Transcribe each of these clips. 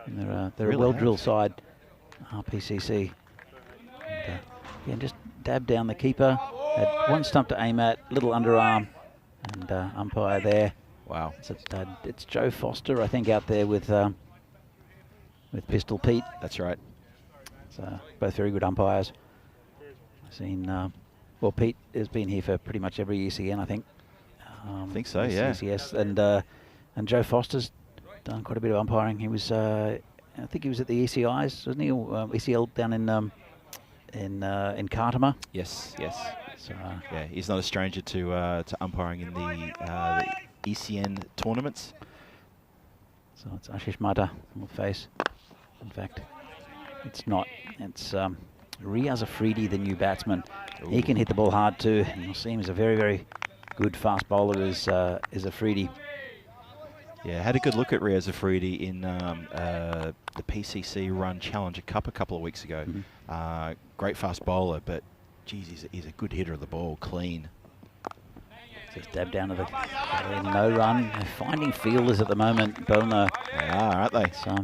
And they're a well-drilled side, PCC. And, again, just dab down the keeper. Had one stump to aim at, little underarm, and umpire there. Wow. It's Joe Foster, I think, out there with Pistol Pete. That's right. So both very good umpires. I've seen, well, Pete has been here for pretty much every ECN, I think. I think so, yeah. ECS, and Joe Foster's done quite a bit of umpiring. He was, I think he was at the ECIs, wasn't he? ECL down in Cartama. Yes, yes. So, yeah, he's not a stranger to umpiring in the ECN tournaments. So it's Ashish Mata on the face. In fact, it's not. It's Riaz Afridi, the new batsman. Ooh. He can hit the ball hard too. And you'll see him as a very, very good fast bowler is Afridi. Yeah, had a good look at Riaz Afridi in the PCC Run Challenger Cup a couple of weeks ago. Mm-hmm. Great fast bowler, but geez, he's a good hitter of the ball, clean. Just dab down to the no run. They're finding fielders at the moment, Belno. They are, aren't they? So,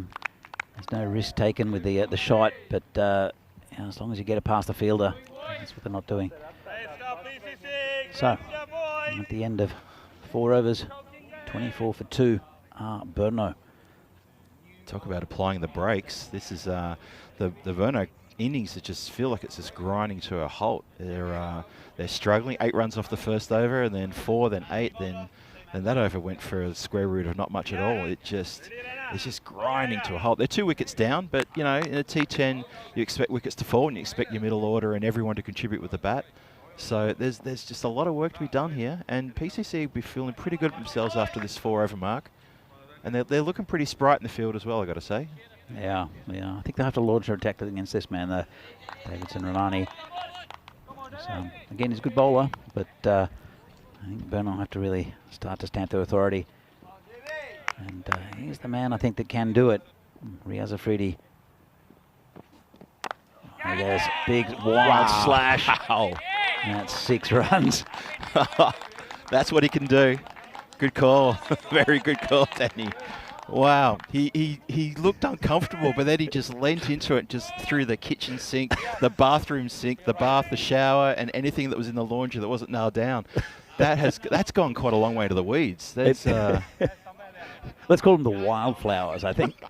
there's no risk taken with the shot, but you know, as long as you get it past the fielder, that's what they're not doing. So, at the end of 4 overs, 24 for 2, Berno. Talk about applying the brakes. This is the Verno innings that just feel like it's just grinding to a halt. They're struggling. 8 runs off the first over, and then 4, then 8, then that over went for a square root of not much at all. It's just grinding to a halt. They're 2 wickets down, but you know, in a T10 you expect wickets to fall and you expect your middle order and everyone to contribute with the bat. So there's just a lot of work to be done here, and PCC will be feeling pretty good themselves after this 4 over mark, and they're looking pretty sprite in the field as well, I got to say. Yeah. I think they'll have to launch an attack against this man, Davidson Romani. So, again, he's a good bowler, but I think Burnham will have to really start to stamp their authority. And he's the man, I think, that can do it. Riaz Afridi. There's big, wild slash. Wow. That's 6 runs. That's what he can do. Good call. Very good call, Danny. Wow, he looked uncomfortable, but then he just leant into it, just through the kitchen sink, the bathroom sink, the bath, the shower, and anything that was in the laundry that wasn't nailed down. That's gone quite a long way to the weeds. That's let's call them the wildflowers, I think.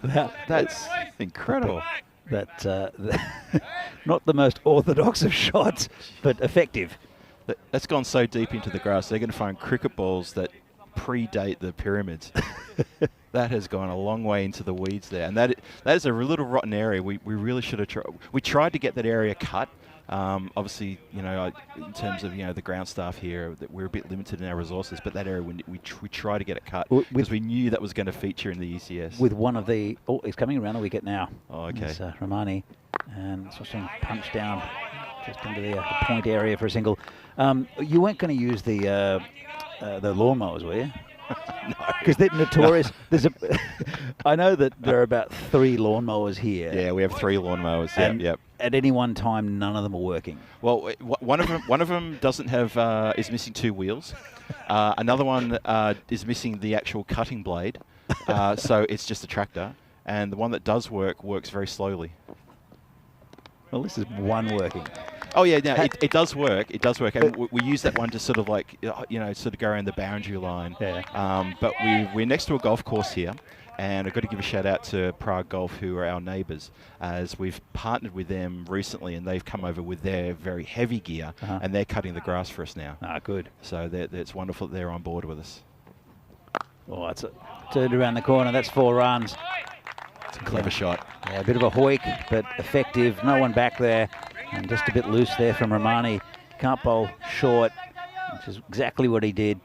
that's incredible. Not the most orthodox of shots, but effective. That's gone so deep into the grass. They're going to find cricket balls that predate the pyramids. That has gone a long way into the weeds there, and that is a little rotten area. We really should have tried. We tried to get that area cut. Obviously, you know, in terms of, you know, the ground staff here, that we're a bit limited in our resources, but that area we try to get it cut because we knew that was going to feature in the ECS. With one of the he's coming around the wicket now. Oh, okay. It's Romani, and it's watching punch down just into the point area for a single. You weren't going to use the lawnmowers, were you? No. Because they're notorious. No. I know that there are about 3 lawnmowers here. Yeah, we have 3 lawnmowers. Yep. At any one time, none of them are working. Well, one of them doesn't have is missing 2 wheels. Another one is missing the actual cutting blade, so it's just a tractor. And the one that does works very slowly. Well, this is one working. Oh yeah, no, it does work. It does work, and we use that one to sort of like, you know, sort of go around the boundary line. Yeah. But we're next to a golf course here, and I've got to give a shout out to Prague Golf, who are our neighbours, as we've partnered with them recently, and they've come over with their very heavy gear, and they're cutting the grass for us now. Ah, good. So it's wonderful that they're on board with us. Oh, it's turned around the corner. That's 4 runs. It's a clever shot. Yeah, a bit of a hoik, but effective. No one back there. And just a bit loose there from Romani. Can't bowl short, which is exactly what he did.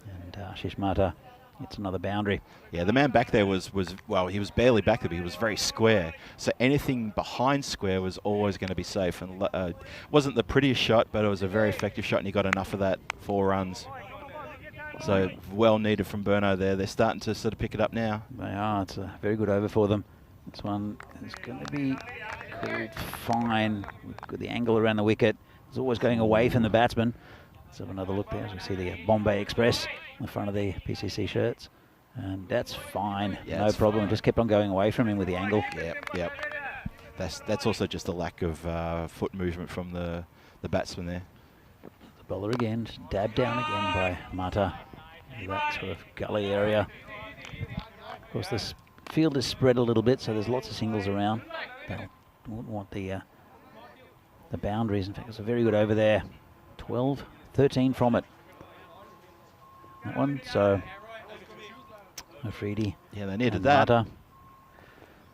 And Ashish Mata hits another boundary. Yeah, the man back there was well, he was barely back there, but he was very square. So anything behind square was always going to be safe. And wasn't the prettiest shot, but it was a very effective shot, and he got enough of that. 4 runs. So well needed from Berno there. They're starting to sort of pick it up now. They are. It's a very good over for them. This one is going to be called fine. We've got the angle around the wicket. It's always going away from the batsman. Let's have another look there as we see the Bombay Express on the front of the PCC shirts. And that's fine. Yeah, no that's problem. fine. Just kept on going away from him with the angle. Yep. That's also just a lack of foot movement from the batsman there. The bowler again, just dabbed down again by Mata. That sort of gully area. Of course, this field is spread a little bit, so there's lots of singles around. They wouldn't want the boundaries. In fact, it's a very good over there. 12, 13 from it. That one, so Afridi. Yeah, they needed that. Mata.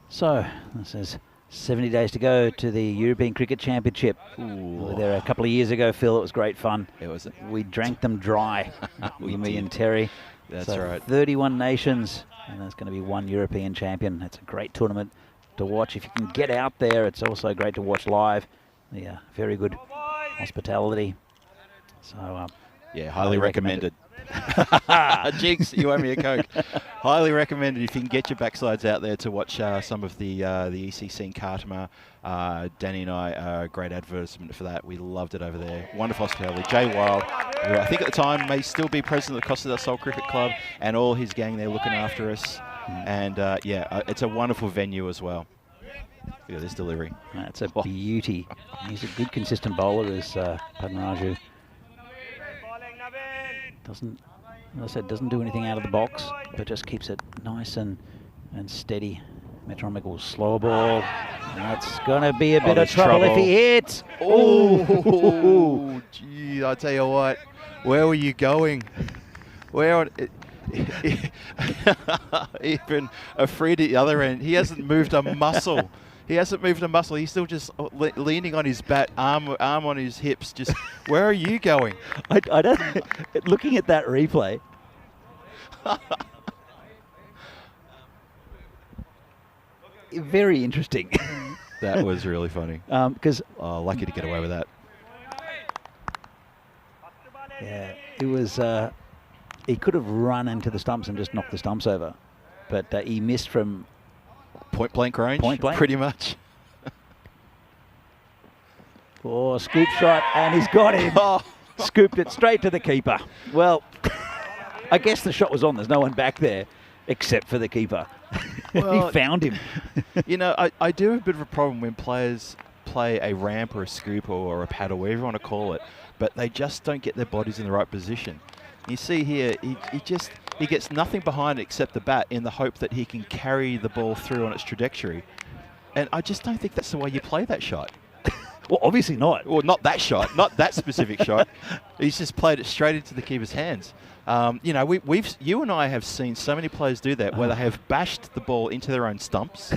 So, this is 70 days to go to the European Cricket Championship. We were there a couple of years ago, Phil. It was great fun. It was. We drank them dry, me and Terry. That's so right. 31 nations, and there's going to be one European champion. It's a great tournament to watch. If you can get out there, it's also great to watch live. Yeah, very good hospitality. So, yeah, highly recommended. Jigs, you owe me a Coke. Highly recommended if you can get your backsides out there to watch some of the ECN Kartama. Danny and I, great advertisement for that. We loved it over there. Wonderful hospitality. Jay Wild, who I think at the time may still be president of the Costa del Sol Cricket Club, and all his gang there looking after us. And yeah, it's a wonderful venue as well. Look at this delivery. That's a beauty. He's a good consistent bowler, is Padmaraju. Doesn't, as I said, doesn't do anything out of the box, but just keeps it nice and steady. Metronomical slow ball. That's going to be a bit of trouble if he hits. Oh, gee, I tell you what. Where were you going? Where on even Afridi at the other end, he hasn't moved a muscle. He hasn't moved a muscle. He's still just leaning on his bat, arm on his hips. Just, where are you going? I don't. Looking at that replay, very interesting. That was really funny. Because lucky to get away with that. Yeah, it was. He could have run into the stumps and just knocked the stumps over, but he missed from point blank range. Point blank, pretty much. Oh, scoop shot, and he's got him. Scooped it straight to the keeper. Well, I guess the shot was on. There's no one back there except for the keeper. Well, he found him. You know, I do have a bit of a problem when players play a ramp or a scoop or a paddle, whatever you want to call it, but they just don't get their bodies in the right position. You see here, he gets nothing behind it except the bat in the hope that he can carry the ball through on its trajectory. And I just don't think that's the way you play that shot. Well, obviously not. Well, not that shot, not that specific shot. He's just played it straight into the keeper's hands. You know, you and I have seen so many players do that where they have bashed the ball into their own stumps.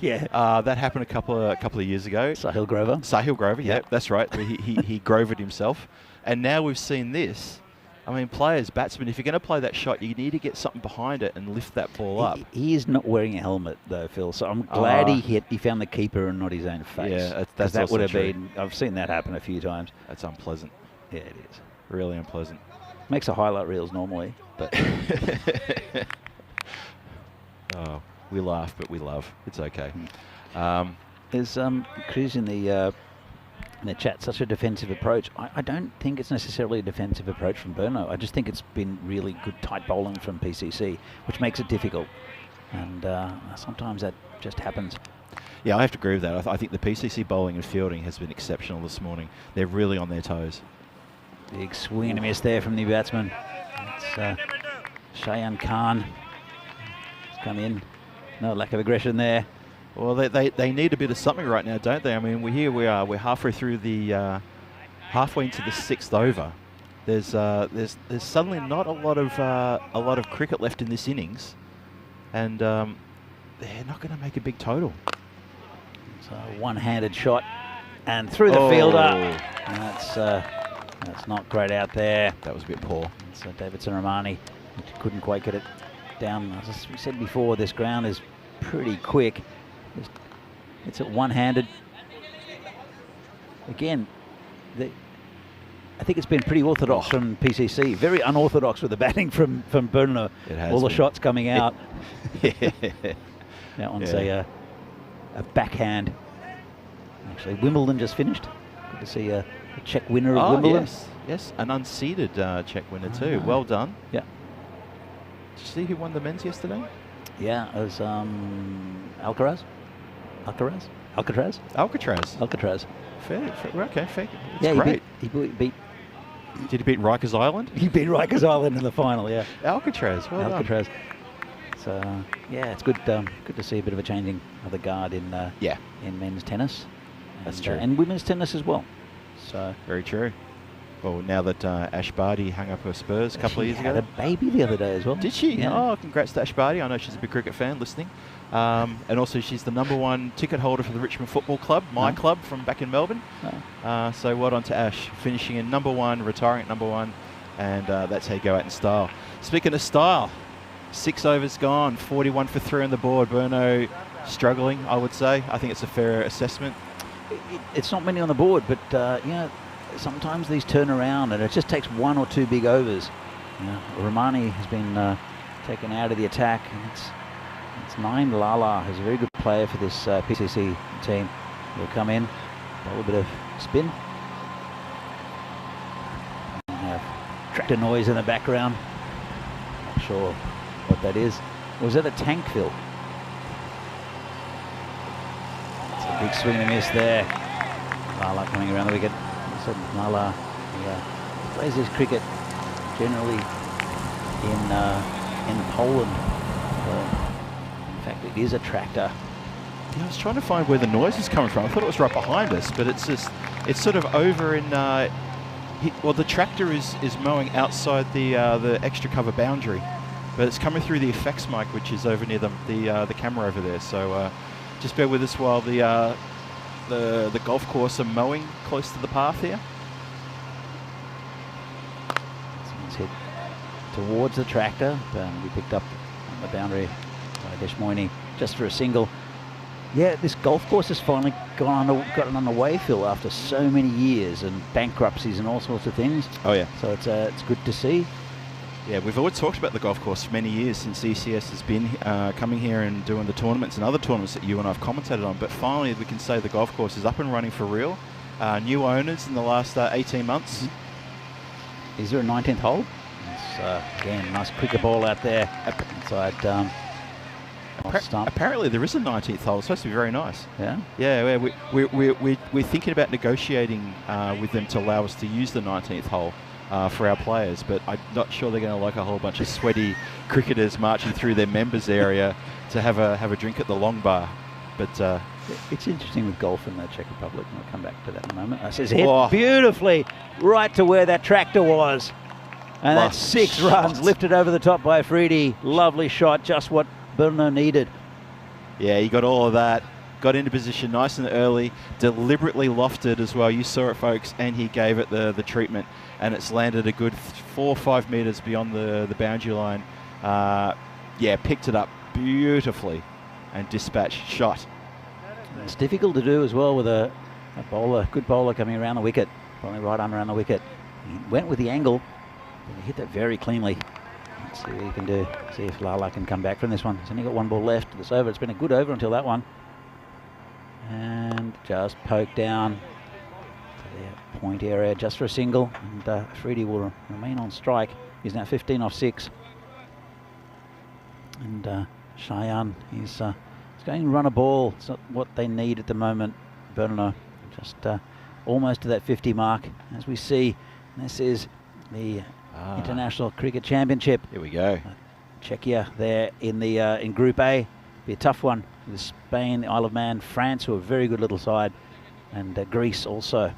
Yeah. That happened a couple of years ago. Sahil Grover. Sahil Grover, yeah, that's right. He grovered himself. And now we've seen this. I mean, players, batsmen, if you're going to play that shot, you need to get something behind it and lift that ball up. He is not wearing a helmet, though, Phil, so I'm glad he found the keeper and not his own face. Yeah, that's that would have true. been, I've seen that happen a few times. That's unpleasant. Yeah, it is. Really unpleasant. Makes a highlight reels normally, but... Oh, we laugh, but we love. It's okay. There's Chris in the chat, such a defensive approach. I don't think it's necessarily a defensive approach from Burno. I just think it's been really good tight bowling from PCC, which makes it difficult. And sometimes that just happens. Yeah, I have to agree with that. I think the PCC bowling and fielding has been exceptional this morning. They're really on their toes. Big swing and a miss there from the batsman. It's Shayan Khan. He's come in. No lack of aggression there. Well, they need a bit of something right now, don't they? I mean, we're halfway through the halfway into the 6th over. There's suddenly not a lot of cricket left in this innings, and they're not going to make a big total. So one-handed shot and through the fielder. That's not great out there. That was a bit poor. So Davidson Ramani couldn't quite get it down. As we said before, this ground is pretty quick. It's at one-handed. Again, I think it's been pretty orthodox from PCC. Very unorthodox with the batting from Burno. All the shots coming out. That one's a backhand. Actually, Wimbledon just finished. Good to see a Czech winner of Wimbledon. Yes, an unseeded Czech winner too. Well done. Yeah. Did you see who won the men's yesterday? Yeah, it was Alcaraz. Fair. Okay, fair. That's Yeah, great. He beat. Did he beat Rikers Island? He beat Rikers Island in the final. Yeah, Alcatraz. Well done. Alcatraz. So yeah, it's good. Good to see a bit of a changing of the guard in men's tennis. That's true. And women's tennis as well. So very true. Well, now that Ash Barty hung up her spurs a couple of years ago. She had a baby the other day as well. Did she? Yeah. Oh, congrats to Ash Barty. I know she's a big cricket fan listening. And also she's the #1 ticket holder for the Richmond Football Club, my club from back in Melbourne. So well done to Ash, finishing in #1, retiring at #1, and that's how you go out in style. Speaking of style, 6 overs gone, 41 for 3 on the board. Berno struggling, I would say. I think it's a fair assessment. It's not many on the board, but sometimes these turn around and it just takes 1 or 2 big overs. Romani has been taken out of the attack, and it's Naeem Lala, who's a very good player for this PCC team. He'll come in, a little bit of spin. Tractor noise in the background. Not sure what that is. Or is that a tank fill? It's a big swing and miss there. Lala coming around the wicket. Lala plays his cricket generally in Poland. In fact, it is a tractor. Yeah, I was trying to find where the noise is coming from. I thought it was right behind us, but it's sort of over in. Well, the tractor is mowing outside the extra cover boundary, but it's coming through the effects mic, which is over near the camera over there. So just bear with us while the golf course are mowing close to the path here. Someone's hit towards the tractor, but we picked up on the boundary by Deshmoini just for a single. Yeah, this golf course has finally gotten underway, Phil, after so many years and bankruptcies and all sorts of things. Oh yeah. So it's good to see. Yeah, we've always talked about the golf course for many years since ECS has been coming here and doing the tournaments and other tournaments that you and I've commentated on. But finally, we can say the golf course is up and running for real. New owners in the last 18 months. Mm-hmm. Is there a 19th hole? It's, again, nice cricket ball out there inside. Apparently there is a 19th hole. It's supposed to be very nice. Yeah? Yeah, we're thinking about negotiating with them to allow us to use the 19th hole for our players, but I'm not sure they're going to like a whole bunch of sweaty cricketers marching through their members area to have a drink at the long bar. But it's interesting with golf in the Czech Republic, and we'll come back to that in a moment. It says hit beautifully right to where that tractor was. And that's 6 runs lifted over the top by Afridi. Lovely shot, just what Brno needed. Yeah, he got all of that. Got into position nice and early, deliberately lofted as well. You saw it, folks, and he gave it the treatment. And it's landed a good 4 or 5 metres beyond the boundary line. Yeah, picked it up beautifully and dispatched shot. It's difficult to do as well with a good bowler coming around the wicket, probably right arm around the wicket. He went with the angle, but he hit that very cleanly. Let's see what he can do. See if Lala can come back from this one. He's only got 1 ball left. This over. It's been a good over until that one. And just poke down to the point area just for a single. And Afridi will remain on strike. He's now 15 off 6. And Cheyenne is going to run a ball. It's not what they need at the moment. Brno just almost to that 50 mark. As we see, this is the International Cricket Championship. Here we go. Czechia there in Group A. Be a tough one with Spain, the Isle of Man, France, who are a very good little side, and Greece also.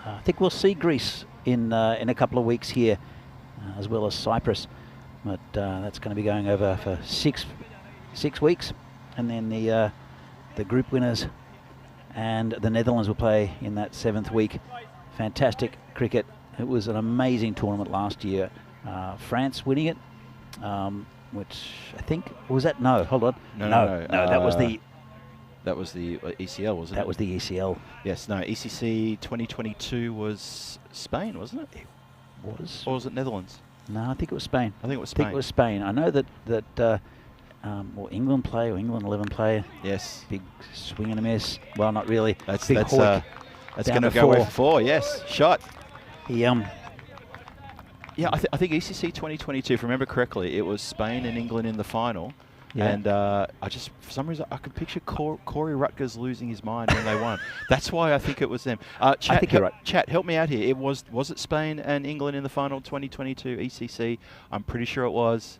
I think we'll see Greece in a couple of weeks here, as well as Cyprus. But that's going to be going over for six weeks, and then the group winners and the Netherlands will play in that 7th week. Fantastic cricket. It was an amazing tournament last year. France winning it, which I think was that. No, hold on. No. That was the ECL, wasn't it? That was the ECL. Yes. No. ECC 2022 was Spain, wasn't it? It was. Or was it Netherlands? No, I think it was Spain. I think it was Spain. I know that England play, or England 11 play. Yes. Big swing and a miss. Well, not really. That's going to go away for 4. Yes. Shot. He Yeah, I think ECC 2022, if I remember correctly, it was Spain and England in the final. Yeah. And I just, for some reason, I could picture Corey Rutgers losing his mind when they won. That's why I think it was them. Chat, I think you're right. Chat, help me out here. Was it Spain and England in the final 2022 ECC? I'm pretty sure it was.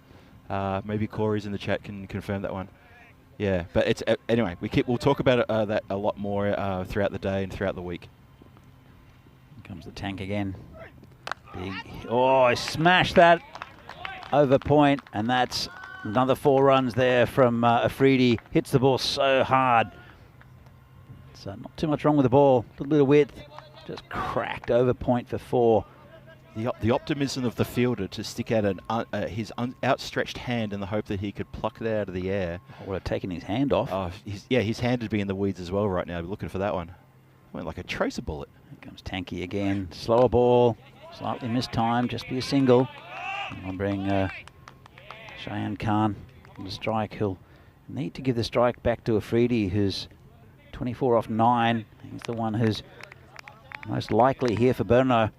Maybe Corey's in the chat can confirm that one. Yeah, but it's anyway. We'll talk about it, that a lot more throughout the day and throughout the week. Here comes the tank again. Big. Oh, I smashed that over point, and that's another 4 runs there from Afridi. Hits the ball so hard. So not too much wrong with the ball. A little bit of width. Just cracked over point for 4. The optimism of the fielder to stick out his outstretched hand in the hope that he could pluck it out of the air. I would have taken his hand off. Oh, his hand would be in the weeds as well right now. Looking for that one. Went like a tracer bullet. Here comes Tanky again. Slower ball. Slightly missed time. Just be a single. And I'll bring Cheyenne Khan on the strike. He'll need to give the strike back to Afridi, who's 24 off 9. He's the one who's most likely here for Berno.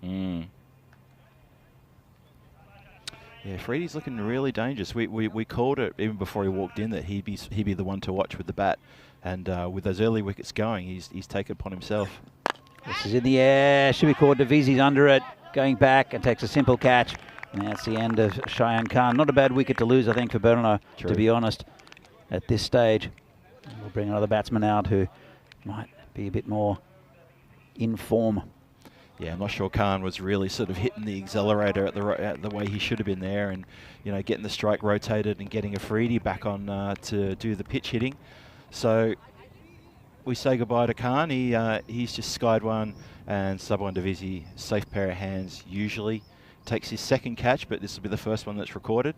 Yeah, Freddie's looking really dangerous. We called it even before he walked in that he'd be the one to watch with the bat, and with those early wickets going, he's taken upon himself. This is in the air. Should be caught. Devizi's under it, going back and takes a simple catch. And that's the end of Cheyenne Khan. Not a bad wicket to lose, I think, for Berno, to be honest, at this stage. We'll bring another batsman out who might be a bit more in form. Yeah, I'm not sure Khan was really sort of hitting the accelerator at the way he should have been there, and getting the strike rotated and getting Afridi back on to do the pitch hitting. So we say goodbye to Khan. He's just skied one, and Subwan Devizi, safe pair of hands usually. Takes his second catch, but this will be the first one that's recorded,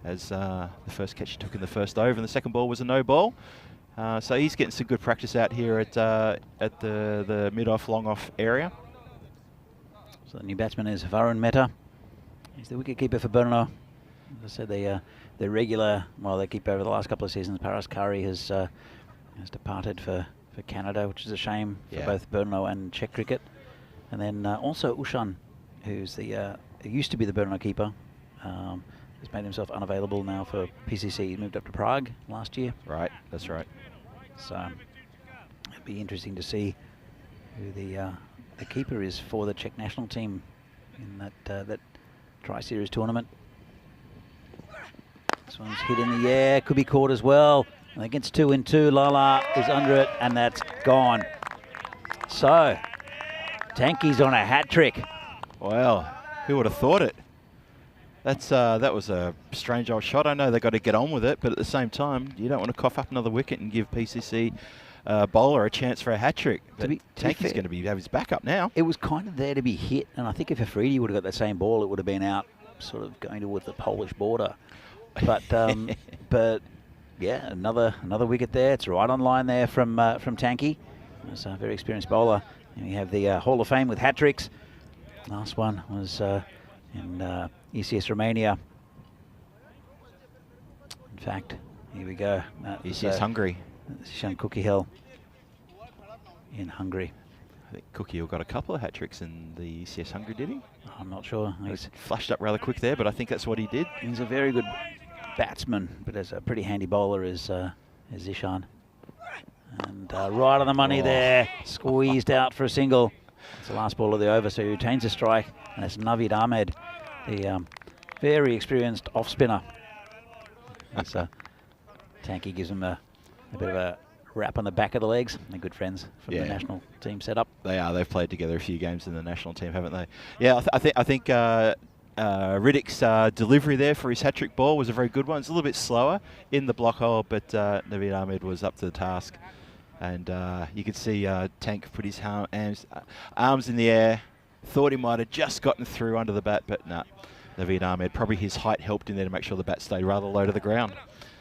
as the first catch he took in the first over, and the second ball was a no ball. So he's getting some good practice out here at the mid-off, long-off area. So the new batsman is Varun Mehta. He's the wicketkeeper for Berno. As I said, the regular, well, they keep over the last couple of seasons. Paras Kari has departed for Canada, which is a shame for both Berno and Czech cricket. And then also Ushan, who's who used to be the Berno keeper, has made himself unavailable now for PCC. He moved up to Prague last year. Right, that's right. So it'd be interesting to see who the keeper is for the Czech national team in that Tri-Series tournament. This one's hit in the air, could be caught as well. And against 2 in 2, Lala is under it, and that's gone. So Tanky's on a hat trick. Well, who would have thought it? That was a strange old shot. I know they got to get on with it, but at the same time, you don't want to cough up another wicket and give PCC bowler a chance for a hat trick. Tanky's going to have his back up now. It was kind of there to be hit, and I think if Afridi would have got that same ball, it would have been out, sort of going towards the Polish border. But but yeah, another wicket there. It's right on line there from Tanky. It's a very experienced bowler. And we have the Hall of Fame with hat tricks. Last one was in ECS Romania. In fact, here we go. ECS Hungary. Shan Cookie in Hungary. I think Cookie got a couple of hat tricks in the ECS Hungary, did he? I'm not sure. He's flashed up rather quick there, but I think that's what he did. He's a very good batsman, but as a pretty handy bowler is Zishan. And right on the money there, squeezed out for a single. It's the last ball of the over, so he retains a strike, and it's Navid Ahmed, the very experienced off-spinner. Tanky gives him a bit of a wrap on the back of the legs. They're good friends from the national team setup. They are. They've played together a few games in the national team, haven't they? Yeah, I think Riddick's delivery there for his hat-trick ball was a very good one. It's a little bit slower in the block hole, but Navid Ahmed was up to the task. And you could see Tank put his arms in the air, thought he might have just gotten through under the bat, but no. Navid Ahmed, probably his height helped in there to make sure the bat stayed rather low to the ground.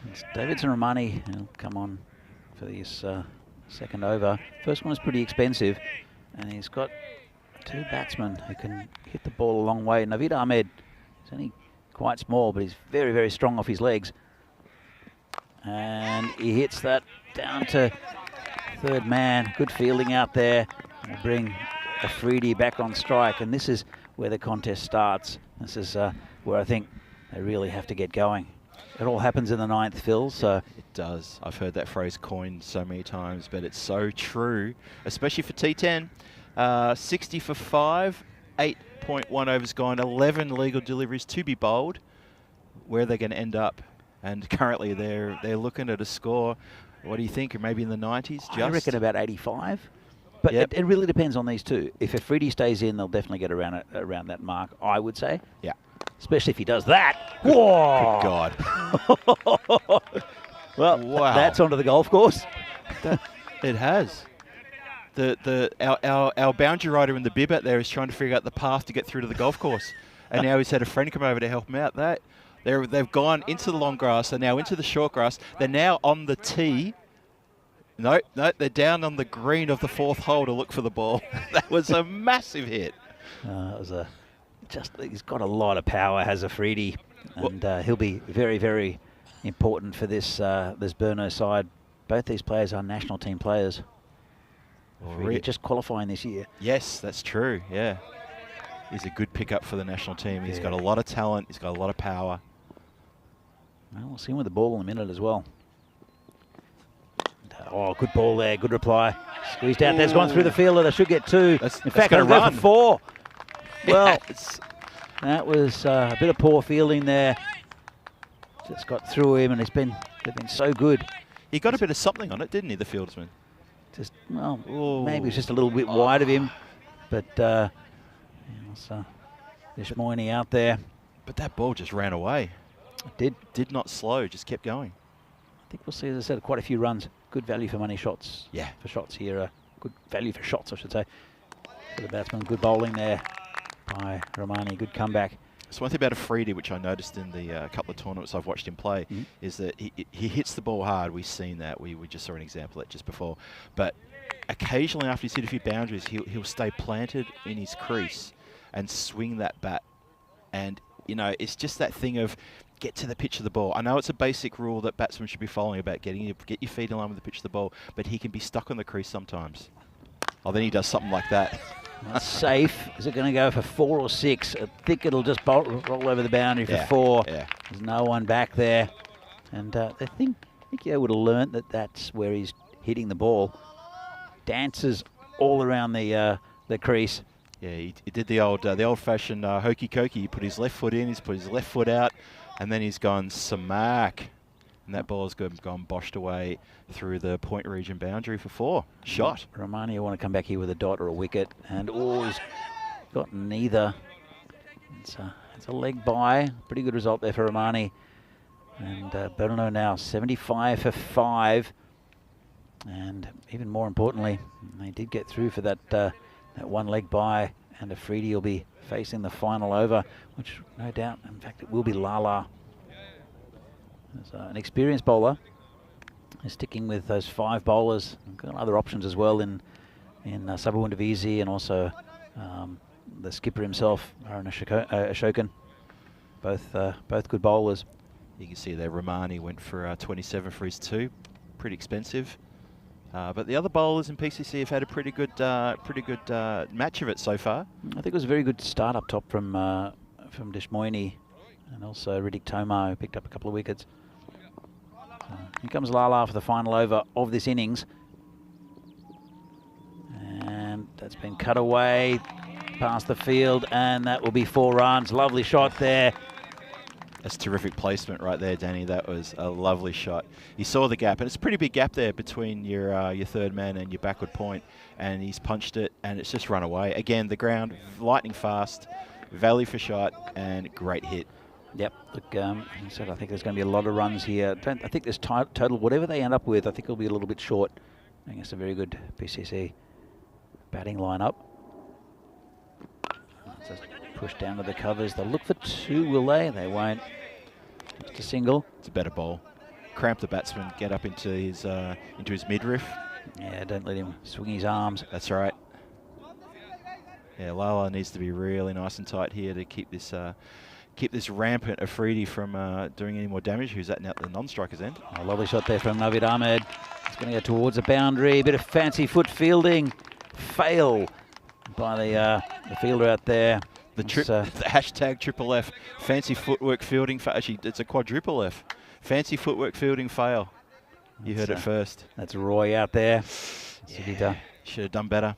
It's Davidson Romani who'll come on for this second over. First one is pretty expensive, and he's got 2 batsmen who can hit the ball a long way. Navid Ahmed is only quite small, but he's very, very strong off his legs. And he hits that down to third man. Good fielding out there. We'll bring Afridi back on strike, and this is where the contest starts. This is where I think they really have to get going. It all happens in the 9th, Phil, so... It does. I've heard that phrase coined so many times, but it's so true, especially for T10. 60 for 5, 8.1 overs gone, 11 legal deliveries to be bowled. Where are they going to end up? And currently they're looking at a score, what do you think, maybe in the 90s? Just? I reckon about 85. But yep. it really depends on these two. If Afridi stays in, they'll definitely get around that mark, I would say. Yeah. Especially if he does that. Whoa! Good God. Well, wow. That's onto the golf course. It has. Our boundary rider in the bib out there is trying to figure out the path to get through to the golf course. And now he's had a friend come over to help him out. They've gone into the long grass. They're now into the short grass. They're now on the tee. No, they're down on the green of the 4th hole to look for the ball. That was a massive hit. It was he's got a lot of power, has Afridi, and he'll be very, very important for this Burno side. Both these players are national team players. Afridi just qualifying this year. Yes, that's true. Yeah, he's a good pickup for the national team. He's got a lot of talent. He's got a lot of power. Well, we'll see him with the ball in a minute as well. Oh, good ball there. Good reply. Squeezed out. That's gone through the fielder. They should get 2. In fact, they'll go for 4. Well, that was a bit of poor fielding there. Just got through him, and they've been so good. He got a bit of something on it, didn't he, the fieldsman? Just, well, maybe it's just a little bit wide of him. But Ishmoini out there. But that ball just ran away. It did not slow, just kept going. I think we'll see, as I said, quite a few runs. Good value for money shots. Yeah. For shots here. Good value for shots, I should say. For the batsman, good bowling there by Romani. Good comeback. So one thing about Afridi, which I noticed in the couple of tournaments I've watched him play, is that he hits the ball hard. We've seen that. We just saw an example of that just before. But occasionally, after he's hit a few boundaries, he'll stay planted in his crease and swing that bat. And, you know, it's just that thing of get to the pitch of the ball. I know it's a basic rule that batsmen should be following about get your feet in line with the pitch of the ball, but he can be stuck on the crease sometimes. Oh, then he does something like that. That's safe. Is it going to go for 4 or 6? I think it'll just roll over the boundary for 4. Yeah. There's no one back there. And I think he would have learnt that that's where he's hitting the ball. Dances all around the crease. Yeah, he did the old-fashioned hokey cokey. He put his left foot in, he's put his left foot out, and then he's gone smack. And that ball's gone boshed away through the point region boundary for 4. Shot. Romani want to come back here with a dot or a wicket. And he's got neither. It's a leg by. Pretty good result there for Romani. And Burno now 75 for 5. And even more importantly, they did get through for that one leg by. And Afridi will be facing the final over, which no doubt, in fact, it will be Lala. As an experienced bowler is sticking with those 5 bowlers. We've got other options as well in Sabawundavisi and also the skipper himself, Aaron Ashokan. Both good bowlers. You can see there Romani went for 27 for his 2. Pretty expensive. But the other bowlers in PCC have had a pretty good match of it so far. I think it was a very good start up top from Deshmoini and also Riddick Tomar, who picked up a couple of wickets. Here comes Lala for the final over of this innings. And that's been cut away past the field, and that will be 4 runs. Lovely shot there. That's terrific placement right there, Danny. That was a lovely shot. You saw the gap, and it's a pretty big gap there between your third man and your backward point, and he's punched it, and it's just run away. Again, the ground, lightning fast, value for shot, and great hit. Yep, look, he said I think there's going to be a lot of runs here. I think this total, whatever they end up with, I think it'll be a little bit short. I think it's a very good PCC batting lineup. Just push down to the covers. They'll look for 2, will they? They won't. Just a single. It's a better ball. Cramp the batsman, get up into his midriff. Yeah, don't let him swing his arms. That's right. Yeah, Lala needs to be really nice and tight here to keep this rampant Afridi from doing any more damage. Who's that now at the non-striker's end? Oh, lovely shot there from Navid Ahmed. It's going to go towards the boundary. A bit of fancy foot fielding. Fail. by the fielder out there. The hashtag triple F. Fancy footwork fielding. Actually, it's a quadruple F. Fancy footwork fielding fail. You heard it first. That's Roy out there. Yeah. Should have done better.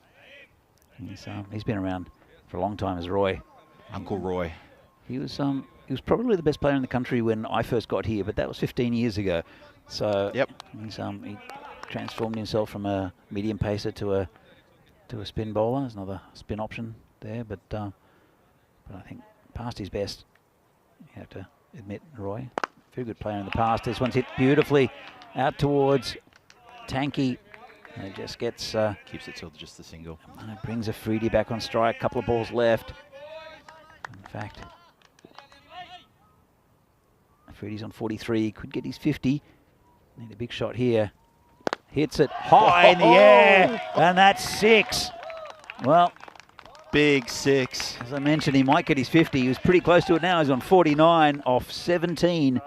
He's been around for a long time as Roy. Uncle Roy. He was probably the best player in the country when I first got here, but that was 15 years ago. So yep. He transformed himself from a medium pacer to a spin bowler. There's another spin option there, but I think past his best. You have to admit, Roy. Very good player in the past. This one's hit beautifully out towards Tanky. And it just gets... keeps it till just the single. And it brings Afridi back on strike. Couple of balls left. In fact, Afridi's on 43. Could get his 50. Need a big shot here. Hits it high in the air. And that's 6. Well... Big 6. As I mentioned, he might get his 50. He was pretty close to it now. He's on 49 off 17.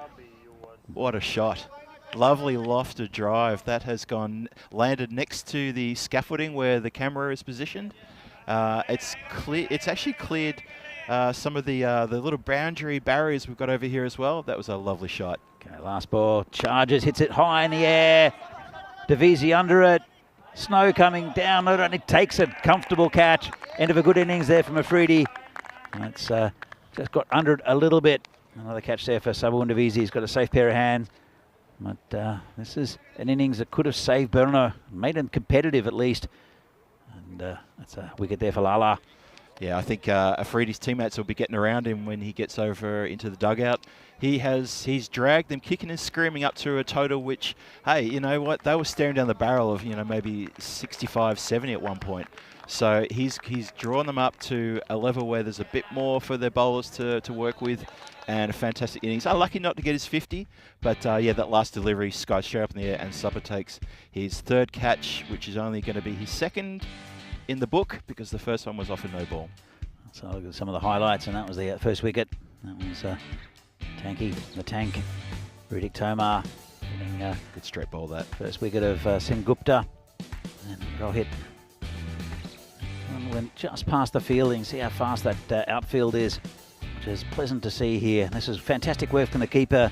What a shot. Lovely lofted drive. That has landed next to the scaffolding where the camera is positioned. It's actually cleared some of the little boundary barriers we've got over here as well. That was a lovely shot. Okay, last ball. Charges, hits it high in the air. Davisi under it. Snow coming down. Not only takes a comfortable catch. End of a good innings there from Afridi. It's just got under it a little bit. Another catch there for Sabu and Davisi. He's got a safe pair of hands. But this is an innings that could have saved Berno, made him competitive at least. And that's a wicket there for Lala. Yeah, I think Afridi's teammates will be getting around him when he gets over into the dugout. He's dragged them kicking and screaming up to a total which, hey, you know what? They were staring down the barrel of, maybe 65, 70 at one point. So he's drawn them up to a level where there's a bit more for their bowlers to work with, and a fantastic innings. Lucky not to get his 50, but yeah, that last delivery, sky straight up in the air, and Supper takes his 3rd catch, which is only going to be his 2nd in the book because the first one was off a no ball. So look at some of the highlights, and that was the first wicket. That was Tanky, the tank, Ritik Tomar. Getting, good straight ball that. First wicket of Sen Gupta, and they'll hit. Went just past the fielding. See how fast that outfield is, which is pleasant to see here. This is fantastic work from the keeper.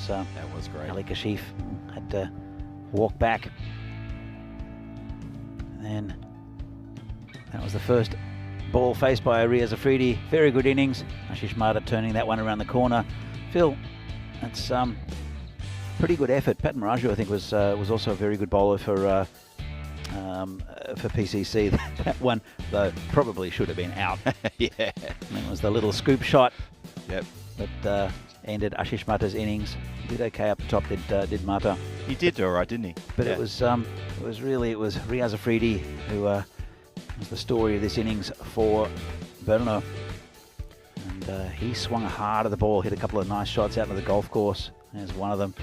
That was great. Ali Kashif had to walk back. And then that was the first ball faced by Riaz Afridi. Very good innings. Ashish Mata turning that one around the corner. Phil, that's pretty good effort. Pat Maraju, I think, was also a very good bowler for PCC. That one, though, probably should have been out. Yeah. And it was the little scoop shot. Yep. That ended Ashish Mata's innings. He did okay up the top, did Mata. He did all right, didn't he? But yeah. It was Riaz Afridi who was the story of this innings for Berno. And he swung hard at the ball, hit a couple of nice shots out into the golf course. There's one of them.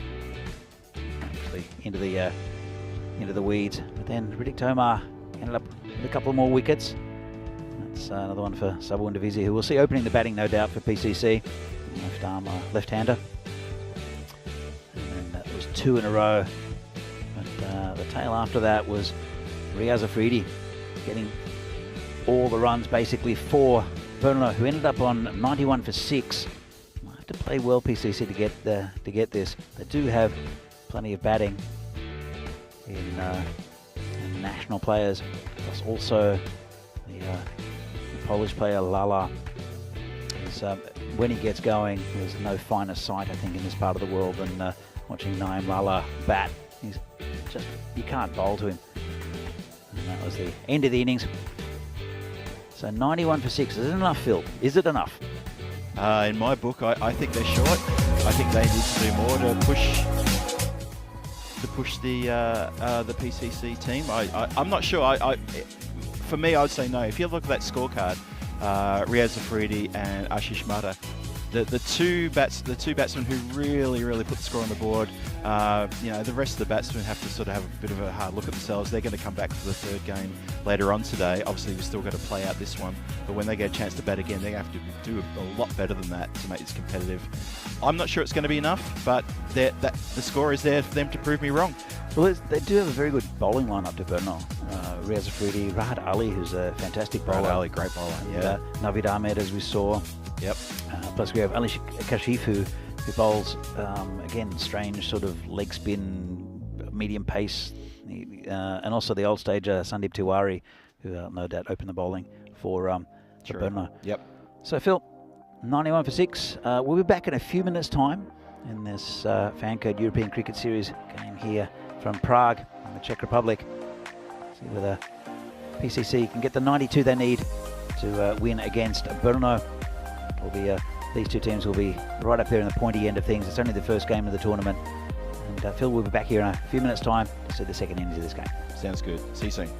Actually into the weeds. But then Ritik Tomar ended up with a couple more wickets. That's another one for Sabu and Davisi, who we'll see opening the batting, no doubt, for PCC. Left-hander. And then that was 2 in a row. But the tail after that was Riaz Afridi getting all the runs basically for Berno, who ended up on 91 for 6. Might have to play well, PCC, to get this. They do have plenty of batting in national players, plus also the Polish player Lala. When he gets going, there's no finer sight, I think, in this part of the world than watching Naeem Lala bat. He's just, you can't bowl to him. And that was the end of the innings. So 91 for 6. Is it enough, Phil? Is it enough? In my book, I think they're short. I think they need to do more to push the PCC team. I'm not sure. For me, I would say no. If you look at that scorecard, Riaz Afridi and Ashish Mata, the two batsmen who really put the score on the board. The rest of the batsmen have to sort of have a bit of a hard look at themselves. They're going to come back for the 3rd game later on today. Obviously, we've still got to play out this one, but when they get a chance to bat again, they have to do a lot better than that to make this competitive. I'm not sure it's going to be enough, but the score is there for them to prove me wrong. Well, they do have a very good bowling lineup to Berno. Riaz Afridi, Rahat Ali, who's a fantastic bowler. Rahat Ali, great bowler. And, Yeah. Navid Ahmed, as we saw. Yep. Plus we have Ali Kashif, who bowls, again, strange sort of leg spin, medium pace. And also the old stager, Sandeep Tiwari, who no doubt opened the bowling for Burma. Yep. So, Phil, 91 for 6. We'll be back in a few minutes' time in this Fan Code European Cricket Series game here from Prague in the Czech Republic. See whether PCC can get the 92 they need to win against Brno. Will be these two teams will be right up there in the pointy end of things. It's only the first game of the tournament. And Phil will be back here in a few minutes' time to see the second innings of this game. Sounds good. See you soon.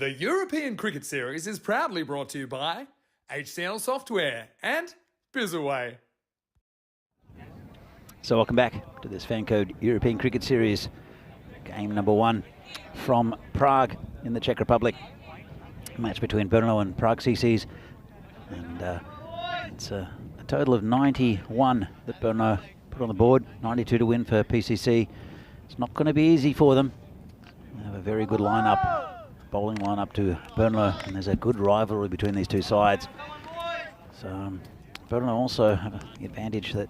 The European Cricket Series is proudly brought to you by HCL Software and Bizzaway. So welcome back to this fan code European Cricket Series, game number 1 from Prague in the Czech Republic. Match between Brno and Prague CCs, and it's a total of 91 that Brno put on the board, 92 to win for PCC. It's not going to be easy for them. They have a very good lineup, bowling lineup to Brno, and there's a good rivalry between these two sides. So Brno also have the advantage that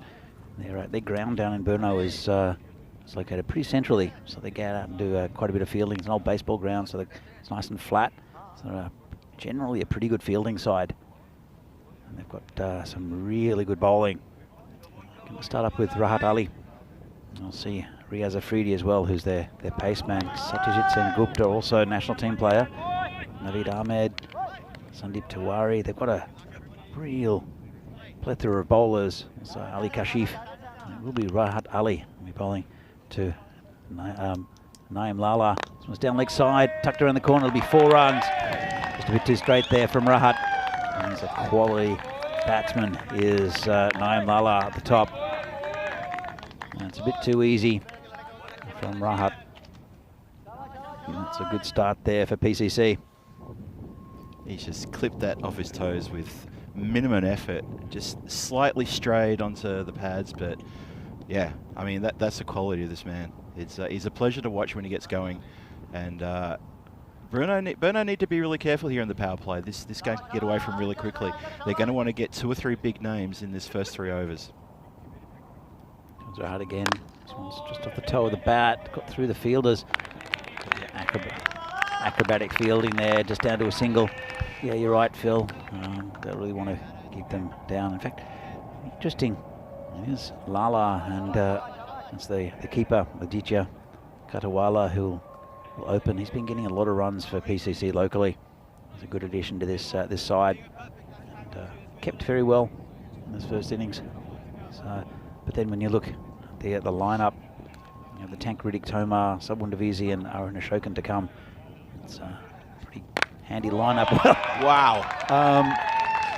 their ground down in Brno is located pretty centrally, so they get out and do quite a bit of fielding. It's an old baseball ground, so it's nice and flat. So they're generally a pretty good fielding side. And they've got some really good bowling. Going to start up with Rahat Ali. I'll see Riaz Afridi as well, who's their pace man. Satyajit Sen Gupta, also a national team player. Naveed Ahmed, Sandeep Tiwari. They've got a real plethora of bowlers. So Ali Kashif. It will be Rahat Ali. Will be bowling to Naeem Lala. This one's down leg side, tucked around the corner. It'll be 4 runs. Just a bit too straight there from Rahat. And he's a quality batsman, is Naeem Lala at the top. And it's a bit too easy from Rahat. And that's a good start there for PCC. He's just clipped that off his toes with minimum effort, just slightly strayed onto the pads, but yeah, I mean, that's the quality of this man. He's a pleasure to watch when he gets going, and Brno need to be really careful here in the power play. This game can get away from really quickly. They're going to want to get 2 or 3 big names in this first 3 overs. Comes Rahat again. This one's just off the toe of the bat, got through the fielders. Acrobatic fielding there, just down to a single. Yeah, you're right, Phil. They really want to keep them down. In fact, interesting. Here's Lala, and it's the keeper, Aditya Katawala, who will open. He's been getting a lot of runs for PCC locally. He's a good addition to this side, and kept very well in this first innings. So, but then when you look at the lineup, you have the Tank Riddick, Tomar, Subwan Divisi, and Aaron Ashokan to come. It's a pretty handy lineup. Wow.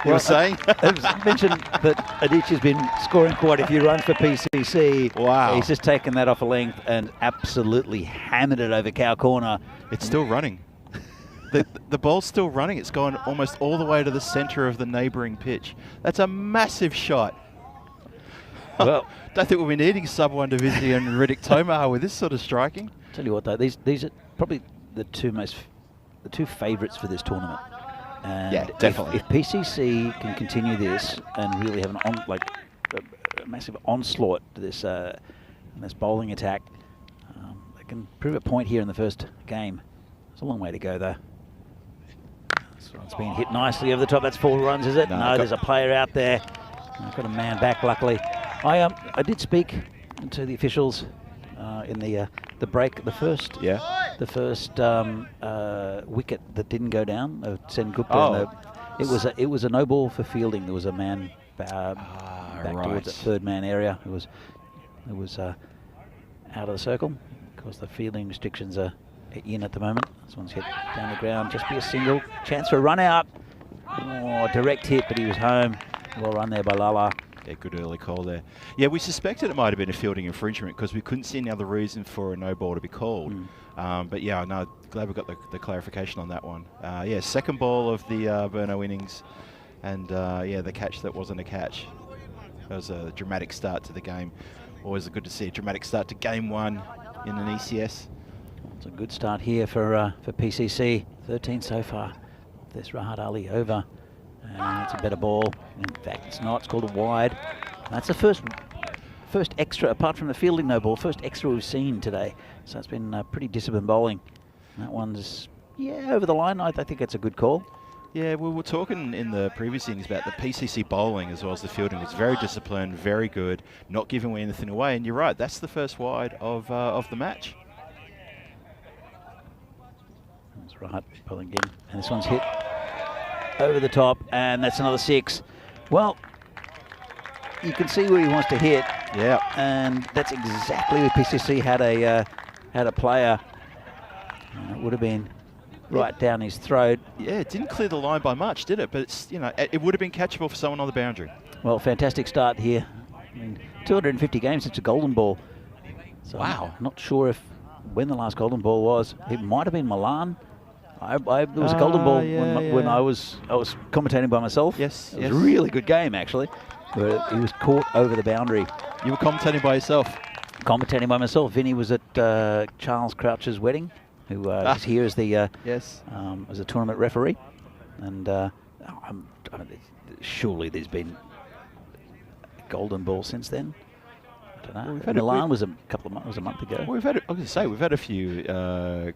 You were saying? It was mentioned that Aditya's been scoring quite a few runs for PCC. Wow. He's just taken that off a length and absolutely hammered it over cow corner. It's still running. The ball's still running. It's gone almost all the way to the centre of the neighbouring pitch. That's a massive shot. Well, don't think we'll be needing Subwan Divisi and Riddick Tomar with this sort of striking. Tell you what, though, these are probably the two favourites for this tournament. And yeah, definitely. If PCC can continue this and really have a massive onslaught to this bowling attack, they can prove a point here in the first game. It's a long way to go, though. This one's been hit nicely over the top. That's 4 runs, is it? No, there's a player out there. I've got a man back, luckily. I did speak to the officials in the break, the first wicket that didn't go down of Sen Gupta. Oh. It was a no ball for fielding. There was a man back towards the third man area. It was out of the circle because the fielding restrictions are in at the moment. This one's hit down the ground. Just be a single. Chance for a run out. Oh, direct hit, but he was home. Well run there by Lala. Yeah, good early call there. Yeah, we suspected it might have been a fielding infringement because we couldn't see any other reason for a no ball to be called. But yeah, no, glad we got the clarification on that one. Yeah, second ball of the Brno innings, and yeah, the catch that wasn't a catch. That was a dramatic start to the game. Always good to see a dramatic start to game 1 in an ECS. It's a good start here for PCC. 13 so far. There's Rahat Ali over. And it's a better ball. In fact, it's not. It's called a wide. That's the first extra, apart from the fielding no ball, first extra we've seen today. So it's been pretty disciplined bowling. That one's, yeah, over the line. I think it's a good call. Yeah, we were talking in the previous innings about the PCC bowling as well as the fielding. It was very disciplined, very good, not giving anything away. And you're right, that's the first wide of the match. That's right, bowling again. And this one's hit over the top, and that's another 6. Well, you can see where he wants to hit. Yeah. And that's exactly where PCC had a player. And it would have been right down his throat. Yeah, it didn't clear the line by much, did it? But it's, you know, it would have been catchable for someone on the boundary. Well, fantastic start here. I mean, 250 games since a golden ball. So Wow. I'm not sure when the last golden ball was. It might have been Milan. It was a golden ball when I was commentating by myself. Yes, it was a really good game actually. But he was caught over the boundary. You were commentating by yourself. Commentating by myself. Vinny was at Charles Crouch's wedding, who is here as the as a tournament referee, and surely there's been a golden ball since then. I don't know. Milan was a month ago. Well, I was going to say, we've had a few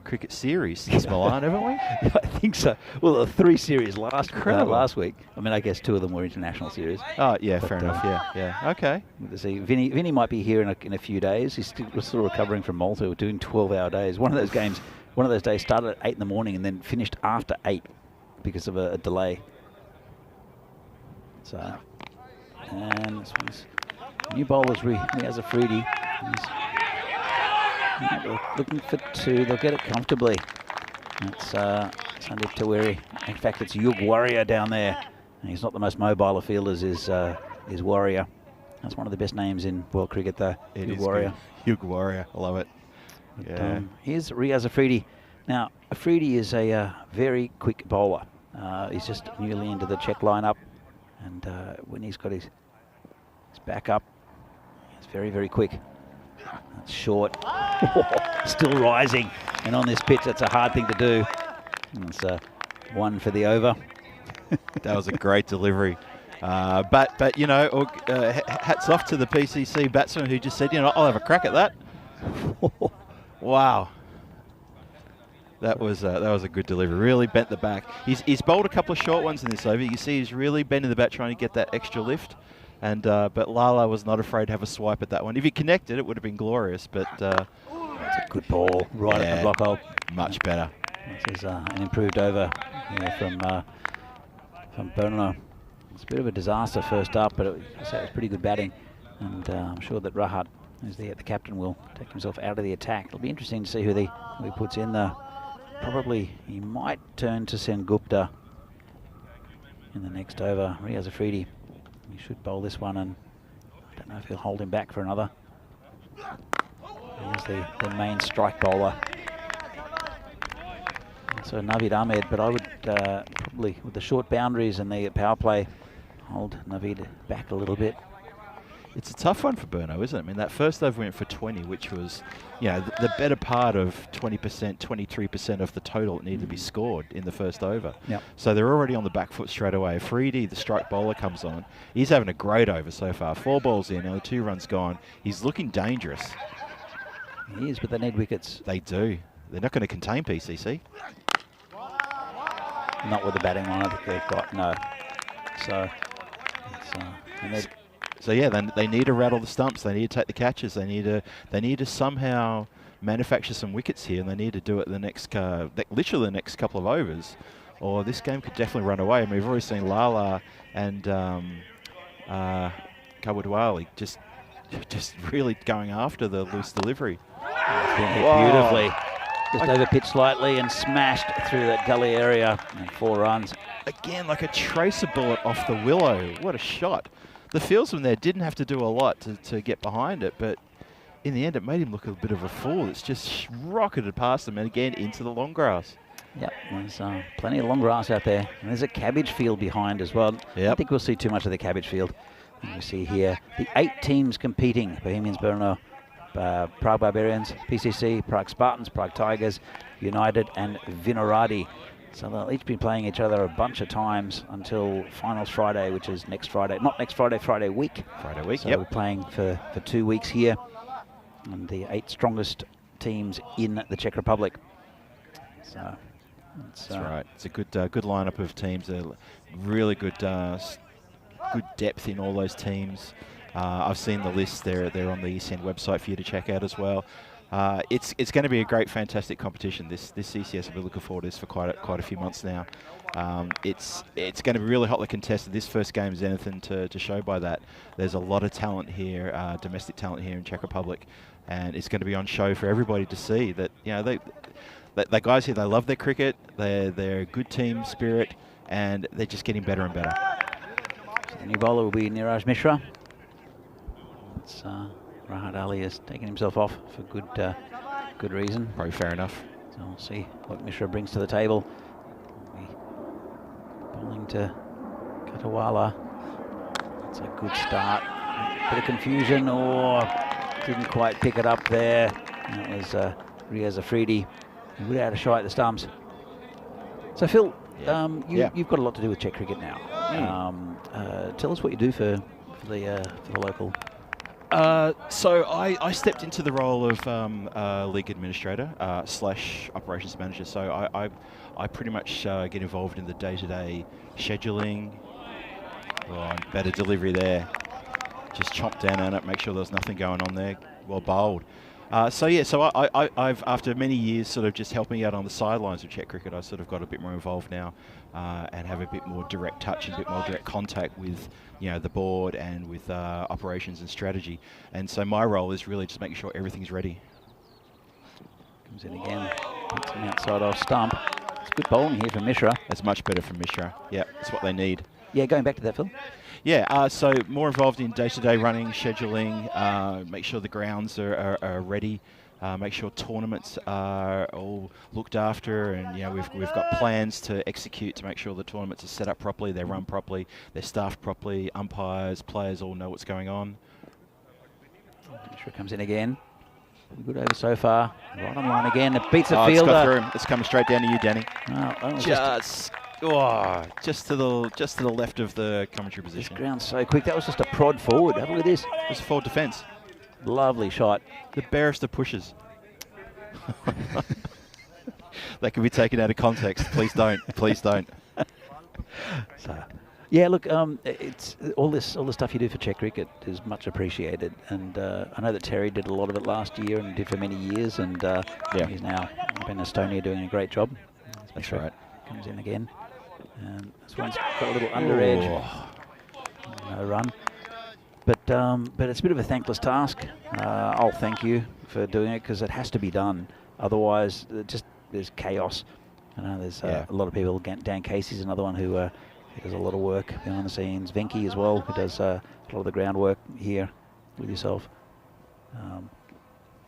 cricket series since Milan, haven't we? Yeah, I think so. Well, the 3 series last week. I mean, I guess 2 of them were international series. Oh, yeah, fair enough. Yeah. Okay. See, Vinny might be here in a few days. He's still recovering from Malta. We're doing 12-hour days. One of those days started at 8 in the morning and then finished after 8 because of a delay. So, and this one's new bowlers, Riaz Afridi. Looking for 2. They'll get it comfortably. It's Sandeep Tawari. In fact, it's Yug Warrior down there. And he's not the most mobile of fielders, is Warrior. That's one of the best names in world cricket, though. Yug Warrior. Yug Warrior. I love it. But, here's Riaz Afridi. Now, Afridi is a very quick bowler. He's just newly into the check lineup. And when he's got his back up, it's very, very quick. That's short. Still rising. And on this pitch, that's a hard thing to do. And it's 1 for the over. That was a great delivery. But you know, hats off to the PCC batsman who just said, you know, I'll have a crack at that. Wow. That was a good delivery. Really bent the back. He's bowled a couple of short ones in this over. You see he's really bending the bat trying to get that extra lift. And but Lala was not afraid to have a swipe at that one. If he connected, it would have been glorious. But it's a good ball right at the block hole. Much better. This is an improved over from Burnlow. It's a bit of a disaster first up, but it was pretty good batting. And I'm sure that Rahat, who's the captain, will take himself out of the attack. It'll be interesting to see who he puts in there. Probably he might turn to Sengupta in the next over. Riaz Afridi. He should bowl this one, and I don't know if he'll hold him back for another. He's the main strike bowler. So Naveed Ahmed, but I would probably, with the short boundaries and the power play, hold Naveed back a little bit. It's a tough one for Burno, isn't it? I mean, that first over went for 20, which was, you know, the better part of 20%, 23% of the total that needed to be scored in the first over. Yep. So they're already on the back foot straight away. Afridi, the strike bowler, comes on. He's having a great over so far. 4 balls in, only 2 runs gone. He's looking dangerous. He is, but they need wickets. They do. They're not going to contain PCC. Not with the batting lineup that they've got, no. So, so yeah, they need to rattle the stumps. They need to take the catches. They need to somehow manufacture some wickets here, and they need to do it the next, literally the next couple of overs, or this game could definitely run away. I mean, we've already seen Lala and Kabudwali just really going after the loose delivery. It's been hit beautifully. Just over pitch slightly and smashed through that gully area, and 4 runs. Again, like a tracer bullet off the willow. What a shot. The fieldsman there didn't have to do a lot to get behind it, but in the end it made him look a bit of a fool. It's just rocketed past him and again into the long grass. Yep, there's plenty of long grass out there. And there's a cabbage field behind as well. Yep. I don't think we'll see too much of the cabbage field. And we see here the 8 teams competing. Bohemians Brno, Prague Barbarians, PCC, Prague Spartans, Prague Tigers, United and Vinoradi. So they'll each be playing each other a bunch of times until finals Friday, which is next Friday. Not next Friday, Friday week. Friday week, so yep. We're playing for 2 weeks here. And the 8 strongest teams in the Czech Republic. So that's right. It's a good lineup of teams. Really good depth in all those teams. I've seen the list there. They're on the ECN website for you to check out as well. It's going to be a great, fantastic competition. This CCS I've been looking forward to this for quite a few months now. It's going to be really hotly contested. This first game is anything to show by that. There's a lot of talent here, domestic talent here in Czech Republic, and it's going to be on show for everybody to see. That, you know, the guys here, they love their cricket. They're a good team spirit, and they're just getting better and better. So the new bowler will be Niraj Mishra. It's Rahat Ali has taken himself off for good reason. Probably fair enough. So we'll see what Mishra brings to the table. Bowling to Katawala. That's a good start. Bit of confusion, or didn't quite pick it up there. That was Riaz Afridi. He would have had a shot at the stumps. So Phil, you've got a lot to do with Czech cricket now. Tell us what you do for the local. So I stepped into the role of league administrator / operations manager. So I pretty much get involved in the day-to-day scheduling. Better delivery there. Just chomp down on it, make sure there's nothing going on there. Well bowled. So I've after many years sort of just helping out on the sidelines of Czech cricket, I sort of got a bit more involved now and have a bit more direct touch and a bit more direct contact with the board and with operations and strategy. And so my role is really just making sure everything's ready. Comes in again, puts him outside off stump. It's good bowling here from Mishra. That's much better from Mishra. Yeah, that's what they need. Yeah, going back to that, Phil. Yeah, so more involved in day-to-day running, scheduling, make sure the grounds are ready, make sure tournaments are all looked after, and we've got plans to execute to make sure the tournaments are set up properly, they're run properly, they're staffed properly, umpires, players all know what's going on. Mishra comes in again. Good over so far. Right on line again. It beats the fielder. It's got through him. It's coming straight down to you, Danny. Just to the left of the commentary position. This ground's so quick. That was just a prod forward. Have a look at this. It was a forward defence. Lovely shot. The barest of pushes. That can be taken out of context. Please don't. Please don't. So, yeah, look, it's all the stuff you do for Czech cricket is much appreciated, and I know that Terry did a lot of it last year and did for many years, and he's now up in Estonia doing a great job. That's right. Comes in again. And this one's got a little under edge. No run. But it's a bit of a thankless task. I'll thank you for doing it because it has to be done. Otherwise, there's chaos. I know there's a lot of people. Dan Casey's another one who does a lot of work behind the scenes. Venki as well, who does a lot of the groundwork here with yourself.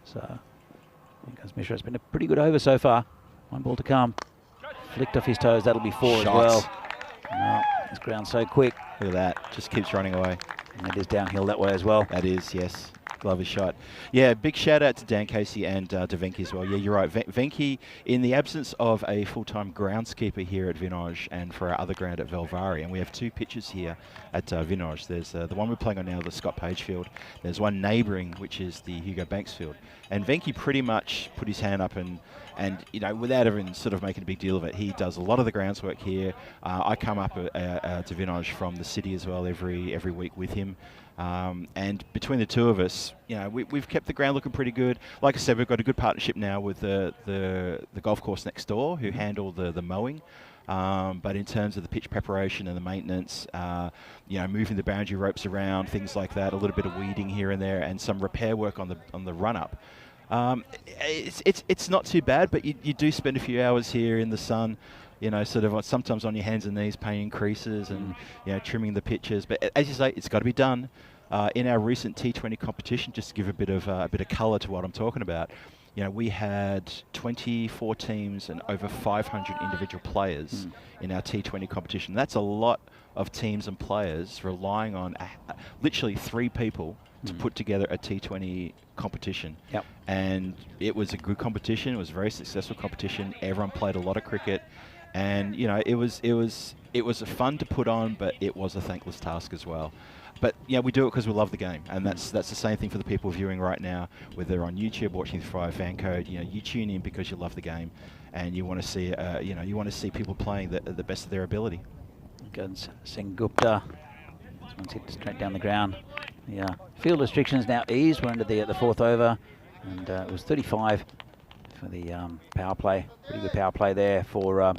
So, because Mishra, it's been a pretty good over so far. One ball to come. Flicked off his toes, that'll be 4 as well. No, this ground's so quick. Look at that, just keeps running away. And it is downhill that way as well. That is, yes. Lovely shot. Yeah, big shout out to Dan Casey and to Venki as well. Yeah, you're right. Venki, in the absence of a full-time groundskeeper here at Vinoj and for our other ground at Velvari, and we have 2 pitches here at Vinoj. There's the one we're playing on now, the Scott Page field. There's one neighbouring, which is the Hugo Banks field. And Venki pretty much put his hand up and without even sort of making a big deal of it, he does a lot of the grounds work here. I come up to Vinoj from the city as well every week with him. And between the two of us, we've kept the ground looking pretty good. Like I said, we've got a good partnership now with the golf course next door, who handle the mowing. But in terms of the pitch preparation and the maintenance, moving the boundary ropes around, things like that, a little bit of weeding here and there, and some repair work on the run up. It's not too bad, but you do spend a few hours here in the sun. Sort of sometimes on your hands and knees painting creases and trimming the pitches. But as you say, it's got to be done. In our recent T20 competition, just to give a bit of colour to what I'm talking about, we had 24 teams and over 500 individual players in our T20 competition. That's a lot of teams and players relying on literally 3 people to put together a T20 competition. Yep. And it was a good competition. It was a very successful competition. Everyone played a lot of cricket. And it was fun to put on, but it was a thankless task as well. But we do it because we love the game, and that's the same thing for the people viewing right now, whether they're on YouTube watching through our fan code. You tune in because you love the game, and you want to see you want to see people playing the best of their ability. Good, Singh Gupta. This one's hit straight down the ground. Yeah, field restrictions now eased. We're into the 4th over, and it was 35 for the power play. Pretty good power play there for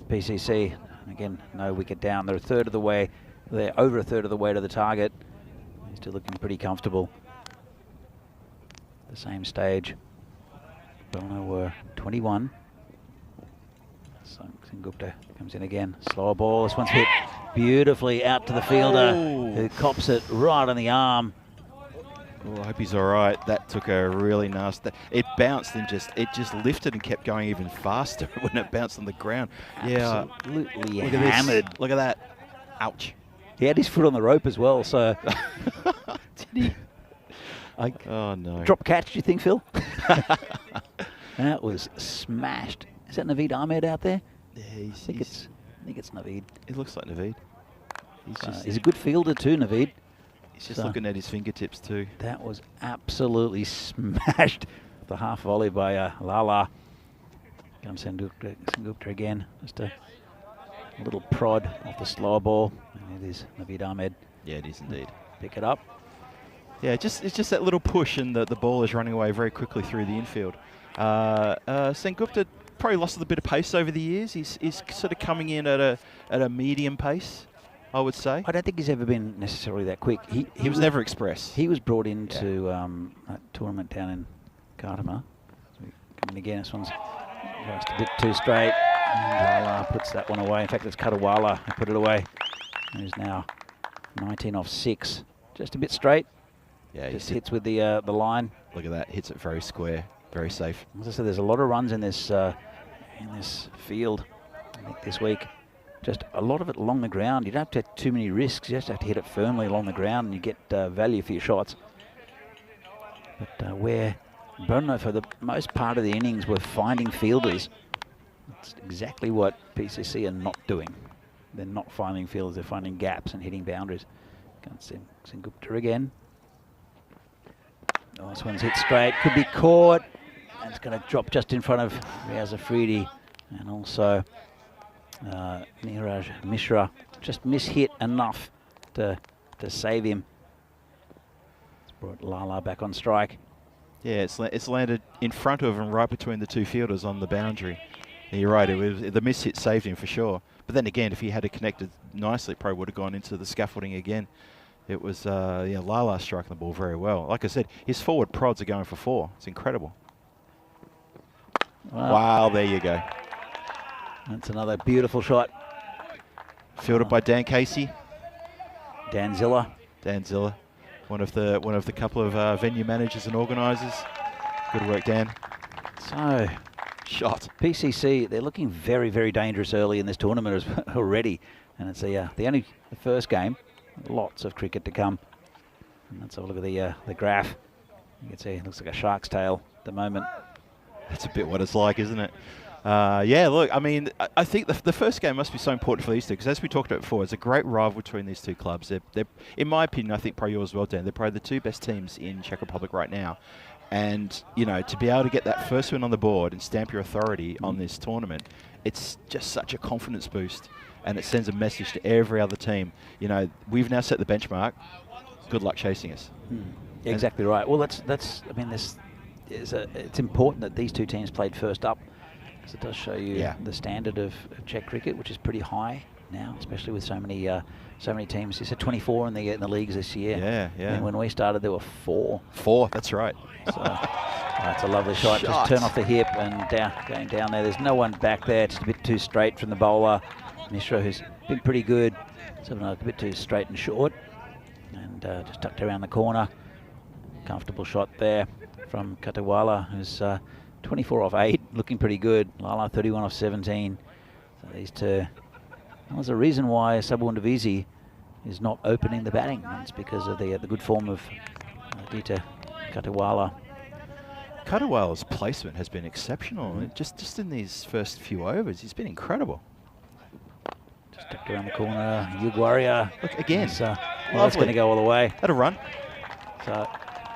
PCC. Again, no wicket down. They're a third of the way. They're over a third of the way to the target. Still looking pretty comfortable. The same stage. Belno were 21. Sengupta comes in again. Slower ball. This one's hit beautifully out to the fielder, who cops it right on the arm. Oh, I hope he's all right. That took a really nasty. It bounced and it just lifted and kept going even faster when it bounced on the ground. Absolutely look hammered. At look at that. Ouch. He had his foot on the rope as well, so. Did he? Oh, no. Drop catch, do you think, Phil? That was smashed. Is that Naveed Ahmed out there? Yeah, I think it's Naveed. It looks like Naveed. He's a good fielder too, Naveed. He's just looking at his fingertips too. That was absolutely smashed. The half volley by Lala. Comes Sengupta again. Just a little prod off the slower ball. And it is Naveed Ahmed. Yeah, it is indeed. Pick it up. Yeah, it's just that little push, and the ball is running away very quickly through the infield. Sengupta probably lost a bit of pace over the years. He's sort of coming in at a medium pace, I would say. I don't think he's ever been necessarily that quick. He was never express. He was brought into that tournament down in Gardama. So coming again, this one's just a bit too straight. And Lala puts that one away. In fact, it's Katawala who put it away. And he's now 19 off 6. Just a bit straight. Yeah, just hits with the line. Look at that. Hits it very square, very safe. As I said, there's a lot of runs in this field. I think this week. Just a lot of it along the ground. You don't have to take too many risks. You just have to hit it firmly along the ground and you get value for your shots. But where Brno, for the most part of the innings, were finding fielders, that's exactly what PCC are not doing. They're not finding fielders. They're finding gaps and hitting boundaries. Can't see Sengupta again. Oh, this one's hit straight. Could be caught. And it's going to drop just in front of Riaz Afridi. And also Niraj Mishra just mishit enough to save him. It's brought Lala back on strike. Yeah, it's landed in front of and right between the two fielders on the boundary. And you're right, the mishit saved him for sure. But then again, if he had it connected nicely, it probably would have gone into the scaffolding again. It was Lala striking the ball very well. Like I said, his forward prods are going for 4. It's incredible. Wow, there you go. That's another beautiful shot. Fielded by Dan Casey. Dan Zilla. Dan Zilla, one of the couple of venue managers and organisers. Good work, Dan. So, shot. PCC, they're looking very, very dangerous early in this tournament already. And it's the first game. Lots of cricket to come. And let's have a look at the graph. You can see it looks like a shark's tail at the moment. That's a bit what it's like, isn't it? Yeah, look, I mean, I think the first game must be so important for these two, because as we talked about before, it's a great rival between these two clubs. They're, in my opinion, I think probably yours as well, Dan, they're probably the two best teams in Czech Republic right now. And, you know, to be able to get that first win on the board and stamp your authority on this tournament, it's just such a confidence boost. And it sends a message to every other team. You know, we've now set the benchmark. Good luck chasing us. Exactly right. Well, that's. I mean, it's important that these two teams played first up, because it does show you the standard of Czech cricket, which is pretty high now, especially with so many teams. You said 24 in the leagues this year. Yeah. I mean, when we started, there were 4. 4. That's right. So that's a lovely shot. Just turn off the hip and going down there. There's no one back there. Just a bit too straight from the bowler. Mishra, who's been pretty good, so a bit too straight and short, and just tucked around the corner. Comfortable shot there from Katawala, who's 24 off 8, looking pretty good. Lala 31 off 17. So these two. Well, there's a reason why Sabu Ndavisi is not opening the batting. It's because of the good form of Dita Katawala. Katawala's placement has been exceptional. Just in these first few overs, he's been incredible. Tucked around the corner, Uguaria. Look again. That's going to go all the way. That'll run. So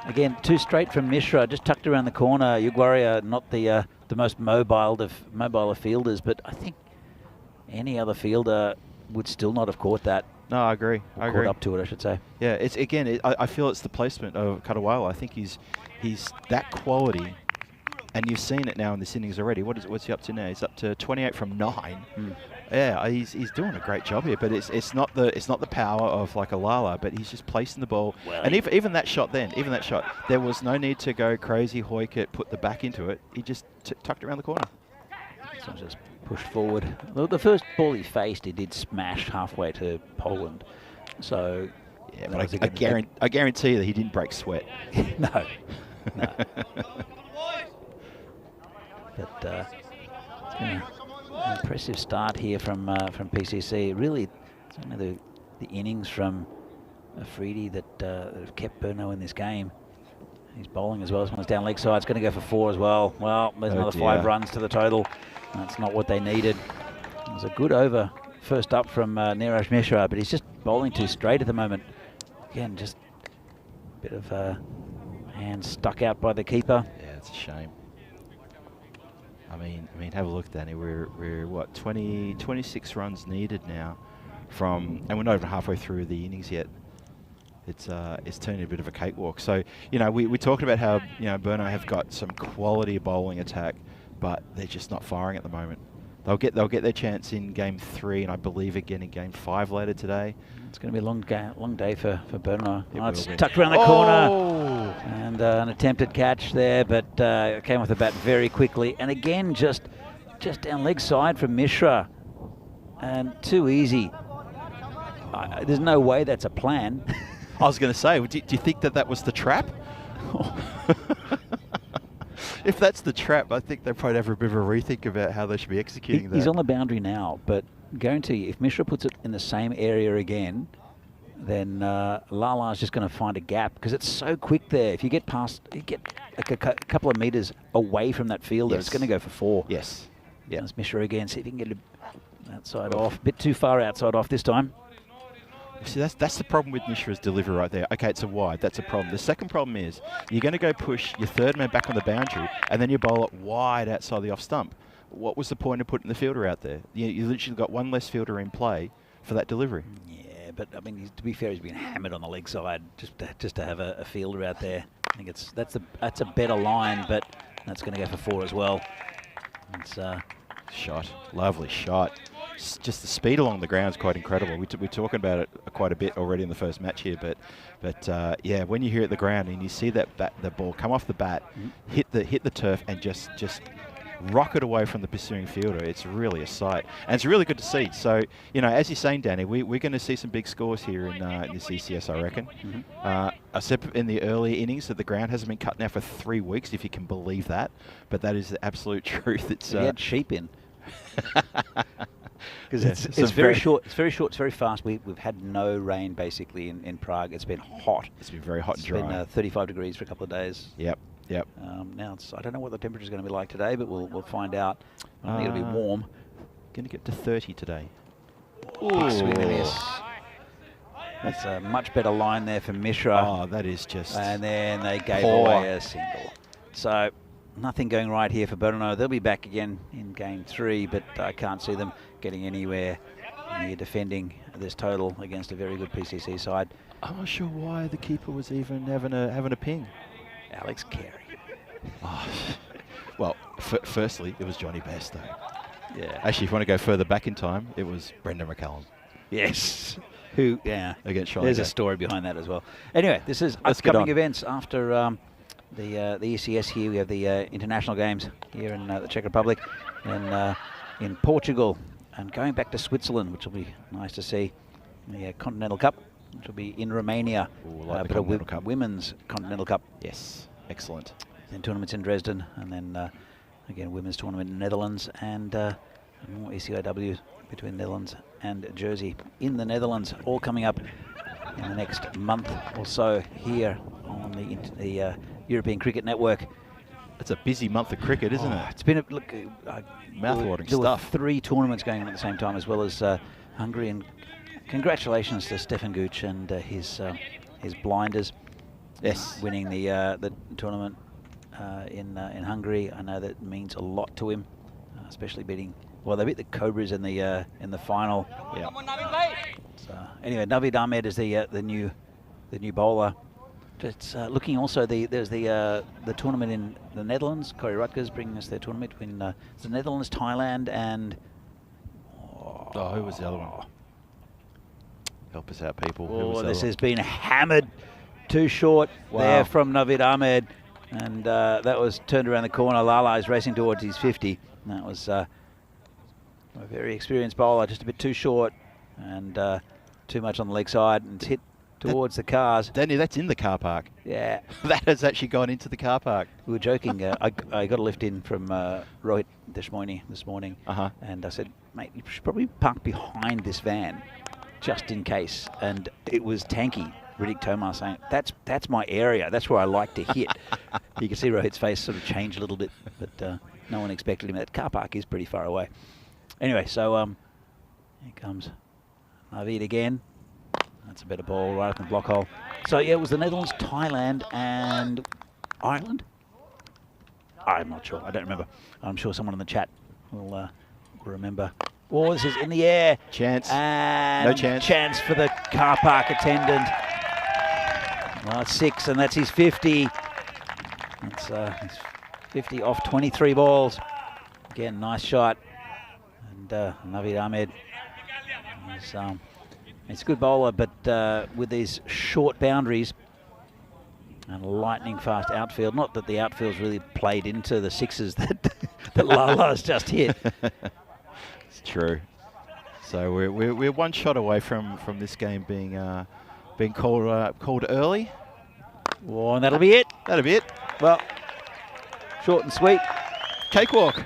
again, too straight from Mishra. Just tucked around the corner. Uguaria, not the most mobile of fielders, but I think any other fielder would still not have caught that. No, I agree. Caught up to it, I should say. Yeah, it's again. I feel it's the placement of Katawala. I think he's that quality And you've seen it now in this innings already. What's he up to now? He's up to 28 from 9. Yeah, he's doing a great job here, but it's not the power of like a Lala, but he's just placing the ball. Well, and even that shot, there was no need to go crazy, hoik it, put the back into it. He just tucked it around the corner. So just pushed forward. The first ball he faced, he did smash halfway to Poland. So yeah, but I guarantee you that he didn't break sweat. No. But it's been an impressive start here from PCC. Really, it's only the innings from Afridi that have kept Burno in this game. He's bowling as well. This one's down leg side. It's going to go for 4 as well. Well, there's another 5 runs to the total. That's not what they needed. It was a good over first up from Neeraj Mishra, but he's just bowling too straight at the moment. Again, just a bit of hand stuck out by the keeper. Yeah, it's a shame. I mean, have a look, Danny. We're what 26 runs needed now, and we're not even halfway through the innings yet. It's turned into a bit of a cakewalk. So we're talking about how Burno have got some quality bowling attack, but they're just not firing at the moment. They'll get their chance in game 3, and I believe again in game 5 later today. It's going to be a long day for Burno. It's tucked around the corner, and an attempted catch there, but came off the bat very quickly. And again, just down leg side from Mishra, and too easy. There's no way that's a plan. I was going to say, do you think that was the trap? If that's the trap, I think they probably have a bit of a rethink about how they should be executing that. He's on the boundary now, but guarantee you, if Mishra puts it in the same area again, then Lala's just going to find a gap because it's so quick there. If you get past, you get like a couple of meters away from that fielder, it's going to go for 4. Yes. Yeah. It's Mishra again. See if you can get it outside off. A bit too far outside off this time. See, that's the problem with Mishra's delivery right there. Okay, it's a wide. That's a problem. The second problem is you're going to go push your third man back on the boundary, and then you bowl it wide outside the off stump. What was the point of putting the fielder out there? You literally got one less fielder in play for that delivery. Yeah, but I mean, to be fair, he's been hammered on the leg side just to have a fielder out there. I think that's a better line, but that's going to go for 4 as well. It's shot, lovely shot. Just the speed along the ground is quite incredible. We're talking about it quite a bit already in the first match here, but yeah, when you hear it at the ground and you see the ball come off the bat, hit the turf, and just rocket away from the pursuing fielder, it's really a sight, and it's really good to see. So as you're saying, Danny, we're going to see some big scores here in this ECS, I reckon. I said in the early innings that the ground hasn't been cut now for 3 weeks, if you can believe that, but that is the absolute truth. It's we had sheep in. Because it's very short. It's very short. It's very fast. We've had no rain basically in Prague. It's been hot. It's been very hot and dry. It's been 35 degrees for a couple of days. Yep. Now I don't know what the temperature is going to be like today, but we'll find out. I think it'll be warm. Going to get to 30 today. Big swing and miss. That's a much better line there for Mishra. Oh, that is just. And then they gave away a single. So nothing going right here for Burno. They'll be back again in game 3, but I can't see them getting anywhere near defending this total against a very good PCC side. I'm not sure why the keeper was even having a ping. Alex Carey. Oh. Well, firstly, it was Johnny Bairstow. Yeah. Actually, if you want to go further back in time, it was Brendan McCallum. Yes. Against Sri Lanka. There's a story behind that as well. Anyway, this is upcoming events after the ECS here. We have the international games here in the Czech Republic and in Portugal, and going back to Switzerland, which will be nice to see. The Continental Cup, which will be in Romania. Like the Continental Cup. Women's Continental Cup. Yes, excellent. Then tournaments in Dresden, and then again women's tournament in the Netherlands, and more ECIW between Netherlands and Jersey in the Netherlands, all coming up in the next month or so here on the European Cricket Network. It's a busy month of cricket, isn't it? It's been mouth-watering there stuff. Were 3 tournaments going on at the same time, as well as Hungary. And congratulations to Stefan Gooch and his blinders. Yes, winning the tournament in Hungary. I know that means a lot to him, especially beating. Well, they beat the Cobras in the final. Yeah. So anyway, Navid Ahmed is the new bowler. It's looking also, there's the tournament in the Netherlands. Corey Rutgers bringing us their tournament in the Netherlands, Thailand, and... Oh, who was the other one? Help us out, people. Oh, this has been hammered too short there from Navid Ahmed. And that was turned around the corner. Lala is racing towards his 50. And that was a very experienced bowler, just a bit too short and too much on the leg side, and it's hit towards the cars. Danny, that's in the car park. Yeah. That has actually gone into the car park. We were joking. I got a lift in from Rohit Deshmoini this morning. And I said, mate, you should probably park behind this van just in case. And it was tanky. Riddick Tomar saying, that's my area. That's where I like to hit. You can see Rohit's face sort of change a little bit, but no one expected him. That car park is pretty far away. Anyway, so here comes Navid again. That's a better ball right up in the block hole. So, yeah, it was the Netherlands, Thailand, and Ireland? I'm not sure. I don't remember. I'm sure someone in the chat will remember. Oh, this is in the air. Chance. And no chance. Chance for the car park attendant. Well, it's 6, and that's his 50. That's his 50 off 23 balls. Again, nice shot. And Navid Ahmed is, it's a good bowler, but with these short boundaries and lightning fast outfield, not that the outfield's really played into the sixes that Lala's just hit. It's true. So we're one shot away from this game being called early. Oh, and that'll be it. That'll be it. Well, short and sweet. Cakewalk.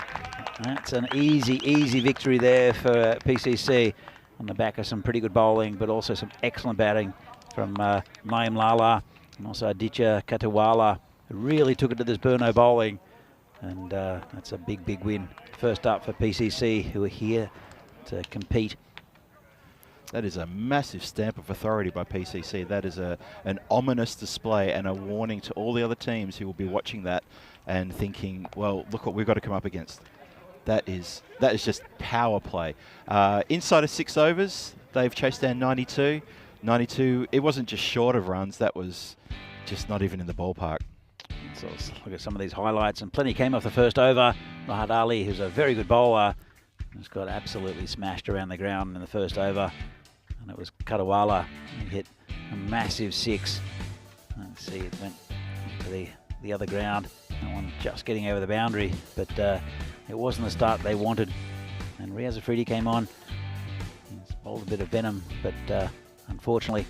That's an easy victory there for PCC on the back of some pretty good bowling, but also some excellent batting from Naeem Lala and also Aditya Katawala, who really took it to this Burno bowling. And that's a big win. First up for PCC, who are here to compete. That is a massive stamp of authority by PCC. That is an ominous display and a warning to all the other teams who will be watching that and thinking, well, look what we've got to come up against. That is just power play. Inside of 6 overs, they've chased down 92. 92, it wasn't just short of runs, that was just not even in the ballpark. So let's look at some of these highlights, and plenty came off the first over. Rahad Ali, who's a very good bowler, has got absolutely smashed around the ground in the first over. And it was Katawala who hit a massive 6. Let's see, it went to the other ground. That one just getting over the boundary, but it wasn't the start they wanted. And Riaz Afridi came on. He's bowled a bit of venom, but unfortunately,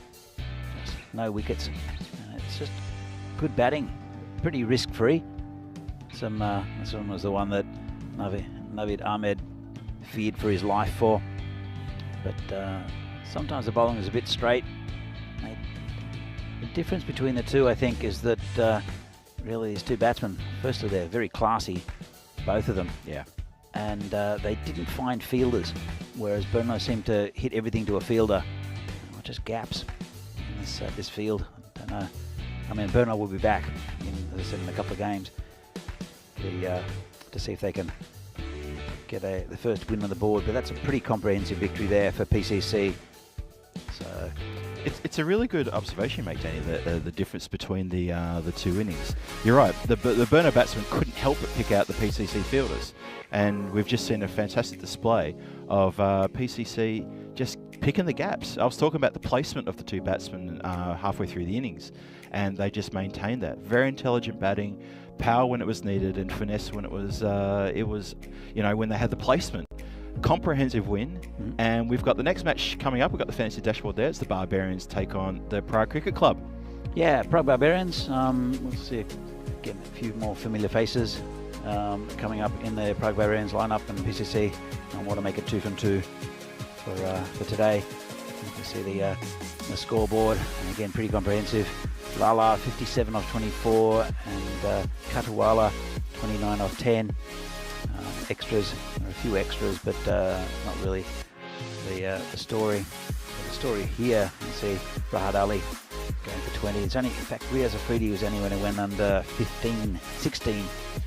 just no wickets. And it's just good batting, pretty risk-free. This one was the one that Navid Ahmed feared for his life for. But sometimes the bowling is a bit straight. The difference between the two, I think, is that really these two batsmen, firstly, they're very classy, both of them. Yeah. And they didn't find fielders, whereas Burno seemed to hit everything to a fielder. Not just gaps in this field. I don't know. I mean, Burno will be back, as I said, in a couple of games to see if they can get the first win on the board. But that's a pretty comprehensive victory there for PCC. So it's a really good observation, mate, Danny. The difference between the two innings. You're right. The Burno batsmen couldn't help but pick out the PCC fielders, and we've just seen a fantastic display of PCC just picking the gaps. I was talking about the placement of the two batsmen halfway through the innings, and they just maintained that. Very intelligent batting, power when it was needed, and finesse when it was when they had the placement. Comprehensive win, and we've got the next match coming up. We've got the fantasy dashboard there. It's the Barbarians take on the Prague Cricket Club. Yeah, Prague Barbarians. We'll see again a few more familiar faces coming up in the Prague Barbarians lineup, and PCC want to make it 2 from 2 for today. You can see the scoreboard, and again pretty comprehensive. Lala 57 off 24, and Katawala 29 off 10. Extras, there are a few extras, but not really the story. So the story here, you see Rahad Ali going for 20. It's only, in fact, Riaz Afridi was only when it went under 15, 16.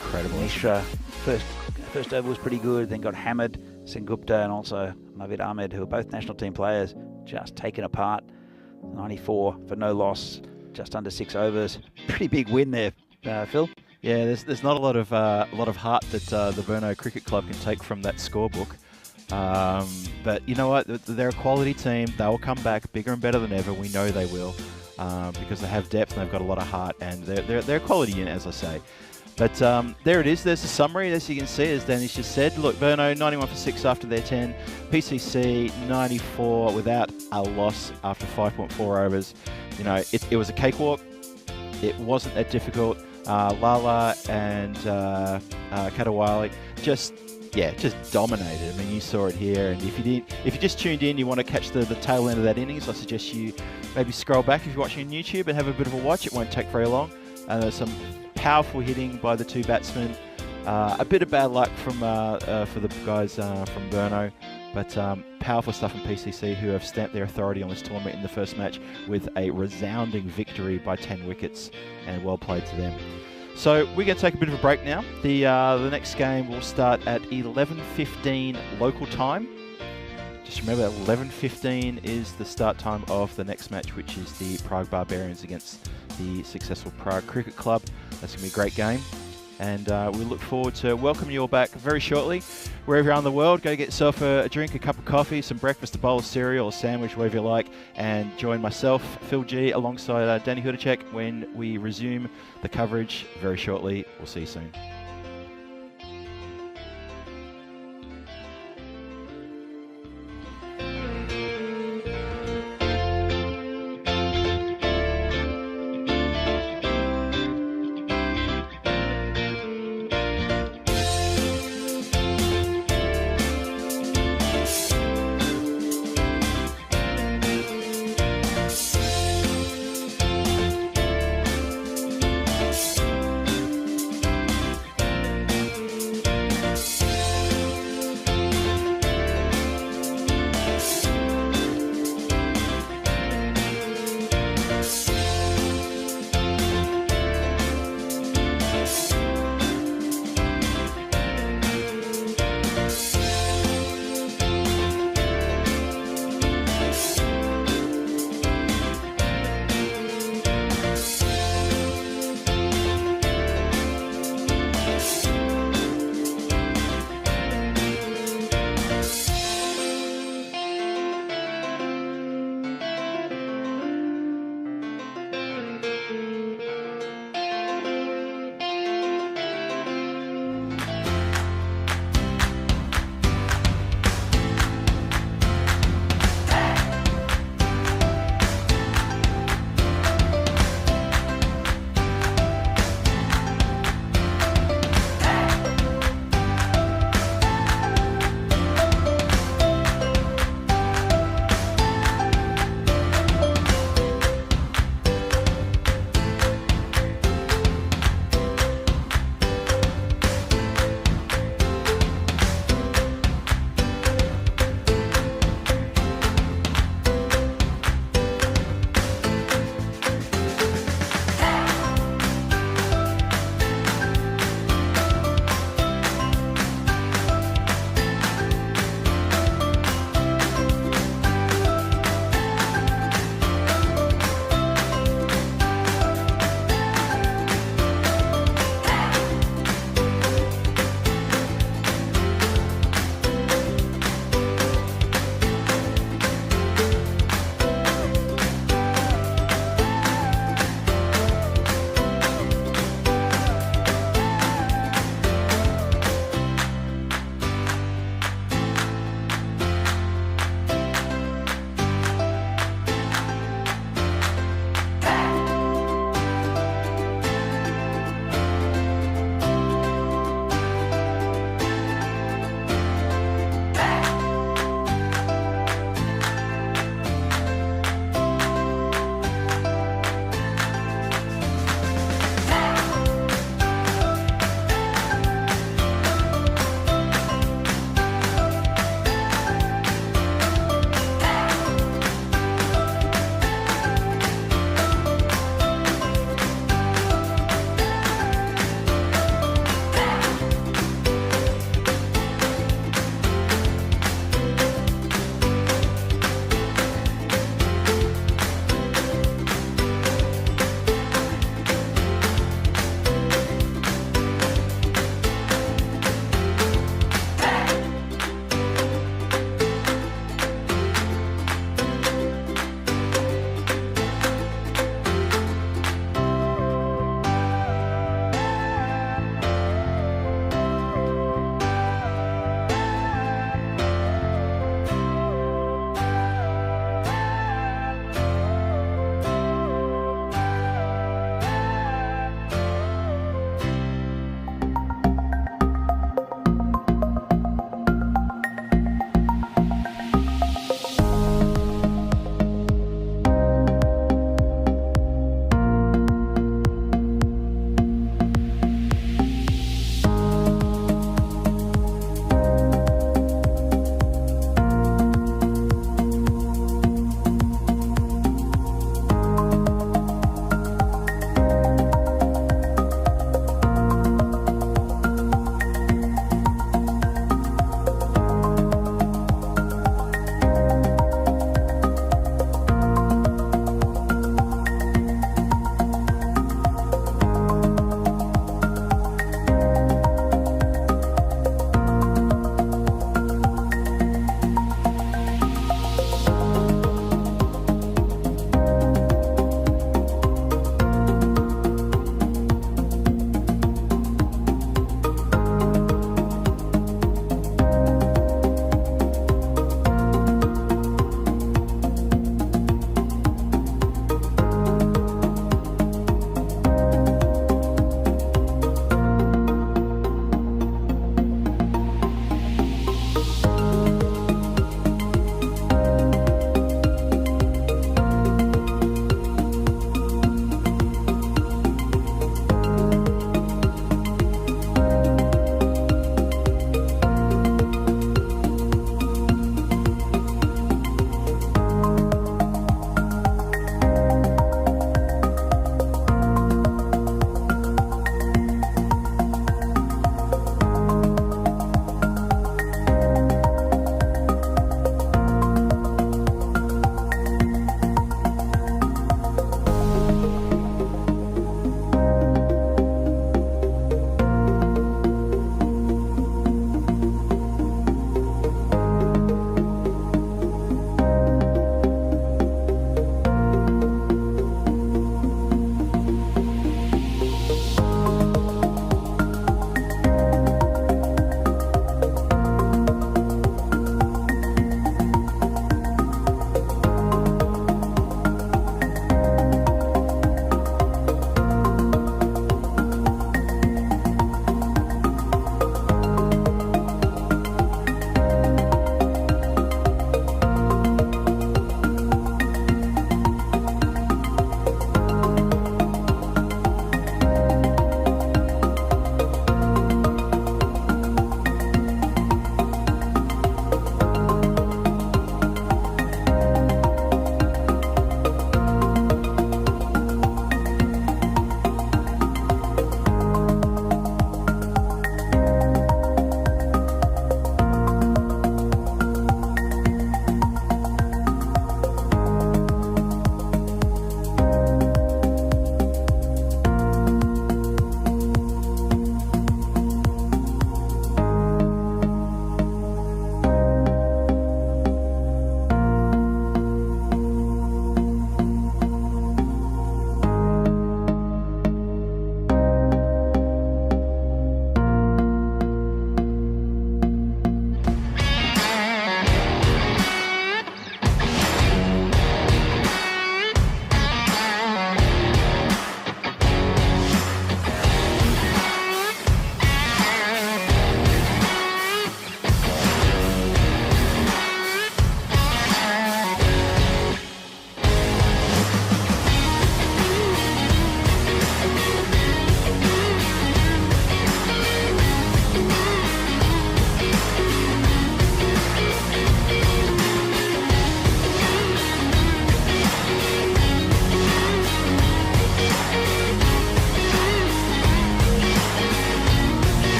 Incredible. Mishra, first over was pretty good, then got hammered. Sengupta and also Navid Ahmed, who are both national team players, just taken apart. 94 for no loss. just under 6 overs. Pretty big win there, Phil. Yeah, there's not a lot of heart that the Burno Cricket Club can take from that scorebook. But you know what? They're a quality team. They'll come back bigger and better than ever. We know they will, because they have depth and they've got a lot of heart, and they're a quality unit, as I say. But there it is. There's the summary. As you can see, as Danny's just said. Look, Burno 91 for 6 after their 10. PCC 94 without a loss after 5.4 overs. You know, it was a cakewalk. It wasn't that difficult. Lala and Katawali just dominated. I mean, you saw it here. And if you just tuned in, you want to catch the tail end of that innings, I suggest you maybe scroll back if you're watching on YouTube and have a bit of a watch. It won't take very long. There's some powerful hitting by the 2 batsmen. A bit of bad luck from for the guys from Burno, but powerful stuff from PCC, who have stamped their authority on this tournament in the first match with a resounding victory by 10 wickets, and well played to them. So we're going to take a bit of a break now. The next game will start at 11:15 local time. Just remember that 11:15 is the start time of the next match, which is the Prague Barbarians against the successful Prague Cricket Club. That's going to be a great game. And we look forward to welcoming you all back very shortly. Wherever you are in the world, go get yourself a drink, a cup of coffee, some breakfast, a bowl of cereal, a sandwich, whatever you like, and join myself, Phil G, alongside Danny Hudacek when we resume the coverage very shortly. We'll see you soon.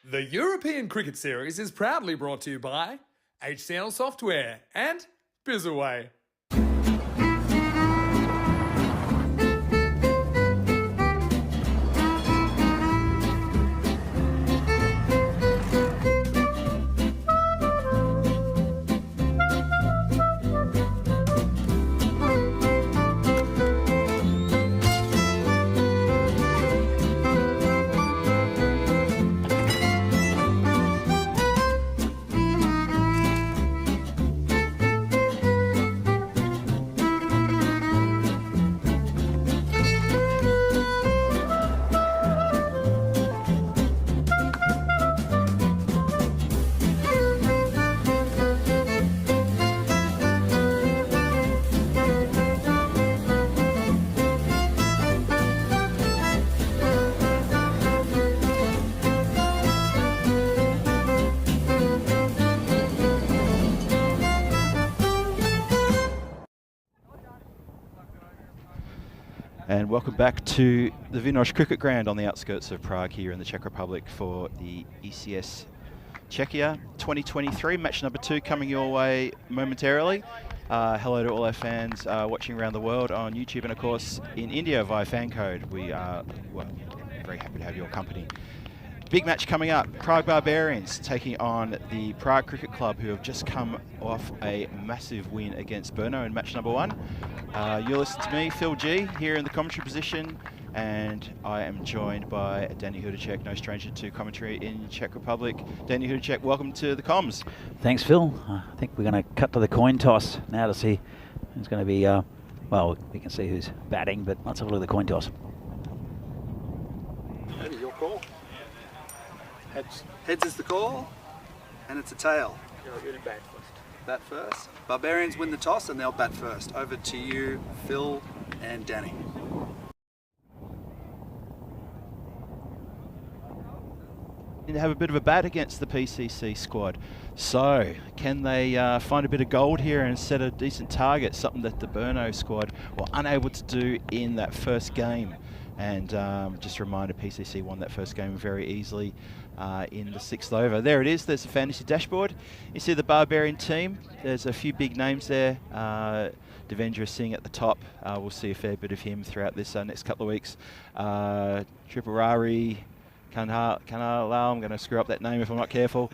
The European Cricket Series is proudly brought to you by HCL Software and Bizaway. And welcome back to the Vinosh Cricket Ground on the outskirts of Prague here in the Czech Republic for the ECS Czechia 2023, match number 2 coming your way momentarily. Hello to all our fans watching around the world on YouTube and of course in India via fan code. We are very happy to have your company. Big match coming up, Prague Barbarians taking on the Prague Cricket Club, who have just come off a massive win against Brno in match number 1. You're listening to me, Phil G, here in the commentary position, and I am joined by Danny Hudacek, no stranger to commentary in Czech Republic. Danny Hudacek, welcome to the comms. Thanks, Phil. I think we're going to cut to the coin toss now to see who's going to be, well, we can see who's batting, but let's have a look at the coin toss. Ready, your call. Heads is the call, and it's a tail. You're to bat first. Bat first. Barbarians win the toss, and they'll bat first. Over to you, Phil and Danny. To have a bit of a bat against the PCC squad. So, can they find a bit of gold here and set a decent target, something that the Brno squad were unable to do in that first game? And just a reminder, PCC won that first game very easily in the 6th over. There it is, there's the fantasy dashboard. You see the Barbarian team, there's a few big names there. Devendra Singh at the top, we'll see a fair bit of him throughout this next couple of weeks. Tripurari, Kanala, I'm going to screw up that name if I'm not careful.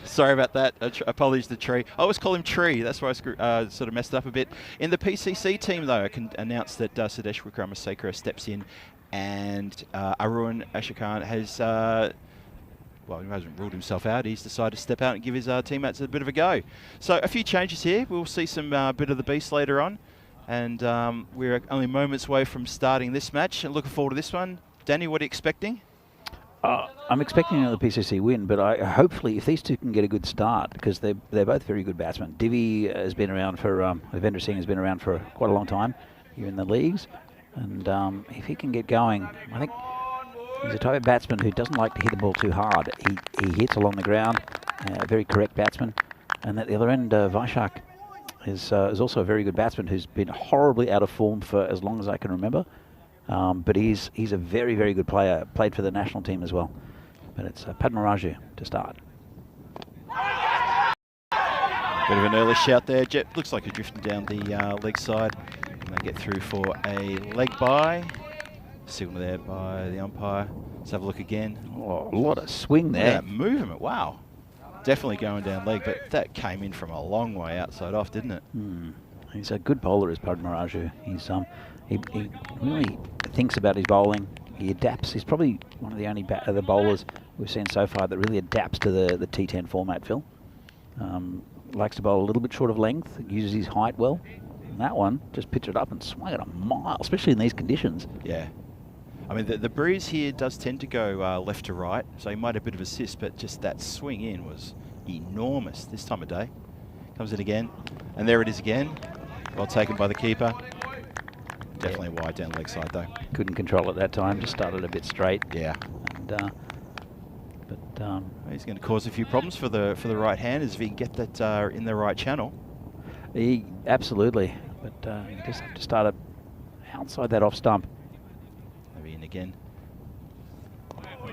Sorry about that. Apologies to Tree. I always call him Tree. That's why I sort of messed up a bit. In the PCC team, though, I can announce that Sudesh Wickramasekara steps in, and Arun Ashokan has, well, he hasn't ruled himself out. He's decided to step out and give his teammates a bit of a go. So a few changes here. We'll see some bit of the beast later on, and we're only moments away from starting this match. And looking forward to this one. Danny, what are you expecting? I'm expecting another PCC win, but hopefully if these two can get a good start, because they're both very good batsmen. Divi has been around for, Devendra Singh has been around for quite a long time here in the leagues, and if he can get going, I think he's a type of batsman who doesn't like to hit the ball too hard. He hits along the ground, a very correct batsman. And at the other end, Vaishak is also a very good batsman who's been horribly out of form for as long as I can remember. But he's a very, very good player, played for the national team as well. But it's Padmaraju to start. Bit of an early shout there. Jet looks like he's drifting down the leg side. And they get through for a leg bye. Signal there by the umpire. Let's have a look again. Oh, a lot of swing there. Yeah, movement, wow. Definitely going down leg, but that came in from a long way outside off, didn't it? He's a good bowler, is Padmaraju. He really thinks about his bowling. He adapts. He's probably one of the only the bowlers we've seen so far that really adapts to the T10 format, Phil. Likes to bowl a little bit short of length, uses his height well. And that one, just pitched it up and swung it a mile, especially in these conditions. Yeah. I mean, the breeze here does tend to go left to right, so he might have a bit of assist, but just that swing in was enormous this time of day. Comes in again, and there it is again. Well taken by the keeper. Definitely wide down leg side though. Couldn't control it that time, just started a bit straight. Yeah. And, he's going to cause a few problems for the right-handers if he can get that in the right channel. Absolutely, but you just have to start it outside that off stump. Maybe in again.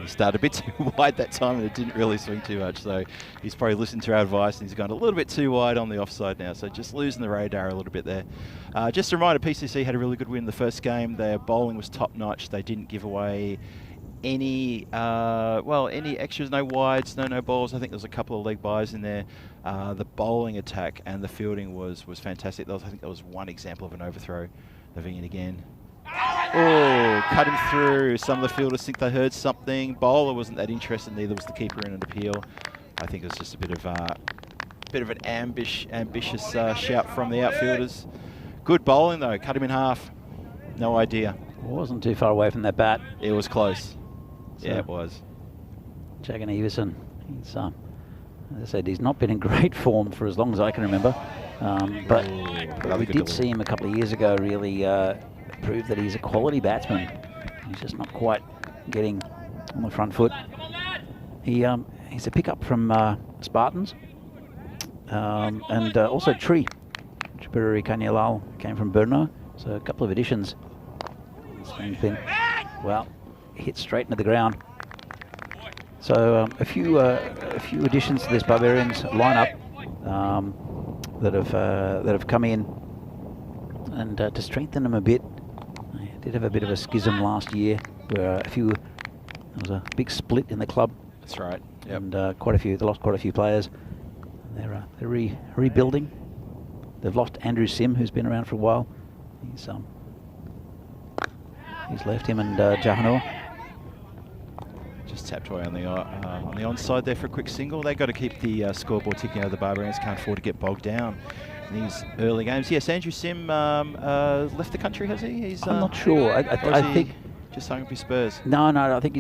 He started a bit too wide that time and it didn't really swing too much. So he's probably listened to our advice and he's gone a little bit too wide on the offside now. So just losing the radar a little bit there. Just a reminder, PCC had a really good win in the first game. Their bowling was top notch. They didn't give away any any extras, no wides, no balls. I think there was a couple of leg byes in there. The bowling attack and the fielding was fantastic. I think there was one example of an overthrow. Moving in again. Oh, cut him through. Some of the fielders think they heard something. Bowler wasn't that interested, neither was the keeper in an appeal. I think it was just a bit of an ambitious shout from the outfielders. Good bowling though, cut him in half. No idea. Wasn't too far away from that bat. It was close. So Yeah, it was. Jagan Everson, he's, as I said, he's not been in great form for as long as I can remember. But we did see him a couple of years ago really prove that he's a quality batsman. He's just not quite getting on the front foot. He's a pickup from Spartans and also Tree. Jabiri Kanyalal came from Brno, so a couple of additions. He's been, well, hit straight into the ground. So a few additions to this Barbarians lineup that have come in, and to strengthen them a bit. They did have a bit of a schism last year, where there was a big split in the club. That's right. Yep. And they lost quite a few players. They're rebuilding. They've lost Andrew Sim, who's been around for a while. He's left him, and Jahanur. Just tapped away on the onside there for a quick single. They've got to keep the scoreboard ticking over. The Barbarians can't afford to get bogged down in these early games. Yes, Andrew Sim left the country, has he? I'm not sure. I think just hung up his spurs. No, I think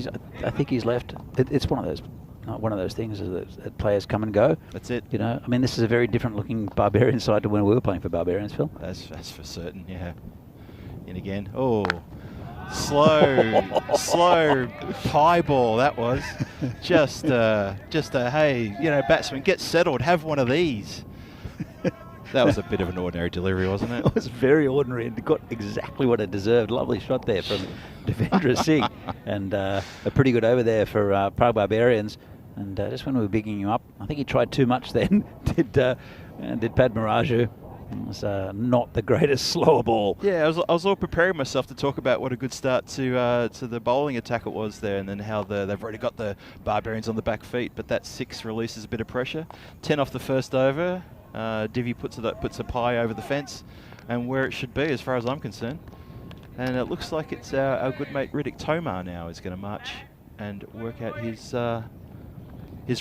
he's left. It's one of those things that players come and go. That's it. You know, I mean, this is a very different looking Barbarian side to when we were playing for Barbarians, Phil. That's for certain. Yeah. In again. Oh. Slow pie ball that was. Just a hey, batsman, get settled, have one of these. That was a bit of an ordinary delivery, wasn't it? It was very ordinary and got exactly what it deserved. Lovely shot there from Devendra Singh, and a pretty good over there for Prague Barbarians. And just when we were bigging him up, I think he tried too much then. did Padmaraju. It was not the greatest slower ball. Yeah, I was all preparing myself to talk about what a good start to the bowling attack it was there, and then how they've already got the Barbarians on the back feet. But that 6 releases a bit of pressure. 10 off the first over. Divi puts a pie over the fence, and where it should be, as far as I'm concerned. And it looks like it's our good mate Riddick Tomar now is going to march and work out his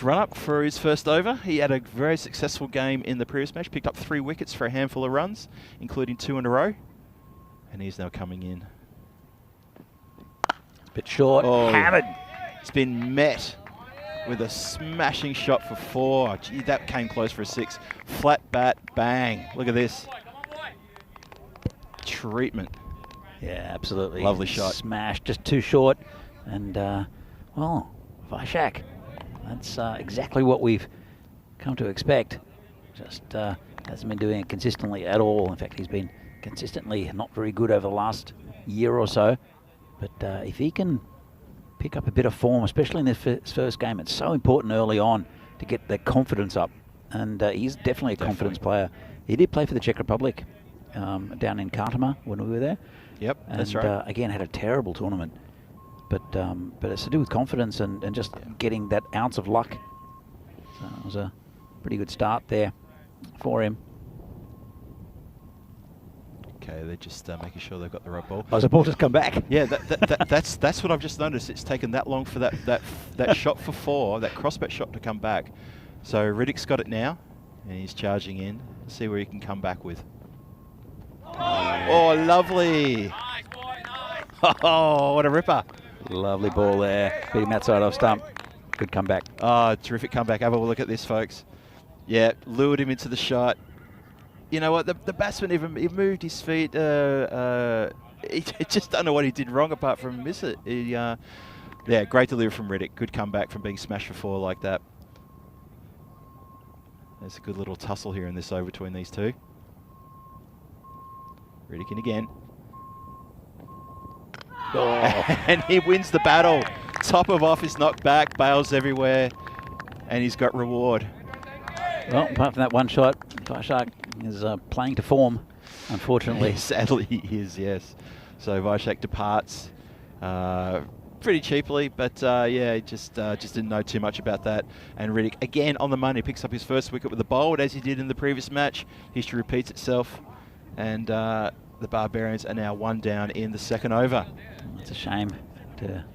run-up for his first over. He had a very successful game in the previous match, picked up 3 wickets for a handful of runs, including 2 in a row. And he's now coming in. Bit short, hammered. It's been met with a smashing shot for 4. Gee, that came close for a 6. Flat bat, bang. Look at this. Treatment. Yeah, absolutely. Lovely shot. Smash, just too short. And, well, Vishak. That's exactly what we've come to expect. Just hasn't been doing it consistently at all. In fact, he's been consistently not very good over the last year or so. But if he can pick up a bit of form, especially in this first game, it's so important early on to get the confidence up. And he's definitely a confidence player. He did play for the Czech Republic down in Kartama when we were there. Yep, and, that's right. Again, had a terrible tournament. But it's to do with confidence and just getting that ounce of luck. So it was a pretty good start there for him. Okay, they're just making sure they've got the right ball. Oh, the ball just come back. Yeah, that's what I've just noticed. It's taken that long for that shot for 4, that crossbat shot to come back. So Riddick's got it now, and he's charging in. Let's see where he can come back with. Oh, lovely. Oh, what a ripper. Lovely ball there. Beating that side off stump. Good comeback. Oh, terrific comeback. Have a look at this, folks. Yeah, lured him into the shot. You know what? The batsman he moved his feet. He just don't know what he did wrong apart from miss it. Yeah, great delivery from Riddick. Good comeback from being smashed for 4 like that. There's a good little tussle here in this over between these two. Riddick in again. Oh. And he wins the battle. Top of off is knocked back, bails everywhere, and he's got reward. Well, apart from that one shot, Vaishak is playing to form, unfortunately. Sadly, he is, yes. So Vaishak departs pretty cheaply, but yeah, just didn't know too much about that. And Riddick, again on the money, picks up his first wicket with the bowled, as he did in the previous match. History repeats itself, and the Barbarians are now 1 down in the 2nd over. It's a shame to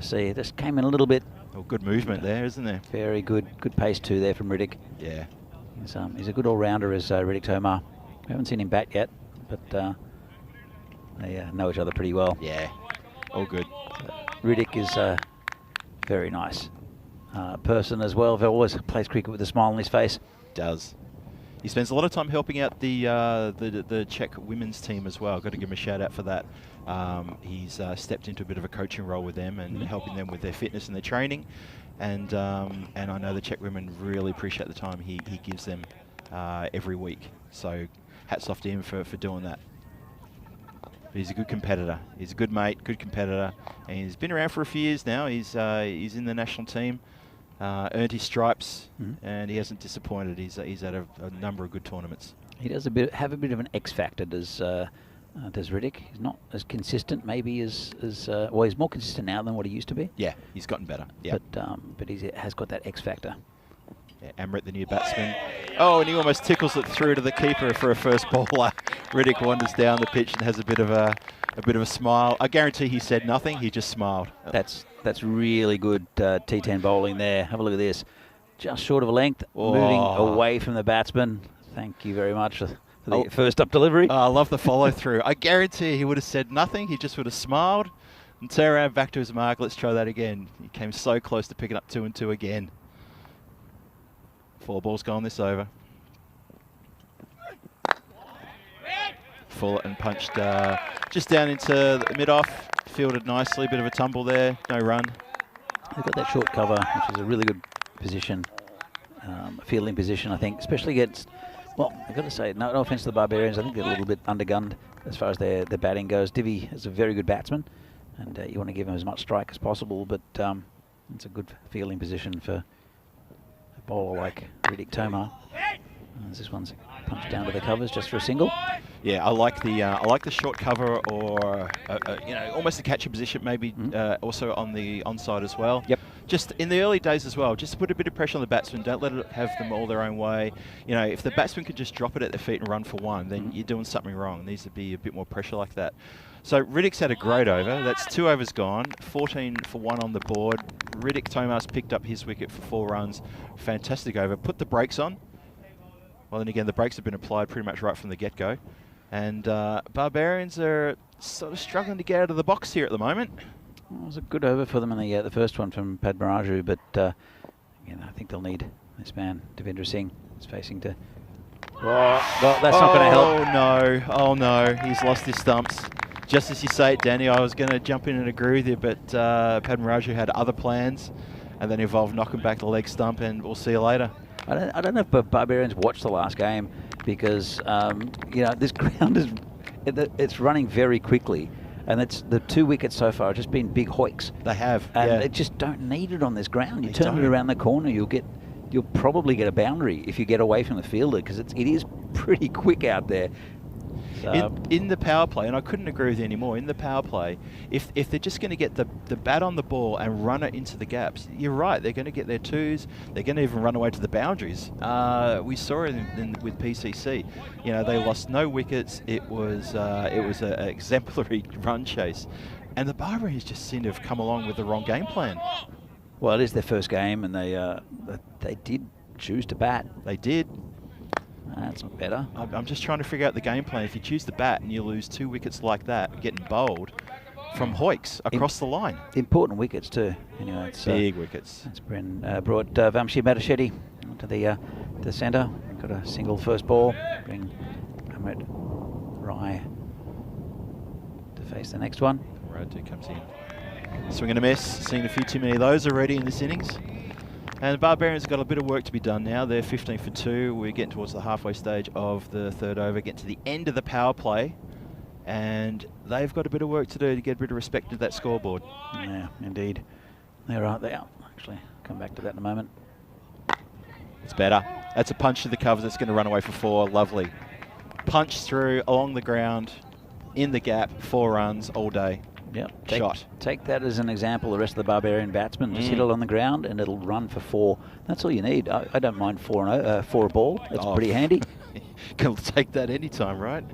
see. It just came in a little bit. Oh, good movement there, isn't there? Very good pace too there from Riddick. Yeah. He's a good all-rounder as Riddick Tomar. We haven't seen him bat yet, but they know each other pretty well. Yeah, all good. Riddick is a very nice person as well. He always plays cricket with a smile on his face. Does. He spends a lot of time helping out the Czech women's team as well. Got to give him a shout out for that. He's stepped into a bit of a coaching role with them and helping them with their fitness and their training. And I know the Czech women really appreciate the time he gives them every week. So hats off to him for doing that. But he's a good competitor. He's a good mate, good competitor, and he's been around for a few years now. He's in the national team, earned his stripes, and he hasn't disappointed. He's had a number of good tournaments. He does have a bit of an X factor. Does Riddick? He's not as consistent, maybe as well. He's more consistent now than what he used to be. Yeah, he's gotten better. Yeah, but he has got that X factor. Yeah, Amrit, the new batsman. Oh, and he almost tickles it through to the keeper for a first bowler. Riddick wanders down the pitch and has a bit of a smile. I guarantee he said nothing. He just smiled. That's really good T10 bowling there. Have a look at this. Just short of a length, moving away from the batsman. Thank you very much for the first up delivery. I love the follow through. I guarantee he would have said nothing. He just would have smiled and turned around back to his mark. Let's try that again. He came so close to picking up 2 and 2 again. 4 balls gone this over. Full and punched just down into the mid-off. Fielded nicely, bit of a tumble there, no run. They've got that short cover, which is a really good position, fielding position, I think, especially against, well, I've got to say, no offence to the Barbarians, I think they're a little bit undergunned as far as their batting goes. Divi is a very good batsman, and you want to give him as much strike as possible, but it's a good fielding position for a bowler like Riddick Tomar. This one's punched down to the covers just for a single. Yeah, I like the short cover, or you know, almost a catcher position, maybe also on the onside as well. Yep. Just in the early days as well, just to put a bit of pressure on the batsman. Don't let it have them all their own way. You know, if the batsman can just drop it at their feet and run for one, then you're doing something wrong. There needs to be a bit more pressure like that. So Riddick's had a great over. That's 2 overs gone, 14 for 1 on the board. Riddick Tomas picked up his wicket for 4 runs. Fantastic over. Put the brakes on. Well, then again, the brakes have been applied pretty much right from the get-go. And Barbarians are sort of struggling to get out of the box here at the moment. Well, it was a good over for them in the first one from Padmaraju, but you know, I think they'll need this man, Devendra Singh, is facing to... Well, that's not going to help. Oh no, he's lost his stumps. Just as you say it, Danny, I was going to jump in and agree with you, but Padmaraju had other plans, and then involved knocking back the leg stump, and we'll see you later. I don't know if Barbarians watched the last game, because you know, this ground it's running very quickly, and it's the 2 wickets so far have just been big hoiks. They have, and they just don't need it on this ground. You turn it around the corner, you'll probably get a boundary if you get away from the fielder, because it is pretty quick out there. So in the power play, and I couldn't agree with you anymore, in the power play, if they're just going to get the bat on the ball and run it into the gaps, you're right, they're going to get their 2s, they're going to even run away to the boundaries. We saw it with PCC. You know, they lost no wickets. It was an exemplary run chase. And the Barbarians just seem to have come along with the wrong game plan. Well, it is their first game, and they did choose to bat. They did. That's better. I'm just trying to figure out the game plan. If you choose the bat and you lose 2 wickets like that, getting bowled from hoiks across the line. Important wickets too. Anyway, it's big wickets. It's brought Vamshi Madasheti to the centre. Got a single first ball. Bring Amrit Rai to face the next one. Radu comes in. Swing and a miss. Seen a few too many of those already in this innings. And the Barbarians have got a bit of work to be done now. They're 15 for 2. We're getting towards the halfway stage of the 3rd over, getting to the end of the power play. And they've got a bit of work to do to get a bit of respect to that scoreboard. Yeah, indeed. They're right there. Actually, come back to that in a moment. It's better. That's a punch to the covers. It's going to run away for 4. Lovely. Punch through along the ground, in the gap, 4 runs all day. Yep. Shot. Take that as an example. The rest of the Barbarian batsmen just hit it on the ground and it'll run for 4. That's all you need. I don't mind 4 a ball. That's pretty handy. Can take that anytime, right?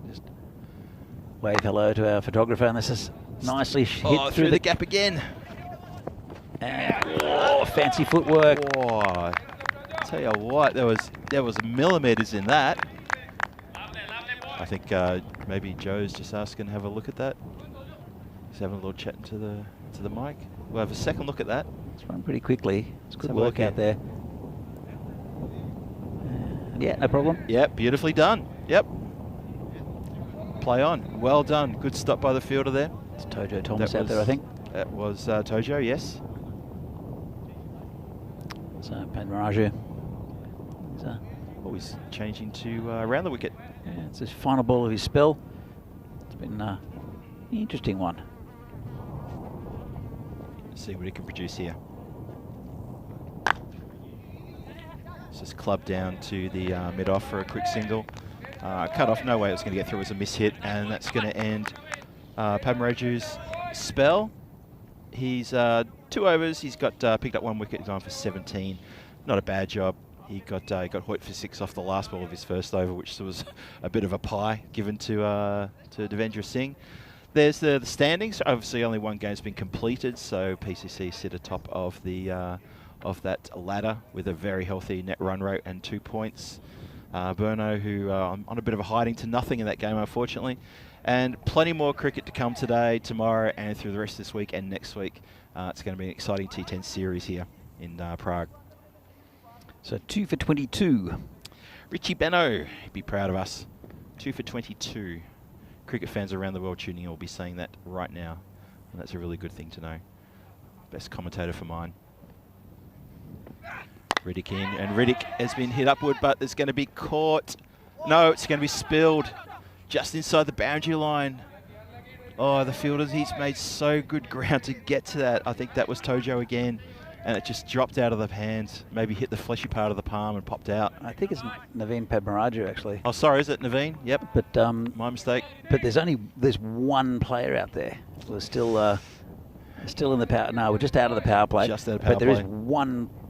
Just wave hello to our photographer, and this is nicely hit through the gap again. And fancy footwork. Oh, tell you what, there was millimeters in that. I think maybe Joe's just asking to have a look at that. He's having a little chat to the mic. We'll have a second look at that. It's run pretty quickly. It's good have a work look out there. Yeah, no problem. Yep, beautifully done. Yep. Play on. Well done. Good stop by the fielder there. It's Tojo Thomas out there, I think. That was Tojo, yes. So Padmaraju. Always changing to around the wicket. Yeah, it's his final ball of his spell. It's been an interesting one. Let's see what he can produce here. This is clubbed down to the mid-off for a quick single. Cut off, no way it was going to get through. It was a miss hit, and that's going to end Padmaraju's spell. He's 2 overs. He's got picked up 1 wicket. He's on for 17. Not a bad job. He got Hoyt for 6 off the last ball of his first over, which was a bit of a pie given to Devendra Singh. There's the standings. Obviously, only 1 game's been completed, so PCC sit atop of the of that ladder with a very healthy net run rate and 2 points. Burno, who on a bit of a hiding to nothing in that game, unfortunately. And plenty more cricket to come today, tomorrow, and through the rest of this week and next week. It's going to be an exciting T10 series here in Prague. So 2 for 22. Richie Benno, he'd be proud of us. 2 for 22. Cricket fans around the world tuning in will be saying that right now. And that's a really good thing to know. Best commentator for mine. Riddick in, and Riddick has been hit upward, but it's going to be caught. No, it's going to be spilled just inside the boundary line. Oh, the fielders, he's made so good ground to get to that. I think that was Tojo again, and it just dropped out of the hands, maybe hit the fleshy part of the palm and popped out. I think it's Naveen Padmaraju, actually. Oh, sorry, is it Naveen? Yep, but my mistake. But there's 1 player out there. We're still in the power. No, we're just out of the power play. Just out of power play. But there is play.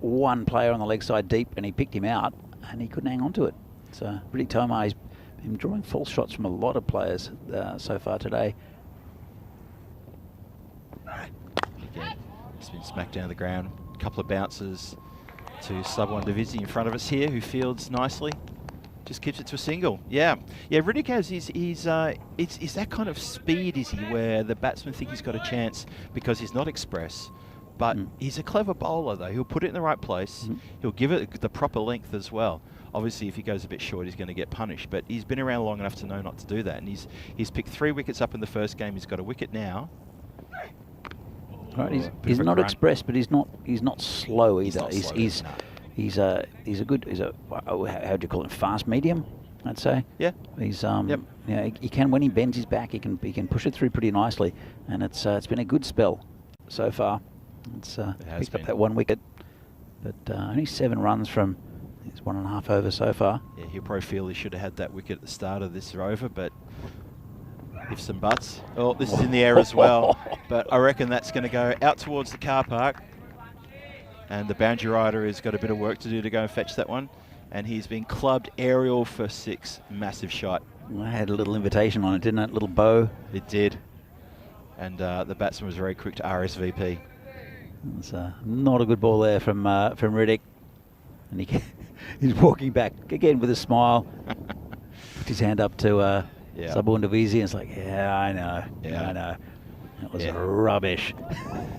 one player on the leg side deep, and he picked him out, and he couldn't hang on to it. So Riddick Tomar's been drawing false shots from a lot of players so far today. Again, it's been smacked down to the ground. A couple of bounces to sub 1 Divizzi in front of us here, who fields nicely. Just keeps it to a single. Yeah, Riddick has he's that kind of speed, is he, where the batsmen think he's got a chance because he's not express, but he's a clever bowler though. He'll put it in the right place. He'll give it the proper length as well. Obviously, if he goes a bit short, he's going to get punished, but he's been around long enough to know not to do that, and he's picked 3 wickets up in the first game. He's got a wicket now. Right, he's not express, but he's not slow either. He's not slow, He's a good, how do you call it, fast medium, I'd say. Yeah. He's he can, when he bends his back, he can push it through pretty nicely, and it's been a good spell so far. It's picked up that 1 wicket, but only 7 runs from his 1.5 overs so far. Yeah, he'll probably feel he should have had that wicket at the start of this over, but ifs and buts. Oh, this is in the air as well, but I reckon that's going to go out towards the car park. And the boundary rider has got a bit of work to do to go and fetch that one. And he's been clubbed aerial for 6. Massive shot. I had a little invitation on it, didn't it? Little bow. It did. And the batsman was very quick to RSVP. It's not a good ball there from Riddick. And he's walking back again with a smile. Put his hand up to Sabun Divisi, and it's like, I know. That was rubbish.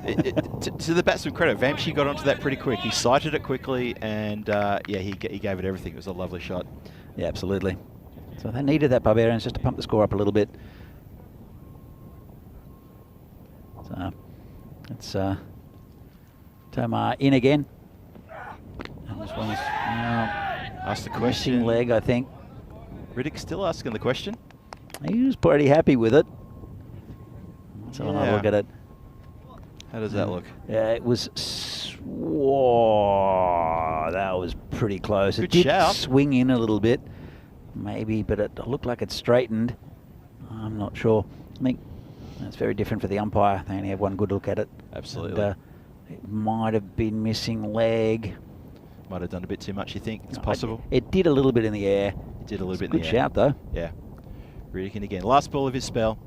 To the batsman's credit, Vamshi got onto that pretty quick. He sighted it quickly, and he gave it everything. It was a lovely shot. Yeah, absolutely. So they needed that, Barbarians, just to pump the score up a little bit. So it's Tomar in again. And this one's asked the question. Leg, I think. Riddick still asking the question. He was pretty happy with it. So I'll look at it. How does that look? Yeah, it was. Whoa, that was pretty close. Good It did shout. swing in a little bit, maybe, but it looked like it straightened. I'm not sure. I think that's very different for the umpire. They only have one good look at it. Absolutely. And, it might have been missing leg. Might have done a bit too much, you think? It's possible? It did a little bit in the air. It did a little bit in the air. Good shout, though. Yeah. Riddick again. Last ball of his spell.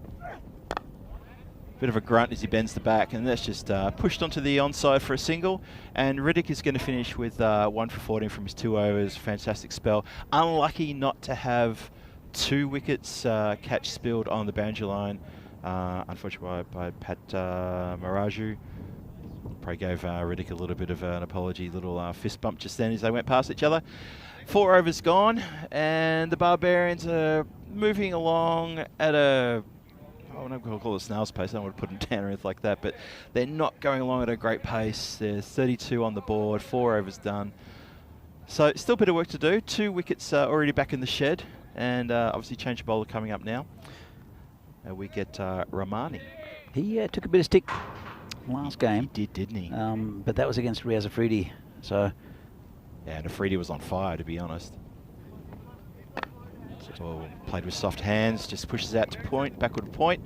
Bit of a grunt as he bends the back, and that's just pushed onto the onside for a single. And Riddick is going to finish with 1 for 14 from his 2 overs. Fantastic spell. Unlucky not to have 2 wickets catch spilled on the boundary line. Unfortunately by Pat Maraju. Probably gave Riddick a little bit of an apology, little fist bump just then as they went past each other. 4 overs gone, and the Barbarians are moving along at a, I'm not going to call it snail's pace, I don't want to put them down or anything like that, but they're not going along at a great pace. There's 32 on the board, 4 overs done. So still a bit of work to do. 2 wickets already back in the shed, and obviously change of bowler coming up now. We get Ramani. He took a bit of stick last game. He did, didn't he? But that was against Riaz Afridi. So yeah, and Afridi was on fire, to be honest. So played with soft hands, just pushes out to point, backward point.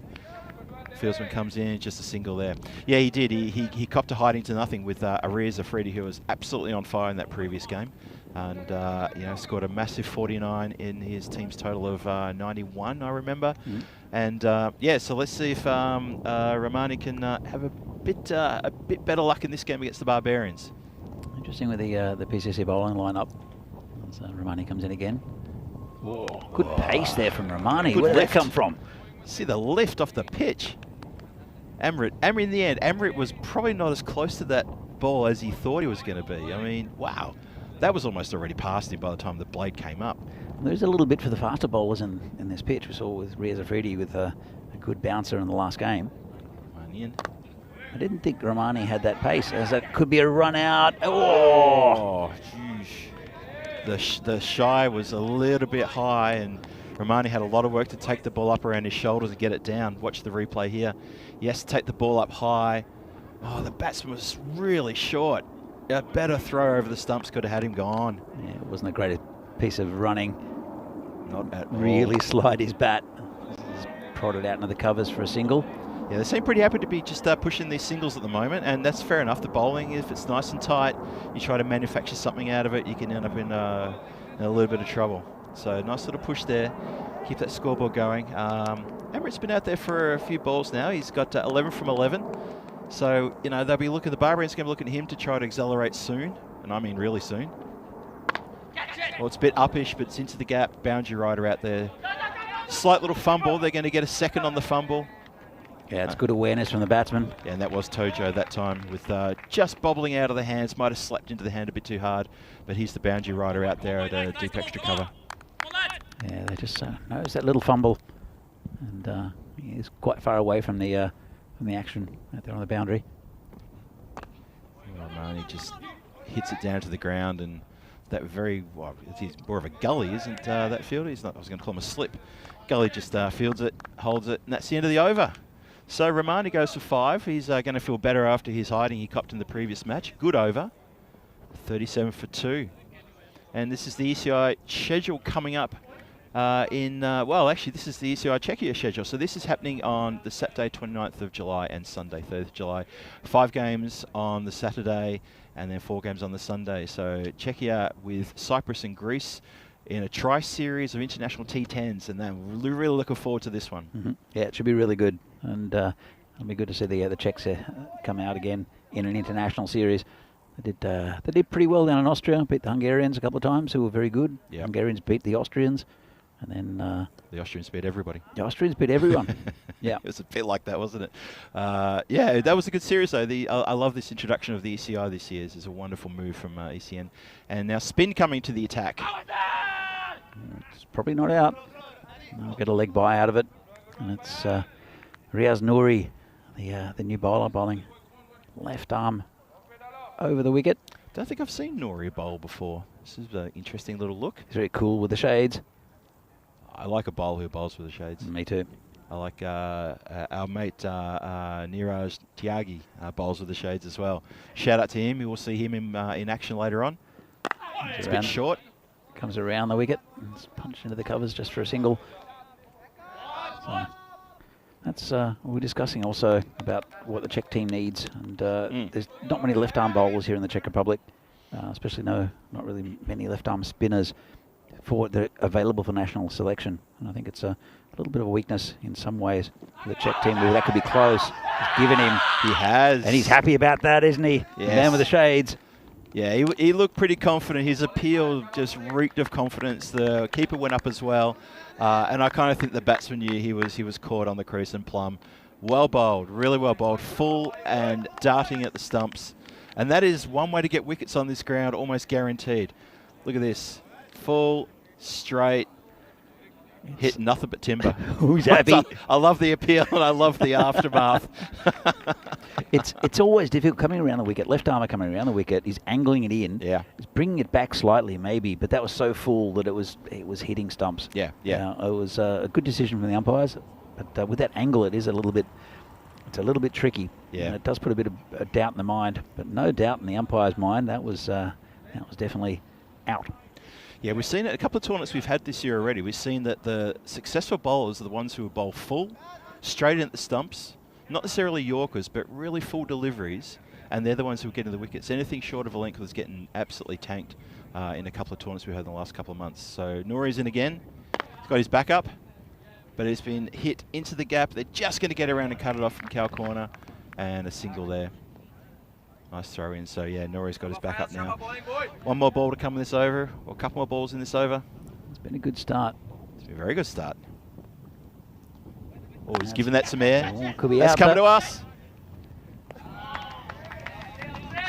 Fieldsman comes in, just a single there. Yeah, he did. He copped a hiding to nothing with Arias Afridi, who was absolutely on fire in that previous game, and you know, scored a massive 49 in his team's total of 91, I remember. And yeah, so let's see if Ramani can have a bit better luck in this game against the Barbarians. Interesting with the PCC bowling lineup. So Ramani comes in again. Whoa, good pace there from Ramani. Good Where did lift. that come from? See the lift off the pitch. Amrit in the end, Amrit was probably not as close to that ball as he thought he was going to be. I mean, wow. That was almost already past him by the time the blade came up. There's a little bit for the faster bowlers in this pitch. We saw with Riaz Afridi with a good bouncer in the last game. Ramani. I didn't think Ramani had that pace, as that could be a run out. Oh, The shy was a little bit high, and Ramani had a lot of work to take the ball up around his shoulders and get it down. Watch the replay here. He has to take the ball up high. Oh, the batsman was really short. A better throw over the stumps could have had him gone. Yeah, it wasn't a great piece of running. Not at all. Really slide his bat. Just prodded out into the covers for a single. Yeah, they seem pretty happy to be just pushing these singles at the moment, and that's fair enough. The bowling, if it's nice and tight, you try to manufacture something out of it, you can end up in a little bit of trouble. So nice little push there. Keep that scoreboard going. Emirates been out there for a few balls now. He's got 11 from 11. So, you know, they'll be looking, the Barbarians going to be looking at him to try to accelerate soon, and I mean really soon. Well, it's a bit uppish, but it's into the gap. Boundary rider out there. Slight little fumble. They're going to get a second on the fumble. Yeah, it's good awareness from the batsman. Yeah, and that was Tojo that time with just bobbling out of the hands. Might have slapped into the hand a bit too hard, but he's the boundary rider out there at a deep extra cover. Yeah, they just noticed that little fumble, and he's quite far away from the action out there on the boundary. Ramani just hits it down to the ground, and that very, well, he's more of a gully, isn't that fielder? He's not, I was going to call him a slip. Gully just fields it, holds it, and that's the end of the over. So Ramani goes for 5. He's going to feel better after his hiding he copped in the previous match. Good over. 37 for 2. And this is the ECI schedule coming up well, actually, this is the ECI Czechia schedule. So this is happening on the Saturday, 29th of July and Sunday, 3rd of July. 5 games on the Saturday and then 4 games on the Sunday. So Czechia with Cyprus and Greece in a tri-series of international T10s, and then we're really looking forward to this one. Yeah, it should be really good, and it'll be good to see the Czechs come out again in an international series. They did pretty well down in Austria, beat the Hungarians a couple of times, who were very good. Yep. Hungarians beat the Austrians, and then the Austrians beat everybody. The Austrians beat everyone. Yeah, it was a bit like that, wasn't it? Yeah, that was a good series though. I love this introduction of the ECI this year. It's a wonderful move from ECN, and now spin coming to the attack. It's probably not out. I'll get a leg by out of it, and it's Riaz Nouri, the new bowler, bowling left arm over the wicket. Don't think I've seen Nouri bowl before. This is an interesting little look. He's very cool with the shades. I like a bowler who bowls with the shades. Me too. I like our mate Niraj Tyagi bowls with the shades as well. Shout out to him. You will see him in action later on. It's a bit short. Comes around the wicket. It's punched into the covers just for a single. So that's we're discussing also about what the Czech team needs. And there's not many left-arm bowlers here in the Czech Republic, especially not really many left-arm spinners that are available for national selection. And I think it's a little bit of a weakness in some ways for the Czech team. Well, that could be close. He's given him. He has. And he's happy about that, isn't he? Yes. The man with the shades. Yeah, he looked pretty confident. His appeal just reeked of confidence. The keeper went up as well. And I kind of think the batsman knew he was caught on the crease and plumb. Well bowled, really well bowled. Full and darting at the stumps. And that is one way to get wickets on this ground, almost guaranteed. Look at this. Full, straight, hit nothing but timber. Who's happy? I love the appeal and I love the aftermath. It's always difficult coming around the wicket. Left armer coming around the wicket. He's angling it in. Yeah. He's bringing it back slightly maybe, but that was so full that it was hitting stumps. Yeah, yeah. It was a good decision from the umpires, but with that angle, it's a little bit tricky. Yeah. And it does put a bit of doubt in the mind, but no doubt in the umpire's mind that was definitely out. Yeah, we've seen it a couple of tournaments we've had this year already. We've seen that the successful bowlers are the ones who bowl full, straight into the stumps, not necessarily Yorkers, but really full deliveries, and they're the ones who are getting the wickets. Anything short of a length was getting absolutely tanked in a couple of tournaments we've had in the last couple of months. So Nori's in again. He's got his back up, but it's been hit into the gap. They're just going to get around and cut it off from cow corner, and a single there. Nice throw in. So yeah, Nori's got his back up now. One more ball to come in this over, or a couple more balls in this over. It's been a good start. It's been a very good start. Oh, he's giving that some air. Oh, could be That's out, coming to us.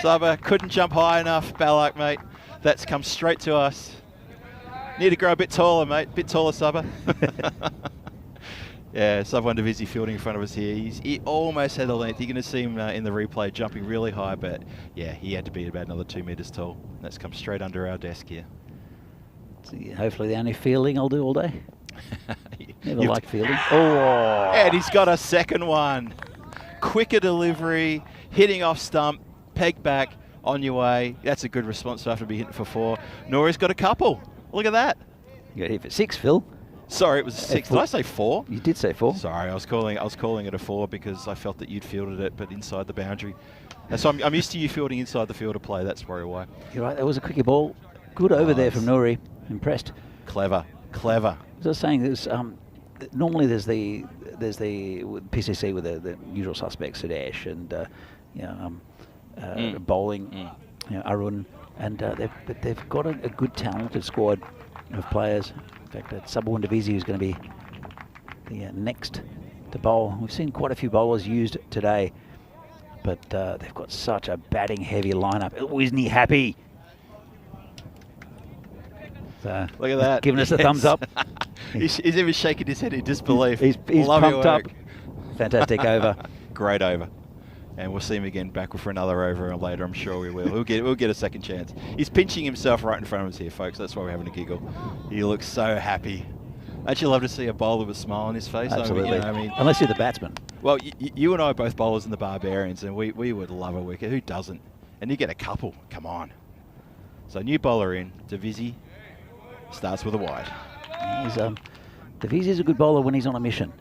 Saba couldn't jump high enough, Balak, mate. That's come straight to us. Need to grow a bit taller, mate. Bit taller, Saba. Yeah, Sub-1 Divisi fielding in front of us here. He almost had the length. You're going to see him in the replay jumping really high, but yeah, he had to be about another 2 meters tall. That's come straight under our desk here. So hopefully the only fielding I'll do all day. Never liked fielding. Oh! And he's got a second one. Quicker delivery, hitting off stump, peg back, on your way. That's a good response after being hit for 4. Nori's got a couple. Look at that. You got hit for 6, Phil. Sorry, it was 6. Did I say 4? You did say 4. Sorry, I was calling it a 4 because I felt that you'd fielded it, but inside the boundary. And so I'm used to you fielding inside the field of play. That's probably why. You're right. That was a quickie ball. Good over there from Nori. Impressed. Clever, clever. As I was saying, there's normally there's the PCC with the usual suspects, Sudesh and bowling, Arun, and they've got a good talented squad of players. In fact, Sub-1 Divisi is going to be the next to bowl. We've seen quite a few bowlers used today, but they've got such a batting heavy lineup. Oh, isn't he happy? So, look at that. Giving us a thumbs up. He's even shaking his head in disbelief. He's pumped up. Fantastic over. Great over. And we'll see him again back for another over later. I'm sure we will. We'll get a second chance. He's pinching himself right in front of us here, folks. That's why we're having a giggle. He looks so happy. Don't you love to see a bowler with a smile on his face? Absolutely. I mean, unless you're the batsman. Well, you and I are both bowlers in the Barbarians, and we would love a wicket. Who doesn't? And you get a couple. Come on. So new bowler in. Divisi starts with a wide. Divisi's a good bowler when he's on a mission.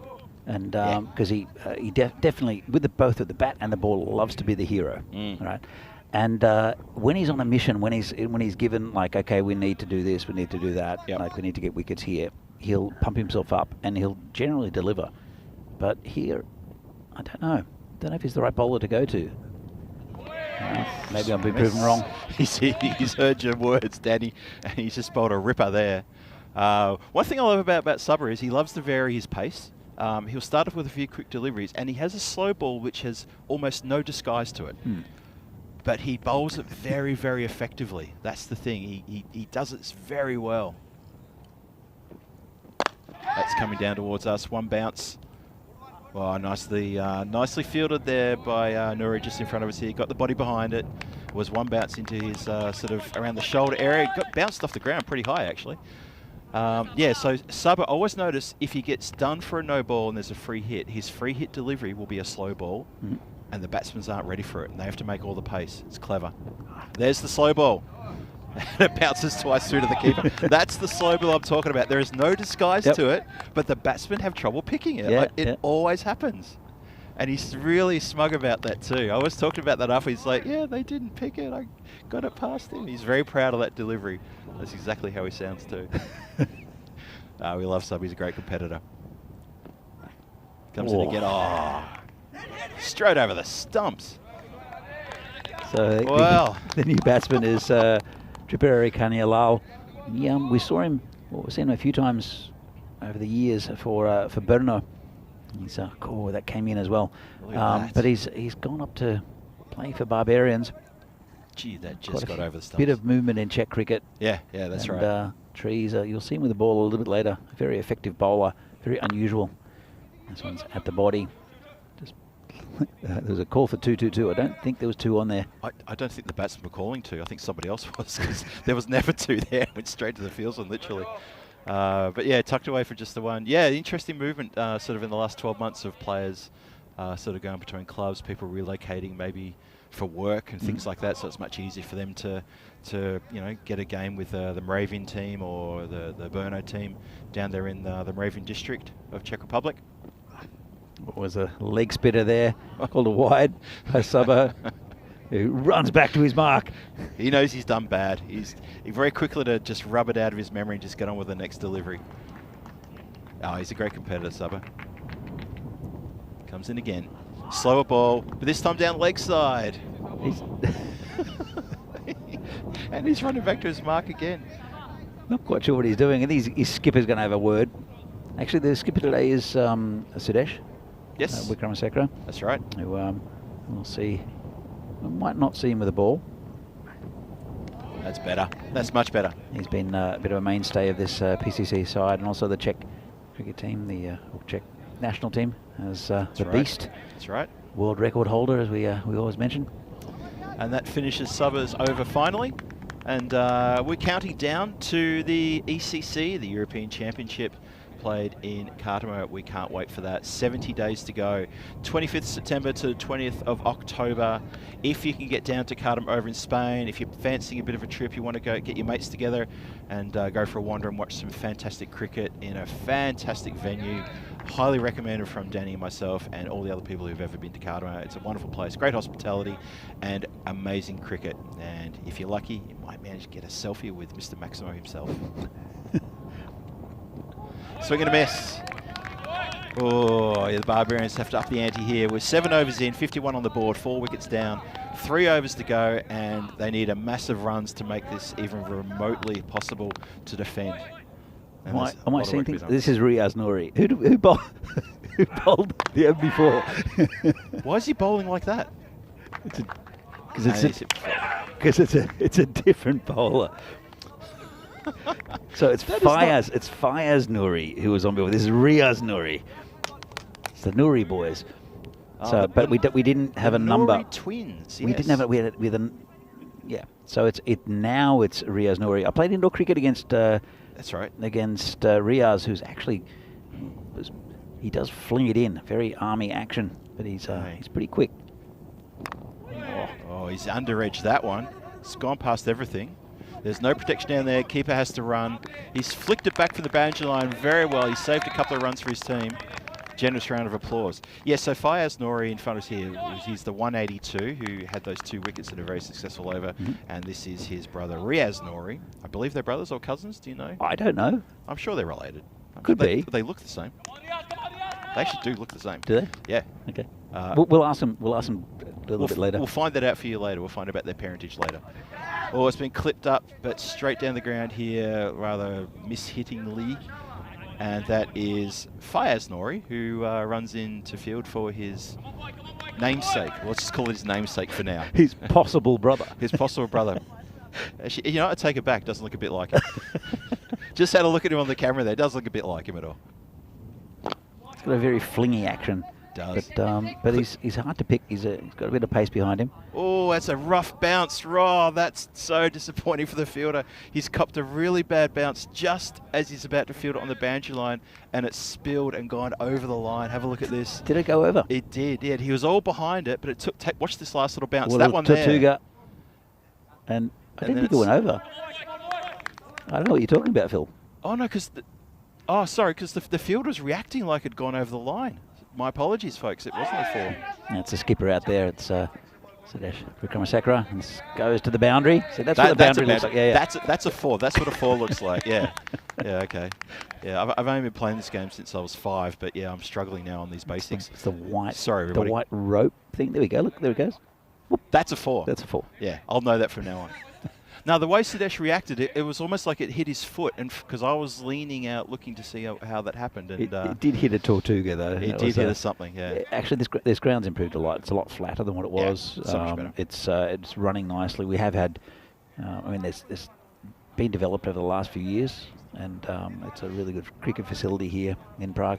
And because he definitely, with both of the bat and the ball, loves to be the hero, right? And when he's on a mission, when he's given like, okay, we need to do this, we need to do that, like we need to get wickets here, he'll pump himself up and he'll generally deliver. But here, I don't know if he's the right bowler to go to. Maybe I'll be proven wrong. He's heard your words, Danny, and he's just bowled a ripper there. One thing I love about Subber is he loves to vary his pace. He'll start off with a few quick deliveries, and he has a slow ball which has almost no disguise to it. But he bowls it very, very effectively. That's the thing. He does it very well. That's coming down towards us. One bounce. Well, nicely fielded there by Nuri just in front of us here. Got the body behind it. Was one bounce into his sort of around the shoulder area. Got bounced off the ground pretty high, actually. Yeah, so Subber, I always notice if he gets done for a no ball and there's a free hit, his free hit delivery will be a slow ball, and the batsmen aren't ready for it, and they have to make all the pace. It's clever. There's the slow ball. And it bounces twice through to the keeper. That's the slow ball I'm talking about. There is no disguise to it, but the batsmen have trouble picking it. Yeah, like, it always happens. And he's really smug about that too. I was talking about that after. He's like, yeah, they didn't pick it. I got it past him. He's very proud of that delivery. That's exactly how he sounds too. We love Sub. He's a great competitor. Comes in again. Oh, straight over the stumps. So the new batsman is Tripuri Kanialal. We saw him. Well, we've seen him a few times over the years for Brno. He's that came in as well. But he's gone up to play for Barbarians. Gee, that just got over the stumps. Bit of movement in Czech cricket. Yeah, that's right. Trees. You'll see him with the ball a little bit later. Very effective bowler. Very unusual. This one's at the body. Just there was a call for 2-2-2. I don't think there was 2 on there. I don't think the batsmen were calling 2. I think somebody else was, because there was never 2 there. Went straight to the fieldsman, literally. But yeah, tucked away for just the 1. Yeah, interesting movement sort of in the last 12 months of players sort of going between clubs, people relocating maybe for work and things like that. So it's much easier for them to get a game with the Moravian team or the Brno team down there in the Moravian district of Czech Republic. What was a leg spitter there, called a wide by Subber, who runs back to his mark. He knows he's done bad. He's very quickly to just rub it out of his memory and just get on with the next delivery. Oh, he's a great competitor, Subber. Comes in again. Slower ball, but this time down leg side. And he's running back to his mark again. Not quite sure what he's doing. I think his skipper's going to have a word. Actually, the skipper today is Sudesh. Yes. Wickramasekara. That's right. Who we'll see. We might not see him with the ball. That's better. That's much better. He's been a bit of a mainstay of this PCC side, and also the Czech cricket team, the Czech national team, as the Beast. That's right. World record holder, as we always mention. And that finishes Subber's over finally. And we're counting down to the ECC, the European Championship, played in Cartamo. We can't wait for that. 70 days to go. 25th September to 20th of October. If you can get down to Cartamo over in Spain, if you're fancying a bit of a trip, you want to go get your mates together and go for a wander and watch some fantastic cricket in a fantastic venue. Highly recommended from Danny and myself and all the other people who've ever been to Cartamo. It's a wonderful place, great hospitality and amazing cricket. And if you're lucky, you might manage to get a selfie with Mr. Maximo himself. Swing and a miss. Oh, yeah, the Barbarians have to up the ante here. We're 7 overs in, 51 on the board, 4 wickets down, 3 overs to go, and they need a massive runs to make this even remotely possible to defend. Am I seeing things? This is Riaz Nouri. Who bowled the over before? Why is he bowling like that? Because it's a different bowler. So it's Fayaz. It's Fayaz Nouri who was on board. This is Riaz Nouri. It's the Nouri boys. So, but we didn't have a number. Nouri twins. Yes. We didn't have it. We had yeah. So it's Riaz Nouri. I played indoor cricket against. That's right. Against Riaz, who's actually he does fling it in. Very army action, but he's pretty quick. Oh, he's under-edged that one. It's gone past everything. There's no protection down there. Keeper has to run. He's flicked it back from the boundary line very well. He saved a couple of runs for his team. Generous round of applause. Yeah, so Fayaz Nouri in front of us here, he's the 182 who had those 2 wickets in a very successful over, and this is his brother Riaz Nouri. I believe they're brothers or cousins, do you know? I don't know. I'm sure they're related. Could be. They look the same. They actually do look the same. Do they? Yeah. Okay. We'll ask them a little bit later. We'll find that out for you later. We'll find about their parentage later. Oh, it's been clipped up, but straight down the ground here, rather mishittingly. And that is Fayaz Nouri, who runs into field for his namesake. Let's just call it his namesake for now. His possible brother. His possible brother. Actually, you know, I take it back. Doesn't look a bit like him. Just had a look at him on the camera there. Does look a bit like him at all. It's got a very flingy action. does. But he's hard to pick. He's got a bit of pace behind him. Oh, that's a rough bounce. Oh, that's so disappointing for the fielder. He's copped a really bad bounce just as he's about to field it on the boundary line, and it's spilled and gone over the line. Have a look at this. Did it go over? It did, yeah. He was all behind it, but it took... watch this last little bounce. Well, That one there. Tortuga. And I didn't think it went over. I don't know what you're talking about, Phil. Oh, no, because... Oh, sorry, because the field was reacting like it had gone over the line. My apologies, folks. It wasn't a 4. That's a skipper out there. It's Sadesh Vikramasakra, and goes to the boundary. So that's what the boundary looks like. Yeah, yeah. That's a 4. That's what a 4 looks like. Yeah. Yeah, okay. Yeah, I've only been playing this game since I was 5, but yeah, I'm struggling now on these basics. It's the white, Sorry, everybody. the white rope thing. There we go. Look, there it goes. Whoop. That's a 4. That's a 4. Yeah, I'll know that from now on. Now, the way Sadesh reacted, it was almost like it hit his foot, and because I was leaning out looking to see how that happened. And It did hit a Tortuga, though. It did hit something, yeah. Actually, this ground's improved a lot. It's a lot flatter than what it was. So much better. It's running nicely. We have had, I mean, there's been developed over the last few years, and it's a really good cricket facility here in Prague.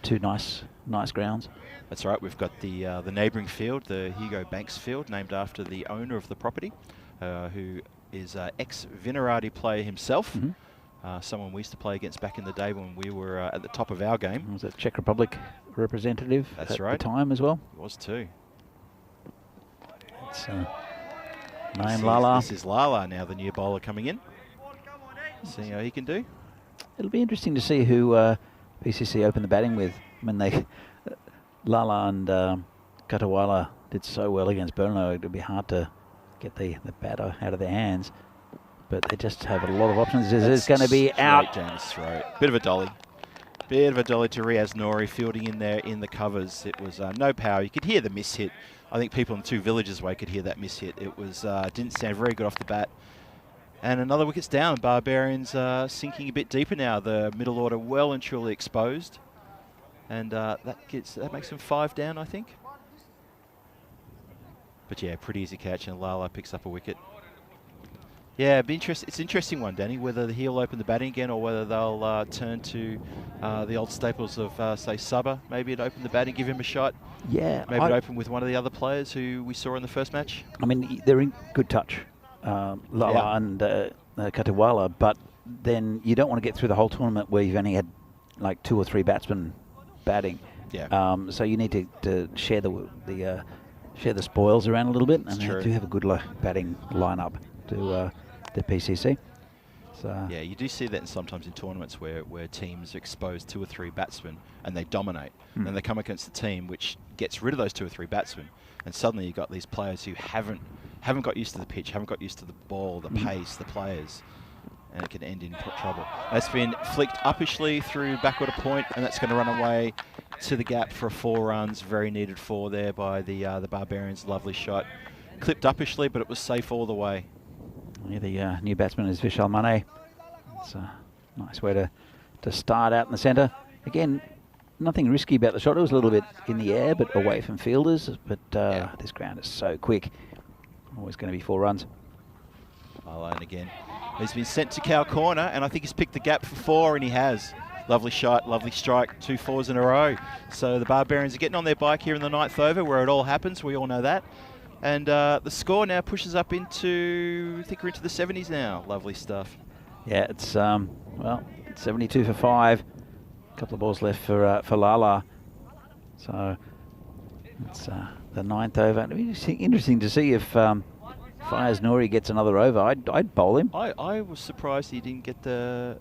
2 nice grounds. That's right. We've got the neighbouring field, the Hugo Banks field, named after the owner of the property, who is ex-Vinerati player himself. Someone we used to play against back in the day when we were at the top of our game. Was a Czech Republic representative That's at right. the time as well. It was too. It's Naeem Lala. This is Lala now, the new bowler coming in. Seeing how he can do. It'll be interesting to see who PCC open the batting with. I mean, Lala and Katawala did so well against Brno. It'll be hard to get the batter out of their hands, but they just have a lot of options. It's going to be out. Down his throat. Bit of a dolly. Bit of a dolly to Riaz Nouri fielding in there in the covers. It was no power. You could hear the miss hit. I think people in 2 villages way could hear that miss hit. It was didn't sound very good off the bat. And another wicket's down. Barbarians sinking a bit deeper now. The middle order well and truly exposed, and that makes them 5 down, I think. But yeah, pretty easy catch, and Lala picks up a wicket. Yeah, it's an interesting one, Danny, whether he'll open the batting again or whether they'll turn to the old staples of, say, Sabah. Maybe it'd open the batting, give him a shot. Yeah. Maybe it'd open with one of the other players who we saw in the first match. I mean, they're in good touch, Lala and Katawala, but then you don't want to get through the whole tournament where you've only had like 2 or 3 batsmen batting. Yeah. So you need to share the spoils around a little bit, and they do have a good batting lineup to the PCC. So yeah, you do see that sometimes in tournaments where teams expose 2 or 3 batsmen and they dominate. And they come against a team which gets rid of those 2 or 3 batsmen, and suddenly you've got these players who haven't got used to the pitch, haven't got used to the ball, the pace, the players, and it can end in trouble. That's been flicked uppishly through backward a point, and that's going to run away to the gap for 4 runs. Very needed 4 there by the Barbarians. Lovely shot. Clipped uppishly, but it was safe all the way. Yeah, the new batsman is Vishal Mane. It's a nice way to start out in the centre. Again, nothing risky about the shot. It was a little bit in the air, but away from fielders. But this ground is so quick. Always going to be 4 runs. Alone again. He's been sent to cow corner, and I think he's picked the gap for 4, and he has. Lovely shot, lovely strike, 2 4s in a row. So the Barbarians are getting on their bike here in the 9th over, where it all happens. We all know that. And the score now pushes up into, I think we're into the 70s now. Lovely stuff. Yeah, it's well, 72 for 5. A couple of balls left for Lala. So it's the 9th over. It'll be interesting to see if Fires Nouri gets another over. I'd bowl him. I was surprised he didn't get the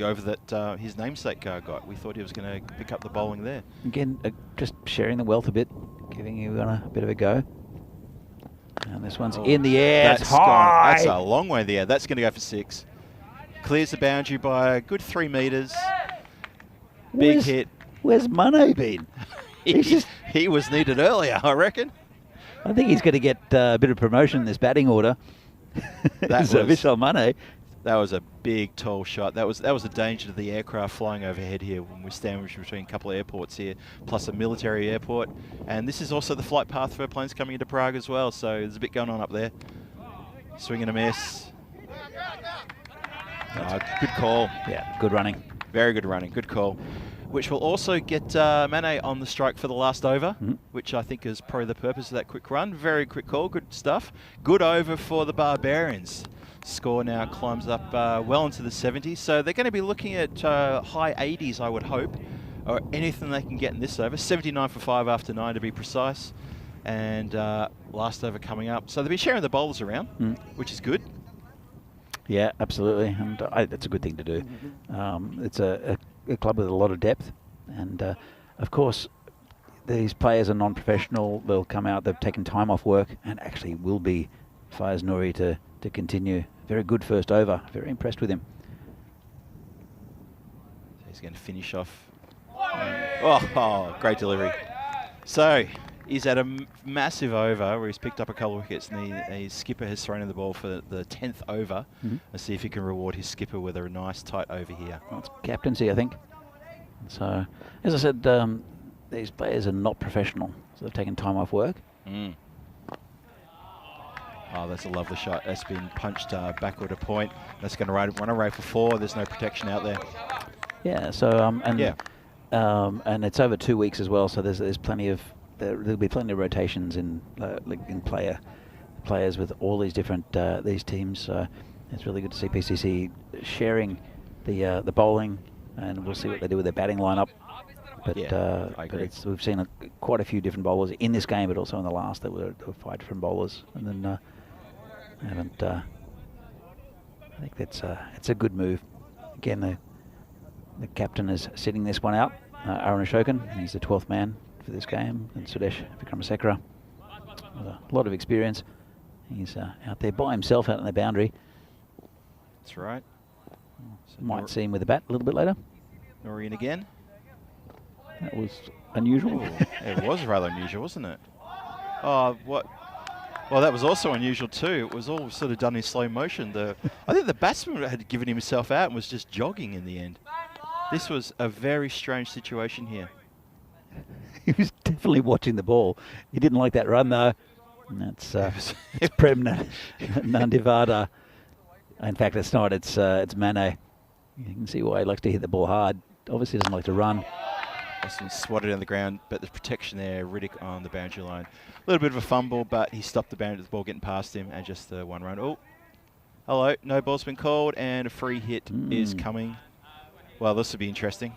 over that his namesake got. We thought he was going to pick up the bowling there. Again, just sharing the wealth a bit, giving you a bit of a go. And this one's in the air. It's high. That's a long way in the air. That's going to go for 6. Clears the boundary by a good 3 metres. Big hit. Where's Mane been? He was needed earlier, I reckon. I think he's going to get a bit of promotion in this batting order. That's Vishal Mane. That was a big, tall shot. That was a danger to the aircraft flying overhead here when we're sandwiched between a couple of airports here, plus a military airport. And this is also the flight path for planes coming into Prague as well, so there's a bit going on up there. Swing and a miss. Good call. Yeah, good running. Very good running. Good call. which will also get Mane on the strike for the last over, which I think is probably the purpose of that quick run. Very quick call, good stuff. Good over for the Barbarians. Score now climbs up well into the 70s, so they're going to be looking at high 80s, I would hope, or anything they can get in this over. 79 for 5 after 9 to be precise, and last over coming up. So they've been sharing the bowlers around, which is good. Yeah, absolutely, and it's a good thing to do. It's a club with a lot of depth, and of course, these players are non-professional. They'll come out, they've taken time off work, and actually will be Faiz Nouri to continue. Very good first over. Very impressed with him. So he's going to finish off. Oh, great delivery. So he's at a massive over where he's picked up a couple of wickets, and his skipper has thrown in the ball for the 10th over. Let's see if he can reward his skipper with a nice tight over here. That's captaincy, I think. So, as I said, these players are not professional, so they've taken time off work. Oh, that's a lovely shot. That's been punched backward a point. That's going to run away for 4. There's no protection out there. Yeah. So and it's over 2 weeks as well. So there's plenty of there'll be plenty of rotations in players with all these different these teams. So it's really good to see PCC sharing the bowling, and we'll see what they do with their batting lineup. But, yeah, I agree. But we've seen quite a few different bowlers in this game, but also in the last there were 5 different bowlers, and then haven't. I think it's a good move. Again, the captain is sitting this one out. Aaron Ashokan, he's the 12th man for this game, and Sudesh Vikramasekara with a lot of experience. He's out there by himself out on the boundary. That's right. So Might see him with the bat a little bit later. Noreen again. That was unusual. It was rather unusual, wasn't it? Oh, what? Well, that was also unusual too. It was all sort of done in slow motion. I think the batsman had given himself out and was just jogging in the end. This was a very strange situation here. He was definitely watching the ball. He didn't like that run though. And that's it's Prem Nandivada. In fact, it's not. It's Mane. You can see why he likes to hit the ball hard. Obviously, doesn't like to run. Austin swatted on the ground, but there's protection there. Riddick on the boundary line. A little bit of a fumble, but he stopped the ball getting past him, and just the 1 run. Oh, hello. No ball's been called, and a free hit is coming. Well, this will be interesting.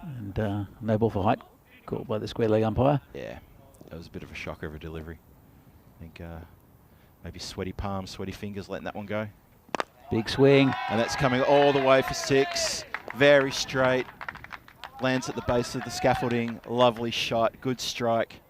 And no ball for height, called by the square leg umpire. Yeah, that was a bit of a shocker of a delivery. I think maybe sweaty palms, sweaty fingers letting that one go. Big swing. And that's coming all the way for 6. Very straight. Lands at the base of the scaffolding. Lovely shot. Good strike.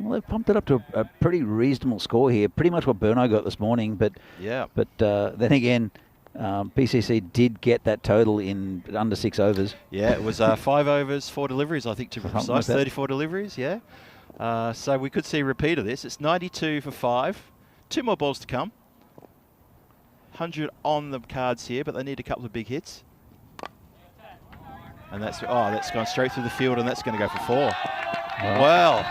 Well, they've pumped it up to a pretty reasonable score here. Pretty much what Burno got this morning. But yeah. But then again, PCC did get that total in under 6 overs. Yeah, it was 5 overs, 4 deliveries, I think, to be precise. Like 34 deliveries, yeah. So we could see a repeat of this. It's 92 for 5. 2 more balls to come. 100 on the cards here, but they need a couple of big hits. And that's gone straight through the field, and that's going to go for 4. Well,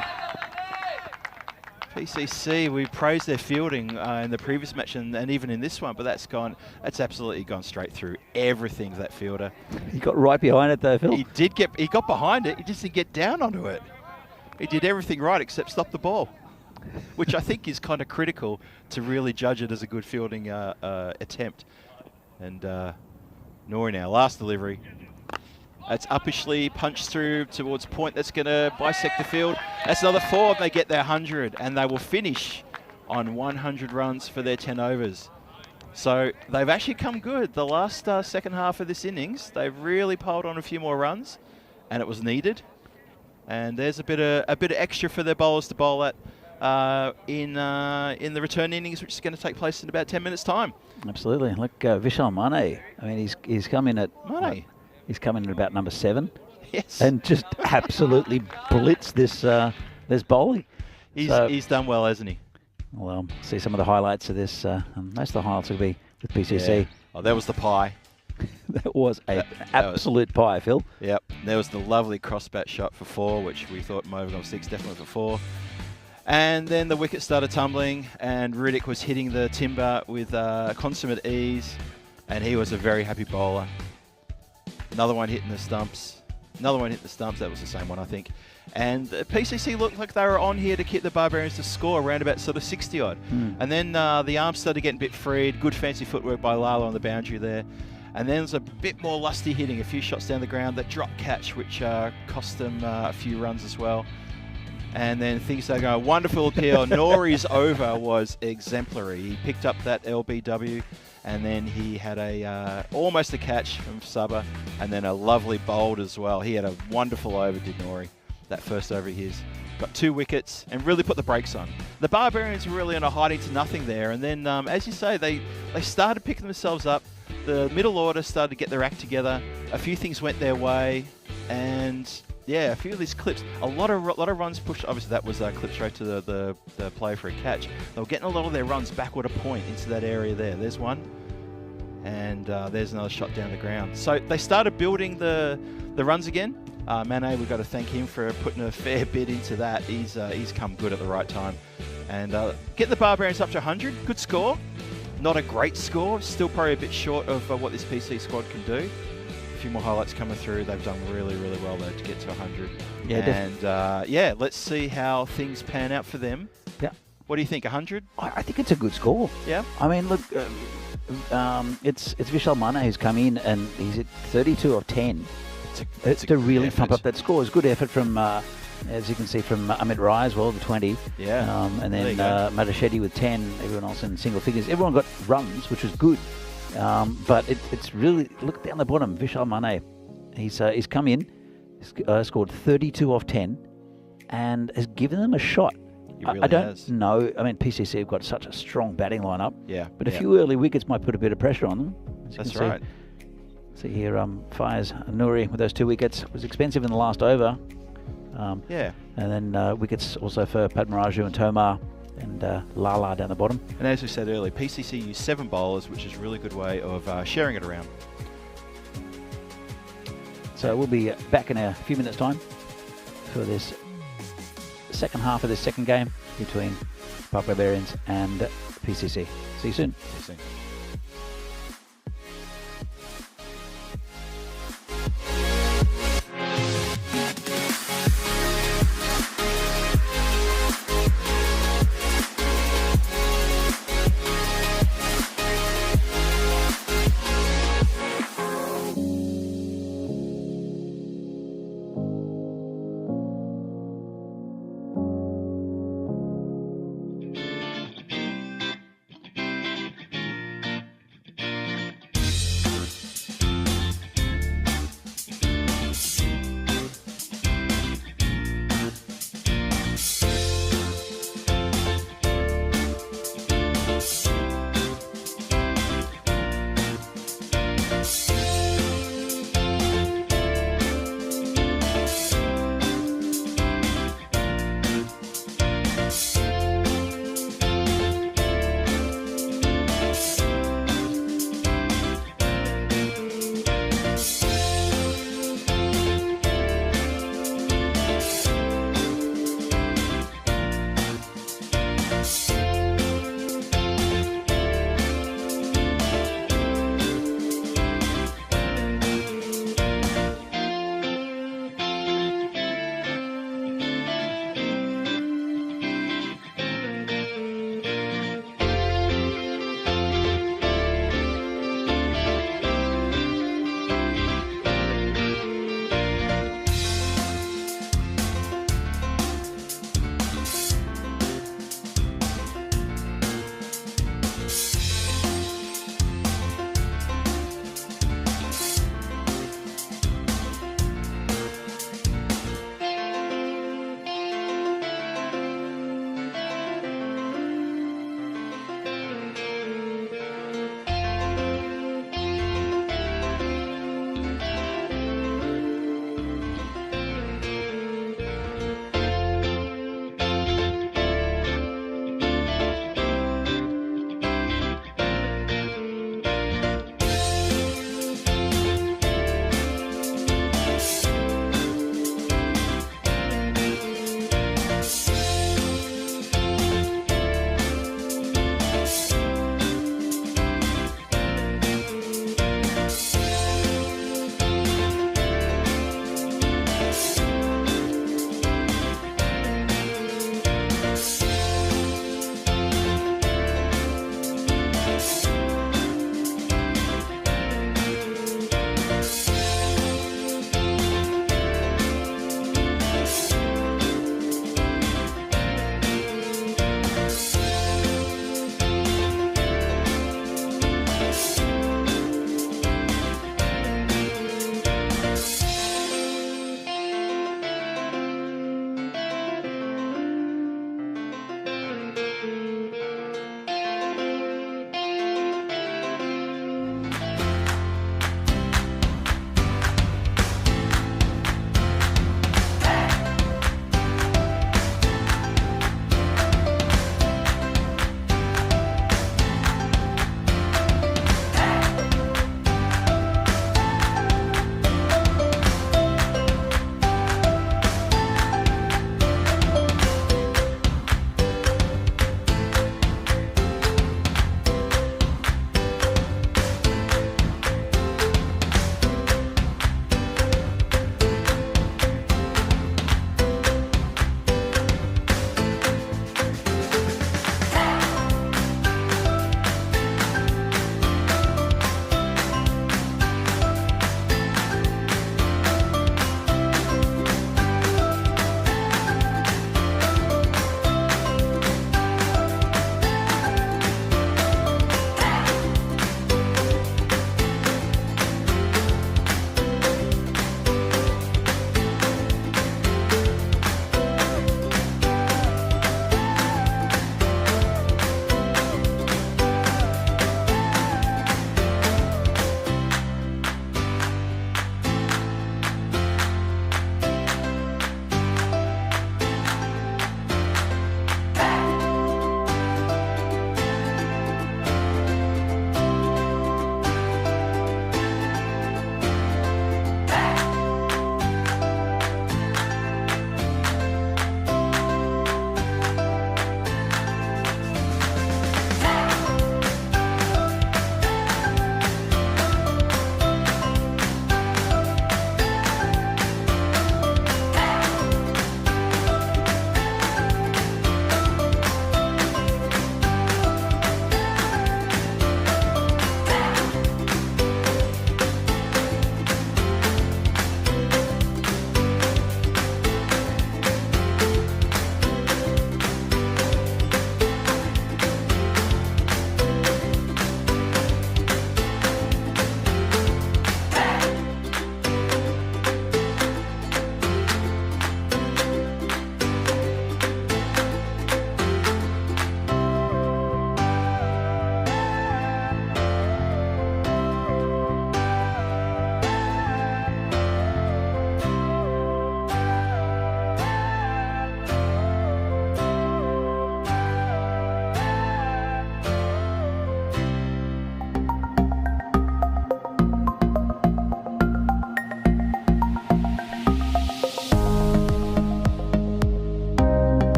PCC, we praised their fielding in the previous match and even in this one, but that's absolutely gone straight through everything, that fielder. He got right behind it though, Phil. He got behind it, he just didn't get down onto it. He did everything right except stop the ball, which I think is kind of critical to really judge it as a good fielding attempt. And Nori now, last delivery. It's uppishly punched through towards point. That's going to bisect the field. That's another 4. They get their 100, and they will finish on 100 runs for their 10 overs. So they've actually come good. The last second half of this innings, they've really piled on a few more runs, and it was needed. And there's a bit of extra for their bowlers to bowl at in the return innings, which is going to take place in about 10 minutes' time. Absolutely. Look, Vishal Mane. I mean, he's come in at Mane. He's coming in about number 7. Yes. And just absolutely blitzed this bowling. He's done well, hasn't he? Well, see some of the highlights of this. Most of the highlights will be with PCC. Yeah. Oh, there was the pie. That was an absolute pie, Phil. Yep. There was the lovely cross-bat shot for 4, which we thought might have gone 6, definitely for 4. And then the wicket started tumbling, and Riddick was hitting the timber with consummate ease, and he was a very happy bowler. Another one hitting the stumps. Another one hitting the stumps. That was the same one, I think. And PCC looked like they were on here to keep the Barbarians to score around about sort of 60-odd. And then the arms started getting a bit freed. Good fancy footwork by Lala on the boundary there. And then there's a bit more lusty hitting, a few shots down the ground. That drop catch, which cost them a few runs as well. And then things are going. Wonderful appeal. Nori's over was exemplary. He picked up that LBW, and then he had a almost a catch from Saba, and then a lovely bowled as well. He had a wonderful over, did Nori. That first over of his. Got 2 wickets and really put the brakes on. The Barbarians were really on a hiding to nothing there. And then, as you say, they started picking themselves up. The middle order started to get their act together. A few things went their way, and yeah, a few of these clips, a lot of runs pushed. Obviously, that was a clip straight to the play for a catch. They were getting a lot of their runs backward a point into that area there. There's one, and there's another shot down the ground. So they started building the runs again. Mane, we've got to thank him for putting a fair bit into that. He's come good at the right time, and get the Barbarians up to 100. Good score. Not a great score, still probably a bit short of what this PC squad can do. A few more highlights coming through. They've done really, really well though to get to 100. Yeah, and yeah, let's see how things pan out for them. Yeah. What do you think? 100? I think it's a good score. Yeah. I mean, look, it's Vishal Mane who's come in and he's at 32 of 10. It's to really effort. pump up that score. It's good effort from, as you can see, from Amit Rai as well, the 20. Yeah. And then Madashedi with 10. Everyone else in single figures. Everyone got runs, which was good. But it's really, look down the bottom, Vishal Mane. He's come in, scored 32 off 10, and has given them a shot. He really I don't has. know. I mean, PCC have got such a strong batting lineup. Yeah. But a few early wickets might put a bit of pressure on them. That's right. See here, Fires Nouri with those 2 wickets. Was expensive in the last over. Yeah. And then wickets also for Padmaraju and Tomar and Lala down the bottom. And as we said earlier, PCC used 7 bowlers, which is a really good way of sharing it around. So we'll be back in a few minutes' time for this second half of this second game between Barbarians and PCC. See you soon. See you soon.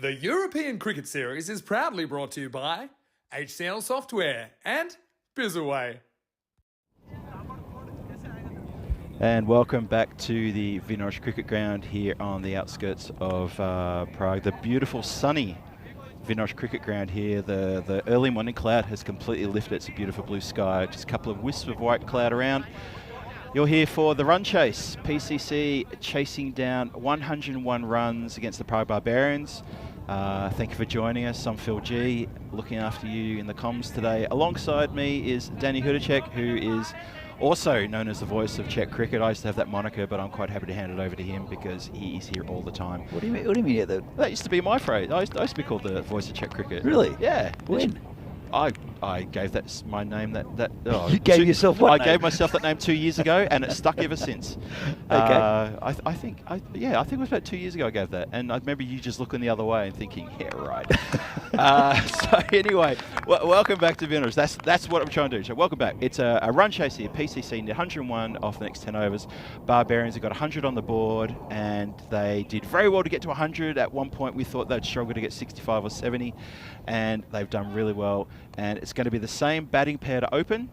The European Cricket Series is proudly brought to you by HCL Software and Bizaway. And welcome back to the Vinosh Cricket Ground here on the outskirts of Prague. The beautiful sunny Vinosh Cricket Ground here. The early morning cloud has completely lifted. It's a beautiful blue sky. Just a couple of wisps of white cloud around. You're here for the run chase. PCC chasing down 101 runs against the Prague Barbarians. Thank you for joining us. I'm Phil G, looking after you in the comms today. Alongside me is Danny Hudacek, who is also known as the voice of Czech cricket. I used to have that moniker, but I'm quite happy to hand it over to him because he is here all the time. What do you mean? What do you mean? That used to be my phrase. I used to be called the voice of Czech cricket. Really? Yeah. When? I gave that my name. You gave yourself what I name? gave myself that name 2 years ago, and it's stuck ever since. Okay. I think it was about 2 years ago I gave that, and I remember you just looking the other way and thinking, yeah, right. So anyway, welcome back to Vinosh. That's what I'm trying to do. So welcome back. It's a run chase here. PCC 101 off the next 10 overs. Barbarians have got 100 on the board, and they did very well to get to 100. At one point, we thought they'd struggle to get 65 or 70, and they've done really well. And it's going to be the same batting pair to open.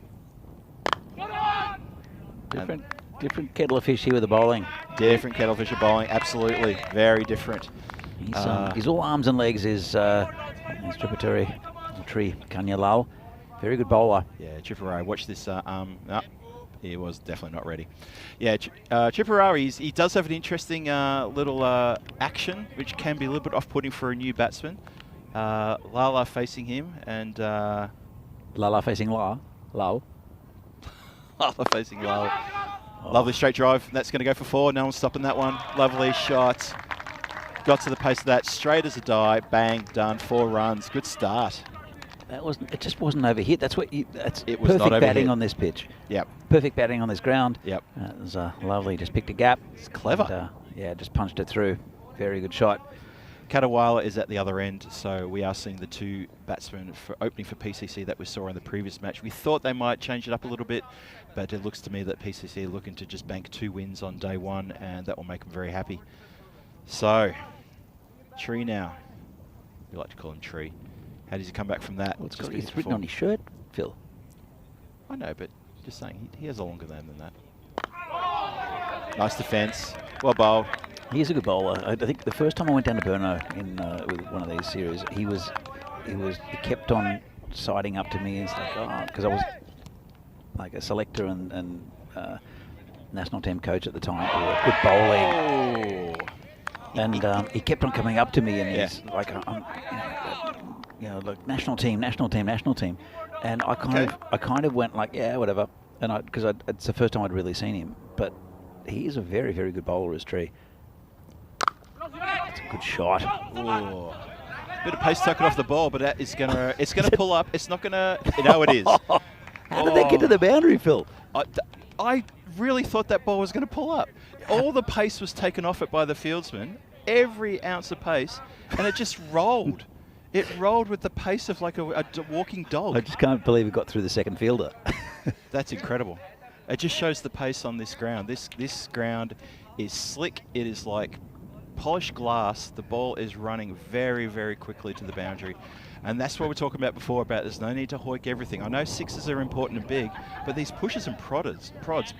Different kettle of fish here with the bowling. Different kettle of fish of bowling, absolutely. Very different. His all arms and legs is tributary tree Kanyalal. Very good bowler. Yeah, Tripurari. Watch this arm. No, he was definitely not ready. Yeah, Tripurari, he does have an interesting little action, which can be a little bit off-putting for a new batsman. Lala facing him, and Lala facing Lau. Lala facing Lala. Oh. Lovely straight drive. That's going to go for 4. No one's stopping that one. Lovely shot. Got to the pace of that. Straight as a die. Bang. Done. 4 runs. Good start. It just wasn't overhit. That's what you. That's it was perfect not batting overhit. on this pitch. Yep. Perfect batting on this ground. Yep. It was lovely. Just picked a gap. It's clever. And, yeah, just punched it through. Very good shot. Katawala is at the other end, so we are seeing the 2 batsmen for opening for PCC that we saw in the previous match. We thought they might change it up a little bit, but it looks to me that PCC are looking to just bank 2 wins on day 1, and that will make them very happy. So, Tree now. We like to call him Tree. How does he come back from that? Well, it's written on his shirt, Phil. I know, but just saying, he has a longer name than that. Nice defence. Well bowled. He is a good bowler. I think the first time I went down to Brno in with one of these series, he kept on siding up to me and stuff, because I was like a selector and national team coach at the time. Good bowling. Oh. And he kept on coming up to me, and he's like, like national team. And I kind of went like, yeah, whatever. And because it's the first time I'd really seen him, but he is a very, very good bowler, as Tree. That's a good shot. Ooh. Bit of pace tucking off the ball, but it's gonna pull up. It's not gonna. It is. How did they get to the boundary, Phil? I really thought that ball was going to pull up. All the pace was taken off it by the fieldsman, every ounce of pace, and it just rolled. It rolled with the pace of like a walking dog. I just can't believe it got through the second fielder. That's incredible. It just shows the pace on this ground. This ground is slick. It is like polished glass. The ball is running very, very quickly to the boundary. And that's what we're talking about before, about there's no need to hoik everything. I know sixes are important and big, but these pushes and prods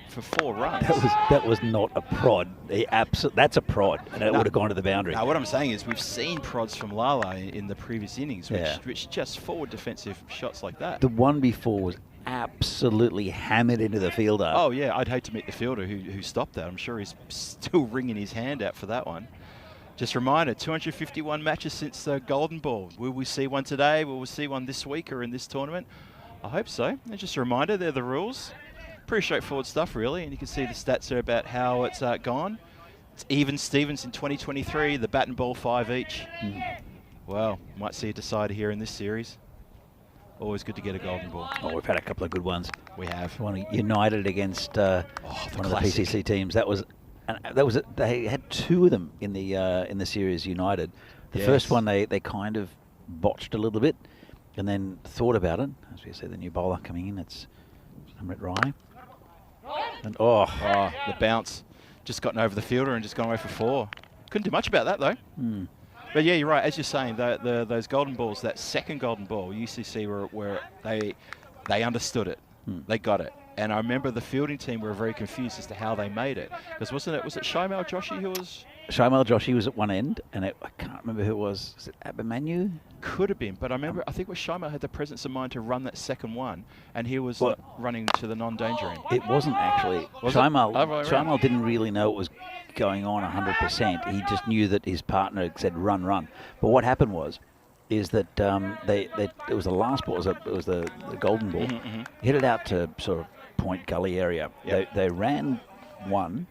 for 4 runs. That was not a prod. That's a prod, and it would have gone to the boundary. Now, what I'm saying is we've seen prods from Lala in the previous innings, which just forward defensive shots like that. The one before was absolutely hammered into the fielder. Oh, yeah, I'd hate to meet the fielder who stopped that. I'm sure he's still wringing his hand out for that one. Just a reminder, 251 matches since the Golden Ball. Will we see one today? Will we see one this week or in this tournament? I hope so. And just a reminder, they're the rules. Pretty straightforward stuff, really. And you can see the stats are about how it's gone. It's even Stevens in 2023, the bat and ball 5 each. Well, might see a decider here in this series. Always good to get a Golden Ball. Oh, we've had a couple of good ones. We have. One United against one of the PCC teams. They had 2 of them in the series. United. The first one they kind of botched a little bit, and then thought about it. As we see, the new bowler coming in. It's Amrit Rai. And the bounce just gotten over the fielder and just gone away for 4. Couldn't do much about that though. But yeah, you're right. As you're saying, those golden balls, that second golden ball, UCC were they understood it. They got it. And I remember the fielding team were very confused as to how they made it. Because was it Shaimal Joshi who was? Shaimal Joshi was at one end, and I can't remember who it was. Was it Abimanu? Could have been, but I remember, I think it was Shaimal had the presence of mind to run that second one, and he was running to the non-danger end. It wasn't actually. Shaimal didn't really know what was going on 100%. He just knew that his partner said run, run. But what happened is that it was the last ball, it was the golden ball, hit it out to sort of Point Gully area. Yep. They ran one.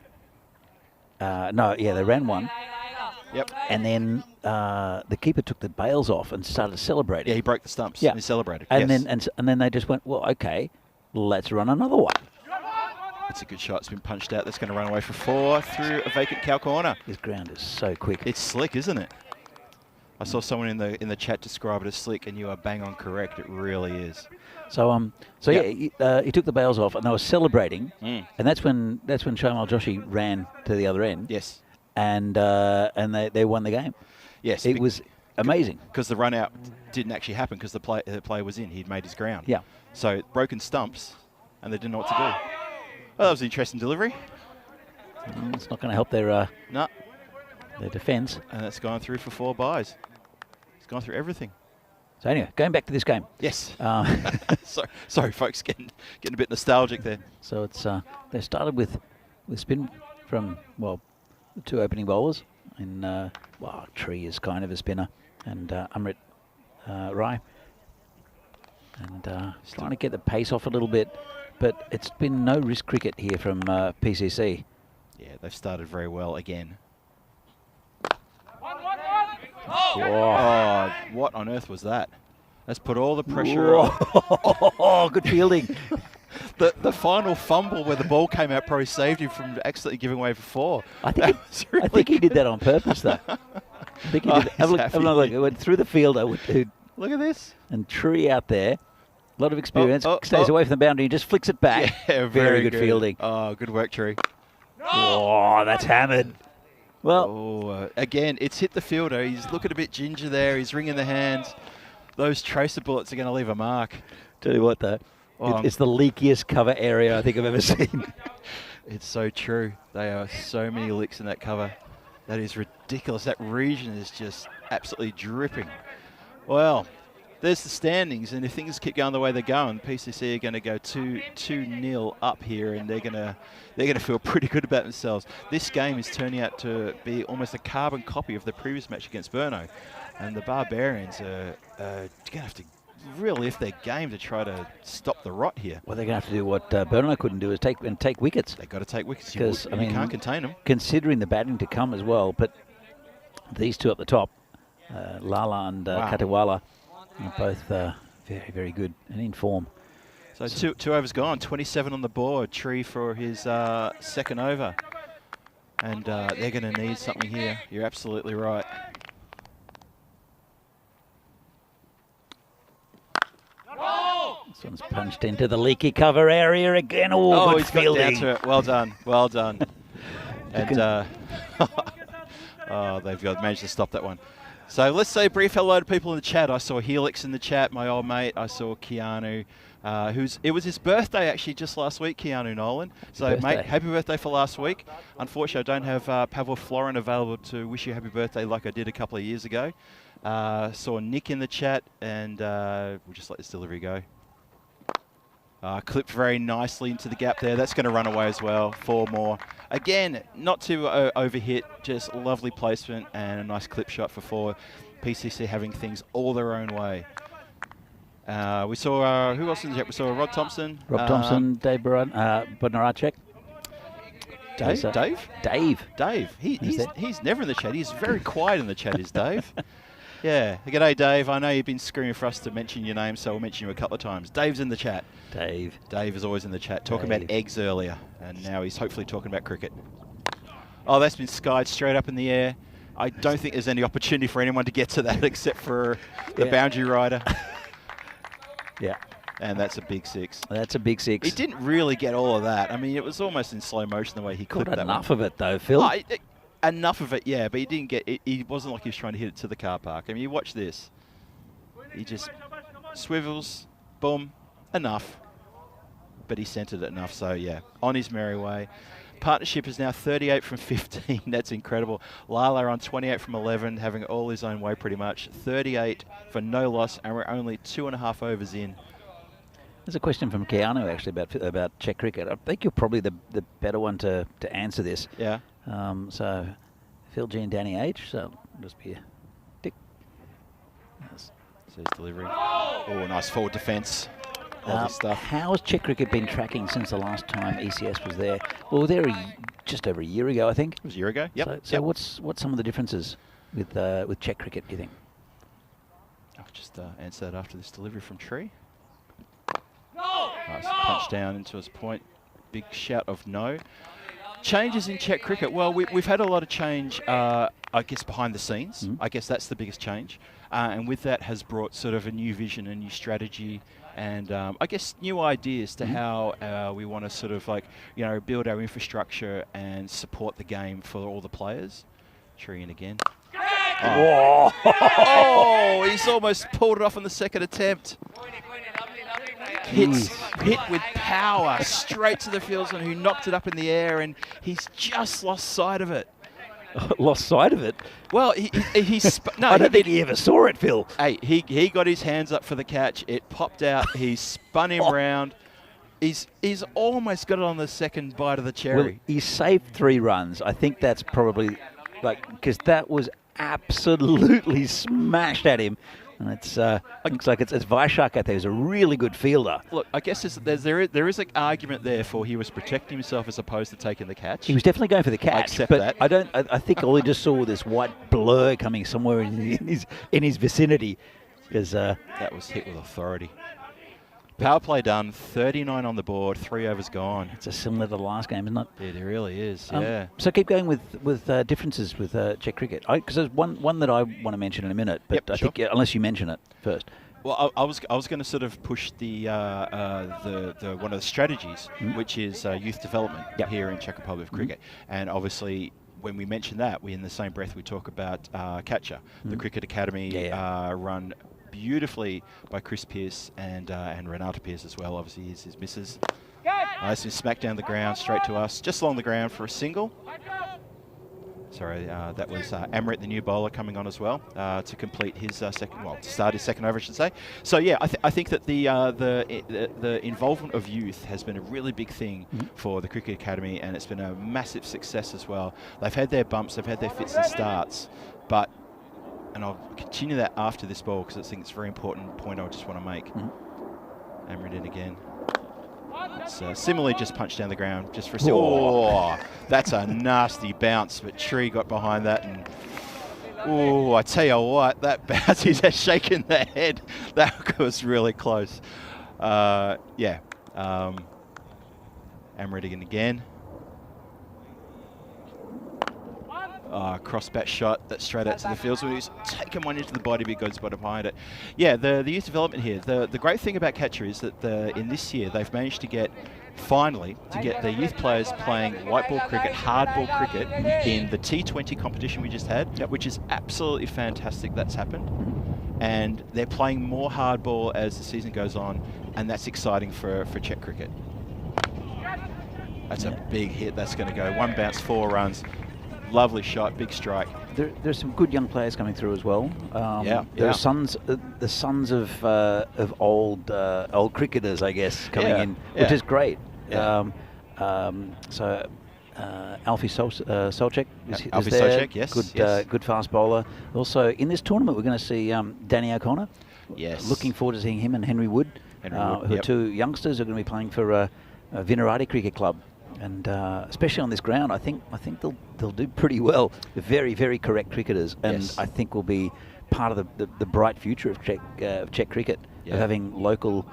They ran one. Yep. And then the keeper took the bails off and started celebrating. Yeah, he broke the stumps. Yeah, and he celebrated. And yes. then they just went, well, okay, let's run another one. That's a good shot. It's been punched out. That's going to run away for 4 through a vacant cow corner. This ground is so quick. It's slick, isn't it? I saw someone in the chat describe it as slick, and you are bang on correct. It really is. So he took the bails off, and they were celebrating, and that's when Shaimal Joshi ran to the other end. Yes. And they won the game. Yes. It was amazing. Because the run out didn't actually happen because the player was in. He'd made his ground. Yeah. So broken stumps, and they didn't know what to do. Well, that was an interesting delivery. It's not going to help their defence. And that's gone through for 4 byes. It's gone through everything. So anyway, going back to this game. Yes. Sorry, folks, getting a bit nostalgic there. So it's they started with spin from the 2 opening bowlers, and Tree is kind of a spinner, and Amrit Rai, and trying to get the pace off a little bit, but it's been no risk cricket here from PCC. Yeah, they've started very well again. Oh, what on earth was that? Let's put all the pressure on. Oh, good fielding. The final fumble where the ball came out probably saved him from accidentally giving away for 4. I think he did that on purpose, though. I think he did. Have a look. It went through the field. Look at this. And Tree out there. A lot of experience. Stays away from the boundary and just flicks it back. Yeah, very good fielding. Oh, good work, Tree. Oh, that's hammered. Well, again, it's hit the fielder. He's looking a bit ginger there. He's wringing the hands. Those tracer bullets are going to leave a mark. Tell you what, though, it's the leakiest cover area I think I've ever seen. It's so true. There are so many licks in that cover. That is ridiculous. That region is just absolutely dripping. Well, there's the standings, and if things keep going the way they're going, PCC are going to go 2-0 up here, and they're going to feel pretty good about themselves. This game is turning out to be almost a carbon copy of the previous match against Burno, and the Barbarians are going to have to really lift their game to try to stop the rot here. Well, they're going to have to do what Burno couldn't do, is take wickets. They've got to take wickets because you can't contain them. Considering the batting to come as well, but these two up the top, Lala and Katawala, are both very, very good and in form. So two overs gone, 27 on the board. Tree for his second over. And they're going to need something here. You're absolutely right. This one's punched into the leaky cover area again. Oh, good he's fielding. got down to it. Well done. Well done. And they've managed to stop that one. So let's say a brief hello to people in the chat. I saw Helix in the chat, my old mate. I saw Keanu, it was his birthday actually just last week, Keanu Nolan. So mate, happy birthday for last week. Unfortunately, I don't have Pavel Florin available to wish you happy birthday like I did a couple of years ago. Saw Nick in the chat, and we'll just let this delivery go. Clipped very nicely into the gap there. That's going to run away as well. 4 more. Again, not too overhit, just lovely placement and a nice clip shot for 4. PCC having things all their own way. We saw, who else in the chat? We saw Rod Thompson. Rob Thompson, Dave Bodnaracek. Dave. He's never in the chat. He's very quiet in the chat, is Dave. Yeah. G'day, Dave. I know you've been screaming for us to mention your name, so we'll mention you a couple of times. Dave's in the chat. Dave is always in the chat, talking about eggs earlier, and now he's hopefully talking about cricket. Oh, that's been skied straight up in the air. I don't think there's any opportunity for anyone to get to that except for the boundary rider. Yeah. And that's a big 6. That's a big 6. He didn't really get all of that. I mean, it was almost in slow motion the way he clipped that one. Enough of it, though, Phil. enough of it, yeah, but he didn't get it. He wasn't like he was trying to hit it to the car park. I mean, you watch this. He just swivels, boom, enough. But he centered it enough, so yeah, on his merry way. Partnership is now 38 from 15. That's incredible. Lala on 28 from 11, having it all his own way pretty much. 38 for no loss, and we're only 2.5 overs in. There's a question from Keanu actually about Czech cricket. I think you're probably the better one to answer this. Yeah. So Phil G and Danny H. So just be a tick. Yes. Says delivery. Oh, nice forward defence. Lovely stuff. How has Czech cricket been tracking since the last time ECS was there? Well, there just over a year ago, I think. It was a year ago. Yep. So what's some of the differences with Czech cricket, do you think? I'll just answer that after this delivery from Tree. Nice punch down into his point. Big shout of no. Changes in Czech cricket. Well, we've had a lot of change, I guess, behind the scenes. I guess that's the biggest change. And with that has brought sort of a new vision, a new strategy, and I guess new ideas to how we want to sort of build our infrastructure and support the game for all the players. Tree in again. Oh. Oh, he's almost pulled it off on the second attempt. Hit with power straight to the fieldsman who knocked it up in the air, and he's just lost sight of it. Lost sight of it? Well, no, I don't think he ever saw it, Phil. Hey, he got his hands up for the catch. It popped out. He spun him round. He's almost got it on the second bite of the cherry. Well, he saved 3 runs. I think that's probably because that was absolutely smashed at him. And it's looks like it's Vaishak out there who's a really good fielder. Look, I guess there is an argument there for he was protecting himself as opposed to taking the catch. He was definitely going for the catch. I accept but that. I think all he just saw was this white blur coming somewhere in his vicinity. Because that was hit with authority. Power play done, 39 on the board, 3 overs gone. It's similar to the last game, isn't it? It really is, yeah. So keep going with differences with Czech cricket. Because there's one that I want to mention in a minute, but I think unless you mention it first. Well, I was going to sort of push the one of the strategies, which is youth development here in Czech Republic of cricket, and obviously. When we mention that, in the same breath we talk about Catcher, the cricket academy run beautifully by Chris Pearce and Renata Pearce as well. Obviously, he's his missus. Nice and smack down the ground, straight to us, just along the ground for a single. Sorry, that was Amrit, the new bowler, coming on as well to complete his to start his second over, I should say. So yeah, I think that the involvement of youth has been a really big thing for the Cricket Academy, and it's been a massive success as well. They've had their bumps, they've had their fits and starts, and I'll continue that after this ball because I think it's a very important point I just want to make. Amrit in again. It's similarly just punched down the ground just for a second. Oh, that's a nasty bounce, but Tree got behind that, and I tell you what, that bounce, he's shaking the head. That was really close. Amrit again. Cross bat shot that's straight out to the field. So he's taken one into the body, but goes bottom behind it. Yeah, the youth development here. The great thing about Catcher is that in this year they've managed to get the youth players playing white ball cricket, hard ball cricket in the T10 competition we just had, which is absolutely fantastic. That's happened, and they're playing more hard ball as the season goes on, and that's exciting for Czech cricket. That's a big hit. That's going to go 1 bounce, 4 runs. Lovely shot, big strike. There's some good young players coming through as well. There are sons of old cricketers, I guess, coming in, which is great. Alfie Solchek is there. Solchek, yes. Good fast bowler. Also, in this tournament, we're going to see Danny O'Connor. Yes. Looking forward to seeing him and Henry Wood, who are 2 youngsters who are going to be playing for Vinarati Cricket Club. And especially on this ground, I think they'll do pretty well. They're very, very correct cricketers, and I think will be part of the bright future of Czech cricket, of having local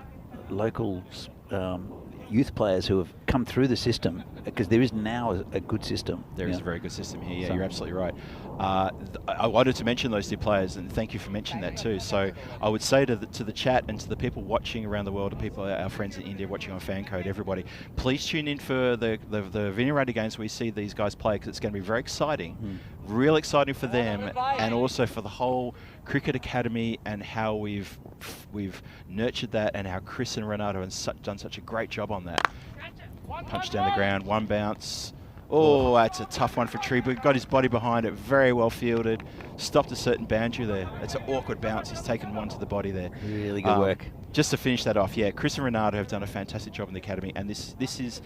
youth players who have come through the system, because there is now a good system. There is a very good system here. Yeah, So- you're absolutely right. I wanted to mention those two players, and thank you for mentioning that too. So I would say to the chat and to the people watching around the world, the people, our friends in India watching on Fancode, everybody, please tune in for the Vinny Ruddy games where we see these guys play, because it's going to be very exciting, real exciting for them, and also for the whole cricket academy and how we've nurtured that, and how Chris and Renato have done such a great job on that. Punch down the ground, one bounce. Oh, that's a tough one for Tree, but got his body behind it, very well fielded. Stopped a certain boundary there. It's an awkward bounce. He's taken one to the body there. Really good work. Just to finish that off, yeah, Chris and Renato have done a fantastic job in the academy, and this is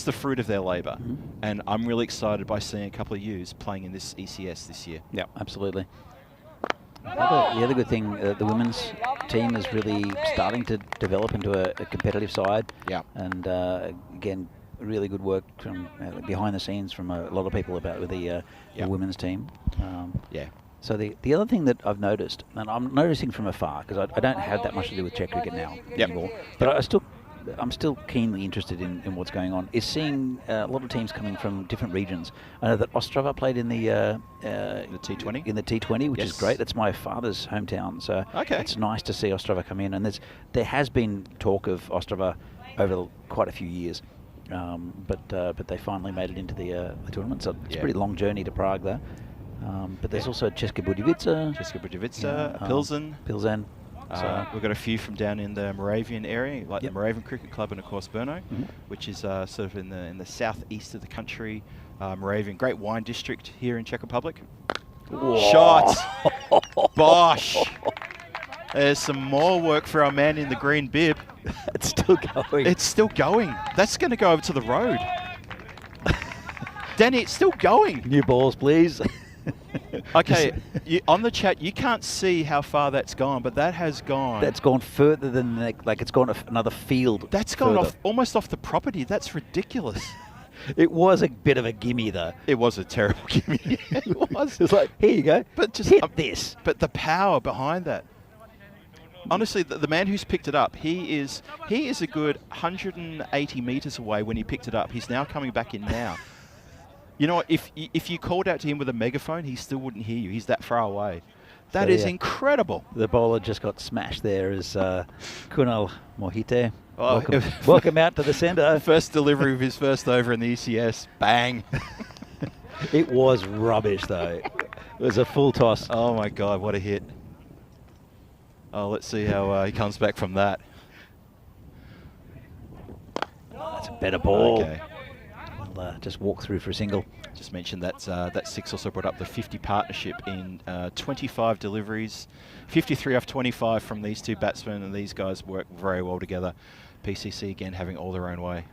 the fruit of their labour. And I'm really excited by seeing a couple of yous playing in this ECS this year. Yeah, absolutely. The other good thing, the women's team is really starting to develop into a competitive side. Yeah. And again, really good work from behind the scenes from a lot of people with the women's team. Yeah. So the other thing that I've noticed, and I'm noticing from afar, because I don't have that much to do with Czech cricket now anymore, but I'm still keenly interested in what's going on, is seeing a lot of teams coming from different regions. I know that Ostrava played in the T20? In the T20, which is Yes. great. That's my father's hometown, so Okay. it's nice to see Ostrava come in. And there has been talk of Ostrava over quite a few years, but they finally made it into the tournament. So it's a pretty long journey to Prague there. But there's also Česká Budějovice, Pilsen. We've got a few from down in the Moravian area, like Yep. the Moravian Cricket Club, and of course Brno, which is sort of in the southeast of the country. Moravian, great wine district here in Czech Republic. Shot! Bosh! There's some more work for our man in the green bib. It's still going. It's still going. That's going to go over to the road. Danny, it's still going. New balls, please. Okay, on the chat, you can't see how far that's gone, but that has gone. That's gone further than like it's gone another field. That's gone further. almost off the property. That's ridiculous. It was a bit of a gimme though. It was a terrible gimme. It was. It's like, here you go. But just hit this. But the power behind that. Honestly, the man who's picked it up, he is a good 180 meters away when he picked it up. He's now coming back in now. You know what? If you called out to him with a megaphone, he still wouldn't hear you. He's that far away. That is incredible. The bowler just got smashed there as Kunal Mohite. Oh, welcome out to the centre. First delivery of his first over in the ECS. Bang. It was rubbish though. It was a full toss. Oh my God, what a hit. Oh, let's see how he comes back from that. That's a better ball. Okay. We'll just walk through for a single. Just mentioned that that six also brought up the 50 partnership in 25 deliveries, 53 off 25 from these two batsmen, and these guys work very well together. PCC again having all their own way.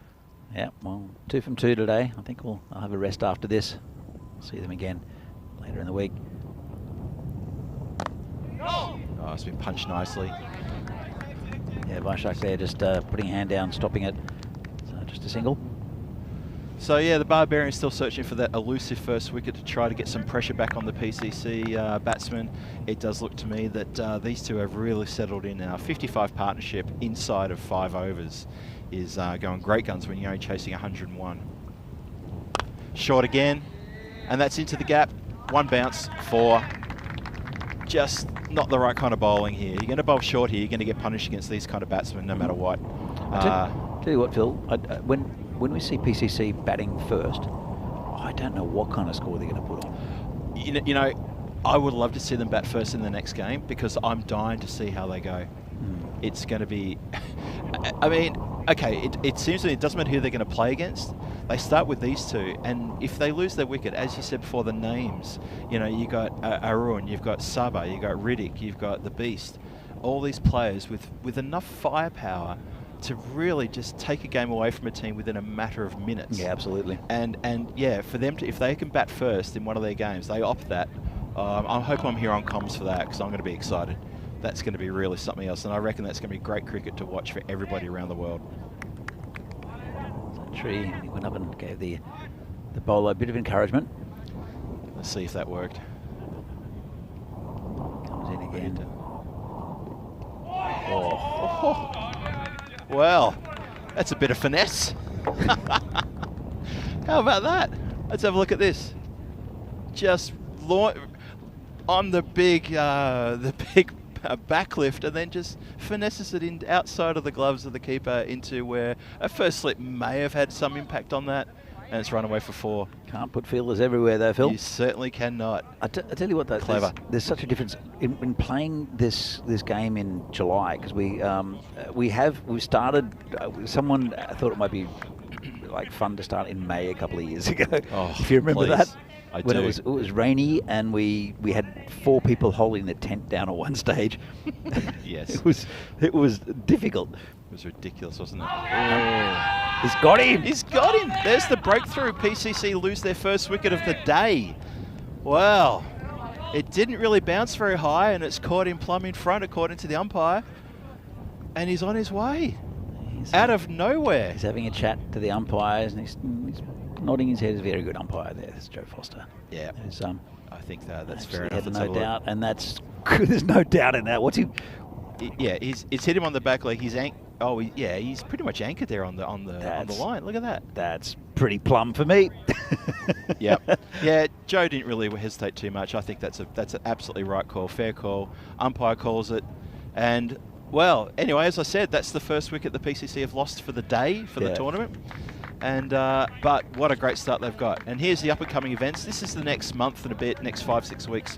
Yeah, well, 2 from 2 today. I think I'll have a rest after this. See them again later in the week. Oh, it's been punched nicely. Yeah, Vaishak there just putting a hand down, stopping it. So just a single. So yeah, the Barbarians still searching for that elusive first wicket to try to get some pressure back on the PCC batsmen. It does look to me that these two have really settled in now. 55 partnership inside of 5 overs is going great guns when you're only chasing 101. Short again, and that's into the gap. One bounce, 4. Just not the right kind of bowling here. You're going to bowl short here, you're going to get punished against these kind of batsmen no matter what. Tell you what, Phil, when we see PCC batting first, I don't know what kind of score they're going to put on. You know, I would love to see them bat first in the next game because I'm dying to see how they go. It's going to be... I mean, okay, it seems to me it doesn't matter who they're going to play against. They start with these two, and if they lose their wicket, as you said before, the names, you know, you got Arun, you've got Saba, you've got Riddick, you've got the Beast, all these players with enough firepower to really just take a game away from a team within a matter of minutes. Yeah, absolutely. And yeah, for them to, if they can bat first in one of their games, they opt that. I hope I'm here on comms for that because I'm going to be excited. That's going to be really something else, and I reckon that's going to be great cricket to watch for everybody around the world. So Tree, he went up and gave the bowler a bit of encouragement. Let's see if that worked. Comes in again. Oh. Well, that's a bit of finesse. How about that? Let's have a look at this. Just on the big backlift, and then just finesses it in outside of the gloves of the keeper into where a first slip may have had some impact on that, and it's run away for 4. Can't put fielders everywhere though, Phil. You certainly cannot. I tell you what, though, Clever. There's such a difference in playing this game in July, because we've started. Someone thought it might be like fun to start in May a couple of years ago. Oh, if you remember please. that. I when do. it was rainy, and we had 4 people holding the tent down at one stage. Yes. It was difficult. It was ridiculous, wasn't it? He's got him. He's got him. There's the breakthrough. PCC lose their first wicket of the day. Well, it didn't really bounce very high, and it's caught him plumb in front, according to the umpire. And he's on his way. Out of nowhere. He's having a chat to the umpires, and he's nodding his head. He's a very good umpire there. That's Joe Foster. Yeah. I think that's fair enough. No doubt, and there's no doubt in that. What's he? Yeah, it's hit him on the back leg. He's he's pretty much anchored there on the line. Look at that. That's pretty plumb for me. Yep. Yeah, Joe didn't really hesitate too much. I think that's an absolutely right call, fair call. Umpire calls it, and well, anyway, as I said, that's the first wicket the PCC have lost for the day for the tournament. And but what a great start they've got. And here's the up-and-coming events. This is the next month and a bit, next 5-6 weeks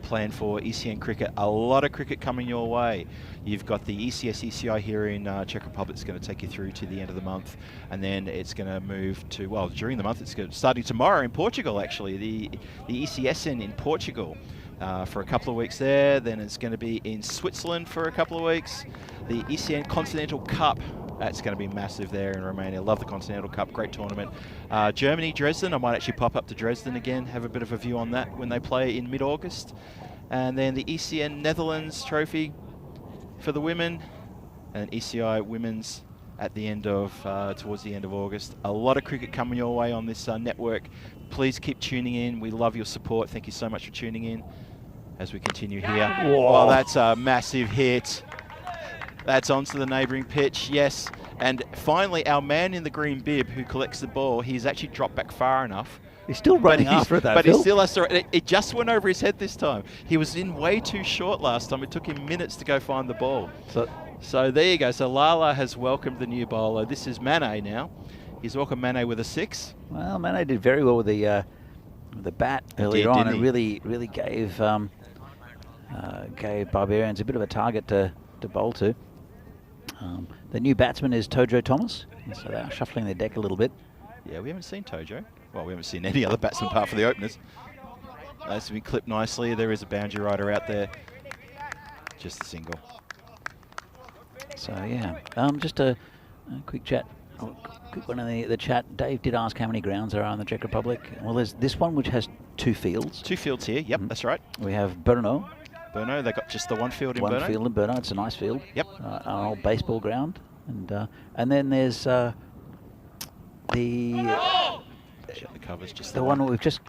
planned for ECN cricket. A lot of cricket coming your way. You've got the ECS ECI here in Czech Republic. It's going to take you through to the end of the month, and then it's going to move to, well, during the month, it's starting tomorrow in Portugal, actually, the ECSN in Portugal. For a couple of weeks there. Then it's going to be in Switzerland for a couple of weeks. The ECN Continental Cup, that's going to be massive there in Romania. Love the Continental Cup, great tournament. Germany, Dresden, I might actually pop up to Dresden again, have a bit of a view on that when they play in mid-August. And then the ECN Netherlands Trophy for the women, and ECI Women's at the end of, towards the end of August. A lot of cricket coming your way on this network. Please keep tuning in. We love your support. Thank you so much for tuning in as we continue here. Whoa. Well, that's a massive hit. That's onto the neighbouring pitch, yes. And finally, our man in the green bib who collects the ball, he's actually dropped back far enough. He's still running after it, though, but Phil. he still has to. It just went over his head this time. He was in way too short last time. It took him minutes to go find the ball. So there you go. So Lala has welcomed the new bowler. This is Mane now. He's welcomed Mane with a 6. Well, Mane did very well with the bat earlier on, and really gave Barbarians a bit of a target to bowl to. The new batsman is Tojo Thomas, so they're shuffling their deck a little bit. Yeah, we haven't seen Tojo. Well, we haven't seen any other batsman apart from the openers. That's been clipped nicely. There is a boundary rider out there. Just a single. So yeah, just a quick chat. Quick one in the chat. Dave did ask how many grounds there are in the Czech Republic. Well, there's this one which has 2 fields. 2 fields here. Yep, that's right. We have Brno. Brno, they got just the one field in Brno. One field in Brno. It's a nice field. Yep. An old baseball ground, and then there's the covers just the one we've just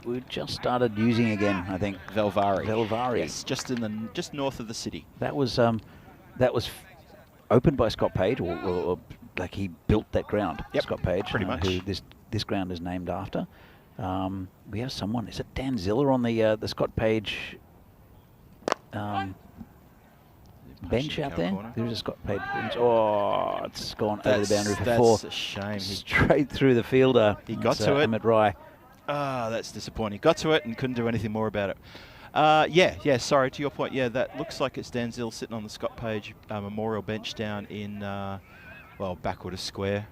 started using again. I think Velvari. Yes, just north of the city. That was opened by Scott Page, or like he built that ground. Yep, Scott Page, pretty much. Who this ground is named after. We have someone. Is it Dan Ziller on the Scott Page bench out there? Corner. There's a Scott Page bench. Oh, it's gone over the boundary for 4. That's a shame. Straight through the fielder. He got to it. Ahmed Rai. That's disappointing. Got to it and couldn't do anything more about it. Yeah, sorry, to your point, yeah, that looks like it's Dan Zill sitting on the Scott Page memorial bench down in, Backwater Square.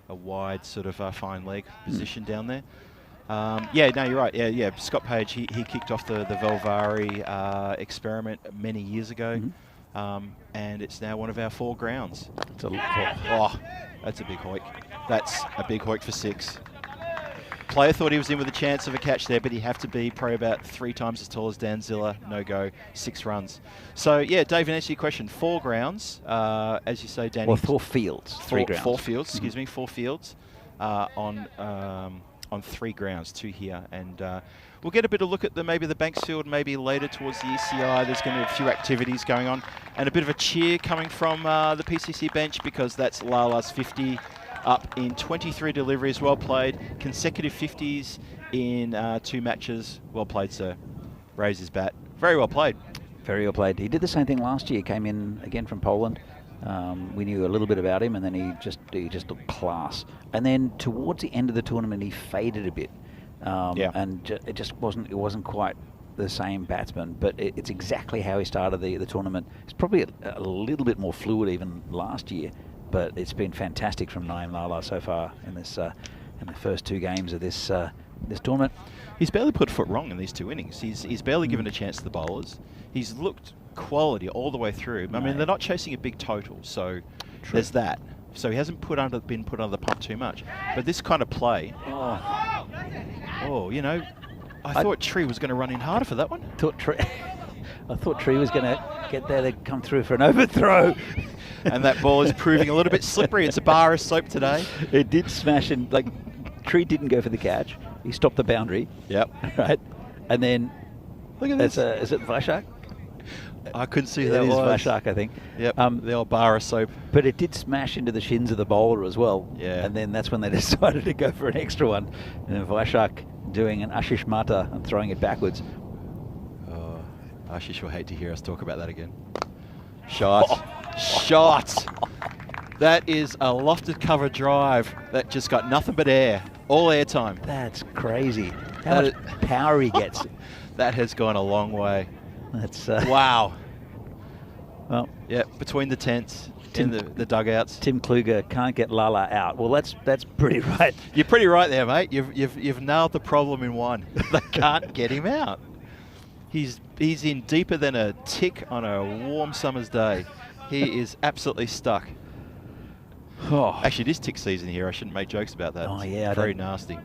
A wide sort of fine leg position down there. Yeah, no, you're right. Yeah. Scott Page, he kicked off the Velvari experiment many years ago, and it's now one of our 4 grounds. That's a big hoik. That's a big hoik for 6. Player thought he was in with a chance of a catch there, but he'd have to be probably about 3 times as tall as Dan Ziller. No go, 6 runs. So yeah, Dave, in answer to your question, 4 grounds, as you say, Danny. Well, 4 fields, 3 grounds. 4 fields, excuse me, 4 fields on 3 grounds, 2 here, and we'll get a bit of look at maybe the Banksfield, maybe later towards the ECI. There's going to be a few activities going on, and a bit of a cheer coming from the PCC bench, because that's Lala's 50 up in 23 deliveries. Well played. Consecutive 50s in 2 matches. Well played, sir. Raise his bat. Very well played. Very well played. He did the same thing last year. Came in again from Poland. We knew a little bit about him, and then he just looked class. And then towards the end of the tournament, he faded a bit, and it wasn't quite the same batsman. But it's exactly how he started the tournament. It's probably a little bit more fluid even last year, but it's been fantastic from Naeem Lala so far in this in the first 2 games of this tournament. He's barely put foot wrong in these 2 innings. He's barely given a chance to the bowlers. He's looked quality all the way through. I mean, they're not chasing a big total, so there's that. So he hasn't been put under the pump too much. But this kind of play, you know, I thought Tree was going to run in harder for that one. I thought Tree was going to get there to come through for an overthrow. And that ball is proving a little bit slippery. It's a bar of soap today. It did smash in. Like, Tree didn't go for the catch. He stopped the boundary. Yep. Right. And then, look at this. Is it Vaishak? I couldn't see who that was. was. It is Vaishak, I think. Yep, the old bar of soap. But it did smash into the shins of the bowler as well. Yeah. And then that's when they decided to go for an extra one. And then Vaishak doing an Ashish Mata and throwing it backwards. Oh, Ashish will hate to hear us talk about that again. Shot. Shot. That is a lofted cover drive that just got nothing but air. All air time. That's crazy. How much power he gets. That has gone a long way. That's wow. Well, yeah, between the tents, in the dugouts. Tim Kluger can't get Lala out. Well, that's pretty right. You're pretty right there, mate. You've nailed the problem in one. They can't get him out. He's in deeper than a tick on a warm summer's day. He is absolutely stuck. Oh. Actually, it is tick season here. I shouldn't make jokes about that. Oh, yeah. It's very nasty.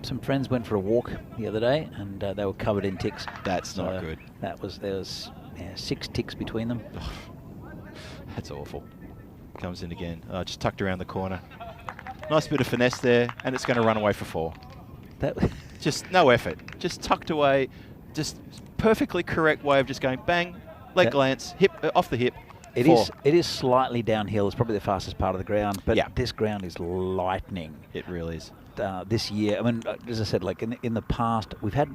Some friends went for a walk the other day, and they were covered in ticks. That's not good. There was 6 ticks between them. That's awful. Comes in again. Just tucked around the corner. Nice bit of finesse there, and it's going to run away for 4. Just no effort. Just tucked away. Just perfectly correct way of just going bang, leg glance, hip off the hip. It is slightly downhill. It's probably the fastest part of the ground, but this ground is lightning. It really is. This year, I mean, as I said, like in the past, we've had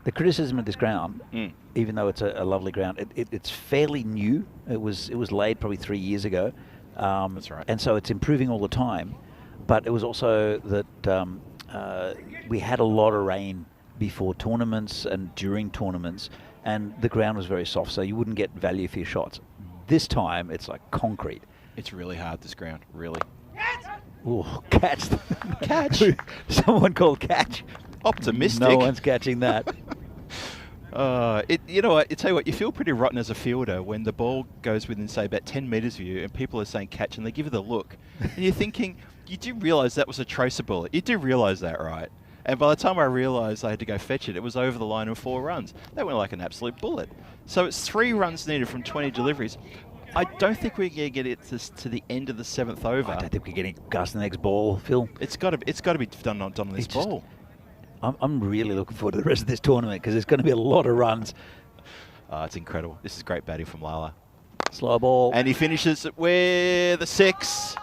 the criticism of this ground, even though it's a lovely ground. It's fairly new. It was laid probably 3 years ago. That's right. And so it's improving all the time. But it was also that we had a lot of rain before tournaments and during tournaments, and the ground was very soft, so you wouldn't get value for your shots. This time, it's like concrete. It's really hard, this ground, really. Oh, catch. Catch? Someone called catch. Optimistic. No one's catching that. You know what, I tell you what, you feel pretty rotten as a fielder when the ball goes within, say, about 10 metres of you and people are saying catch and they give you the look. And you're thinking, you do realise that was a tracer bullet. You do realise that, right? And by the time I realised I had to go fetch it, it was over the line of 4 runs. That went like an absolute bullet. So it's 3 runs needed from 20 deliveries. I don't think we're going to get it to the end of the 7th over. I don't think we're getting Gus the next ball, Phil. It's got to be done on this ball. I'm really looking forward to the rest of this tournament because there's going to be a lot of runs. It's incredible. This is great batting from Lala. Slow ball. And he finishes with a 6.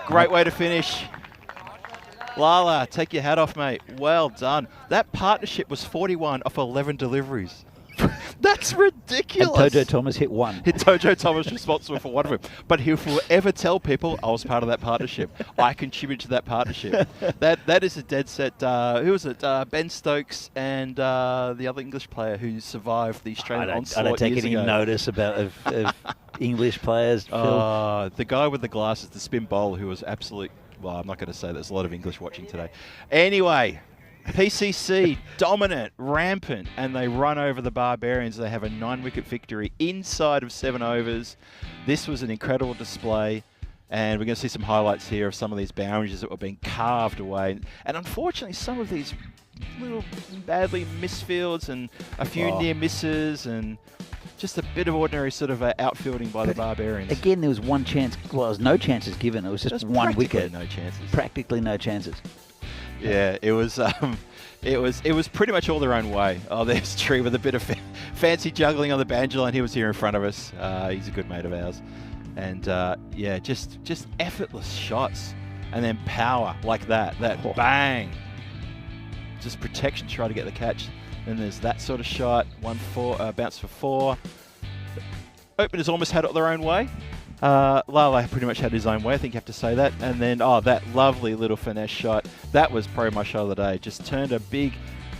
Great way to finish. Lala, take your hat off, mate. Well done. That partnership was 41 off 11 deliveries. That's ridiculous. And Tojo Thomas hit 1. Tojo Thomas responsible for 1 of them. But he'll forever tell people I was part of that partnership. I contributed to that partnership. That is a dead set. Who was it? Ben Stokes and the other English player who survived the Australian onslaught. I don't take any ago. notice of English players, Phil. The guy with the glasses, the spin bowler, who was absolute. Well, I'm not going to say there's a lot of English watching today. Anyway, PCC dominant, rampant, and they run over the Barbarians. They have a 9-wicket victory inside of 7 overs. This was an incredible display, and we're going to see some highlights here of some of these boundaries that were being carved away. And unfortunately, some of these little badly missed fields and a few near misses and just a bit of ordinary sort of outfielding by the Barbarians. Again, there was one chance. Well, there was no chances given. It was just 1 wicket. No chances. Practically no chances. Yeah, it was pretty much all their own way. Oh, there's Tree with a bit of fancy juggling on the banjo line. He was here in front of us. He's a good mate of ours. And yeah, just effortless shots. and then power like that bang. Just protection, try to get the catch. Then there's that sort of shot, bounce for 4. Openers almost had it their own way. Lala pretty much had his own way, I think you have to say that. And then, that lovely little finesse shot. That was probably my shot of the day. Just turned a big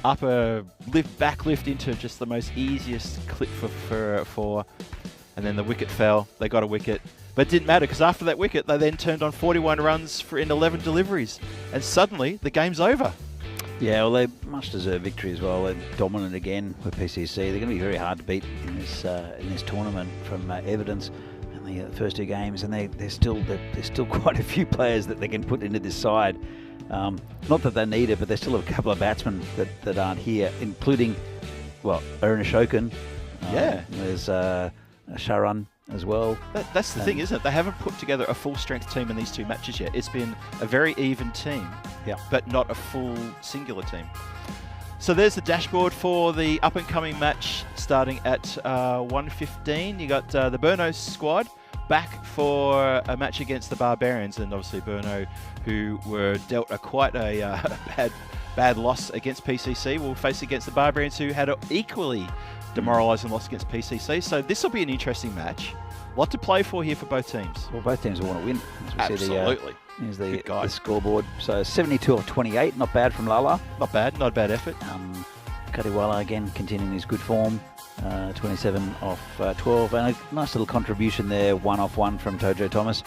upper back lift into just the most easiest clip for 4. And then the wicket fell. They got a wicket. But it didn't matter, because after that wicket, they then turned on 41 runs in 11 deliveries. And suddenly, the game's over. Yeah, well, they much deserved victory as well. They're dominant again with PCC. They're going to be very hard to beat in this tournament from evidence. The first 2 games, and there's still quite a few players that they can put into this side. Not that they need it, but there's still a couple of batsmen that aren't here, including, Arun Ashokan. There's Sharan as well. That's the thing, isn't it? They haven't put together a full-strength team in these 2 matches yet. It's been a very even team, but not a full singular team. So there's the dashboard for the up-and-coming match starting at 1:15. You got the Burno squad back for a match against the Barbarians, and obviously Burno, who were dealt quite a bad loss against PCC, will face against the Barbarians, who had an equally demoralising loss against PCC. So this will be an interesting match. A lot to play for here for both teams. Well, both teams will want to win. Absolutely. Here's the scoreboard. So 72 of 28, not bad from Lala. Not a bad effort. Kadiwala again continuing his good form. 27 off 12, and a nice little contribution there, 1 off 1 from Tojo Thomas.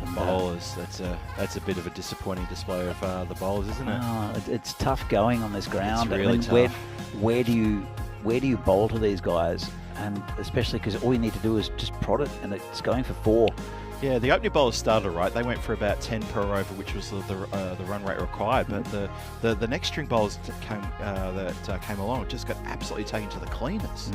The bowlers, that's a bit of a disappointing display of the bowlers, isn't it? It's tough going on this ground. It's really tough. Where do you bowl to these guys? And especially because all you need to do is just prod it, and it's going for 4. Yeah, the opening bowlers started right. They went for about 10 per over, which was the run rate required. But the next string bowlers that came along just got absolutely taken to the cleaners.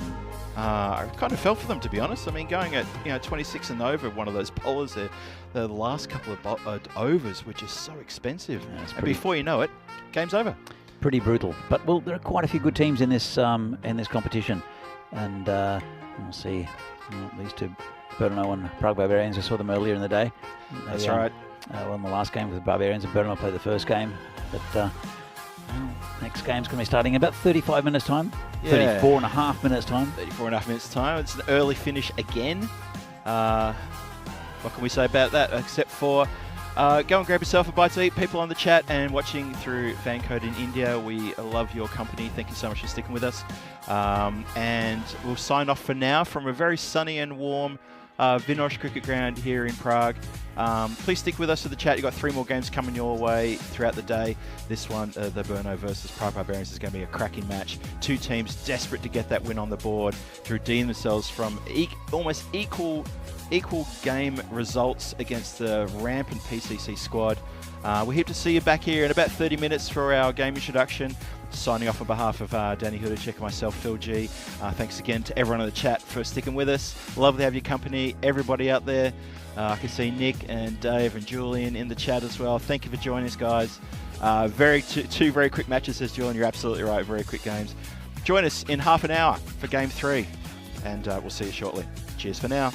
I kind of fell for them, to be honest. I mean, going at 26 and over, one of those bowlers there, the last couple of overs were just so expensive. Yeah, and before you know it, game's over. Pretty brutal. But there are quite a few good teams in this competition, and we'll see these 2. Burno and Prague Barbarians, I saw them earlier in the day. That's right. Won the last game with the Barbarians, and Burno played the first game. But next game's going to be starting in about 35 minutes time. 34 and a half minutes time. 34 and a half minutes time. It's an early finish again. What can we say about that except for go and grab yourself a bite to eat. People on the chat and watching through Fancode in India, we love your company. Thank you so much for sticking with us. And we'll sign off for now from a very sunny and warm Vinosh Cricket Ground here in Prague. Please stick with us for the chat. You've got 3 more games coming your way throughout the day. This one, the Burno versus Prague Barbarians, is going to be a cracking match. 2 teams desperate to get that win on the board to redeem themselves from almost equal game results against the rampant PCC squad. We hope to see you back here in about 30 minutes for our game introduction. Signing off on behalf of Danny Hudacek and myself, Phil G. Thanks again to everyone in the chat for sticking with us. Love to have your company. Everybody out there. I can see Nick and Dave and Julian in the chat as well. Thank you for joining us, guys. Two very quick matches, says Julian. You're absolutely right. Very quick games. Join us in half an hour for Game 3. And we'll see you shortly. Cheers for now.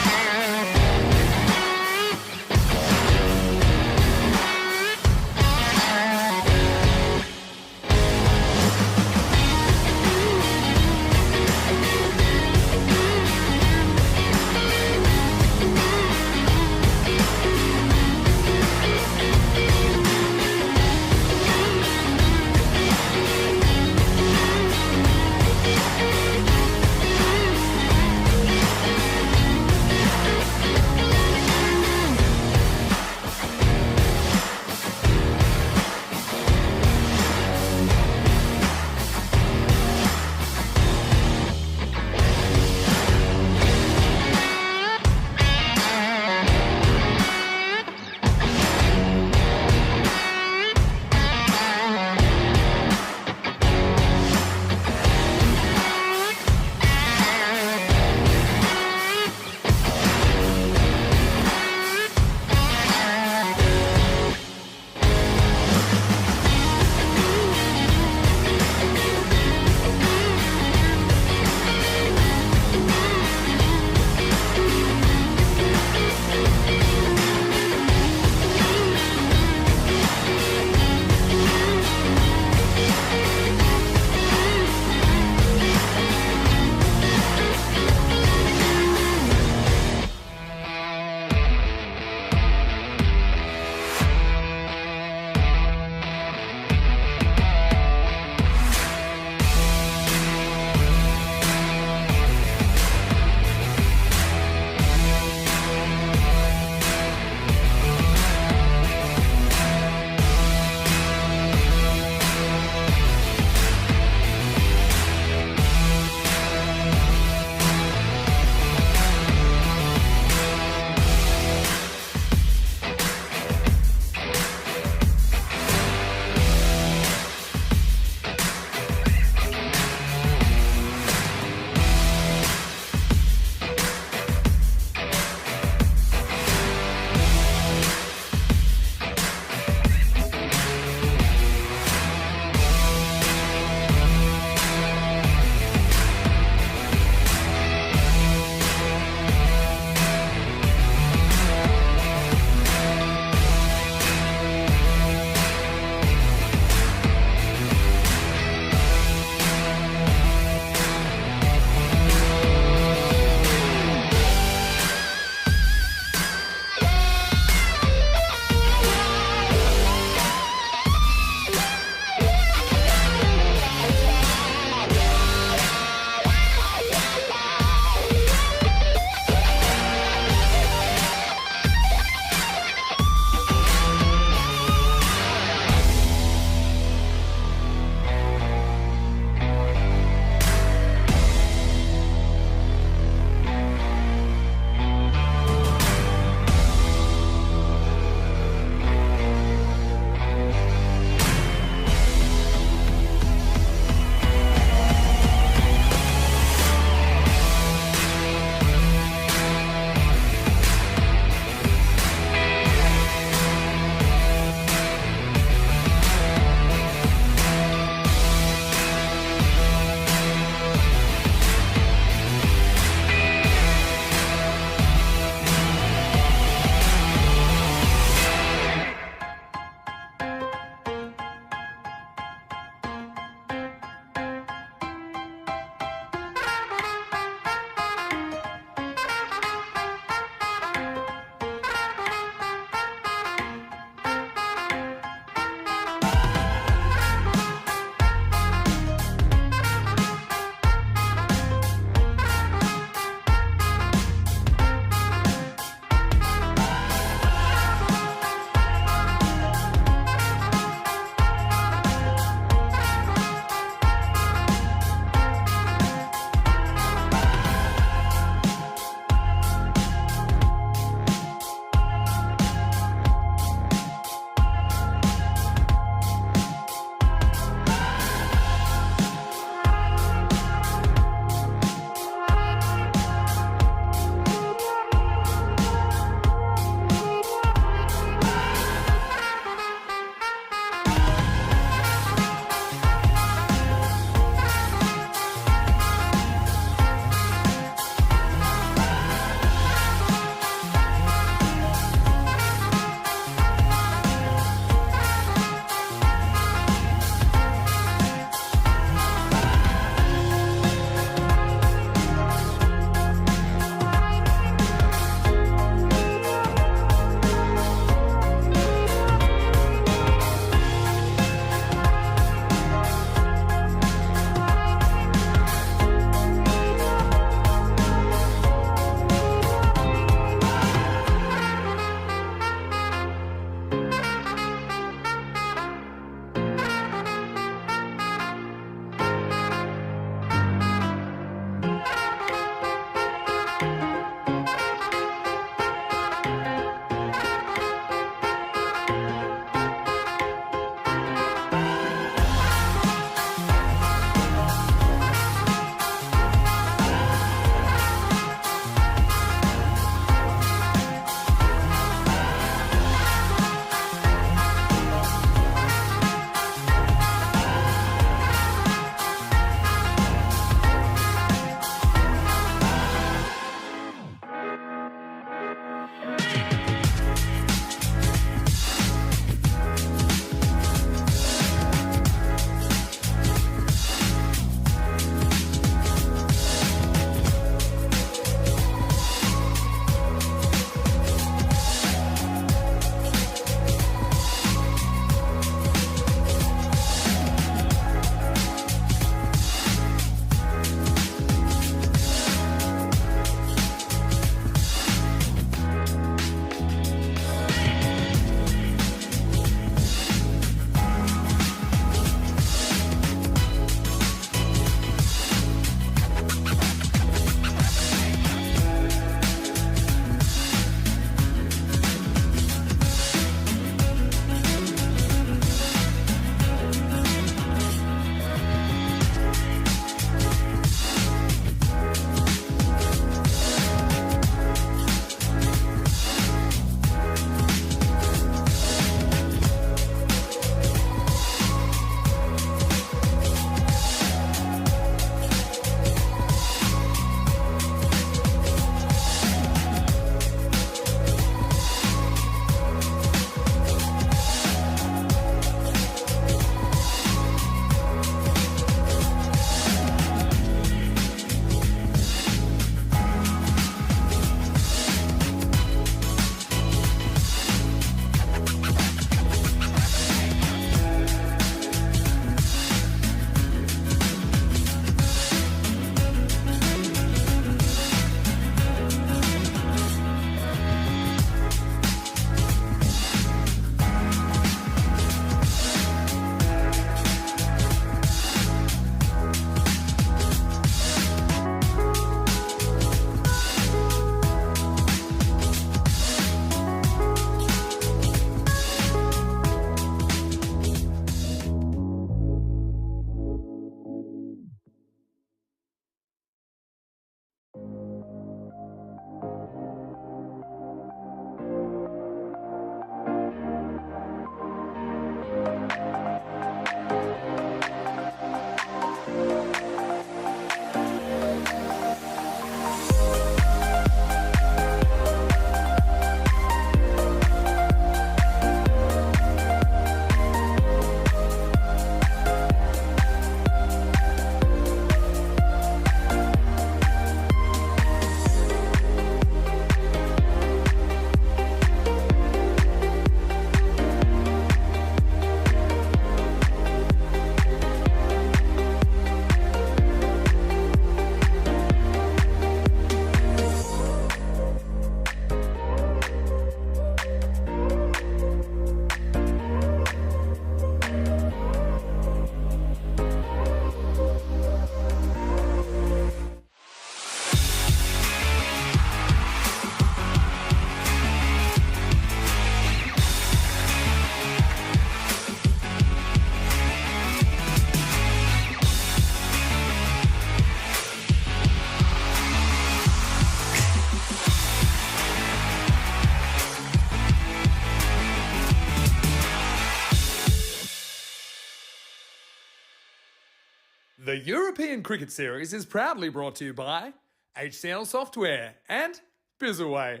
The European Cricket Series is proudly brought to you by HCL Software and Bizaway.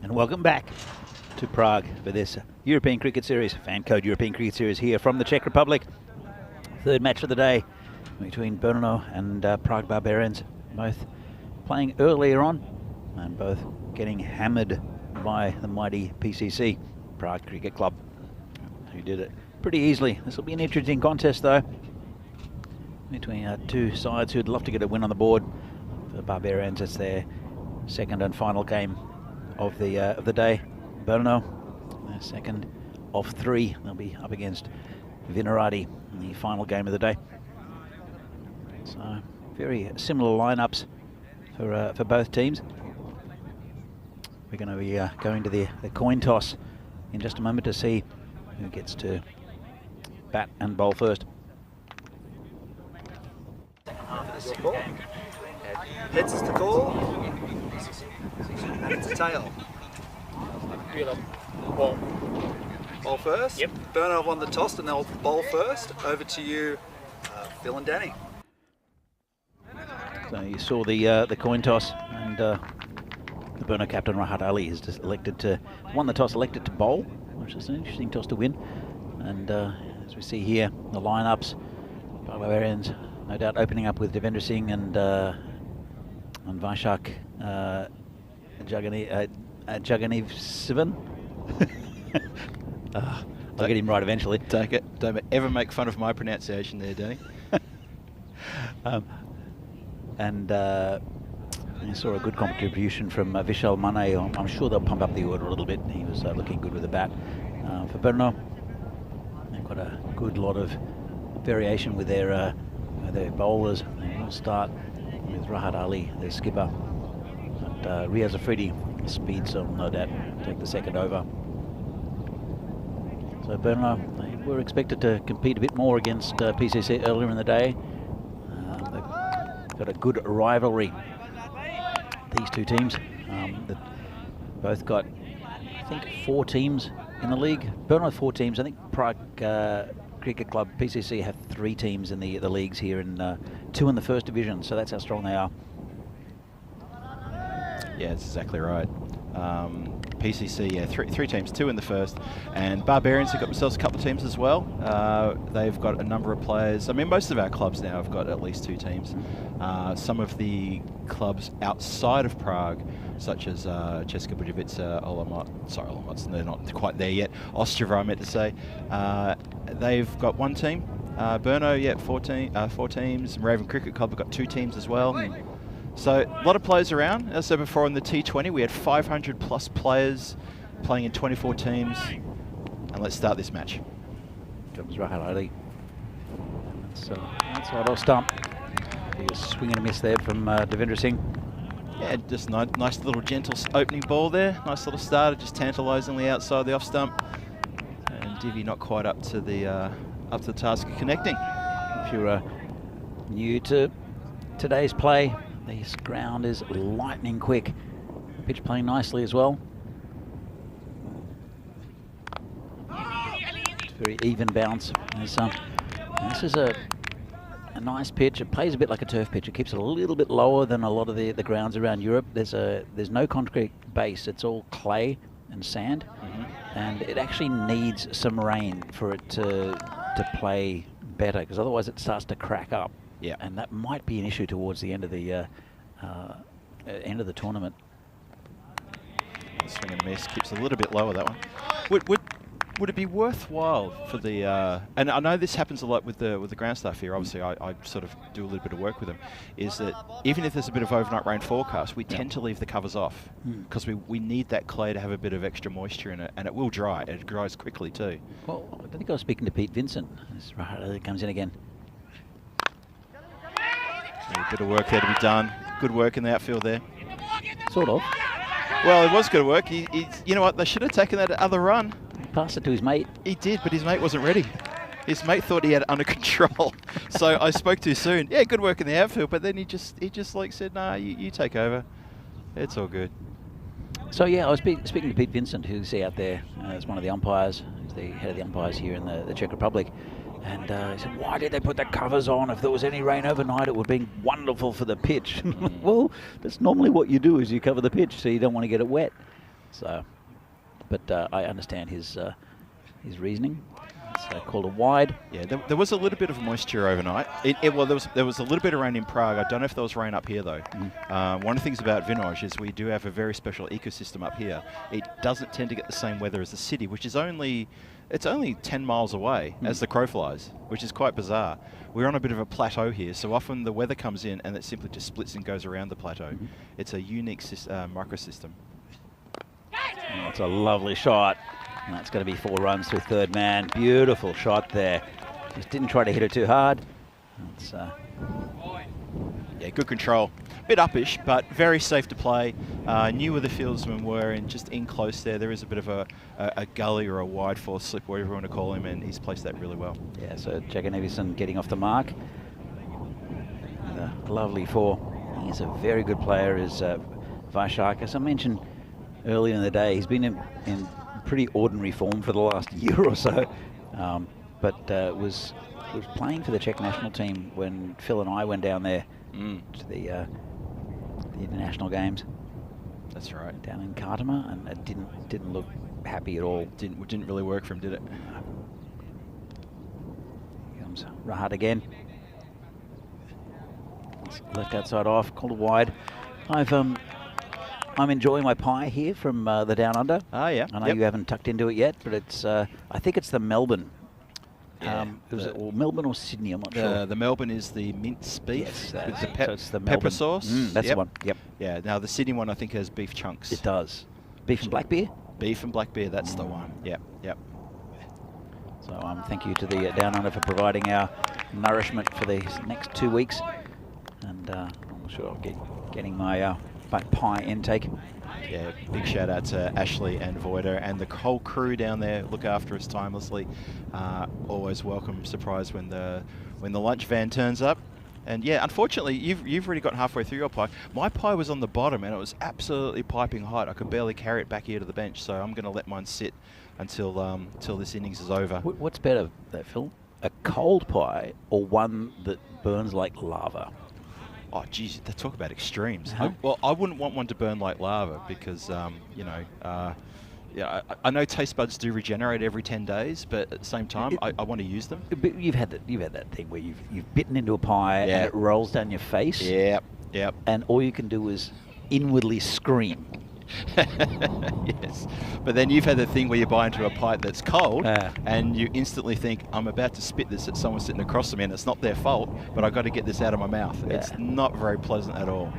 And welcome back to Prague for this European Cricket Series, fan code European Cricket Series here from the Czech Republic. Third match of the day between Brno and Prague Barbarians, both playing earlier on and both getting hammered by the mighty PCC, Prague Cricket Club, who did it pretty easily. This will be an interesting contest though, between two sides who'd love to get a win on the board. For the Barbarians, it's their second and final game of the day. Brno, their second of three. They'll be up against Vinorati in the final game of the day. So very similar lineups for both teams. We're going to be going to the coin toss in just a moment to see who gets to bat and bowl first. Heads is the call, and it's a tail. Bowl first. Yep. Brno won the toss and they'll bowl first. Over to you, Phil and Danny. So you saw the coin toss, and the Brno captain Rahat Ali has just won the toss, elected to bowl, which is an interesting toss to win. And as we see here, the lineups, Barbarians no doubt opening up with Devendra Singh and Vaishak Jaganev Sivan. I'll get him right eventually. Take it. Don't ever make fun of my pronunciation there, Danny. And I saw a good contribution from Vishal Mane. I'm sure they'll pump up the order a little bit. He was looking good with the bat. For Brno, they've got a good lot of variation with their bowlers. They will start with Rahat Ali, their skipper. But Riaz Afridi, speed, so no doubt take the second over. So Brno, they were expected to compete a bit more against PCC earlier in the day. They've got a good rivalry, these two teams. They've both got, I think, 4 teams in the league. Brno 4 teams. I think Prague Cricket Club, PCC, have 3 teams in the leagues here, and 2 in the first division. So that's how strong they are. Yeah, that's exactly right. PCC, yeah, three teams, 2 in the first, and Barbarians have got themselves a couple of teams as well. They've got a number of players. I mean, most of our clubs now have got at least 2 teams. Some of the clubs outside of Prague, such as Česká Budějovice, Olomouc, they're not quite there yet. Ostrava, I meant to say, they've got 1 team. Brno, yeah, 4 teams. Raven Cricket Club have got 2 teams as well. So a lot of players around. As I said before, in the T20 we had 500 plus players playing in 24 teams. And let's start this match. That was Rahat Ali. That's right off stump. He was swinging a miss there from Devendra Singh. Yeah, just nice little gentle opening ball there. Nice little starter, just tantalisingly outside the off stump. And Divi not quite up to the task of connecting. If you're new to today's play, this ground is lightning quick. Pitch playing nicely as well. It's a very even bounce. This is a nice pitch. It plays a bit like a turf pitch. It keeps it a little bit lower than a lot of the grounds around Europe. There's no concrete base. It's all clay and sand, and it actually needs some rain for it to play better, because otherwise it starts to crack up. Yeah, and that might be an issue towards the end of the tournament. Swing and miss, keeps a little bit lower, that one. Would it be worthwhile for the and I know this happens a lot with the ground staff here. Obviously, I sort of do a little bit of work with them. Is that even if there's a bit of overnight rain forecast, we tend to leave the covers off because we need that clay to have a bit of extra moisture in it, and it will dry. It dries quickly too. Well, I think I was speaking to Pete Vincent. It comes in again. A bit of work there to be done. Good work in the outfield there. Sort of. Well, it was good work. You know what? They should have taken that other run. He passed it to his mate. He did, but his mate wasn't ready. His mate thought he had it under control. So I spoke too soon. Yeah, good work in the outfield, but then he just like said, nah, you take over. It's all good. So yeah, I was speaking to Pete Vincent, who's out there as one of the umpires, the head of the umpires here in the Czech Republic. And he said, why did they put the covers on? If there was any rain overnight, it would have been wonderful for the pitch. Well, that's normally what you do, is you cover the pitch, so you don't want to get it wet. So, but I understand his reasoning. So called a wide. Yeah, there was a little bit of moisture overnight. Well, there was a little bit of rain in Prague. I don't know if there was rain up here though. One of the things about Vinoj is we do have a very special ecosystem up here. It doesn't tend to get the same weather as the city, which is only 10 miles away as the crow flies, which is quite bizarre. We're on a bit of a plateau here, so often the weather comes in and it simply just splits and goes around the plateau. It's a unique microsystem. Oh, it's a lovely shot. And that's going to be 4 runs through third man. Beautiful shot there. Just didn't try to hit it too hard. It's, yeah, good control. Bit uppish, but very safe to play. Knew where the fieldsmen were, and just in close there. There is a bit of a gully or a wide force slip, whatever you want to call him, and he's placed that really well. yeah, so Jagger Nevison getting off the mark. With a lovely 4. He's a very good player, is Vaishak. As I mentioned earlier in the day, he's been in pretty ordinary form for the last year or so, but was playing for the Czech national team when Phil and I went down there to the international games. That's right. Down in Khartoum, and it didn't look happy at all. Didn't really work for him, did it? Here comes Rahat again. Left outside off, called a wide. I'm enjoying my pie here from the Down Under. Ah, yeah. I know you haven't tucked into it yet, but it's I think it's the Melbourne. Yeah, was it Melbourne or Sydney? I'm not sure. The Melbourne is the mince beef with the so it's the pepper sauce. That's the one. Yep. Yeah. Now the Sydney one I think has beef chunks. It does. Beef and black beer. Beef and black beer. That's the one. Yep. So thank you to the Down Under for providing our nourishment for the next 2 weeks, and I'm sure I'll be getting my pie intake. Yeah, big shout out to Ashley and Voida and the whole crew down there. Look after us timelessly. Always welcome surprise when the lunch van turns up. And yeah, unfortunately, you've already got halfway through your pie. My pie was on the bottom and it was absolutely piping hot. I could barely carry it back here to the bench, so I'm going to let mine sit until this innings is over. What's better, Phil? A cold pie or one that burns like lava? Oh, geez, they talk about extremes. Uh-huh. I wouldn't want one to burn like lava because, I know taste buds do regenerate every 10 days, but at the same time, I want to use them. But you've had that thing where you've bitten into a pie and it rolls down your face. Yep. And all you can do is inwardly scream. Yes, but then you've had the thing where you buy into a pie that's cold and you instantly think, I'm about to spit this at someone sitting across from me and it's not their fault, but I've got to get this out of my mouth. It's not very pleasant at all.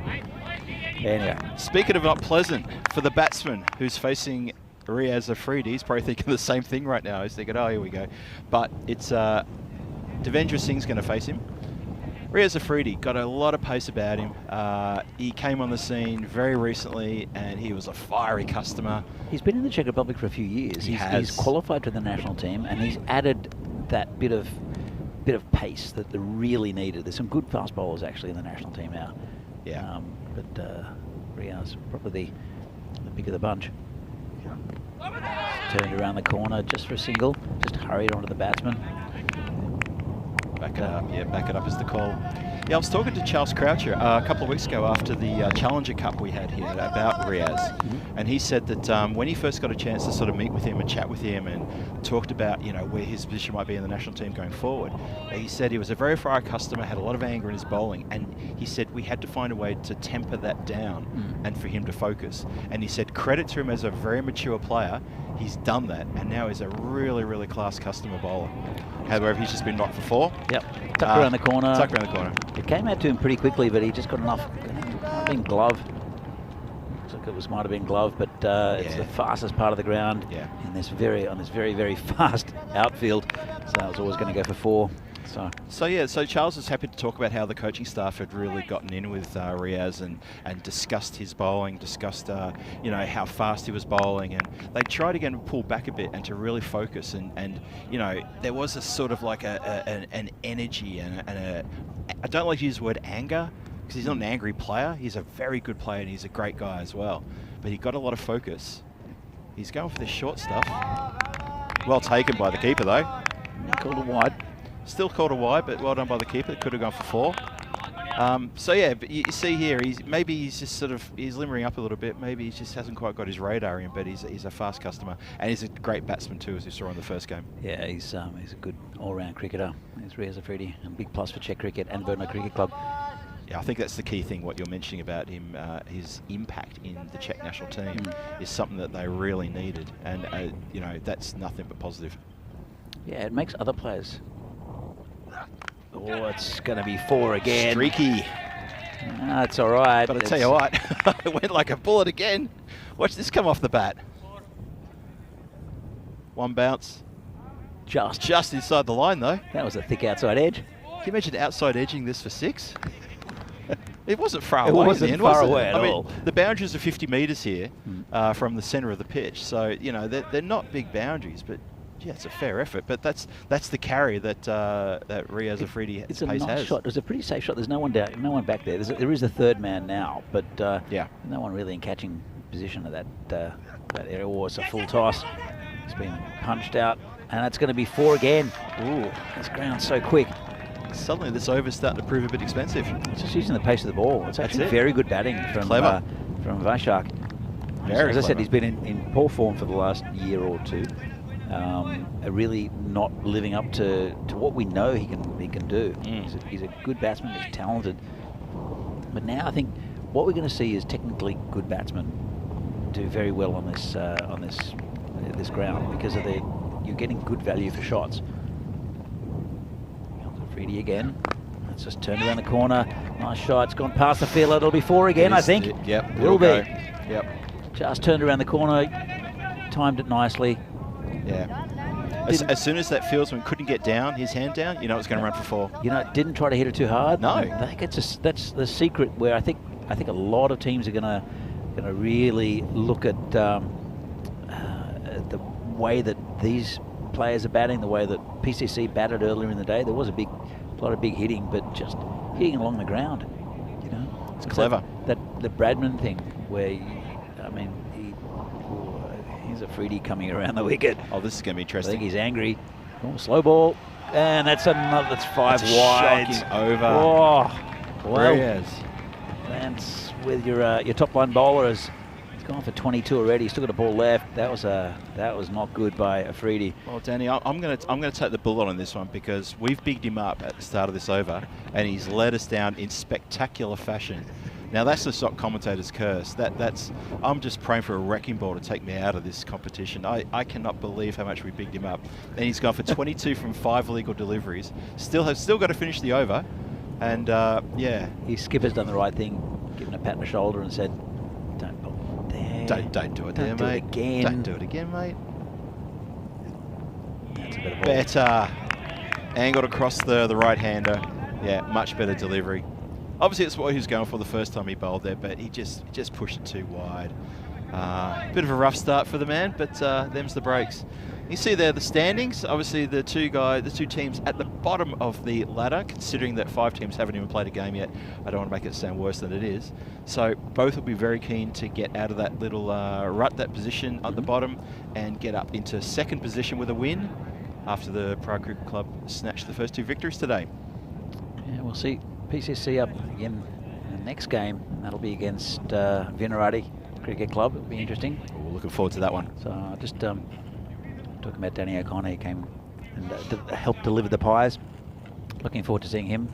Anyway. Speaking of not pleasant, for the batsman who's facing Riaz Afridi, he's probably thinking the same thing right now. He's thinking, oh, here we go. But it's Devendra Singh's going to face him. Riaz Afridi got a lot of pace about him. He came on the scene very recently and he was a fiery customer. He's been in the Czech Republic for a few years. He's qualified for the national team and he's added that bit of pace that they really needed. There's some good fast bowlers actually in the national team now. Yeah. But Riaz probably the bigger the bunch. Turned around the corner just for a single. Just hurried onto the batsman. Back it up, back it up is the call. Yeah, I was talking to Charles Croucher a couple of weeks ago after the Challenger Cup we had here about Riaz, and he said that when he first got a chance to sort of meet with him and chat with him and talked about where his position might be in the national team going forward, he said he was a very fiery customer, had a lot of anger in his bowling, and he said we had to find a way to temper that down and for him to focus. And he said credit to him as a very mature player, he's done that, and now he's a really, really class customer bowler. However, he's just been knocked for 4. Yep. Tucked around the corner. Tucked around the corner. It came out to him pretty quickly, but he just got enough. Might have been glove. Looks like it might have been glove, but it's the fastest part of the ground in this very, very fast outfield. So I was always going to go for 4. So Charles was happy to talk about how the coaching staff had really gotten in with Riaz and discussed his bowling, discussed how fast he was bowling, and they tried again to pull back a bit and to really focus and there was a sort of like an energy and I don't like to use the word anger because he's not an angry player. He's a very good player and he's a great guy as well, but he got a lot of focus. He's going for this short stuff. Well taken by the keeper, though. Called it wide. Still called a wide, but well done by the keeper. It could have gone for 4. So yeah, but you see here, he's just sort of, he's limbering up a little bit. Maybe he just hasn't quite got his radar in, but he's a fast customer. And he's a great batsman too, as you saw in the first game. Yeah, he's a good all-round cricketer. He's Riaz Afridi, a big plus for Czech cricket and Brno Cricket Club. Yeah, I think that's the key thing, what you're mentioning about him, his impact in the Czech national team is something that they really needed. And, you know, that's nothing but positive. Yeah, it makes other players. Oh, it's going to be 4 again. Streaky. That's all right. But I tell you what, it went like a bullet again. Watch this come off the bat. 1 bounce. Just inside the line, though. That was a thick outside edge. Can you imagine outside edging this for 6? It wasn't far It away. wasn't in the end, far was it? away at I mean, all. the boundaries are 50 metres here from the centre of the pitch. So, you know, they're not big boundaries, but yeah, it's a fair effort. But that's the carry that that Riaz Afridi It's a pace nice has. shot. It was a pretty safe shot. There's no one down, no one back there. There is a third man now, but yeah, no one really in catching position of that area. Oh, it's a full toss. It's been punched out, and it's going to be 4 again. Ooh, this ground's so quick. Suddenly this over's starting to prove a bit expensive. It's just using the pace of the ball. It's actually very good batting from Vaishak. As I said, he's been in poor form for the last year or two. Really not living up to what we know he can do. He's a good batsman. He's talented. But now I think what we're going to see is technically good batsmen do very well on this ground because of you're getting good value for shots. Freddie again. It's just turned around the corner. Nice shot. It's gone past the fielder. It'll be 4 again, I think. Yep. Will be. Yep. Just turned around the corner. Timed it nicely. Yeah. As soon as that fieldsman couldn't get down, his hand down, you know it's going to run for 4. You know, didn't try to hit it too hard. No. I think that's the secret where I think a lot of teams are going to really look at the way that these players are batting, the way that PCC batted earlier in the day. There was a lot of big hitting, but just hitting along the ground. You know, it's clever. The Bradman thing, where he's a Freddie coming around the wicket. Oh, this is going to be interesting. I think he's angry. Oh, slow ball, and that's 5 wide. Shocking over. Oh, well, Riaz. Lance with your top line bowler has gone for 22 already. He's still got a ball left. That was not good by Afridi. Well, Danny, I'm going to take the bullet on this one because we've bigged him up at the start of this over, and he's let us down in spectacular fashion. Now that's the stock commentator's curse. I'm just praying for a wrecking ball to take me out of this competition. I cannot believe how much we bigged him up, and he's gone for 22 from 5 legal deliveries. Still got to finish the over, and yeah. His skipper's done the right thing, given a pat on the shoulder and said, "Don't bowl there. Don't do it there, mate. Don't do it again. Don't do it again, mate." That's a better ball. Better. Angled across the right-hander. Yeah, much better delivery. Obviously, it's what he was going for the first time he bowled there, but he just pushed it too wide. Bit of a rough start for the man, but them's the breaks. You see there the standings. Obviously, the two teams at the bottom of the ladder, considering that 5 teams haven't even played a game yet. I don't want to make it sound worse than it is. So both will be very keen to get out of that little rut, that position at the bottom, and get up into 2nd position with a win after the Prague Cricket Club snatched the first 2 victories today. Yeah, we'll see PCC up again in the next game, and that'll be against Vinarati Cricket Club. It'll be interesting. We're looking forward to that one. So just talking about Danny O'Connor, he came and helped deliver the pies. Looking forward to seeing him.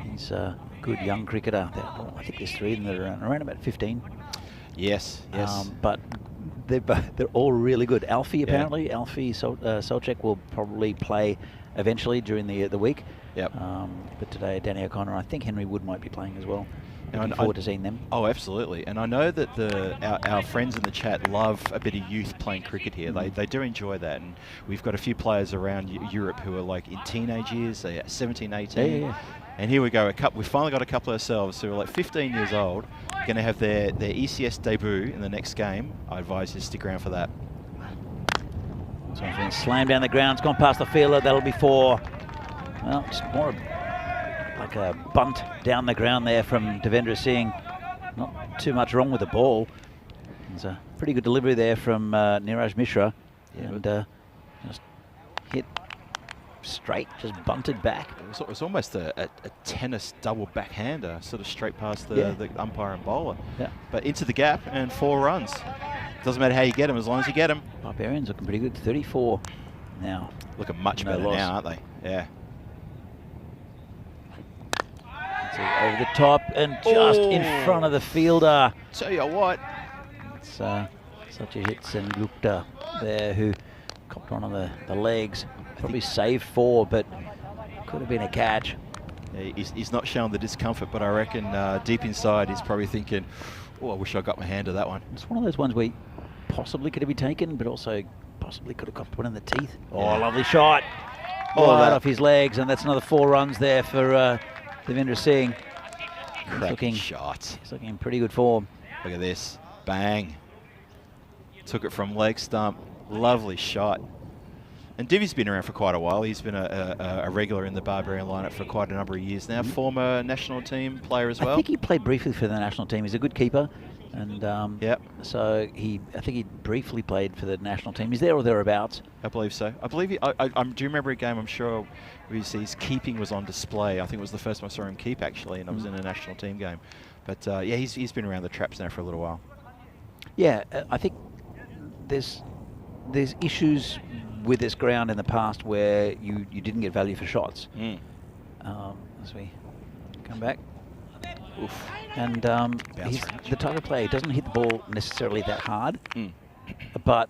He's a good young cricketer. I think there's 3 of them that are around about 15. Yes. But they're all really good. Alfie, apparently, Alfie Solchek will probably play eventually during the week. Yep. But today, Danny O'Connor, I think Henry Wood might be playing as well. Looking forward to seeing them. Oh, absolutely. And I know that our friends in the chat love a bit of youth playing cricket here. They do enjoy that. And we've got a few players around Europe who are like in teenage years, they're 17, 18. Yeah. And here we go. We've finally got a couple ourselves who are like 15 years old, going to have their ECS debut in the next game. I advise you to stick around for that. So it's been slammed down the ground. It's gone past the fielder. That'll be 4. Well, it's more like a bunt down the ground there from Devendra Singh. Not too much wrong with the ball. There's a pretty good delivery there from Niraj Mishra. and just hit straight, just bunted back. It was almost a tennis double backhander, sort of straight past the umpire and bowler. Yeah. But into the gap and 4 runs. Doesn't matter how you get them, as long as you get them. Barbarians looking pretty good. 34 now. Looking much better now, aren't they? Yeah. So over the top and just in front of the fielder. Tell you what. It's such a hit, and Gupta there, who copped on the legs. Probably saved 4, but could have been a catch. Yeah, he's not showing the discomfort, but I reckon deep inside he's probably thinking, oh, I wish I got my hand to that one. It's one of those ones where possibly could have been taken, but also possibly could have got one in the teeth. Oh, lovely shot. Right off his legs, and that's another 4 runs there for Devendra Singh. Cracking shot. He's looking in pretty good form. Look at this. Bang. Took it from leg stump. Lovely shot. And Divi's been around for quite a while. He's been a regular in the Barbarian lineup for quite a number of years now. Former national team player as well. I think he played briefly for the national team. He's a good keeper. And so I think he briefly played for the national team. He's there or thereabouts. I believe so. I believe do you remember a game, I'm sure, where his keeping was on display. I think it was the first time I saw him keep, actually, and I was in a national team game. But yeah, he's been around the traps now for a little while. Yeah, I think there's issues with this ground in the past where you didn't get value for shots. As we come back. Oof. And he's the type of player, he doesn't hit the ball necessarily that hard, but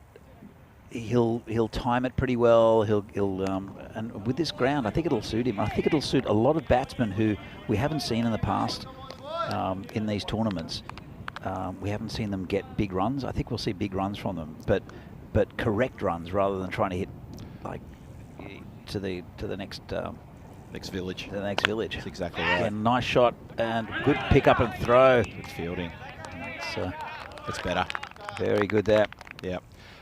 he'll time it pretty well. And with this ground, I think it'll suit him. I think it'll suit a lot of batsmen who we haven't seen in the past in these tournaments. We haven't seen them get big runs. I think we'll see big runs from them, but correct runs rather than trying to hit like to the next next village. The next village. That's exactly right. Yeah, nice shot and good pick up and throw. Good fielding. It's better. Very good there. Yeah.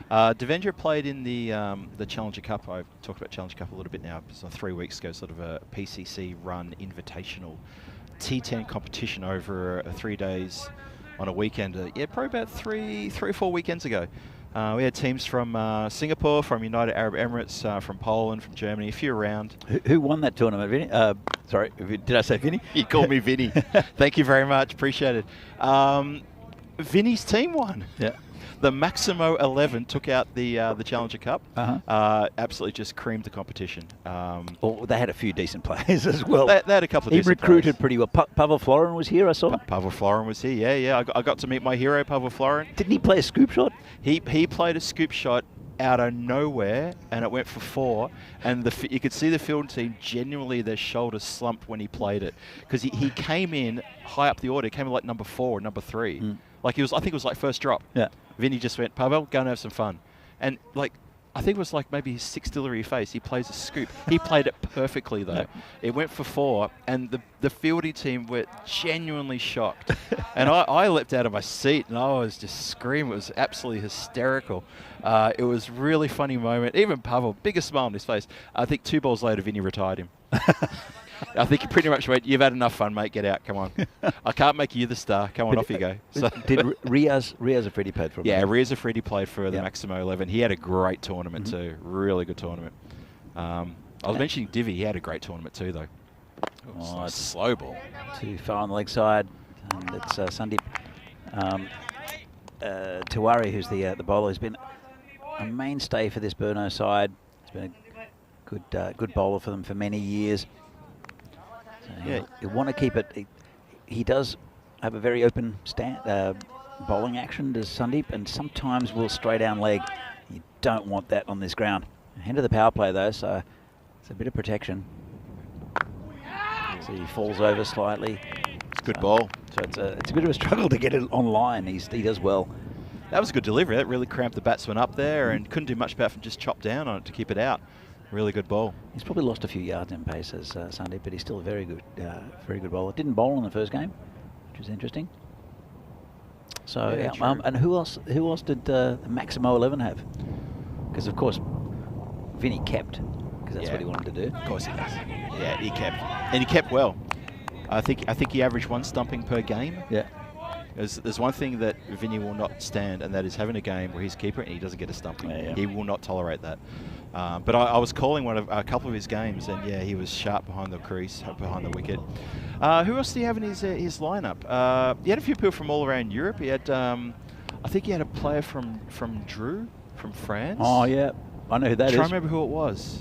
Devendra played in the Challenger Cup. I've talked about Challenger Cup a little bit now. So 3 weeks ago, sort of a PCC run invitational T10 competition over 3 days on a weekend. Yeah, probably about three or 4 weekends ago. We had teams from Singapore, from United Arab Emirates, from Poland, from Germany, a few around. Who won that tournament, Vinny? Sorry, did I say Vinny? You called me Vinny. Thank you very much. Appreciate it. Vinny's team won. Yeah. The Maximo 11 took out the Challenger Cup. Absolutely just creamed the competition. Well, they had a few decent players as well. They had a couple of decent players. He recruited players. pretty well. Pavel Florin was here, I saw. Pavel Florin was here, yeah. I got to meet my hero, Pavel Florin. Didn't he play a scoop shot? He played a scoop shot out of nowhere, and it went for 4. And you could see the field team genuinely their shoulders slumped when he played it, because he came in high up the order. He came in like number 4 or number 3. Like I think it was like first drop. Yeah. Vinny just went, Pavel, go and have some fun. And like, I think it was like maybe his 6th delivery face. He plays a scoop. He played it perfectly though. Yeah. It went for 4, and the fielding team were genuinely shocked. And I leapt out of my seat and I was just screaming. It was absolutely hysterical. It was a really funny moment. Even Pavel, biggest smile on his face. I think 2 balls later, Vinny retired him. I think he pretty much went, you've had enough fun, mate. Get out. Come on. I can't make you the star. Come on, off you go. So did Riaz Afridi played for him? Yeah, Riaz Afridi played for the Maximo 11. He had a great tournament too. Really good tournament. I was mentioning Divi. He had a great tournament too, though. Oh, it's a slow ball. Too far on the leg side. And it's Sandeep Tiwari, who's the bowler, who's been a mainstay for this Burno side. He's been a good bowler for them for many years. So you want to keep it. He does have a very open bowling action, does Sandeep, and sometimes will stray down leg. You don't want that on this ground. End of the power play though, so it's a bit of protection. So he falls over slightly. It's a good ball. So it's a bit of a struggle to get it on line. He does well. That was a good delivery. That really cramped the batsman up there, and couldn't do much apart from just chop down on it to keep it out. Really good ball. He's probably lost a few yards in pace as Sandeep, but he's still a very good bowler. Didn't bowl in the first game, which is interesting. So, and who else did the Maximo 11 have? Because of course, Vinny kept, because that's what he wanted to do. Of course he does. Yeah, he kept, and he kept well. I think he averaged 1 stumping per game. Yeah. There's one thing that Vinny will not stand, and that is having a game where he's keeper and he doesn't get a stumping. Yeah. He will not tolerate that. But I was calling a couple of his games, and yeah, he was sharp behind the crease, behind the wicket. Who else do you have in his lineup? He had a few people from all around Europe. He had, I think he had a player from Drew, from France. Oh, yeah. I know who that is. Try to remember who it was.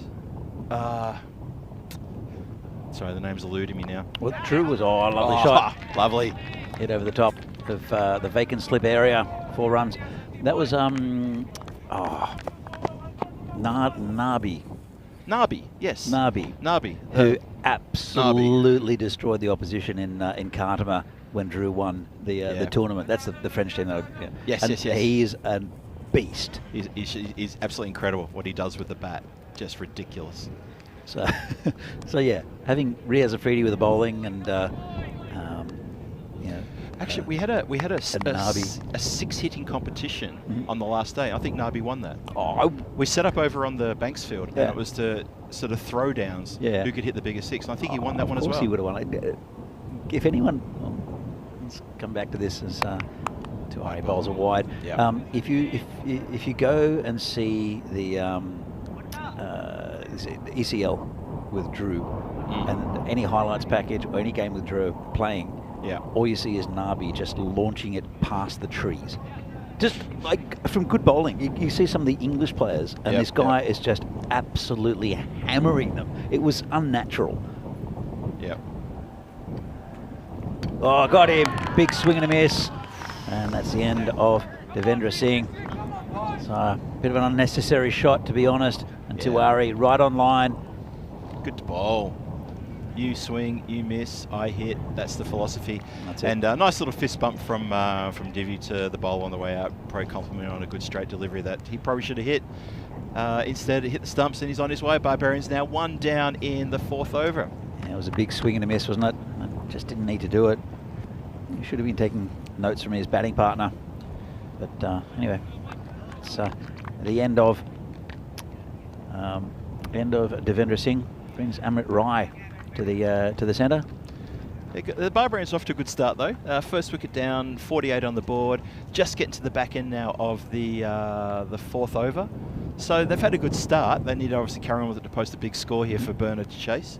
Sorry, the name's eluding me now. Well, Drew was, a lovely shot. Lovely. Hit over the top of the vacant slip area, 4 runs. That was, Nabi. Nabi, yes. Nabi. Who absolutely destroyed the opposition in Khartoum when Drew won the tournament. That's the French team. Yes. He is a beast. He's absolutely incredible what he does with the bat. Just ridiculous. So, yeah, having Riaz Afridi with the bowling and actually, we had a 6 hitting competition on the last day. I think Nabi won that. We set up over on the Banksfield, and it was to sort of throwdowns. Who could hit the biggest 6? And I think he won that one as well. Of course, he would have won. If anyone, let's come back to this as Tuari bowls are wide. Yep. If you go and see the ECL with Drew and any highlights package or any game with Drew playing, all you see is Nabi just launching it past the trees. Just like from good bowling. You see some of the English players and this guy is just absolutely hammering them. It was unnatural. Yep. Oh, got him. Big swing and a miss. And that's the end of Devendra Singh. So a bit of an unnecessary shot, to be honest. And Tuari right on line. Good to bowl. You swing, you miss, I hit. That's the philosophy. That's it. And a nice little fist bump from Divi to the bowl on the way out. Probably compliment on a good straight delivery that he probably should have hit. Instead, he hit the stumps and he's on his way. Barbarians now 1 down in the 4th over. Yeah, it was a big swing and a miss, wasn't it? Just didn't need to do it. He should have been taking notes from his batting partner. But anyway, it's the end of Devendra Singh. Brings Amrit Rai to the centre. The Barbarians off to a good start though. First wicket down, 48 on the board. Just getting to the back end now of the 4th over. So they've had a good start. They need to obviously carry on with it to post a big score here for Burner to chase.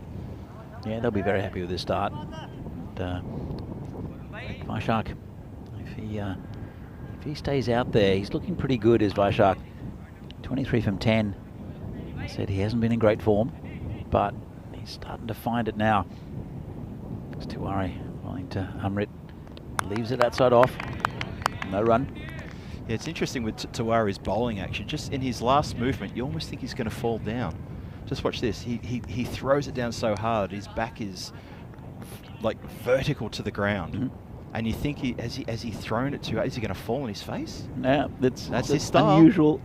Yeah, they'll be very happy with this start. Vaishak, if he stays out there, he's looking pretty good, is Vaishak. 23 from 10. I said he hasn't been in great form, but he's starting to find it now. It's Tuari willing to Amrit. Leaves it outside off. No run. Yeah, it's interesting with Tuari's bowling action. Just in his last movement, you almost think he's going to fall down. Just watch this. He throws it down so hard. His back is like vertical to the ground. And you think has he thrown it too hard? Is he going to fall on his face? No, that's his style. Unusual.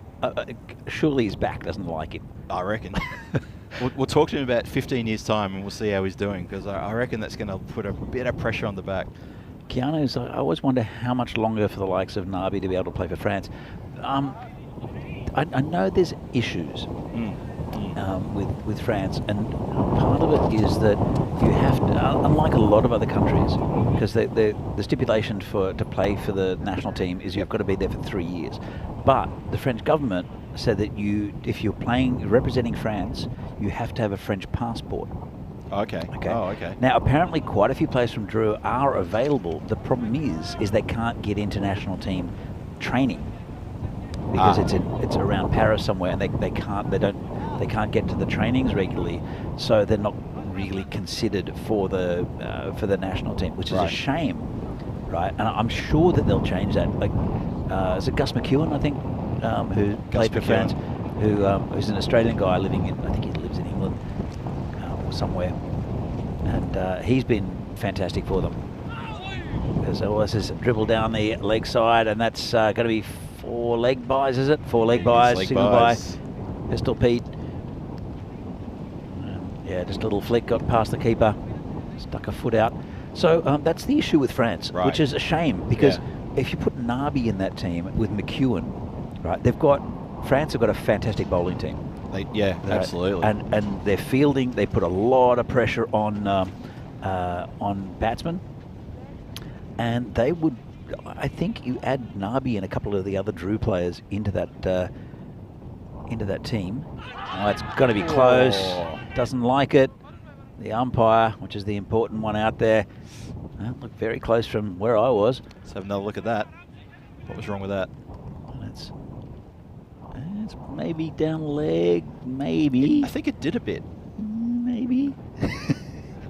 Surely his back doesn't like it. I reckon. We'll talk to him about 15 years' time and we'll see how he's doing, because I reckon that's going to put a bit of pressure on the back. Keanu's, I always wonder how much longer for the likes of Nabi to be able to play for France. I know there's issues with France, and part of it is that you have to, unlike a lot of other countries, because the stipulation to play for the national team is you've got to be there for 3 years. But the French government said that if you're representing France, you have to have a French passport. Okay. Oh, okay. Now, apparently, quite a few players from Drew are available. The problem is they can't get international team training because it's around Paris somewhere, and they can't get to the trainings regularly, so they're not really considered for the national team, which is a shame, right? And I'm sure that they'll change that. Like, is it Gus McEwen, I think, who played for France, who's an Australian guy living in, I think he lives in England or somewhere, and he's been fantastic for them. Because Ellis has dribbled down the leg side, and that's going to be 4 leg buys, is it? 4 leg buys, single buy, Pistol Pete. Yeah, just a little flick, got past the keeper, stuck a foot out. So that's the issue with France, which is a shame, because if you put Nabi in that team with McEwen, right, France have got a fantastic bowling team. Absolutely. And their fielding, they put a lot of pressure on batsmen, and they would I think you add Nabi and a couple of the other Drew players into that team. Oh, it's got to be close. Doesn't like it. The umpire, which is the important one out there, looked very close from where I was. Let's have another look at that. What was wrong with that? It's maybe down leg, maybe. I think it did a bit. Maybe.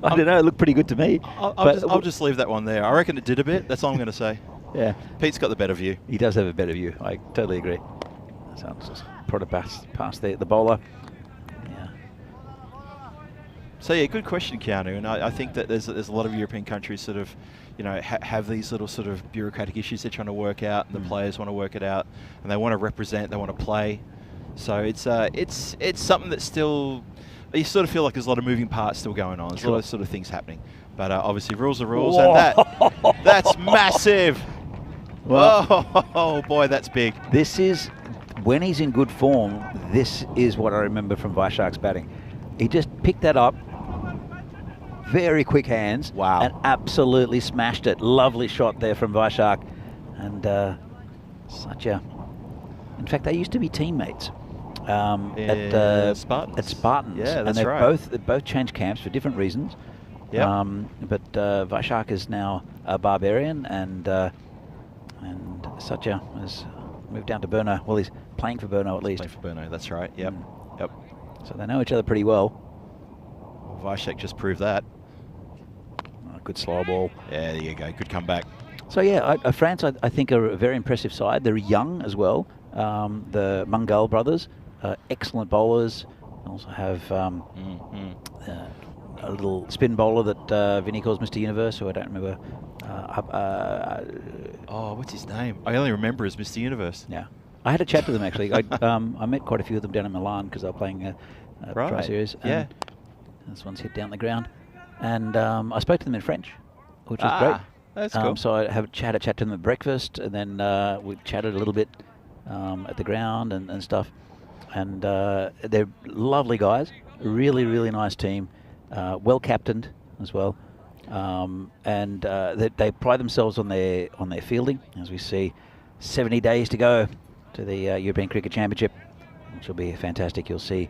I don't know. It looked pretty good to me. I'll just leave that one there. I reckon it did a bit. That's all I'm going to say. Yeah. Pete's got the better view. He does have a better view. I totally agree. So I'll just put it past the bowler. Yeah. So yeah, good question, Keanu. And I think that there's a lot of European countries sort of, you know, have these little sort of bureaucratic issues they're trying to work out, and the players want to work it out, and they want to represent, they want to play. So it's something that's still, you sort of feel like there's a lot of moving parts still going on. There's a lot of sort of things happening. But obviously rules are rules, Whoa. and that's massive. Well, oh boy, that's big. This is, when he's in good form, this is what I remember from Vaishak's batting. He just picked that up, very quick hands, Wow. and absolutely smashed it. Lovely shot there from Vaishak. And in fact, they used to be teammates. At Spartans. At Spartans. Yeah, that's and right. They both changed camps for different reasons. Yeah. But Vaishak is now a Barbarian, and Satya has moved down to Burno. Well, he's playing for Burno at least. Playing for Burno, that's right. Yep. Yep. So they know each other pretty well. Well, Vaishak just proved that. Good slow ball. Yeah, there you go. Good comeback. So yeah, France I think are a very impressive side. They're young as well. The Mungal brothers, excellent bowlers. Also have a little spin bowler that Vinny calls Mr. Universe, who I don't remember. What's his name? I only remember as Mr. Universe. Yeah, I had a chat to them actually. I met quite a few of them down in Milan because they were playing a Tri Series. Yeah. This one's hit down the ground, and I spoke to them in French, which was great. That's cool. So I had a chat to them at breakfast, and then we chatted a little bit at the ground and stuff. And they're lovely guys, really, really nice team, well captained as well. And they pride themselves on their fielding, as we see 70 days to go to the European Cricket Championship, which will be fantastic. You'll see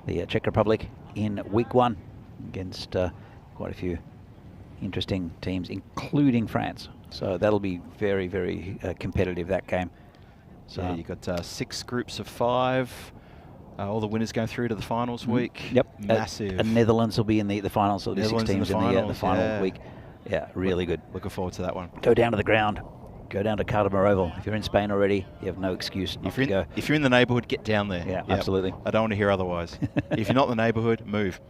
the Czech Republic in week 1 against quite a few interesting teams, including France. So that'll be very, very competitive, that game. So yeah, you've got 6 groups of 5. All the winners going through to the finals week. Yep. Massive. And Netherlands will be in the finals, so there'll be 6 teams in the final week. Yeah, really good. Looking forward to that one. Go down to the ground. Go down to Cardiff Oval. If you're in Spain already, you have no excuse not to go. If you're in the neighbourhood, get down there. Yeah, absolutely. I don't want to hear otherwise. If you're not in the neighbourhood, move.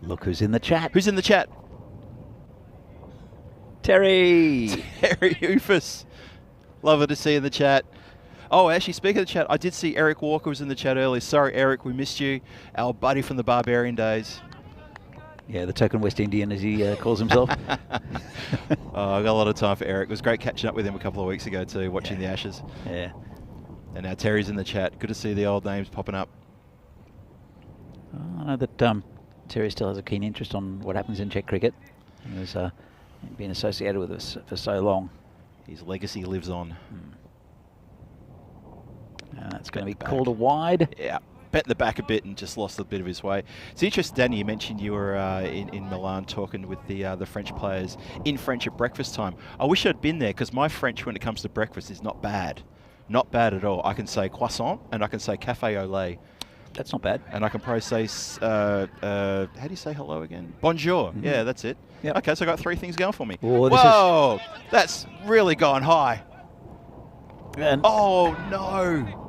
Look who's in the chat. Who's in the chat? Terry. Terry Ufus. Love to see you in the chat. Oh, actually, speaking of the chat, I did see Eric Walker was in the chat earlier. Sorry, Eric, we missed you. Our buddy from the Barbarian days. Yeah, the token West Indian, as he calls himself. I got a lot of time for Eric. It was great catching up with him a couple of weeks ago too, watching the Ashes. Yeah. And now Terry's in the chat. Good to see the old names popping up. I know that Terry still has a keen interest on what happens in Czech cricket. He's been associated with us for so long. His legacy lives on. It's going to be called a wide. Yeah, bent the back a bit and just lost a bit of his way. It's interesting, Danny, you mentioned you were in Milan talking with the French players in French at breakfast time. I wish I'd been there because my French when it comes to breakfast is not bad. Not bad at all. I can say croissant and I can say café au lait. That's not bad. And I can probably say, how do you say hello again? Bonjour. Yeah, that's it. Yep. Okay, so I got 3 things going for me. Oh, whoa, that's really gone high. And oh, no.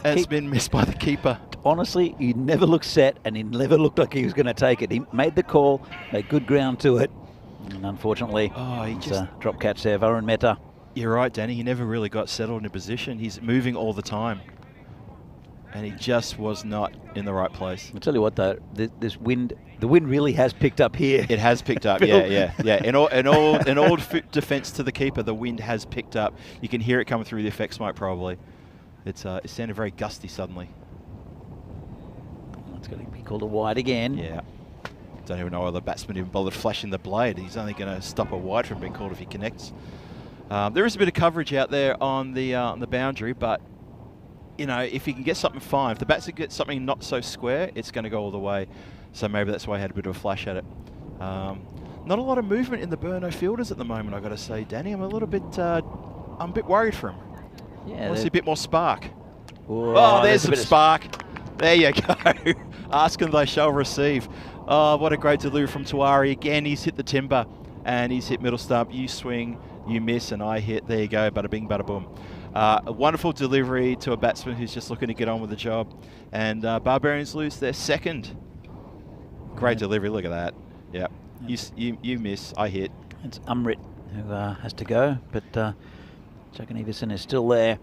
It's been missed by the keeper. Honestly, he never looked set and he never looked like he was going to take it. He made the call, a good ground to it. And unfortunately, he just drop catch there, Varun Mehta. You're right, Danny. He never really got settled in a position. He's moving all the time. And he just was not in the right place. I'll tell you what, though, the wind really has picked up here. It has picked up, yeah. In all defence to the keeper, the wind has picked up. You can hear it coming through the effect smoke, probably. It sounded very gusty suddenly. It's going to be called a wide again. Yeah. Don't even know why the batsman even bothered flashing the blade. He's only going to stop a wide from being called if he connects. There is a bit of coverage out there on the boundary, but you know, if he can get something fine, if the batsman gets something not so square, it's going to go all the way. So maybe that's why I had a bit of a flash at it. Not a lot of movement in the Burno fielders at the moment, I've got to say, Danny. I'm a bit worried for him. Yeah, I want to see a bit more spark. Oh, there's some spark. There you go. Ask and they shall receive. Oh, what a great delivery from Tawari. Again, he's hit the timber and he's hit middle stump. You swing, you miss, and I hit. There you go. Bada bing, bada boom. A wonderful delivery to a batsman who's just looking to get on with the job. And Barbarians lose their second. Great delivery. Look at that. Yeah. You miss. I hit. It's Umrit who has to go, but Jagan Everson is still there.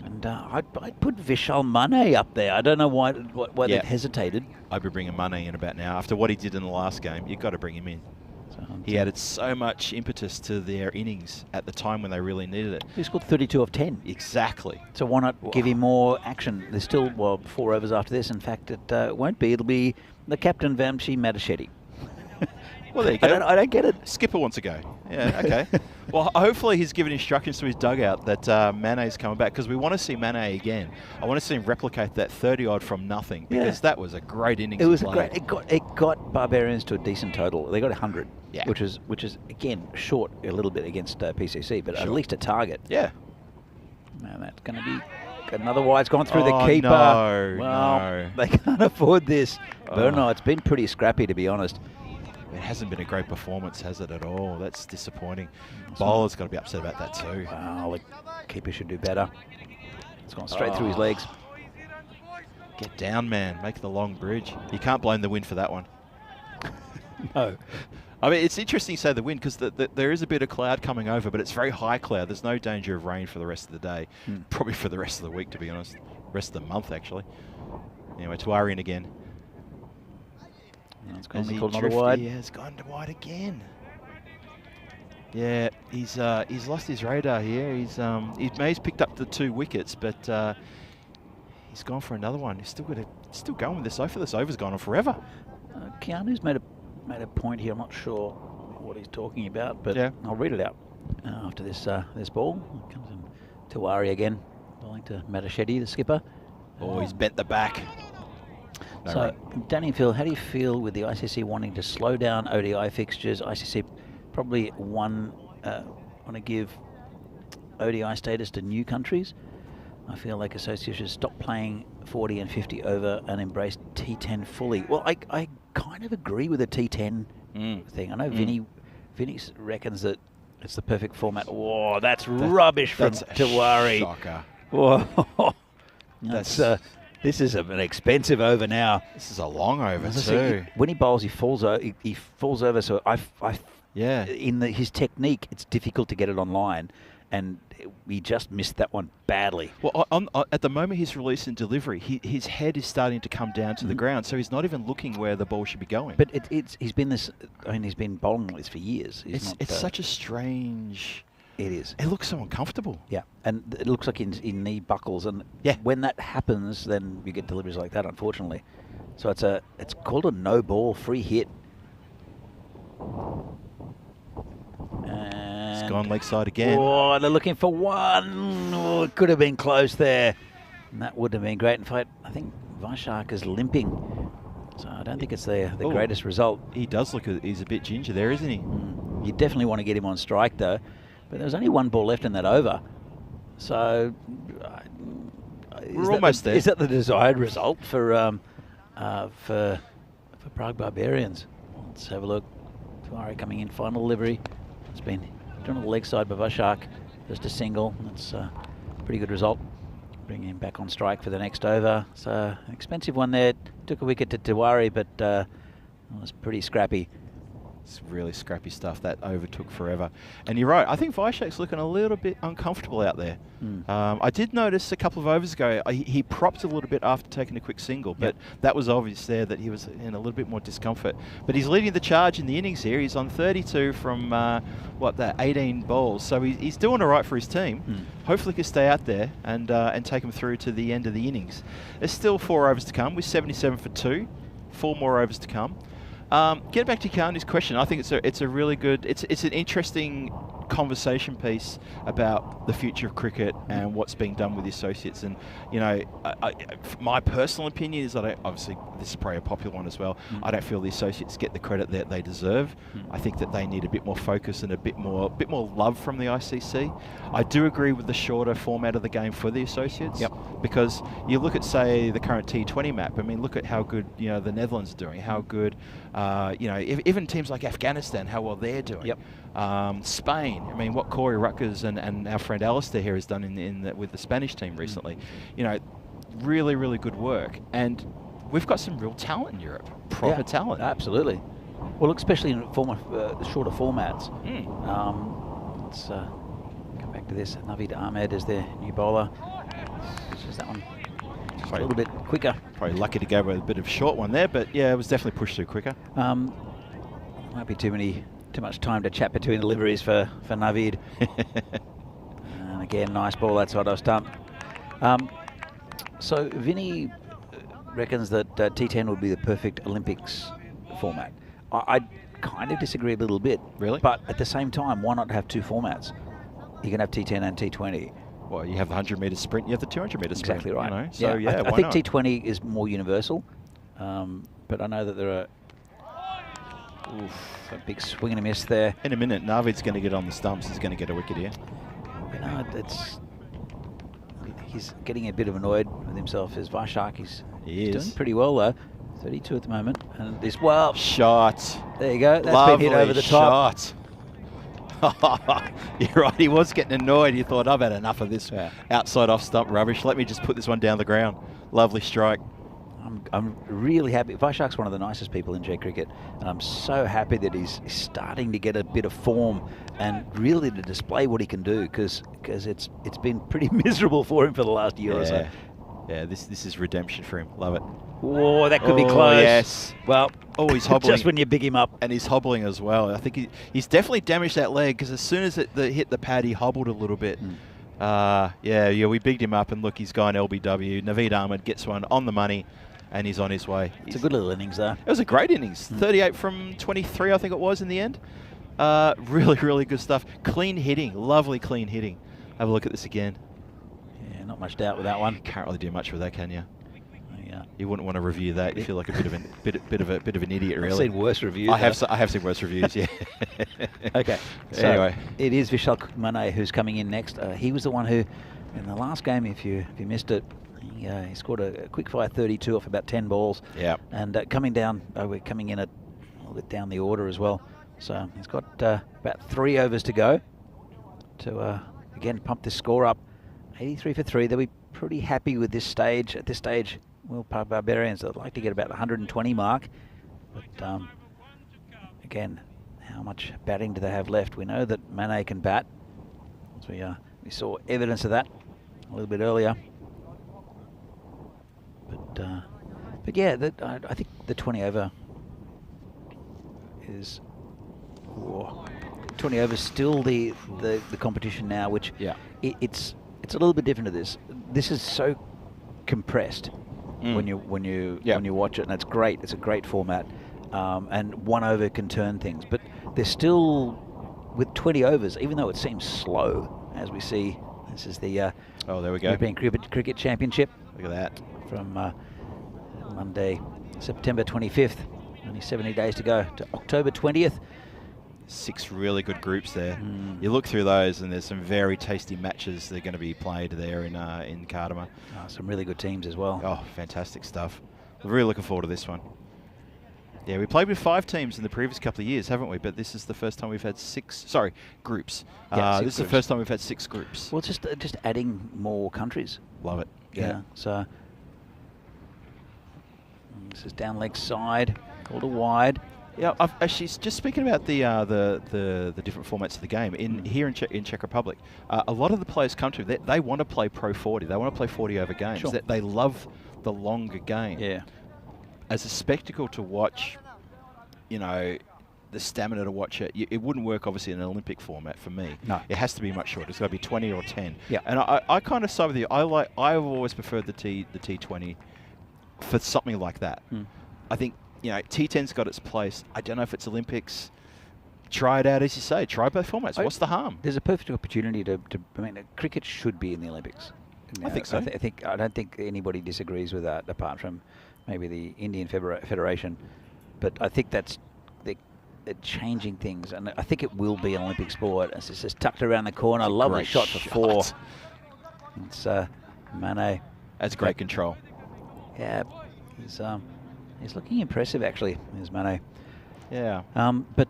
And I'd put Vishal Mane up there. I don't know why they've hesitated. I'd be bringing Mane in about now. After what he did in the last game, you've got to bring him in. So he added so much impetus to their innings at the time when they really needed it. He scored 32 of 10. Exactly. So why not give him more action? There's still, 4 overs after this. In fact, it won't be. It'll be the captain, Vamshi Madashetty. Well, there you go. I don't get it. Skipper wants to go. Yeah, okay. Well, hopefully he's given instructions to his dugout that Mane's coming back, because we want to see Mane again. I want to see him replicate that 30-odd from nothing, because that was a great innings. It was great. It got Barbarians to a decent total. They got 100, which is again short a little bit against PCC, but at least a target. Yeah. And that's going to be another wide's gone through the keeper. No. They can't afford this. Burno, it's been pretty scrappy, to be honest. It hasn't been a great performance, has it, at all? That's disappointing. Bowler's got to be upset about that too. Well, the keeper should do better. It's gone straight through his legs. Get down, man. Make the long bridge. You can't blame the wind for that one. No. I mean, it's interesting you say the wind, because there is a bit of cloud coming over, but it's very high cloud. There's no danger of rain for the rest of the day. Probably for the rest of the week, to be honest. Rest of the month, actually. Anyway, Tuari in again. It's gone another wide. He has gone to wide again. Yeah, he's lost his radar here. He's picked up the 2 wickets, but he's gone for another one. He's still going with this over. This over's gone on forever. Keanu's made a point here. I'm not sure what he's talking about, but I'll read it out after this ball. Comes in Tuari again, bowling to Madashetty, the skipper. Oh, he's bent the back. No so, run. Danny and Phil, how do you feel with the ICC wanting to slow down ODI fixtures? ICC probably want to give ODI status to new countries. I feel like associations should stop playing 40 and 50 over and embrace T10 fully. Well, I kind of agree with the T10 thing. I know Vinny reckons that it's the perfect format. Whoa, that's rubbish from Tawari. Shocker. Whoa. This is an expensive over now. This is a long over too. When he bowls, he falls over. So in his technique, it's difficult to get it online, and he just missed that one badly. Well, at the moment he's releasing delivery, his head is starting to come down to the ground, so he's not even looking where the ball should be going. But he's been bowling like this for years. It's such a strange. It is. It looks so uncomfortable. Yeah, and it looks like in knee buckles, and when that happens, then you get deliveries like that, unfortunately. So it's called a no ball free hit. And it's gone leg side again. Oh, they're looking for one. Oh, it could have been close there, and that would have been great. In fact, I think Vaishak is limping, so I don't think it's the greatest result. He does look. He's a bit ginger there, isn't he? You definitely want to get him on strike though. But there was only 1 ball left in that over. So we're almost there. Is that the desired result for Prague Barbarians? Let's have a look. Tuari coming in, final delivery. It's been done on the leg side by Vaishak. Just a single. That's a pretty good result. Bringing him back on strike for the next over. So an expensive one there. Took a wicket to Tuari, but it was pretty scrappy. It's really scrappy stuff. That overtook forever. And you're right. I think Vaishak's looking a little bit uncomfortable out there. I did notice a couple of overs ago, he propped a little bit after taking a quick single, but that was obvious there that he was in a little bit more discomfort. But he's leading the charge in the innings here. He's on 32 from, 18 balls. So he's doing all right for his team. Hopefully he can stay out there and take him through to the end of the innings. There's still 4 overs to come with 77 for 2. 4 more overs to come. Get back to Carney's question. I think it's a really good. It's an interesting conversation piece about the future of cricket and what's being done with the associates. And you know, my personal opinion is that obviously this is probably a popular one as well. I don't feel the associates get the credit that they deserve. I think that they need a bit more focus and a bit more love from the ICC. I do agree with the shorter format of the game for the associates. Because you look at, say, the current T20 map. I mean, look at how good the Netherlands are doing. How good even teams like Afghanistan, how well they're doing. Spain. I mean, what Corey Ruckers and our friend Alistair here has done with the Spanish team recently. Really, really good work. And we've got some real talent in Europe. Proper talent. Absolutely. Well, especially in shorter formats. Let's come back to this. Naveed Ahmed is their new bowler. It's just that one. Just a little bit quicker. Probably lucky to go with a bit of short one there, but yeah, it was definitely pushed through quicker. Might be too much time to chat between deliveries for Naveed. And again, nice ball outside of stump. So Vinny reckons that T10 would be the perfect Olympics format. I kind of disagree a little bit. Really? But at the same time, why not have two formats? You can have T10 and T20. Well, you have the 100-metre sprint, you have the 200-metre sprint. Exactly right. You know? So yeah, I think T20 is more universal, but I know that there are a big swing and a miss there. In a minute, Navid's going to get on the stumps. He's going to get a wicket here. He's getting a bit of annoyed with himself as Vishak. He's doing pretty well though. 32 at the moment, and this shot. There you go. That's Lovely been hit over the top. Shot. You're right. He was getting annoyed. He thought, I've had enough of this outside off stump rubbish. Let me just put this one down the ground. Lovely strike. I'm really happy. Vishak's one of the nicest people in J cricket, and I'm so happy that he's starting to get a bit of form and really to display what he can do, because it's been pretty miserable for him for the last year or so. Yeah, this is redemption for him. Love it. Oh, that could be close. Yes. Well, he's hobbling. Just when you big him up. And he's hobbling as well. I think he's definitely damaged that leg, because as soon as it hit the pad, he hobbled a little bit. We bigged him up, and look, he's gone LBW. Naveed Ahmed gets one on the money, and he's on his way. It's a good little innings, though. It was a great innings. 38 from 23, I think it was in the end. Really, really good stuff. Clean hitting. Lovely clean hitting. Have a look at this again. Yeah, not much doubt with that one. Can't really do much with that, can you? Yeah. You wouldn't want to review that. You feel like a bit of an idiot, really. I've seen worse reviews. I have seen worse reviews. Yeah. Okay. So anyway, it is Vishal Mane who's coming in next. He was the one who, in the last game, if you missed it, he scored a quick fire 32 off about 10 balls. Yeah. And coming down, we're coming in a little bit down the order as well. So he's got about 3 overs to go to again pump this score up. 83 for 3. They'll be pretty happy with this stage. At this stage, Barbarians, they'd like to get about the 120 mark. But again, how much batting do they have left? We know that Mane can bat. So we saw evidence of that a little bit earlier. But yeah, I think the 20 over is 20 over still the competition now, which it's a little bit different to this. This is so compressed when you watch it, and it's great. It's a great format, and 1 over can turn things. But they're still with 20 overs, even though it seems slow, as we see. This is the there we go. European Cricket Championship. Look at that. From Monday, September 25th. Only 70 days to go to October 20th. 6 really good groups there. You look through those, and there's some very tasty matches that are going to be played there in Cardamom. Some really good teams as well. Oh, fantastic stuff. We're really looking forward to this one. Yeah, we played with 5 teams in the previous couple of years, haven't we? But this is the first time we've had 6. Sorry, groups. This is the first time we've had 6 groups. Well, just adding more countries. Love it. Yeah. So this is down leg side, called a wide. Yeah, actually, just speaking about the different formats of the game here in Czech Republic, a lot of the players come to they want to play Pro 40. They want to play 40 over games. Sure. They love the longer game. Yeah. As a spectacle to watch, the stamina to watch it. It wouldn't work obviously in an Olympic format for me. No. It has to be much shorter. It's got to be 20 or 10. Yeah. And I kind of side with you. I've always preferred the T20 for something like that. I think you know, T10's got its place. I don't know if it's Olympics. Try it out, as you say. Try both formats. What's the harm? There's a perfect opportunity to I mean, cricket should be in the Olympics. I think so. I don't think anybody disagrees with that, apart from maybe the Indian Federation. But I think they're changing things, and I think it will be an Olympic sport. It's just tucked around the corner. Lovely shot for 4. It's Mane. That's great control. Yeah, he's looking impressive actually. There's Mane. Yeah. But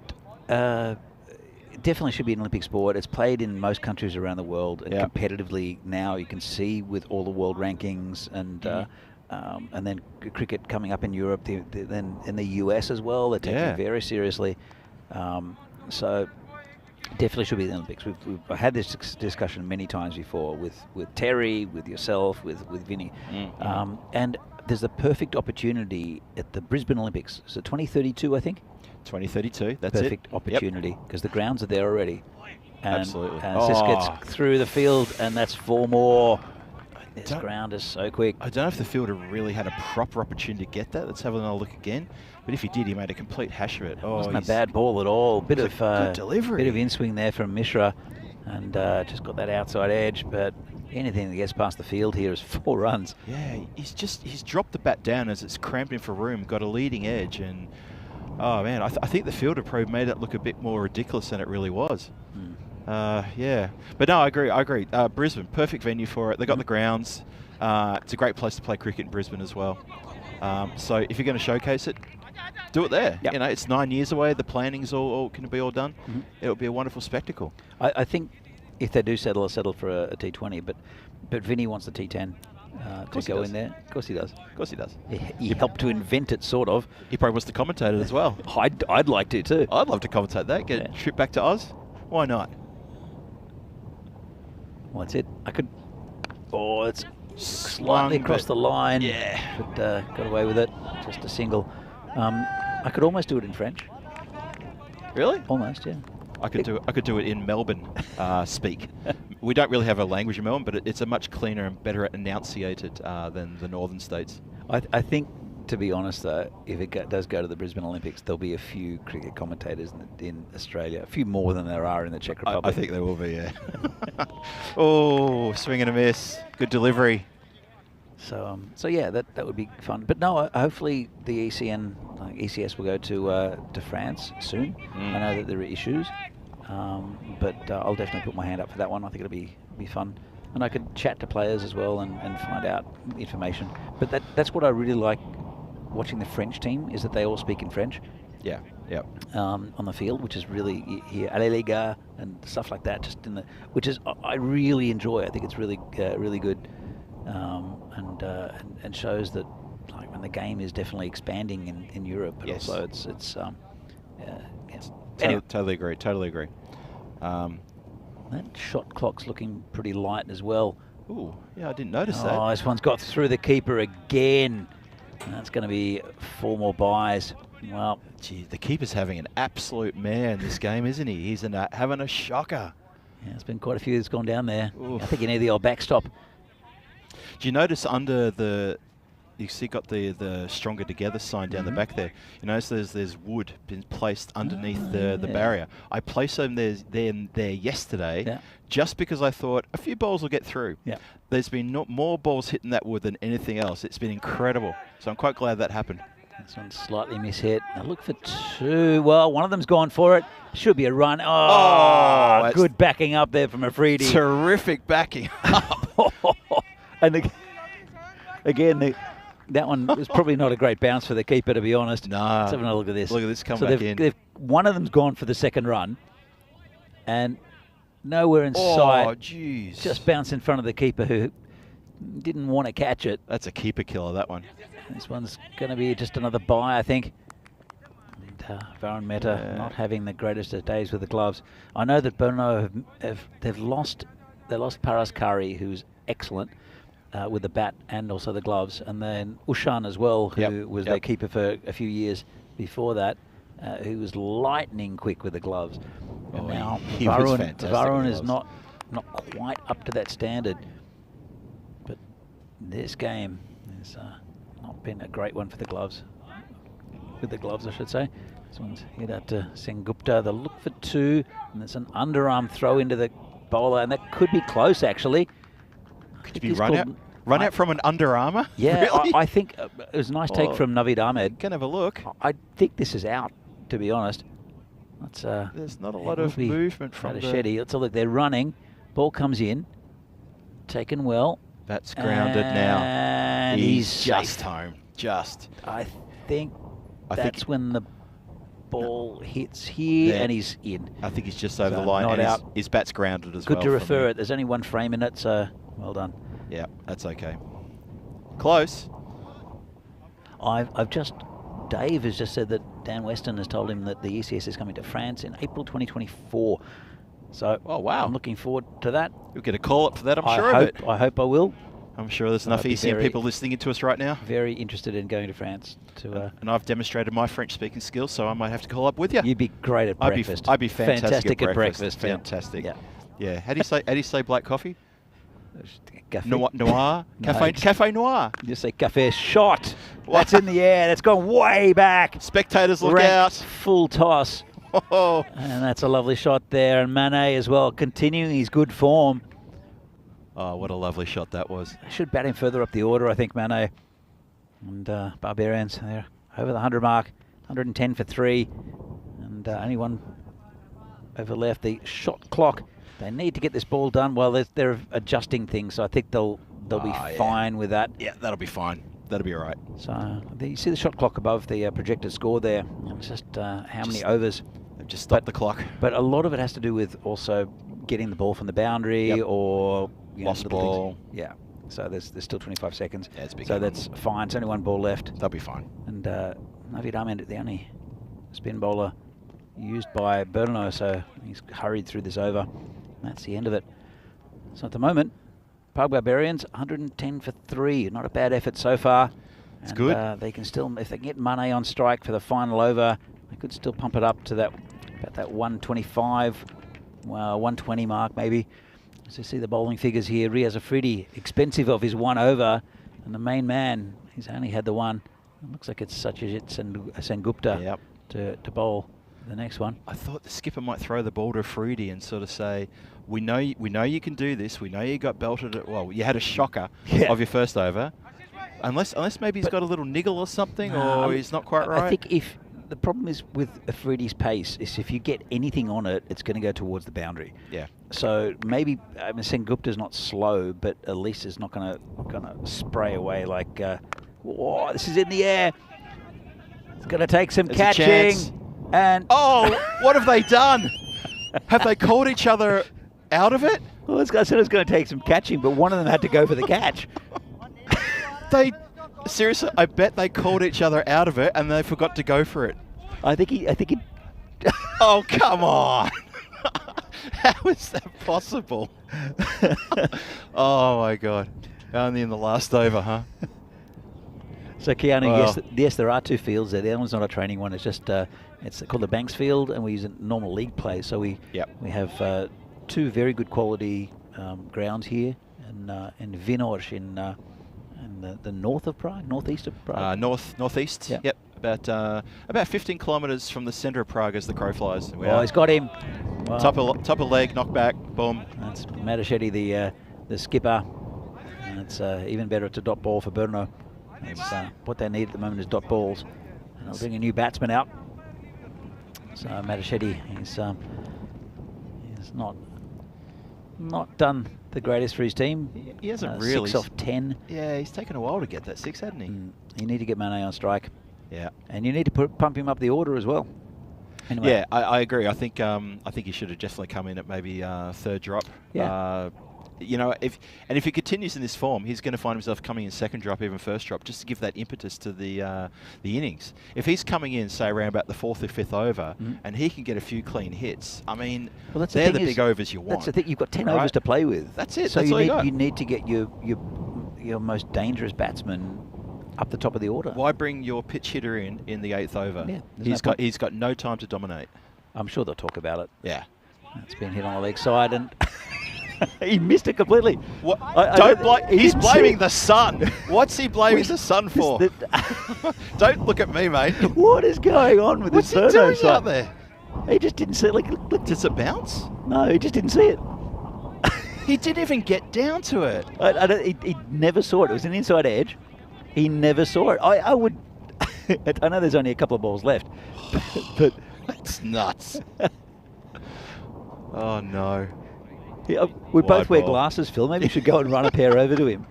it definitely should be an Olympic sport. It's played in most countries around the world, and competitively now you can see with all the world rankings and then cricket coming up in Europe, then in the US as well. They're taking it very seriously. So definitely should be in the Olympics. We've had this discussion many times before with Terry, with yourself, with Vinny. And there's a perfect opportunity at the Brisbane Olympics. So 2032, I think? 2032, that's perfect opportunity, because the grounds are there already. And, Absolutely. And this gets through the field, and that's 4 more. This ground is so quick. I don't know if the fielder really had a proper opportunity to get that. Let's have another look again. But if he did, he made a complete hash of it. It wasn't a bad ball at all. Bit of good delivery. Bit of in-swing there from Mishra, and just got that outside edge. But anything that gets past the field here is 4 runs. Yeah, he's dropped the bat down as it's cramped in for room, got a leading edge, and oh man, I think the fielder probably made it look a bit more ridiculous than it really was. Yeah, but no, I agree. Brisbane, perfect venue for it. They got the grounds. It's a great place to play cricket in Brisbane as well. So if you're going to showcase it, do it there. You know, it's 9 years away. The planning's all going to be all done. It'll be a wonderful spectacle. I think if they do settle for a T20, but Vinny wants the T10 to go in there. Of course he does. Of course he does. He helped to invent it, sort of. He probably wants to commentate it as well. I'd like to too. I'd love to commentate that. Get a trip back to Oz. Why not? Well, that's it. I could. Oh, it's slightly across the line. Yeah. But got away with it. Just a single. I could almost do it in French. Really? Almost, yeah. I could do it in Melbourne speak. We don't really have a language in Melbourne, but it's a much cleaner and better enunciated than the northern states. I think, to be honest, though, if it does go to the Brisbane Olympics, there'll be a few cricket commentators in Australia, a few more than there are in the Czech Republic. I think there will be, yeah. Oh, swing and a miss. Good delivery. So yeah, that would be fun. But no, hopefully the ECN, ECS will go to France soon. I know that there are issues, but I'll definitely put my hand up for that one. I think it'll be fun. And I could chat to players as well and find out information. But that's what I really like watching the French team, is that they all speak in French. Yeah, yeah. On the field, which is really, you hear allez les gars and stuff like that, just which is I really enjoy. I think it's really really good, and shows that like when the game is definitely expanding in Europe, but also it's Anyway. Totally agree. That shot clock's looking pretty light as well. Ooh, yeah, I didn't notice that. Oh, this one's got through the keeper again. That's going to be 4 more buys. Well, gee, the keeper's having an absolute mare in this game, isn't he? He's having a shocker. Yeah, there's been quite a few that's gone down there. Oof. I think you need the old backstop. Do you notice under you see got the stronger together sign down the back there? You notice there's wood been placed underneath the barrier. I placed them there yesterday just because I thought a few balls will get through. Yeah. There's been more balls hitting that wood than anything else. It's been incredible. So I'm quite glad that happened. This one's slightly mishit. Now look for 2. Well, one of them's gone for it. Should be a run. Oh, good backing up there from Afridi. Terrific backing up. And again, that one was probably not a great bounce for the keeper, to be honest. No. Let's have another look at this. Look at this come back in. One of them's gone for the second run, and nowhere in sight. Oh, jeez. Just bounced in front of the keeper, who didn't want to catch it. That's a keeper killer, that one. This one's going to be just another buy, I think. And Varun Mehta not having the greatest of days with the gloves. I know that Bono they've lost Paraskari, who's excellent with the bat and also the gloves, and then Ushan as well, who was their keeper for a few years before that, who was lightning quick with the gloves. And now Varun is not quite up to that standard. But this game has not been a great one for the gloves. with the gloves, I should say. This one's hit out to Sengupta. The look for 2, and it's an underarm throw into the bowler, and that could be close, actually. Could you be run out from an under armour? Yeah, Really? I think it was a nice take from Naveed Ahmed. Can have a look. I think this is out, to be honest. That's, there's not a lot of movement from Shetty. Let's have a look. They're running. Ball comes in. Taken well. That's grounded now. And He's just safe. home. Just. I think that's when the ball hits here and he's in. I think he's just over So the line. not And out. his bat's grounded as well. Good to refer it. There's only one frame in it, so well done. Yeah, that's okay. Close. Dave has just said that Dan Weston has told him that the ECS is coming to France in April 2024. So Oh, wow. I'm looking forward to that. You'll get a call up for that, I'm sure of it. I hope I will. I'm sure there's enough I'd be ECN people listening into us right now. Very interested in going to France. And I've demonstrated my French speaking skills, so I might have to call up with you. You'd be great at breakfast. I'd be fantastic at breakfast. Yeah. Fantastic. Yeah. Yeah. How do you say black coffee? Café. Noir? No, Cafe noir. You just say cafe shot. That's in the air. That's gone way back. Spectators look Ranked out. Full toss. Oh. And that's a lovely shot there. And Mane as well, continuing his good form. Oh, what a lovely shot that was. They should bat him further up the order, I think, Mane. And Barbarians, they're over the 100 mark. 110 for 3. And only one over left. The shot clock. They need to get this ball done. Well, they're adjusting things, so I think they'll be fine with that. Yeah, that'll be fine. That'll be all right. So you see the shot clock above the projected score there. It's just how many overs. They've just stopped the clock. But a lot of it has to do with also getting the ball from the boundary or lost ball. Yeah. So there's still 25 seconds. Yeah, it's big. So that's fine. It's only one ball left. They'll be fine. And Naveed Ahmed, the only spin bowler used by Berno, so he's hurried through this over. That's the end of it. So at the moment, Pug Barbarians, 110 for 3. Not a bad effort so far. It's good. They can still, if they can get Mane on strike for the final over, they could still pump it up to about that 125, 120 mark maybe. So you see the bowling figures here. Riaz Afridi, expensive of his 1 over, and the main man, he's only had the 1. It looks like it's Satyajit Sengupta to bowl the next one. I thought the skipper might throw the ball to Afridi and sort of say, we know you can do this. We know you got belted at, well, you had a shocker of your first over. Unless maybe he's got a little niggle or something, or he's not quite right. I think if the problem is with Afridi's pace is if you get anything on it, it's going to go towards the boundary. Yeah. So maybe Sengupta's not slow, but at least it's not going to spray away like, whoa, this is in the air. It's going to take some There's catching. And oh, what have they done? Have they called each other out of it? Well, this guy said it was going to take some catching, but one of them had to go for the catch. Seriously, I bet they called each other out of it and they forgot to go for it. I think he. Oh, come on. How is that possible? Oh, my God. Only in the last over, huh? So, Keanu, yes, there are 2 fields there. The other one's not a training one. It's just it's called the Banks Field, and we use a normal league play. So we have 2 very good quality grounds here, in Vinorj in the north of Prague, northeast of Prague. Northeast. Yeah. Yep. About 15 kilometres from the centre of Prague as the crow flies. He's got him. Wow. Top of leg, knock back, boom. That's Matachetti, the skipper. And it's even better. It's a dot ball for Brno. What they need at the moment is dot balls. And they'll bring a new batsman out. So Matachetti, he's not done the greatest for his team. He hasn't really. 6 off 10. Yeah, he's taken a while to get that 6, hasn't he? You need to get Mane on strike. Yeah. And you need to pump him up the order as well. Anyway. Yeah, I agree. I think he should have definitely come in at maybe 3rd drop. Yeah. If he continues in this form, he's going to find himself coming in 2nd drop, even 1st drop, just to give that impetus to the innings. If he's coming in, say, around about the 4th or 5th over, and he can get a few clean hits, I mean, they're the big overs you want. That's the thing. You've got 10 overs to play with. That's it. So that's all you got. You need to get your most dangerous batsman up the top of the order. Why bring your pitch hitter in the 8th over? Yeah, he's got no time to dominate. I'm sure they'll talk about it. Yeah. It's been hit on the leg side and He missed it completely. What? I don't- he He's didn't see blaming it. the sun. What's he blaming the sun for? Don't look at me, mate. What is going on with What's this he Verno doing side? out there? He just didn't see it. Look, Does it bounce? no, he just didn't see it. He didn't even get down to it. He never saw it. It was an inside edge. He never saw it. I would. I know there's only a couple of balls left, but That's nuts. Oh no. yeah, we both Wide wear ball. glasses, Phil. Maybe you should go and run a pair over to him.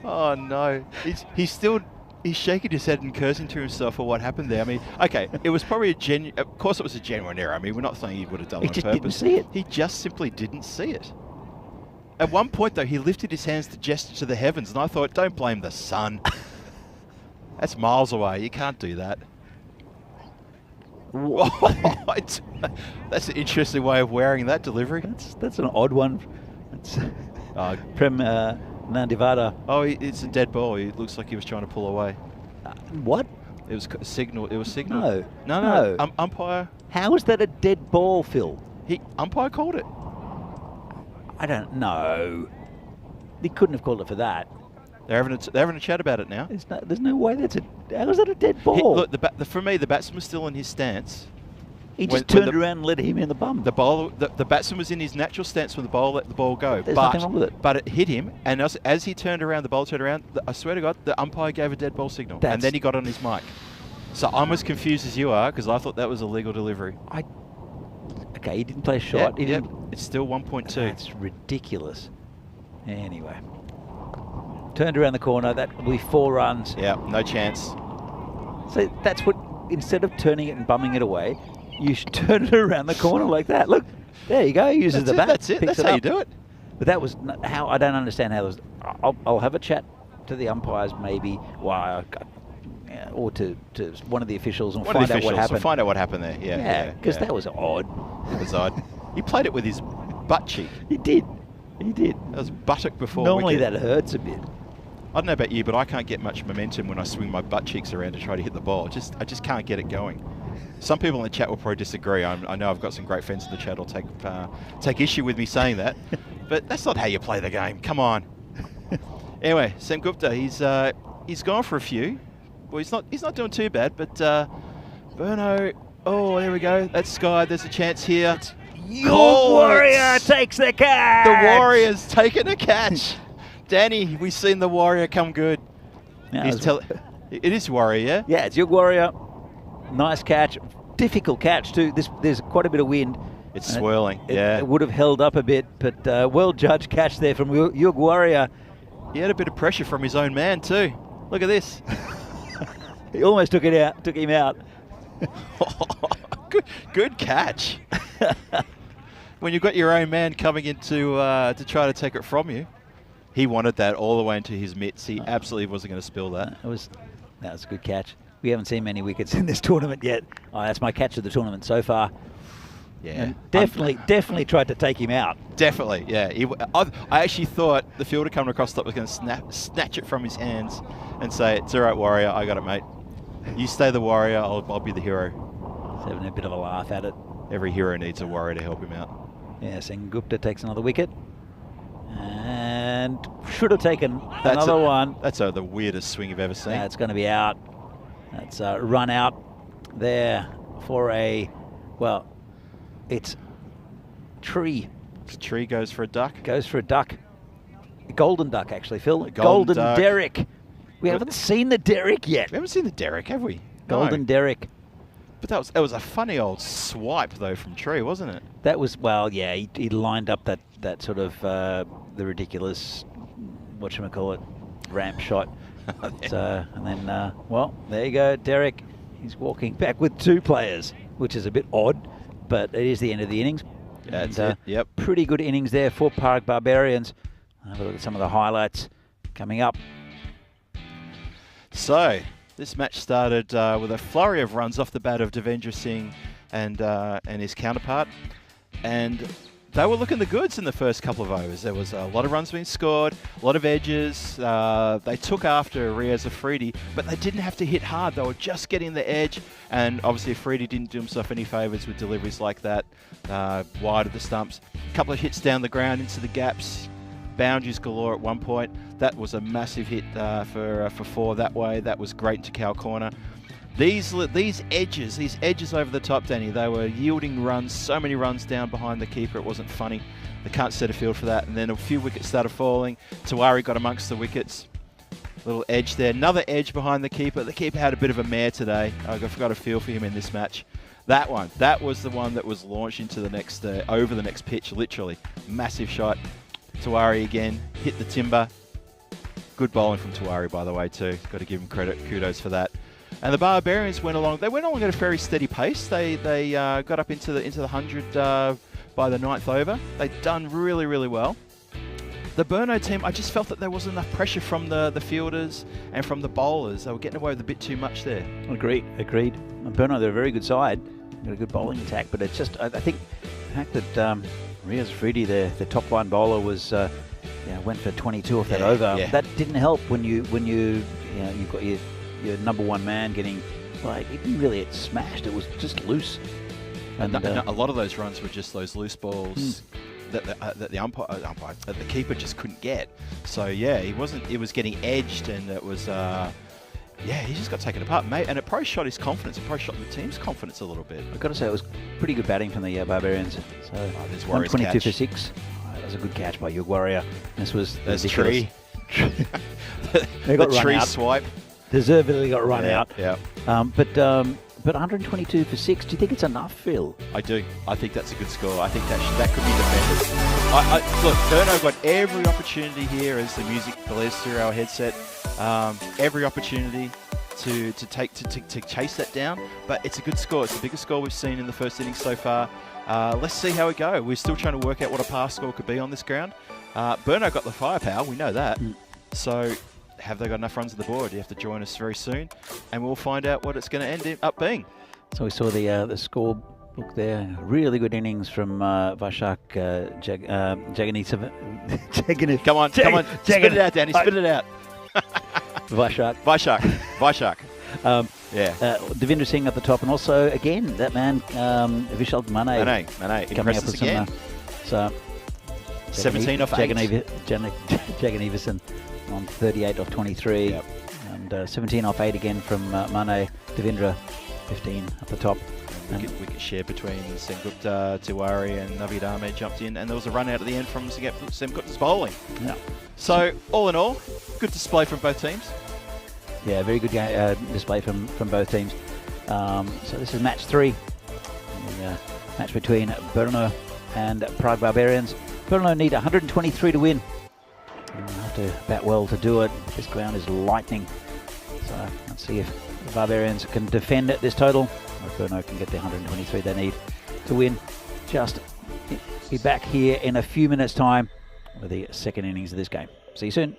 Oh no. He's shaking his head and cursing to himself for what happened there. I mean, okay, it was probably of course it was a genuine error. I mean, we're not saying he would have done He it on just purpose. didn't see it. He just simply didn't see it. At one point though, he lifted his hands to gesture to the heavens, and I thought, don't blame the sun. That's miles away. You can't do that. That's an interesting way of wearing that delivery. That's an odd one. That's Prem Nandivada. Oh, it's a dead ball. It looks like he was trying to pull away. What? It was signal. It was signal. No. No. No. Umpire. How is that a dead ball, Phil? Umpire called it. I don't know. He couldn't have called it for that. They're having a chat about it now. There's no way that's a. How is that a dead ball? Look, for me, the batsman was still in his stance. He just turned around and let him in the bum. The batsman was in his natural stance when the bowler let the ball go. There's nothing wrong with it. But it hit him, and as he turned around, the bowler turned around. I swear to God, the umpire gave a dead ball signal, and then he got on his mic. So I'm as confused as you are because I thought that was a legal delivery. Okay, he didn't play a shot. Yeah, it's still 1.2. That's ridiculous. Anyway, turned around the corner. That will be 4 runs. Yeah, no chance. So that's what. Instead of turning it and bumming it away, you should turn it around the corner like that. Look, there you go. He uses the bat. That's it. Picks That's it how you up. do it. But that was how. I don't understand how. I'll have a chat to the umpires maybe. Why? Or to one of the officials and find out what happened. Find out what happened there. Yeah. Because that was odd. It was odd. He played it with his butt cheek. He did. That was buttock before. Normally wicket. that hurts a bit. I don't know about you, but I can't get much momentum when I swing my butt cheeks around to try to hit the ball. I just can't get it going. Some people in the chat will probably disagree. I know I've got some great friends in the chat who'll take issue with me saying that, but that's not how you play the game. Come on. Anyway, Sam Gupta, he's gone for a few. Well, he's not doing too bad, but Verno. Oh, there we go. That's Sky. There's a chance here. Your Warrior takes the catch. The Warrior's taken a catch. Danny, we've seen the Warrior come good. Yeah, It is Warrior, yeah? Yeah, it's your Warrior. Nice catch. Difficult catch too. There's quite a bit of wind. It's swirling, It would have held up a bit, but well judged catch there from your Warrior. He had a bit of pressure from his own man too. Look at this. He almost took him out. Good catch. When you've got your own man coming in to try to take it from you. He wanted that all the way into his mitts. He absolutely wasn't going to spill that. That was a good catch. We haven't seen many wickets in this tournament yet. Oh, that's my catch of the tournament so far. Yeah, and definitely tried to take him out. Definitely, yeah. I actually thought the fielder coming across the top was going to snatch it from his hands and say, "It's all right, Warrior. I got it, mate. You stay the Warrior. I'll be the hero." He's having a bit of a laugh at it. Every hero needs a Warrior to help him out. Yes, and Gupta takes another wicket. And should have taken another one. That's the weirdest swing you've ever seen. It's going to be out. That's a run out there for it's Tree. Tree goes for a duck. Goes for a duck. A golden duck, actually, Phil. Golden duck. Derrick. We haven't seen the Derrick yet. We haven't seen the Derrick, have we? Golden Derrick. But that was a funny old swipe, though, from Tree, wasn't it? That was, yeah, he lined up that sort of the ridiculous, whatchamacallit, ramp shot. And then, there you go, Derrick. He's walking back with 2 players, which is a bit odd, but it is the end of the innings. That's it, yep. Pretty good innings there for Park Barbarians. Have a look at some of the highlights coming up. So, this match started with a flurry of runs off the bat of Devendra Singh and his counterpart. And they were looking the goods in the first couple of overs. There was a lot of runs being scored, a lot of edges. They took after Riaz Afridi, but they didn't have to hit hard. They were just getting the edge. And obviously Afridi didn't do himself any favours with deliveries like that, wide of the stumps. A couple of hits down the ground into the gaps. Boundaries galore at one point. That was a massive hit for 4 that way. That was great into cow corner. These edges over the top, Danny, they were yielding runs, so many runs down behind the keeper, it wasn't funny. They can't set a field for that. And then a few wickets started falling. Tawari got amongst the wickets. Little edge there. Another edge behind the keeper. The keeper had a bit of a mare today. I've got a feel for him in this match. That was the one that was launched into the next, over the next pitch, literally. Massive shot. Tawari again, hit the timber. Good bowling from Tawari, by the way, too. Got to give him credit, kudos for that. And the Barbarians went along. They went along at a very steady pace. They got up into the 100 by the 9th over. They'd done really, really well. The Burno team, I just felt that there wasn't enough pressure from the fielders and from the bowlers. They were getting away with a bit too much there. Agreed. Burno, they're a very good side. Got a good bowling attack, but it's just, I think the fact that Riaz Afridi, their top line bowler, was went for 22 off that over. Yeah. That didn't help when you've got your number one man getting, like, it didn't really get smashed. It was just loose. And a lot of those runs were just those loose balls that the keeper just couldn't get. So yeah, he was getting edged, and it was he just got taken apart, mate. And it probably shot his confidence. It probably shot the team's confidence a little bit. I've got to say, it was pretty good batting from the Barbarians. So there's Warrior's 122 catch. for 6. That was a good catch by your Warrior. This was There's ridiculous. Tree. They got the run tree out. swipe. Deservedly got run out. Yeah. But 122 for 6. Do you think it's enough, Phil? I do. I think that's a good score. I think that could be defended. Look, Burno got every opportunity here as the music plays through our headset. Every opportunity to chase that down. But it's a good score. It's the biggest score we've seen in the first innings so far. Let's see how it goes. We're still trying to work out what a pass score could be on this ground. Burno got the firepower. We know that. So have they got enough runs on the board? You have to join us very soon, and we'll find out what it's going to end up being. So we saw the score book there. Really good innings from Vashak Jaganith. Come on. Spit it out, Danny. Spit it out. Vashak. Devendra Singh at the top, and also, again, that man, Vishal Mane. Impressed us again. So 17 off 8. Jaganevison on 38 off 23. Yep. And 17 off 8 again from Mane. Devendra, 15 at the top. Wicket share between Sengupta, Tiwari and Naveed Ahmed jumped in, and there was a run out at the end from Sengupta's bowling. Yeah. So, all in all, good display from both teams. Yeah, very good display from both teams. So this is match 3. The match between Burno and Prague Barbarians. Burno need 123 to win. They'll have to bat well to do it. This ground is lightning. So let's see if the Barbarians can defend this total, or if Burno can get the 123 they need to win. Just be back here in a few minutes' time with the second innings of this game. See you soon.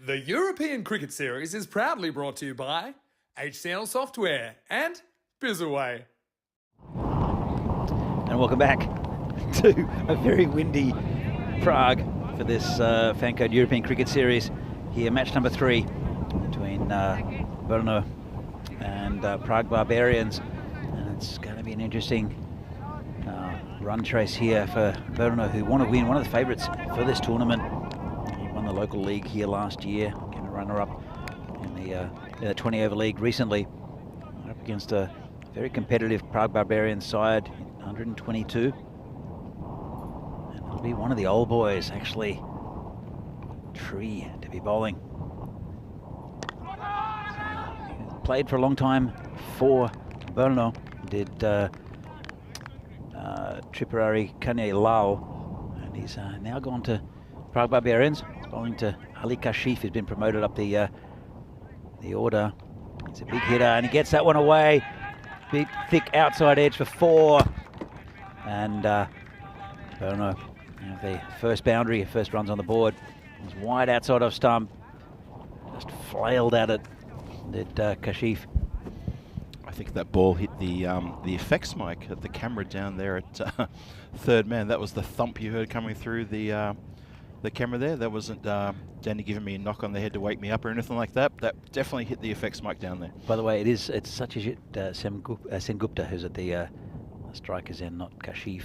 The European Cricket Series is proudly brought to you by HCL Software and Bizaway. And welcome back to a very windy Prague for this Fancode European Cricket Series. Here, match number 3 between Brno and Prague Barbarians. And it's going to be an interesting run trace here for Brno, who want to win, one of the favourites for this tournament. He won the local league here last year, became a runner-up in the 20-over league recently. Up against a very competitive Prague Barbarians side, 122. And it'll be one of the old boys, actually, Tree, to be bowling. Played for a long time for Brno. Did Tripurari Kanye Lal, and he's now gone to Prague Barbarians. He's bowling to Ali Kashif, who's been promoted up the order. He's a big hitter, and he gets that one away. Big, thick outside edge for 4. And Brno have the first boundary, first runs on the board. He's wide outside of stump. Just flailed at it. Did Kashif. I think that ball hit the effects mic at the camera down there at third man. That was the thump you heard coming through the camera there. That wasn't Danny giving me a knock on the head to wake me up or anything like that. That definitely hit the effects mic down there. By the way, it's such as Sengupta who's at the striker's end, not Kashif.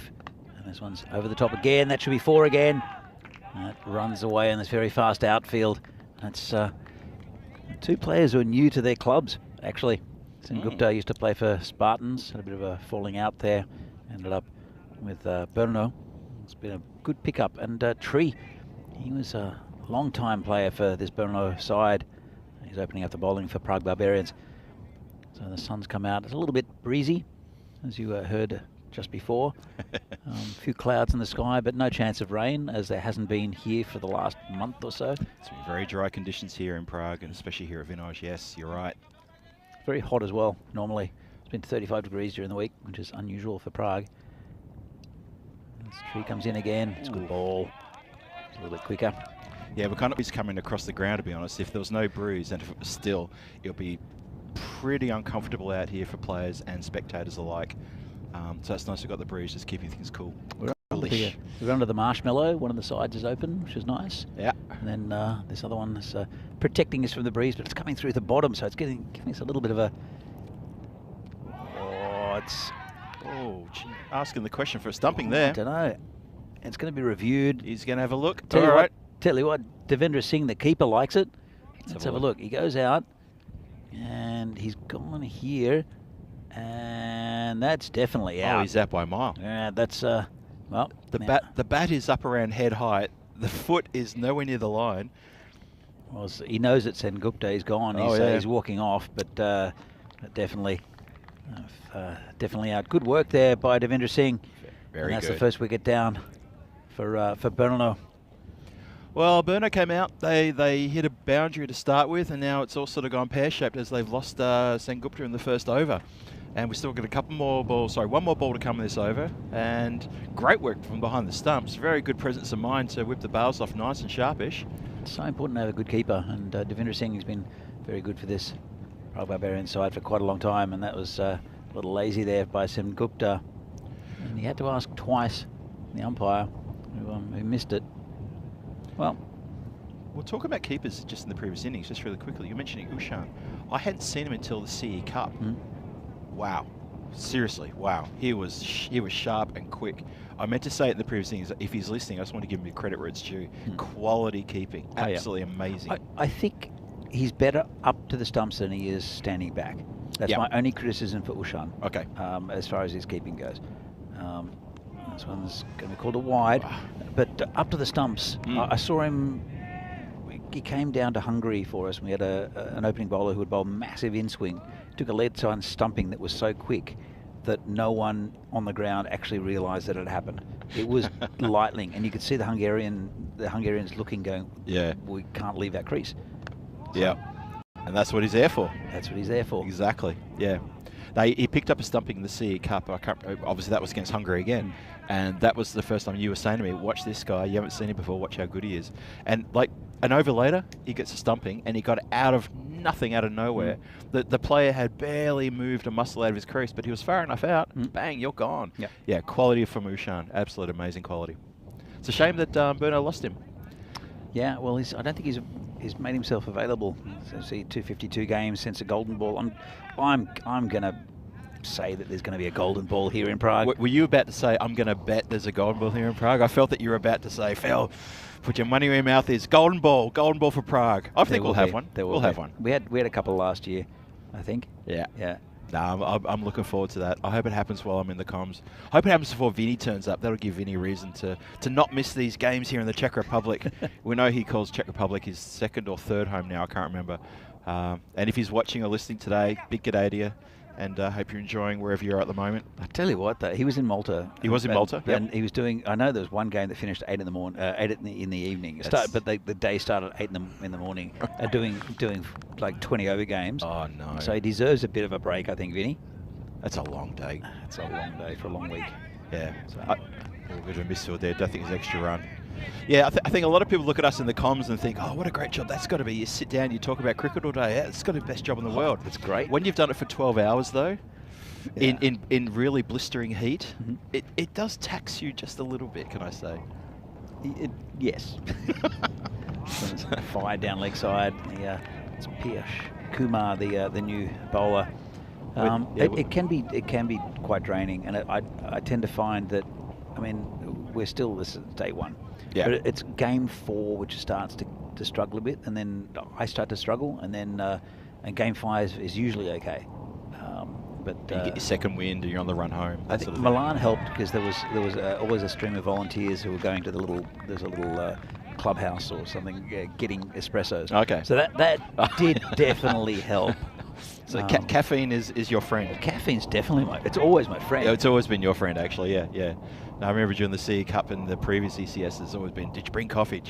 And this one's over the top again. That should be 4 again. That runs away in this very fast outfield. That's 2 players who are new to their clubs, actually. Sengupta used to play for Spartans, had a bit of a falling out there, ended up with Brno. It's been a good pickup. And Tree, he was a long-time player for this Brno side. He's opening up the bowling for Prague Barbarians. So the sun's come out. It's a little bit breezy, as you heard just before. A few clouds in the sky, but no chance of rain, as there hasn't been here for the last month or so. It's been very dry conditions here in Prague, and especially here at Vinoj. Yes, you're right. Very hot as well, normally. It's been 35 degrees during the week, which is unusual for Prague. This Tree comes in again. It's a good ball. It's a little bit quicker. Yeah, we're kind of just coming across the ground, to be honest. If there was no breeze and if it was still, it'll be pretty uncomfortable out here for players and spectators alike. So it's nice we've got the breeze, just keeping things cool. We're under the marshmallow. One of the sides is open, which is nice. Yeah. And then this other one is protecting us from the breeze, but it's coming through the bottom, so it's giving us a little bit of a... Asking the question for a stumping there. I don't know. It's going to be reviewed. He's going to have a look. Tell you what, Devendra Singh, the keeper, likes it. Let's have a look. He goes out, and he's gone here, and that's definitely out. Oh, he's out by a mile. Yeah, that's well. The bat is up around head height. The foot is nowhere near the line. Well, he knows that Sengupta is gone. He's walking off, but definitely out. Good work there by Devendra Singh. Very and that's good. the first wicket down for Brno. Well, Brno came out. They hit a boundary to start with, and now it's all sort of gone pear-shaped as they've lost Sengupta in the first over. And we've still got one more ball to come in this over. And great work from behind the stumps. Very good presence of mind to whip the bails off nice and sharpish. It's so important to have a good keeper, and Devendra Singh has been very good for this Prague Barbarian side for quite a long time, and that was a little lazy there by Sengupta. And he had to ask twice, the umpire, who missed it. Well, we'll talk about keepers just in the previous innings, just really quickly. You're mentioning Ushan. I hadn't seen him until the CE Cup. Wow. Seriously, wow. He was sharp and quick. I meant to say it in the previous innings, if he's listening, I just want to give him the credit where it's due. Quality keeping. Absolutely amazing. I think he's better up to the stumps than he is standing back. That's my only criticism for Ushan. Okay. As far as his keeping goes. This one's going to be called a wide. But up to the stumps, I saw him. He came down to Hungary for us, and we had an opening bowler who would bowl massive in-swing. Took a lead-side stumping that was so quick that no one on the ground actually realised that it happened. It was lightning, and you could see the Hungarians looking, going, "Yeah, we can't leave that crease." Yeah, and that's what he's there for. That's what he's there for. Exactly. Yeah. He picked up a stumping in the CE Cup. Obviously, that was against Hungary again. And that was the first time you were saying to me, watch this guy. You haven't seen him before. Watch how good he is. And, like, an over later, he gets a stumping, and he got out of nothing, out of nowhere. The player had barely moved a muscle out of his crease, but he was far enough out. Bang, you're gone. Yep. Yeah, quality from Ushan. Absolute amazing quality. It's a shame that Burno lost him. Yeah, well, I don't think he's made himself available. So see, 252 games since a golden ball. I'm going to say that there's going to be a golden ball here in Prague. Were you about to say, I'm going to bet there's a golden ball here in Prague? I felt that you were about to say, Phil, put your money where your mouth is. Golden ball for Prague. I think we'll have one. We'll have one. We had a couple last year, I think. Yeah. Yeah. No, I'm looking forward to that. I hope it happens while I'm in the comms. I hope it happens before Vinny turns up. That'll give Vinny reason to not miss these games here in the Czech Republic. We know he calls Czech Republic his second or third home now. I can't remember. And if he's watching or listening today, big g'day to you. And I hope you're enjoying wherever you're at the moment. I tell you what, though, he was in Malta. He was in Malta, and he was doing. I know there was one game that finished 8 in the morning, 8 in the evening. But the day started at 8 in the morning. Doing like 20 over games. Oh no! So he deserves a bit of a break, I think, Vinny. That's a long day. It's a long day for a long week. Yeah. So. A little bit of a misfield there. Don't think it's extra run. Yeah, I think a lot of people look at us in the comms and think, oh, what a great job. That's got to be, you sit down, you talk about cricket all day. Yeah, it's got to be the best job in the world. It's great. When you've done it for 12 hours, though, in really blistering heat, it does tax you just a little bit, can I say? Yes. Fire down leg side. It's Piyush Kumar, the new bowler. It can be quite draining, and I tend to find that, I mean, this is day one. Yeah. But it's game 4 which starts to struggle a bit, and then I start to struggle, and then and game 5 is usually okay. But you get your second wind, and you're on the run home. I think Milan helped because there was always a stream of volunteers who were going to there's a little clubhouse or something getting espressos. Okay. So that did definitely help. So caffeine is your friend. Caffeine's definitely it's always my friend. Yeah, it's always been your friend, actually. Yeah. Now, I remember during the CE Cup and the previous ECS, there's always been, did you bring coffee?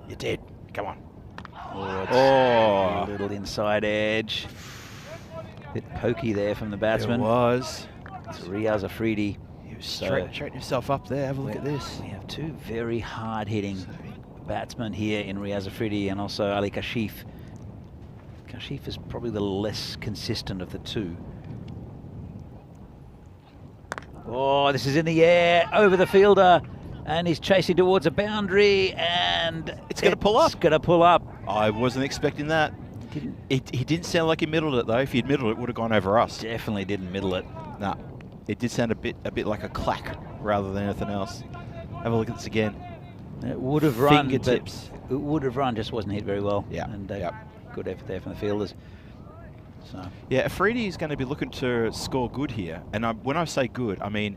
You did. Come on. A little inside edge. Bit pokey there from the batsman. It was. It's Riaz Afridi. He was straighten yourself up there. Have a look at this. We have two very hard-hitting batsmen here in Riaz Afridi and also Ali Kashif. Kashif is probably the less consistent of the two. Oh, this is in the air, over the fielder, and he's chasing towards a boundary, and it's going to pull up. It's going to pull up. I wasn't expecting that. He didn't sound like he middled it, though. If he'd middled it, it would have gone over us. Definitely didn't middle it. Nah, it did sound a bit like a clack rather than anything else. Have a look at this again. It would have run, fingertips. It would have run, just wasn't hit very well. Yeah. And good effort there from the fielders. So. Yeah, Afridi is going to be looking to score good here. And when I say good, I mean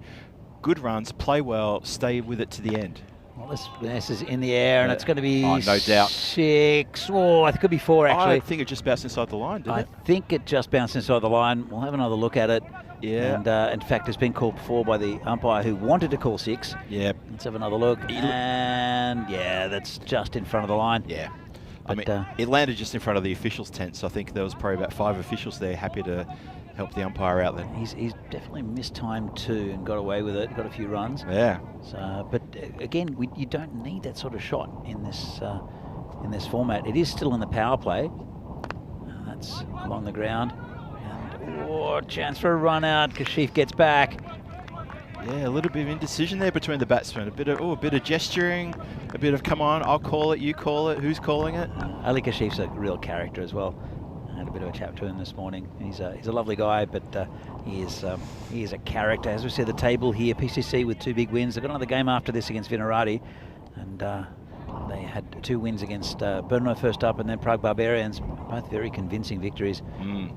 good runs, play well, stay with it to the end. Well, this is in the air, and it's going to be no doubt 6. Oh, it could be 4, actually. I think it just bounced inside the line, didn't it? I think it just bounced inside the line. We'll have another look at it. Yeah. And in fact, it's been called before by the umpire who wanted to call 6. Yeah. Let's have another look. And yeah, that's just in front of the line. Yeah. But, I mean, it landed just in front of the officials' tent, so I think there was probably about 5 officials there happy to help the umpire out then. He's definitely mistimed too and got away with it, got a few runs. Yeah. So, but again, you don't need that sort of shot in this format. It is still in the power play. That's along the ground. And chance for a run out. Kashif gets back. Yeah, a little bit of indecision there between the batsmen. A bit of gesturing, a bit of come on, I'll call it, you call it, who's calling it? Ali Kashif's a real character as well. I had a bit of a chat to him this morning. He's a lovely guy, but he is a character. As we see the table here, PCC with 2 big wins. They've got another game after this against Vinarati, and they had 2 wins against Brno first up, and then Prague Barbarians. Both very convincing victories.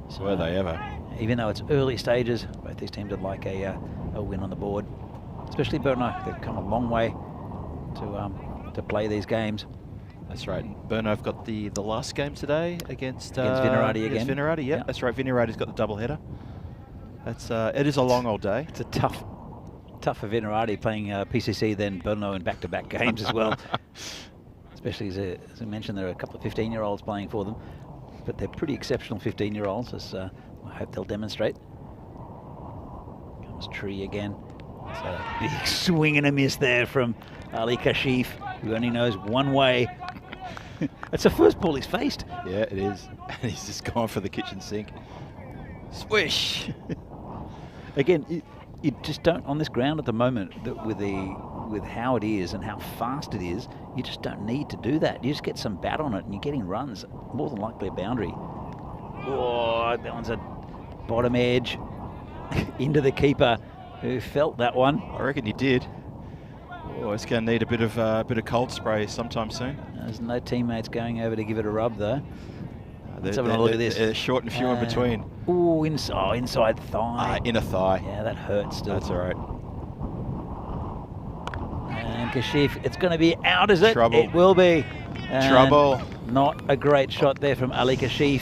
So were they ever? Even though it's early stages, both these teams would like a win on the board. Especially Brno, they've come a long way to play these games. That's right. Brno have got the last game today against Vinarati again. Vinarati, yeah, that's right. Vinarati's got the double header. It is a long old day. It's a tough for Vinarati playing PCC then Brno in back-to-back games as well. Especially as I mentioned, there are a couple of 15-year-olds playing for them, but they're pretty exceptional 15-year-olds, as I hope they'll demonstrate. Comes Tree again. It's a big swing and a miss there from Ali Kashif, who only knows one way. That's the first ball he's faced. Yeah, it is. And he's just gone for the kitchen sink. Swish! Again, you just don't, on this ground at the moment, with how it is and how fast it is, you just don't need to do that. You just get some bat on it and you're getting runs, more than likely a boundary. Oh, that one's a bottom edge into the keeper, who felt that one. I reckon he did. Oh, it's going to need a bit of cold spray sometime soon. There's no teammates going over to give it a rub though. Let's have a look at this. Short and few in between. Oh, inside thigh. Inner thigh. Yeah, that hurts still. That's all right. And Kashif, it's going to be out, is it? Trouble. It will be. And Trouble. Not a great shot there from Ali Kashif.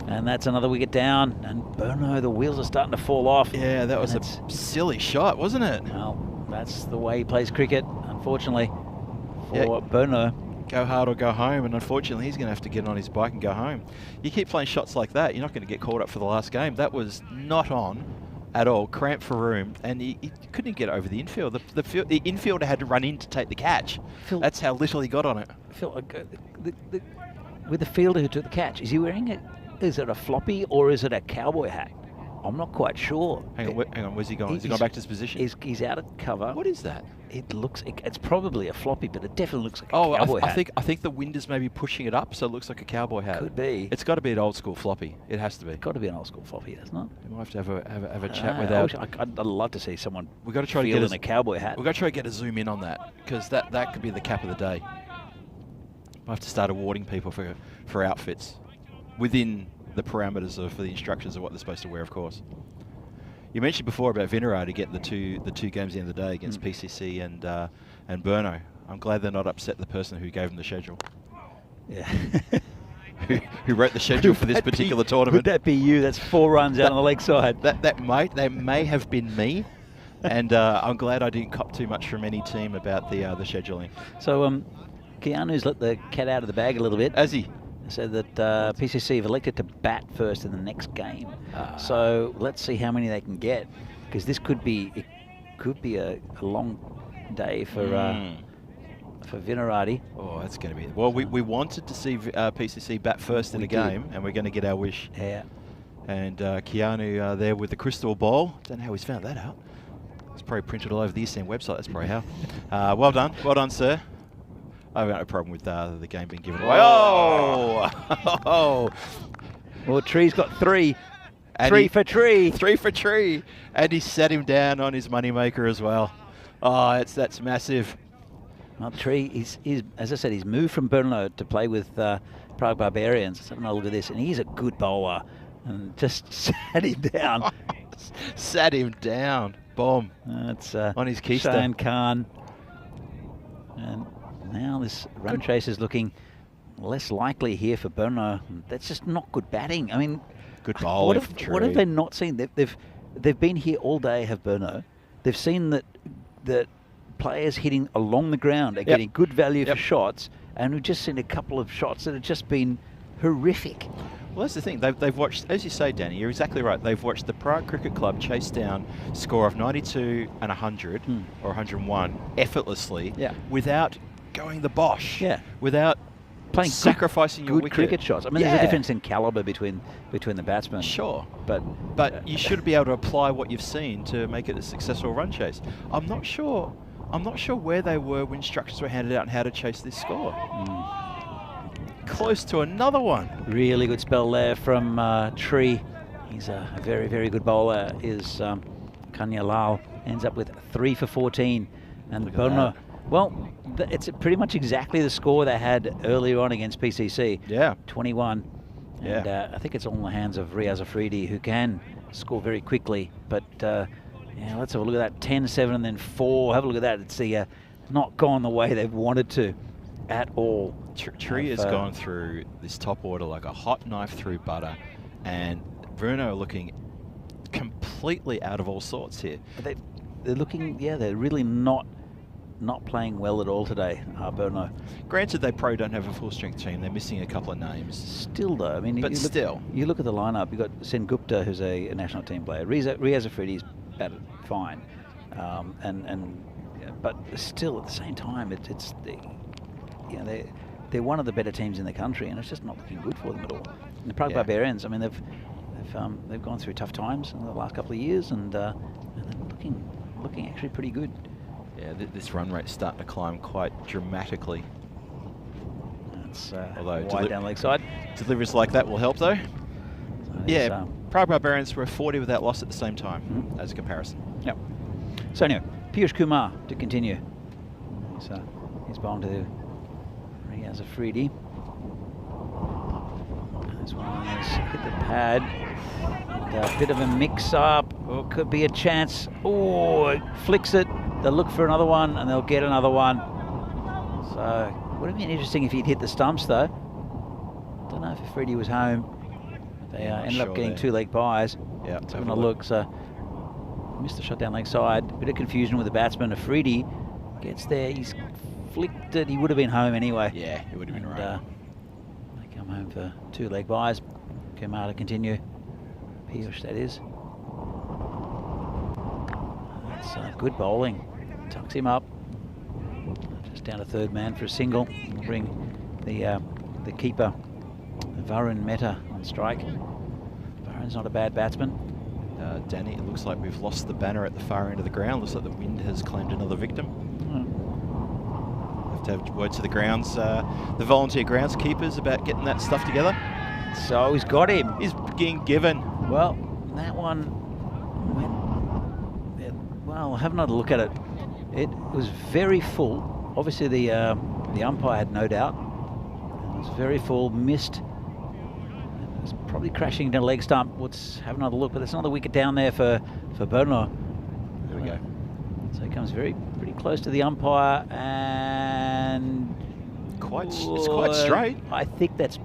And that's another wicket down. And Burno, the wheels are starting to fall off. Yeah, that was a silly shot, wasn't it? Well, that's the way he plays cricket, unfortunately, for Burno. Go hard or go home, and unfortunately he's going to have to get on his bike and go home. You keep playing shots like that, you're not going to get called up for the last game. That was not on at all, cramped for room, and he couldn't get over the infield. The infielder had to run in to take the catch. Phil, that's how little he got on it. Phil, with the fielder who took the catch, is he wearing it? Is it a floppy or is it a cowboy hat? I'm not quite sure. Hang on, where's he gone? Has he gone back to his position? He's out of cover. What is that? It's probably a floppy, but it definitely looks like a cowboy hat. I think the wind is maybe pushing it up, so it looks like a cowboy hat. Could be. It's got to be an old school floppy. It has to be. It's got to be an old school floppy, doesn't it? We might have to have a chat with our. I'd love to see someone. We've got to try to get in a cowboy hat. We've got to try to get a zoom in on that, because that could be the cap of the day. We'll have to start awarding people for outfits within the parameters of the instructions of what they're supposed to wear, of course. You mentioned before about Vinarati getting the two games at the end of the day against PCC and Burno. I'm glad they're not upset the person who gave them the schedule. Yeah. who wrote the schedule for this particular tournament. Would that be you? That's 4 runs out on the leg side. That may have been me, and I'm glad I didn't cop too much from any team about the scheduling. So Keanu's let the cat out of the bag a little bit. Has he? Said that PCC have elected to bat first in the next game. So let's see how many they can get, because this could be a long day for Vinarati. Oh, that's going to be. Well, we wanted to see PCC bat first in a game, and we're going to get our wish. Yeah. And Keanu there with the crystal ball. Don't know how he's found that out. It's probably printed all over the ECN website. That's probably how. Well done, sir. I've got no problem with the game being given away. Oh! Well, Tree's got 3. And 3 for Tree. 3 for Tree. And he sat him down on his moneymaker as well. Oh, that's massive. Well, Tree, he's as I said, he's moved from Brno to play with Prague Barbarians. Let's have a look at this. And he's a good bowler. And just sat him down. Sat him down. Boom. That's on his keister. Shane Khan. And now this run chase is looking less likely here for Burno. That's just not good batting. I mean, good bowling. What have they not seen? They've been here all day, have Burno. They've seen that players hitting along the ground are getting good value for shots, and we've just seen a couple of shots that have just been horrific. Well, that's the thing. They've watched, as you say, Danny, you're exactly right. They've watched the Prague Cricket Club chase down score of 92 and 100 or 101 effortlessly without going the Bosch, without playing sacrificing your wicket. Cricket shots. I mean, there's a difference in caliber between the batsmen. Sure, but you should be able to apply what you've seen to make it a successful run chase. I'm not sure where they were when instructions were handed out on how to chase this score. Close to another one. Really good spell there from Tree. He's a very, very good bowler. Is Kanya Lal ends up with 3 for 14, and Burno. Well, it's pretty much exactly the score they had earlier on against PCC. Yeah. 21. And I think it's all in the hands of Riaz Afridi, who can score very quickly. But let's have a look at that. 10, 7, and then 4. Have a look at that. It's not gone the way they've wanted to at all. Tree has gone through this top order like a hot knife through butter. And Bruno looking completely out of all sorts here. But they're looking, they're really not playing well at all today, Burno. Granted, they probably don't have a full-strength team. They're missing a couple of names. Still, though, I mean, you look at the lineup. You've got Sen Gupta, who's a national team player. Riaz Afridi's batted fine, but still, at the same time, they're one of the better teams in the country, and it's just not looking good for them at all. And the Prague Yeah. Barbarians, I mean, they've gone through tough times in the last couple of years, and they're looking actually pretty good. Yeah, this run rate's starting to climb quite dramatically. It's Although wide down leg side. Deliveries like that will help, though. So Yeah, Prague Barbarians were 40 without loss at the same time, as a comparison. Yep. So anyway, Piyush Kumar to continue. He's bound to Riaz Afridi. This one has hit the pad. And a bit of a mix-up. Oh, could be a chance. Oh, it flicks it. They'll look for another one, and they'll get another one. So would have been interesting if he'd hit the stumps, though. Don't know if Afridi was home. They ended up getting 2-leg buys. Yeah, having a look. So missed the shot down leg side. Bit of confusion with the batsman. Afridi gets there. He's flicked it. He would have been home anyway. Yeah, he would have been right. They come home for 2-leg buys. Kumar to continue. Piyush, that is. That's good bowling. Tucks him up. Just down to third man for a single. Bring the keeper, Varun Mehta, on strike. Varun's not a bad batsman. Danny, it looks like we've lost the banner at the far end of the ground. Looks like the wind has claimed another victim. Have to have words to the grounds, the volunteer groundskeepers about getting that stuff together. So he's got him. He's being given. Well, that one went. Well, have another look at it. It was very full. Obviously, the umpire had no doubt. It was very full. Missed. It was probably crashing into a leg stump. Let's have another look. But there's another wicket down there for Berno. There we go. So he comes pretty close to the umpire, and It's quite straight. I think that's.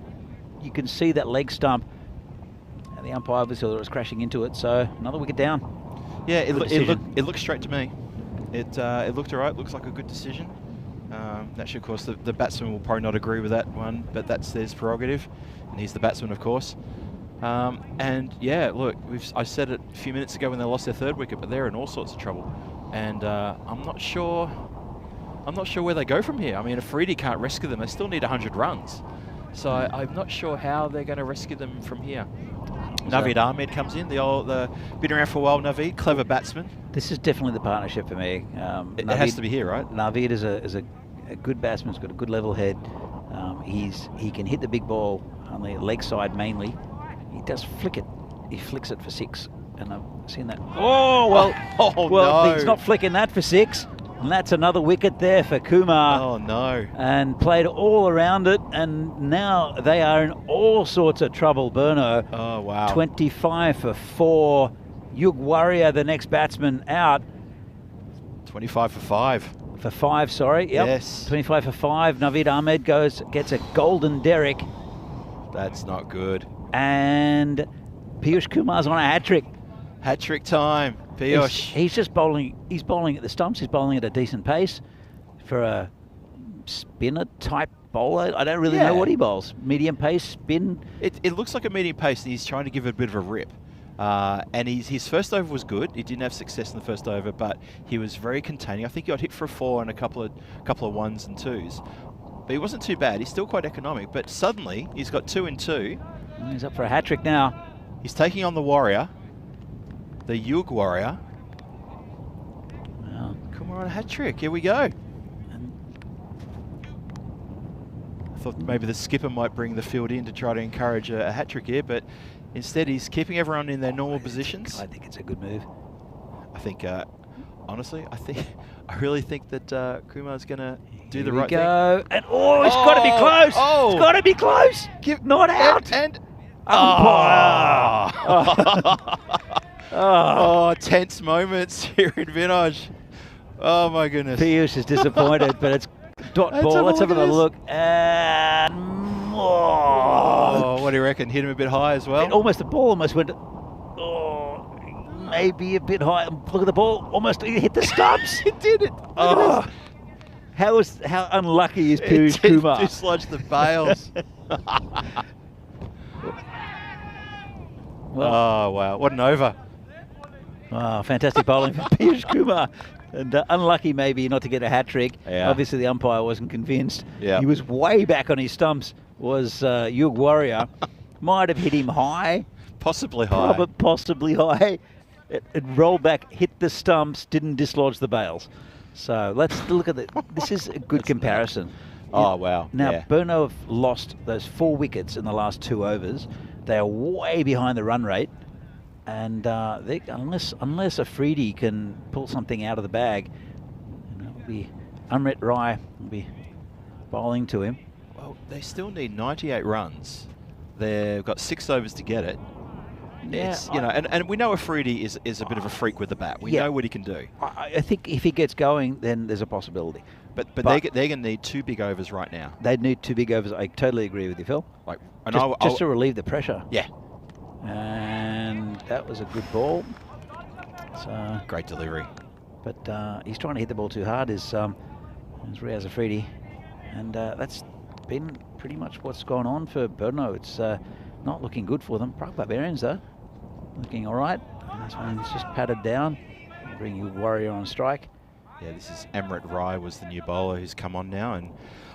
You can see that leg stump. And the umpire obviously was crashing into it. So another wicket down. Yeah, it decision. looked straight to me. It looked alright. Looks like a good decision. Naturally, of course, the batsman will probably not agree with that one, but that's his prerogative, and he's the batsman, of course. And yeah, look, I said it a few minutes ago when they lost their third wicket, but they're in all sorts of trouble, and I'm not sure where they go from here. I mean, Afridi can't rescue them. They still need 100 runs, so I'm not sure how they're going to rescue them from here. Naveed Ahmed comes in, the been around for a while. Naveed, clever batsman. This is definitely the partnership for me. It has to be here, right? Naveed is a good batsman. He's got a good level head. He can hit the big ball on the leg side mainly. He does flick it. He flicks it for 6, and I've seen that. Oh well, no. He's not flicking that for 6, and that's another wicket there for Kumar. Oh no! And played all around it, and now they are in all sorts of trouble. Berno. Oh wow! 25 for 4. Yug Warrior, the next batsman, out. 25 for 5. For 5, sorry. Yep. Yes. 25 for 5. Naveed Ahmed gets a golden derrick. That's not good. And Piyush Kumar's on a hat-trick. Hat-trick time. Piyush. He's just bowling. He's bowling at the stumps. He's bowling at a decent pace for a spinner-type bowler. I don't really know what he bowls. Medium pace, spin. It looks like a medium pace, and he's trying to give it a bit of a rip. And his first over was good. He didn't have success in the first over, but he was very containing. I think he got hit for a 4 and a couple of 1s and 2s. But he wasn't too bad. He's still quite economic. But suddenly, he's got 2 and 2. He's up for a hat-trick now. He's taking on the Warrior, the Yug Warrior. Well, Kumar on a hat-trick. Here we go. I thought maybe the skipper might bring the field in to try to encourage a hat-trick here, but instead he's keeping everyone in their normal positions. I think it's a good move. I think, honestly, I really think that Kumar's going to do the right thing. And it's got to be close. Oh. It's got to be close. Not out. And tense moments here in Vinaj. Oh my goodness. Piyush is disappointed, but it's dot ball. Let's have another look. And what do you reckon? Hit him a bit high as well? The ball almost went. Maybe a bit high. Look at the ball. Almost hit the stumps. It did it. How unlucky is Piyush Kumar? It dislodged the bails. Well, oh wow! What an over! Fantastic bowling for Piyush Kumar. And unlucky maybe not to get a hat trick. Yeah. Obviously the umpire wasn't convinced. Yeah. He was way back on his stumps, was Yug Warrior. Might have hit him high. Possibly high. Possibly high. It rolled back, hit the stumps, didn't dislodge the bails. So let's look at this is a good comparison. Oh, wow. Now, yeah. Burno have lost those 4 wickets in the last 2 overs. They are way behind the run rate. And unless Afridi can pull something out of the bag, it'll be Amrit Rai will be bowling to him. Well, they still need 98 runs. They've got 6 overs to get it. Yeah, and we know Afridi is a bit of a freak with the bat. We know what he can do. I think if he gets going, then there's a possibility. But they're going to need 2 big overs right now. They'd need 2 big overs. I totally agree with you, Phil. Just to relieve the pressure. Yeah. And that was a good ball. So, great delivery. But he's trying to hit the ball too hard, is Riaz Afridi. And that's been pretty much what's gone on for Burno. It's not looking good for them. Prague Barbarians, though, looking all right. And this one's just patted down. Bring you Warrior on strike. Yeah, this is Amrit Rai was the new bowler who's come on now, and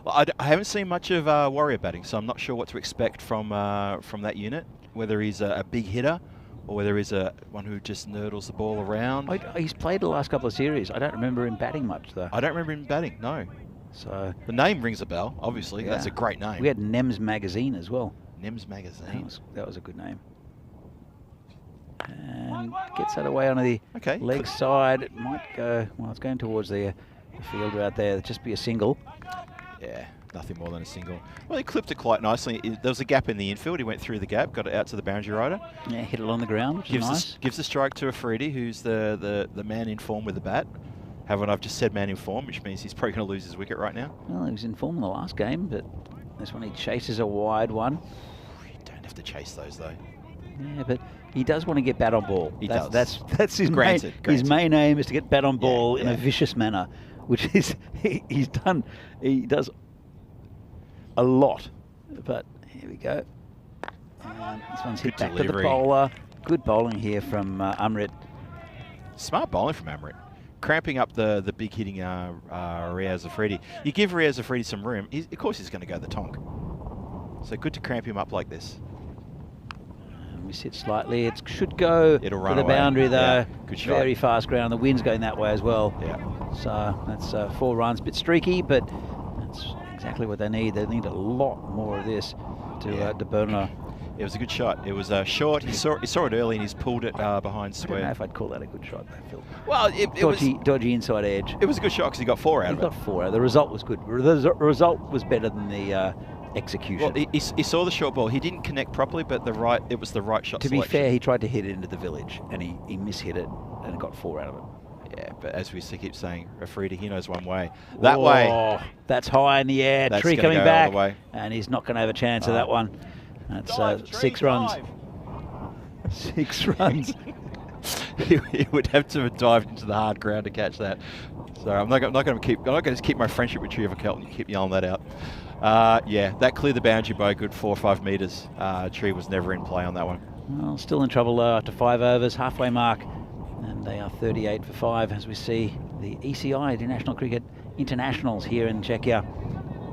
I haven't seen much of Warrior batting, so I'm not sure what to expect from that unit. Whether he's a big hitter or whether he's one who just nurdles the ball around. He's played the last couple of series. I don't remember him batting much, though. I don't remember him batting, no. So the name rings a bell, obviously. Yeah. That's a great name. We had Nems Magazine as well. Nems Magazine. That was a good name. And gets that away onto the leg side. It might go, well, it's going towards the fielder out there. It'll just be a single. Yeah, nothing more than a single. Well, he clipped it quite nicely. There was a gap in the infield. He went through the gap, got it out to the boundary rider. Yeah, hit it on the ground, which is nice. Gives the strike to Afridi, who's the man in form with the bat. Haven't I've just said man in form, which means he's probably going to lose his wicket right now. Well, he was in form in the last game, but this one he chases a wide one. You don't have to chase those, though. Yeah, but he does want to get bat on ball. He does. That's his granted. His main aim is to get bat on ball in a vicious manner, which is he does a lot. But here we go. And this one's hit back to the bowler. Good bowling here from Amrit. Smart bowling from Amrit. Cramping up the big hitting Riaz Afridi. You give Riaz Afridi some room, of course he's going to go the tonk. So good to cramp him up like this. We sit slightly. It should go to the boundary, though. Yeah, good shot. Very fast ground. The wind's going that way as well. Yeah. So that's 4 runs. Bit streaky, but that's exactly what they need. They need a lot more of this to Burno. It was a good shot. It was short. He saw it early and he's pulled it behind square. I don't know if I'd call that a good shot, though, Phil. Well, it was dodgy inside edge. It was a good shot because he got 4 out of it. He got 4 out. The result was good. The result was better than the execution. Well, he saw the short ball. He didn't connect properly, but it was the right shot. To be fair, he tried to hit it into the village and he mishit it and got 4 out of it. Yeah, but as we keep saying, Afridi, he knows one way. That way. That's high in the air. That's Tree coming back. All the way. And he's not going to have a chance of that one. That's 6 runs. 6 runs. He would have to have dived into the hard ground to catch that. So I'm not going to keep my friendship with Tree of a Kelton. Keep yelling that out. Yeah, that cleared the boundary by a good 4 or 5 metres. Tree was never in play on that one. Well, still in trouble though after 5 overs, halfway mark, and they are 38 for 5 as we see the ECI, International Cricket Internationals here in Czechia,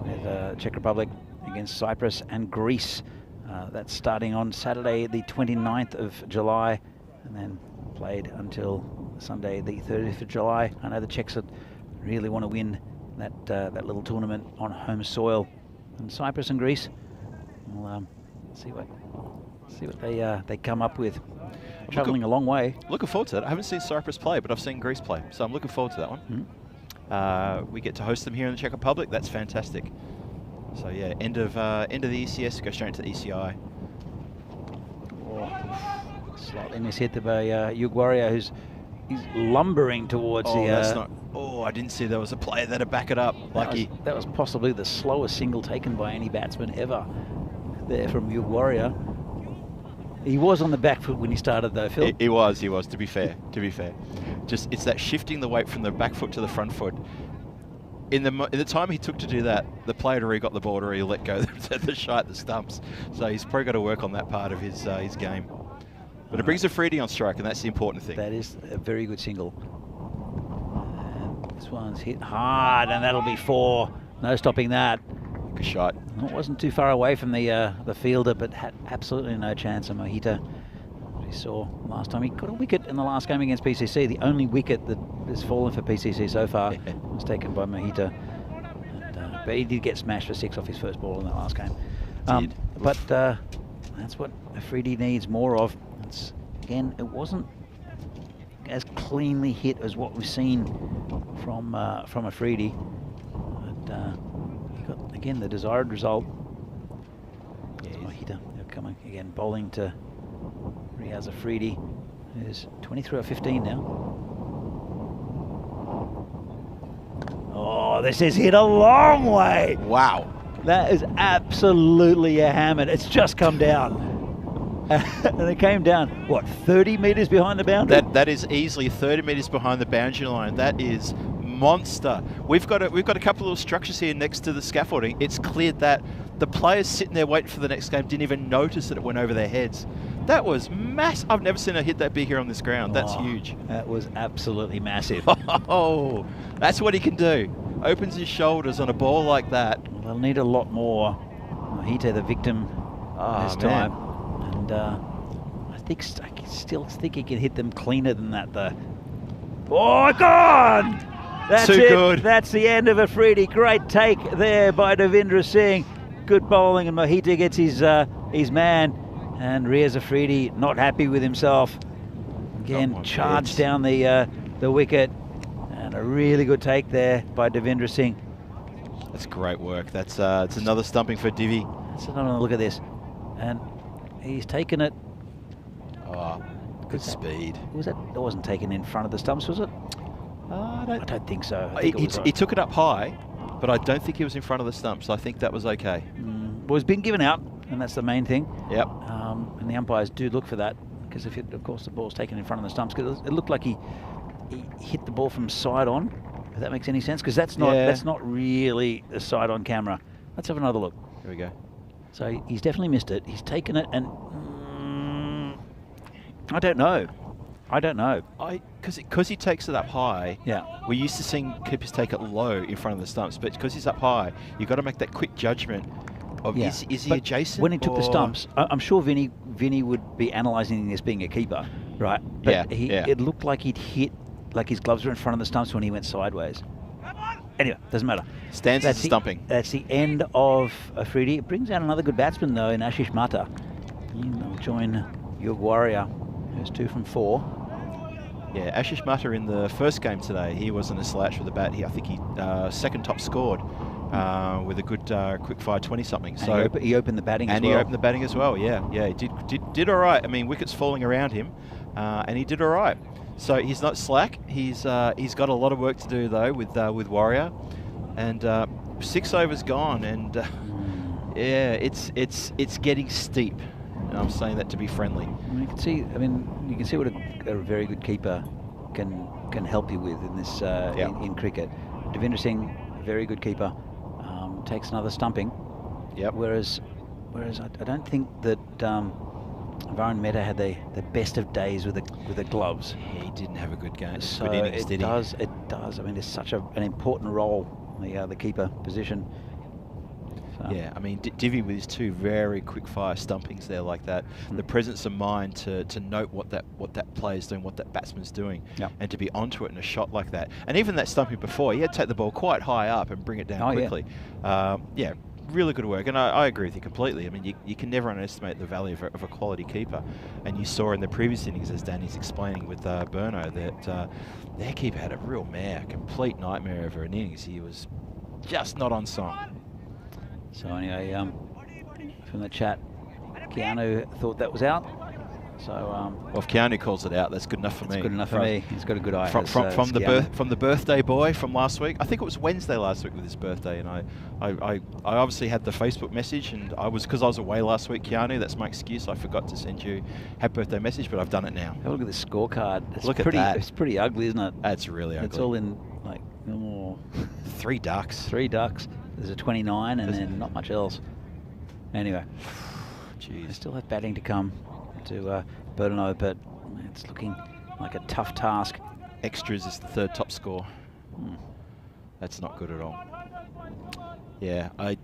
with Czech Republic against Cyprus and Greece. That's starting on Saturday, the 29th of July, and then played until Sunday, the 30th of July. I know the Czechs really want to win that little tournament on home soil, and Cyprus and Greece. We'll see what they come up with. Travelling a long way. Looking forward to that. I haven't seen Cyprus play, but I've seen Greece play, so I'm looking forward to that one. Mm-hmm. We get to host them here in the Czech Republic. That's fantastic. So yeah, end of the ECS, go straight into the ECI. Slightly mishit by Yug Warrior, he's lumbering towards the. That's not. Oh, I didn't see there was a player there to back it up. Lucky. That was possibly the slowest single taken by any batsman ever. There from Yug Warrior. He was on the back foot when he started, though, Phil. He was. To be fair, just it's that shifting the weight from the back foot to the front foot. In the time he took to do that, the player had already got the ball, already let go the shot at the stumps. So he's probably got to work on that part of his game. But it brings Afridi on strike, and that's the important thing. That is a very good single. This one's hit hard, and that'll be 4. No stopping that. Good shot. Well, it wasn't too far away from the fielder, but had absolutely no chance. And Mojita, we saw last time, he got a wicket in the last game against PCC. The only wicket that has fallen for PCC so far was taken by Mojita. And, but he did get smashed for 6 off his first ball in that last game. But that's what Afridi needs more of. Again, it wasn't as cleanly hit as what we've seen from Afridi. But he got, again, the desired result. Mojita coming again, bowling to Riaz Afridi, who's 23 or 15 now. Oh, this is hit a long way. Wow. That is absolutely a hammer. It's just come down. And it came down, what, 30 metres behind the boundary? That is easily 30 metres behind the boundary line. That is monster. We've got a couple of little structures here next to the scaffolding. It's cleared that. The players sitting there waiting for the next game didn't even notice that it went over their heads. That was massive. I've never seen a hit that big here on this ground. That's huge. That was absolutely massive. Oh, that's what he can do. Opens his shoulders on a ball like that. Well, they'll need a lot more. Mojita, the victim this time. And I still think he can hit them cleaner than that, though. Oh, gone! That's Too it. good. That's the end of Afridi. Great take there by Devendra Singh. Good bowling, and Mojita gets his man. And Riaz Afridi not happy with himself. Again, charged down the wicket. And a really good take there by Devendra Singh. That's great work. That's it's another stumping for Divi. So look at this. And he's taken it. Oh, good speed. That wasn't taken in front of the stumps, was it? I don't think so. He took it up high, but I don't think he was in front of the stumps. I think that was okay. Well, it's been given out, and that's the main thing. Yep. And the umpires do look for that, because of course, the ball's taken in front of the stumps. Because it looked like he hit the ball from side on. If that makes any sense, because that's not really a side on camera. Let's have another look. Here we go. So he's definitely missed it. He's taken it, and I don't know. Because he takes it up high. Yeah. We're used to seeing keepers take it low in front of the stumps, but because he's up high, you've got to make that quick judgment of is he adjacent? When he took the stumps, I'm sure Vinny would be analysing this being a keeper, right? But it looked like he'd hit, like his gloves were in front of the stumps when he went sideways. Anyway, doesn't matter. Stands as stumping. That's the end of Afridi. It brings out another good batsman, though, in Ashish Mata. He'll join Yug Warrior, who's 2 from 4. Yeah, Ashish Mata in the first game today, he wasn't a slouch with the bat. I think he second top scored with a good quick fire 20-something. So he opened the batting as well. And he opened the batting as well, yeah. He did all right. I mean, wickets falling around him, and he did all right. So he's not slack. He's got a lot of work to do, though, with Warrior. And 6 overs gone, and yeah, it's getting steep. And I'm saying that to be friendly. You can see what a very good keeper can help you with in this in cricket. Devendra Singh, very good keeper, takes another stumping. Yep. Whereas I don't think that Varun Mehta had the best of days with the gloves. He didn't have a good game. So good innings, it does. I mean, it's such an important role, the keeper position. So. Yeah, I mean, Divi with his 2 very quick fire stumpings there like that, the presence of mind to note what that player's doing, what that batsman's doing, and to be onto it in a shot like that. And even that stumping before, he had to take the ball quite high up and bring it down quickly. Yeah, really good work, and I agree with you completely. I mean, you can never underestimate the value of a quality keeper. And you saw in the previous innings, as Danny's explaining with Burno, that their keeper had a real mare, complete nightmare over an innings. He was just not on song. So anyway, from the chat, Keanu thought that was out. So well, if Keanu calls it out, that's good enough for me. That's good enough for me. He's got a good eye. From the birthday boy from last week. I think it was Wednesday last week with his birthday, and I obviously had the Facebook message, and because I was away last week, Keanu. That's my excuse. I forgot to send you happy birthday message, but I've done it now. Have a look at this scorecard. Look at that. It's pretty ugly, isn't it? That's really ugly. It's all in 3 ducks. 3 ducks. There's a 29 and then not much else. Anyway, they still have batting to come to Burno, but it's looking like a tough task. Extras is the 3rd top score. That's not good at all. Yeah, I'm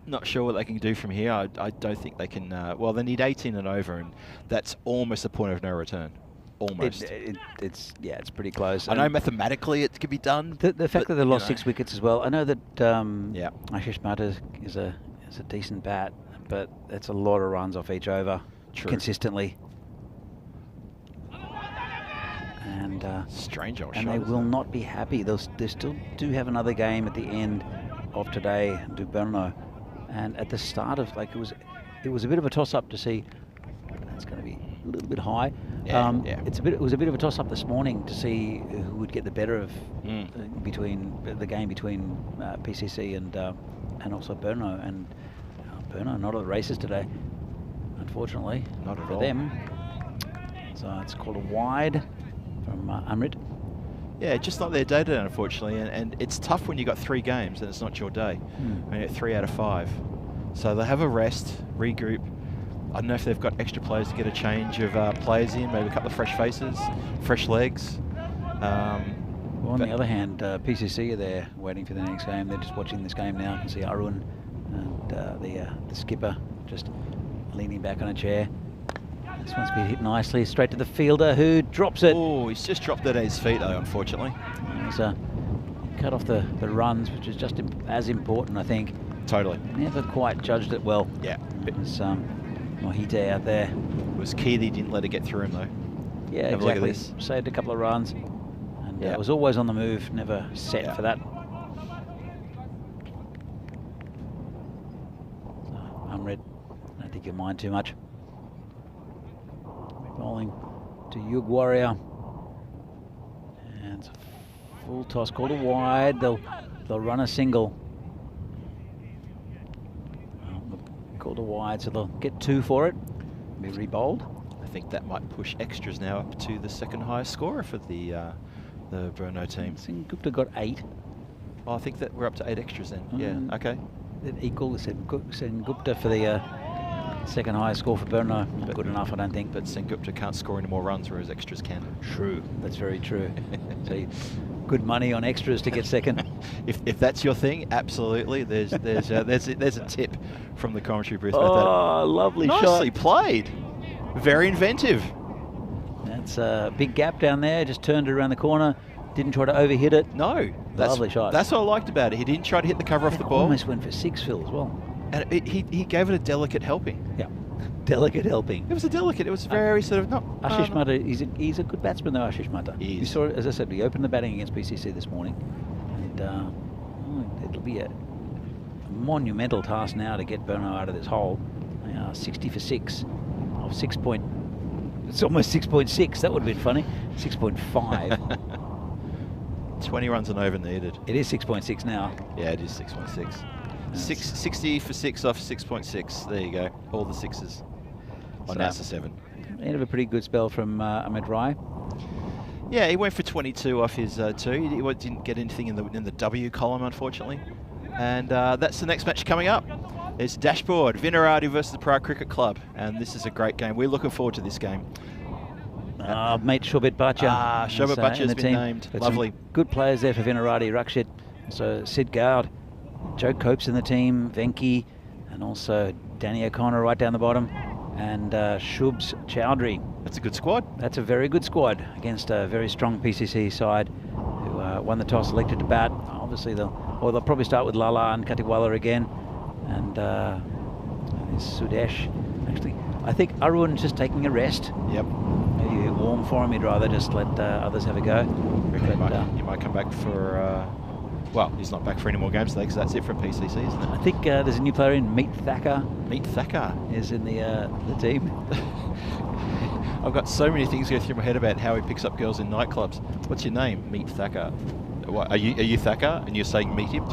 not sure what they can do from here. I don't think they can. Well, they need 18 and over, and that's almost a point of no return. Almost. It's pretty close. I know mathematically it could be done. The fact that they lost 6 wickets as well. I know that Ashish Mata is a decent bat, but that's a lot of runs off each over consistently. And strange old and shot, they will not be happy. They still do have another game at the end of today, do Brno, and at the start of it was a bit of a toss up to see. That's going to be a little bit high. It was a bit of a toss up this morning to see who would get the better of between the game between PCC and also Brno, and Brno not at the races today, unfortunately. Not at for all. them. So it's called a wide from Amrit. Yeah, just not their day today, unfortunately, and it's tough when you got 3 games and it's not your day. I mean, 3 out of 5. So they have a rest, regroup. I don't know if they've got extra players to get a change of players in, maybe a couple of fresh faces, fresh legs. Well, on the other hand, PCC are there waiting for the next game. They're just watching this game now. You can see Arun and the skipper just leaning back on a chair. This one's been hit nicely, straight to the fielder who drops it. Oh, he's just dropped it at his feet though, unfortunately. He's cut off the runs, which is just as important, I think. Totally. Never quite judged it well. Yeah. It was Mohite out there. It was key that he didn't let it get through him though. Yeah, Have a look at exactly. this. Saved a couple of runs. And it was always on the move, never set for that. So, Unread, I don't think you'll mind too much. Bowling to Yug Warrior. And it's a full toss, called a wide. They'll run a single. Called a wide, so they'll get 2 for it. Be re-bowled. I think that might push extras now up to the second highest scorer for the Brno team. Gupta got 8. Oh, I think that we're up to 8 extras then. Yeah, okay. Equal, Gupta for the second highest score for Brno. Not good enough, I don't think. But Gupta can't score any more runs, whereas extras can. True, that's very true. So good money on extras to get second. If that's your thing, absolutely. There's a tip from the commentary booth. Oh, lovely shot. Nicely played. Very inventive. That's a big gap down there. Just turned it around the corner. Didn't try to overhit it. No, lovely shot. That's what I liked about it. He didn't try to hit the cover off the ball. Almost went for 6, Phil, as well. And he gave it a delicate helping. Yeah, delicate helping. It was a delicate. It was very sort of not. Ashish Mata, he's a good batsman though. Ashish Mata. You saw, as I said, we opened the batting against PCC this morning, and it'll be a monumental task now to get Brno out of this hole. They are 60 for 6 of 6 point. It's almost 6.6. That would have been funny. 6.5. 20 runs and over needed. It is 6.6 now. Yeah, it is 6.6. 60 for 6 off 6.6. There you go. All the 6s. Oh, now it's a 7. End of a pretty good spell from Ahmed Rai. Yeah, he went for 22 off his 2. He didn't get anything in the W column, unfortunately. And that's the next match coming up. It's Dashboard, Vinaradi versus the Prague Cricket Club. And this is a great game. We're looking forward to this game. Mate Shobit Bhatia. Shobit Bhatia has been named. Lovely. Good players there for Vinaradi, Rakshit. Also Sid Goud. Joe Cope's in the team, Venki, and also Danny O'Connor right down the bottom, and Shubs Chowdhury. That's a good squad. That's a very good squad against a very strong PCC side who won the toss, elected to bat. Obviously, they'll probably start with Lala and Katiwala again, and Sudesh. Actually, I think Arun's just taking a rest. Yep. Maybe warm for him. He'd rather just let others have a go. He might come back for. Well, he's not back for any more games today because that's it from PCC, isn't it? I think there's a new player in, Meet Thacker. Meet Thacker is in the team. I've got so many things go through my head about how he picks up girls in nightclubs. What's your name? Meet Thacker. What, are you Thacker and you're saying meet him?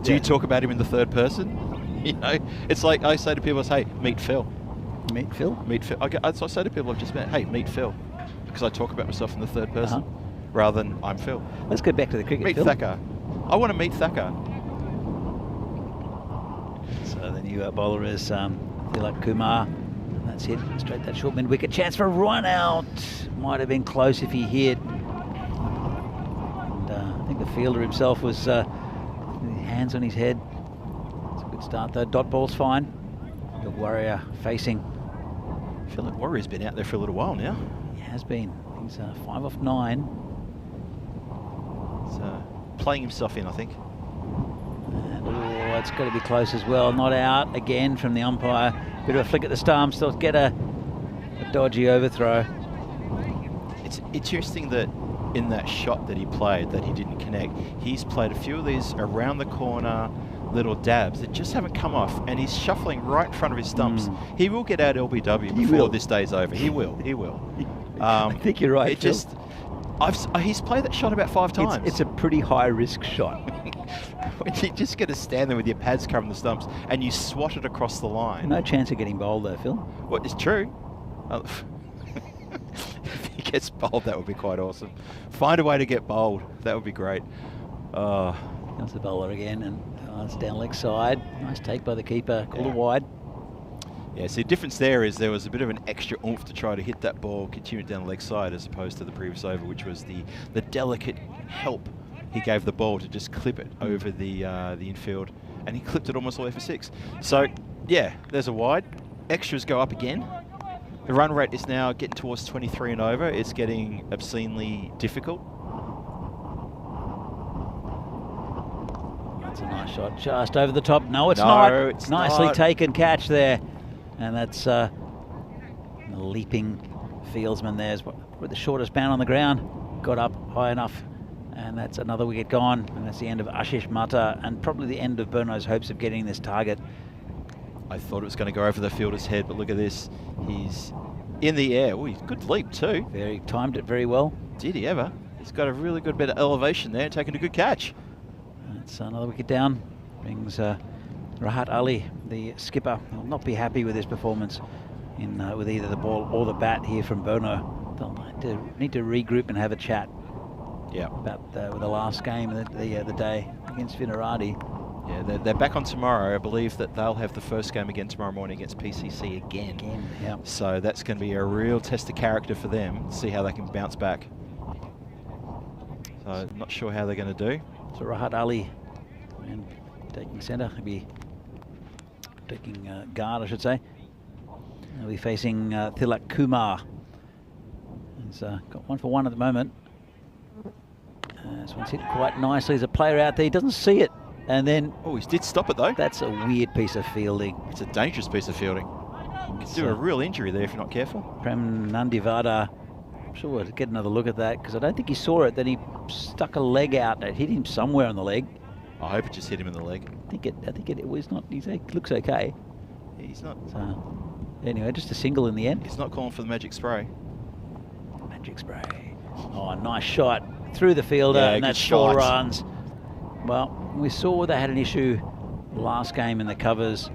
Do you talk about him in the third person? You know, it's like I say to people, hey, meet Phil. Meet Phil? Meet Phil. I say to people I've just met, hey, meet Phil. Because I talk about myself in the third person rather than I'm Phil. Let's go back to the cricket. Meet Phil. Thacker. I want to meet Thacker. So the new bowler is Thilak Kumar. And that's it. Straight that short mid wicket. Chance for a run out. Might have been close if he hit. And I think the fielder himself was hands on his head. It's a good start though. Dot ball's fine. The Warrior facing. I feel like Warrior's been out there for a little while now. He has been. He's 5 off 9. He's playing himself in, I think. And, it's got to be close as well. Not out again from the umpire. Bit of a flick at the stumps. They'll get a dodgy overthrow. It's interesting that in that shot that he played, that he didn't connect, he's played a few of these around the corner little dabs that just haven't come off, and he's shuffling right in front of his stumps. He will get out LBW before this day's over. He will. He will. I think you're right. It just, he's played that shot about 5 times. It's a pretty high risk shot. When you just get to stand there with your pads covering the stumps and you swat it across the line. No chance of getting bowled though, Phil. Well, it's true. If he gets bowled, that would be quite awesome. Find a way to get bowled. That would be great. Comes the bowler again, and it's down leg side. Nice take by the keeper. Called it wide. Yeah, see, the difference there is there was a bit of an extra oomph to try to hit that ball, continue it down the leg side, as opposed to the previous over, which was the delicate help he gave the ball to just clip it over the infield, and he clipped it almost all the way for 6. So, yeah, there's a wide. Extras go up again. The run rate is now getting towards 23 and over. It's getting obscenely difficult. That's a nice shot, just over the top. No, it's No, not. it's Nicely not. taken catch there. And that's the leaping fieldsman there's with the shortest bound on the ground. Got up high enough. And that's another wicket gone. And that's the end of Ashish Mata, and probably the end of Burno's hopes of getting this target. I thought it was going to go over the fielder's head, but look at this. He's in the air. Oh, he's good leap too. Very timed it very well. Did he ever? He's got a really good bit of elevation there, taking a good catch. That's another wicket down. Brings Rahat Ali, the skipper, will not be happy with his performance with either the ball or the bat here from Burno. They'll need to regroup and have a chat. Yeah. About with the last game of the day against Vinarati. Yeah, they're back on tomorrow. I believe that they'll have the first game again tomorrow morning against PCC again. Yeah. So that's going to be a real test of character for them. See how they can bounce back. So not sure how they're going to do. So Rahat Ali, and taking centre, maybe taking guard, I should say. They'll be facing Tilak Kumar. He's got 1 for 1 at the moment. This one's hit quite nicely. There's a player out there. He doesn't see it. And then... Oh, he did stop it though. That's a weird piece of fielding. It's a dangerous piece of fielding. Could do a real injury there if you're not careful. Prem Nandivada, I'm sure we'll get another look at that, because I don't think he saw it. Then he stuck a leg out. It hit him somewhere on the leg. I hope it just hit him in the leg. I think it was not. He looks okay. Yeah, he's not. So, anyway, just a single in the end. He's not calling for the magic spray. Magic spray. Oh, nice shot through the fielder, Yeah, and that's 4 runs. Well, we saw they had an issue last game in the covers,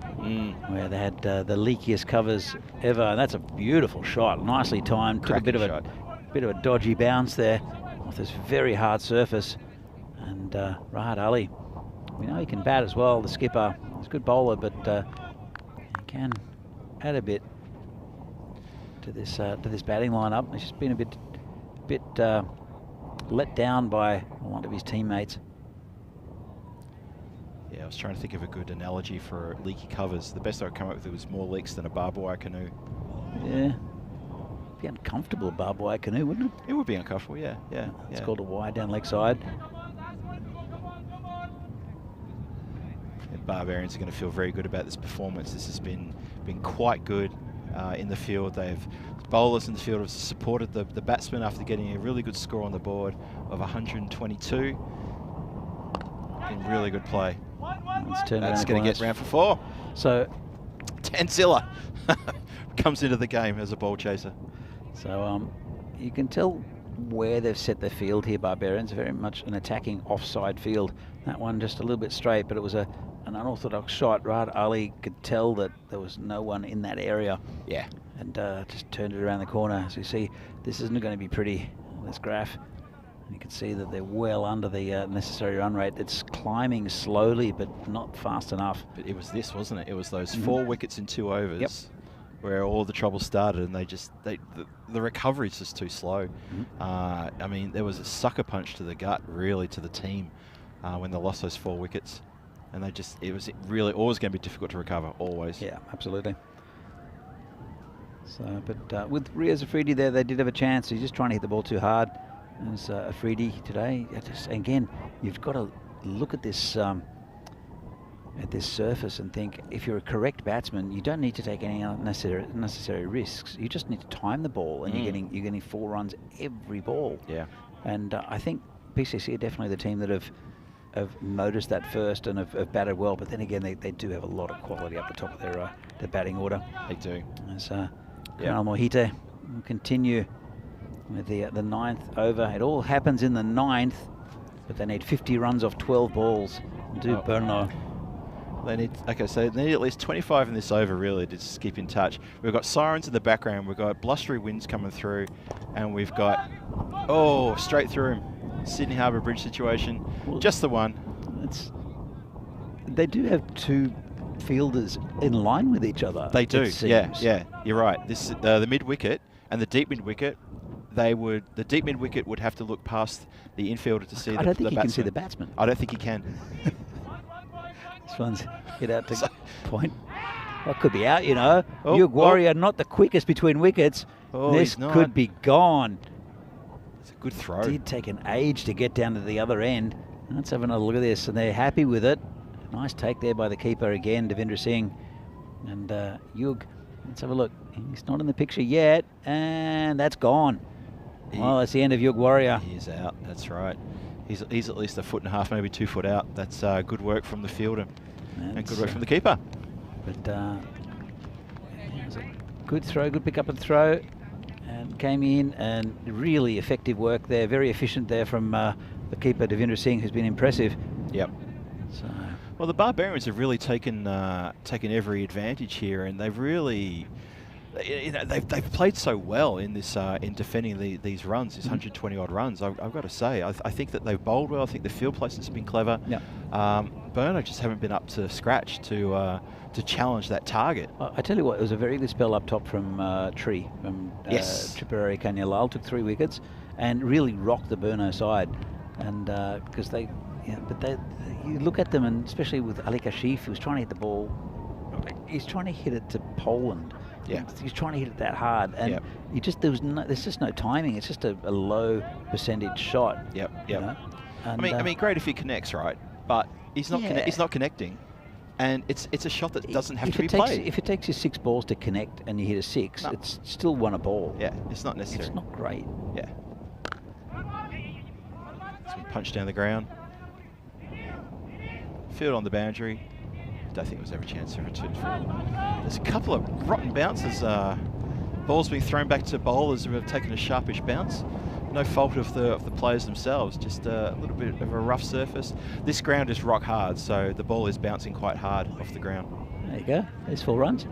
where they had the leakiest covers ever, and that's a beautiful shot, nicely timed. Took a bit of a dodgy bounce there off this very hard surface, and Rahat Ali, we know he can bat as well. The skipper, he's a good bowler, but he can add a bit to this batting lineup. He's just been a bit let down by one of his teammates. Yeah, I was trying to think of a good analogy for leaky covers. The best I could come up with was more leaks than a barbed wire canoe. Yeah. It'd be uncomfortable, a barbed wire canoe, wouldn't it? It would be uncomfortable, yeah. It's called a wide down leg side. And Barbarians are going to feel very good about this performance. This has been quite good in the field. Bowlers in the field have supported the batsmen after getting a really good score on the board of 122. Been really good play. That's going to get round for 4. So Tanzilla comes into the game as a ball chaser. So you can tell where they've set their field here, Barbarians. Very much an attacking offside field. That one just a little bit straight, but it was an unorthodox shot. Rahat Ali could tell that there was no one in that area. Yeah. And just turned it around the corner. So you see, this isn't going to be pretty, this graph. You can see that they're well under the necessary run rate. It's climbing slowly, but not fast enough. But it was this, wasn't it? It was those 4 wickets in 2 overs. Yep. where all the trouble started, and the recovery is just too slow. I mean, there was a sucker punch to the gut, really, to the team when they lost those 4 wickets, and it was really always going to be difficult to recover, always. Yeah, absolutely. So, but with Riaz Afridi there, they did have a chance. He's just trying to hit the ball too hard. There's Afridi today. Again, you've got to look at this surface and think, if you're a correct batsman, you don't need to take any unnecessary risks. You just need to time the ball, and you're getting 4 runs every ball. Yeah. And I think PCC are definitely the team that have noticed that first and have batted well. But then again, they do have a lot of quality up the top of their batting order. They do. As Colonel Mohite will continue with the 9th over. It all happens in the 9th, but they need 50 runs off 12 balls. Do Burno. They need, so they need at least 25 in this over, really, to just keep in touch. We've got sirens in the background, we've got blustery winds coming through, and we've got, straight through him. Sydney Harbour Bridge situation, well, just the one. They do have 2 fielders in line with each other. They do, yeah, you're right. This the mid wicket and the deep mid wicket. The deep mid wicket would have to look past the infielder to see the batsman. I don't think he can see the batsman. I don't think he can. This one's hit out to point. Well, could be out, you know. Yug Warrior, not the quickest between wickets. This could be gone. It's a good throw. It did take an age to get down to the other end. Let's have another look at this, and they're happy with it. Nice take there by the keeper again, Devendra Singh. And Yug, let's have a look. He's not in the picture yet, and that's gone. Well, that's the end of Yug Warrior. He's out, that's right. He's at least 1.5 foot, maybe 2 foot out. That's good work from the fielder and good work from the keeper. But it was a good throw, good pick up and throw, and came in, and really effective work there. Very efficient there from the keeper, Devendra Singh, who's been impressive. Yep. So. Well, the Barbarians have really taken every advantage here, and they've really, they've played so well in this in defending these runs, these 120 odd runs. I've got to say, I think that they've bowled well. I think the field placements have been clever. Yeah. Burno just haven't been up to scratch to challenge that target. I tell you what, it was a very good spell up top from Tree, from Tripurari Kanyalal, took 3 wickets and really rocked the Burno side, and because you look at them, and especially with Ali Kashif, who was trying to hit the ball. He's trying to hit it to Poland. Yeah. He's trying to hit it that hard, and there's just no timing. It's just a low percentage shot. Yep. You know? I mean, great if he connects, right? But he's not. He's not connecting, and it's a shot that doesn't have to be played. If it takes you 6 balls to connect and you hit a 6, it's still 1 a ball. Yeah, it's not necessary. It's not great. Yeah. Some punch down the ground. Field on the boundary. Don't think there was ever a chance for a 2-4. There's a couple of rotten bounces. Balls being thrown back to bowlers who have taken a sharpish bounce. No fault of the players themselves, just a little bit of a rough surface. This ground is rock hard, so the ball is bouncing quite hard off the ground. There you go. There's 4 runs.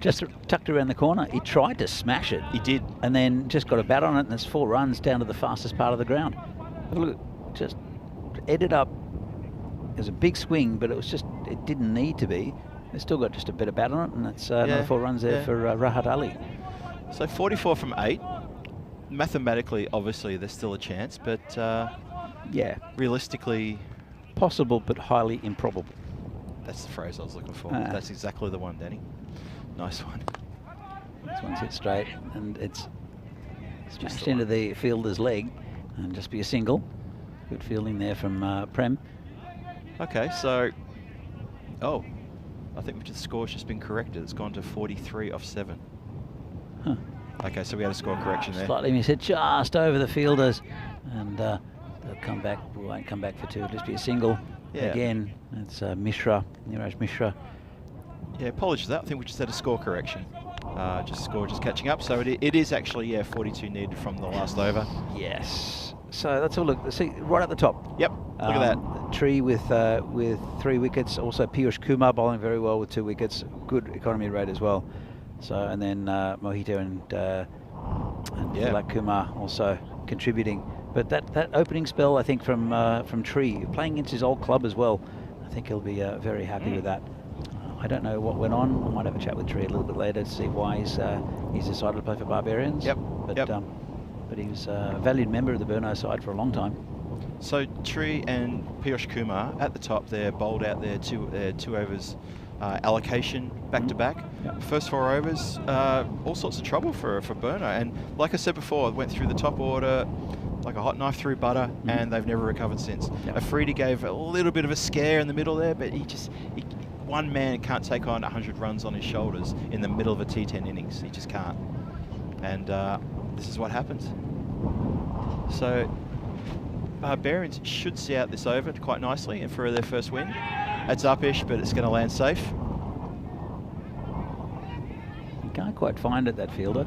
Just tucked around the corner. He tried to smash it. He did. And then just got a bat on it, and there's 4 runs down to the fastest part of the ground. Have a look. Just ended up. It was a big swing, but it didn't need to be. They've still got just a bit of bat on it, and that's another 4 runs there for Rahat Ali. So 44 from 8. Mathematically, obviously, there's still a chance, but realistically, possible but highly improbable. That's the phrase I was looking for. That's exactly the one, Danny. Nice one. This one's hit straight, and it's smashed into the fielder's leg, and just be a single. Good fielding there from Prem. Okay, so, I think the score's just been corrected. It's gone to 43 off 7. Huh. Okay, so we had a score correction there. Slightly missed it just over the fielders, and they'll come back. We won't come back for 2. It'll just be a single. Yeah. Again, it's Mishra, Niraj Mishra. Yeah, apologies for that. I think we just had a score correction. Just catching up. So it is actually 42 needed from the last over. Yes. So let's have a look. Let's see right at the top. Yep. Look at that. Tree with 3 wickets. Also Piyush Kumar bowling very well with 2 wickets. Good economy rate as well. So and then Mohito and Tilak Kumar also contributing. But that opening spell, I think, from Tree, playing against his old club as well, I think he'll be very happy with that. I don't know what went on. I might have a chat with Tree a little bit later to see why he's decided to play for Barbarians. Yep. But he was a valued member of the Burno side for a long time. So Tree and Piyush Kumar at the top, they're bowled out their two overs allocation back to back. Yep. First 4 overs, all sorts of trouble for Burno. And like I said before, it went through the top order like a hot knife through butter, and they've never recovered since. Yep. Afridi gave a little bit of a scare in the middle there, but one man can't take on 100 runs on his shoulders in the middle of a T10 innings. He just can't. And this is what happens. So Barbarians should see out this over quite nicely and for their first win. It's up-ish, but it's going to land safe. You can't quite find it, that fielder.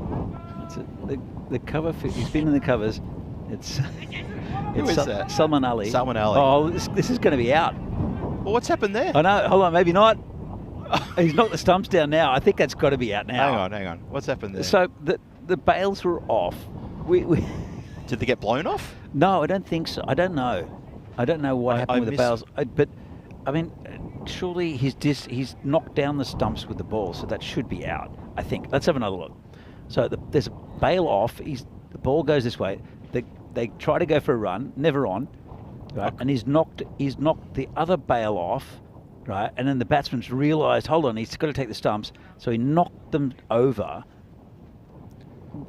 The cover, he's been in the covers. Who is that? Salman Ali. Salman Ali. Oh, this is going to be out. Well, what's happened there? I know. Hold on, maybe not. He's knocked the stumps down now. I think that's got to be out now. Hang on. What's happened there? So the bails were off. Did they get blown off? No, I don't think so. I don't know. I don't know what happened with the bails. But I mean, surely he's knocked down the stumps with the ball, so that should be out. I think. Let's have another look. So there's a bail off. The ball goes this way. They try to go for a run, never on, right? And he's knocked the other bail off, right? And then the batsman's realised, hold on, he's got to take the stumps, so he knocked them over.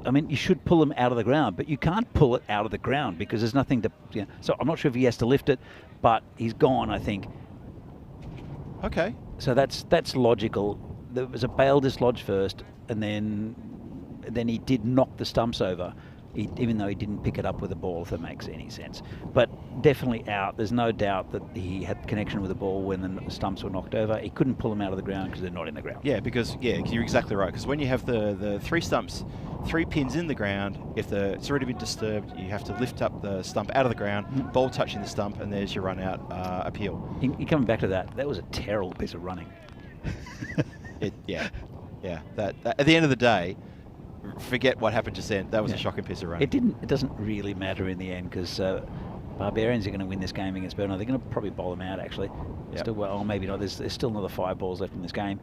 I mean, you should pull them out of the ground, but you can't pull it out of the ground because there's nothing to. So I'm not sure if he has to lift it, but he's gone, I think. Okay. So that's logical. There was a bail dislodge first, and then he did knock the stumps over. Even though he didn't pick it up with the ball, if that makes any sense. But definitely out. There's no doubt that he had connection with the ball when the stumps were knocked over. He couldn't pull them out of the ground because they're not in the ground. Yeah, because you're exactly right. Because when you have the 3 stumps, 3 pins in the ground, if it's already been disturbed, you have to lift up the stump out of the ground, ball touching the stump, and there's your run out appeal. You're coming back to that. That was a terrible piece of running. That at the end of the day, forget what happened just then. That was a shocking piece of running. It doesn't really matter in the end because Barbarians are going to win this game against Burno. They're going to probably bowl them out actually. Yep. Still, well, maybe not. There's still another 5 balls left in this game.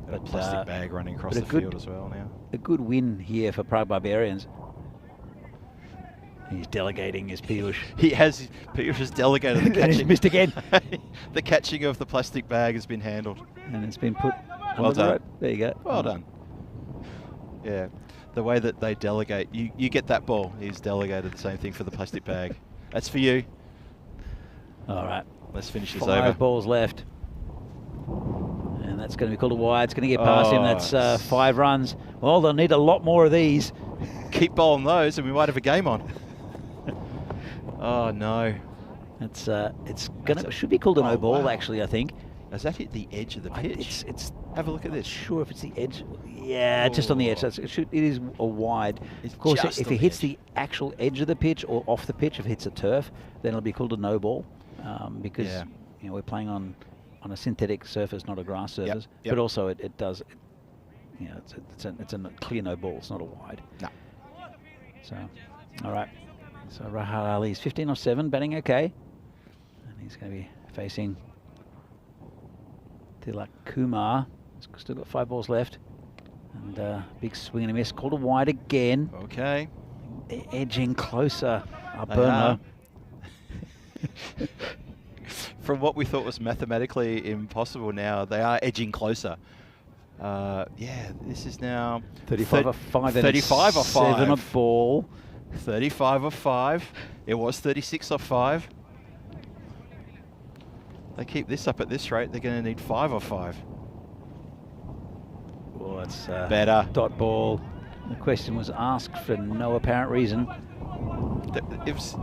But a plastic bag running across the field as well now. A good win here for Prague Barbarians. He's delegating his Piyush. Piyush has delegated the catching. He's missed again. The catching of the plastic bag has been handled. And it's been put Well under the done. rope. There you go. Well done. Yeah. The way that they delegate, you get that ball. He's delegated the same thing for the plastic bag. That's for you. All right. Let's finish this 5 over. balls left. And that's going to be called a wide. It's going to get past him. That's 5 runs. Well, they'll need a lot more of these. Keep bowling those and we might have a game on. Oh, no. Should be called a no ball, actually, I think. Has that hit the edge of the pitch? Have a look at this. Sure if it's the edge. Yeah, just on the edge. It is a wide. It's of course, just if on it the hits edge. the actual edge of the pitch or off the pitch, if it hits a turf, then it'll be called a no ball because we're playing on a synthetic surface, not a grass surface. Yep. But also it does. It's a clear no ball. It's not a wide. No. So, all right. So Rahal Ali's 15 off 7, batting okay, and he's going to be facing Tilak Kumar. He's still got 5 balls left. And big swing and a miss. Called a wide again. Okay. They're edging closer. They Burno. From what we thought was mathematically impossible now, they are edging closer. This is now 35 off 5. 35 off 5. 7 a ball. 35 off 5. It was 36 off 5. They keep this up at this rate, they're going to need 5 off 5. Well, that's better. Dot ball. The question was asked for no apparent reason.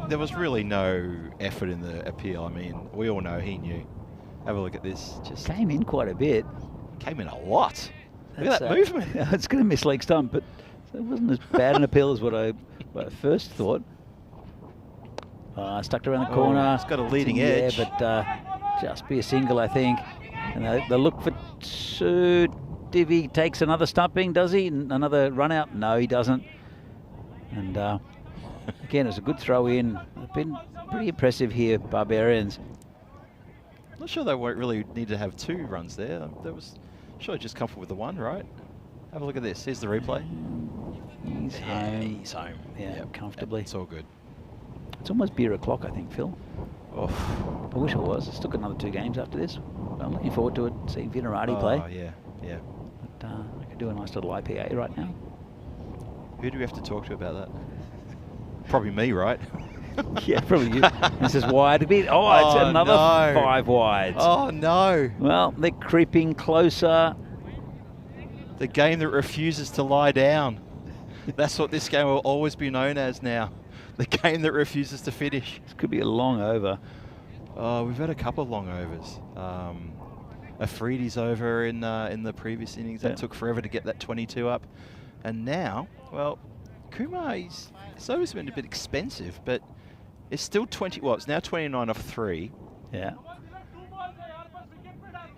There was really no effort in the appeal. I mean, we all know he knew. Have a look at this. Just came in quite a bit. Came in a lot. Look at that movement. It's going to miss leg stump, but it wasn't as bad an appeal as what I first thought. Stuck around the corner. It's got a leading edge. But just be a single, I think. And they look for 2. Divi takes another stumping, does he? Another run out? No, he doesn't. And again, it's a good throw in. They've been pretty impressive here, Barbarians. Not sure they won't really need to have 2 runs there. Should have just come with the one, right? Have a look at this. Here's the replay. He's home. He's home. Yeah, comfortably. It's all good. It's almost beer o'clock, I think, Phil. Oh, I wish it was. It's still got another 2 games after this. I'm looking forward to it, seeing Vinarati play. Oh, yeah, yeah. But I could do a nice little IPA right now. Who do we have to talk to about that? Probably me, right? Yeah, probably you. This is wide. Oh, it's another no. 5 wides. Oh, no. Well, they're creeping closer. The game that refuses to lie down. That's what this game will always be known as now. The game that refuses to finish. This could be a long over. Oh, we've had a couple of long overs. Afridi's over in the previous innings. That took forever to get that 22 up. And now, well, Kumar, it's always been a bit expensive, but it's still 20. Well, it's now 29 off 3. Yeah.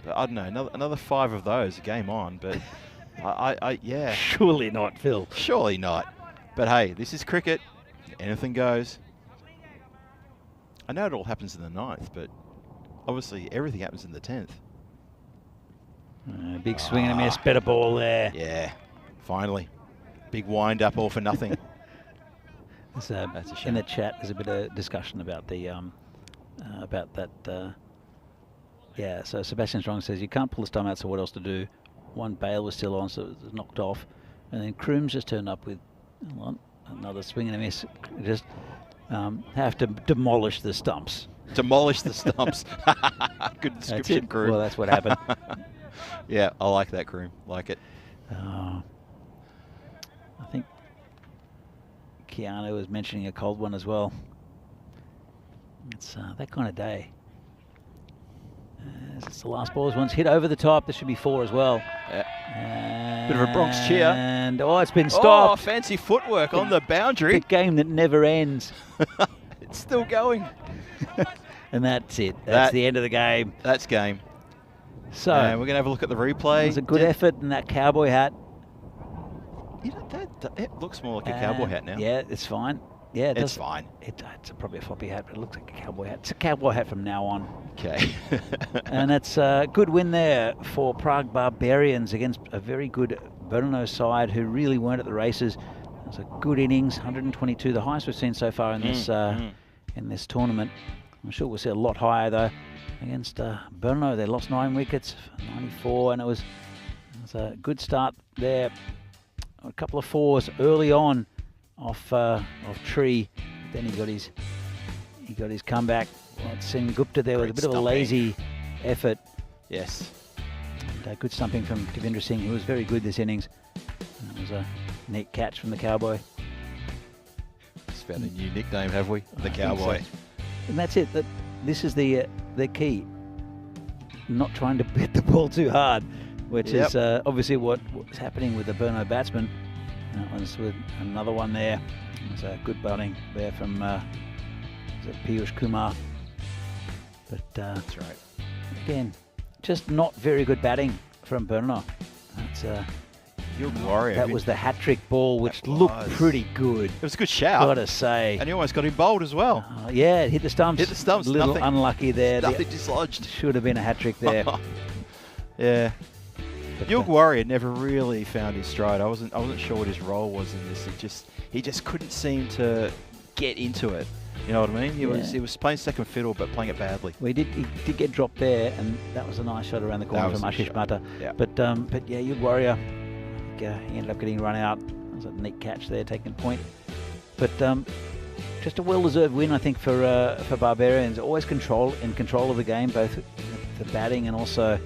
But I don't know, another 5 of those, game on. But yeah. Surely not, Phil. Surely not. But hey, this is cricket. Anything goes. I know it all happens in the 9th, but obviously everything happens in the 10th. Big swing and a miss. Better ball there. Yeah, finally. Big wind up all for nothing. That's a shame. In the chat, there's a bit of discussion about the about that. Yeah, so Sebastian Strong says you can't pull the stump out, so what else to do? One bail was still on, so it was knocked off. And then Crooms just turned up with another swing and a miss. Just have to demolish the stumps. Demolish the stumps. Good description, Croom. Well, that's what happened. Yeah, I like that, Croom. Like it. I think Keanu was mentioning a cold one as well. It's that kind of day. It's the last ball. Once hit over the top. There should be 4 as well. Yeah. Bit of a Bronx cheer. And it's been stopped. Oh, fancy footwork on the boundary. The game that never ends. It's still going. And that's it. That's the end of the game. That's game. So and we're going to have a look at the replay. It was a good effort in that cowboy hat. You know, it looks more like a cowboy hat now. Yeah, it's fine. Yeah, it's fine. It's probably a floppy hat, but it looks like a cowboy hat. It's a cowboy hat from now on. Okay. And it's a good win there for Prague Barbarians against a very good Brno side who really weren't at the races. It was a good innings, 122, the highest we've seen so far in this tournament. I'm sure we'll see a lot higher though against Brno. They lost 9 wickets, 94, and it was a good start there. A couple of 4s early on off Tree. Then he got his comeback. Seeing Gupta there with a bit of a lazy effort. Yes. And good stumping from Devendra Singh, who was very good this innings. And it was a neat catch from the Cowboy. Just found a new nickname, have we? The Cowboy. So. And that's it. This is the key. Not trying to hit the ball too hard, which is obviously what's happening with the Brno batsman. That one's with another one there. There's a good bowling there from Piyush Kumar. But that's right. Again, just not very good batting from Brno. That's Warrior. That was the hat-trick ball, which looked pretty good. It was a good shout. Gotta say. And he almost got him bowled as well. Yeah, it hit the stumps. Hit the stumps. A little nothing, unlucky there. Nothing dislodged. Should have been a hat-trick there. Yeah. Yug Warrior never really found his stride. I wasn't sure what his role was in this. He just couldn't seem to get into it. You know what I mean? He was playing second fiddle, but playing it badly. Well, he did get dropped there, and that was a nice shot around the corner from Ashish Mata. Yeah. But yeah, Yug Warrior, he ended up getting run out. That was a neat catch there, taking point. But just a well-deserved win, I think, for Barbarians. Always in control of the game, both the batting and also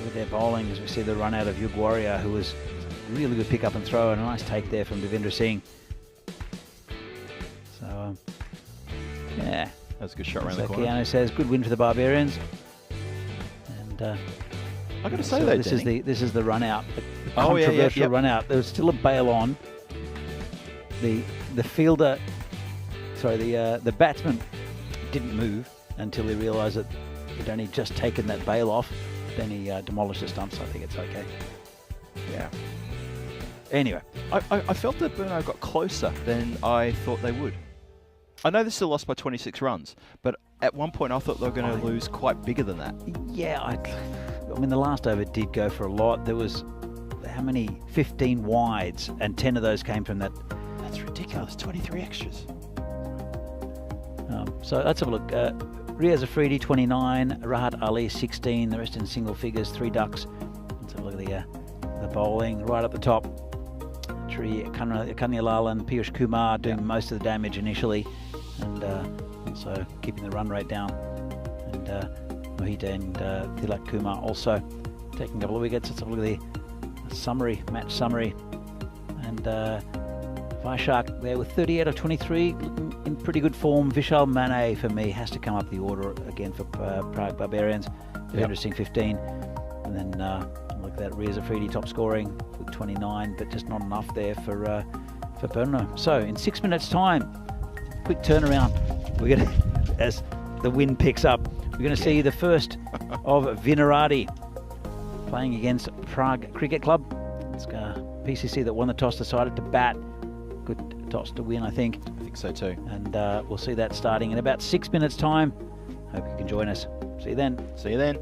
with their bowling, as we see the run out of Yug Warrior, who was a really good pick up and throw, and a nice take there from Devendra Singh. So, yeah. That was a good shot around the corner. Keanu says, good win for the Barbarians. And I got to say so that, this is the run out, the controversial controversial run out. There was still a bail on. The fielder, sorry, the batsman didn't move until he realised that he'd only just taken that bail off. Then he demolished the stumps. I think it's okay. Yeah. Anyway, I felt that Brno got closer than I thought they would. I know they still lost by 26 runs, but at one point I thought they were going to lose quite bigger than that. Yeah, I mean, the last over did go for a lot. There was, how many? 15 wides, and 10 of those came from that. That's ridiculous, 23 extras. So let's have a look. Riaz Afridi, 29. Rahat Ali, 16. The rest in single figures, 3 ducks. Let's have a look at the bowling. Right up the top, Kanyalal and Piyush Kumar doing most of the damage initially, and also keeping the run rate down. And Mohita and Tilak Kumar also taking a couple of wickets. Let's have a look at the summary, match summary. And Vaishak there with 30 out of 23, looking in pretty good form. Vishal Mane for me has to come up the order again for Prague Barbarians. 215. And then look at that, Riaz Afridi top scoring with 29, but just not enough there for Brno. So in 6 minutes time, quick turnaround. We're going to, as the wind picks up, we're going to see the first of Vinarati playing against Prague Cricket Club. It's PCC that won the toss, decided to bat. Good toss to win, I think. I think so too. And we'll see that starting in about 6 minutes time. Hope you can join us. See you then. See you then.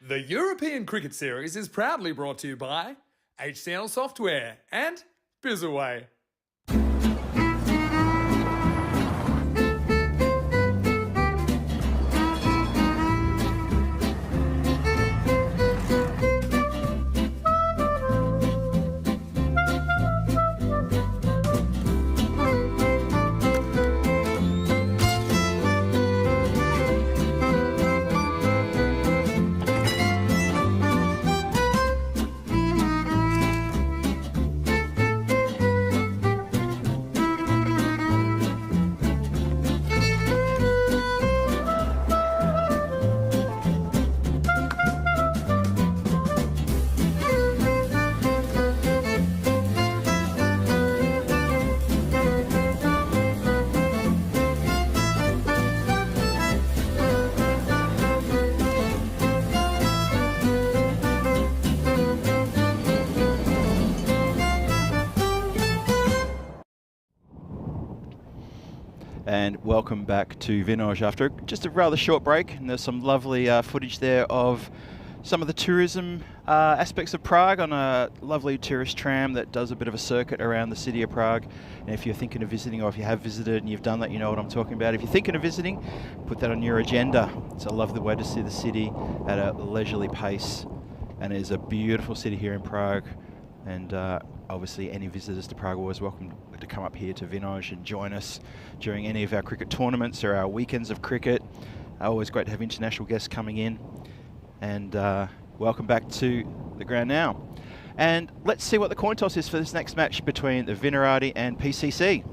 The European Cricket Series is proudly brought to you by HCL Software and Bizaway. And welcome back to Vinoj after just a rather short break. And there's some lovely footage there of some of the tourism aspects of Prague on a lovely tourist tram that does a bit of a circuit around the city of Prague. And if you're thinking of visiting, or if you have visited and you've done that, you know what I'm talking about. If you're thinking of visiting, put that on your agenda. It's a lovely way to see the city at a leisurely pace. And it is a beautiful city here in Prague. And obviously any visitors to Prague are always welcome to come up here to Vinoj and join us during any of our cricket tournaments or our weekends of cricket. Always great to have international guests coming in. And welcome back to the ground now. And let's see what the coin toss is for this next match between the Vinarati and PCC.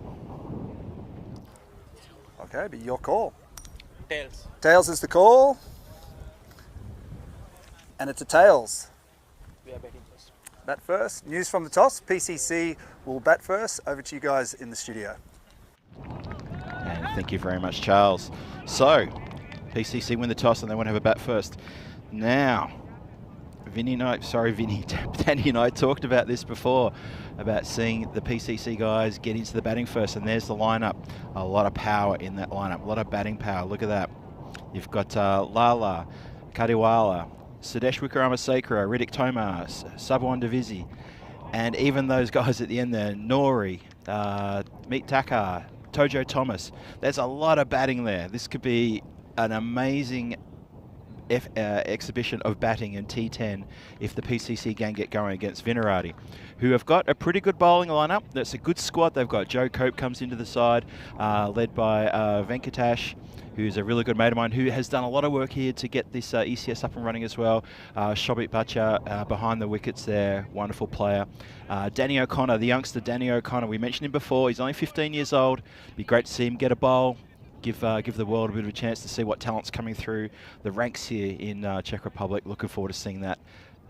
Okay, but your call. Tails. Tails is the call. And it's a tails. We are betting first. Bat first. News from the toss. PCC will bat first. Over to you guys in the studio. And thank you very much, Charles. So, PCC win the toss and they want to have a bat first. Now, Danny and I talked about this before, about seeing the PCC guys get into the batting first, and there's the lineup. A lot of power in that lineup, a lot of batting power. Look at that. You've got Lala, Kadiwala, Sudesh Wickramasekara, Riddick Tomas, Sabwan Divisi, and even those guys at the end there, Nori, Meet Takar, Tojo Thomas. There's a lot of batting there. This could be an amazing exhibition of batting in T10 if the PCC gang get going against Vinarati, who have got a pretty good bowling lineup. That's a good squad. They've got Joe Cope comes into the side, led by Venkatash, who's a really good mate of mine, who has done a lot of work here to get this ECS up and running as well. Shobit Bacha behind the wickets there, wonderful player. Danny O'Connor, the youngster Danny O'Connor, we mentioned him before. He's only 15 years old. Be great to see him get a bowl. Give the world a bit of a chance to see what talent's coming through the ranks here in Czech Republic. Looking forward to seeing that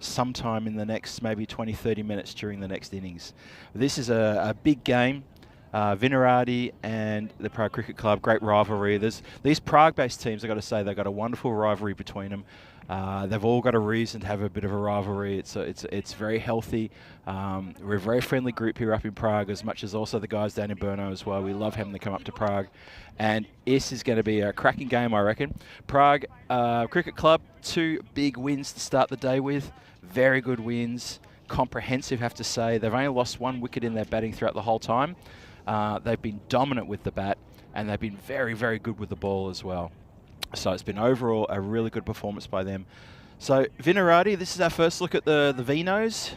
sometime in the next maybe 20-30 minutes during the next innings. This is a big game. Vinarati and the Prague Cricket Club, great rivalry. There's these Prague-based teams, I've got to say, they've got a wonderful rivalry between them. They've all got a reason to have a bit of a rivalry. It's very healthy. We're a very friendly group here up in Prague, as much as also the guys down in Brno as well. We love having them come up to Prague. And this is going to be a cracking game, I reckon. Prague Cricket Club, 2 big wins to start the day with. Very good wins. Comprehensive, have to say. They've only lost 1 wicket in their batting throughout the whole time. They've been dominant with the bat, and they've been very, very good with the ball as well. So it's been overall a really good performance by them. So Vinarati, this is our first look at the Vinos.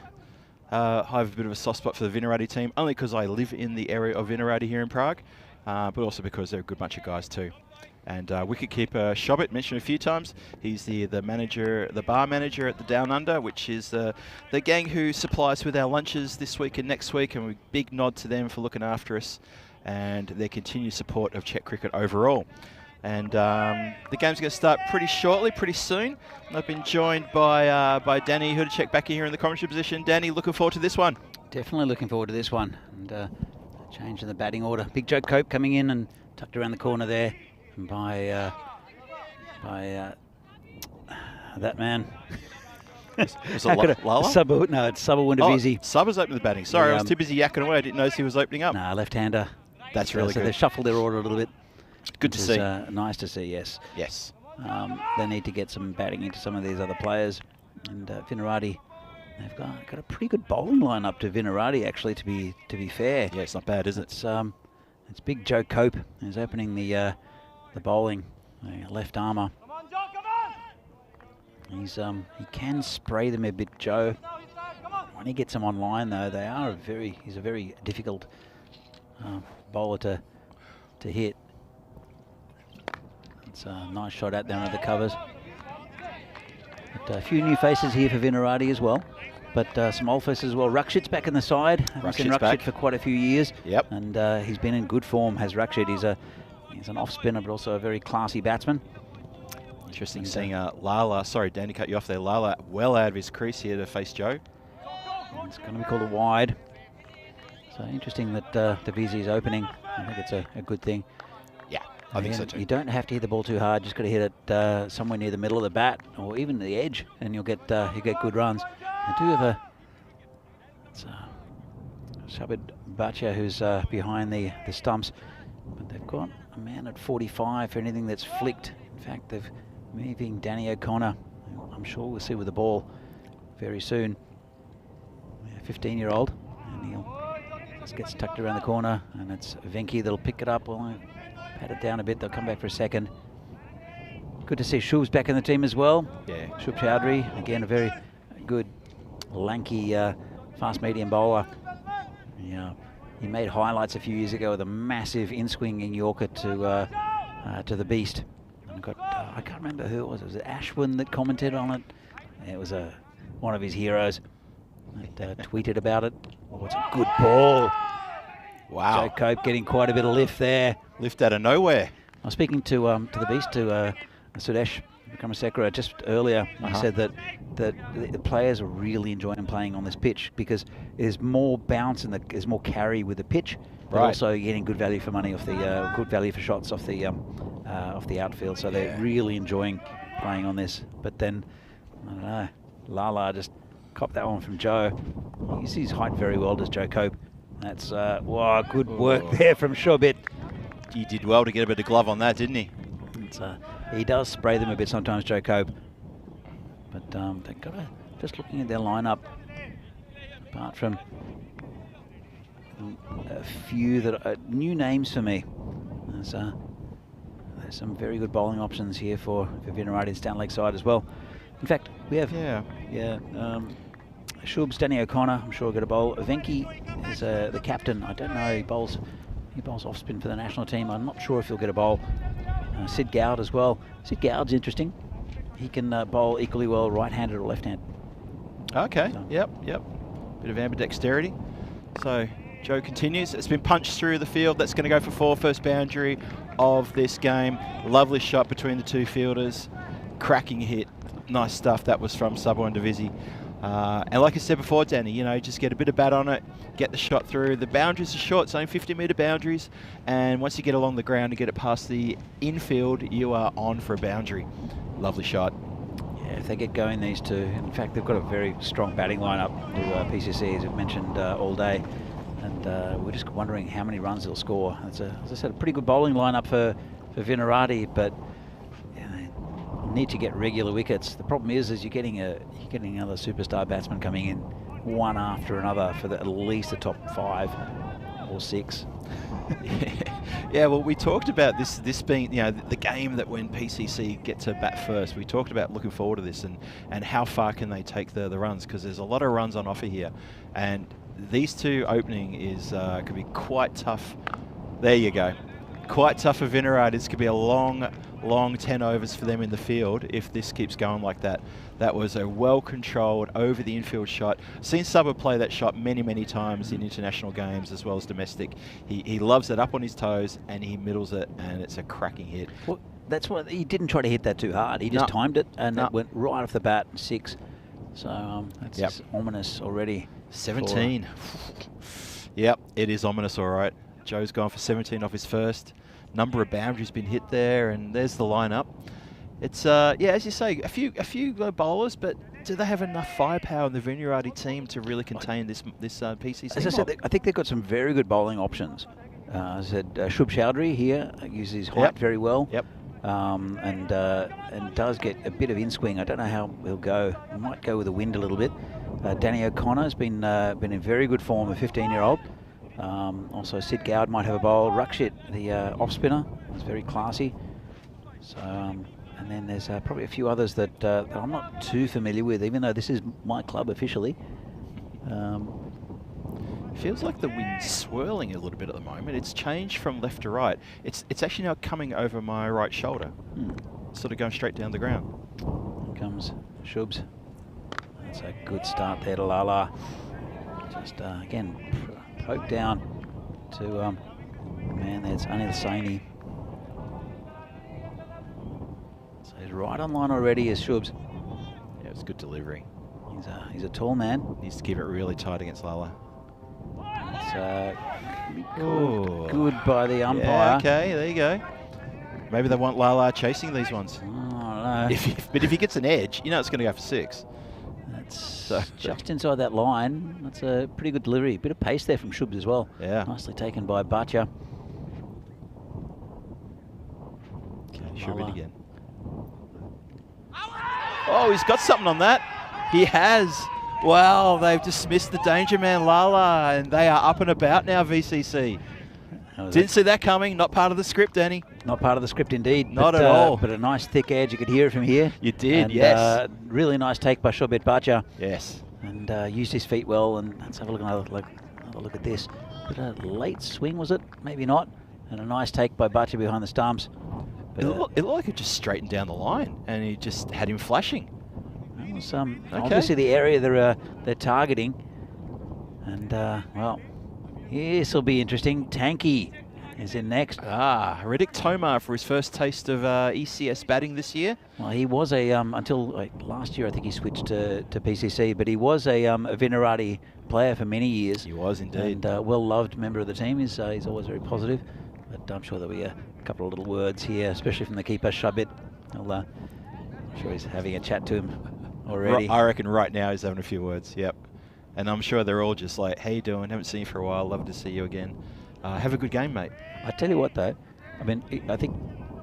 I have a bit of a soft spot for the Vinarati team, only because I live in the area of Vinarati here in Prague, but also because they're a good bunch of guys too. And wicketkeeper Shobit, mentioned a few times, he's the manager, the bar manager at the Down Under, which is the gang who supplies with our lunches this week and next week, and a big nod to them for looking after us and their continued support of Czech cricket overall. And the game's going to start pretty shortly, pretty soon. I've been joined by Danny Hudacek back here in the commentary position. Danny, looking forward to this one. Definitely looking forward to this one. And change in the batting order. Big Joe Cope coming in and tucked around the corner there by that man. Was it Lala? Sabu, no, it's Sabwan Divisi. Oh, Saba's opening the batting. Sorry, I was too busy yakking away. I didn't notice he was opening up. Nah, left-hander. That's really so good. They shuffled their order a little bit. Good to see. Nice to see, yes. Yes. They need to get some batting into some of these other players. And Vinarati, they've got a pretty good bowling line up to Vinarati, actually, to be fair. Yeah, it's not bad, is it? It's big Joe Cope who's opening the bowling, left armour. He can spray them a bit, Joe. When he gets them online, though, he's a very difficult bowler to hit. It's a nice shot out there under the covers. But a few new faces here for Vinarati as well. But some old faces as well. Rakshit's back in the side. I've seen Rakshit for quite a few years. Yep. And he's been in good form, has Rakshit. He's an off-spinner, but also a very classy batsman. Interesting seeing Lala, sorry, Danny cut you off there. Lala well out of his crease here to face Joe. It's going to be called a wide. So interesting that Divisi is opening. I think it's a good thing. Yeah, I think so too. You don't have to hit the ball too hard. Just got to hit it somewhere near the middle of the bat or even the edge, and you get good runs. I do have it's Shobit Bacha who's behind the stumps, but they've got a man at 45 for anything that's flicked. In fact, they've moving Danny O'Connor. I'm sure we'll see with the ball very soon. 15-year-old, and he'll just gets tucked around the corner, and it's Venki that'll pick it up. Well, I pat it down a bit. They'll come back for a second. Good to see Shub's back in the team as well. Yeah. Shub Chowdhury, again, a very good, lanky, fast medium bowler. Yeah, he made highlights a few years ago with a massive in-swinging Yorker to the beast. And got I can't remember who it was. Was it Ashwin that commented on it? It was one of his heroes that tweeted about it. Oh, it's a good ball. Wow. Joe Cope getting quite a bit of lift there. Lift out of nowhere. I was speaking to the beast, to Sudesh Vikramasekaran just earlier. He said that the players are really enjoying playing on this pitch because there's more bounce and there's more carry with the pitch, but also getting good value for money off the good value for shots off the outfield. So they're really enjoying playing on this. But then I don't know, Lala just copped that one from Joe. He uses his height very well, does Joe Cope. That's wow, good work there from Shobit. He did well to get a bit of glove on that, didn't he? He does spray them a bit sometimes, Joe Cope. But they've got just looking at their lineup, apart from a few that are new names for me. There's some very good bowling options here for Vinarati and Stanlake side as well. In fact, we have Shubs, Danny O'Connor, I'm sure will get a bowl. Venki is the captain. I don't know, he bowls off spin for the national team. I'm not sure if he'll get a bowl. Sid Gowd as well. Sid Gowd's interesting. He can bowl equally well right-handed or left-handed. Okay, So. yep. Bit of ambidexterity. So Joe continues. It's been punched through the field. That's going to go for 4, first boundary of this game. Lovely shot between the two fielders. Cracking hit. Nice stuff. That was from Sub-1 Divisi. And like I said before, Danny, you know, just get a bit of bat on it, get the shot through. The boundaries are short, it's only 50-metre boundaries, and once you get along the ground and get it past the infield, you are on for a boundary. Lovely shot. Yeah, if they get going, these two. In fact, they've got a very strong batting lineup to PCC, as we've mentioned all day. And we're just wondering how many runs they'll score. It's as I said, a pretty good bowling lineup for Vinarati, but need to get regular wickets. The problem is you're getting another superstar batsman coming in one after another for at least the top 5 or 6. Yeah, well, we talked about this being, you know, the game that when PCC get to bat first, we talked about looking forward to this and how far can they take the runs, because there's a lot of runs on offer here, and these two opening is could be quite tough. There you go. Quite tough for Vinarati. This could be a long 10 overs for them in the field if this keeps going like that. That was a well-controlled over the infield shot. Seen Subba play that shot many times in international games as well as domestic. He loves it up on his toes and he middles it, and it's a cracking hit. Well, that's why he didn't try to hit that too hard. He just timed it, and it went right off the bat, 6. So that's ominous already. 17. Yep, it is ominous, all right. Joe's gone for 17 off his first. Number of boundaries been hit there, and there's the lineup. It's as you say, a few bowlers, but do they have enough firepower in the Vinarati team to really contain this PCC? As I said, I think they've got some very good bowling options. As I said, Shub Chowdhury here uses his height very well. Yep. And does get a bit of in-swing. I don't know how he'll go. He might go with the wind a little bit. Danny O'Connor has been in very good form, a 15-year-old. Also, Sid Gowd might have a bowl. Rakshit, the off-spinner, is very classy. So, and then there's probably a few others that I'm not too familiar with, even though this is my club officially. Feels like the wind's swirling a little bit at the moment. It's changed from left to right. It's actually now coming over my right shoulder, sort of going straight down the ground. Here comes Shubs. That's a good start there to Lala. Just again, poke down to man. There's only the Saini. So he's right on line already as Shubs. Yeah, it's good delivery. He's a tall man. Needs to keep it really tight against Lala. It's good by the umpire. Yeah, okay, there you go. Maybe they want Lala chasing these ones. I don't know. But if he gets an edge, you know it's going to go for 6. That's just inside that line. That's a pretty good delivery. Bit of pace there from Shubs as well. Yeah. Nicely taken by Bhatia. Okay, Shub it again. Oh, he's got something on that. He has. Wow, they've dismissed the danger man Lala, and they are up and about now, VCC. Didn't see that coming. Not part of the script, Danny. Not part of the script indeed. Not at all. But a nice thick edge. You could hear it from here. You did, and, yes. Really nice take by Shobit Bhatia. Yes. And used his feet well. And let's have a look at Another look at this. But a late swing, was it? Maybe not. And a nice take by Butcher behind the stumps. But, It looked like it just straightened down the line, and he just had him flashing. That was obviously the area they're targeting. And, well, this will be interesting. Tanky is in next. Riddick Tomar for his first taste of ECS batting this year. Well, he was until last year, I think he switched to PCC, but he was a Vinarati player for many years. He was indeed. And well-loved member of the team. He's always very positive. But I'm sure there'll be a couple of little words here, especially from the keeper, Shabit. I'm sure he's having a chat to him already. I reckon right now he's having a few words, yep. And I'm sure they're all just like, how you doing? Haven't seen you for a while. Love to see you again. Have a good game, mate. I tell you what, though. I mean, I think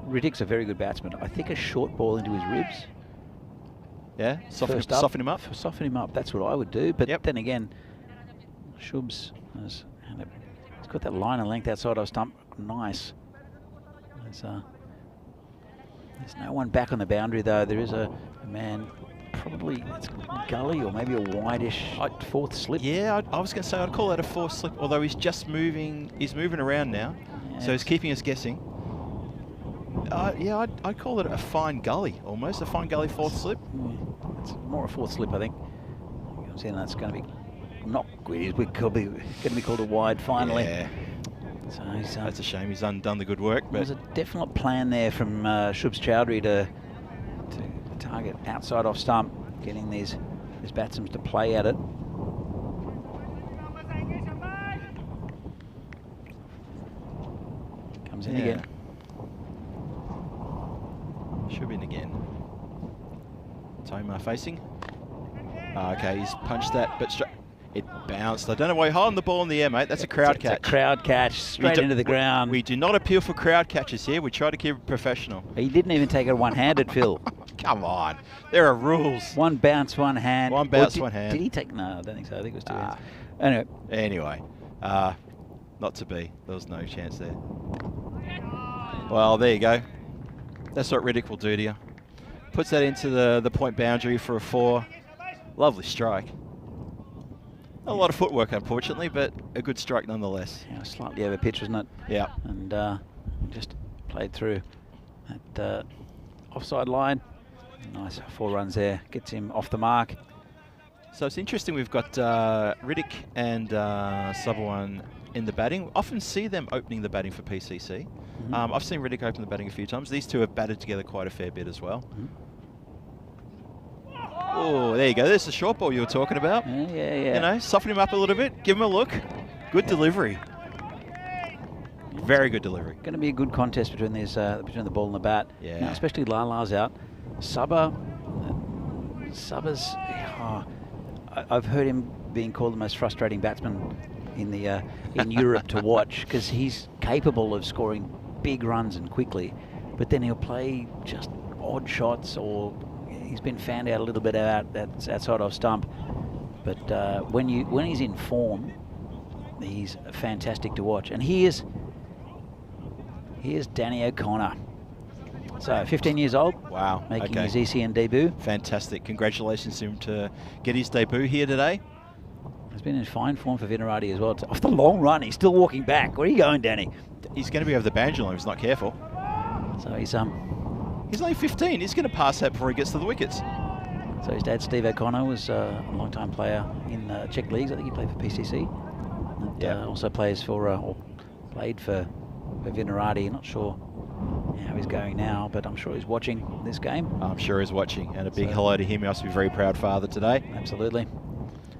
Riddick's a very good batsman. I think a short ball into his ribs. Yeah? Soften him up? Soften him up. That's what I would do. But Yep. then again, Shub's he's got that line and length outside of stump. Nice. There's no one back on the boundary, though. There is a man, probably it's gully or maybe a wideish fourth slip. Yeah, I was going to say I'd call that a fourth slip, although he's just moving. He's moving around now, Yeah, so he's keeping us guessing. Yeah, I'd call it a fine gully, almost a fine gully fourth slip. It's more a fourth slip, I think. I'm saying that's going to be not good. We're going to be called a wide finally. Yeah. So That's a shame. He's undone the good work. But there's a definite plan there from Shubs Chowdhury to target outside off stump, getting these batsmen to play at it. Comes in again. Should be in again. Tomar facing. Okay, he's punched that, but it bounced. I don't know why you're holding the ball in the air, mate. That's a crowd catch. It's a crowd catch, straight into the ground. We do not appeal for crowd catches here. We try to keep it professional. He didn't even take it one-handed, Phil. Come on. There are rules. One bounce, one hand. One bounce, one hand. Did he take? No, I don't think so. I think it was two hands. Anyway, not to be. There was no chance there. Well, there you go. That's what Riddick will do to you. Puts that into the point boundary for a 4. Lovely strike. A lot of footwork, unfortunately, but a good strike nonetheless. Yeah, slightly over pitch, wasn't it? Yeah. And just played through that offside line. Nice 4 runs there. Gets him off the mark. So it's interesting. We've got Riddick and Subban in the batting. Often see them opening the batting for PCC. I've seen Riddick open the batting a few times. These two have batted together quite a fair bit as well. Oh, there you go. There's the short ball you were talking about. Yeah. You know, soften him up a little bit. Give him a look. Good delivery. Very good delivery. Going to be a good contest between these between the ball and the bat. Yeah. Now, especially Lala's out. Subba's. I've heard him being called the most frustrating batsman in the in Europe to watch, because he's capable of scoring big runs and quickly, but then he'll play just odd shots, or he's been found out a little bit outside of stump. But when he's in form, he's fantastic to watch. And here's Danny O'Connor. So 15 years old. Wow. Making okay. his ECN debut. Fantastic. Congratulations to him to get his debut here today. He's been in fine form for Vinarati as well. Off the long run, he's still walking back. Where are you going, Danny? He's going to be over the boundary line if he's not careful. So he's only 15. He's going to pass that before he gets to the wickets. So his dad, Steve O'Connor, was a long-time player in Czech leagues. I think he played for PCC. And, also plays for, or played for Vinarati. Not sure how he's going now, but I'm sure he's watching this game. I'm sure he's watching, and a big hello to him. He must be a very proud father today. Absolutely.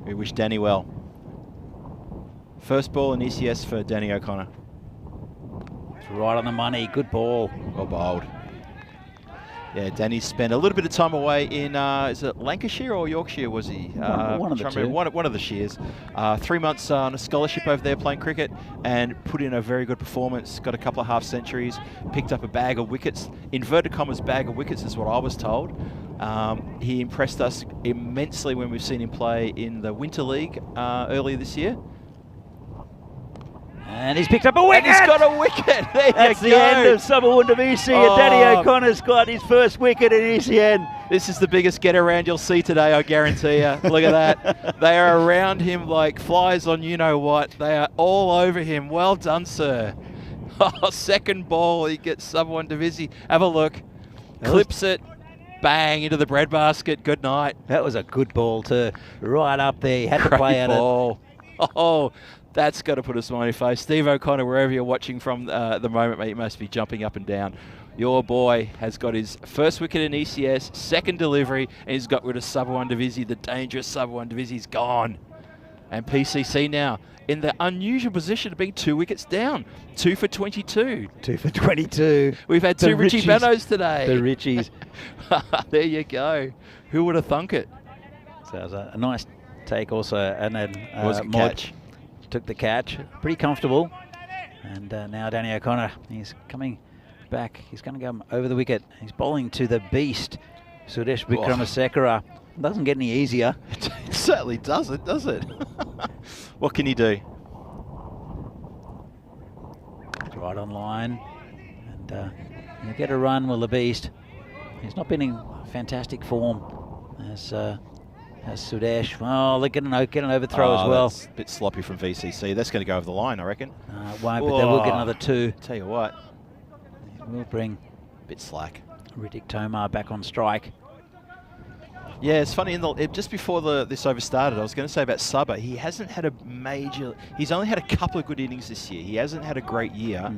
We wish Danny well. First ball in ECS for Danny O'Connor. It's right on the money. Good ball. Well bowled. Yeah, Danny spent a little bit of time away in, is it Lancashire or Yorkshire, was he? One of the two. One of the Shears. 3 months on a scholarship over there playing cricket, and put in a very good performance. Got a couple of half centuries, picked up a bag of wickets. Inverted commas bag of wickets is what I was told. He impressed us immensely when we've seen him play in the Winter League earlier this year. And he's picked up a wicket! And he's got a wicket! There That's you the go. end of Subban Wundavisi, and Danny O'Connor's got his first wicket in ECN. This is the biggest get around you'll see today, I guarantee you. Look at that. They are around him like flies on you know what. They are all over him. Well done, sir. Second ball, he gets sub one divisi. Have a look. Clips it. Bang, into the breadbasket. Good night. That was a good ball too. Right up there. He had to play at ball. Oh, that's got to put a smiley face. Steve O'Connor, wherever you're watching from the moment, mate, you must be jumping up and down. Your boy has got his first wicket in ECS, second delivery, and he's got rid of sub one divisi. The dangerous sub one divisi's gone. And PCC now in the unusual position of being 2 wickets down. 2 for 22. 2 for 22. We've had two Richie Benos today. The Richies. There you go. Who would have thunk it? So it was a nice take also. And then was a catch. Took the catch. Pretty comfortable. And now Danny O'Connor, he's coming back. He's going to go over the wicket. He's bowling to the beast, Suresh Vikramasekara. Doesn't get any easier. It certainly doesn't, does it? What can he do? Right on line. And he'll get a run with the beast. He's not been in fantastic form as Sudesh. Oh, they're getting an overthrow as well. That's a bit sloppy from VCC. That's going to go over the line, I reckon. Won't, but they will get another 2. Tell you what. We'll bring bit slack. Riddick Tomar back on strike. Yeah, it's funny, just before this over started, I was going to say about Subba, he hasn't had he's only had a couple of good innings this year. He hasn't had a great year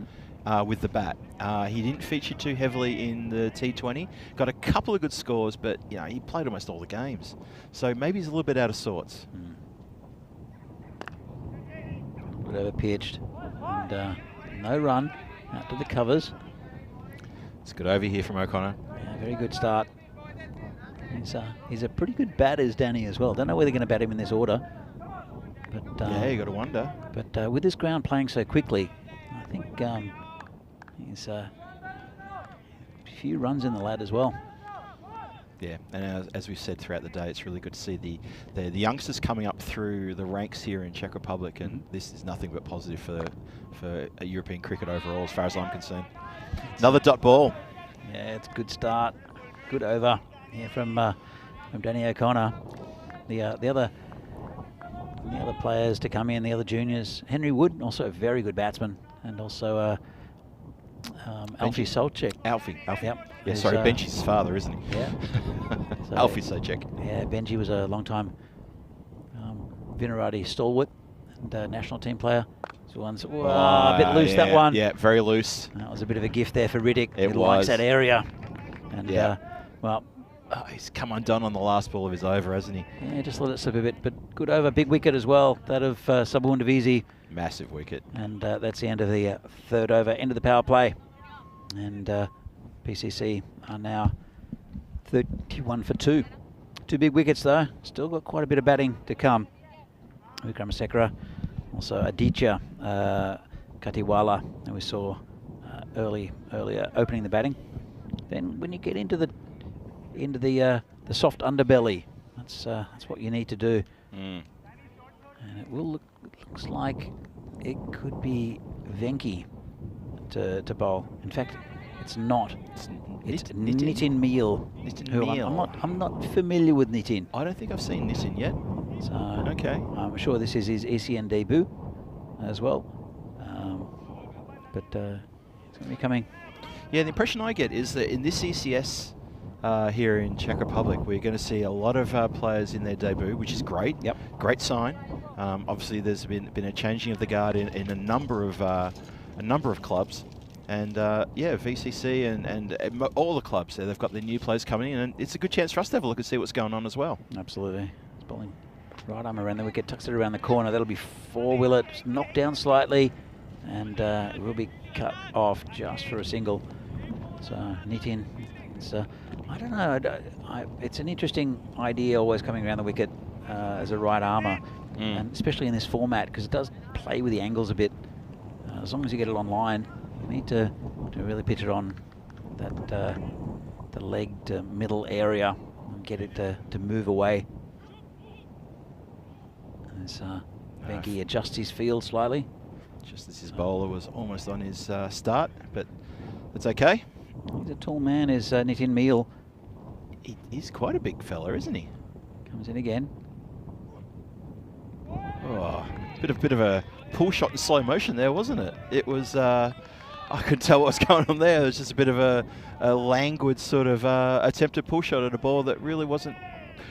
with the bat. He didn't feature too heavily in the T20, got a couple of good scores, but he played almost all the games. So maybe he's a little bit out of sorts. Good over pitched, and no run, out to the covers. It's good over here from O'Connor. Yeah, very good start. He's a pretty good batter, is Danny, as well. Don't know whether they're going to bat him in this order. But yeah, you got to wonder. But with this ground playing so quickly, I think he's a few runs in the lad as well. Yeah, and as we've said throughout the day, it's really good to see the youngsters coming up through the ranks here in Czech Republic, and this is nothing but positive for European cricket overall, as far as I'm concerned. Another dot ball. Yeah, it's a good start, good over here from Danny O'Connor. The other players to come in, the other juniors, Henry Wood, also a very good batsman, and also Alfie Solchek. Alfie. Yep. Yeah, sorry, Benji's father, isn't he? Yeah. So, Alfie Solchek. Yeah, Benji was a long-time Vinarati stalwart and national team player. So one's a bit loose, that one. Yeah, very loose. That was a bit of a gift there for Riddick. It he likes was. that area. And well, he's come undone on the last ball of his over, hasn't he? Yeah, just let it slip a bit, but good over, big wicket as well. That of Subawun Divisi. Massive wicket. And that's the end of the third over, end of the power play. And PCC are now 31 for 2. 2 big wickets though. Still got quite a bit of batting to come. Vikramasekara, also Aditya Katiwala, and we saw earlier opening the batting. Then when you get into the soft underbelly, that's what you need to do. And it looks like it could be Venki to bowl. In fact, it's not. It's Nitin Meal. I'm not familiar with Nitin. I don't think I've seen Nitin yet. So okay. I'm sure this is his ECN debut as well. But it's going to be coming. Yeah, the impression I get is that in this ECS here in Czech Republic, we're going to see a lot of players in their debut, which is great. Yep. Great sign. Obviously, there's been a changing of the guard in a number of clubs, and yeah, VCC and all the clubs there, they've got their new players coming in, and it's a good chance for us to have a look and see what's going on as well. Absolutely. It's bowling right arm around the wicket, tucks it around the corner. That'll be 4, will it? Just knocked down slightly, and it will be cut off just for a single. So Nitin, I don't know. It's an interesting idea always coming around the wicket as a right armour, and especially in this format because it does play with the angles a bit. As long as you get it on line, you need to really pitch it on that the leg to middle area and get it to move away. As Venki adjusts his field slightly. Just as his bowler was almost on his start, but it's okay. He's a tall man, is Nitin Meal. He's quite a big fella, isn't he? Comes in again. Oh, bit of a pull shot in slow motion there, wasn't it? It was. I couldn't tell what was going on there. It was just a bit of a languid sort of attempted pull shot at a ball that really wasn't.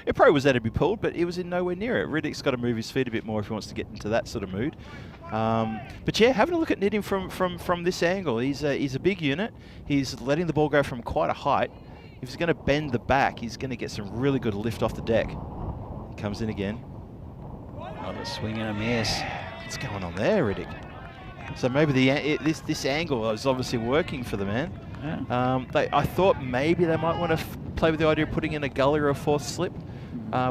It probably was there to be pulled, but it was in nowhere near it. Riddick's got to move his feet a bit more if he wants to get into that sort of mood. But yeah, having a look at Knitting from this angle, he's a big unit. He's letting the ball go from quite a height. If he's going to bend the back, he's going to get some really good lift off the deck. He comes in again. Another swing and a miss. What's going on there, Riddick? So maybe this angle is obviously working for the man. Yeah. I thought maybe they might want to play with the idea of putting in a gully or a fourth slip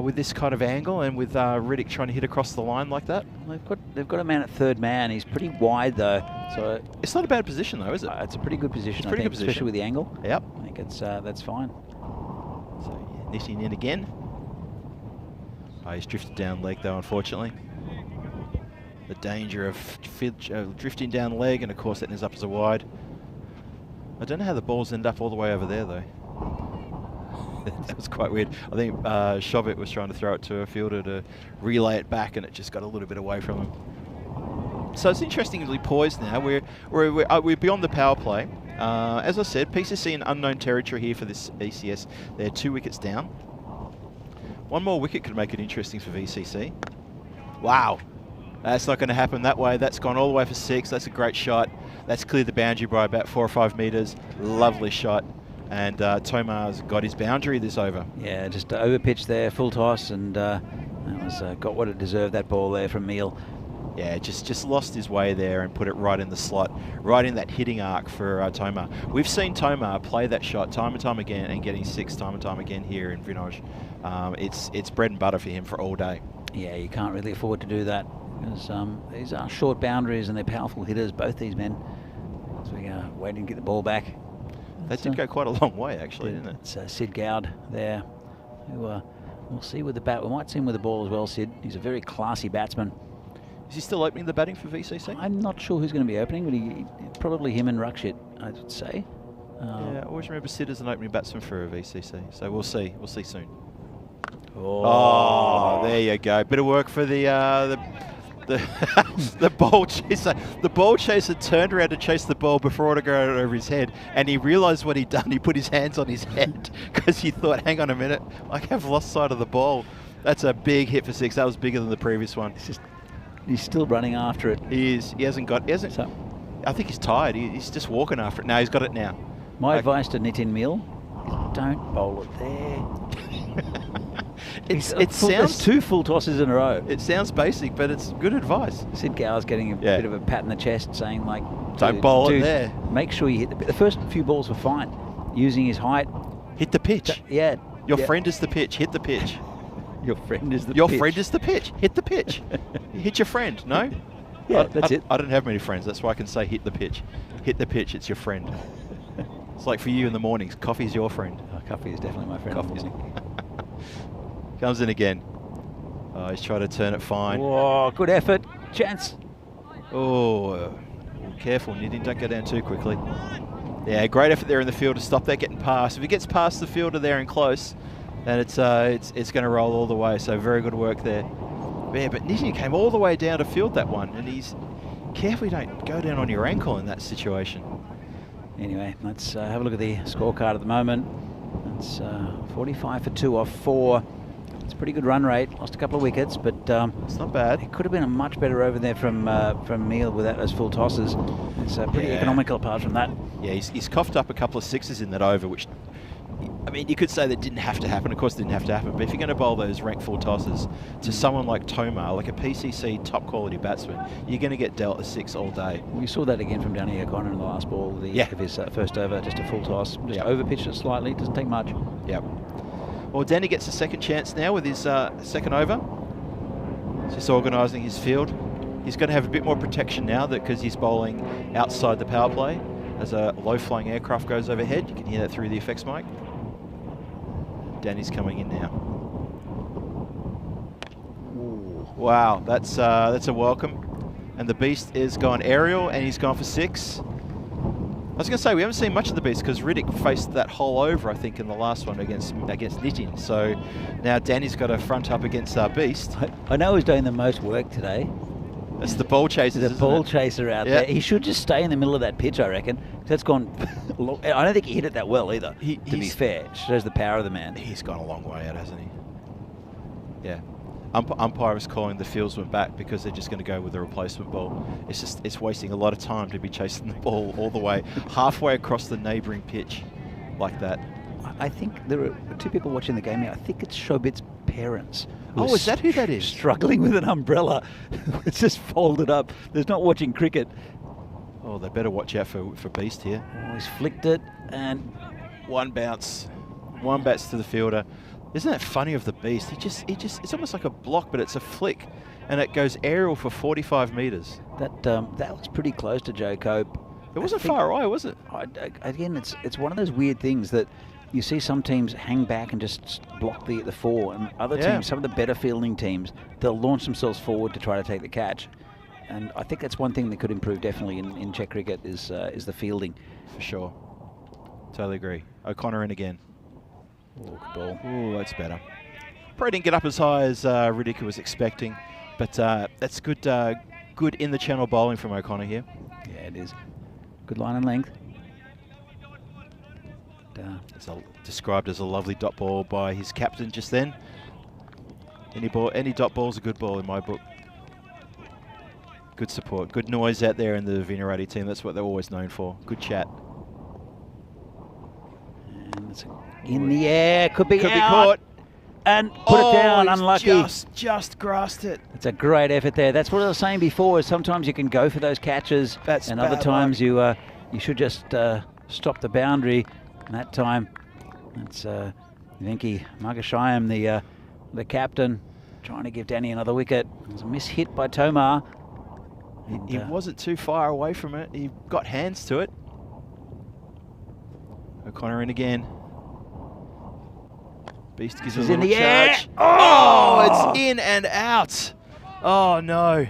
with this kind of angle, and with Riddick trying to hit across the line like that. They've got a man at third man. He's pretty wide though, so it's not a bad position though, is it? it's a pretty good position. It's a pretty good position, especially with the angle. Yep. I think that's fine. So yeah, Knitting in again. Oh, he's drifted down leg though, unfortunately. The danger of drifting down leg, and of course that ends up as a wide. I don't know how the balls end up all the way over there though. That was quite weird. I think Shovit was trying to throw it to a fielder to relay it back, and it just got a little bit away from him. So it's interestingly poised now. We're beyond the power play. As I said, PCC in unknown territory here for this ECS. They're 2 wickets down. One more wicket could make it interesting for VCC. Wow. That's not going to happen that way. That's gone all the way for 6. That's a great shot. That's cleared the boundary by about 4 or 5 metres. Lovely shot. And Tomar's got his boundary this over. Yeah, just over pitch there, full toss, and that was got what it deserved, that ball there from Meal. Yeah, just lost his way there and put it right in the slot, right in that hitting arc for Tomar. We've seen Tomar play that shot time and time again and getting 6 time and time again here in Vinoj. It's bread and butter for him for all day. Yeah, you can't really afford to do that, because these are short boundaries and they're powerful hitters, both these men. So we are waiting to get the ball back. That did go quite a long way, actually, didn't it? It's Sid Gowd there, who we'll see with the bat. We might see him with the ball as well, Sid. He's a very classy batsman. Is he still opening the batting for VCC? I'm not sure who's going to be opening, but probably him and Rakshit, I would say. Yeah, I always remember Sid as an opening batsman for a VCC, so we'll see. We'll see soon. Oh, there you go. Bit of work for the the ball chaser. The ball chaser turned around to chase the ball before it got over his head, and he realised what he'd done. He put his hands on his head because he thought, hang on a minute, I have lost sight of the ball. That's a big hit for 6. That was bigger than the previous one. He's still running after it. He is. He hasn't. So, I think he's tired. He's just walking after it. No, he's got it now. My advice to Nitin Mill is don't bowl it there. It sounds 2 full tosses in a row. It sounds basic, but it's good advice. Sid Gower's getting a bit of a pat in the chest, saying like, "Don't bowl it there. Make sure you hit the first few balls were fine, using his height. Hit the pitch. Yeah. Your friend is the pitch. Hit the pitch. Your friend is the Your pitch. friend is the pitch. Hit the pitch. Hit your friend. No. Yeah, that's it. I don't have many friends. That's why I can say hit the pitch. Hit the pitch. It's your friend. It's like for you in the mornings. Coffee's your friend. Oh, coffee is definitely my friend. Coffee. Comes in again. Oh, he's trying to turn it fine. Oh, good effort. Chance. Oh, careful, Nitin. Don't go down too quickly. Yeah, great effort there in the field to stop that getting past. If he gets past the fielder there and close, then it's going to roll all the way. So very good work there. Yeah, but Nitin came all the way down to field that one, and he's careful you don't go down on your ankle in that situation. Anyway, let's have a look at the scorecard at the moment. It's 45 for 2 off 4. It's a pretty good run rate. Lost a couple of wickets, but it's not bad. It could have been a much better over there from Meal without those full tosses. It's pretty economical apart from that. Yeah, he's coughed up a couple of 6s in that over, which, I mean, you could say that didn't have to happen. Of course it didn't have to happen. But if you're going to bowl those rank full tosses to someone like Tomar, like a PCC top quality batsman, you're going to get dealt a 6 all day. We saw that again from Danny O'Connor in the last ball of his first over, just a full toss. Just over-pitched it slightly, doesn't take much. Yep. Well, Danny gets a second chance now with his second over. He's just organising his field. He's going to have a bit more protection now because he's bowling outside the power play as a low-flying aircraft goes overhead. You can hear that through the effects mic. Danny's coming in now. Ooh. Wow, that's a welcome. And the beast is gone aerial, and he's gone for 6. I was going to say, we haven't seen much of the Beast because Riddick faced that hole over, I think, in the last one against Knitting. So now Danny's got a front up against Beast. I know he's doing the most work today. That's the ball chaser. The ball chaser out there. He should just stay in the middle of that pitch, I reckon. That's gone. I don't think he hit it that well either. To be fair, it shows the power of the man. He's gone a long way out, hasn't he? Yeah. Umpire is calling the fieldsman back because they're just going to go with the replacement ball. It's wasting a lot of time to be chasing the ball all the way halfway across the neighbouring pitch like that. I think there are 2 people watching the game here. I think it's Shobit's parents. Oh, is that who that is? Struggling with an umbrella. It's just folded up. There's not watching cricket. Oh, they better watch out for Beast here. Oh, he's flicked it and one bounce to the fielder. Isn't that funny of the Beast? He just it's almost like a block, but it's a flick, and it goes aerial for 45 metres. That was pretty close to Joe Cope. It wasn't far away, was it? Again, it's one of those weird things that you see some teams hang back and just block the 4, and other teams, some of the better fielding teams, they'll launch themselves forward to try to take the catch. And I think that's one thing that could improve definitely in Czech cricket is the fielding. For sure. Totally agree. O'Connor in again. Oh, good ball. Oh, that's better. Probably didn't get up as high as Riddick was expecting, but that's good good in the channel bowling from O'Connor here. Yeah, it is. Good line and length. It's described as a lovely dot ball by his captain just then. Any dot ball's a good ball in my book. Good support, good noise out there in the Vinarati team. That's what they're always known for. Good chat. And it's in the air, could be caught. And put it down, unlucky. Just grasped it. It's a great effort there. That's what I was saying before, is sometimes you can go for those catches, and other times you should just stop the boundary. And that time, it's Venki Magashayam, the captain, trying to give Danny another wicket. It was a miss hit by Tomar. He wasn't too far away from it. He got hands to it. O'Connor in again. Beast gives it a little charge. Oh, it's in and out. Oh, no.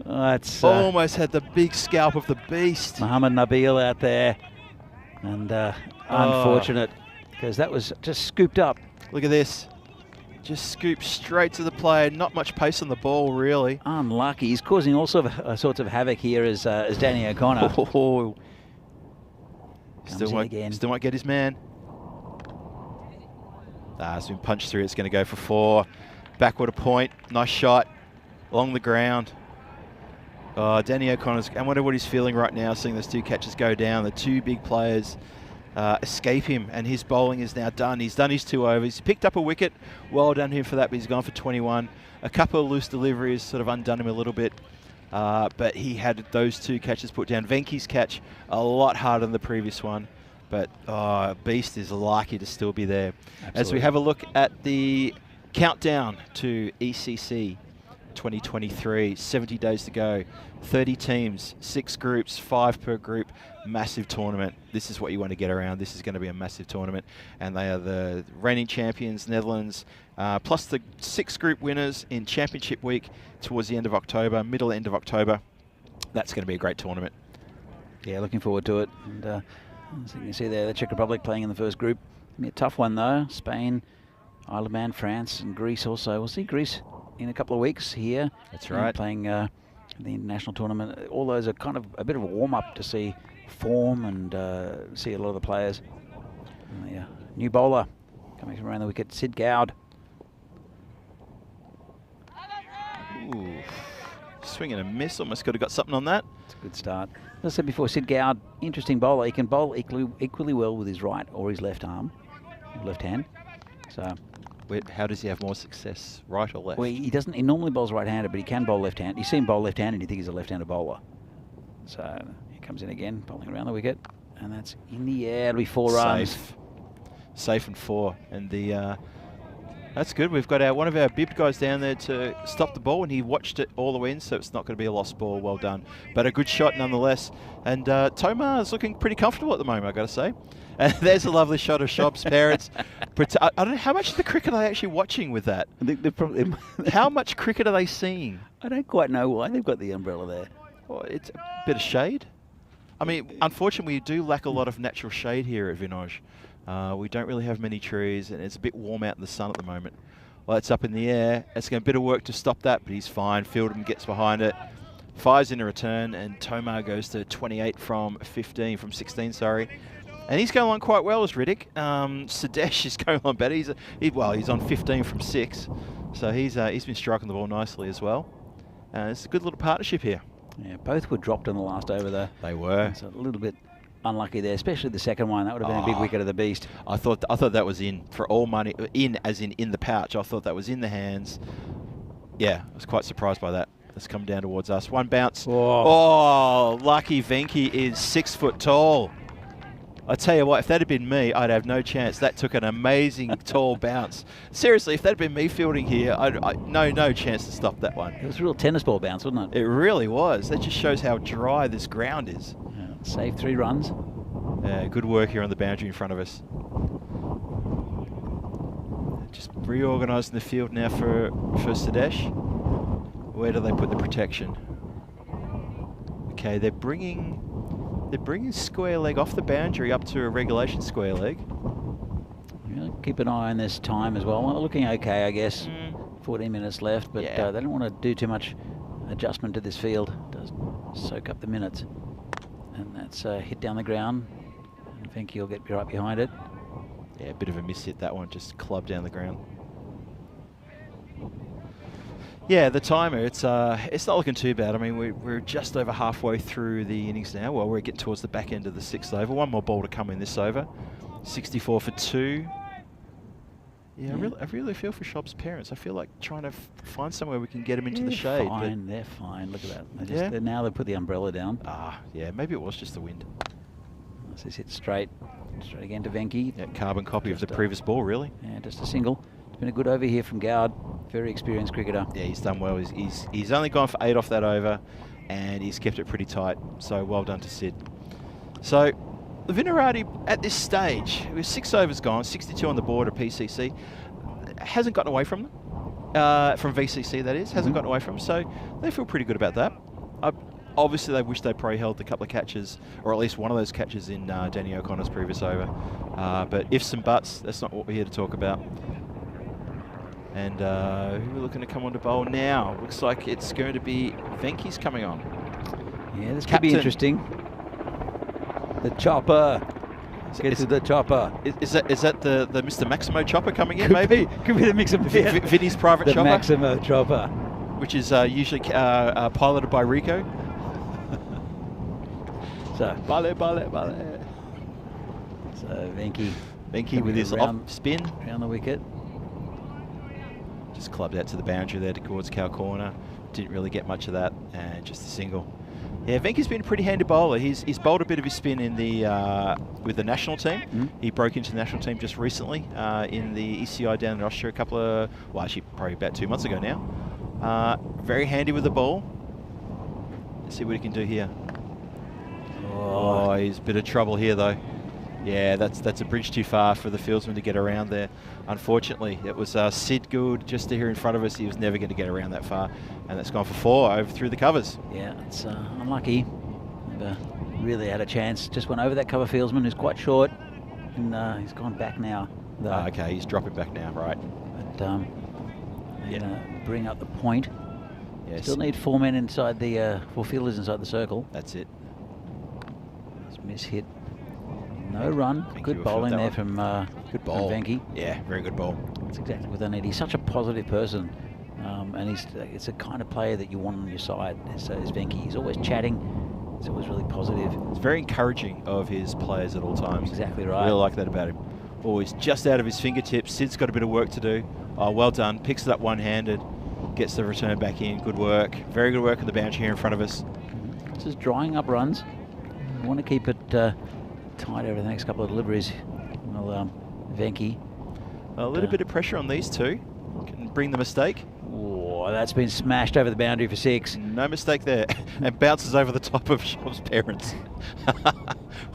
That's almost had the big scalp of the Beast. Muhammad Nabil out there. And unfortunate, because that was just scooped up. Look at this. Just scooped straight to the player. Not much pace on the ball, really. Unlucky. He's causing all sorts of havoc here as Danny O'Connor. Oh. Still won't get his man. It's been punched through. It's going to go for 4. Backward a point. Nice shot along the ground. Danny O'Connor's, I wonder what he's feeling right now, seeing those 2 catches go down. The 2 big players escape him, and his bowling is now done. He's done his 2 overs. He's picked up a wicket. Well done him for that, but he's gone for 21. A couple of loose deliveries sort of undone him a little bit, but he had those 2 catches put down. Venki's catch a lot harder than the previous one, but Beast is lucky to still be there. Absolutely. As we have a look at the countdown to ECC 2023, 70 days to go, 30 teams, 6 groups, 5 per group, massive tournament. This is what you want to get around. This is going to be a massive tournament, and they are the reigning champions, Netherlands, plus the 6 group winners in championship week towards the end of October, middle end of October. That's going to be a great tournament. Yeah, looking forward to it. And as you can see there, the Czech Republic playing in the first group. It'll be a tough one though. Spain, Isle of Man, France, and Greece also. We'll see Greece in a couple of weeks here. That's right. Playing the international tournament. All those are kind of a bit of a warm-up to see form and see a lot of the players. And the new bowler coming from around the wicket, Sid Gowd. Ooh. Swing and a miss. Almost could have got something on that. It's a good start. As I said before, Sid Gowd, interesting bowler. He can bowl equally well with his right or his left arm, left hand. So, how does he have more success, right or left? Well, he doesn't. He normally bowls right-handed, but he can bowl left-handed. You see him bowl left-handed, and you think he's a left-handed bowler. So he comes in again, bowling around the wicket, and that's in the air. It'll be 4 runs. Safe and 4, and the. That's good. We've got one of our bibbed guys down there to stop the ball, and he watched it all the way in, so it's not going to be a lost ball. Well done. But a good shot nonetheless. And Tomar is looking pretty comfortable at the moment, I've got to say. And there's a lovely shot of Shob's parents. I don't know, how much of the cricket are they actually watching with that? How much cricket are they seeing? I don't quite know why they've got the umbrella there. Well, it's a bit of shade. I mean, unfortunately, we do lack a lot of natural shade here at Vinoj. We don't really have many trees, and it's a bit warm out in the sun at the moment. Lights up in the air. It's going to be a bit of work to stop that, but he's fine. Fieldham gets behind it. Fires in a return, and Tomar goes to 28 from 16, sorry. And he's going along quite well as Riddick. Sadesh is going on better. He's on 15 from 6. So he's been striking the ball nicely as well. It's a good little partnership here. Yeah, both were dropped in the last over though. They were. So a little bit unlucky there, especially the second one. That would have been a big wicket of the beast. I thought that was in for all money, as in the pouch. I thought that was in the hands. Yeah, I was quite surprised by that. It's come down towards us. One bounce. Oh, lucky Venki is 6 foot tall. I tell you what, if that had been me, I'd have no chance. That took an amazing tall bounce. Seriously, if that had been me fielding here, no chance to stop that one. It was a real tennis ball bounce, wasn't it? It really was. That just shows how dry this ground is. Yeah, saved 3 runs. Good work here on the boundary in front of us. Just reorganising the field now for Sadesh. Where do they put the protection? Okay, they're bringing square leg off the boundary up to a regulation square leg. Yeah, keep an eye on this time as well. Well, looking okay, I guess. 14 minutes left, but Yeah. they don't want to do too much adjustment to this field. It does soak up the minutes. And that's hit down the ground. And I think he'll get right behind it. Yeah, a bit of a miss hit, that one, just clubbed down the ground. Yeah, the timer, it's not looking too bad. I mean, we're just over halfway through the innings now. Well, we're getting towards the back end of the 6th over. One more ball to come in this over. 64 for 2. Yeah, I really feel for Shob's parents. I feel like trying to find somewhere we can get them into the shade. Fine, they're fine. Look at that. Now they put the umbrella down. Yeah, maybe it was just the wind. This is hit straight again to Venki. Yeah, carbon copy of the previous ball, really. Yeah, just a single. It's been a good over here from Gowd. Very experienced cricketer. Yeah, he's done well. He's only gone for 8 off that over, and he's kept it pretty tight. So well done to Sid. So Vinarati at this stage, with 6 overs gone, 62 on the board of PCC, hasn't gotten away from them. From VCC, that is. Hasn't gotten away from them. So they feel pretty good about that. Obviously, they wish they probably held a couple of catches, or at least one of those catches in Danny O'Connor's previous over. But ifs and buts, that's not what we're here to talk about. And who are we looking to come on to bowl now? Looks like it's going to be Venki's coming on. Yeah, this could be interesting. The chopper. Get to the chopper. Is that the Mr. Maximo chopper coming in, Could maybe? Could be the Maximo. Vinny's private the chopper. The Maximo chopper. Which is usually piloted by Rico. So, Bale. So Venki with his off spin. Around the wicket. Just clubbed out to the boundary there towards cow corner. Didn't really get much of that, and just a single. Yeah, Venki's been a pretty handy bowler. He's bowled a bit of his spin in the with the national team. He broke into the national team just recently in the ECI down in Austria actually probably about 2 months ago now. Very handy with the ball. Let's see what he can do here. Oh, he's a bit of trouble here though. Yeah, that's a bridge too far for the fieldsman to get around there. Unfortunately, it was Sid Gould just here in front of us. He was never going to get around that far, and that's gone for 4 over through the covers. Yeah, it's unlucky. Never really had a chance. Just went over that cover fieldsman who's quite short, and he's gone back now. Okay, he's dropping back now, right? But bring up the point. Yes. Still need 4 men inside the 4 fielders inside the circle. That's it. It's miss-hit. No run. Good bowling there from good ball. From Venki. Yeah, very good ball. That's exactly what they need. He's such a positive person, and it's the kind of player that you want on your side. So is Venki. He's always chatting. He's always really positive. It's very encouraging of his players at all times. Exactly right. I really like that about him. Always just out of his fingertips. Sid's got a bit of work to do. Oh, well done. Picks it up one-handed. Gets the return back in. Good work. Very good work on the boundary here in front of us. This is drying up runs. We want to keep it tight over the next couple of deliveries. Well, Venki. A little bit of pressure on these two. Can bring the mistake. Oh, that's been smashed over the boundary for 6. No mistake there. And bounces over the top of Shob's parents.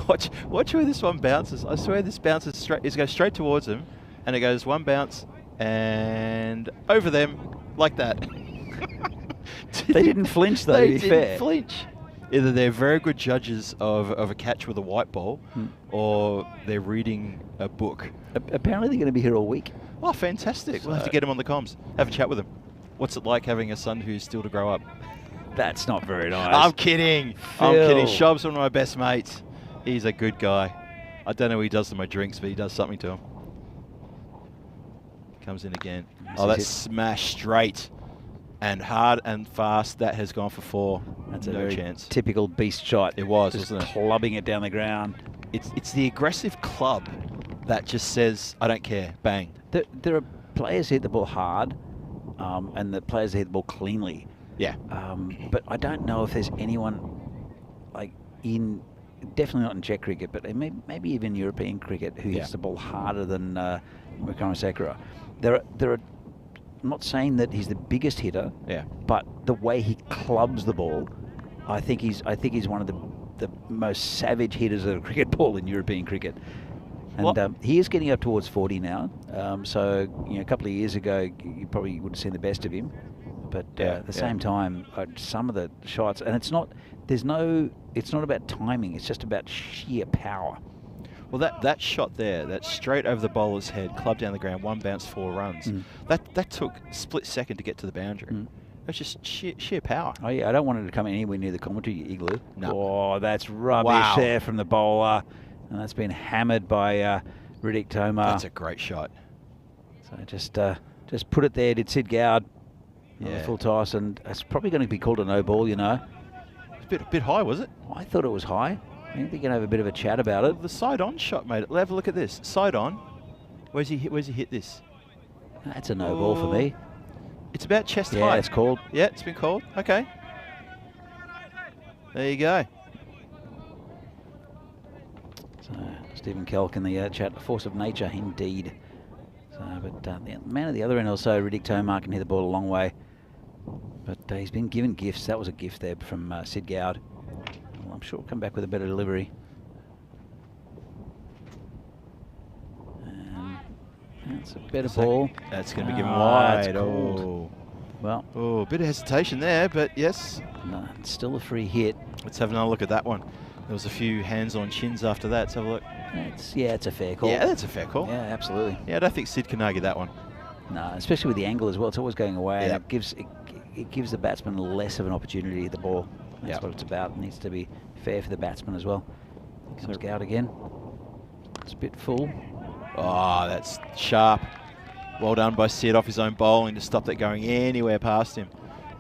Watch where this one bounces. I swear this bounces straight. It goes straight towards him, and it goes one bounce and over them like that. They didn't flinch though. They to be didn't fair. flinch. Either they're very good judges of a catch with a white ball, or they're reading a book. Apparently they're going to be here all week. Oh, fantastic. We'll have to get him on the comms. Have a chat with him. What's it like having a son who's still to grow up? That's not very nice. I'm kidding. Phil. I'm kidding. Shob's one of my best mates. He's a good guy. I don't know what he does to my drinks, but he does something to him. Comes in again. Oh, that's smashed straight and hard and fast. That has gone for 4. That's no a very chance. typical beast shot. It was, just wasn't it? clubbing it down the ground. It's the aggressive club that just says, I don't care, bang. There are players who hit the ball hard, and the players who hit the ball cleanly. Yeah. But I don't know if there's anyone like definitely not in Czech cricket, but maybe even European cricket who hits the ball harder than Mukama Sekera. There are. I'm not saying that he's the biggest hitter, but the way he clubs the ball, I think he's one of the most savage hitters of a cricket ball in European cricket. And he is getting up towards 40 now. So a couple of years ago, you probably would have seen the best of him. But at the same time, some of the shots, and it's not about timing. It's just about sheer power. Well, that shot there, that's straight over the bowler's head, clubbed down the ground, 1 bounce, 4 runs. That took a split second to get to the boundary. That's just sheer power. Oh yeah, I don't want it to come anywhere near the commentary igloo. No. Oh, that's rubbish there from the bowler, and that's been hammered by Riddick Tomar. That's a great shot. So just put it there. Did Sid Gowd? Full toss, and it's probably going to be called a no ball. It's a bit high, was it? I thought it was high. I think we can have a bit of a chat about it. The side-on shot, mate. Let's have a look at this. Side-on. Where's he hit this? That's a no ball for me. It's about chest height. Yeah, it's called. Yeah, it's been called. Okay. There you go. So Stephen Kelk in the chat, force of nature, indeed. So, but the man at the other end also, Riddick Tomar, can hit the ball a long way. But he's been given gifts. That was a gift there from Sid Gowd. Well, I'm sure we'll come back with a better delivery. And that's a better ball. That's going to be given wide. Well. Oh, a bit of hesitation there, but yes. No, it's still a free hit. Let's have another look at that one. There was a few hands on chins after that. Let's have a look. It's a fair call. Yeah, that's a fair call. Yeah, absolutely. Yeah, I don't think Sid can argue that one. No, especially with the angle as well. It's always going away. And it gives the batsman less of an opportunity to hit the ball. That's what it's about. It needs to be fair for the batsman as well. Comes Gowd again. It's a bit full. Oh, that's sharp. Well done by Sid off his own bowling to stop that going anywhere past him.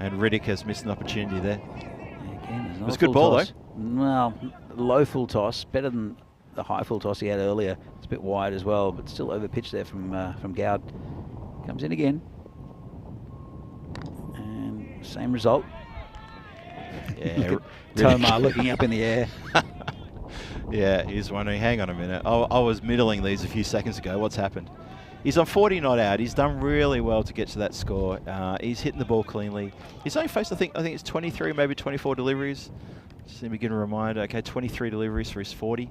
And Riddick has missed an opportunity there. Again, it was a good ball, though. Well, low full toss, better than the high full toss he had earlier. It's a bit wide as well, but still over pitch there from Gowd. Comes in again. And same result. Yeah, Tomar looking up in the air. Yeah, he's wondering, hang on a minute. I was middling these a few seconds ago. What's happened? He's on 40 not out. He's done really well to get to that score. He's hitting the ball cleanly. He's only faced, I think it's 23, maybe 24 deliveries. Just let me get a reminder. Okay, 23 deliveries for his 40.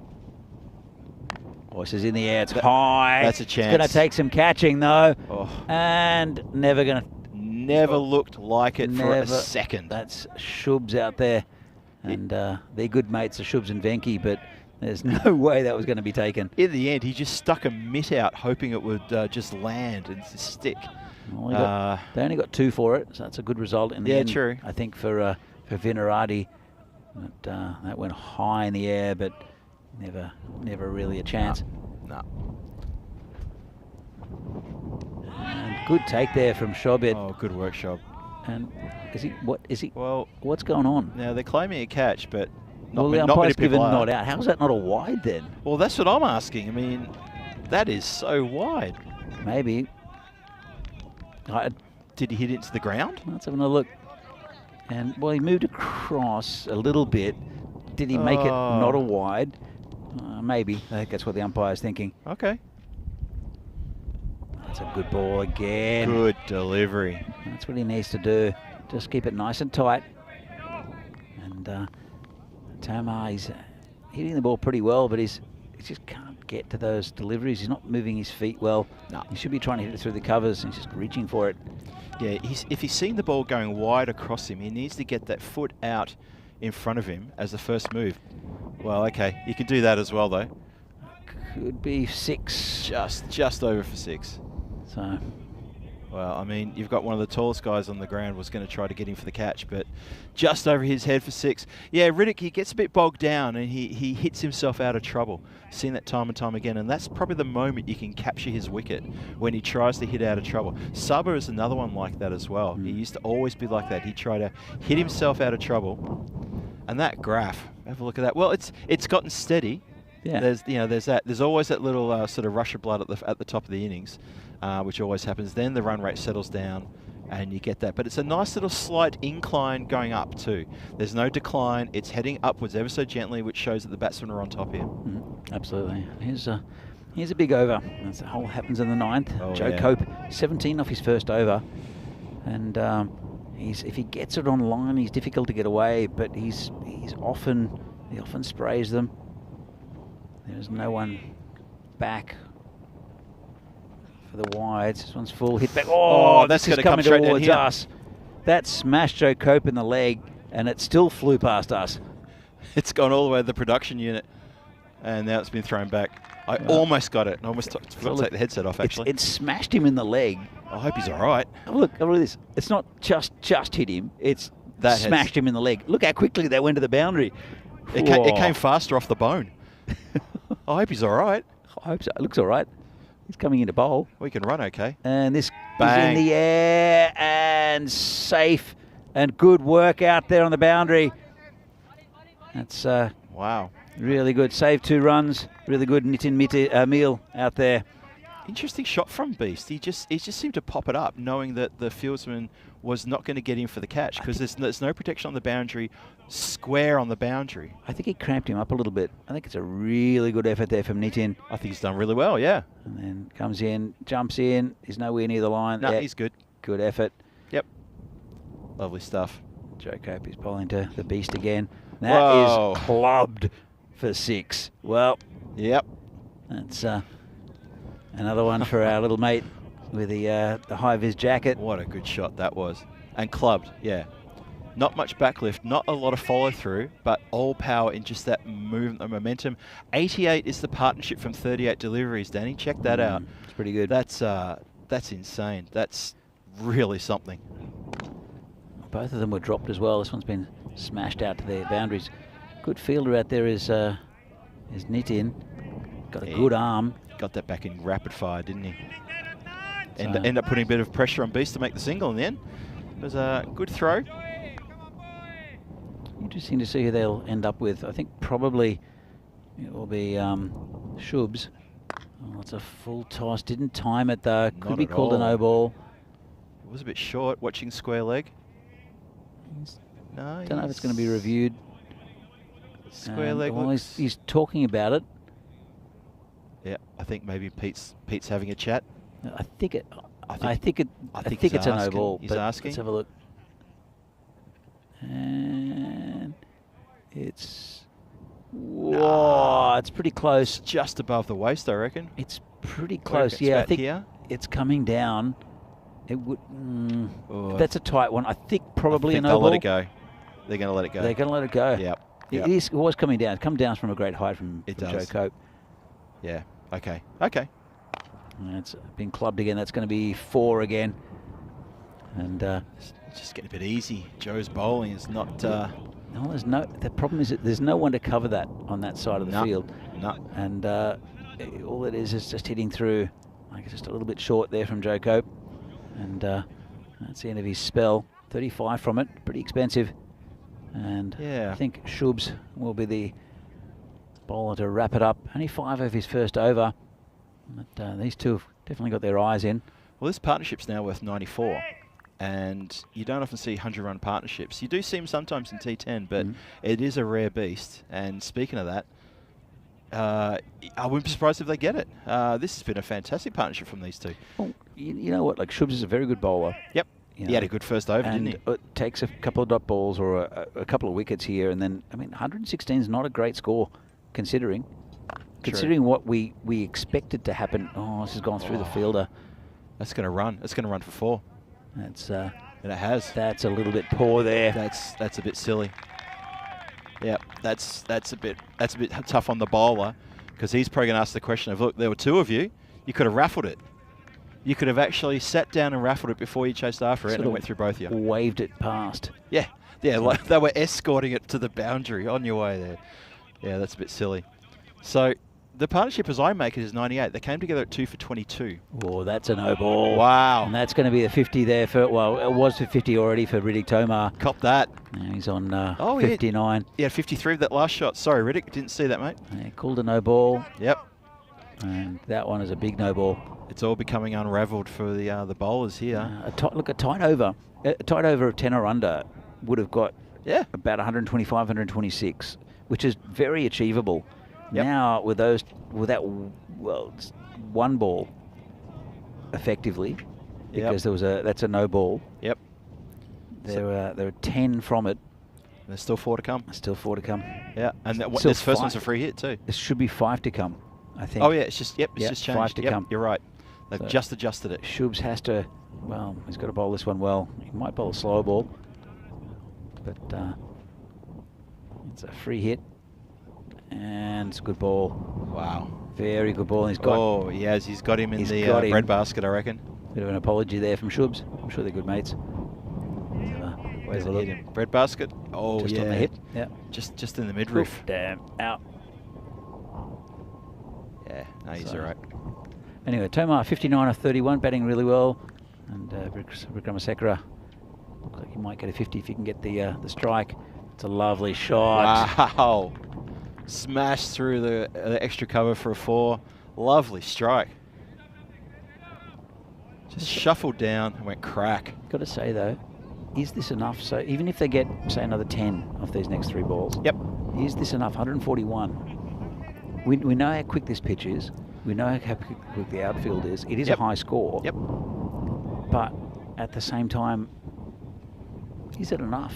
Voice is in the air. It's high. That's a chance. It's going to take some catching, though. Oh. And never going to... Never looked like it for a second. That's Shubs out there. And they're good mates, the Shubs and Venki, but there's no way that was going to be taken. In the end, he just stuck a mitt out, hoping it would just land and stick. Well, they only got 2 for it, so that's a good result in the end. Yeah, true. I think for Vinarati. But, that went high in the air, but never really a chance. No. And good take there from Shobit. Oh, good work, Shob. And Well, what's going on? now they're claiming a catch, but Well, the umpire's given not out. How is that not a wide then? Well, that's what I'm asking. I mean, that is so wide. Maybe. Did he hit it into the ground? Let's have another look. And, well, he moved across a little bit. Did he make it not a wide? Maybe. I think that's what the umpire's thinking. Okay. That's a good ball again. Good delivery. That's what he needs to do. Just keep it nice and tight. And Tomar, he's hitting the ball pretty well, but he just can't get to those deliveries. He's not moving his feet well. No. He should be trying to hit it through the covers, and he's just reaching for it. Yeah, if he's seeing the ball going wide across him, he needs to get that foot out in front of him as the first move. Well, okay, you can do that as well, though. Could be 6. Just over for 6. So, well, I mean, you've got one of the tallest guys on the ground was going to try to get him for the catch, but just over his head for 6. Yeah, Riddick, he gets a bit bogged down and he hits himself out of trouble. Seen that time and time again, and that's probably the moment you can capture his wicket, when he tries to hit out of trouble. Sabah is another one like that as well. He used to always be like that. He'd try to hit himself out of trouble. And that graph, have a look at that. Well, it's gotten steady. yeah. There's always that little sort of rush of blood at the top of the innings, which always happens. Then the run rate settles down, and you get that. But it's a nice little slight incline going up too. There's no decline. It's heading upwards ever so gently, which shows that the batsmen are on top here. Absolutely. Here's a big over. That's the whole happens in the 9th. Oh, Joe yeah. Cope, 17 off his first over, and if he gets it on line, he's difficult to get away. But he often sprays them. There's no one back for the wides. This one's full hit back. Oh, that's this is gonna come coming straight down towards here. us. That smashed Joe Cope in the leg, and it still flew past us. It's gone all the way to the production unit, and now it's been thrown back. I almost got it. I almost forgot to take the headset off, actually. It smashed him in the leg. I hope he's all right. Oh, look at this. It's not just hit him. It's That smashed him in the leg. Look how quickly they went to the boundary. It came faster off the bone. I hope he's all right. I hope so. It looks all right. He's coming into bowl. We can run okay. And this Bang. is in the air and safe, and good work out there on the boundary. That's Wow. really good. Saved 2 runs. Really good Nitin Meal out there. Interesting shot from Beast. He just seemed to pop it up, knowing that the fieldsman was not going to get in for the catch, because there's no protection on the boundary, square on the boundary. I think he cramped him up a little bit. I think it's a really good effort there from Nitin. I think he's done really well, yeah. And then comes in, jumps in. He's nowhere near the line. No, Yeah, he's good. good effort. Yep. Lovely stuff. Joe Cope is bowling to the Beast again. That Whoa. is clubbed for 6. Well, Yep. that's another one for our little mate with the high-vis jacket. What a good shot that was. And clubbed, yeah. Not much backlift, not a lot of follow-through, but all power in just that movement and momentum. 88 is the partnership from 38 deliveries, Danny. Check that out. It's pretty good. That's insane. That's really something. Both of them were dropped as well. This one's been smashed out to their boundaries. Good fielder out there is Nitin. Got a good arm. Got that back in rapid fire, didn't he? End up putting a bit of pressure on Beast to make the single in the end. It was a good throw. Interesting to see who they'll end up with. I think probably it will be Shubs. Oh, it's a full toss. Didn't time it though. Could Not be at called a all. no ball. It was a bit short, watching square leg. No, Don't know if it's going to be reviewed. Square leg Well, looks... he's talking about it. Yeah, I think maybe Pete's having a chat. I think I think he's it's a no asking. ball. He's but asking. Let's have a look. And it's it's pretty close. Just above the waist, I reckon. It's pretty Where close. it's Yeah, I about think here. it's coming down. It would. Oh, That's a tight one. I think probably I a think no they'll ball. let it go. They're going to let it go. They're going to let it go. Yep. It is. It was coming down. It come down from a great height from It Joe does. Cope. Yeah. Okay. Okay. And it's been clubbed again. That's going to be 4 again. And It's just getting a bit easy. Joe's bowling is not. no, there's no. The problem is that there's no one to cover that on that side of the field. No. And all it is just hitting through. Like it's just a little bit short there from Joe Cope. And that's the end of his spell. 35 from it. Pretty expensive. And Yeah. I think Shubs will be the bowler to wrap it up. Only 5 of his first over. But these two have definitely got their eyes in. Well, this partnership's now worth 94, and you don't often see 100-run partnerships. You do see them sometimes in T10, but it is a rare beast. And speaking of that, I wouldn't be surprised if they get it. This has been a fantastic partnership from these two. Well, you know what? Like Shubs is a very good bowler. Yep. You He had know, a good first over, didn't he? It takes a couple of dot balls or a couple of wickets here, and then 116 is not a great score, considering what we expected to happen. Oh, this has gone through the fielder. That's going to run. It's going to run for 4. That's And it has. that's a little bit poor there. That's a bit silly. Yeah, that's a bit tough on the bowler, because he's probably going to ask the question of, look, there were two of you. You could have raffled it. You could have actually sat down and raffled it before you chased after it and went through both of you. Waved it past. Yeah, like they were escorting it to the boundary on your way there. Yeah, that's a bit silly. So the partnership, as I make it, is 98. They came together at 2 for 22. Oh, that's a no ball. Wow. And that's going to be a 50 there for, well, it was for 50 already for Riddick Tomar. Cop that. Now he's on 59. 59. He had 53 with that last shot. Sorry, Riddick, didn't see that, mate. Yeah, called a no ball. Yep. And that one is a big no ball. It's all becoming unravelled for the bowlers here. A tight over. A tight over of 10 or under would have got about 125, 126, which is very achievable. Yep. Now with that it's one ball effectively, because that's a no ball. Yep. There are 10 from it. There's still 4 to come. Still 4 to come. Yeah, and this first one's a free hit too. There should be 5 to come, I think. Oh yeah, it's just just changed. 5 to come. You're right. They've just adjusted it. Shubs has to, well, he's got to bowl this one well. He might bowl a slower ball, but it's a free hit, and it's a good ball. Wow. Very good ball. And he's got. Oh, he has. He's got him in the bread basket, I reckon. Bit of an apology there from Shubs. I'm sure they're good mates. Where's it hit him? Bread basket. Oh, just on the hip. Yeah. Just in the midriff. Damn. Out. Yeah. No, he's all right. Anyway, Tomar 59 of 31, batting really well, and Vikramasekara looks like he might get a 50 if he can get the strike. It's a lovely shot. Wow! Smashed through the extra cover for a 4. Lovely strike. Just shuffled down and went crack. Got to say though, is this enough? So even if they get, say, another 10 off these next 3 balls, yep. Is this enough? 141. We know how quick this pitch is. We know how quick the outfield is. It is a high score. Yep. But at the same time, is it enough?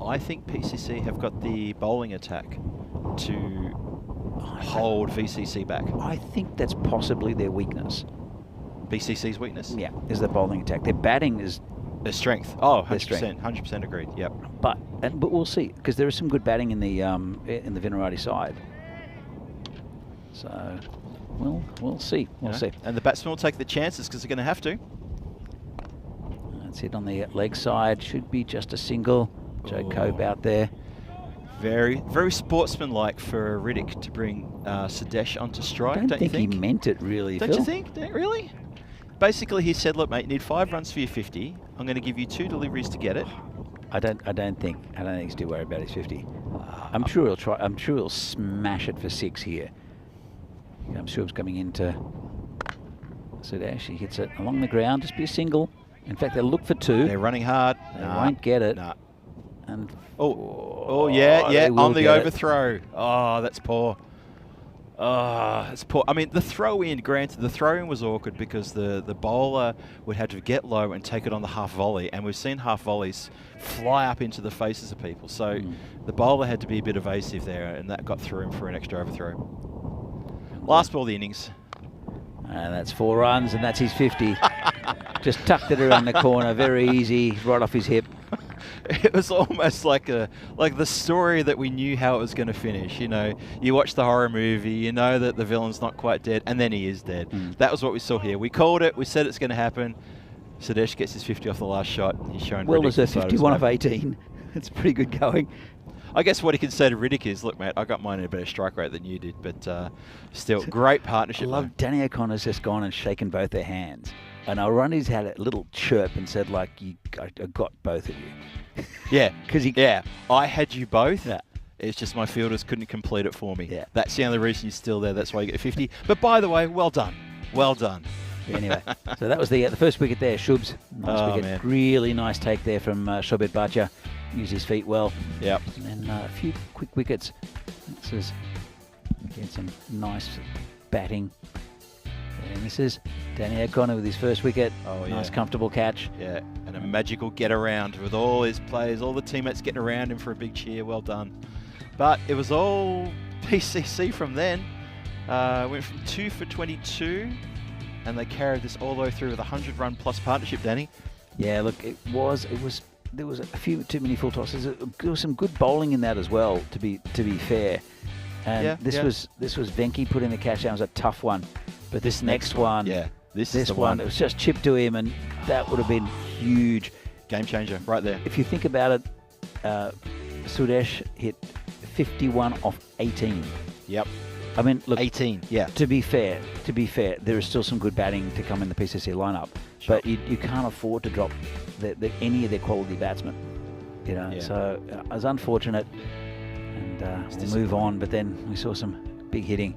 I think PCC have got the bowling attack to hold VCC back. I think that's possibly their weakness. BCC's weakness? Yeah, is their bowling attack. Their batting is... Their strength. Oh, 100%. Strength. 100% agreed. Yep. But we'll see, because there is some good batting in the Vinarati side. So... We'll see. We'll see. And the batsmen will take the chances because they're going to have to. That's it on the leg side. Should be just a single. Joe Cope out there. Very, very sportsmanlike for Riddick to bring Sadesh onto strike. I don't you think he meant it really, Don't Phil. you think? Really? Basically, he said, "Look, mate, you need 5 runs for your 50. I'm going to give you 2 deliveries to get it." I don't think he's too worried about his 50. I'm sure he'll try. I'm sure he'll smash it for 6 here. I'm sure it's coming into Sadesh. He hits it along the ground. Just be a single. In fact, they'll look for 2. They're running hard. They won't get it. Nah. And yeah, on the overthrow. Oh, that's poor. Oh, that's poor. I mean, the throw-in, granted, the throw-in was awkward because the bowler would have to get low and take it on the half volley, and we've seen half volleys fly up into the faces of people. So the bowler had to be a bit evasive there, and that got through him for an extra overthrow. Last ball of the innings. And that's 4 runs, and that's his 50. Just tucked it around the corner, very easy, right off his hip. It was almost like the story that we knew how it was going to finish. You know, you watch the horror movie, you know that the villain's not quite dead, and then he is dead. That was what we saw here. We called it. We said it's going to happen. Sadesh gets his 50 off the last shot. He's shown. Well, there's a 51 of 18. It's pretty good going. I guess what he can say to Riddick is, look, mate, I got mine at a better strike rate than you did, but still, great partnership. I love Danny O'Connor's just gone and shaken both their hands. And Ronnie's had a little chirp and said, like, I got both of you. Yeah. Because I had you both. Yeah. It's just my fielders couldn't complete it for me. Yeah. That's the only reason you're still there. That's why you get 50. But by the way, well done. Well done. Anyway, so that was the first wicket there, Shubs. Nice wicket. Man. Really nice take there from Shobit Bhatia. Used his feet well. Yep. And then a few quick wickets. This is, again, some nice batting. And this is Danny O'Connor with his first wicket. Nice comfortable catch. Yeah, and a magical get around with all his players, all the teammates getting around him for a big cheer. Well done. But it was all PCC from then. Went from 2 for 22, and they carried this all the way through with a 100-run plus partnership, Danny. Yeah, look, it was there was a few too many full tosses. There was some good bowling in that as well. To be fair, and this was Venki put in the catch down. It was a tough one, but this next one, this is the one. It was just chipped to him, and that would have been huge. Game changer, right there. If you think about it, Sudesh hit 51 off 18. Yep. I mean, look, 18. Yeah. To be fair, there is still some good batting to come in the PCC lineup, but you can't afford to drop any of their quality batsmen. You know, so it was unfortunate, and we'll move on. But then we saw some big hitting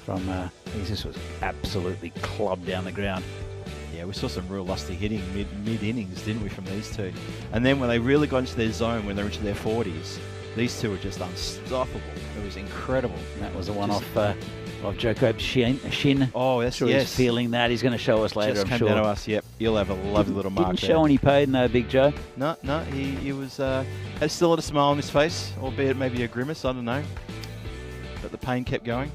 from. This was absolutely clubbed down the ground. Yeah, we saw some real lusty hitting mid-innings, didn't we, from these two? And then when they really got into their zone, when they're into their 40s, these two were just unstoppable. It was incredible. And that was the one off Joko's shin. Oh, yes, sure yes. He's feeling that. He's going to show us later, Just I'm came sure. down to us, yep. He'll have a lovely little mark Didn't there. show any pain, though, Big Joe. No, he was had still had a smile on his face, albeit maybe a grimace, I don't know. But the pain kept going.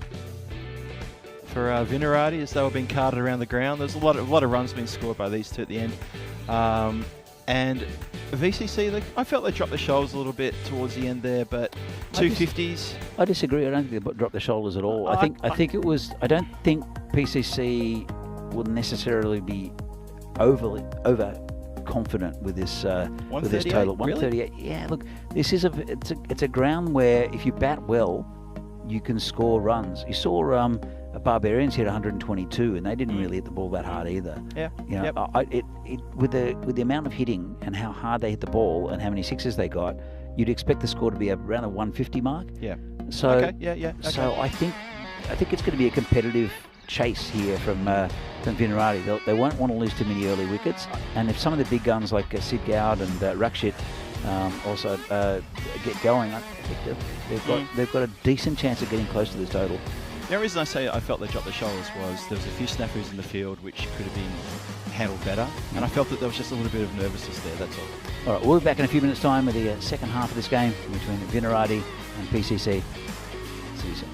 For Vinarati, as they were being carted around the ground, there's a lot of runs being scored by these two at the end. And VCC, I felt they dropped their shoulders a little bit towards the end there, but 250s. I disagree. I don't think they dropped their shoulders at all. I think it was. I don't think PCC will necessarily be over confident with this total. 138. Really? Yeah. Look, this is it's a ground where if you bat well, you can score runs. You saw Barbarians hit 122, and they didn't really hit the ball that hard either. Yeah. You know, with the amount of hitting and how hard they hit the ball and how many sixes they got, you'd expect the score to be around the 150 mark. Yeah. So okay. Yeah. Okay. So I think it's going to be a competitive chase here from Vinarati. They won't want to lose too many early wickets, and if some of the big guns like Sid Gowd and Rakshit also get going, I think they've got a decent chance of getting close to this total. The only reason I say I felt they dropped their shoulders was there was a few snafus in the field which could have been handled better, and I felt that there was just a little bit of nervousness there, that's all. All right, we'll be back in a few minutes' time with the second half of this game between Vinarati and PCC. See you soon.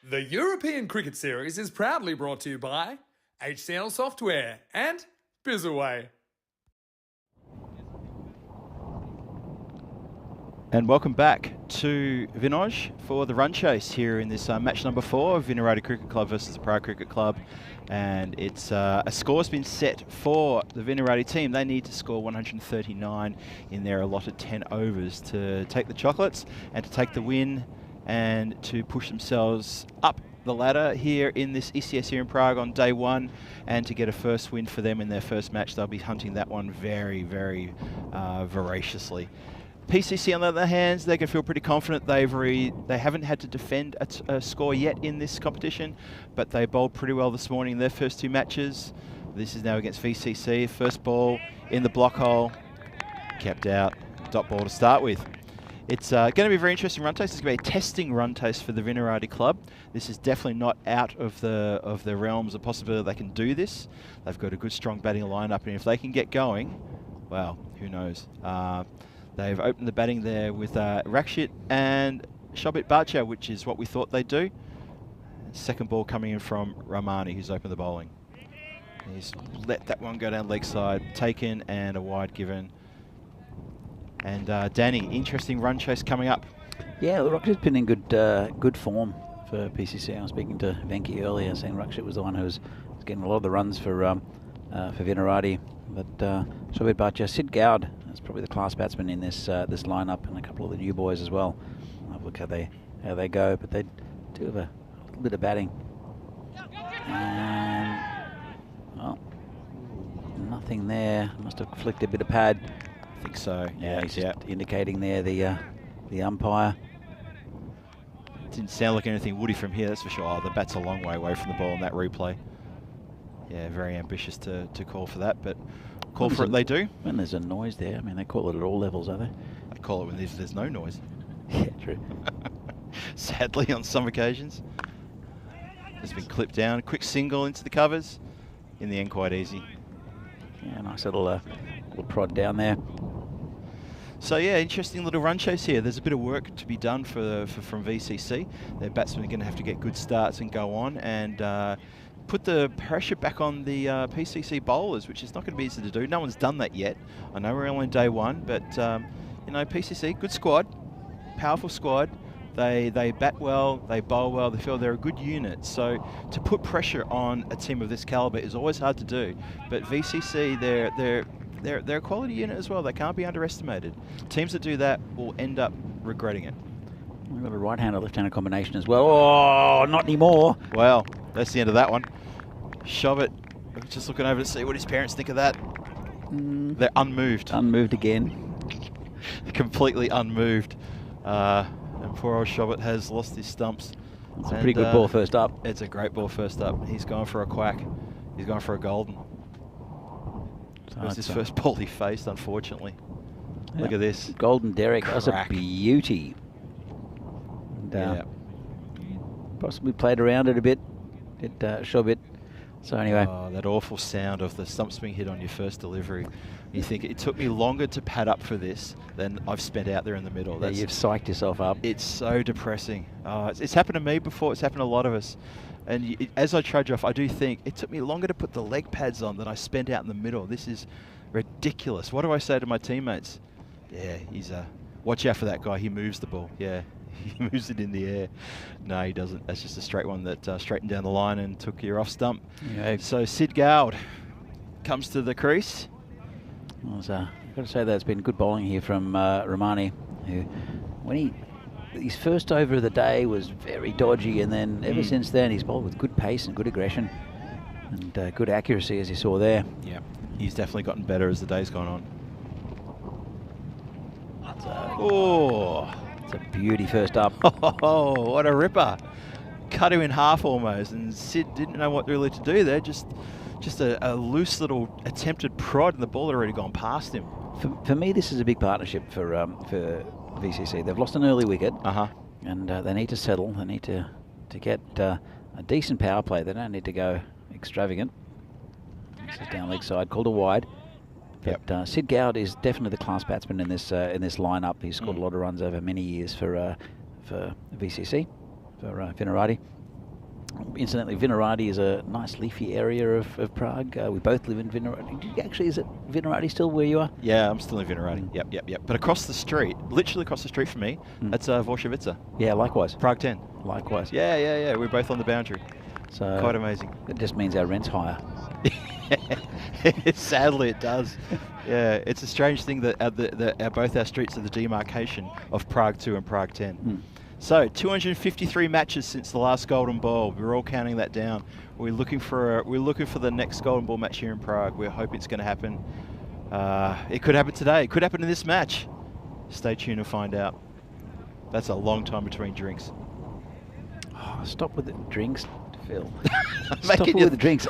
The European Cricket Series is proudly brought to you by HCL Software and Bizaway. And welcome back to Vinoj for the run chase here in this match number 4 of Vinaradi Cricket Club versus the Prague Cricket Club. And it's a score's been set for the Vinaradi team. They need to score 139 in their allotted 10 overs to take the chocolates and to take the win and to push themselves up the ladder here in this ECS here in Prague on day 1, and to get a first win for them in their first match. They'll be hunting that one very, very voraciously. PCC on the other hand, they can feel pretty confident. They haven't had to defend a score yet in this competition, but they bowled pretty well this morning in their first 2 matches. This is now against VCC. First ball in the block hole, kept out, dot ball to start with. It's going to be a very interesting run taste. It's going to be a testing run taste for the Vinaradi club. This is definitely not out of the realms of possibility they can do this. They've got a good, strong batting lineup, and if they can get going, well, who knows? They've opened the batting there with Rakshit and Shobit Bacha, which is what we thought they'd do. Second ball coming in from Ramani, who's opened the bowling. He's let that one go down leg side, taken, and a wide given. And Danny, interesting run chase coming up. Yeah, the Rakshit's been in good form for PCC. I was speaking to Venki earlier, saying Rakshit was the one who was getting a lot of the runs for Vinaradi. But Shobit Bacha, Sid Gowd is probably the class batsman in this this lineup, and a couple of the new boys as well. I'll look how they go, but they do have a little bit of batting. And well, nothing there. Must have flicked a bit of pad. I think so. Yeah, he's just indicating there the umpire. Didn't sound like anything woody from here, that's for sure. Oh, the bat's a long way away from the ball in that replay. Yeah, very ambitious to call for that, but call for it they do. When there's a noise there, I mean, they call it at all levels, are they? They call it when there's no noise. Yeah, true. Sadly, on some occasions. Just been clipped down. Quick single into the covers. In the end, quite easy. Yeah, nice little prod down there. So yeah, interesting little run chase here. There's a bit of work to be done from VCC. Their batsmen are going to have to get good starts and go on and put the pressure back on the PCC bowlers, which is not going to be easy to do. No one's done that yet. I know we're only on day 1, but you know, PCC, good squad, powerful squad. They bat well, they bowl well, they feel they're a good unit. So to put pressure on a team of this caliber is always hard to do. But VCC, they're a quality unit as well. They can't be underestimated. Teams that do that will end up regretting it. We've got a right-hander, left-hander combination as well. Oh, not anymore. Well, that's the end of that one. Shobit just looking over to see what his parents think of that. They're unmoved. Unmoved again. Completely unmoved. And poor old Shobit has lost his stumps. It's a pretty good ball first up. It's a great ball first up. He's going for a quack. He's going for a golden. So it was his first ball he faced, unfortunately. Yeah. Look at this. Golden Derek. That's a Crack. beauty. And, Yeah. possibly played around it a bit. Shobit. So anyway. Oh, that awful sound of the stumps being hit on your first delivery. You think it took me longer to pad up for this than I've spent out there in the middle. Yeah, you've psyched yourself up. It's so depressing. It's happened to me before. It's happened to a lot of us. And as I trudge off, I do think it took me longer to put the leg pads on than I spent out in the middle. This is ridiculous. What do I say to my teammates? Yeah, watch out for that guy. He moves the ball. Yeah, he moves it in the air. No, he doesn't. That's just a straight one that straightened down the line and took your off stump. Yeah. So Sid Gowd comes to the crease. Well, I've got to say that it's been good bowling here from Ramani, who, when his first over of the day was very dodgy, and then ever since then he's bowled with good pace and good aggression and good accuracy, as you saw there. Yeah, he's definitely gotten better as the day's gone on. It's a beauty first up. Oh, what a ripper. Cut him in half almost, and Sid didn't know what really to do there. Just a loose little attempted prod, and the ball had already gone past him. For me, this is a big partnership for VCC. They've lost an early wicket, and they need to settle. They need to get a decent power play. They don't need to go extravagant. This is down leg side, called a wide. But Sid Gowd is definitely the class batsman in this lineup. He's scored a lot of runs over many years for VCC, for Vinaradi. Incidentally, Vinaradi is a nice leafy area of Prague. We both live in Vinaradi. Actually, is it Vinaradi still where you are? Yeah, I'm still in Vinaradi. Yep. But across the street, literally across the street from me, that's Vorshovica. Yeah, likewise. Prague 10. Likewise. Yeah. We're both on the boundary. So quite amazing. It just means our rent's higher. Sadly, it does. Yeah, it's a strange thing that both our streets are the demarcation of Prague 2 and Prague 10. So 253 matches since the last Golden Ball. We're all counting that down. We're looking for the next Golden Ball match here in Prague. We're hoping it's going to happen. It could happen today. It could happen in this match. Stay tuned and find out. That's a long time between drinks. Oh, stop with the drinks, Phil. Stop with the drinks.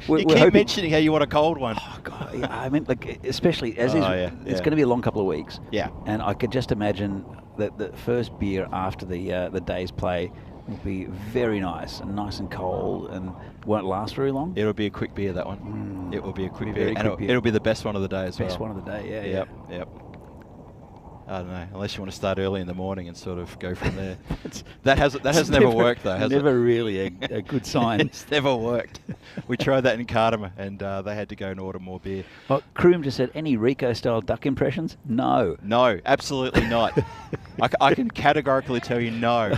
You keep mentioning how you want a cold one. Oh God! Yeah, I mean, like, especially as it's going to be a long couple of weeks. Yeah. And I could just imagine that the first beer after the day's play will be very nice and cold and won't last very long. It'll be a quick beer, that one. It will be a quick beer, and it'll be the best one of the day as well. Best one of the day, yeah. Yep. I don't know, unless you want to start early in the morning and sort of go from there. that has never worked though, has it? Never really a good sign. It's never worked. We tried that in Cardamom and they had to go and order more beer. Well, Kroom just said, any Rico-style duck impressions? No. No, absolutely not. I can categorically tell you no.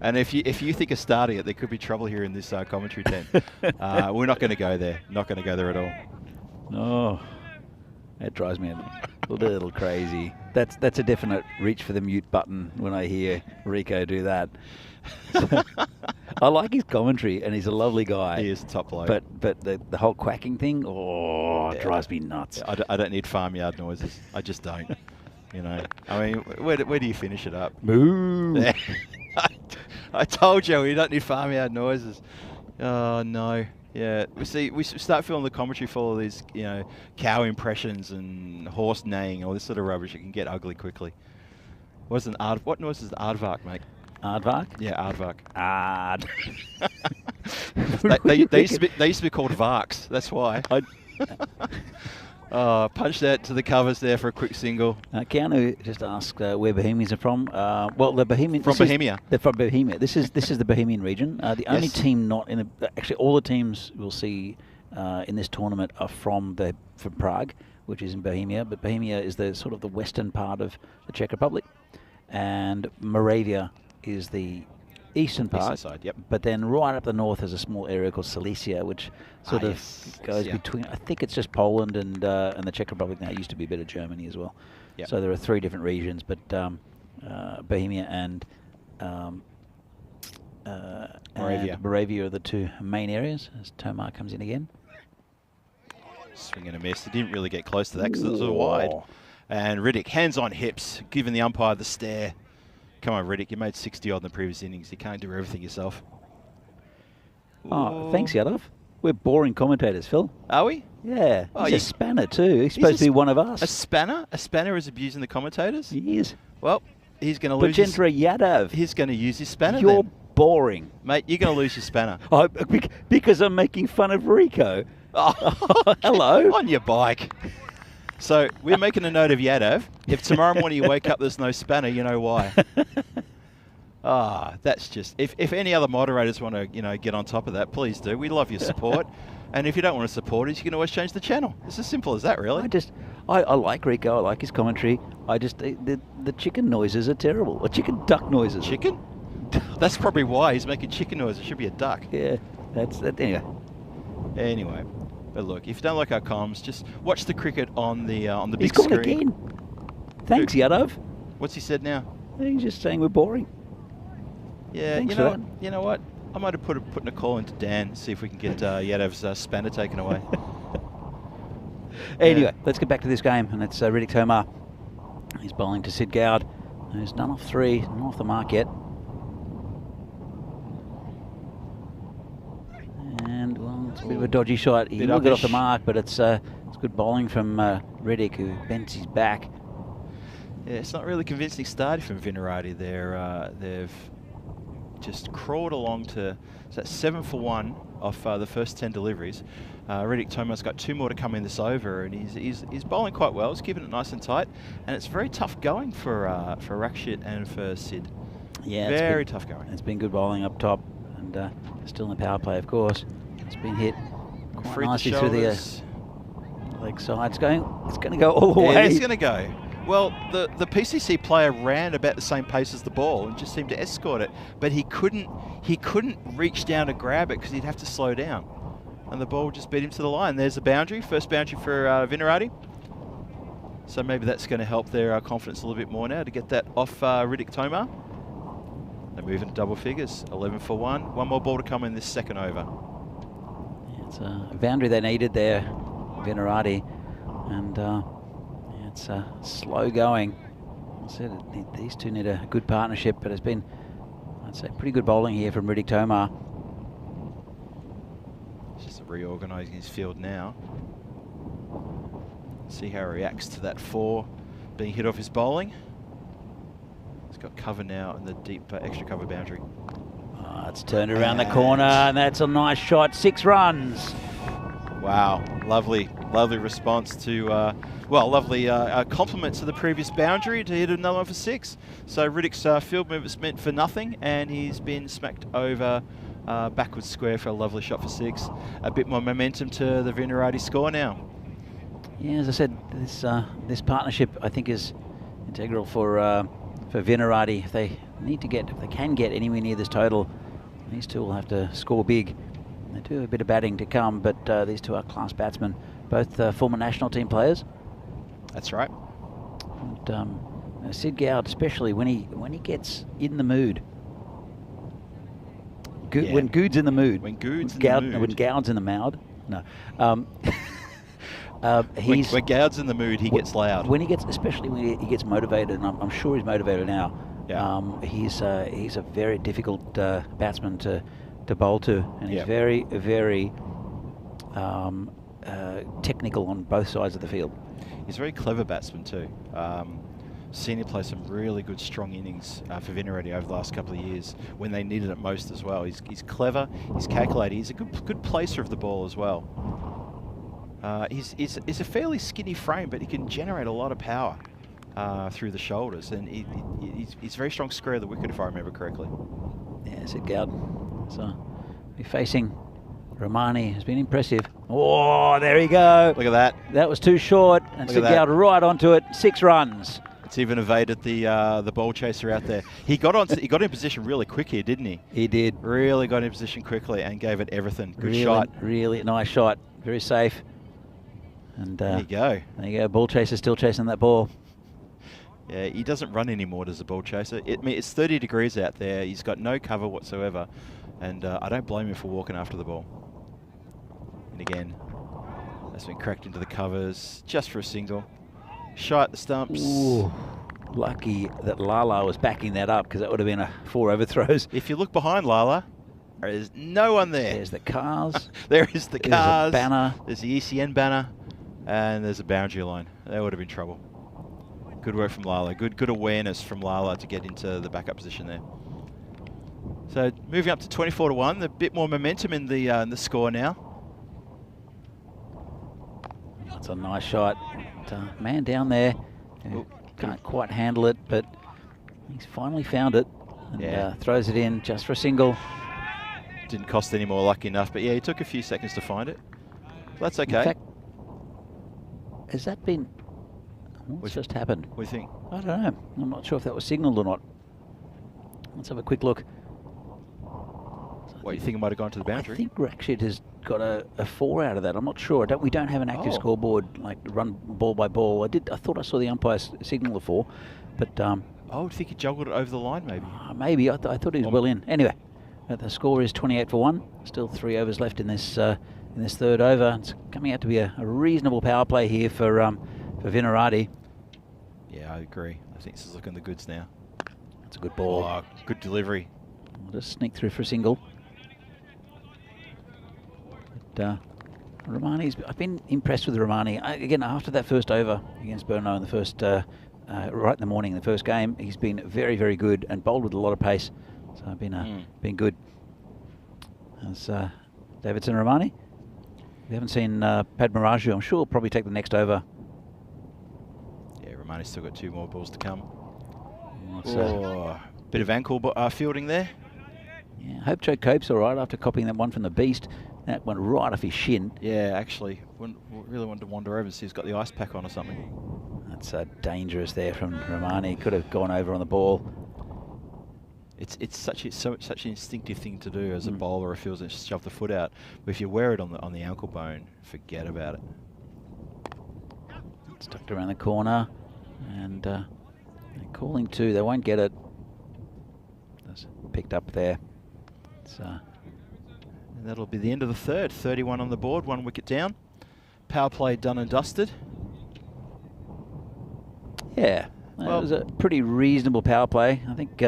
And if you think of starting it, there could be trouble here in this commentary tent. We're not going to go there. Not going to go there at all. Oh, that drives me a little crazy. That's a definite reach for the mute button when I hear Rico do that. I like his commentary, and he's a lovely guy. He is a top bloke. But the whole quacking thing, it drives me nuts. I don't need farmyard noises. I just don't. You know, I mean, where do you finish it up? Moo! I told you, we don't need farmyard noises. Oh, no. Yeah, we start feeling the commentary full of these, cow impressions and horse neighing, all this sort of rubbish. It can get ugly quickly. What noise is the aardvark make? Aardvark? Yeah, aardvark. Aard. they used to be called varks. That's why. Punch that to the covers there for a quick single. Keanu just asked where Bohemians are from. Well, the Bohemian. From Bohemia. They're from Bohemia. This is the Bohemian region. The only team not in actually all the teams we'll see in this tournament are from Prague, which is in Bohemia. But Bohemia is the sort of the western part of the Czech Republic, and Moravia is the eastern part. Eastern side, yep. But then right up the north is a small area called Silesia, which sort of goes between. I think it's just Poland and the Czech Republic now. It used to be a bit of Germany as well. Yep. So there are 3 different regions, but Bohemia and Moravia are the 2 main areas. As Tomar comes in again. Swing and a miss. He didn't really get close to that because it was wide. And Riddick, hands on hips, giving the umpire the stare. Come on, Riddick, you made 60 odd in the previous innings. You can't do everything yourself. Oh, thanks, Yadov. We're boring commentators, Phil. Are we? Yeah. He's a spanner, too. He's supposed to be one of us. A spanner? A spanner is abusing the commentators? He is. Well, he's going to lose Bajendra Yadav. He's going to use his spanner You're boring. Mate, you're going to lose your spanner. Because I'm making fun of Rico. Oh, hello. On your bike. So we're making a note of Yadav. If tomorrow morning you wake up there's no spanner, you know why. That's just... If any other moderators want to, get on top of that, please do. We love your support. And if you don't want to support us, you can always change the channel. It's as simple as that, really. I like Rico. I like his commentary. The chicken noises are terrible. Or chicken duck noises. Chicken? That's probably why he's making chicken noises. It should be a duck. Yeah, that's that. Anyway. But look, if you don't like our comms, just watch the cricket on the big He's screen. He's gone again. Thanks, Yadov. What's he said now? He's just saying we're boring. Yeah, Thanks you know what? I might have putting a call into Dan, see if we can get Yadov's spanner taken away. Anyway, let's get back to this game, and it's Riddick Tomar. He's bowling to Sid Gowd, who's none off 3, not off the mark yet. And, well, it's a bit of a dodgy shot. He will get off the mark, but it's good bowling from Riddick, who bends his back. Yeah, it's not really convincing start from Vinaradi. They've just crawled along to 7 for 1 off the first 10 deliveries. Riddick Tomar's got 2 more to come in this over, and he's bowling quite well. He's keeping it nice and tight, and it's very tough going for Rakshit and for Sid. Yeah, very tough going. It's been good bowling up top, and still in the power play, of course. It's been hit quite Freed the nicely through the shoulders. leg side. It's going to go all the Yeah, way. it's going to go. Well, the PCC player ran about the same pace as the ball and just seemed to escort it, but he couldn't reach down to grab it because he'd have to slow down, and the ball just beat him to the line. There's the boundary, first boundary for Vinarati. So maybe that's going to help their confidence a little bit more now to get that off Riddick Tomar. They're moving to double figures, 11 for 1. One more ball to come in this second over. Yeah, it's a boundary they needed there, Vinarati, and it's slow going. I said these two need a good partnership, but it's been, I'd say, pretty good bowling here from Riddick Tomar. It's just reorganising his field now. See how he reacts to that 4 being hit off his bowling. He's got cover now in the deep extra cover boundary. It's turned around the corner, and that's a nice shot. 6 runs. Wow, lovely response to, lovely compliment to the previous boundary to hit another one for 6. So Riddick's field movement's meant for nothing, and he's been smacked over backwards square for a lovely shot for 6. A bit more momentum to the Vinarati score now. Yeah, as I said, this partnership I think is integral for Vinarati. If they can get anywhere near this total, these two will have to score big. They do have a bit of batting to come, but these two are class batsmen, both former national team players. That's right. And Sid Gowd, especially when he gets in the mood. When Goud's in the mood. When Goud's in the mood. When Gowd's in the mood. No. When Gowd's in the mood, he gets loud. Especially when he gets motivated, and I'm sure he's motivated now. Yeah. He's a very difficult batsman to bowl to, and he's very, very technical on both sides of the field. He's a very clever batsman too. Seen him play some really good strong innings for Vinarati over the last couple of years when they needed it most as well. He's clever, he's calculated, he's a good placer of the ball as well. He's a fairly skinny frame, but he can generate a lot of power through the shoulders, and he's a very strong square of the wicket if I remember correctly. Yeah, Sid Gowd. So we're facing Romani, has been impressive. Oh, there you go. Look at that. That was too short, and Sid Gowd right onto it. 6 runs. It's even evaded the ball chaser out there. He got in position really quick here, didn't he? He did. Really got in position quickly and gave it everything. Good shot. Really nice shot. Very safe. And there you go. There you go. Ball chaser still chasing that ball. Yeah, he doesn't run anymore, does the ball chaser. It's 30 degrees out there. He's got no cover whatsoever, and I don't blame him for walking after the ball. And again, that's been cracked into the covers just for a single. Shy at the stumps. Ooh, lucky that Lala was backing that up, because that would have been a 4 overthrows. If you look behind Lala, there is no one there. There's the cars. There is the cars. There's a banner. There's the ECN banner, and there's a boundary line. That would have been trouble. Good work from Lala. Good awareness from Lala to get into the backup position there. So moving up to 24 to 1, a bit more momentum in the score now. That's a nice shot. Man down there can't quite handle it, but he's finally found it and throws it in just for a single. Didn't cost any more, lucky enough, but yeah, he took a few seconds to find it. That's okay. In fact, has that been... What's just happened? What do you think? I don't know. I'm not sure if that was signalled or not. Let's have a quick look. What, you think it might have gone to the boundary? I think Rakshit has got a 4 out of that. I'm not sure. We don't have an active scoreboard, like run ball by ball. I thought I saw the umpire signal a 4, but oh, do you think he juggled it over the line, maybe? Maybe. I thought he was well in. Anyway, the score is 28 for 1. Still 3 overs left in this third over. It's coming out to be a reasonable power play here for Vinarati. Yeah, I agree. I think this is looking the goods now. That's a good ball. Oh, good delivery. We'll just sneak through for a single. But, Romani's, I've been impressed with Romani. Again, after that first over against Burno in the first, right in the morning, in the first game, he's been very, very good and bowled with a lot of pace. So been good. As Davidson Romani. We haven't seen Padmaraju. I'm sure he'll probably take the next over. Yeah, Romani's still got 2 more balls to come. Bit of ankle fielding there. Yeah, hope Joe Cope's all right after copying that one from the Beast. That went right off his shin. Yeah, actually, really wanted to wander over and see who's got the ice pack on or something. That's dangerous there from Romani. Could have gone over on the ball. It's such an instinctive thing to do as a bowler or feels and shove the foot out. But if you wear it on the ankle bone, forget about it. It's tucked around the corner, and they're calling two. They won't get it. That's picked up there. And that'll be the end of the third. 31 on the board, 1 wicket down. Power play done and dusted. Yeah, well, it was a pretty reasonable power play. I think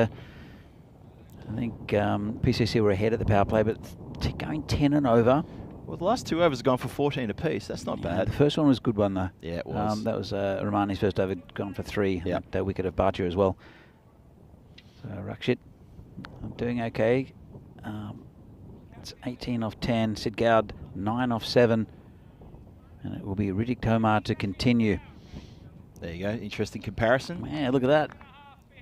PCC were ahead at the power play, but going 10 and over. Well, the last 2 overs have gone for 14 apiece. That's not bad. The first one was a good one, though. Yeah, it was. That was Romani's first over, gone for 3. Yeah. That wicket of Bhatia as well. So Rakshit, I'm doing okay. It's 18 off 10. Sid Gowd 9 off 7, and it will be Riddick Tomar to continue. There you go. Interesting comparison. Yeah, look at that.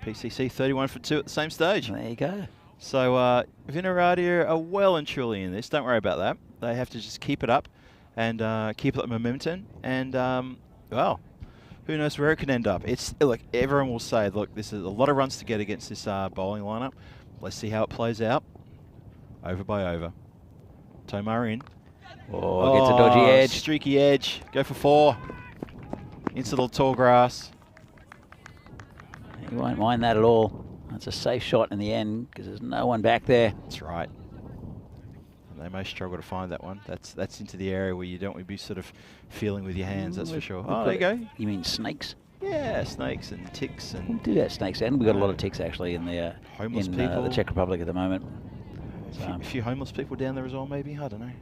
PCC 31 for 2 at the same stage. There you go. So Vinaradia are well and truly in this. Don't worry about that. They have to just keep it up and keep up the momentum. And, well, who knows where it can end up. Look, everyone will say, look, this is a lot of runs to get against this bowling lineup. Let's see how it plays out. Over by over. Tomar in. Oh, gets a dodgy edge. Streaky edge. Go for 4. Into the tall grass. You won't mind that at all. That's a safe shot in the end because there's no one back there. That's right. And they may struggle to find that one. That's into the area where you don't want to be sort of feeling with your hands, that's for sure. Oh, there you go. You mean snakes? Yeah, snakes and ticks and... We do have snakes, and we've got a lot of ticks actually in the homeless people. The Czech Republic at the moment. A few homeless people down there as well, maybe. I don't know.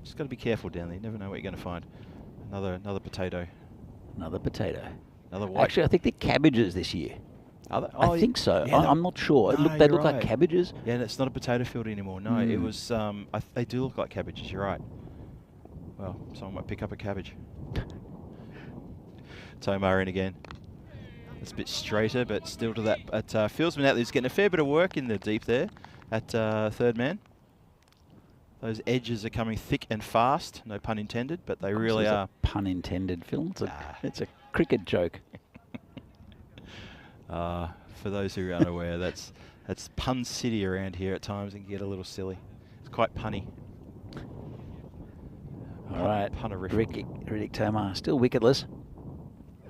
Just got to be careful down there. You never know what you're going to find. Another potato. Another potato. Another white. Actually, I think they're cabbages this year. Are they? I think so. Yeah, I'm not sure. No, They look right. like cabbages. Yeah, it's not a potato field anymore. No, it was. They do look like cabbages. You're right. Well, someone might pick up a cabbage. Tomar in again. It's a bit straighter, but still to that. But Fieldsman out there's getting a fair bit of work in the deep there at third man. Those edges are coming thick and fast. No pun intended, but they really are. Pun intended, Phil. It's a cricket joke. For those who are unaware, that's pun city around here at times and can get a little silly. It's quite punny. All right, Riddick Tomar still wicketless.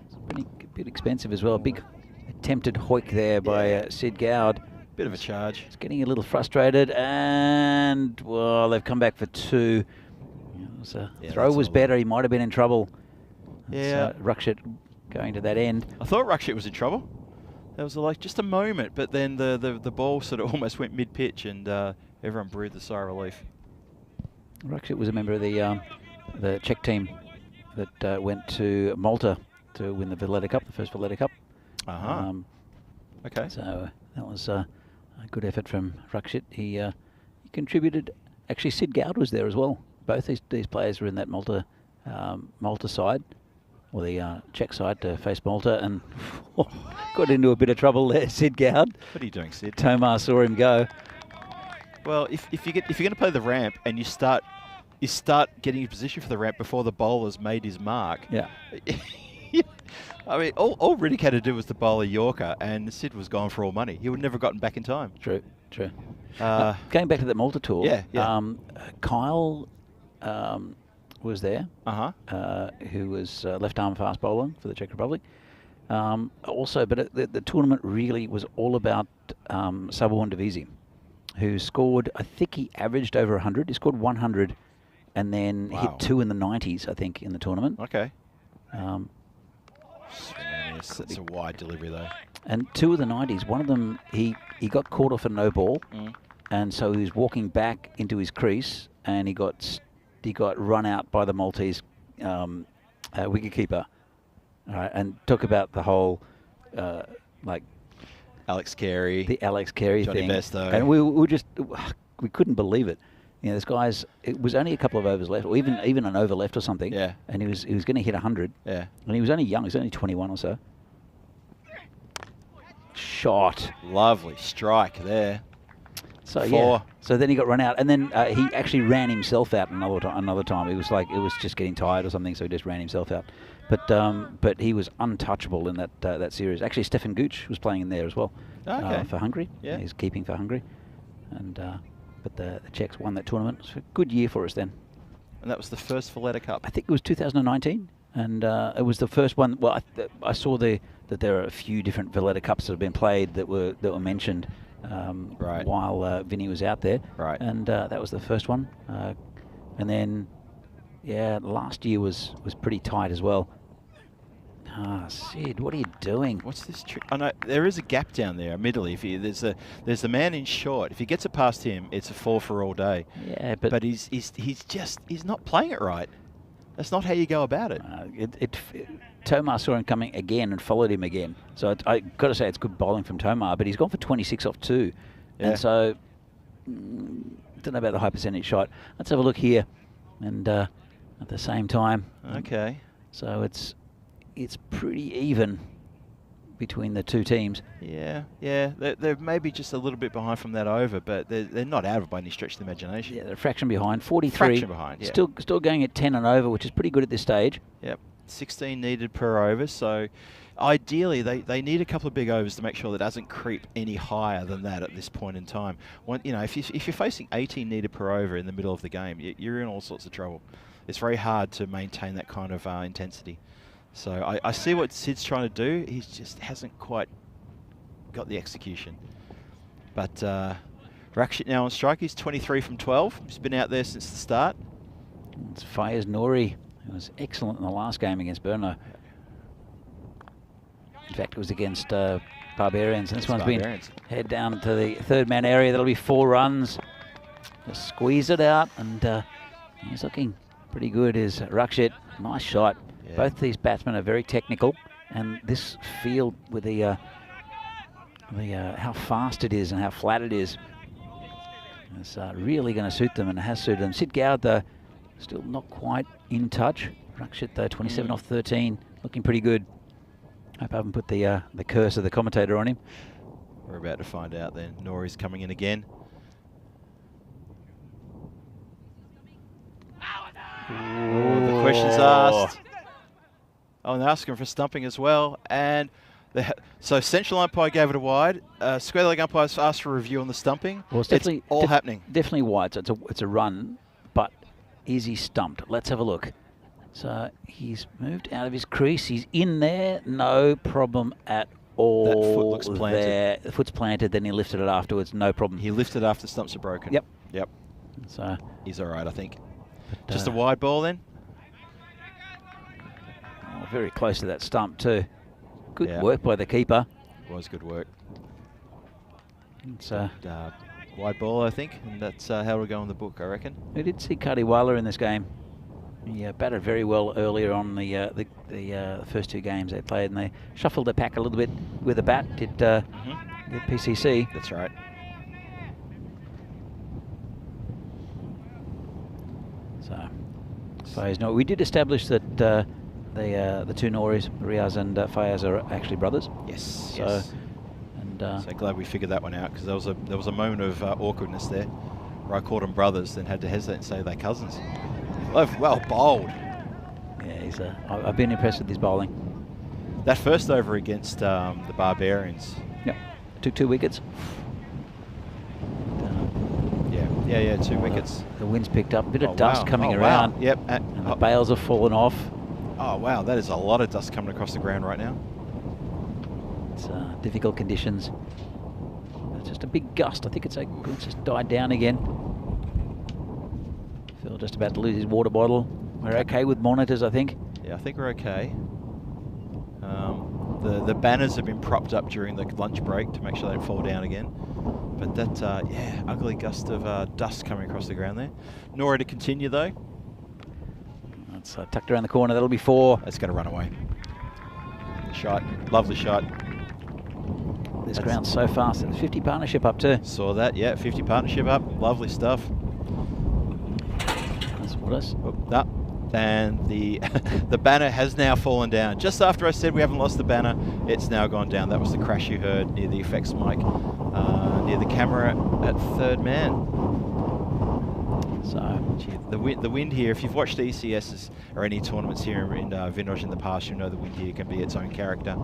It's a bit expensive as well. Big attempted hoik there by Sid Gowd. Bit of a charge. It's getting a little frustrated, and well, they've come back for 2. Throw was better. He might have been in trouble. Yeah, Rakshit going to that end. I thought Rakshit was in trouble. There was like just a moment, but then the ball sort of almost went mid-pitch, and everyone breathed a sigh of relief. Rakshit was a member of the Czech team that went to Malta to win the Valletta Cup, the first Valletta Cup. Okay. So that was a good effort from Rakshit. He contributed. Actually, Sid Gowd was there as well. Both these players were in that Malta side, or the Czech side, to face Malta, and got into a bit of trouble there. Sid Gowd. What are you doing, Sid? Tomar saw him go. Well, if you're going to play the ramp and you start getting in position for the ramp before the bowler's made his mark. Yeah. I mean, all Riddick had to do was to bowl a Yorker, and Sid was gone for all money. He would never have gotten back in time. True. Going back to the Malta tour. Yeah. Kyle was there. Who was left arm fast bowler for the Czech Republic. Also, but the tournament really was all about Sabawan Divisi, who scored. I think he averaged over 100. He scored 100, and then hit 2 in the 90s. I think in the tournament. Okay. That's a wide delivery though. And 2 of the 90s, one of them he got caught off a no ball, and so he was walking back into his crease, and he got run out by the Maltese wicketkeeper. All right, and talk about the whole like Alex Carey, the Alex Carey Johnny thing, Besto. and we couldn't believe it. You know, this guy's, it was only a couple of overs left, or even an over left or something. Yeah. And he was going to hit 100. Yeah. And he was only young. He was only 21 or so. shot. Lovely strike there. So 4. yeah. So then he got run out, and then he actually ran himself out another time. It was like it was just getting tired or something, so he just ran himself out. But he was untouchable in that series. Actually, Stefan Gooch was playing in there as well for Hungary. Yeah. He's keeping for Hungary, and but the Czechs won that tournament. It was a good year for us then. And that was the first Valletta Cup. I think it was 2019, and it was the first one. Well, I saw that there are a few different Valletta Cups that have been played that were mentioned Right. while Vinny was out there. Right. And that was the first one. And then, yeah, last year was pretty tight as well. Sid, what are you doing? What's this trick? Oh no, there is a gap down there. Admittedly, there's a man in short. If he gets it past him, it's a 4 for all day. Yeah, but he's not playing it right. That's not how you go about it. Tomar saw him coming again and followed him again. So I got to say it's good bowling from Tomar, but he's gone for 26 off 2. Yeah. And so, don't know about the high percentage shot. Let's have a look here. And at the same time. Okay. So it's pretty even between the two teams. Yeah. They're maybe just a little bit behind from that over, but they're not out of by any stretch of the imagination. Yeah, they're a fraction behind. 43. Fraction behind, yeah. Still going at 10 and over, which is pretty good at this stage. Yep. 16 needed per over, so ideally they need a couple of big overs to make sure that it doesn't creep any higher than that at this point in time. If you're facing 18 needed per over in the middle of the game, you're in all sorts of trouble. It's very hard to maintain that kind of intensity. So I see what Sid's trying to do. He just hasn't quite got the execution. But Rakshit now on strike. He's 23 from 12. He's been out there since the start. It's Fayez Nouri, who was excellent in the last game against Brno. In fact, it was against Barbarians. And this one's been head down to the third man area. That'll be 4 runs. Just squeeze it out, and he's looking pretty good. Is Rakshit. Nice shot. Yeah. Both these batsmen are very technical, and this field with the how fast it is and how flat it is really going to suit them, and it has suited them. Sid Gowd, though, still not quite in touch. Rakshit, though, 27 off 13, looking pretty good. Hope I haven't put the curse of the commentator on him. We're about to find out then. Nori's coming in again. Ooh, the question's asked. Oh, and they're asking for stumping as well. And so central umpire gave it a wide. Square leg umpires asked for a review on the stumping. Well, it's all happening. Definitely wide. So it's a run, but is he stumped? Let's have a look. So he's moved out of his crease. He's in there. No problem at all. That foot looks planted. There. The foot's planted. Then he lifted it afterwards. No problem. He lifted after the stumps are broken. Yep. So he's all right, I think. But, just a wide ball then. Very close to that stump too. Good work by the keeper. It was good work. It's wide ball, I think, and that's how we'll go in the book, I reckon. We did see Kadiwala in this game. He batted very well earlier on the first 2 games they played, and they shuffled the pack a little bit with a bat. Did PCC. That's right. So, we did establish that the 2 Noris, Riaz and Fayez, are actually brothers. Yes. So glad we figured that one out, because there was a moment of awkwardness there where I called them brothers, then had to hesitate and say they're cousins. Well bowled. Yeah, I've been impressed with his bowling. That first over against the Barbarians. Yep. Took 2 wickets. Yeah, 2 wickets. The wind's picked up. A bit of dust coming around. Wow. Yep. And the bails have fallen off. Oh, wow. That is a lot of dust coming across the ground right now. It's difficult conditions. It's just a big gust. I think it's just died down again. Phil just about to lose his water bottle. We're okay with monitors, I think. Yeah, I think we're okay. The banners have been propped up during the lunch break to make sure they don't fall down again. But that, ugly gust of dust coming across the ground there. Nora to continue, though. That's tucked around the corner. That'll be 4. That's going to run away. Shot. Lovely shot. This ground's so fast. It's 50 partnership up too. Saw that, yeah. 50 partnership up. Lovely stuff. That's what us. And the the banner has now fallen down. Just after I said we haven't lost the banner, It's now gone down. That was the crash you heard near the effects mic, near the camera at third man. So gee, the wind here, if you've watched ECSs or any tournaments here in Vinoj in the past, you know the wind here can be its own character.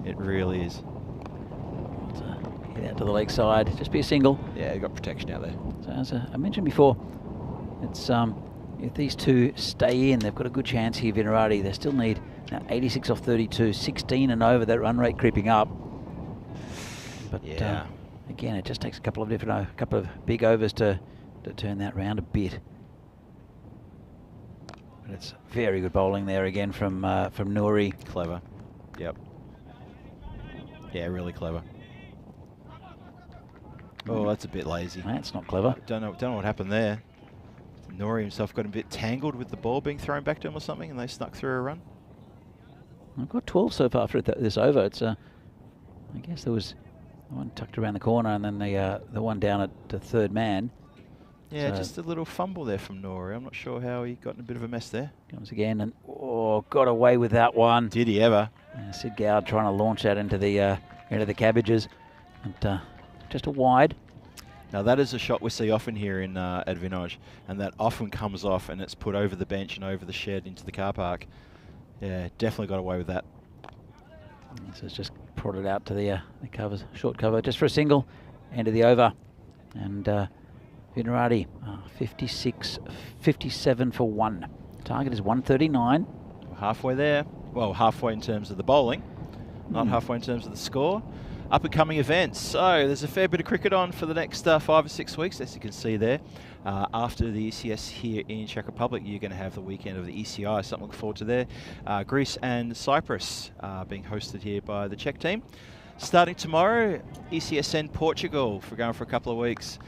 It really is. Get out to the leg side, just be a single. Yeah, you got protection out there. So as I mentioned before, it's if these two stay in, they've got a good chance here. Vinarati, they still need now 86 off 32, 16 and over. That run rate creeping up. But yeah, again, it just takes a couple of big overs to turn that round a bit. But it's very good bowling there again from Nouri. clever. Yep. Yeah, really clever. Oh, that's a bit lazy. That's not clever. Don't know what happened there. Nori himself got a bit tangled with the ball being thrown back to him or something, and they snuck through a run. I've got 12 so far for this over. It's I guess there was one tucked around the corner, and then the one down at the third man. Yeah, So just a little fumble there from Nori. I'm not sure how he got in a bit of a mess there. comes again and got away with that one. Did he ever? Sid Gowd trying to launch that into the cabbages, and just a wide. Now that is a shot we see often here in at Vinoj, and that often comes off and it's put over the bench and over the shed into the car park. Yeah, definitely got away with that. So it's just prodded out to the covers, short cover, just for a single, end of the over. And Vinarati, 57 for 1. Target is 139. Halfway there. Well, halfway in terms of the bowling, not halfway in terms of the score. Up and coming events. So there's a fair bit of cricket on for the next 5 or 6 weeks, as you can see there. After the ECS here in Czech Republic, you're going to have the weekend of the ECI, something to look forward to there. Greece and Cyprus being hosted here by the Czech team. Starting tomorrow, ECSN Portugal for going for a couple of weeks.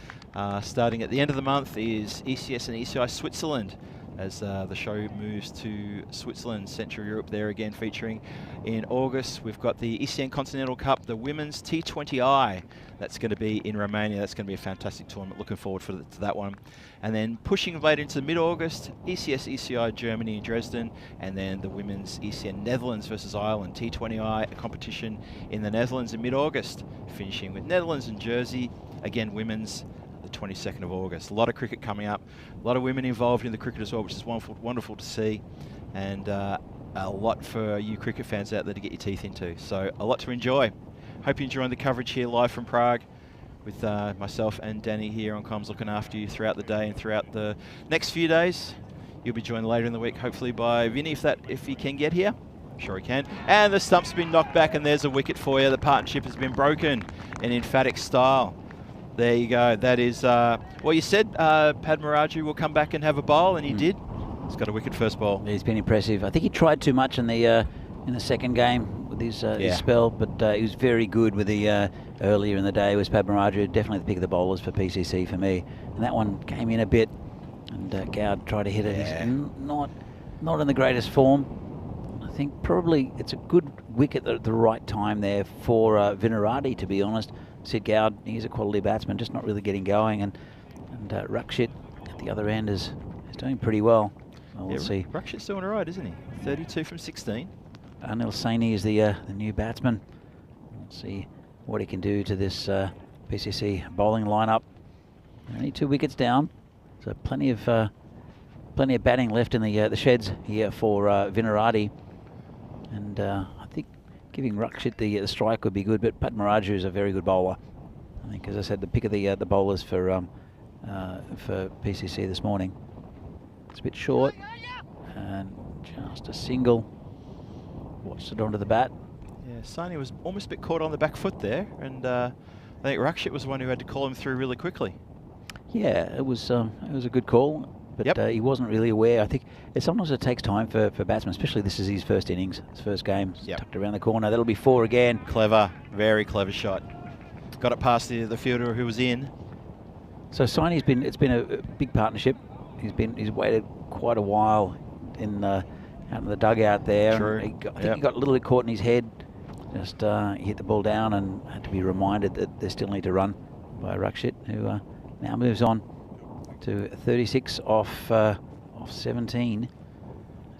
Starting at the end of the month is ECS and ECI Switzerland, as the show moves to Switzerland, Central Europe there again, featuring in August. We've got the ECN Continental Cup, the Women's T20I. That's going to be in Romania. That's going to be a fantastic tournament. Looking forward to that one. And then pushing later into mid-August, ECS ECI Germany in Dresden, and then the Women's ECN Netherlands versus Ireland, T20I, a competition in the Netherlands in mid-August, finishing with Netherlands and Jersey, again women's, the 22nd of August. A lot of cricket coming up, a lot of women involved in the cricket as well, which is wonderful to see, and a lot for you cricket fans out there to get your teeth into. So a lot to enjoy. Hope you're enjoying the coverage here live from Prague with myself and Danny here on comms, looking after you throughout the day and throughout the next few days. You'll be joined later in the week, hopefully by Vinny, if he can get here. I'm sure he can. And the stump's been knocked back, and there's a wicket for you. The partnership has been broken in emphatic style. There you go. That is, well, you said Padmaraju will come back and have a bowl, and he did. He's got a wicket first ball. He's been impressive. I think he tried too much in the second game with his spell, but he was very good with the earlier in the day. Was Padmaraju definitely the pick of the bowlers for PCC for me, and that one came in a bit, and Gowd tried to hit it. Yeah. He's not in the greatest form. I think probably it's a good wicket at the right time there for Vinarati, to be honest. Sid Gowd, he's a quality batsman, just not really getting going, and Rakshit at the other end is doing pretty well. Well, we'll see. Rakshit's doing all right, isn't he? 32 from 16. Anil Saini is the new batsman. We'll see what he can do to this PCC bowling lineup. Only 2 wickets down, so plenty of batting left in the sheds here for Vinarati, and I think giving Rakshit the strike would be good. But Padmaraju is a very good bowler. I think, as I said, the pick of the bowlers for PCC this morning. It's a bit short, and just a single. Watched it onto the bat. Yeah, Saini was almost a bit caught on the back foot there, and I think Rakshit was the one who had to call him through really quickly. Yeah, it was a good call, but he wasn't really aware. I think sometimes it takes time for batsmen, especially this is his first innings, his first game. Tucked around the corner. That'll be 4 again. Clever, very clever shot. Got it past the fielder who was in. So Saini's it's been a big partnership. He's waited quite a while out in the dugout there. True. I think he got a little bit caught in his head. Just he hit the ball down and had to be reminded that they still need to run by Rakshit, who now moves on to 36 off 17.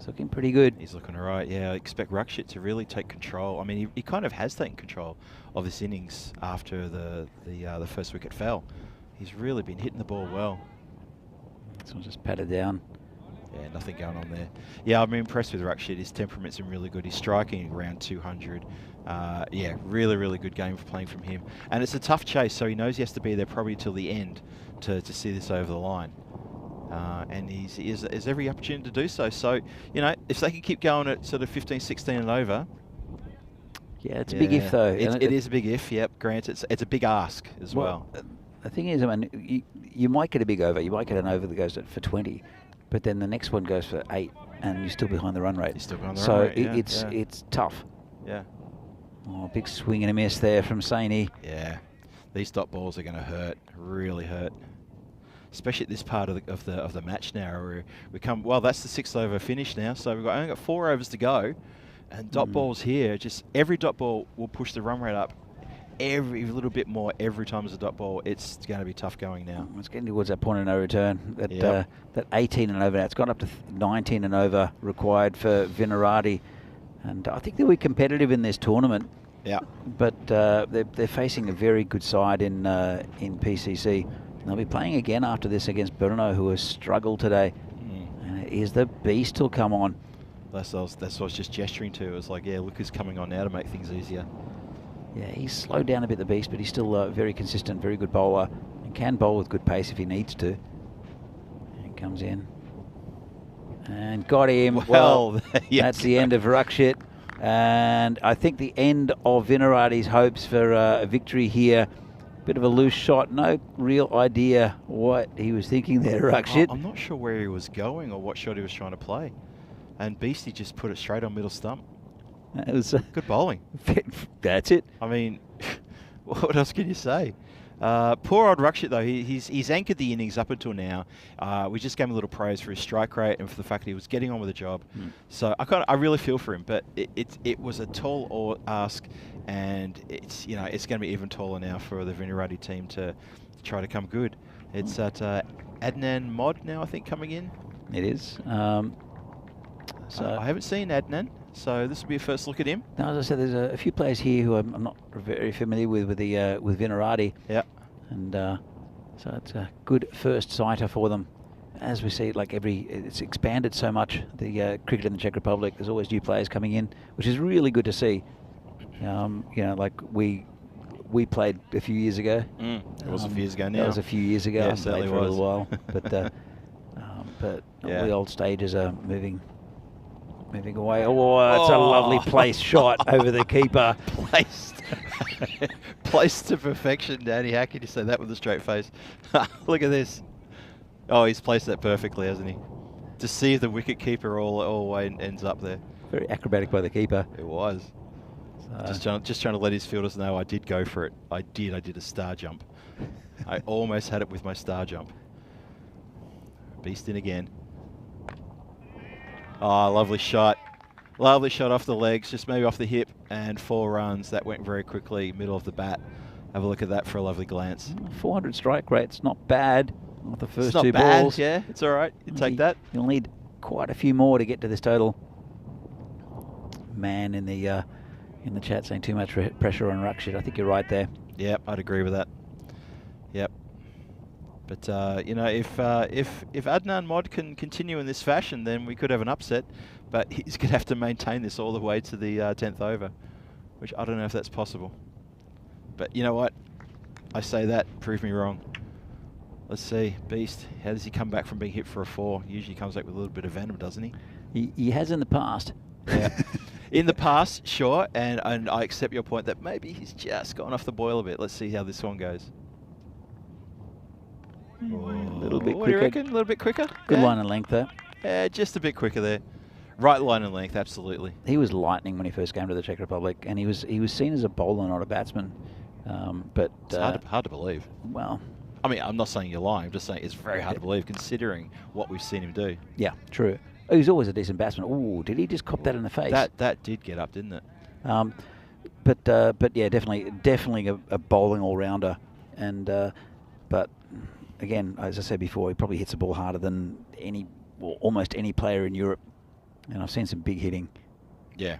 It's looking pretty good. He's looking all right. Yeah, I expect Rakshit to really take control. I mean, he kind of has taken control of this innings after the first wicket fell. He's really been hitting the ball well. So I'll just pat it down. Yeah, nothing going on there. Yeah, I'm impressed with Rakshit. His temperament's been really good. He's striking around 200. Yeah, really, really good game for playing from him. And it's a tough chase, so he knows he has to be there probably till the end to see this over the line. And he has every opportunity to do so. So, you know, if they can keep going at sort of 15, 16 and over. Yeah, it's a big if, though. It is a big if, yep. Granted, it's a big ask as well. The thing is, I mean, you might get a big over. You might get an over that goes for 20. But then the next one goes for 8, and you're still behind the run rate. You're still behind the run rate, So it's tough. Yeah. Oh, big swing and a miss there from Saini. Yeah, these dot balls are going to hurt, really hurt, especially at this part of the match now. Where we come. Well, that's the 6th over finish now, so we've only got 4 overs to go, and dot balls here. Just every dot ball will push the run rate up. Every little bit more every time as a dot ball. It's going to be tough going now. It's getting towards that point of no return. That 18 and over now. It's gone up to 19 and over required for Vinarati, and I think they'll be competitive in this tournament. Yeah. But they're facing a very good side in PCC. They'll be playing again after this against Brno, who has struggled today. And it is the beast who'll come on. That's what I was just gesturing to. It was like, yeah, look who's coming on now to make things easier. Yeah, he's slowed down a bit, the beast, but he's still very consistent, very good bowler, and can bowl with good pace if he needs to. And comes in. And got him. Well, that's the end of Rakshit. And I think the end of Vinarati's hopes for a victory here. Bit of a loose shot. No real idea what he was thinking there, Rakshit. I'm not sure where he was going or what shot he was trying to play. And Beastie just put it straight on middle stump. It was good bowling. That's it. I mean, what else can you say? Poor old Rakshit, though. He's anchored the innings up until now. We just gave him a little praise for his strike rate and for the fact that he was getting on with the job. So I really feel for him. But it was a tall ask, and it's going to be even taller now for the Vinarati team to try to come good. It's at Adnan Mod now, I think, coming in. It is. So I haven't seen Adnan. So this will be a first look at him. Now, as I said, there's a few players here who I'm not very familiar with Vinarati. Yeah. And so it's a good first sighter for them. As we see, like it's expanded so much, the cricket in the Czech Republic. There's always new players coming in, which is really good to see. Like we played a few years ago. It was a few years ago now. That was a few years ago. Yeah, I played for a little while. But yeah. All the old stages are moving away. Oh, it's a lovely place shot over the keeper. Placed to perfection, Danny. How can you say that with a straight face? Look at this. Oh, he's placed that perfectly, hasn't he? To see if the wicket keeper all the way ends up there. Very acrobatic by the keeper. It was. Just trying to let his fielders know I did go for it. I did a star jump. I almost had it with my star jump. Beast in again. Oh, lovely shot. Lovely shot off the legs, just maybe off the hip, and 4 runs. That went very quickly, middle of the bat. Have a look at that for a lovely glance. 400 strike rate's not bad. Not the first it's two not bad, balls. Yeah, it's all right. You take that. You'll need quite a few more to get to this total. Man in the chat saying too much pressure on Rakshit. I think you're right there. Yep, I'd agree with that. Yep. But if Adnan Mod can continue in this fashion, then we could have an upset. But he's going to have to maintain this all the way to the 10th over, which I don't know if that's possible. But you know what? I say that, prove me wrong. Let's see, Beast. How does he come back from being hit for a 4? Usually comes back with a little bit of venom, doesn't he? He has in the past. Yeah. In the past, sure, and I accept your point that maybe he's just gone off the boil a bit. Let's see how this one goes. A little bit quicker. What do you reckon? A little bit quicker? Good line and length there. Yeah, just a bit quicker there. Right line and length, absolutely. He was lightning when he first came to the Czech Republic, and he was seen as a bowler, not a batsman. But it's hard to believe. Well, I mean, I'm not saying you're lying. I'm just saying it's very hard to believe considering what we've seen him do. Yeah, true. Oh, he's always a decent batsman. Ooh, did he just cop that in the face? That did get up, didn't it? But yeah, definitely a bowling all-rounder. And but again, as I said before, he probably hits the ball harder than almost any player in Europe. And I've seen some big hitting. Yeah.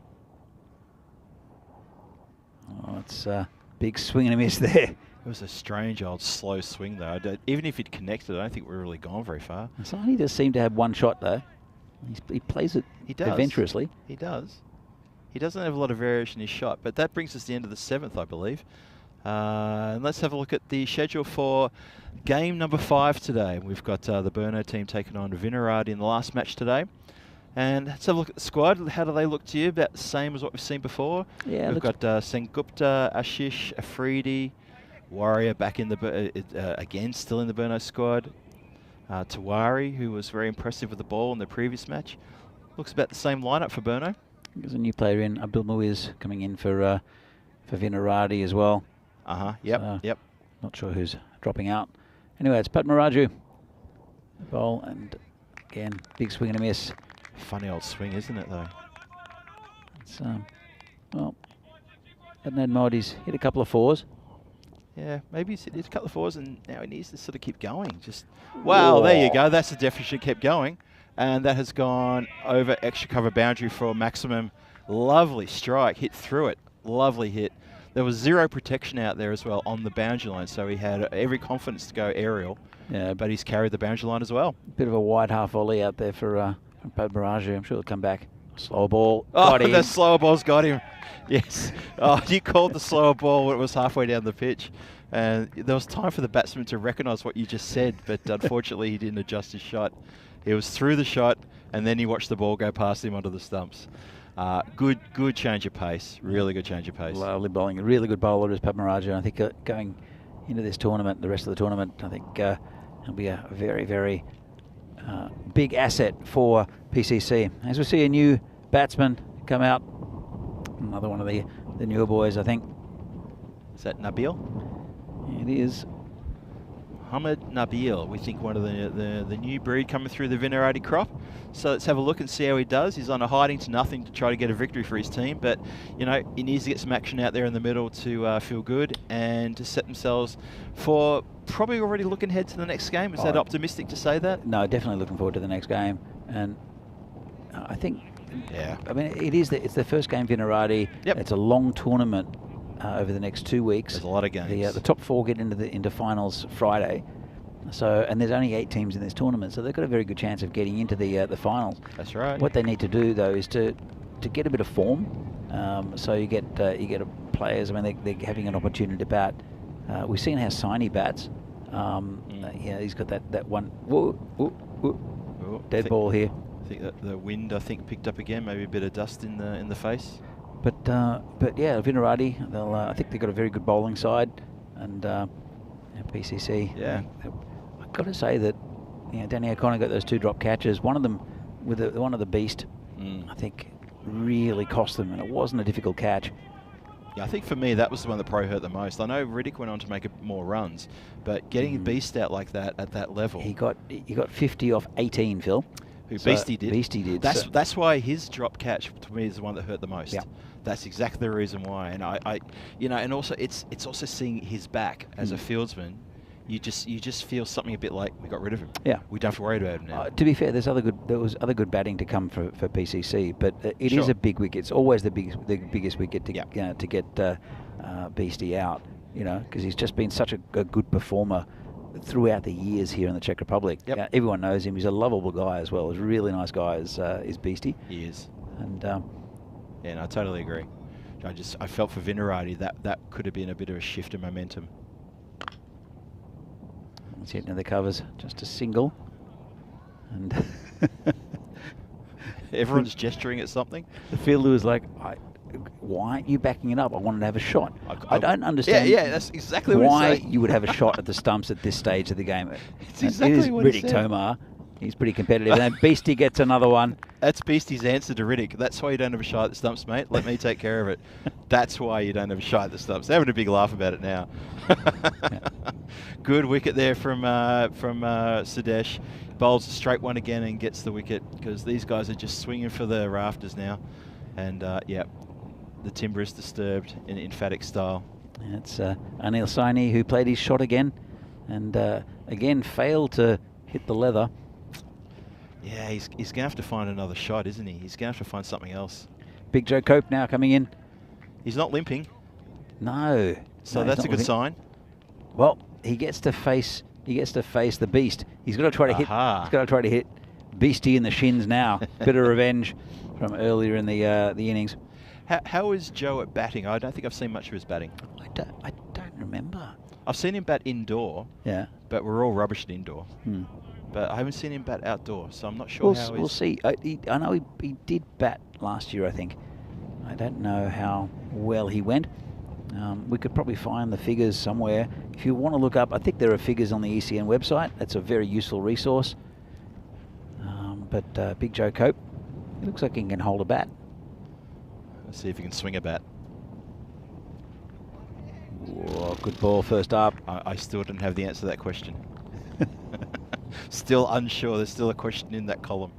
Oh, it's a big swing and a miss there. It was a strange old slow swing, though. Even if he'd connected, I don't think we're really gone very far. So he does seem to have one shot, though. He plays it adventurously. He does. He doesn't have a lot of variation in his shot, but that brings us to the end of the 7th, I believe. And let's have a look at the schedule for game number 5 today. We've got the Burno team taking on Vinarad in the last match today. And let's have a look at the squad. How do they look to you? About the same as what we've seen before? Yeah, we've got Sengupta, Ashish, Afridi, Warrior back in the again still in the Burno squad. Tawari, who was very impressive with the ball in the previous match. Looks about the same lineup for Burno. There's a new player in, Abdul Muiz, coming in for Vinaradi as well. Yep. Yep. Not sure who's dropping out. Anyway, it's Padmaraju. Bowl, and again, big swing and a miss. Funny old swing, isn't it, though? It's, well, Adnan Modi's hit a couple of 4s. Yeah, maybe he's hit a couple of 4s, and now he needs to sort of keep going. Just, wow, there you go. That's the definition. Kept going. And that has gone over extra cover boundary for maximum. Lovely strike, hit through it. Lovely hit. There was 0 protection out there as well on the boundary line, so he had every confidence to go aerial. Yeah, but he's carried the boundary line as well. Bit of a wide half volley out there for Padmaraju. I'm sure he'll come back. Slow ball. Oh, the slower ball's got him. Yes. Oh, you called the slower ball when it was halfway down the pitch. And there was time for the batsman to recognise what you just said, but unfortunately he didn't adjust his shot. He was through the shot, and then he watched the ball go past him onto the stumps. Good change of pace. Really good change of pace. Lovely bowling. A really good bowler is Padmaraju. I think going into this tournament, the rest of the tournament, I think he'll be a very, very big asset for PCC. As we see a new batsman come out, another one of the newer boys, I think. Is that Nabil? It is. Hamid Nabil, we think one of the new breed coming through the Vinaradi crop. So let's have a look and see how he does. He's on a hiding to nothing to try to get a victory for his team, but you know, he needs to get some action out there in the middle to feel good and to set themselves for probably already looking ahead to the next game. Is that optimistic to say that? No, definitely looking forward to the next game. And I think, yeah, I mean, it's the first game Vinaradi. Yep. It's a long tournament over the next 2 weeks. There's a lot of games. The top 4 get into finals Friday. So, and there's only 8 teams in this tournament, so they've got a very good chance of getting into the finals. That's right. What they need to do though is to get a bit of form. So you get players. I mean, they're having an opportunity to bat. We've seen how Saini bats. Yeah, he's got that one. Dead ball here. I think that the wind, picked up again. Maybe a bit of dust in the face. But yeah, Vinaradi. I think they've got a very good bowling side, and PCC. Yeah. I've got to say that Danny O'Connor got those 2 drop catches. One of them with one of the beast, I think, really cost them, and it wasn't a difficult catch. Yeah, I think for me that was the one that probably hurt the most. I know Riddick went on to make more runs, but getting Beast out like that at that level, he got 50 off 18, Phil. Beastie did. Beastie did. That's why his drop catch to me is the one that hurt the most. Yeah. That's exactly the reason why. And I and also it's also seeing his back as a fieldsman. You just feel something a bit like we got rid of him. Yeah. We don't have to worry about him now. To be fair, there was other good batting to come for PCC, but it is a big wicket. It's always the biggest wicket to get Beastie out. Because he's just been such a good performer throughout the years here in the Czech Republic. Yep. Everyone knows him. He's a lovable guy as well. He's a really nice guy is Beastie. He is. And yeah, no, I totally agree. I felt for Vinaradi that could have been a bit of a shift in momentum. Let's hit into the covers, just a single. And everyone's gesturing at something. The fielder was like, why aren't you backing it up? I wanted to have a shot. I don't understand. Yeah, that's exactly why you would have a shot at the stumps at this stage of the game. It's exactly what he said. Riddick Tomar. He's pretty competitive. And then Beastie gets another one. That's Beastie's answer to Riddick. That's why you don't have a shot at the stumps, mate. Let me take care of it. That's why you don't have a shot at the stumps. They're having a big laugh about it now. Good wicket there from Sudesh. Bowls a straight one again and gets the wicket because these guys are just swinging for the rafters now. And yeah, the timber is disturbed in emphatic style. It's Anil Saini who played his shot again and again failed to hit the leather. Yeah, he's going to have to find another shot, isn't he? He's going to have to find something else. Big Joe Cope now coming in. He's not limping, No. so No, he's that's not a good limping. sign. Well, he gets to face the beast. He's got to try to hit. Aha. He's got to try to hit Beastie in the shins now. Bit of revenge from earlier in the innings. How is Joe at batting? I don't think I've seen much of his batting. I don't remember. I've seen him bat indoor, Yeah. but we're all rubbish at indoor. Hmm. But I haven't seen him bat outdoor, so I'm not sure how We'll see. I know he did bat last year, I think. I don't know how well he went. We could probably find the figures somewhere. If you want to look up, I think there are figures on the ECN website. That's a very useful resource. But Big Joe Cope, he looks like he can hold a bat. Let's see if he can swing a bat. Whoa, good ball first up. I still don't have the answer to that question. Still unsure. There's still a question in that column.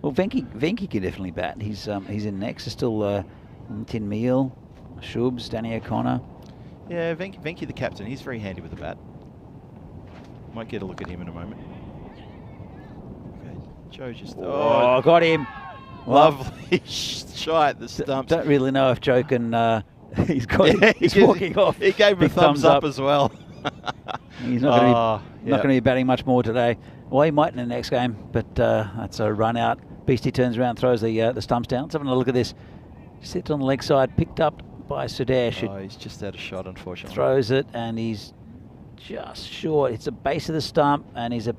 Well, Venki can definitely bat. He's in next. There's still Tin Meal, Shubs, Danny O'Connor. Yeah, Venki the captain. He's very handy with the bat. Might get a look at him in a moment. Okay, Joe just... Oh, got him. Lovely shot at the stumps. Don't really know if Joe can... he's Yeah, walking off. He gave him a Big thumbs up as well. He's not going to be batting much more today. Well, he might in the next game, but that's a run out. Beastie turns around, throws the stumps down. Let's have a look at this. Sits on the leg side, picked up by Sudesh. Oh, he's just out of shot, unfortunately. Throws it, and he's just short. It's the base of the stump, and he's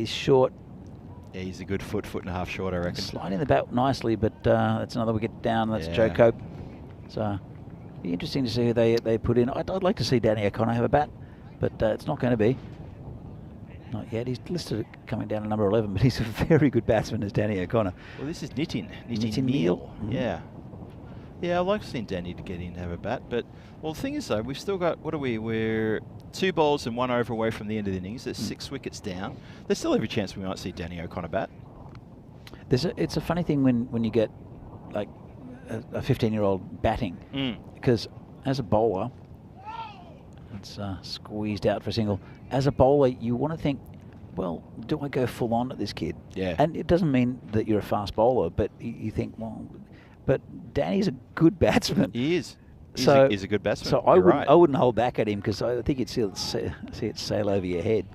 short. Yeah, he's a good foot and a half short, I reckon. Sliding the bat nicely, but that's another wicket down. That's Yeah. Joe Cope. So, be interesting to see who they put in. I'd like to see Danny O'Connor have a bat, but it's not going to be. Not yet. He's listed coming down to number 11, but he's a very good batsman as Danny O'Connor. Well, this is Nitin Nitin Meal. Meal. Yeah. Yeah, I like seeing Danny to get in and have a bat. But, well, the thing is, though, we've still got, what are we? We're 2 balls and 1 over away from the end of the innings. There's 6 wickets down. There's still every chance we might see Danny O'Connor bat. It's a funny thing when you get like a 15-year-old batting, because as a bowler, it's squeezed out for a single. As a bowler, you want to think, well, do I go full on at this kid? Yeah. And it doesn't mean that you're a fast bowler, but you think, well, but Danny's a good batsman. He is. He's a good batsman. So I wouldn't hold back at him, because I think you'd see it sail over your head.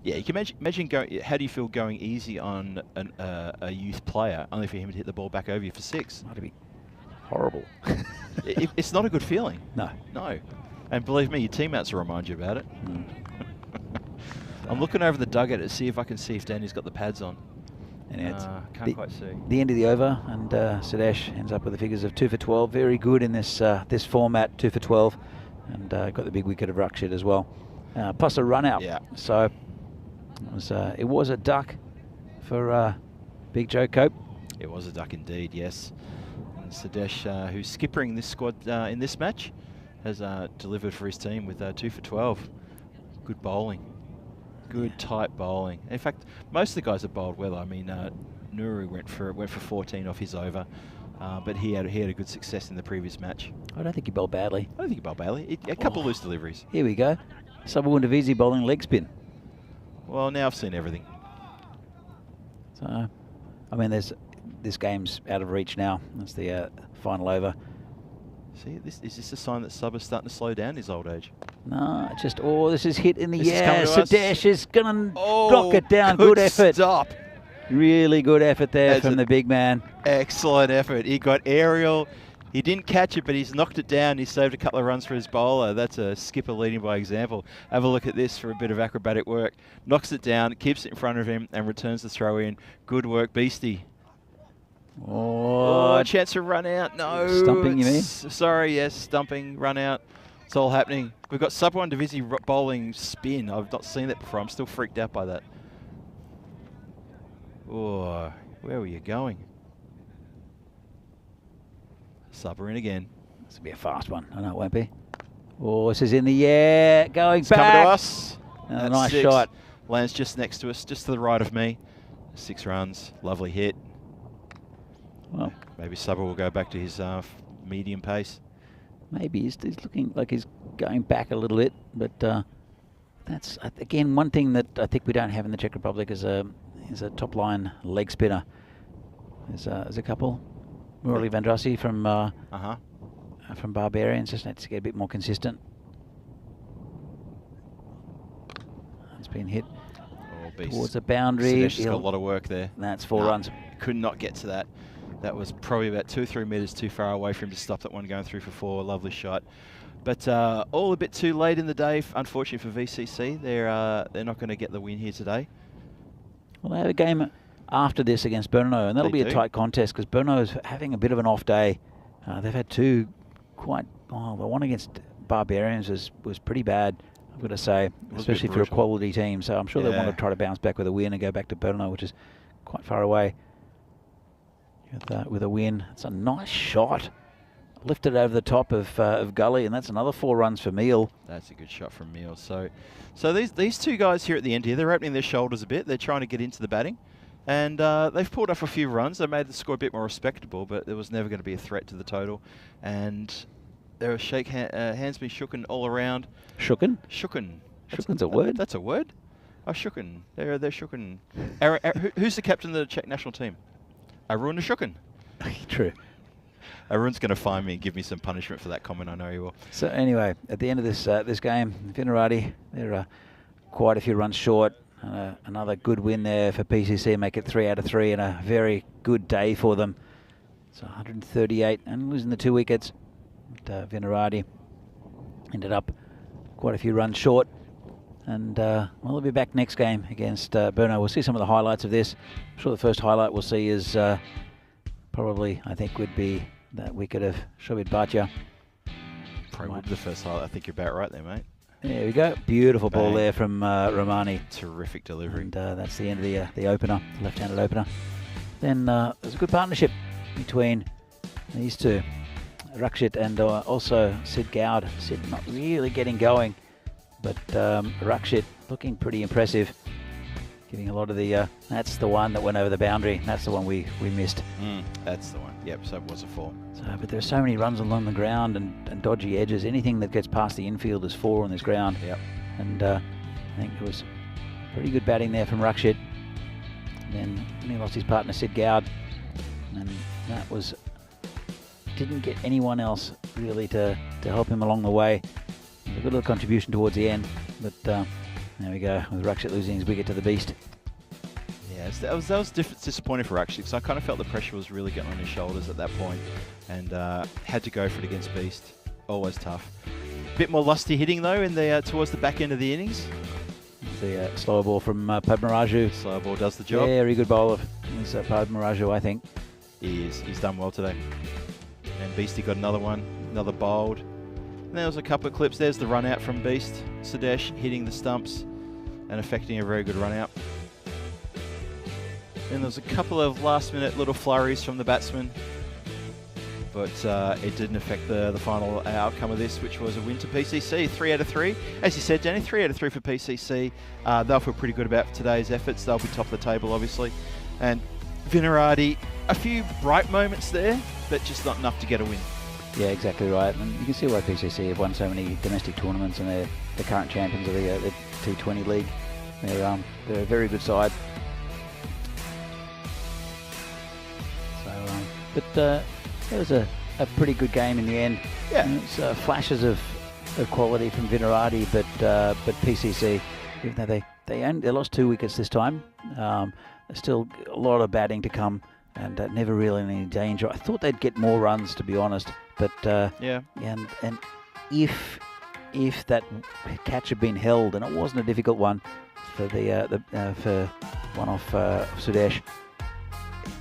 Yeah, you can imagine going. How do you feel going easy on a youth player, only for him to hit the ball back over you for 6? That'd be horrible. It's not a good feeling. No. No. And believe me, your teammates will remind you about it. I'm looking over the dugout to see if I can see if Danny's got the pads on. And it's can't quite see. The end of the over, and Sudesh ends up with the figures of 2 for 12. Very good in this this format, 2 for 12, and got the big wicket of Rakshit as well, plus a run out. Yeah. So it was a duck for Big Joe Cope. It was a duck indeed, yes. And Sudesh, who's skippering this squad in this match, has delivered for his team with 2 for 12. Good bowling. Good tight bowling. In fact, most of the guys have bowled well. I mean, Nuru went for 14 off his over, but he had a good success in the previous match. I don't think he bowled badly. I don't think he bowled badly. A couple of loose deliveries. Here we go. Subawundavizi bowling leg spin. Well, now I've seen everything. So, I mean, this game's out of reach now. That's the final over. See, is this a sign that Subba's starting to slow down his old age? No, just, this is hit in the This is air. coming to us. Sudesh is going to knock it down. Good effort. Stop. Really good effort there That's from the big man. Excellent effort. He got aerial. He didn't catch it, but he's knocked it down. He saved a couple of runs for his bowler. That's a skipper leading by example. Have a look at this for a bit of acrobatic work. Knocks it down, keeps it in front of him, and returns the throw in. Good work, Beastie. Oh, Chance to run out. No. Stumping, you mean? Sorry, yes, stumping, run out. It's all happening. We've got Subawundavizi bowling spin. I've not seen that before. I'm still freaked out by that. Oh, where were you going? Subber in again. This will be a fast one. I know it won't be. Oh, this is in the air. Going It's back. coming to us. And a That's nice 6. shot. Lands just next to us, just to the right of me. 6 runs. Lovely hit. Well, Maybe Subber will go back to his medium pace. maybe he's looking like he's going back a little bit, but that's again one thing that I think we don't have in the Czech Republic is is a top line leg spinner. There's a couple. Murali Vandrasi from Barbarians just needs to get a bit more consistent. It's been hit towards the boundary. Sudesh has got a lot of work there. That's 4 runs. Could not get to that. That was probably about 2 or 3 metres too far away for him to stop that one going through for 4. Lovely shot. But all a bit too late in the day, unfortunately for VCC. They're not going to get the win here today. Well, they have a game after this against Burno, and that'll be a tight contest because Burno is having a bit of an off day. They've had 2 quite... Oh, the one against Barbarians was pretty bad, I've got to say, especially for a quality team. So I'm sure they want to try to bounce back with a win and go back to Burno, which is quite far away. With a win, it's a nice shot. Lifted over the top of Gully, and that's another 4 runs for Meal. That's a good shot from Meal. So these 2 guys here at the end here, they're opening their shoulders a bit. They're trying to get into the batting. And they've pulled off a few runs. They made the score a bit more respectable, but there was never going to be a threat to the total. And there was hands being shooken all around. Shooken? Shooken. Shooken's a word? That's a word? Oh, shooken. They're shooken. Who's the captain of the Czech national team? Arun Shooken. True. Arun's going to find me and give me some punishment for that comment. I know he will. So anyway, at the end of this game, Vinarati, they're quite a few runs short. Another good win there for PCC, make it 3 out of 3, and a very good day for them. So 138 and losing the 2 wickets. Vinarati ended up quite a few runs short. And well, they'll be back next game against Burno. We'll see some of the highlights of this. I'm sure the first highlight we'll see is probably, I think, would be that wicket of Shobit Bhatia. Probably would be the first highlight. I think you're about right there, mate. There we go. Beautiful ball there from Romani. Terrific delivery. And that's the end of the opener, the left-handed opener. Then there's a good partnership between these 2. Rakshit and also Sid Goud. Sid not really getting going, but Rakshit looking pretty impressive. Giving a lot of the... that's the one that went over the boundary. That's the one we missed. That's the one. Yep, so it was a 4. But there's so many runs along the ground and dodgy edges. Anything that gets past the infield is 4 on this ground. Yep. And I think it was pretty good batting there from Rakshit. And then he lost his partner Sid Goud. And that was... Didn't get anyone else really to help him along the way. A good little contribution towards the end. But there we go, with Rakshit losing his wicket to the Beast. Yes, that was disappointing for Rakshit, because I kind of felt the pressure was really getting on his shoulders at that point, and had to go for it against Beast. Always tough. Bit more lusty hitting though in the towards the back end of the innings. The slower ball from Padmaraju. Slower ball does the job. Very good bowler. He's Padmaraju, I think. He is. He's done well today. And Beastie got another one, another bowled. And there was a couple of clips. There's the run out from Beast. Sudesh hitting the stumps and affecting a very good run out. Then there was a couple of last minute little flurries from the batsman. But it didn't affect the final outcome of this, which was a win to PCC. 3 out of 3. As you said, Danny, 3 out of 3 for PCC. They'll feel pretty good about today's efforts. They'll be top of the table, obviously. And Vinarati, a few bright moments there, but just not enough to get a win. Yeah, exactly right. And you can see why PCC have won so many domestic tournaments, and they're the current champions of the T20 league. They're a very good side. So, it was a pretty good game in the end. Yeah, it's flashes of quality from Vinarati, but PCC, even though they lost 2 wickets this time, still a lot of batting to come, and never really in any danger. I thought they'd get more runs, to be honest, but yeah. And if that catch had been held, and it wasn't a difficult one for for one off Sudesh, it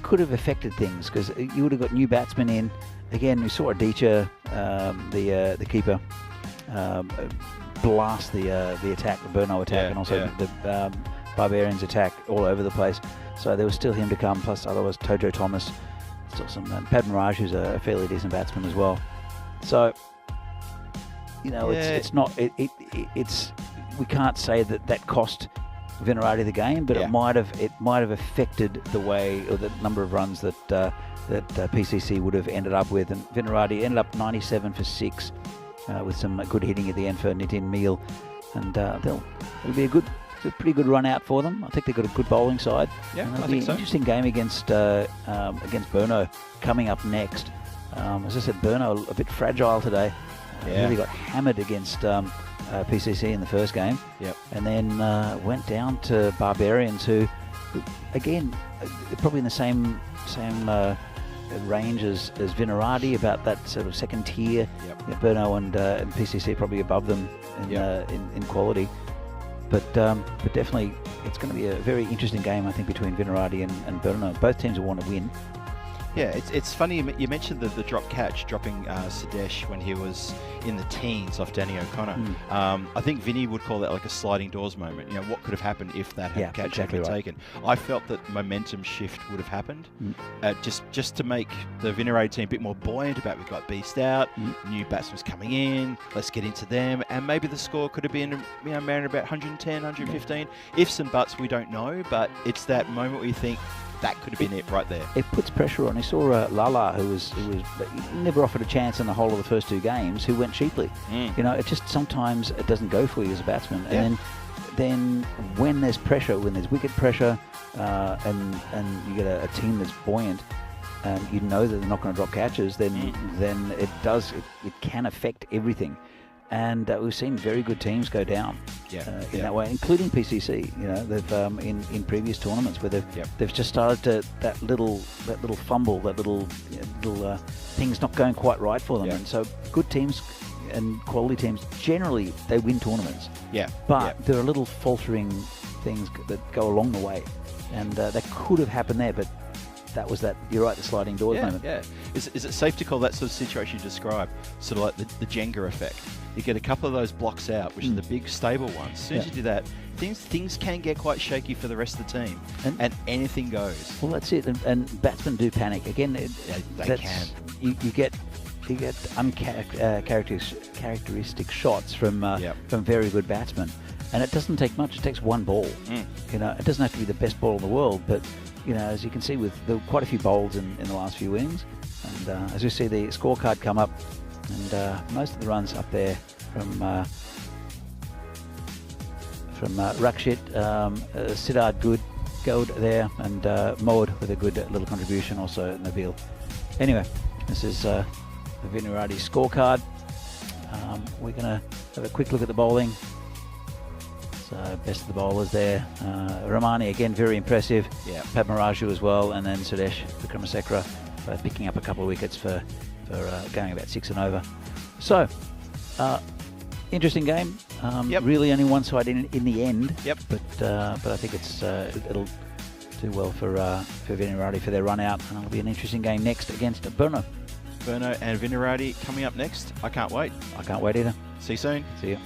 could have affected things, because you would have got new batsmen in. Again, we saw Adichie, the keeper, blast the attack, the Burno attack, and also the Barbarians attack all over the place. So there was still him to come, plus otherwise Tojo Thomas, still some Padmaraj, who's a fairly decent batsman as well. So it's not it's we can't say that cost Vinarati the game, but it might have affected the way, or the number of runs that PCC would have ended up with. And Vinarati ended up 97 for 6 with some good hitting at the end for Nitin Meal, and it'll be a good It's a pretty good run out for them. I think they've got a good bowling side. Yeah, and it'll I be think an so. interesting game against Burno coming up next. As I said, Burno a bit fragile today. Yeah. Really got hammered against PCC in the first game. Yep. And then went down to Barbarians, who again, probably in the same range as Vinarati, about that sort of second tier. Yep. Yeah, Burno and PCC probably above them in quality. But definitely, it's going to be a very interesting game, I think, between Vinarati and Burno. Both teams will want to win. Yeah, it's funny you mentioned the drop catch, dropping Sadesh when he was in the teens off Danny O'Connor. I think Vinny would call that like a sliding doors moment. You know, what could have happened if that catch exactly had been right. taken? I felt that momentum shift would have happened, just to make the Vinarati team a bit more buoyant about we've got Beast out, new batsmen's coming in, let's get into them, and maybe the score could have been around about 110, 115. Ifs and buts, we don't know, but it's that moment where you think, that could have been it right there. It puts pressure on. I saw Lala, who was never offered a chance in the whole of the first two games, who went cheaply. You know, it just sometimes it doesn't go for you as a batsman. Yeah. And then when there's pressure, when there's wicket pressure, and you get a team that's buoyant, and you know that they're not going to drop catches, then it can affect everything. And we've seen very good teams go down in that way, including PCC. You know, they've in previous tournaments where they've just started to that little fumble, that little things not going quite right for them. And so good teams and quality teams generally they win tournaments. But there are little faltering things that go along the way, and that could have happened there, but. That was that. You're right. The sliding doors moment. Yeah. Is it safe to call that sort of situation you describe sort of like the Jenga effect? You get a couple of those blocks out, which are the big stable ones. As soon as you do that, things can get quite shaky for the rest of the team, and anything goes. Well, that's it. And batsmen do panic again. They can. You get characteristic shots from very good batsmen, and it doesn't take much. It takes one ball. You know, it doesn't have to be the best ball in the world, but. You know, as you can see, with quite a few bowls in the last few innings, and as we see the scorecard come up, and most of the runs up there from Rakshit, Siddharth good, Gold there, and Maud with a good little contribution, also Nabil. Anyway, this is the Vinarati scorecard. We're going to have a quick look at the bowling. So best of the bowlers there. Ramani again very impressive. Padmaraju as well, and then Sudesh Vikramasekara both picking up a couple of wickets for going about 6 and over. So interesting game. Really only one side in the end. But I think it'll do well for Vinarati for their run out, and it'll be an interesting game next against Burno. Burno and Vinarati coming up next. I can't wait. I can't wait either. See you soon. See you.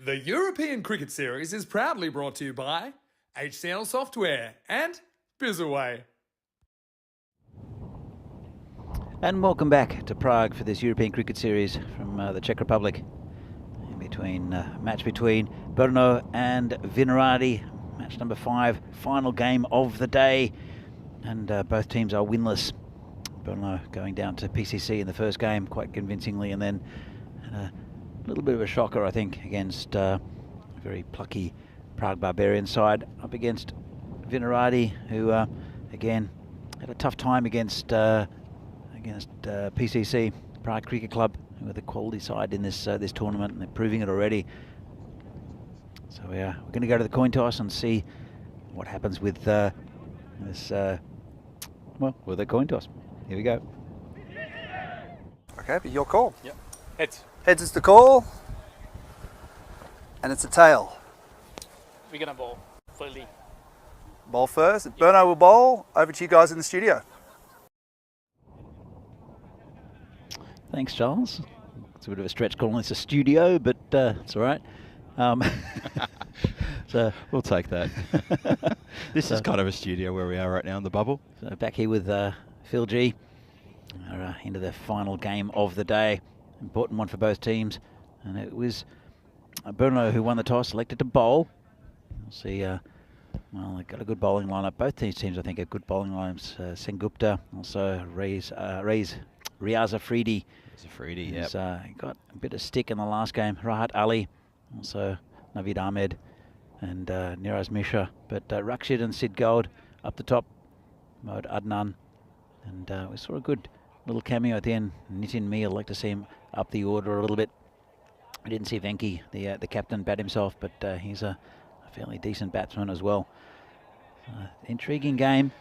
The European Cricket Series is proudly brought to you by HCL Software and Bizaway. And welcome back to Prague for this European Cricket Series from the Czech Republic. Match between Brno and Vinaradi, match number 5, final game of the day, and both teams are winless. Brno going down to PCC in the first game quite convincingly, and then a little bit of a shocker, I think, against a very plucky Prague Barbarian side up against Vinaradi, who again had a tough time against PCC, Prague Cricket Club, who are the quality side in this this tournament, and they're proving it already. So we're going to go to the coin toss and see what happens with this. With the coin toss. Here we go. Okay, but your call. Yeah. Heads. Heads is the call, and it's a tail. We're gonna bowl fully. Bowl first. Brno will bowl. Over to you guys in the studio. Thanks, Charles. It's a bit of a stretch calling this a studio, but it's all right. So We'll take that. This is kind of a studio where we are right now in the bubble. So back here with Phil G. We're into the final game of the day. Important one for both teams. And it was Brno who won the toss, selected to bowl. We'll see. Well, they've got a good bowling lineup. Both these teams, I think, have good bowling lineups. Sengupta, also Riaz Afridi. Afridi, He's got a bit of stick in the last game. Rahat Ali, also Naveed Ahmed, and Niraj Mishra. But Rakshid and Sid Gold up the top. Mohd Adnan. And we saw a good little cameo at the end. Nitin Mir, I'd like to see him up the order a little bit. I didn't see Venki, the captain, bat himself, but he's a fairly decent batsman as well. Intriguing game.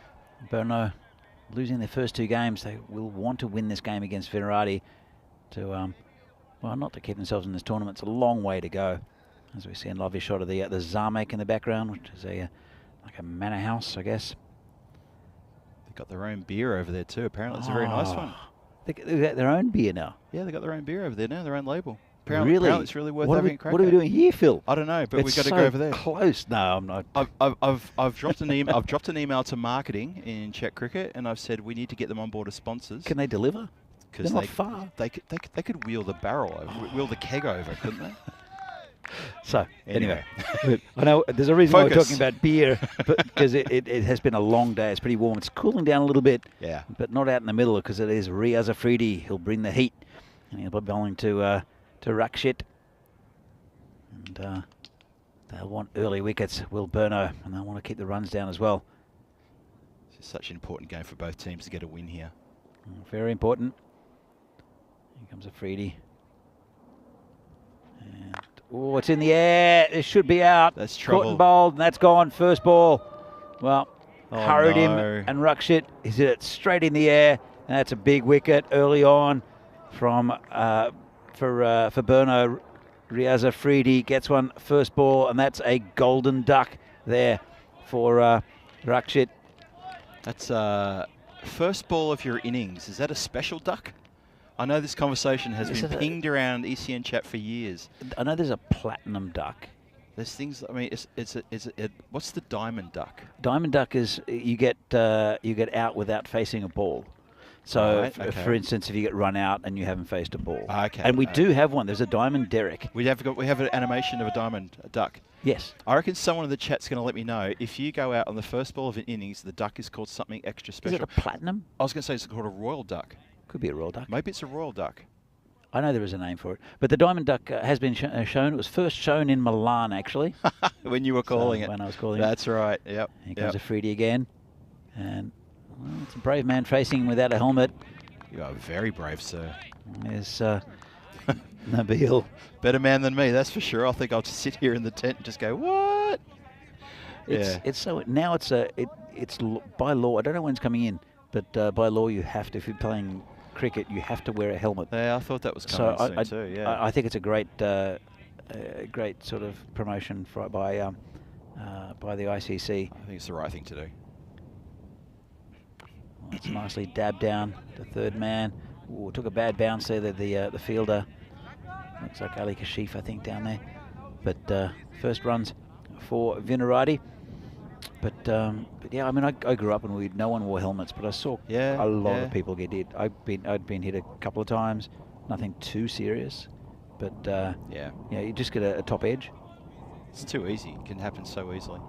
Brno losing their first 2 games. They will want to win this game against Vinaradi to, not to keep themselves in this tournament. It's a long way to go. As we see a lovely shot of the Zamek in the background, which is like a manor house, I guess. They've got their own beer over there too. Apparently it's a very nice one. They've got their own beer now. Yeah, they've got their own beer over there now, their own label. Really? Apparently it's really worth having a crack What are we at. doing here, Phil? I don't know, but we've got to so go over there. Close. No, I'm not. I've dropped an email. I've dropped an email to marketing in Czech Cricket, and I've said we need to get them on board as sponsors. Can they deliver? Because They're not far. They could wheel the barrel over, wheel the keg over, couldn't they? So anyway, I know there's a reason why we're talking about beer, because it has been a long day. It's pretty warm. It's cooling down a little bit. Yeah. But not out in the middle, because it is Riaz Afridi. He'll bring the heat, and he'll be bowling to Rakshit. And they'll want early wickets, will Brno, and they'll want to keep the runs down as well. It's such an important game for both teams to get a win here. Very important. Here comes Afridi. And oh, it's in the air. It should be out. That's trouble. Caught and bowled, and that's gone. First ball. Well, hurried him, no. and Rakshit, he's hit it straight in the air. And that's a big wicket early on from for Brno. Riaz Afridi gets one first ball, and that's a golden duck there for Rakshit. That's first ball of your innings. Is that a special duck? I know this conversation has been pinged around ECN chat for years. I know there's a platinum duck. There's things. I mean, what's the diamond duck? Diamond duck is you get out without facing a ball. So, right, okay. for instance, if you get run out and you haven't faced a ball. Okay. And we do have one. There's a diamond derrick. We have an animation of a duck. Yes. I reckon someone in the chat's going to let me know if you go out on the first ball of an innings, the duck is called something extra special. Is it a platinum? I was going to say it's called a royal duck. Could be a royal duck. Maybe it's a royal duck. I know there is a name for it. But the diamond duck has been shown. It was first shown in Milan, actually. When you were calling it. When I was calling it. That's right. Yep. Here comes Afridi again. And well, it's a brave man facing him without a helmet. You are very brave, sir. There's Nabil. Better man than me, that's for sure. I think I'll just sit here in the tent and just go, what? It's so now it's by law. I don't know when it's coming in, but by law you have to, if you're playing cricket, you have to wear a helmet. Yeah, I thought that was coming soon too. Yeah. I think it's a great sort of promotion by the ICC. I think it's the right thing to do. Well, it's nicely dabbed down the third man. Ooh, took a bad bounce there. The fielder looks like Ali Kashif, I think, down there. But first runs for Vinarati. But yeah, I mean, I grew up and no one wore helmets, but I saw a lot of people get hit. I'd been hit a couple of times, nothing too serious, but yeah, you just get a top edge. It's too easy. It can happen so easily.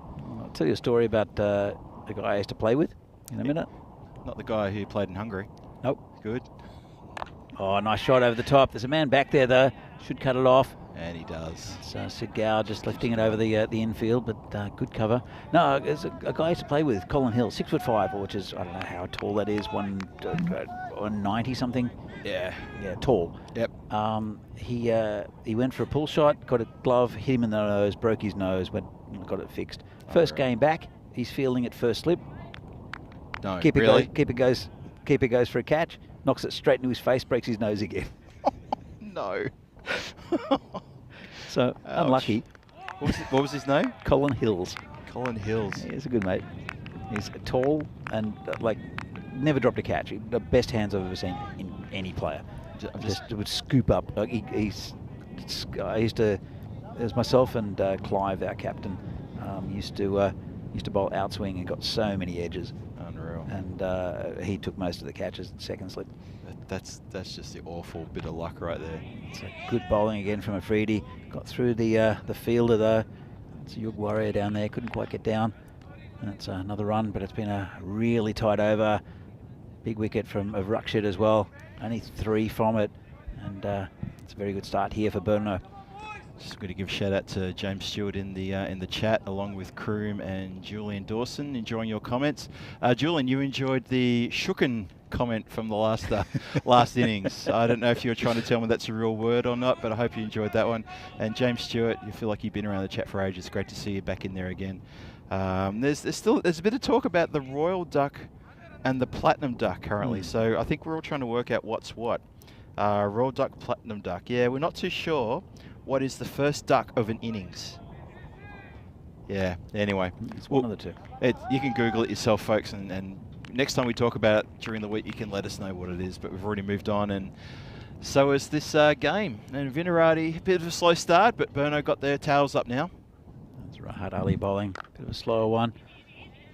I'll tell you a story about a guy I used to play with in a minute. Not the guy who played in Hungary. Nope. Good. Oh, nice shot over the top. There's a man back there though. Should cut it off. And he does. So Sid Gow just lifting it over the infield, but good cover. No, there's a guy I used to play with, Colin Hill, 6'5", which is, I don't know how tall that is, 190 something. Yeah. Yeah, tall. Yep. He went for a pull shot, got a glove, hit him in the nose, broke his nose, but got it fixed. First game back, he's fielding at first slip. No, Keeper really? goes for a catch, knocks it straight into his face, breaks his nose again. No. So, ouch. Unlucky. What was his name? Colin Hills. Colin Hills. Yeah, he's a good mate. He's tall and never dropped a catch. The best hands I've ever seen in any player. Just would scoop up. Like it was myself and Clive, our captain, used to bowl outswing and got so many edges. Unreal. And he took most of the catches in second slip. That's just the awful bit of luck right there. It's a good bowling again from Afridi. Got through the fielder though. It's a Yug Warrior down there. Couldn't quite get down. That's another run, but it's been a really tight over. Big wicket of Rakshit as well. Only 3 from it, and it's a very good start here for Burno. Just going to give a shout out to James Stewart in the chat, along with Kroom and Julian Dawson, enjoying your comments. Julian, you enjoyed the shooken comment from the last innings. I don't know if you were trying to tell me that's a real word or not, but I hope you enjoyed that one. And James Stewart, you feel like you've been around the chat for ages. Great to see you back in there again. There's a bit of talk about the Royal Duck and the Platinum Duck currently. So I think we're all trying to work out what's what. Royal Duck, Platinum Duck. Yeah, we're not too sure what is the first duck of an innings. Yeah, anyway. It's one of the two. You can Google it yourself, folks, and next time we talk about it during the week, you can let us know what it is, but we've already moved on, and so is this game. And Vinarati, a bit of a slow start, but Burno got their tails up now. That's Rahat Ali bowling, bit of a slower one,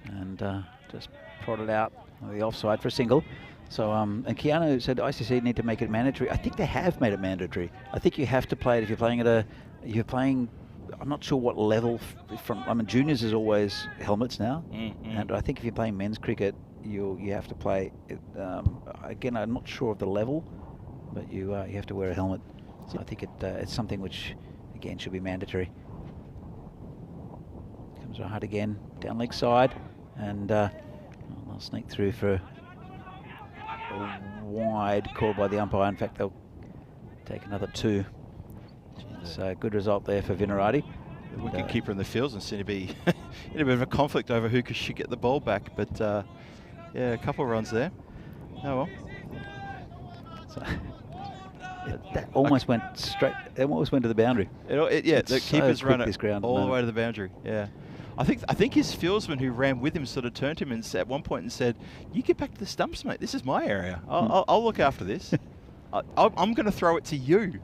and just prodded out on the offside for a single. So, and Keanu said ICC need to make it mandatory. I think they have made it mandatory. I think you have to play it if you're playing, I'm not sure what level juniors is always helmets now. And I think if you're playing men's cricket, you have to play it, again, I'm not sure of the level, but you have to wear a helmet. So I think it's something which, again, should be mandatory. Comes Rahat again, down leg side, and I'll sneak through for a wide call by the umpire. In fact, they'll take another 2. So good result there for Vinarati. The wicket keeper in the fields and seem to be in a bit of a conflict over who should get the ball back, but yeah, a couple of runs there. Oh well. So that almost went straight. It almost went to the boundary. Yeah, the keeper's run it all the way to the boundary. boundary. Yeah. I think his fieldsman who ran with him sort of turned to him and at one point and said, "You get back to the stumps, mate. This is my area. I'll look after this. I'm going to throw it to you."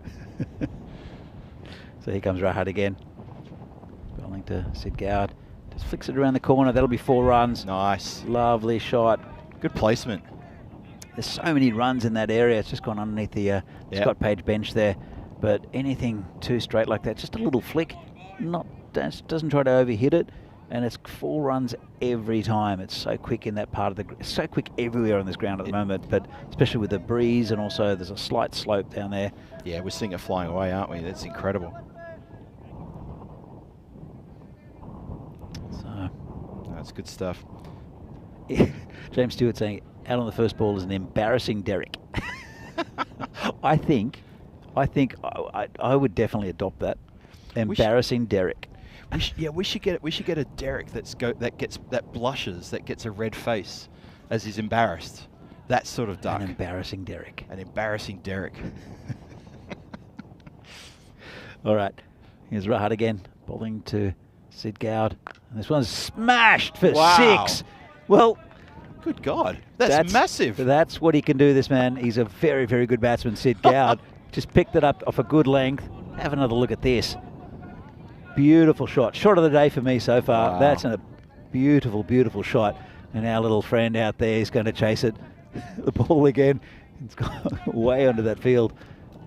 So here comes Rahat again. Bowling to Sid Gowd. Just flicks it around the corner. That'll be 4 runs. Nice. Lovely shot. Good placement. There's so many runs in that area. It's just gone underneath the Scott Page bench there. But anything too straight like that, just a little flick, doesn't try to overhit it, and it's 4 runs every time. It's so quick in that part of it's so quick everywhere on this ground at the moment, but especially with the breeze, and also there's a slight slope down there. Yeah, we're seeing it flying away, aren't we? That's incredible. So that's good stuff. James Stewart saying out on the first ball is an embarrassing Derek. I think I would definitely adopt that. Embarrassing Derek. We should get a Derek that blushes, that gets a red face as he's embarrassed. That sort of duck. An embarrassing Derek. An embarrassing Derek. All right, here's Rahat again, bowling to Sid Gowd, and this one's smashed for 6. Well, good God, that's massive. That's what he can do, this man. He's a very, very good batsman, Sid Gowd. Just picked it up off a good length. Have another look at this. beautiful shot. Shot of the day for me so far. Wow. That's a beautiful, beautiful shot. And our little friend out there is going to chase it. The ball again. It's gone way onto that field.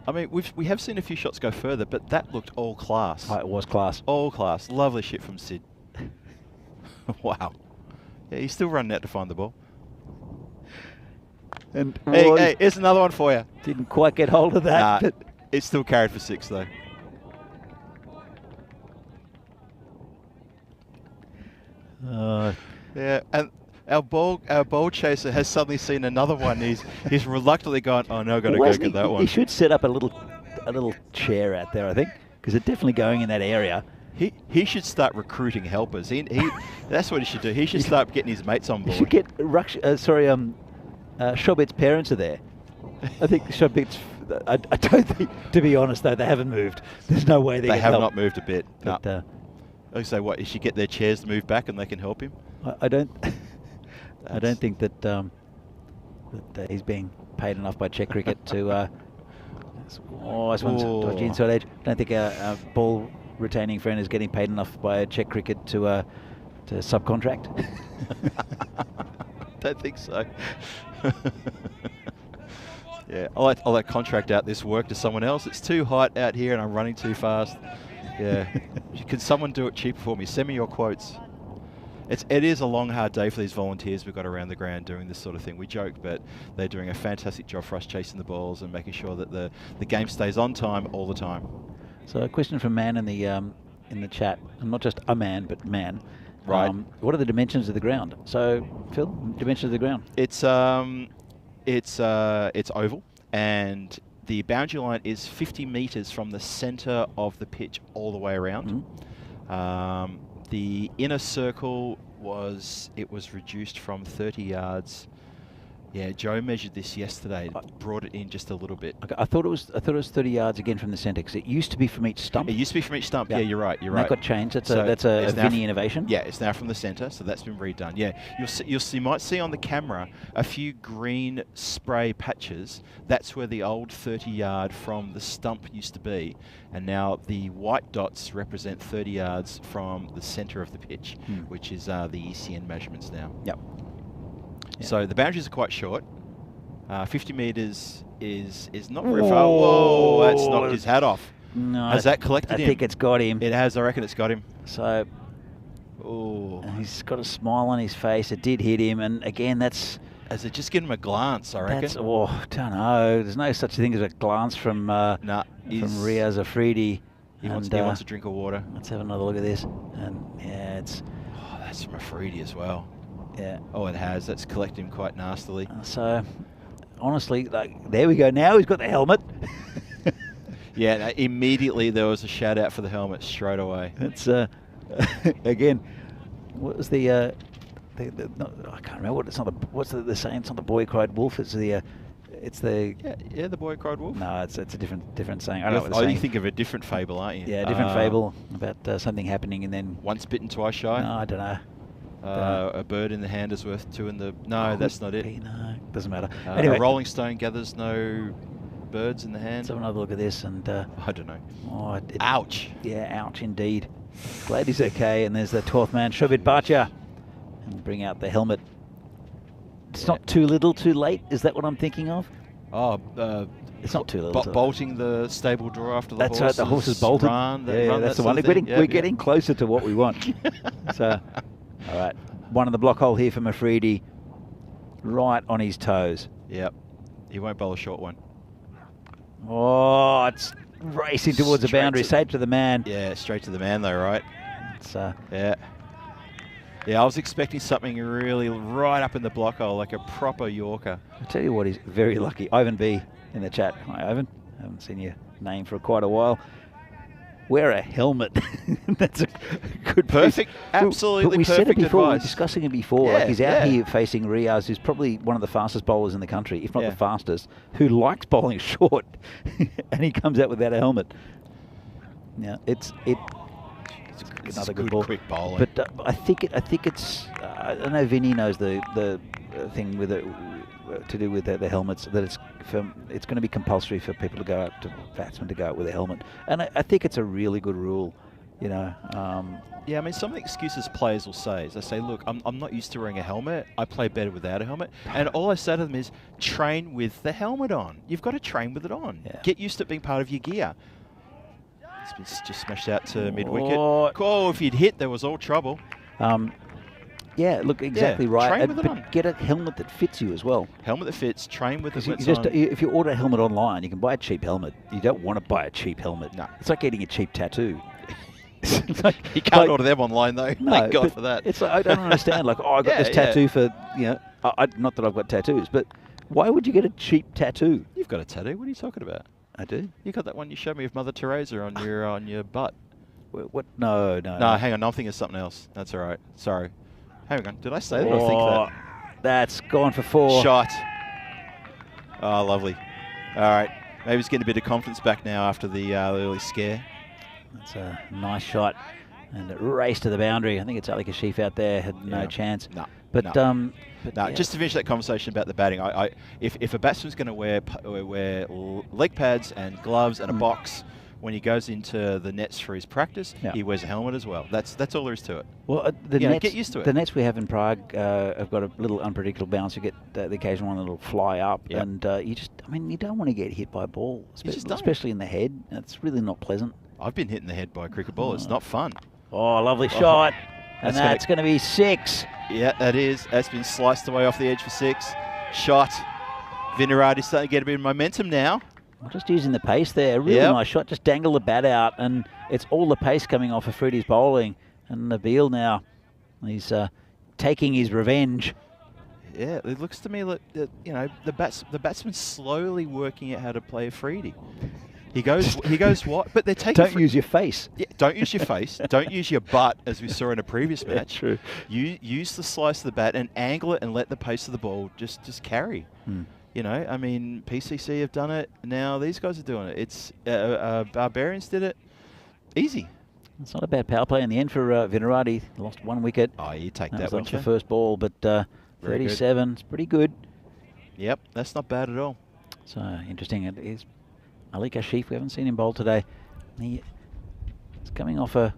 I mean, we have seen a few shots go further, but that looked all class. Oh, it was class. All class. Lovely shit from Sid. Wow. Yeah, he's still running out to find the ball. And Hey, here's another one for you. didn't quite get hold of that. Nah, But it's still carried for 6 though. Yeah, and our ball chaser has suddenly seen another one. He's reluctantly gone, oh no, I've got to go get that one. He should set up a little chair out there, I think, because it's definitely going in that area. He should start recruiting helpers. That's what he should do. He should start getting his mates on You board. should get Shobit's parents are there. I think Shobit's. I don't think, to be honest though, they haven't moved. There's no way They have not moved a bit. No. But, I say, what? He should get their chairs to move back, and they can help him. I don't. I don't think that he's being paid enough by Czech cricket to. This one's dodgy inside edge. I don't think our ball retaining friend is getting paid enough by Czech cricket to subcontract. Don't think so. Yeah, I'll let contract out this work to someone else. It's too hot out here, and I'm running too fast. Yeah, can someone do it cheaper for me? Send me your quotes. It is a long, hard day for these volunteers we've got around the ground doing this sort of thing. We joke, but they're doing a fantastic job for us chasing the balls and making sure that the game stays on time all the time. So a question from Man in the chat, and not just a man, but man. Right. What are the dimensions of the ground? So, Phil, dimensions of the ground. It's oval, and the boundary line is 50 metres from the centre of the pitch all the way around. Mm-hmm. The inner circle was reduced from 30 yards. Yeah, Joe measured this yesterday, brought it in just a little bit. Okay, I thought it was 30 yards again from the centre, because it used to be from each stump. It used to be from each stump. Yeah, you're right. That got changed. That's a Vinny innovation. Yeah, it's now from the centre, so that's been redone. Yeah, you might see on the camera a few green spray patches. That's where the old 30-yard from the stump used to be, and now the white dots represent 30 yards from the centre of the pitch, which is the ECN measurements now. Yep. Yeah. So the boundaries are quite short. 50 metres is not very far. Whoa, that's knocked his hat off. No, Has that collected him? I think it's got him. It has. I reckon it's got him. So he's got a smile on his face. It did hit him, and again, that's. Has it just given him a glance? I reckon. Don't know. There's no such thing as a glance from Riaz Afridi. He wants a drink of water. Let's have another look at this. And yeah, it's. Oh, that's from Afridi as well. Yeah. Oh, it has. That's collected him quite nastily. So, honestly, there we go. Now he's got the helmet. Yeah, immediately there was a shout out for the helmet straight away. It's again. What was the I can't remember what it's not. What's the saying? It's not the boy cried wolf. It's the. The boy cried wolf. No, it's a different saying. I don't know what the saying. You think of a different fable, aren't you? Yeah, a different fable about something happening and then. Once bitten, twice shy. No, I don't know. A bird in the hand is worth two in the... No, that's not it. No, doesn't matter. Anyway. A rolling stone gathers no birds in the hand. Let's have another look at this. And I don't know. Ouch. Yeah, ouch indeed. Glad he's okay. And there's the 12th man, Shobit Bhatia. And bring out the helmet. It's not too little, too late. Is that what I'm thinking of? It's not too little. Bolting the stable door after the horse. That's right, the horse is bolted. That's the one. We're getting closer to what we want. So... All right, one in the block hole here from Afridi, right on his toes. Yep, he won't bowl a short one. Oh, it's racing towards the boundary, safe to the man. Yeah, straight to the man though, right? It's, yeah, I was expecting something really right up in the block hole, like a proper Yorker. I'll tell you what, he's very lucky. Ivan B in the chat. Hi, Ivan. Haven't seen your name for quite a while. Wear a helmet. That's a good perfect, piece. Absolutely we perfect said it before. advice. We were discussing it before. Yeah, like he's out here facing Riaz, who's probably one of the fastest bowlers in the country, if not the fastest, who likes bowling short, and he comes out without a helmet. Yeah, it's another good ball. Quick bowling. But I think it's. I know Vinny knows the thing with it. To do with the helmets, that it's going to be compulsory for people to go out, to batsmen to go out with a helmet, and I think it's a really good rule. you know. Yeah, I mean, some of the excuses players will say is they say, look, I'm not used to wearing a helmet. I play better without a helmet. And all I say to them is train with the helmet on. You've got to train with it on. Yeah. Get used to it being part of your gear. It's been just smashed out to mid-wicket. Oh. Oh, if you'd hit, there was all trouble. Yeah, look, exactly right. train with it but on. get a helmet that fits you as well. Helmet that fits, train with it. You if you order a helmet online, you can buy a cheap helmet. You don't want to buy a cheap helmet. No. It's like getting a cheap tattoo. You can't order them online, though. No, Thank God but for that. It's like, I don't understand. Like, oh, I got Yeah, this tattoo for, you know, not that I've got tattoos, but why would you get a cheap tattoo? You've got a tattoo. What are you talking about? I do. You got that one you showed me of Mother Teresa on your butt. What? No. No, hang on. I'm thinking of something else. That's all right. Sorry. Hang on. Did I say that or think that? That's gone for 4. Shot. Oh, lovely. All right. Maybe he's getting a bit of confidence back now after the early scare. That's a nice shot. And it raced to the boundary. I think it's Ali Kashif out there. Had no chance. No. But, no. yeah. Just to finish that conversation about the batting, if a batsman's going to wear leg pads and gloves and a box when he goes into the nets for his practice, he wears a helmet as well. That's all there is to it. Well, the nets, get used to it. The nets we have in Prague have got a little unpredictable bounce. You get the occasional one that'll fly up, and you don't want to get hit by a ball, especially in the head. It's really not pleasant. I've been hit in the head by a cricket ball. It's not fun. Oh, lovely shot. And that's going to be 6. Yeah, that is. That's been sliced away off the edge for 6. Shot. Vinirati's starting to get a bit of momentum now. I'm just using the pace there. Really nice shot. Just dangle the bat out, and it's all the pace coming off of Freddie's bowling. And Nabil now, he's taking his revenge. Yeah, it looks to me like the batsman's slowly working out how to play a Freddie. He goes what? But they're taking. Don't use your face. Yeah, don't use your face. Don't use your butt, as we saw in a previous match. True. You use the slice of the bat and angle it and let the pace of the ball just carry. You know, I mean, PCC have done it. Now these guys are doing it. It's Barbarians did it. Easy. It's not a bad power play in the end for Vinirati. Lost 1 wicket. Oh, you take that, was wouldn't off you? the first ball, but 37. It's pretty good. Yep, that's not bad at all. So interesting. It is Ali Kashif. We haven't seen him bowl today. He's coming off a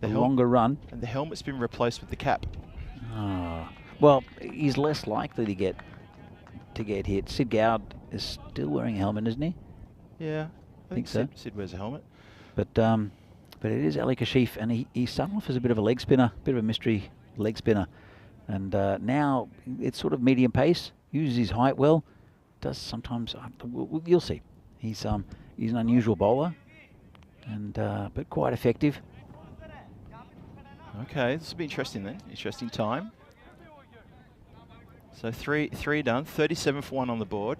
longer run. And the helmet's been replaced with the cap. Well, he's less likely to get hit. Sid Gowd is still wearing a helmet, isn't he? Yeah, I think so. Sid wears a helmet. But it is Ali Kashif, and he started off as a bit of a leg spinner, a bit of a mystery leg spinner. And now it's sort of medium pace, uses his height well, does sometimes, you'll see. He's an unusual bowler, and but quite effective. Okay, this will be interesting then. Interesting time. So three done, 37 for 1 on the board.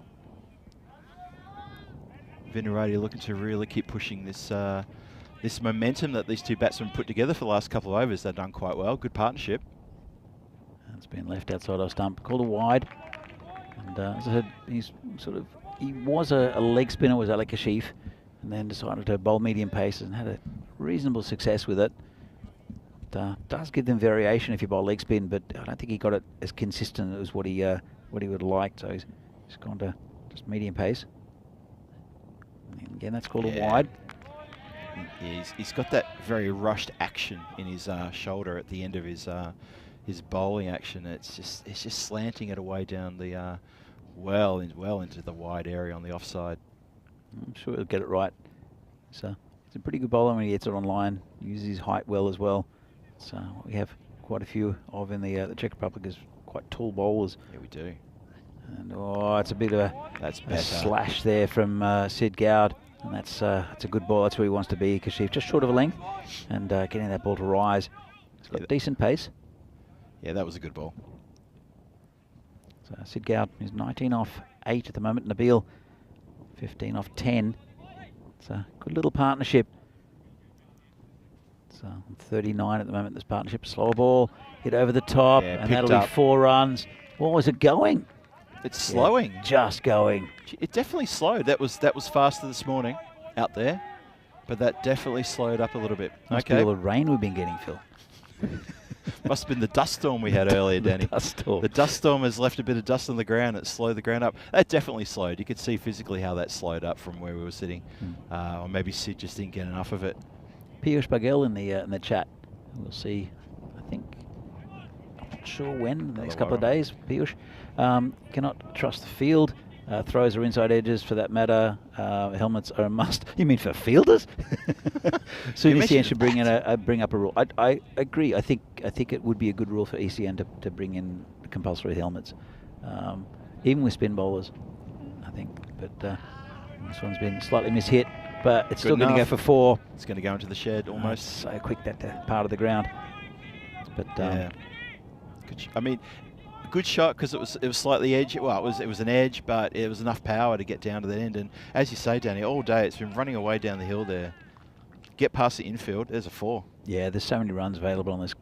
Vinirati looking to really keep pushing this this momentum that these two batsmen put together for the last couple of overs. They've done quite well. Good partnership. It's been left outside of stump, called a wide. And as I said, he was a leg spinner, was Ali Kashif, and then decided to bowl medium pace and had a reasonable success with it. Does give them variation if you bowl leg spin, but I don't think he got it as consistent as what he would have liked. So he's gone to just medium pace. And again, that's called a wide. He's got that very rushed action in his shoulder at the end of his bowling action. It's just slanting it away down the well into the wide area on the offside. I'm sure he'll get it right. So he's a pretty good bowler when he gets it on line. Uses his height well as well. So we have quite a few of in the Czech Republic is quite tall bowlers. Yeah, we do. And it's a bit of a slash there from Sid Gowd, and that's a good ball. That's where he wants to be. Kashif just short of a length, and getting that ball to rise. He's got decent pace. Yeah, that was a good ball. So Sid Gowd is 19 off 8 at the moment. Nabil 15 off 10. It's a good little partnership. So 39 at the moment, this partnership. Slower ball, hit over the top, and that'll be 4 runs. What was it going? It's slowing. Just going. It definitely slowed. That was faster this morning out there, but that definitely slowed up a little bit. Must be all the rain we've been getting, Phil. Must have been the dust storm we had earlier, Danny. The dust storm has left a bit of dust on the ground. It slowed the ground up. That definitely slowed. You could see physically how that slowed up from where we were sitting. Or maybe Sid just didn't get enough of it. Piyush Bagel in the chat. We'll see. I think I'm not sure when. The next couple of days. Piyush cannot trust the field. Throws are inside edges for that matter. Helmets are a must. You mean for fielders? Soon ECN should bring up a rule. I agree. I think it would be a good rule for ECN to bring in compulsory helmets, even with spin bowlers. I think, but this one's been slightly mishit, but it's still going to go for 4. It's going to go into the shed almost. So quick that part of the ground. But yeah, I mean. Good shot because it was slightly edge. Well, it was an edge, but it was enough power to get down to that end. And as you say, Danny, all day it's been running away down the hill there. Get past the infield. There's a 4. Yeah, there's so many runs available on this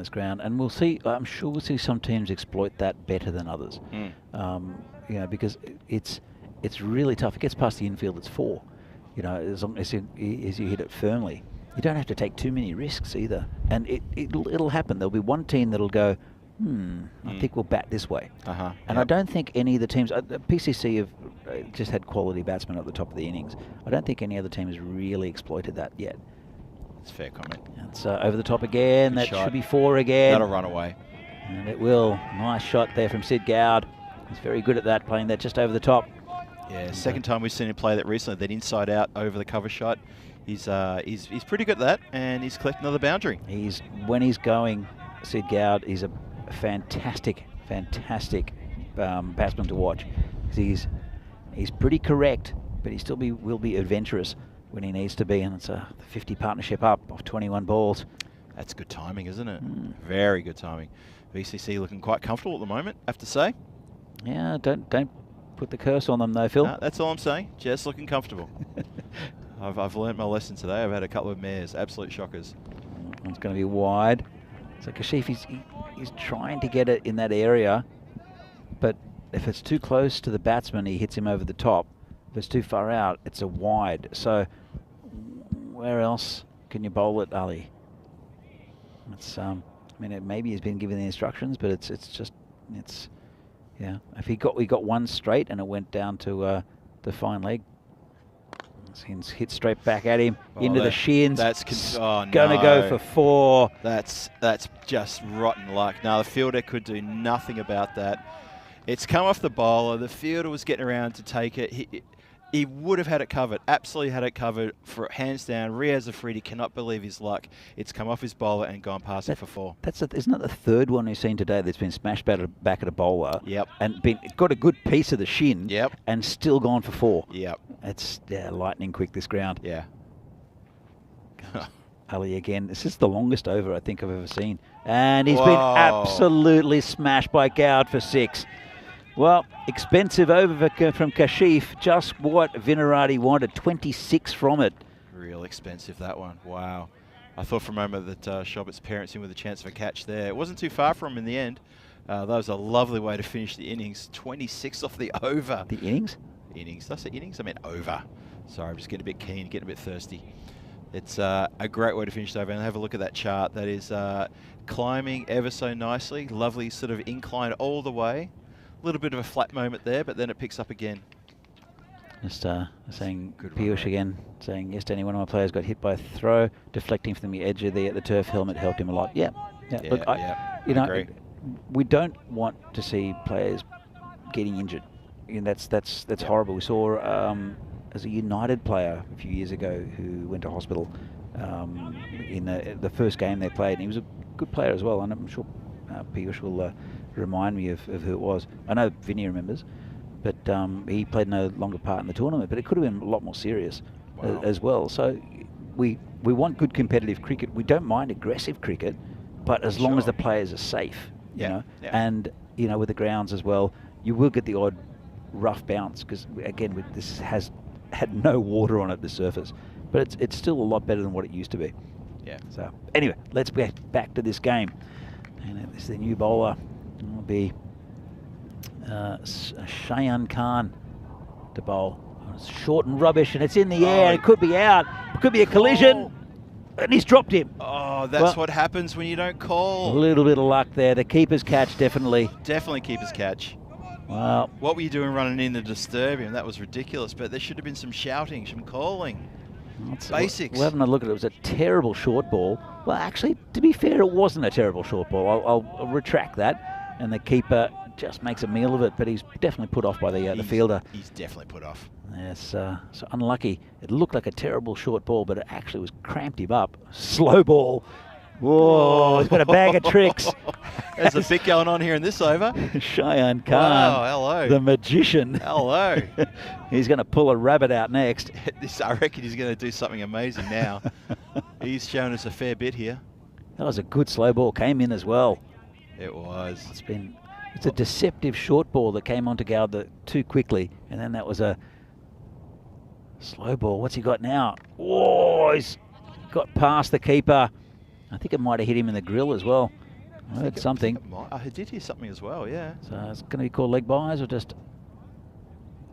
ground, and we'll see. I'm sure we'll see some teams exploit that better than others. You know, because it's really tough. It gets past the infield, it's 4. You know, as long as you hit it firmly, you don't have to take too many risks either. And it'll happen. There'll be one team that'll go, I think we'll bat this way. And I don't think any of the teams, PCC have just had quality batsmen at the top of the innings. I don't think any other team has really exploited that yet. It's a fair comment. It's over the top again. Good that shot. Should be 4 again. That'll run away. And it will. Nice shot there from Sid Gowd. He's very good at that, playing that just over the top. Yeah, second time we've seen him play that recently, that inside out over the cover shot. He's pretty good at that, and he's collected another boundary. When he's going, Sid Gowd, he's a fantastic batsman to watch. He's pretty correct, but he still will be adventurous when he needs to be, and it's a 50 partnership up of 21 balls. That's good timing, isn't it? Very good timing. VCC looking quite comfortable at the moment, I have to say. Yeah, don't put the curse on them though, Phil. No, that's all I'm saying. Just looking comfortable. I've learned my lesson today. I've had a couple of mares, absolute shockers. It's going to be wide. So Kashif, he's trying to get it in that area, but if it's too close to the batsman, he hits him over the top. If it's too far out, it's a wide. So where else can you bowl it, Ali? It's I mean, maybe he's been given the instructions, but it's yeah. If we got one straight and it went down to the fine leg. He's hit straight back at him into the shins. That's going to go for 4. That's just rotten luck. Now the fielder could do nothing about that. It's come off the bowler. The fielder was getting around to take it. He would have had it covered. Absolutely had it covered for hands down. Riaz Afridi cannot believe his luck. It's come off his bowler and gone past it for 4. Isn't that the third one we've seen today that's been smashed back at a bowler? Yep. And got a good piece of the shin. Yep. And still gone for 4. Yep. It's lightning quick, this ground. Yeah. Ali again. This is the longest over I think I've ever seen. And he's been absolutely smashed by Gowd for 6. Well, expensive over from Kashif. Just what Vinarati wanted. 26 from it. Real expensive, that one. Wow. I thought for a moment that Shobbett's parents in with a chance of a catch there. It wasn't too far from him in the end. That was a lovely way to finish the innings. 26 off the over. The innings? Innings. Did I say innings? I meant over. Sorry, I'm just getting a bit keen, getting a bit thirsty. It's a great way to finish the over. And have a look at that chart. That is climbing ever so nicely. Lovely sort of incline all the way. A little bit of a flat moment there, but then it picks up again. Just saying, Piyush again, saying, yes, Danny, one of my players got hit by a throw, deflecting from the edge of the turf helmet helped him a lot. Yeah. Look, you know, we don't want to see players getting injured. And that's horrible. We saw as a United player a few years ago who went to hospital in the first game they played, and he was a good player as well. And I'm sure Piyush will remind me of who it was. I know Vinny remembers, but he played no longer part in the tournament, but it could have been a lot more serious as well. So we want good competitive cricket. We don't mind aggressive cricket, but as long as the players are safe, you know. And, you know, with the grounds as well, you will get the odd rough bounce because, again, this has had no water on it, the surface. But it's still a lot better than what it used to be. Yeah. So, anyway, let's get back to this game. And this is the new bowler. It will be Shayan Khan to bowl. It's short and rubbish, and it's in the air. It could be out. It could be a collision. And he's dropped him. Oh, that's what happens when you don't call. A little bit of luck there. The keeper's catch, definitely. Definitely keeper's catch. Well, what were you doing running in to disturb him? That was ridiculous, but there should have been some shouting, some calling. Basics. We're having a look at it. It was a terrible short ball. Well, actually, to be fair, it wasn't a terrible short ball. I'll retract that. And the keeper just makes a meal of it, but he's definitely put off by the fielder. He's definitely put off. Yes, so unlucky. It looked like a terrible short ball, but it actually was cramped him up. Slow ball. Whoa, he's got a bag of tricks. There's a bit going on here in this over. Cheyenne Khan, wow, hello. the magician. Hello. He's going to pull a rabbit out next. I reckon he's going to do something amazing now. He's shown us a fair bit here. That was a good slow ball. Came in as well. It was. It's a deceptive short ball that came onto Gowd too quickly, and then that was a slow ball. What's he got now? Oh, he's got past the keeper. I think it might have hit him in the grill as well. I heard something. I did hear something as well, yeah. So it's going to be called leg buys or just...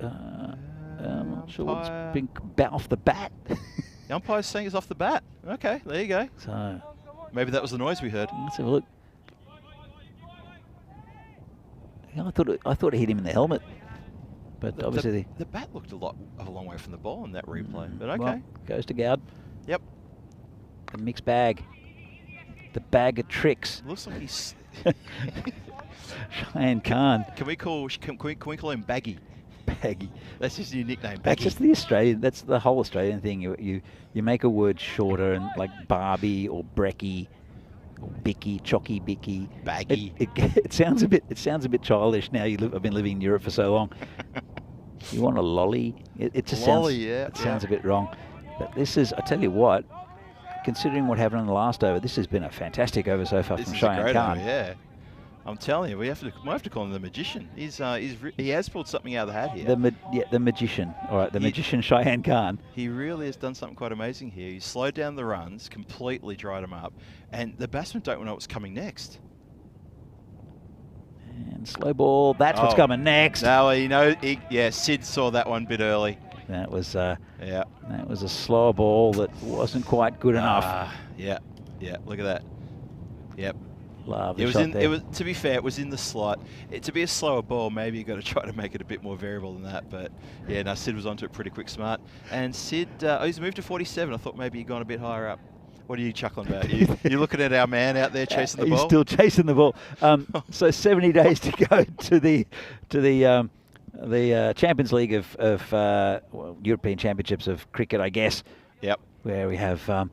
I'm not sure what's been off the bat. The umpire's saying it's off the bat. Okay, there you go. So maybe that was the noise we heard. let's have a look. Yeah, I thought it hit him in the helmet, but obviously the bat looked a long way from the ball in that replay. But okay, well, goes to Gowd. Yep. The mixed bag, the bag of tricks. Looks like he's. Cheyenne Khan. Can we call him Baggy? Baggy. That's just your nickname. Baggy. That's just the Australian. That's the whole Australian thing. You make a word shorter, and like Barbie or Brecky. Bicky, Chocky, Bicky, Baggy. It sounds a bit childish now. I've been living in Europe for so long. You want a lolly? It just lolly, sounds. yeah. It sounds a bit wrong. But this is. I tell you what. Considering what happened in the last over, this has been a fantastic over so far from Cheyenne Khan. Yeah, I'm telling you, we have to call him the magician. He has pulled something out of the hat here. The magician. All right, the magician Cheyenne Khan. He really has done something quite amazing here. He slowed down the runs, completely dried them up, and the batsmen don't know what's coming next. And slow ball. That's what's coming next. No, Sid saw that one a bit early. That was that was a slower ball that wasn't quite good enough. Yeah. Look at that. Yep. Lovely It was shot there. It was, to be fair, it was in the slot. To be a slower ball, maybe you got to try to make it a bit more variable than that. But yeah, no, Sid was onto it pretty quick, smart. And Sid, he's moved to 47. I thought maybe he'd gone a bit higher up. What are you chuckling about? You looking at our man out there chasing the ball? He's still chasing the ball. So 70 days to go to the Champions League of European Championships of cricket, I guess. Yep. Where we have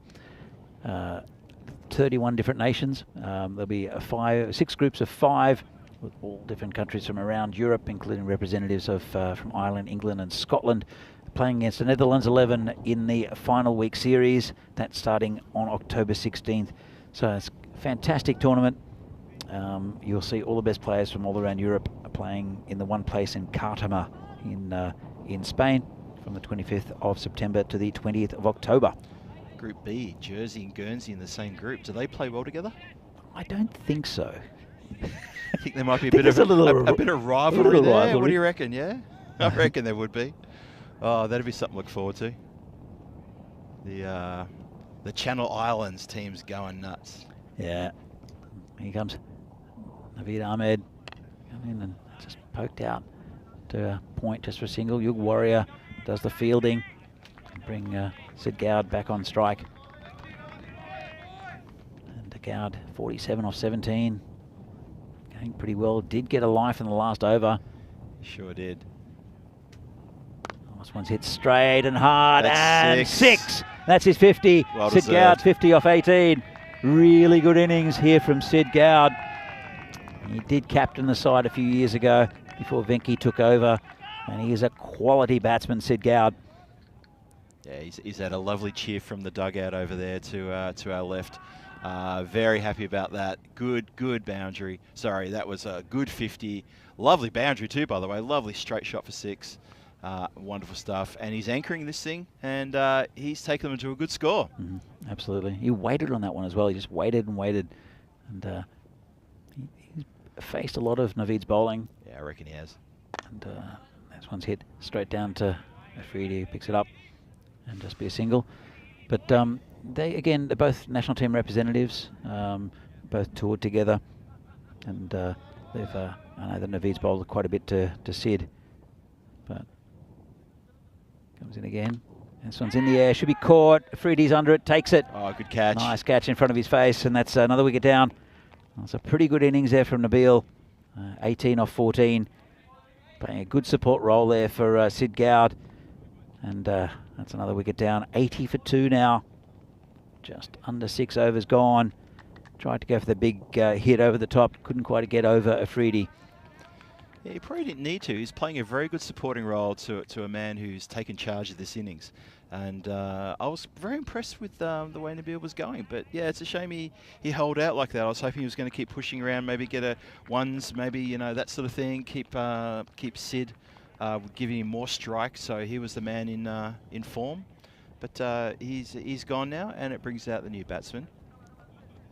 31 different nations. There'll be 6 groups of 5, with all different countries from around Europe, including representatives of from Ireland, England, and Scotland, playing against the Netherlands 11 in the final week series. That's starting on October 16th. So it's a fantastic tournament. You'll see all the best players from all around Europe playing in the one place in Cartama in Spain from the 25th of September to the 20th of October. Group B, Jersey and Guernsey in the same group. Do they play well together? I don't think so. I think there might be a bit of rivalry there. What do you reckon? Yeah, I reckon there would be. Oh, that'd be something to look forward to. The Channel Islands teams going nuts. Yeah. Here comes Naveed Ahmed. Come in and just poked out to a point just for a single. Yug Warrior does the fielding. Bring Sid Gowd back on strike. And Gowd 47 off 17. Going pretty well. Did get a life in the last over. Sure did. Last one's hit straight and hard. That's and 6. That's his 50. Well Sid Gowd 50 off 18. Really good innings here from Sid Gowd. He did captain the side a few years ago before Venki took over. And he is a quality batsman, Sid Gowd. Yeah, he's had a lovely cheer from the dugout over there to our left. Very happy about that. Good boundary. Sorry, that was a good 50. Lovely boundary too, by the way. Lovely straight shot for 6. Wonderful stuff. And he's anchoring this thing, and he's taken them to a good score. Mm-hmm. Absolutely. He waited on that one as well. He just waited and waited. And he's faced a lot of Naveed's bowling. Yeah, I reckon he has. And this one's hit straight down to Afridi, who picks it up and just be a single. But they're both national team representatives, both toured together. And I know that Naveed's bowled quite a bit to Sid. But comes in again. This one's in the air, should be caught. Afridi's under it, takes it. Oh, good catch. Nice catch in front of his face, and that's another wicket down. That's a pretty good innings there from Nabil. 18 off 14. Playing a good support role there for Sid Gowd. And that's another wicket down. 80 for 2 now. Just under 6 overs gone. Tried to go for the big hit over the top. Couldn't quite get over Afridi. Yeah, he probably didn't need to. He's playing a very good supporting role to a man who's taken charge of this innings. And I was very impressed with the way Nabil was going. But yeah, it's a shame he held out like that. I was hoping he was going to keep pushing around, maybe get a ones, maybe, you know, that sort of thing. Keep Sid, giving him more strikes. So he was the man in form. But he's gone now, and it brings out the new batsman.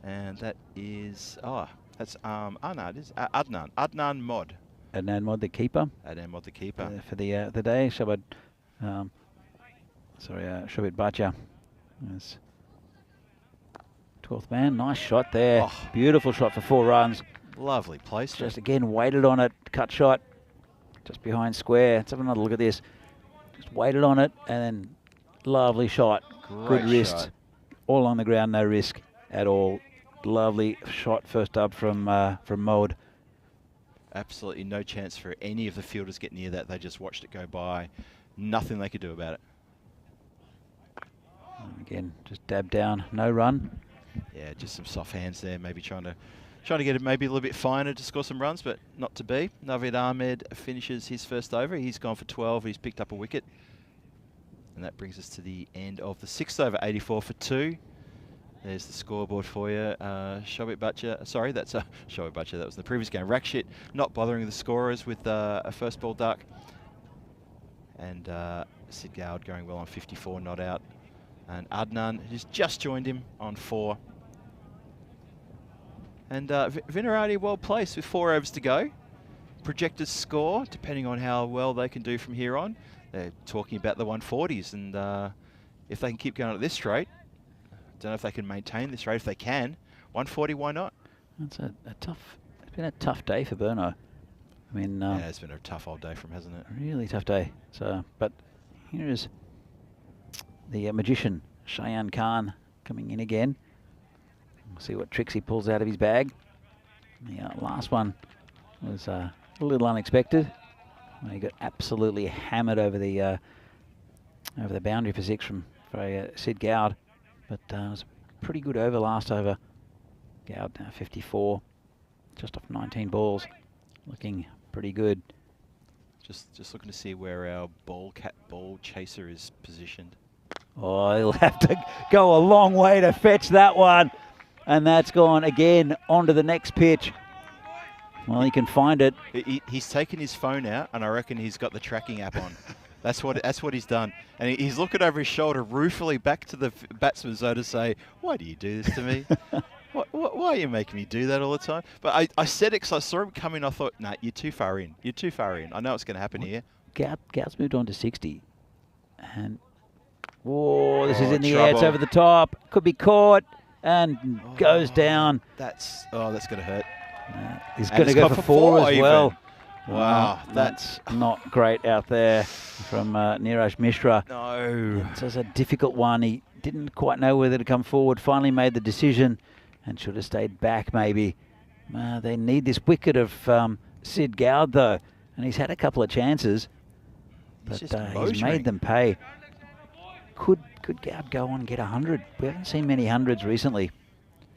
And that is, that's Adnan Mod. Adnan Mod, the keeper. Adnan Mod, the keeper. For the day, Shobit Bhatia. Yes. 12th man, nice shot there. Oh. Beautiful shot for 4 runs. Lovely place. Just again waited on it, cut shot, just behind square. Let's have another look at this. Just waited on it, and then lovely shot. Great good wrist. shot. All on the ground, no risk at all. Lovely shot first up from Mode. Absolutely no chance for any of the fielders get near that. They just watched it go by. Nothing they could do about it. And again, just dab down, no run. Yeah, just some soft hands there. Maybe trying to get it maybe a little bit finer to score some runs, but not to be. Naveed Ahmed finishes his first over. He's gone for 12. He's picked up a wicket. And that brings us to the end of the 6th over, 84 for 2. There's the scoreboard for you. Shobit Bhatia, sorry, that's Shobit Bhatia. That was the previous game. Rakshit not bothering the scorers with a first ball duck. And Sid Gowd going well on 54, not out. And Adnan, who's just joined him on 4. And Vinarati well placed with 4 overs to go. Projected score, depending on how well they can do from here on. They're talking about the 140s, and if they can keep going at this rate, don't know if they can maintain this rate. If they can, 140, why not? That's it's been a tough day for Burno. I mean, yeah, it's been a tough old day for him, hasn't it? Really tough day. So, but here is the magician, Shayan Khan, coming in again. We'll see what tricks he pulls out of his bag. The last one was a little unexpected. He got absolutely hammered over the boundary for 6 from Sid Gowd. But it was a pretty good over last over. Gowd now 54, just off 19 balls, looking pretty good. Just looking to see where our ball chaser is positioned. Oh, he'll have to go a long way to fetch that one, and that's gone again onto the next pitch. Well, he can find it. He's taken his phone out, and I reckon he's got the tracking app on. That's what he's done. And he's looking over his shoulder ruefully back to the batsman zone to say, why do you do this to me? Why are you making me do that all the time? But I said it because I saw him come in. I thought, nah, you're too far in. You're too far in. I know what's going to happen here. Gowd's moved on to 60. And, this is in the trouble. air. It's over the top. Could be caught and goes down. That's going to hurt. He's And going to go it's for gone 4 as even. well. Wow, that's not great out there from Niraj Mishra. No. It was a difficult one. He didn't quite know whether to come forward. Finally made the decision and should have stayed back maybe. They need this wicket of Sid Gowd though, and he's had a couple of chances, but he's made them pay. Could Gowd go on and get 100? We haven't seen many hundreds recently.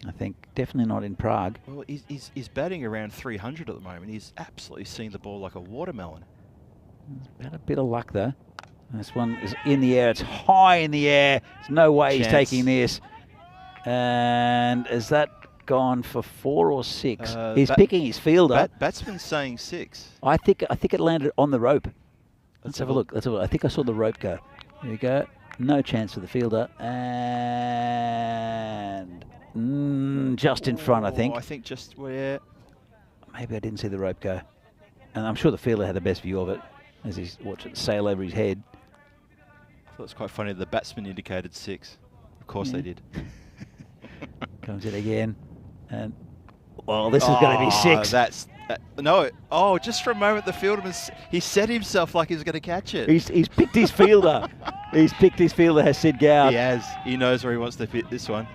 I think definitely not in Prague. Well, he's batting around 300 at the moment. He's absolutely seeing the ball like a watermelon. Had a bit of luck though. This one is in the air. It's high in the air. There's no way he's taking this. And is that gone for 4 or 6? He's picking his fielder. Batsman's saying 6. I think it landed on the rope. Let's have a look. I think I saw the rope go. There you go. No chance for the fielder. And just in front, I think. I think just where. Maybe I didn't see the rope go. And I'm sure the fielder had the best view of it as he's watched it sail over his head. I thought it was quite funny. The batsman indicated 6. Of course they did. Comes in again. And, well, this is going to be 6. No. Oh, just for a moment, the fielder, he set himself like he was going to catch it. He's picked his fielder. He's picked his fielder, has Sid Gowd. He has. He knows where he wants to fit this one.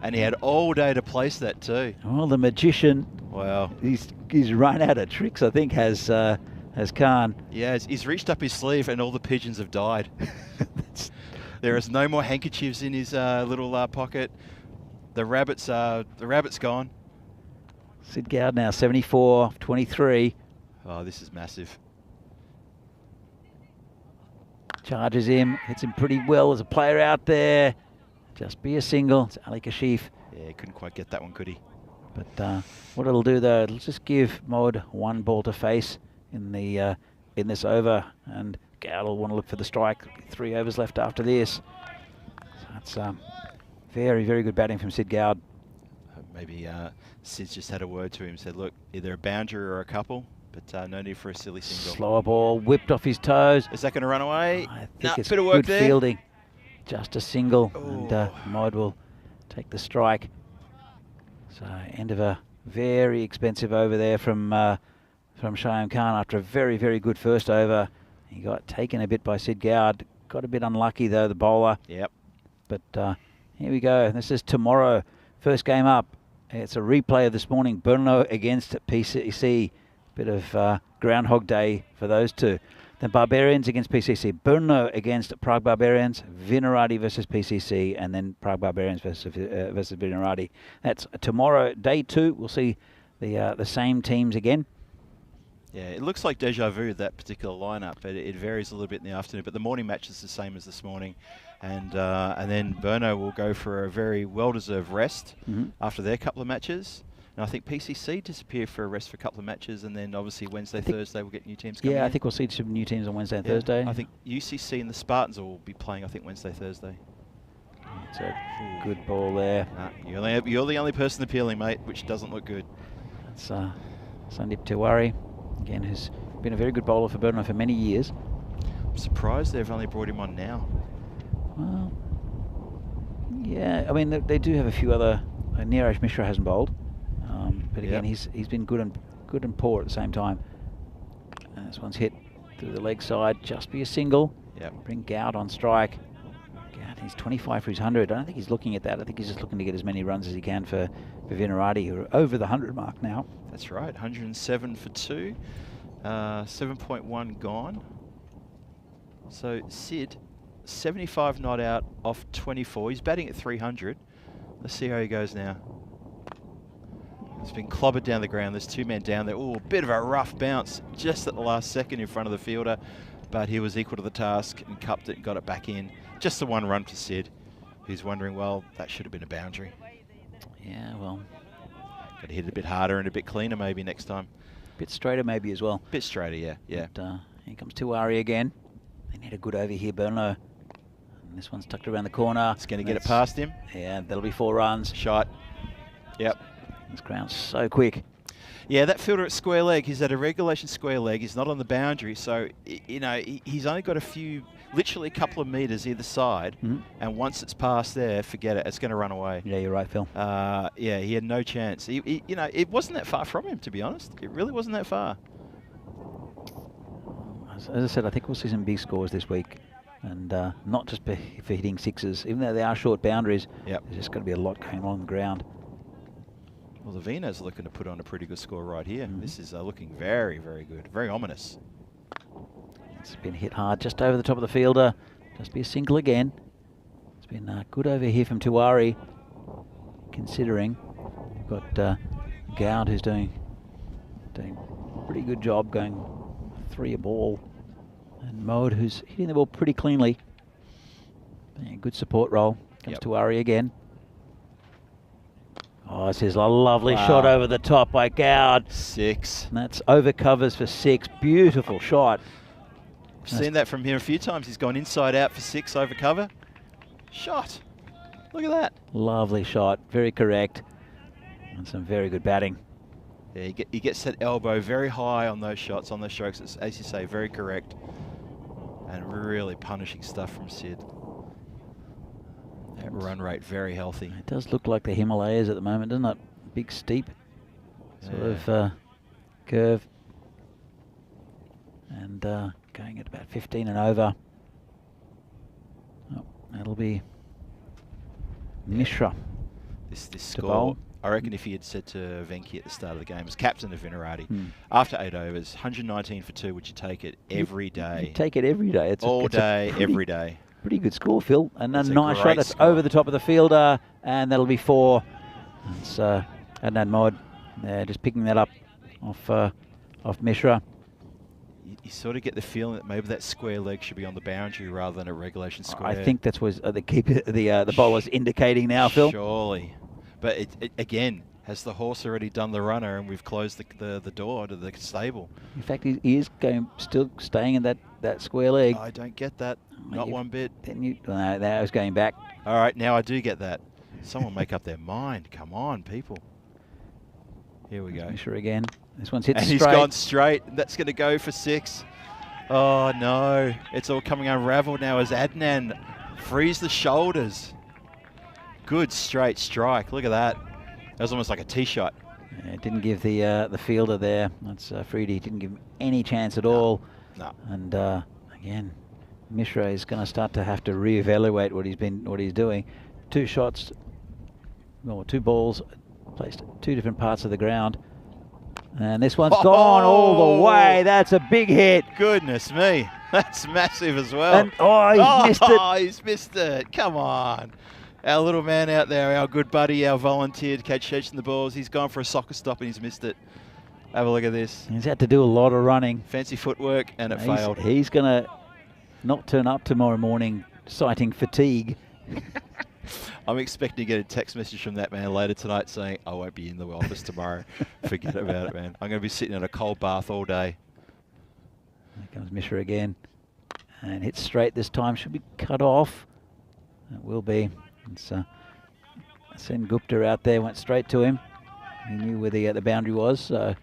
And he had all day to place that too. Well, the magician, Wow. he's run out of tricks, I think, has Khan. Yeah, he's reached up his sleeve and all the pigeons have died. There is no more handkerchiefs in his little pocket. The rabbit's gone. Sid Gowd now 74, 23. Oh, this is massive. Charges him, hits him pretty well. There's a player out there. Just be a single. It's Ali Kashif. Yeah, he couldn't quite get that one, could he? But what it'll do though, it'll just give Mod one ball to face in the in this over, and Gowd will want to look for the strike. 3 overs left after this. So that's very, very good batting from Sid Gowd. Maybe Sid's just had a word to him, said, look, either a boundary or a couple, but no need for a silly single. Slower ball, whipped off his toes. Is that going to run away? I think Nah, it's bit of work good there. fielding. Just a single, and Oh. Mod will take the strike. So end of a very expensive over there from Shaham Khan after a very, very good first over. He got taken a bit by Sid Gowd. Got a bit unlucky though, the bowler. Yep. But here we go. This is tomorrow. First game up. It's a replay of this morning. Brno against PCC. Bit of Groundhog Day for those two. Then Barbarians against PCC. Brno against Prague Barbarians. Vinarati versus PCC. And then Prague Barbarians versus Vinarati. That's tomorrow, day 2. We'll see the same teams again. Yeah, it looks like deja vu, that particular lineup, but it varies a little bit in the afternoon. But the morning match is the same as this morning. And then Brno will go for a very well-deserved rest after their couple of matches. And I think PCC disappear for a rest for a couple of matches, and then obviously Wednesday, Thursday we'll get new teams coming in. Yeah, I think we'll see some new teams on Wednesday and Thursday. I think UCC and the Spartans will be playing, I think, Wednesday, Thursday. It's a good ball there. You're the only person appealing, mate, which doesn't look good. That's Sandeep Tiwari, again, who's been a very good bowler for Brno for many years. I'm surprised they've only brought him on now. Well, yeah, I mean, they do have a few other. Neeraj Mishra hasn't bowled, but again, he's been good and poor at the same time. And this one's hit through the leg side. Just be a single. Yep. Bring Gowd on strike. Gowd, he's 25 for his 100. I don't think he's looking at that. I think he's just looking to get as many runs as he can for Vinarati, who are over the 100 mark now. That's right, 107 for 2, 7.1 gone. So Sid, 75 not out off 24. He's batting at 300. Let's see how he goes now. It's been clobbered down the ground. There's 2 men down there. Oh, a bit of a rough bounce just at the last second in front of the fielder, but he was equal to the task and cupped it and got it back in. Just the 1 run for Sid, who's wondering, well, that should have been a boundary. Yeah, well, got to hit it a bit harder and a bit cleaner maybe next time. a bit straighter maybe as well. Bit straighter, yeah. But, here comes Tiwari again. They need a good over here, Brno. And this one's tucked around the corner. It's going to get it past him. Yeah, that'll be 4 runs. Shot. Yep. This ground's so quick. Yeah, that fielder at square leg, he's at a regulation square leg. He's not on the boundary, so, you know, he's only got literally a couple of metres either side. And once it's past there, forget it. It's going to run away. Yeah, you're right, Phil. Yeah, he had no chance. You know, it wasn't that far from him, to be honest. It really wasn't that far. As I said, I think we'll see some big scores this week. And not just for hitting sixes. Even though they are short boundaries, there's just going to be a lot going on the ground. Well, the Vino's looking to put on a pretty good score right here. This is looking very, very good. Very ominous. It's been hit hard just over the top of the fielder. Just be a single again. It's been good over here from Tiwari, considering we've got Gowd, who's doing a pretty good job, going 3 a ball. And Mode, who's hitting the ball pretty cleanly. Yeah, good support roll. Comes Tiwari again. Oh, this is a lovely shot over the top by Gowd. 6. And that's over covers for 6. Beautiful shot. I've seen that from him a few times. He's gone inside out for 6 over cover. Shot. Look at that. Lovely shot. Very correct. And some very good batting. Yeah, he gets that elbow very high on those shots, on those strokes. It's, as you say, very correct. And really punishing stuff from Sid. That run rate, very healthy. It does look like the Himalayas at the moment, doesn't it? Big steep sort of curve. And going at about 15 and over. It'll be Mishra. This to score, bowl. I reckon if he had said to Venki at the start of the game, as captain of Vinarati, after 8 overs, 119 for 2, would you take it every day? You take it every day. It's all it's day, every day. Pretty good score, Phil. And a It's a nice shot. great It's score. over the top of the fielder, and that'll be 4. It's Adnan Mod just picking that up off Mishra. You sort of get the feeling that maybe that square leg should be on the boundary rather than a regulation square. I think that's what the keeper, the bowler's indicating now, Phil. Surely. But it again, has the horse already done the runner and we've closed the door to the stable? In fact, he is still staying in that square leg. I don't get that. Not one bit. Then that was going back. All right, now I do get that. Someone make up their mind. Come on, people. Here we go. Mishra again. This one's hit and straight. He's gone straight. That's going to go for 6. Oh, no. It's all coming unraveled now as Adnan frees the shoulders. Good straight strike. Look at that. That was almost like a tee shot. Yeah, it didn't give the fielder there. That's Freedy. Didn't give him any chance at all. No. And again, Mishra is going to start to have to reevaluate what he's doing. 2 shots, well, 2 balls placed at 2 different parts of the ground. And this one's gone all the way. That's a big hit. Goodness me. That's massive as well. And, he's missed it. Oh, he's missed it. Come on. Our little man out there, our good buddy, our volunteer to catch the balls. He's gone for a soccer stop and he's missed it. Have a look at this. He's had to do a lot of running. Fancy footwork and it failed. He's going to not turn up tomorrow morning citing fatigue. I'm expecting to get a text message from that man later tonight saying, I won't be in the office tomorrow. Forget about it, man. I'm going to be sitting in a cold bath all day. There comes Mishra again. And hits straight this time. Should be cut off. It will be. It's Sen Gupta out there, went straight to him. He knew where the boundary was. So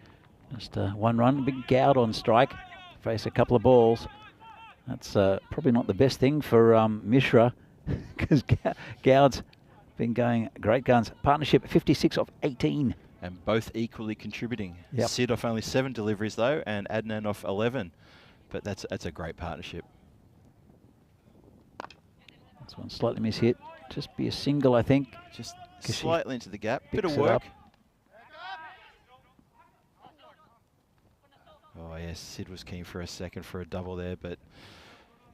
just 1 run. Big Goud on strike. Face a couple of balls. That's probably not the best thing for Mishra, because Goud's been going great guns. Partnership 56 off 18. And both equally contributing. Yep. Sid off only 7 deliveries though, and Adnan off 11. But that's a great partnership. This one slightly mishit. Just be a single, I think. Just slightly into the gap. Bit of picks it work. up. Oh yes, Sid was keen for a second for a double there, but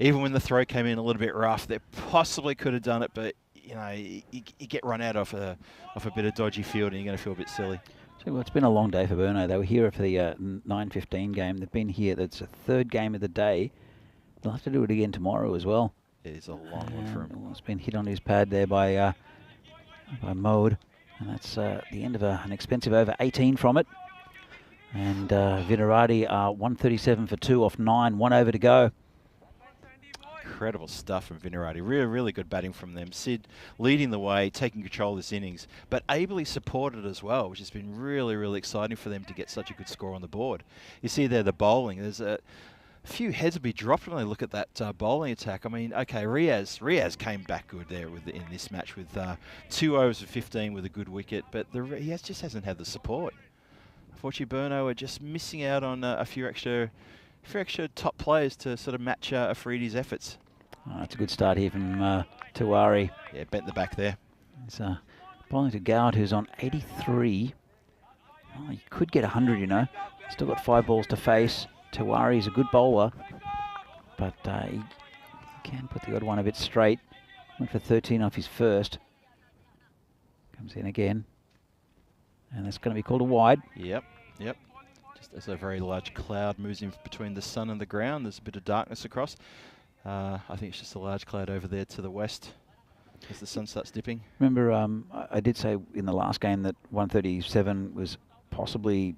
even when the throw came in a little bit rough, they possibly could have done it, but you know, you get run out off a bit of dodgy field and you're going to feel a bit silly. So it's been a long day for Burno. They were here for the 9:15 game. They've been here. That's the 3rd game of the day. They'll have to do it again tomorrow as well. It is a long one for him. It's been hit on his pad there by Mode. And that's the end of an expensive over 18 from it. And Vinarati are 137 for 2 off 9. 1 over to go. Incredible stuff from Vinarati. Really, really good batting from them. Sid leading the way, taking control of this innings, but ably supported as well, which has been really, really exciting for them to get such a good score on the board. You see there the bowling. There's a few heads will be dropped when they look at that bowling attack. I mean, okay, Riaz came back good there in this match with 2 overs of 15 with a good wicket, but he just hasn't had the support. Unfortunately, Burno are just missing out on a few extra top players to sort of match Afridi's efforts. Oh, that's a good start here from Tiwari. Yeah, bent the back there. It's bowling to Goud, who's on 83. Oh, he could get 100, you know. Still got 5 balls to face. Tiwari's a good bowler, but he can put the odd one a bit straight. Went for 13 off his first. Comes in again. And that's going to be called a wide. Yep. Just as a very large cloud moves in between the sun and the ground, there's a bit of darkness across. I think it's just a large cloud over there to the west as the sun starts dipping. Remember, I did say in the last game that 137 was possibly,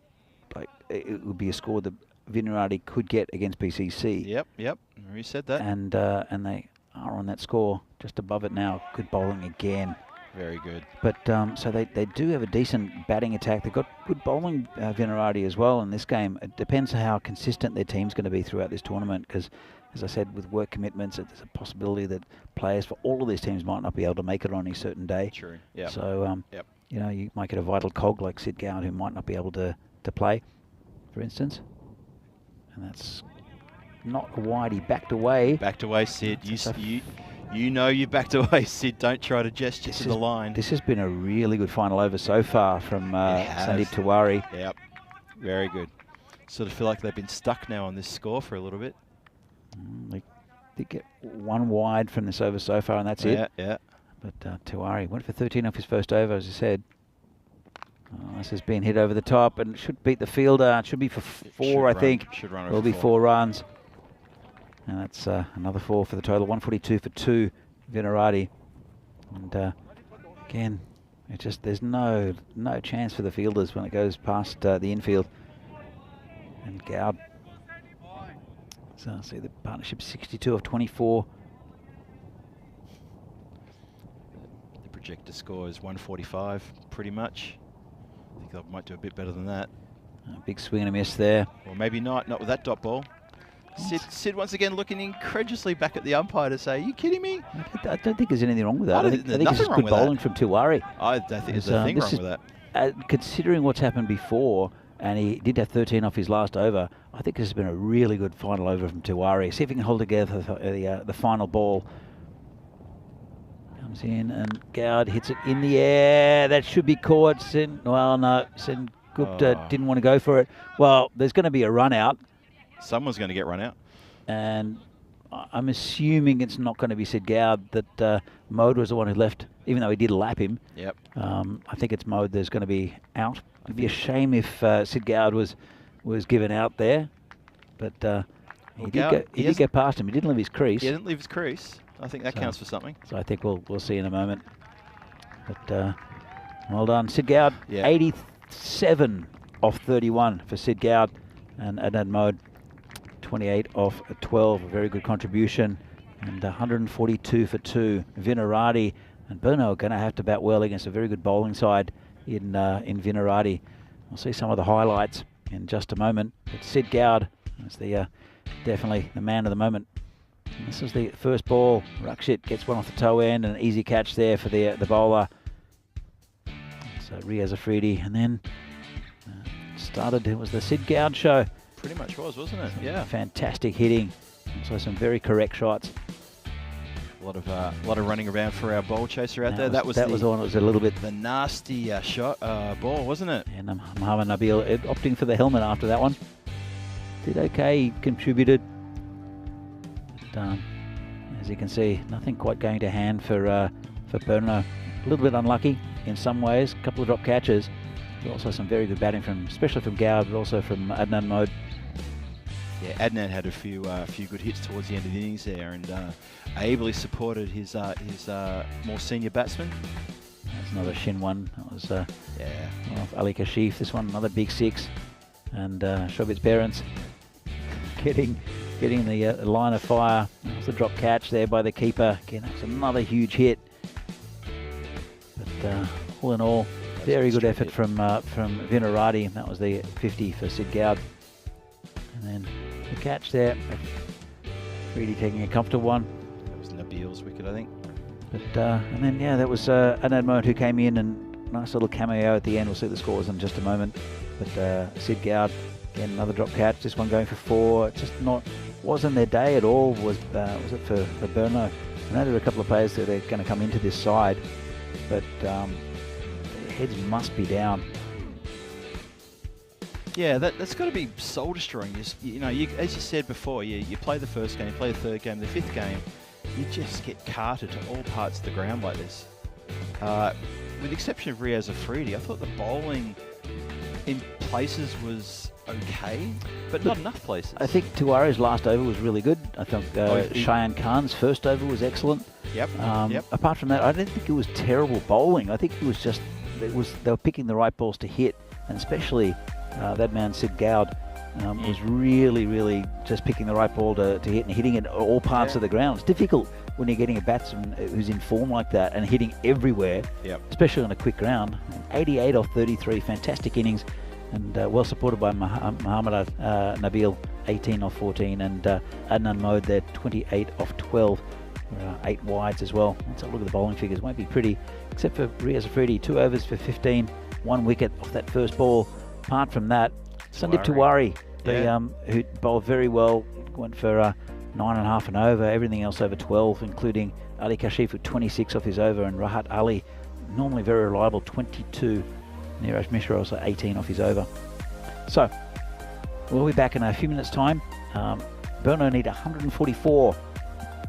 like, it would be a score that Vinarati could get against PCC. Yep. You said that. And they are on that score, just above it now. Good bowling again. Very good. But so they do have a decent batting attack. They've got good bowling, Vinarati, as well in this game. It depends how consistent their team's going to be throughout this tournament, because, as I said, with work commitments, there's a possibility that players for all of these teams might not be able to make it on a certain day. True. Yeah. So you know, you might get a vital cog like Sid Goud who might not be able to play, for instance. And that's not a wide. He backed away. Backed away, Sid. You know you backed away, Sid. Don't try to gesture to the line. This has been a really good final over so far from Sandeep Tiwari. Yep, very good. Sort of feel like they've been stuck now on this score for a little bit. They did get one wide from this over so far, and that's it. Yeah. But Tiwari went for 13 off his first over, as I said. This has been hit over the top and should beat the fielder. It should be for 4, I think. Should run Will be 4 runs. And that's another 4 for the total. 142 for 2, Vinarati. And again, it just there's no chance for the fielders when it goes past the infield. And Goud. So I see the partnership 62 of 24. The projector score is 145, pretty much. I think they might do a bit better than that. A big swing and a miss there. Or maybe not with that dot ball. Sid once again looking incredulously back at the umpire to say, "Are you kidding me?" I don't think there's anything wrong with that. I think it's just good bowling from Tiwari. I don't think there's a thing wrong with that. Considering what's happened before, and he did have 13 off his last over, I think this has been a really good final over from Tiwari. See if he can hold together the final ball. Comes in and Goud hits it in the air. That should be caught. Sen Gupta didn't want to go for it. Well, there's going to be a run out. Someone's going to get run out. And I'm assuming it's not going to be Sid Goud, that Mode was the one who left, even though he did lap him. Yep. I think it's Mode there's going to be out. It'd be a shame if Sid Goud was given out there. But he did go past him. He didn't leave his crease. He didn't leave his crease. I think that counts for something. So I think we'll see in a moment. But well done, Sid Goud. Yeah. 87 off 31 for Sid Goud, and Adnan Mode 28 off 12. A very good contribution, and 142 for 2. Vinarati and Burno are going to have to bat well against a very good bowling side in Vinarati. We'll see some of the highlights in just a moment. But Sid Goud is definitely the man of the moment. And this is the first ball. Rakshit gets one off the toe end, and an easy catch there for the bowler. So Riaz Afridi, and then it was the Sid Goud show. Pretty much was, wasn't it? Yeah. Fantastic hitting. Also some very correct shots. A lot of running around for our ball chaser out there. That was the one that was a little bit the nasty shot ball, wasn't it? And Mohammad Nabil opting for the helmet after that one. Did okay, he contributed. But, as you can see, nothing quite going to hand for Burno. A little bit unlucky in some ways. A couple of drop catches. But also some very good batting especially from Goud, but also from Adnan Mode. Yeah, Adnan had a few good hits towards the end of the innings there, and ably supported his more senior batsman. That's another shin one. That was off Ali Kashif. This one, another big 6, and Shobit's parents getting the line of fire. That's a drop catch there by the keeper. Again, that's another huge hit. But all in all, very good effort from Vinarati. That was the 50 for Sid Goud. And then the catch there, really taking a comfortable one. That was Nabil's wicket, I think. But and then that was Adnan Mode who came in, and nice little cameo at the end. We'll see the scores in just a moment. But Sid Goud, again, another drop catch. This one going for 4. It's just wasn't their day at all. Was it for Burno? I know there are a couple of players that are going to come into this side, but their heads must be down. Yeah, that's got to be soul destroying. As you said before, you play the first game, you play the third game, the fifth game, you just get carted to all parts of the ground like this. With the exception of Riaz Afridi, I thought the bowling in places was okay, but not enough places. I think Tiwari's last over was really good. I think Cheyenne Khan's first over was excellent. Yep. Apart from that, I didn't think it was terrible bowling. I think it was just they were picking the right balls to hit, and especially that man Sid Goud was really just picking the right ball to hit and hitting it all parts of the ground. It's difficult when you're getting a batsman who's in form like that and hitting everywhere, especially on a quick ground. 88 off 33, fantastic innings, and well supported by Mohammad Nabil, 18 off 14, and Adnan Mode there, 28 off 12. 8 wides as well. Let's have a look at the bowling figures. Won't be pretty, except for Riaz Afridi, 2 overs for 15, 1 wicket off that first ball. Apart from that, Sandeep Tiwari, who bowled very well, went for 9.5 and over, everything else over 12, including Ali Kashif with 26 off his over, and Rahat Ali, normally very reliable, 22. Neeraj Mishra also 18 off his over. So, we'll be back in a few minutes' time. Burno need 144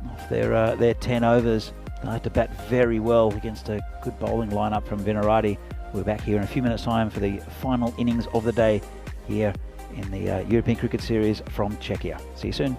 off their 10 overs. They'll have to bat very well against a good bowling lineup from Vinarati. We're back here in a few minutes' time for the final innings of the day here in the European Cricket Series from Czechia. See you soon.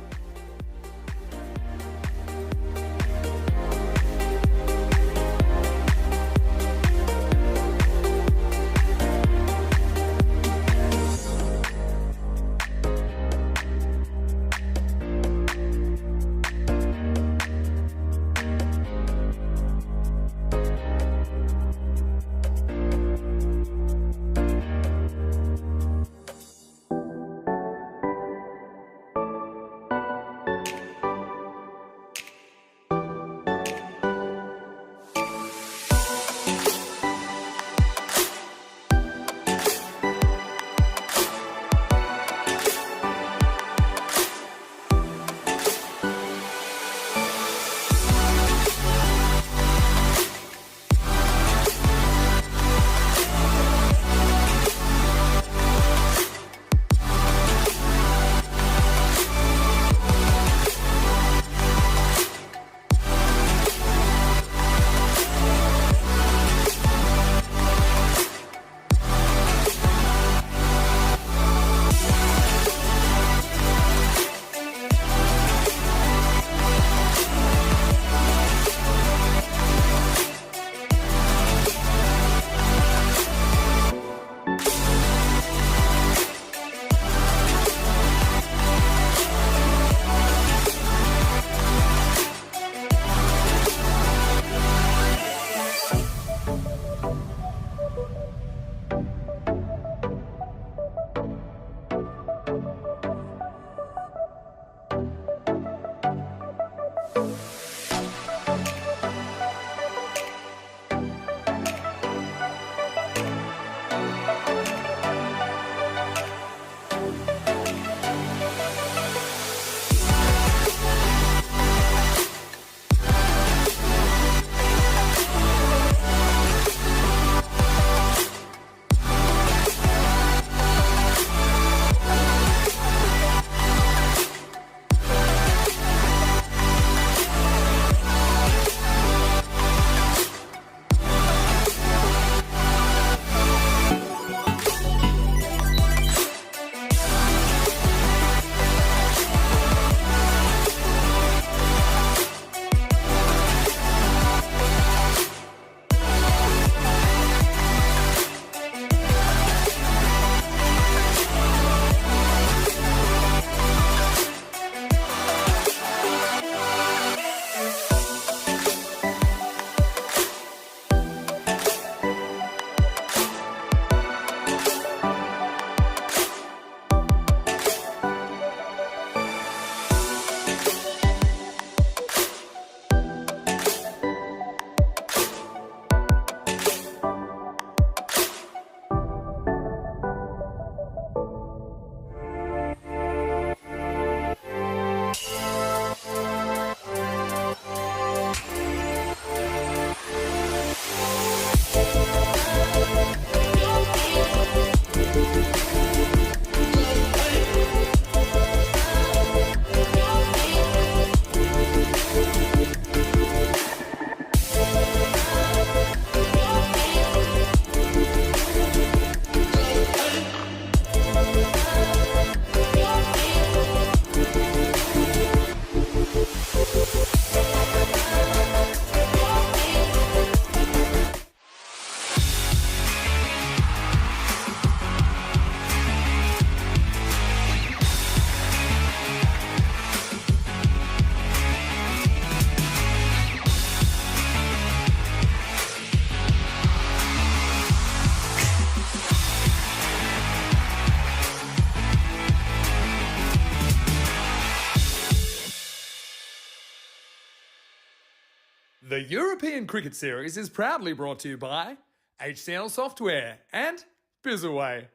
The European Cricket Series is proudly brought to you by HCL Software and Bizaway.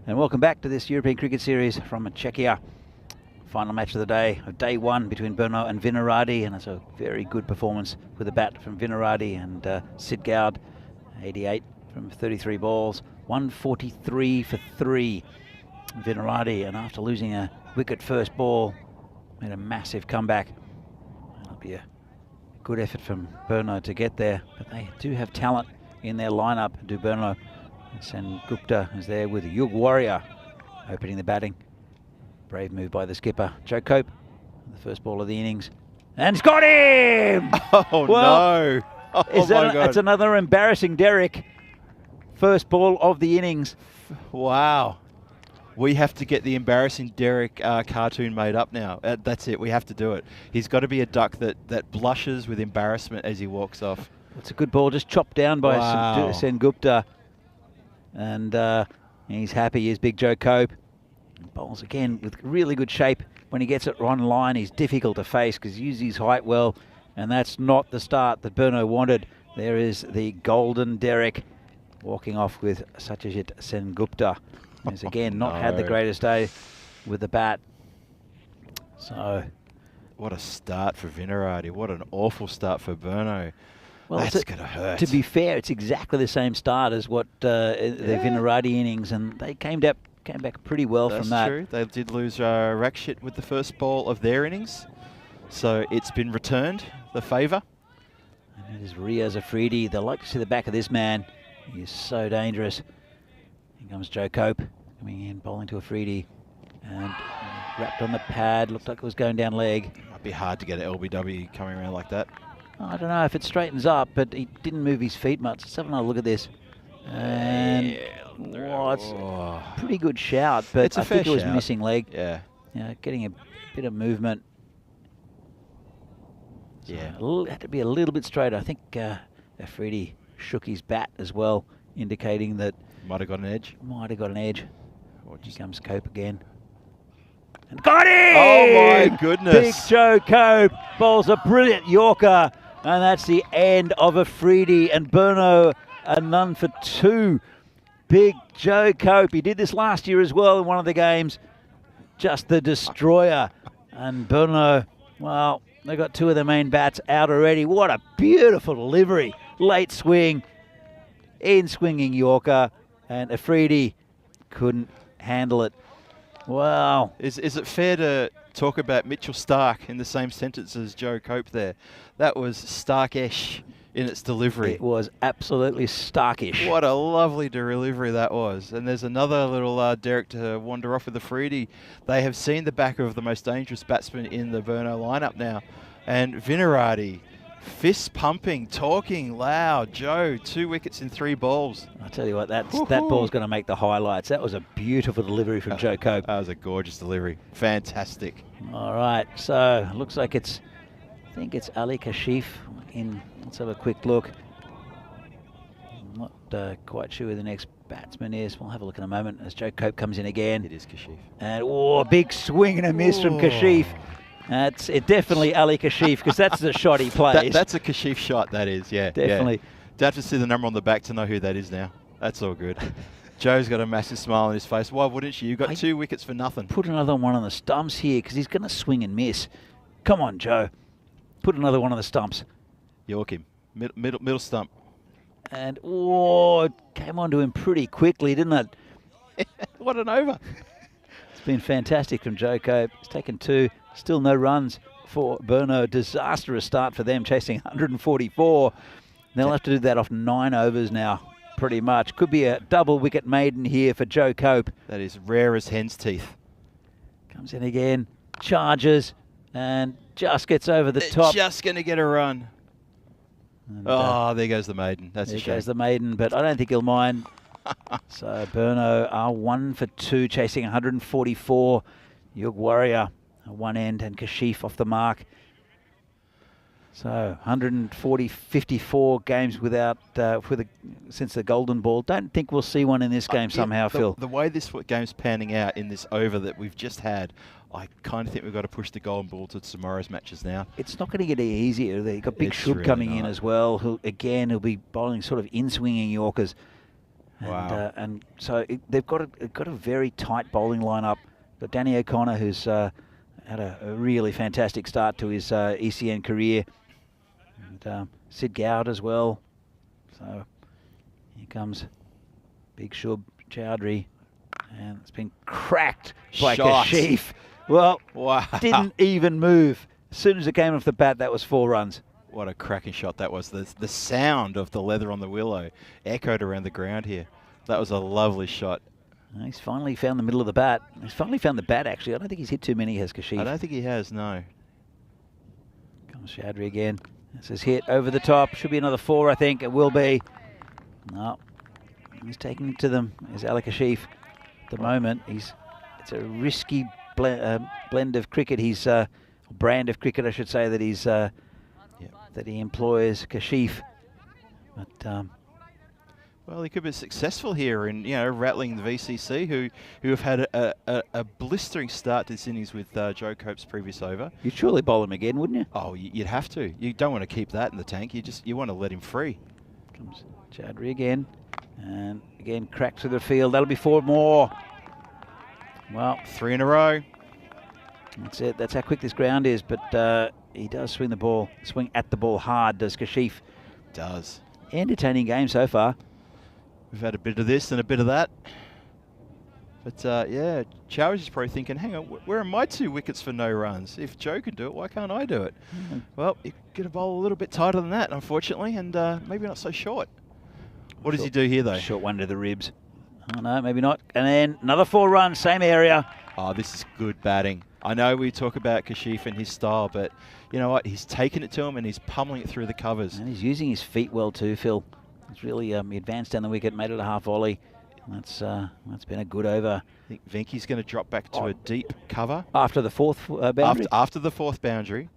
And welcome back to this European Cricket Series from Czechia. final match of the day, of day one between Burno and Vinaradi, and it's a very good performance with a bat from Vinaradi and Sid Gowd, 88 from 33 balls, 143 for 3. Vinaradi, and after losing a wicket first ball, made a massive comeback. That'll be a good effort from Burno to get there, but they do have talent in their lineup, do Burno. And Gupta is there with Yug Warrior opening the batting. Brave move by the skipper, Joe Cope, the first ball of the innings. And he's got him! Oh, no. Oh, my God. That's another embarrassing Derek. First ball of the innings. Wow. We have to get the embarrassing Derek cartoon made up now. That's it. We have to do it. He's got to be a duck that blushes with embarrassment as he walks off. It's a good ball, just chopped down by Wow. Sen Gupta. And he's happy, is Big Joe Cope. Bowls again with really good shape. When he gets it on line, he's difficult to face because he uses his height well. And that's not the start that Burno wanted. There is the golden Derek walking off with Satyajit Sen Gupta. He's again not had the greatest day with the bat. So, what a start for Vinaradi. What an awful start for Burno. well, That's going to hurt. To be fair, it's exactly the same start as what the Vinaradi innings, and they came back pretty well from that. That's true. They did lose Rakshit with the first ball of their innings. So it's been returned, the favour. And it is Riaz Afridi. They'll like to see the back of this man. He is so dangerous. Here comes Joe Cope coming in, bowling to Afridi. And wrapped on the pad. Looked like it was going down leg. Might be hard to get an LBW coming around like that. I don't know if it straightens up, but he didn't move his feet much. Let's have another look at this. And it's a pretty good shout, but It's a I think fair it was shout. missing leg. Yeah. Getting a bit of movement. So Yeah. had to be a little bit straighter. I think Afridi shook his bat as well, indicating that Might have got an edge. might have got an edge. Or Here just comes Cope again. And got him! Oh, my goodness. Big Joe Cope bowls a brilliant Yorker. And that's the end of Afridi and Burno, a none for 2. Big Joe Cope. He did this last year as well in one of the games. Just the destroyer. And Burno, well, they got 2 of their main bats out already. What a beautiful delivery. Late swing, in swinging Yorker. And Afridi couldn't handle it. Wow. Is it fair to talk about Mitchell Stark in the same sentence as Joe Cope there? That was Stark-ish in its delivery. It was absolutely starkish. What a lovely delivery that was. And there's another little Derek to wander off with Afridi. They have seen the back of the most dangerous batsman in the Burno lineup now. And Vinaradi, fist pumping, talking loud. Joe, 2 wickets in 3 balls. I'll tell you what, that ball's going to make the highlights. That was a beautiful delivery from Joe Cope. That was a gorgeous delivery. Fantastic. All right, so looks like I think it's Ali Kashif in. Let's have a quick look. I'm not quite sure who the next batsman is. We'll have a look in a moment as Joe Cope comes in again. It is Kashif. And a big swing and a miss from Kashif. That's it, definitely Ali Kashif, because that's the shot he plays. That's a Kashif shot, that is, yeah. Definitely. Yeah. Don't have to see the number on the back to know who that is now. That's all good. Joe's got a massive smile on his face. Why wouldn't you? You got 2 wickets for nothing. Put another one on the stumps here, because he's going to swing and miss. Come on, Joe. Put another one on the stumps. York him. Middle stump. And, it came onto him pretty quickly, didn't it? What an over. It's been fantastic from Joe Cope. He's taken 2. Still no runs for Burno. Disastrous start for them, chasing 144. They'll have to do that off 9 overs now, pretty much. Could be a double wicket maiden here for Joe Cope. That is rare as hen's teeth. Comes in again, charges, and just gets over the top. Just going to get a run. And, there goes the maiden. That's a there shame. goes the maiden, but I don't think he'll mind. So Burno are 1 for 2, chasing 144. Yug Warrior, one end, and Kashif off the mark. So 54 games without since the golden ball. Don't think we'll see one in this game somehow, Phil. The way this game's panning out in this over that we've just had, I kind of think we've got to push the golden ball to tomorrow's matches now. It's not going to get any easier. They've got Big It's Shub really coming in not. as well. He'll be bowling sort of in-swinging Yorkers. And, Wow. and so they've got a very tight bowling lineup. But Danny O'Connor, who's had a really fantastic start to his ECN career. And Sid Gowd as well. So here comes Big Shub Chowdhury. And it's been cracked by Shot. Kashif. Well, Wow. didn't even move. As soon as it came off the bat, that was 4 runs. What a cracking shot that was. The sound of the leather on the willow echoed around the ground here. That was a lovely shot. He's finally found the middle of the bat. He's finally found the bat, actually. I don't think he's hit too many, has Kashif. I don't think he has, no. Comes Chowdhury again. This is hit over the top. Should be another 4, I think. It will be. No. He's taking it to them. Is Ali Kashif. At the moment, it's a risky blend of cricket. He's brand of cricket, I should say, that he's that he employs, Kashif. But well, he could be successful here in rattling the VCC, who have had a blistering start to this innings with Joe Cope's previous over. You'd surely bowl him again, wouldn't you? Oh, you'd have to. You don't want to keep that in the tank. You want to let him free. Comes Chowdhury again, and again cracked through the field. That'll be 4 more. Well, 3 in a row. That's it. That's how quick this ground is. But he does swing at the ball hard, does Kashif. Does. Entertaining game so far. We've had a bit of this and a bit of that. But yeah, Chowdhury's probably thinking, hang on, where are my 2 wickets for no runs? If Joe can do it, why can't I do it? Well, you're going to bowl a little bit tighter than that, unfortunately, and maybe not so short. What does he do here, though? Short one to the ribs. Oh, no, maybe not. And then another 4 runs, same area. Oh, this is good batting. I know we talk about Kashif and his style, but you know what? He's taken it to him and he's pummeling it through the covers. And he's using his feet well too, Phil. It's really he advanced down the wicket, made it a half volley. That's been a good over. I think Venky's going to drop back to a deep cover. After the 4th boundary? After the 4th boundary.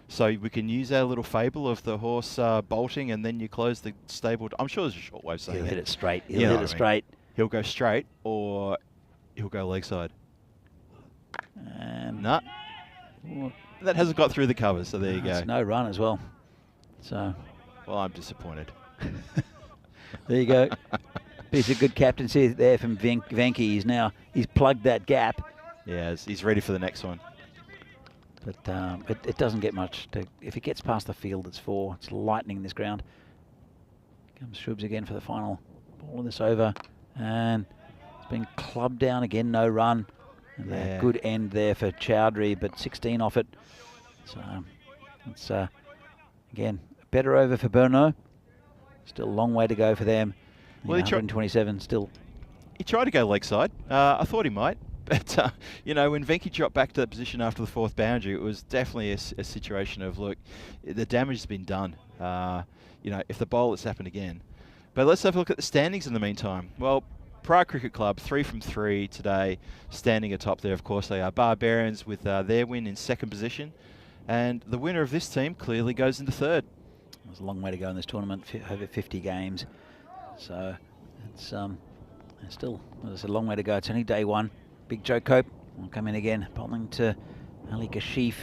So we can use our little fable of the horse bolting and then you close the stable. I'm sure there's a short way of saying He'll hit it straight. You know He'll hit what it I mean. straight. He'll go straight or he'll go leg side. Nah. That hasn't got through the covers, so there you go. It's no run as well. So. Well, I'm disappointed. There you go. Piece of good captaincy there from Venky. He's plugged that gap. Yeah, he's ready for the next one. But it doesn't get much. If it gets past the field, it's 4. It's lightning in this ground. Comes Shrubs again for the final ball of this over. And it's been clubbed down again, no run. And a good end there for Chowdhury, but 16 off it. So it's, again, a better over for Burno. Still a long way to go for them. Well, 127 still. He tried to go leg side. I thought he might. But, when Venky dropped back to that position after the 4th boundary, it was definitely a situation of, look, the damage has been done. If the bowl has happened again. But let's have a look at the standings in the meantime. Well, Prague Cricket Club, 3 from 3 today, standing atop there. Of course, they are Barbarians with their win in 2nd position. And the winner of this team clearly goes into 3rd. There's a long way to go in this tournament, over 50 games. So it's still, there's a long way to go. It's only day 1. Big Joe Cope will come in again, bowling to Ali Kashif.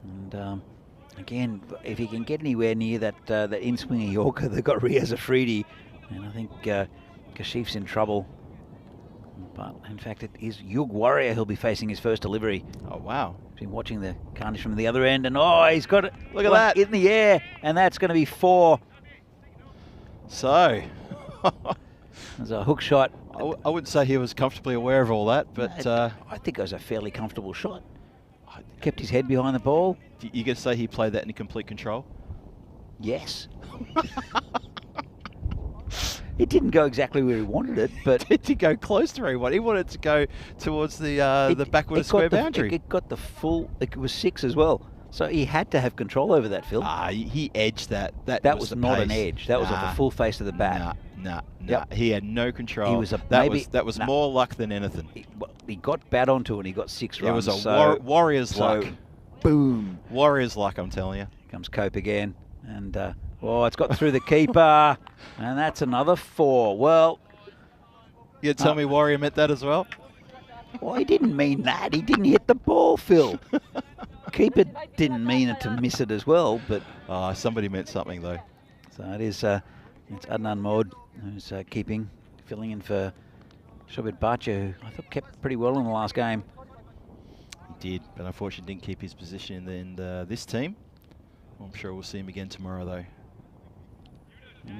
And again, if he can get anywhere near that in-swinger Yorker that got Riaz Afridi, then I think Kashif's in trouble. But in fact, it is Yug Warrior who'll be facing his first delivery. Oh, wow. He's been watching the Carnage from the other end, and he's got it. Look at that. In the air, and that's going to be 4. So. There's a hook shot. I wouldn't say he was comfortably aware of all that, but... I think it was a fairly comfortable shot. Kept his head behind the ball. You going to say he played that in complete control? Yes. It didn't go exactly where he wanted it, but... Did he go close to where he wanted? He wanted it to go towards the backward of square boundary. It got the full... It was 6 as well. So he had to have control over that, Phil. He edged that. That was not an edge. That was off the full face of the bat. Nah. Yep. He had no control. He was that was more luck than anything. He got bat onto it and he got 6 runs. It was a warrior's luck. Boom. Warrior's luck, I'm telling you. Here comes Cope again. And, it's got through the keeper. And that's another 4. Well... You tell me Warrior meant that as well? Well, he didn't mean that. He didn't hit the ball, Phil. Keeper didn't mean it to miss it as well, but... somebody meant something, though. So it is, it's Adnan Maud who's filling in for Shobit Bacha, who I thought kept pretty well in the last game. He did, but unfortunately didn't keep his position in this team. I'm sure we'll see him again tomorrow, though.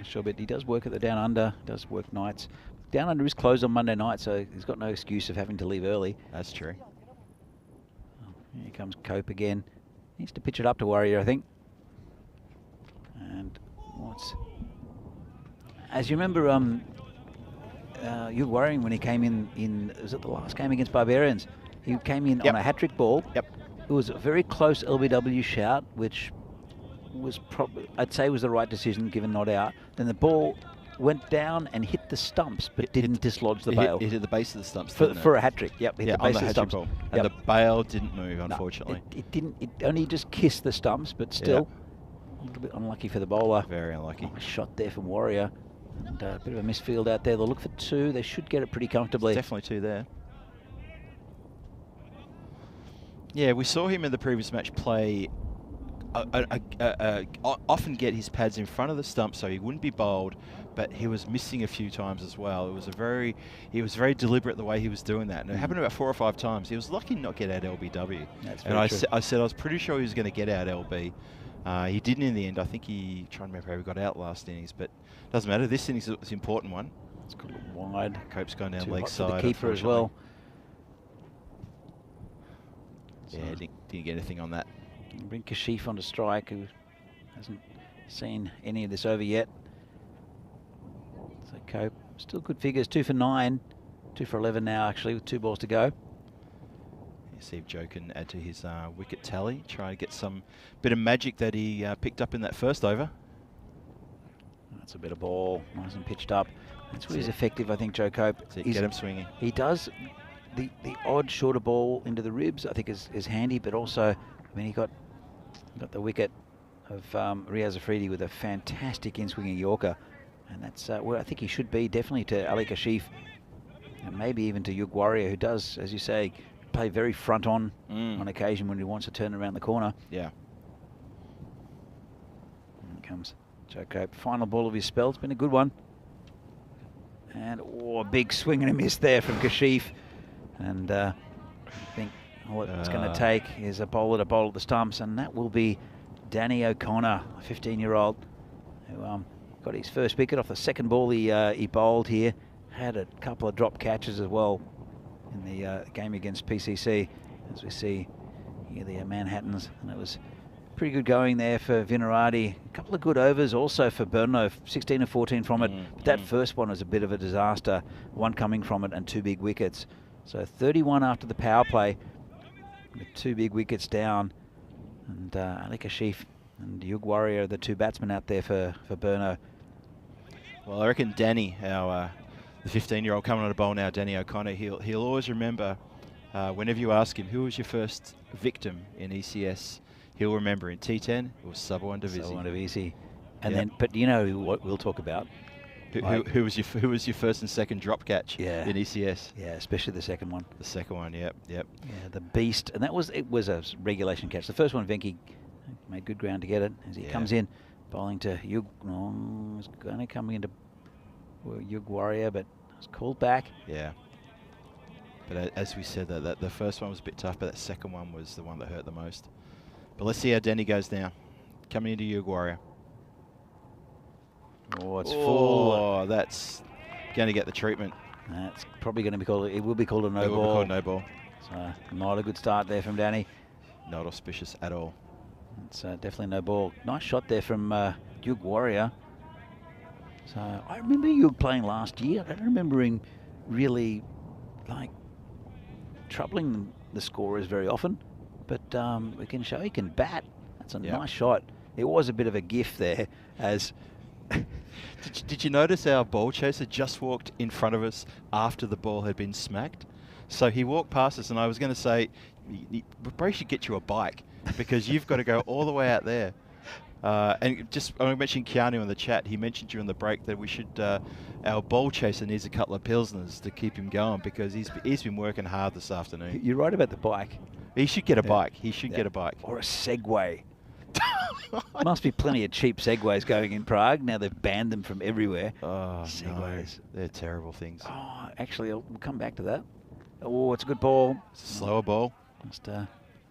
Sure, but he does work at the Down Under, does work nights. Down Under is closed on Monday night, so he's got no excuse of having to leave early. That's true. Here comes Cope again. Needs to pitch it up to Warrior, I think. And what's... As you remember, you were worrying when he came in, was it the last game against Barbarians? He came in on a hat-trick ball. Yep. It was a very close LBW shout, which was probably, I'd say, was the right decision given not out. Then the ball went down and hit the stumps, but didn't dislodge the bail. It hit the base of the stumps, for a hat-trick. Yep, hit yeah, the base on the of the stumps. ball. And the bail didn't move, No, unfortunately. it didn't. It only just kissed the stumps, but still a little bit unlucky for the bowler. Very unlucky. Nice shot there from Warrior. And a bit of a misfield out there. They'll look for 2. They should get it pretty comfortably. There's definitely 2 there. Yeah, we saw him in the previous match play, often get his pads in front of the stump so he wouldn't be bowled, but he was missing a few times as well. It was he was very deliberate the way he was doing that. And it happened about 4 or 5 times. He was lucky not get out LBW. That's and very I true. said I was pretty sure he was going to get out LB. He didn't in the end. I think trying to remember how he got out last innings, but doesn't matter. This innings is an important one. It's got a little wide. Cope's gone down Too leg hot for side. the keeper as well. Yeah, didn't get anything on that. Bring Kashif onto strike, who hasn't seen any of this over yet. So Cope, still good figures, 2 for 9, 2 for 11 now actually, with 2 balls to go. See if Joe can add to his wicket tally, try to get some bit of magic that he picked up in that first over. That's a bit of ball, nice and pitched up. That's what he's effective, I think, Joe Cope. Get him swinging. He does the odd shorter ball into the ribs, I think is handy, but also, I mean, he got the wicket of Riaz Afridi with a fantastic in-swinging Yorker, and that's where I think he should be, definitely to Ali Kashif, and maybe even to Yug Warrior, who does, as you say, play very front on occasion when he wants to turn around the corner. Yeah. Here comes Joe Cope. Final ball of his spell. It's been a good one. And a big swing and a miss there from Kashif. And I think all it's going to take is a bowler to bowl at the stumps, and that will be Danny O'Connor, a 15-year-old, who got his first wicket off the second ball he bowled here. Had a couple of drop catches as well in the game against PCC, as we see here the Manhattans, and it was pretty good going there for Vinarati. A couple of good overs also for Burno, 16 and 14 from it. But that first one was a bit of a disaster, one coming from it and 2 big wickets. So 31 after the power play, with 2 big wickets down, and Ali Kashif and Yug Warrior, the 2 batsmen out there for Burno. Well, I reckon Danny, the 15-year-old coming on the bowl now, Danny O'Connor, he'll always remember, whenever you ask him, who was your first victim in ECS, he'll remember in T10, it was sub-1 division. Sub-1 division. And then, but you know what we'll talk about. Who was your first and second drop catch in ECS? Yeah, especially the second one. The second one, yep. Yeah, the beast. And it was a regulation catch. The first one, Venki made good ground to get it as he comes in, bowling to Yug. Was going to come into Yug Warrior, but was called back. Yeah. But as we said, that the first one was a bit tough, but that second one was the one that hurt the most. But let's see how Danny goes now. Coming into Yug Warrior. Oh, it's full. Oh, that's going to get the treatment. That's probably going to be called, it will be called a no ball. It will be called no ball. So not a good start there from Danny. Not auspicious at all. It's definitely no ball. Nice shot there from Yug Warrior. So I remember Yug playing last year. I don't remember him really troubling the scorers very often, but we can show he can bat. That's a nice shot. It was a bit of a gift there as... Did you notice our ball chaser just walked in front of us after the ball had been smacked? So he walked past us, and I was going to say, Bray should get you a bike because you've got to go all the way out there. And just, I mentioned Keanu in the chat. He mentioned during the break that we should, our ball chaser needs a couple of pilsners to keep him going because he's been working hard this afternoon. You're right about the bike. He should get a bike. He should get a bike. Or a Segway. Must be plenty of cheap Segways going in Prague. Now they've banned them from everywhere. Oh, Segways. No. They're terrible things. Oh, actually, we'll come back to that. Oh, it's a good ball. It's a slower ball. Just,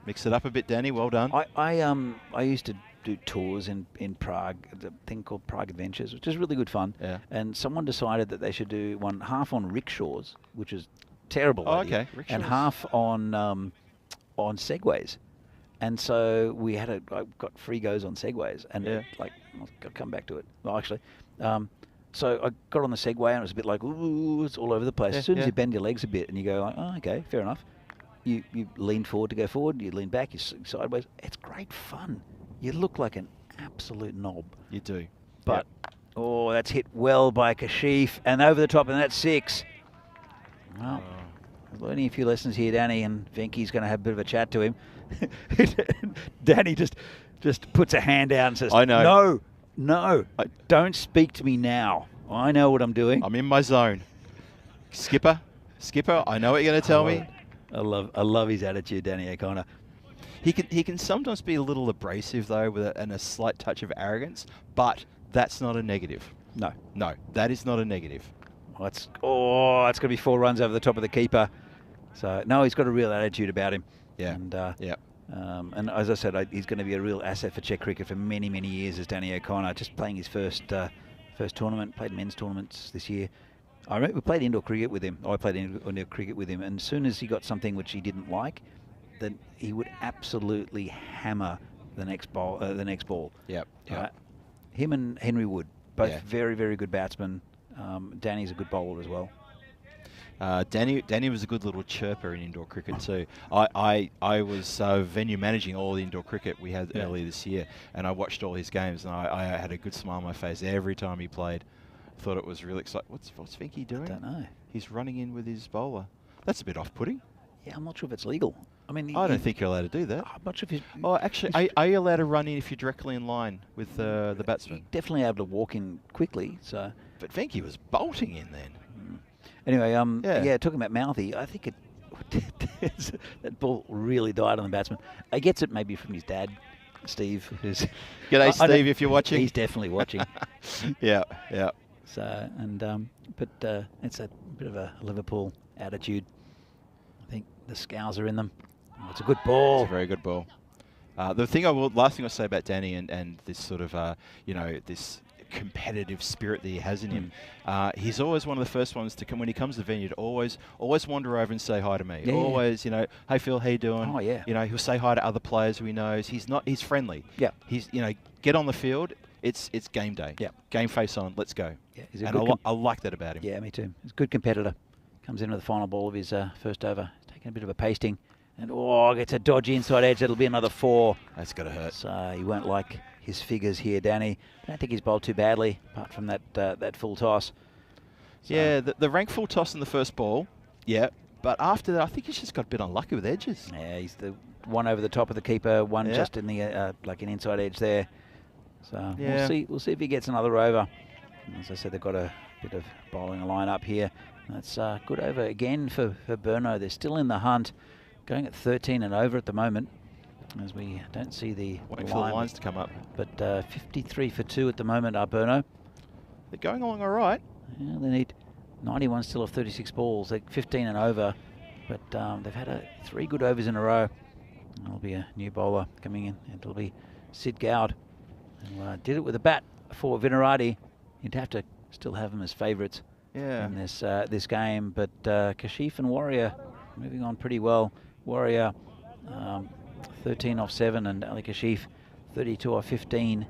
Mix it up a bit, Danny. Well done. I used to do tours in Prague, a thing called Prague Adventures, which is really good fun. Yeah. And someone decided that they should do one half on rickshaws, which is terrible idea, okay. Rickshaws. and half on segways. And so I got free goes on segways, and I'll come back to it. Well, actually, so I got on the Segway and it was a bit like, ooh, it's all over the place. As soon as you bend your legs a bit and you go like, oh, okay, fair enough. You lean forward to go forward, you lean back, you sideways. It's great fun. You look like an absolute knob. You do. But, that's hit well by Kashif and over the top, and that's 6. Well, learning a few lessons here, Danny, and Venky's going to have a bit of a chat to him. Danny just puts a hand out and says, I know. No, don't speak to me now. I know what I'm doing. I'm in my zone. Skipper, I know what you're going to tell me. I love his attitude, Danny O'Connor. He can sometimes be a little abrasive though, and a slight touch of arrogance, but that's not a negative. No, that is not a negative. It's going to be 4 runs over the top of the keeper. So no, he's got a real attitude about him. Yeah. And and as I said, he's going to be a real asset for Czech cricket for many, many years as Danny O'Connor, just playing his first tournament, played men's tournaments this year. I remember we played indoor cricket with him. I played indoor cricket with him, and as soon as he got something which he didn't like, then he would absolutely hammer the next ball. Yep. Him and Henry Wood, both very, very good batsmen. Danny's a good bowler as well. Danny was a good little chirper in indoor cricket too. I was venue managing all the indoor cricket we had earlier this year, and I watched all his games, and I had a good smile on my face every time he played. Thought it was really exciting. What's Venky doing? I don't know. He's running in with his bowler. That's a bit off-putting. Yeah, I'm not sure if it's legal. I mean, I don't think you're allowed to do that. I'm not sure if Oh, actually, are you allowed to run in if you're directly in line with the batsman? Definitely able to walk in quickly. So, but Venky was bolting in then. Anyway, talking about Mouthy, I think that ball really died on the batsman. He gets it maybe from his dad, Steve. G'day, Steve, if you're watching. He's definitely watching. Yeah. So, but it's a bit of a Liverpool attitude. I think the Scows are in them. Oh, it's a good ball. It's a very good ball. Last thing I'll say about Danny and this sort of, this competitive spirit that he has in him. He's always one of the first ones to come when he comes to the venue to always wander over and say hi to me. Always, hey Phil, how you doing? Oh yeah. He'll say hi to other players who he knows. He's friendly. Yeah. He's get on the field. It's game day. Yeah. Game face on. Let's go. Yeah. He's I like that about him. Yeah, me too. He's a good competitor. Comes in with the final ball of his first over. He's taking a bit of a pasting. And gets a dodgy inside edge. It'll be another 4. That's got to hurt. So he won't like his figures here, Danny. I don't think he's bowled too badly, apart from that full toss. So yeah, the rank full toss in the first ball. Yeah, but after that, I think he's just got a bit unlucky with edges. Yeah, he's the one over the top of the keeper, one just in the like an inside edge there. So we'll see if he gets another over. And as I said, they've got a bit of bowling line up here. That's good over again for Burno. They're still in the hunt. Going at 13 and over at the moment, as we don't see the waiting for the lines to come up. But 53 for 2 at the moment are Burno. They're going along all right. Yeah, they need 91 still of 36 balls. They're 15 and over, but they've had 3 good overs in a row. There'll be a new bowler coming in. It'll be Sid Gowd, who did it with a bat for Vinarati. You'd have to still have them as favourites in this game, but Kashif and Warrior moving on pretty well. Warrior 13 off 7 and Ali Kashif 32 off 15,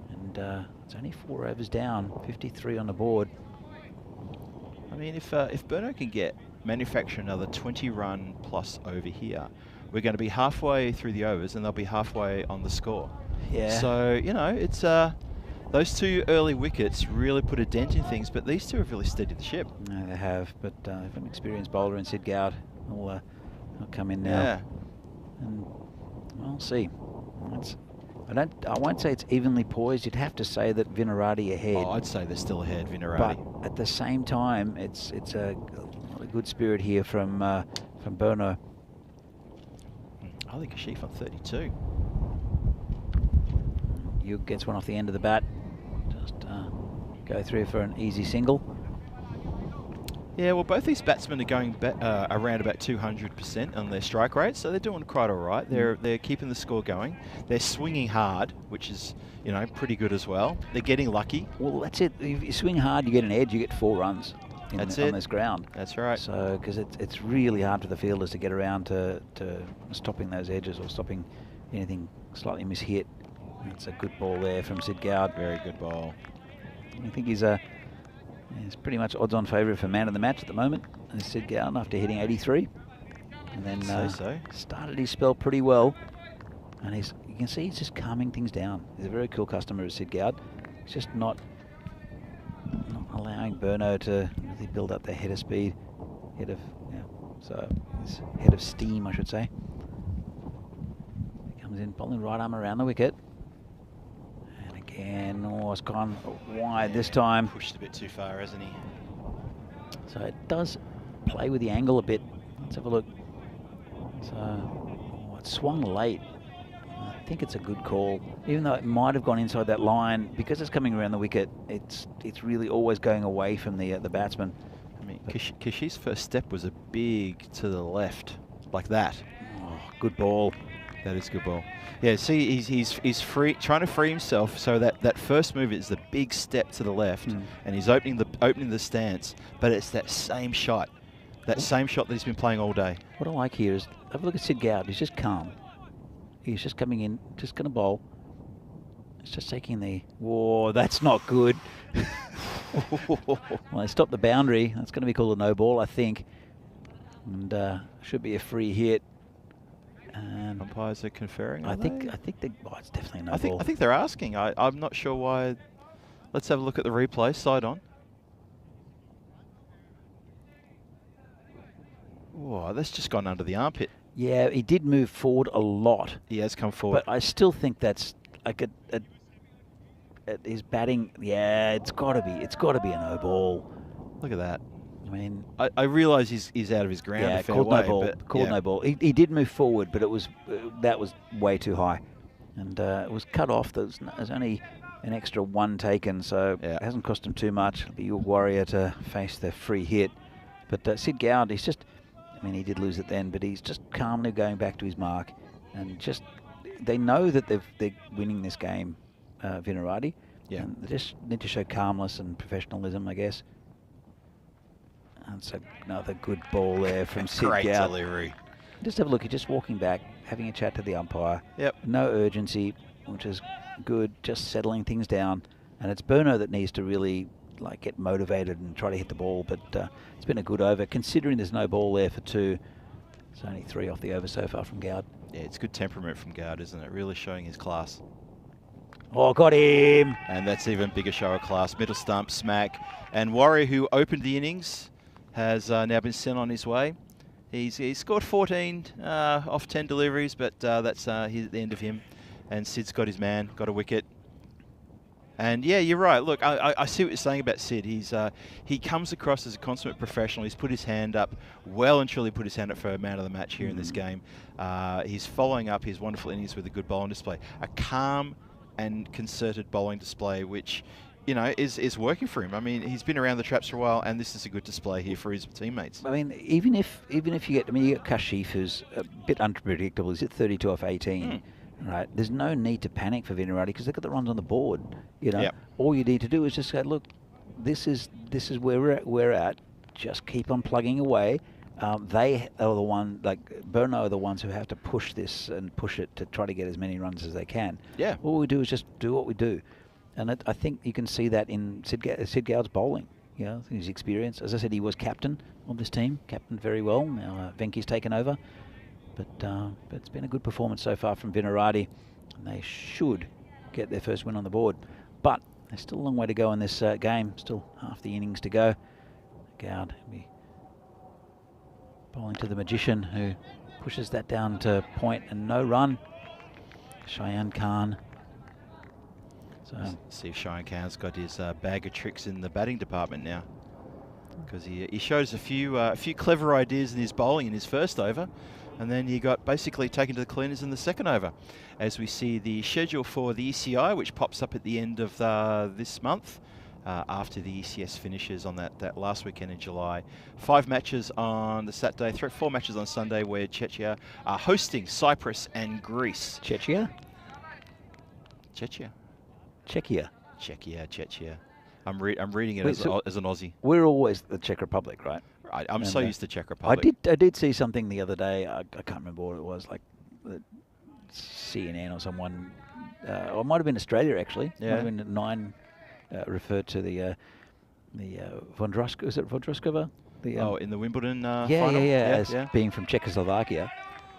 and it's only 4 overs down, 53 on the board. I mean, if Burno can manufacture another 20-run plus over here, we're going to be halfway through the overs and they'll be halfway on the score. Yeah. So it's those 2 early wickets really put a dent in things, but these 2 have really steadied the ship. No, they have, but they've an experienced bowler in Sid Gowd. I'll come in now. Yeah. And we'll see. I won't say it's evenly poised. You'd have to say that Vinarati ahead. Oh, I'd say they're still ahead, Vinarati. But at the same time, it's a good spirit here from Burno. I think Kashif on 32. You gets one off the end of the bat. Just go through for an easy single. Yeah, well, both these batsmen are going around about 200% on their strike rate, so they're doing quite all right. They're keeping the score going. They're swinging hard, which is, you know, pretty good as well. They're getting lucky. Well, that's it. If you swing hard, you get an edge. You get 4 runs on this ground. That's right. So, because it's really hard for the fielders to get around to stopping those edges or stopping anything slightly mishit. That's a good ball there from Sid Gowd. Very good ball. I think he's pretty much odds-on favourite for man of the match at the moment. And Sid Gowd after hitting 83, and then started his spell pretty well. And you can see he's just calming things down. He's a very cool customer, Sid Gowd. He's just not allowing Burno to really build up their head of speed, head of steam, I should say. He comes in, bowling right arm around the wicket. And again, it's gone wide this time. Pushed a bit too far, hasn't he? So it does play with the angle a bit. Let's have a look. So it swung late. I think it's a good call, even though it might have gone inside that line. Because it's coming around the wicket, it's really always going away from the batsman. I mean, Kishi's first step was a big to the left, like that. Oh, good ball. That is good ball. Yeah, see, he's trying to free himself. So that first move is the big step to the left, and he's opening the stance. But it's that same shot, that he's been playing all day. What I like here is have a look at Sid Gowd. He's just calm. He's just coming in, just going to bowl. It's just taking the... Whoa, that's not good. Well, they stopped the boundary. That's going to be called a no ball, I think. And should be a free hit. And umpires are conferring. I think it's definitely a no ball. I think they're asking. I'm not sure why. Let's have a look at the replay. Side on. Whoa, that's just gone under the armpit. Yeah, he did move forward a lot. He has come forward. But I still think that's like his batting. Yeah, it's got to be a no ball. Look at that. I mean, I realise he's out of his ground. Yeah, a fair called way, no ball. but Called no ball. He did move forward, but that was way too high, and it was cut off. There's only an extra 1 taken, so it hasn't cost him too much. It'll be your warrior to face the free hit. But Sid Gowd, he's just. I mean, he did lose it then, but he's just calmly going back to his mark, and just they know that they're winning this game, Vinarati. Yeah. And they just need to show calmness and professionalism, I guess. And so another good ball there from Sid Gowd. Great delivery. Just have a look. He's just walking back, having a chat to the umpire. Yep. No urgency, which is good. Just settling things down, and it's Burno that needs to really get motivated and try to hit the ball. But it's been a good over, considering there's no ball there for 2. It's only 3 off the over so far from Gowd. Yeah, it's good temperament from Gowd, isn't it? Really showing his class. Oh, got him! And that's even bigger show of class. Middle stump, smack. And Warrior, who opened the innings, has now been sent on his way. He's scored 14 off 10 deliveries, but that's the end of him. And Sid's got his man, got a wicket. And yeah, you're right. Look, I see what you're saying about Sid. He comes across as a consummate professional. He's put his hand up, well and truly put his hand up for a man of the match here in this game. He's following up his wonderful innings with a good bowling display. A calm and concerted bowling display, which, you know, is working for him. I mean, he's been around the traps for a while, and this is a good display here for his teammates. I mean, even if you get, you got Kashif, who's a bit unpredictable. He's at 32 off 18. Right, there's no need to panic for Vinarati because they've got the runs on the board. You know, all you need to do is just go, look, this is where we're at. Just keep on plugging away. They are the one, Burno are the ones who have to push this and push it to try to get as many runs as they can. Yeah. All we do is just do what we do, and I think you can see that in Sid Gowd's bowling. You know, his experience. As I said, he was captain of this team, captained very well. Now Venky's taken over. But it's been a good performance so far from Vinarati, and they should get their first win on the board. But there's still a long way to go in this game. Still half the innings to go. Gowd will be bowling to the Magician, who pushes that down to point and no run. Cheyenne Khan. So see if Cheyenne Khan's got his bag of tricks in the batting department now, because he showed us a few clever ideas in his bowling in his first over. And then he got basically taken to the cleaners in the second over. As we see the schedule for the ECI, which pops up at the end of this month, after the ECS finishes on that last weekend in July. 5 matches on the Saturday, 4 matches on Sunday, where Czechia are hosting Cyprus and Greece. Czechia? Czechia. Czechia. Czechia. I'm reading it as an Aussie. We're always the Czech Republic, right? I'm so used to Czech Republic. I did see something the other day. I can't remember what it was, like the CNN or someone. Or it might have been Australia, actually. Yeah. Might have been 9 referred to the Vondroskova. Is it Vondroskova? In the Wimbledon final? Yeah, as being from Czechoslovakia.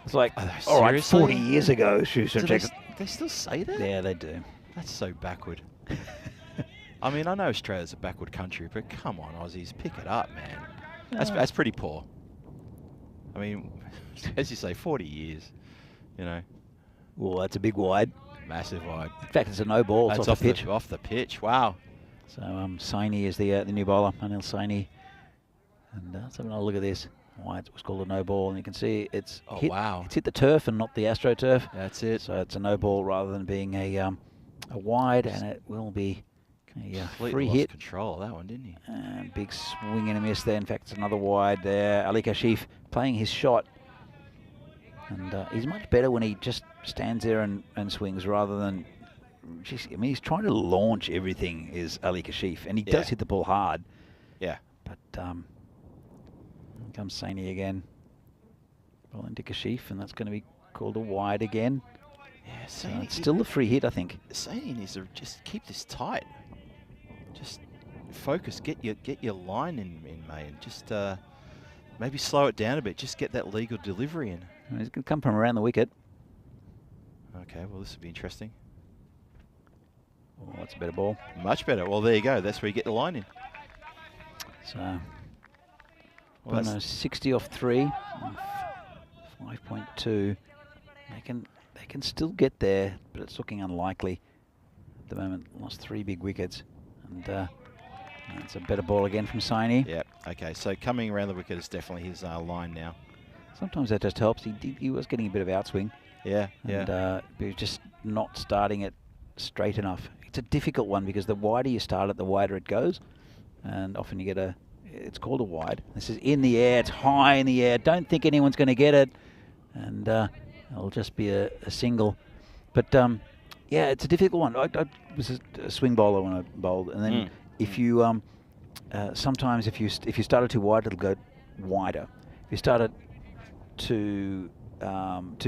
It's like, all right, 40 years ago, she was from They still say that? Yeah, they do. That's so backward. I mean, I know Australia's a backward country, but come on, Aussies, pick it up, man. That's pretty poor. I mean, as you say, 40 years, you know. Well, that's a big wide. Massive wide. In fact, it's a no ball. It's off the pitch. Off the pitch, wow. So Saini is the new bowler, Anil Saini. And let's have another look at this. Why it was called a no ball, and you can see it's it's hit the turf and not the AstroTurf. That's it. So it's a no ball rather than being a wide, and it will be a free hit. Control of that one, didn't he? And big swing and a miss there. In fact, it's another wide there. Ali Kashif playing his shot, and he's much better when he just stands there and swings rather than. I mean, he's trying to launch everything. Is Ali Kashif, and he does hit the ball hard. Yeah. But here comes Saini again. Ball into Kashif, and that's going to be called a wide again. Yeah, so it's still a free hit, I think. Saini needs to just keep this tight. Just focus, get your line in May, and just maybe slow it down a bit. Just get that legal delivery in. And he's going to come from around the wicket. Okay, well, this will be interesting. Oh, that's a better ball. Much better. Well, there you go. That's where you get the line in. So, well, 60 off 3, 5.2. They can still get there, but it's looking unlikely. At the moment, lost 3 big wickets, and it's a better ball again from Saini. Yeah. Okay. So coming around the wicket is definitely his line now. Sometimes that just helps. He was getting a bit of outswing. Yeah. And he was just not starting it straight enough. It's a difficult one because the wider you start it, the wider it goes, and often you get it's called a wide. This is in the air, it's high in the air. Don't think anyone's going to get it, and it'll just be a single. But yeah, it's a difficult one. I was a swing bowler when I bowled, and then if you sometimes if you started too wide, it'll go wider. If you started too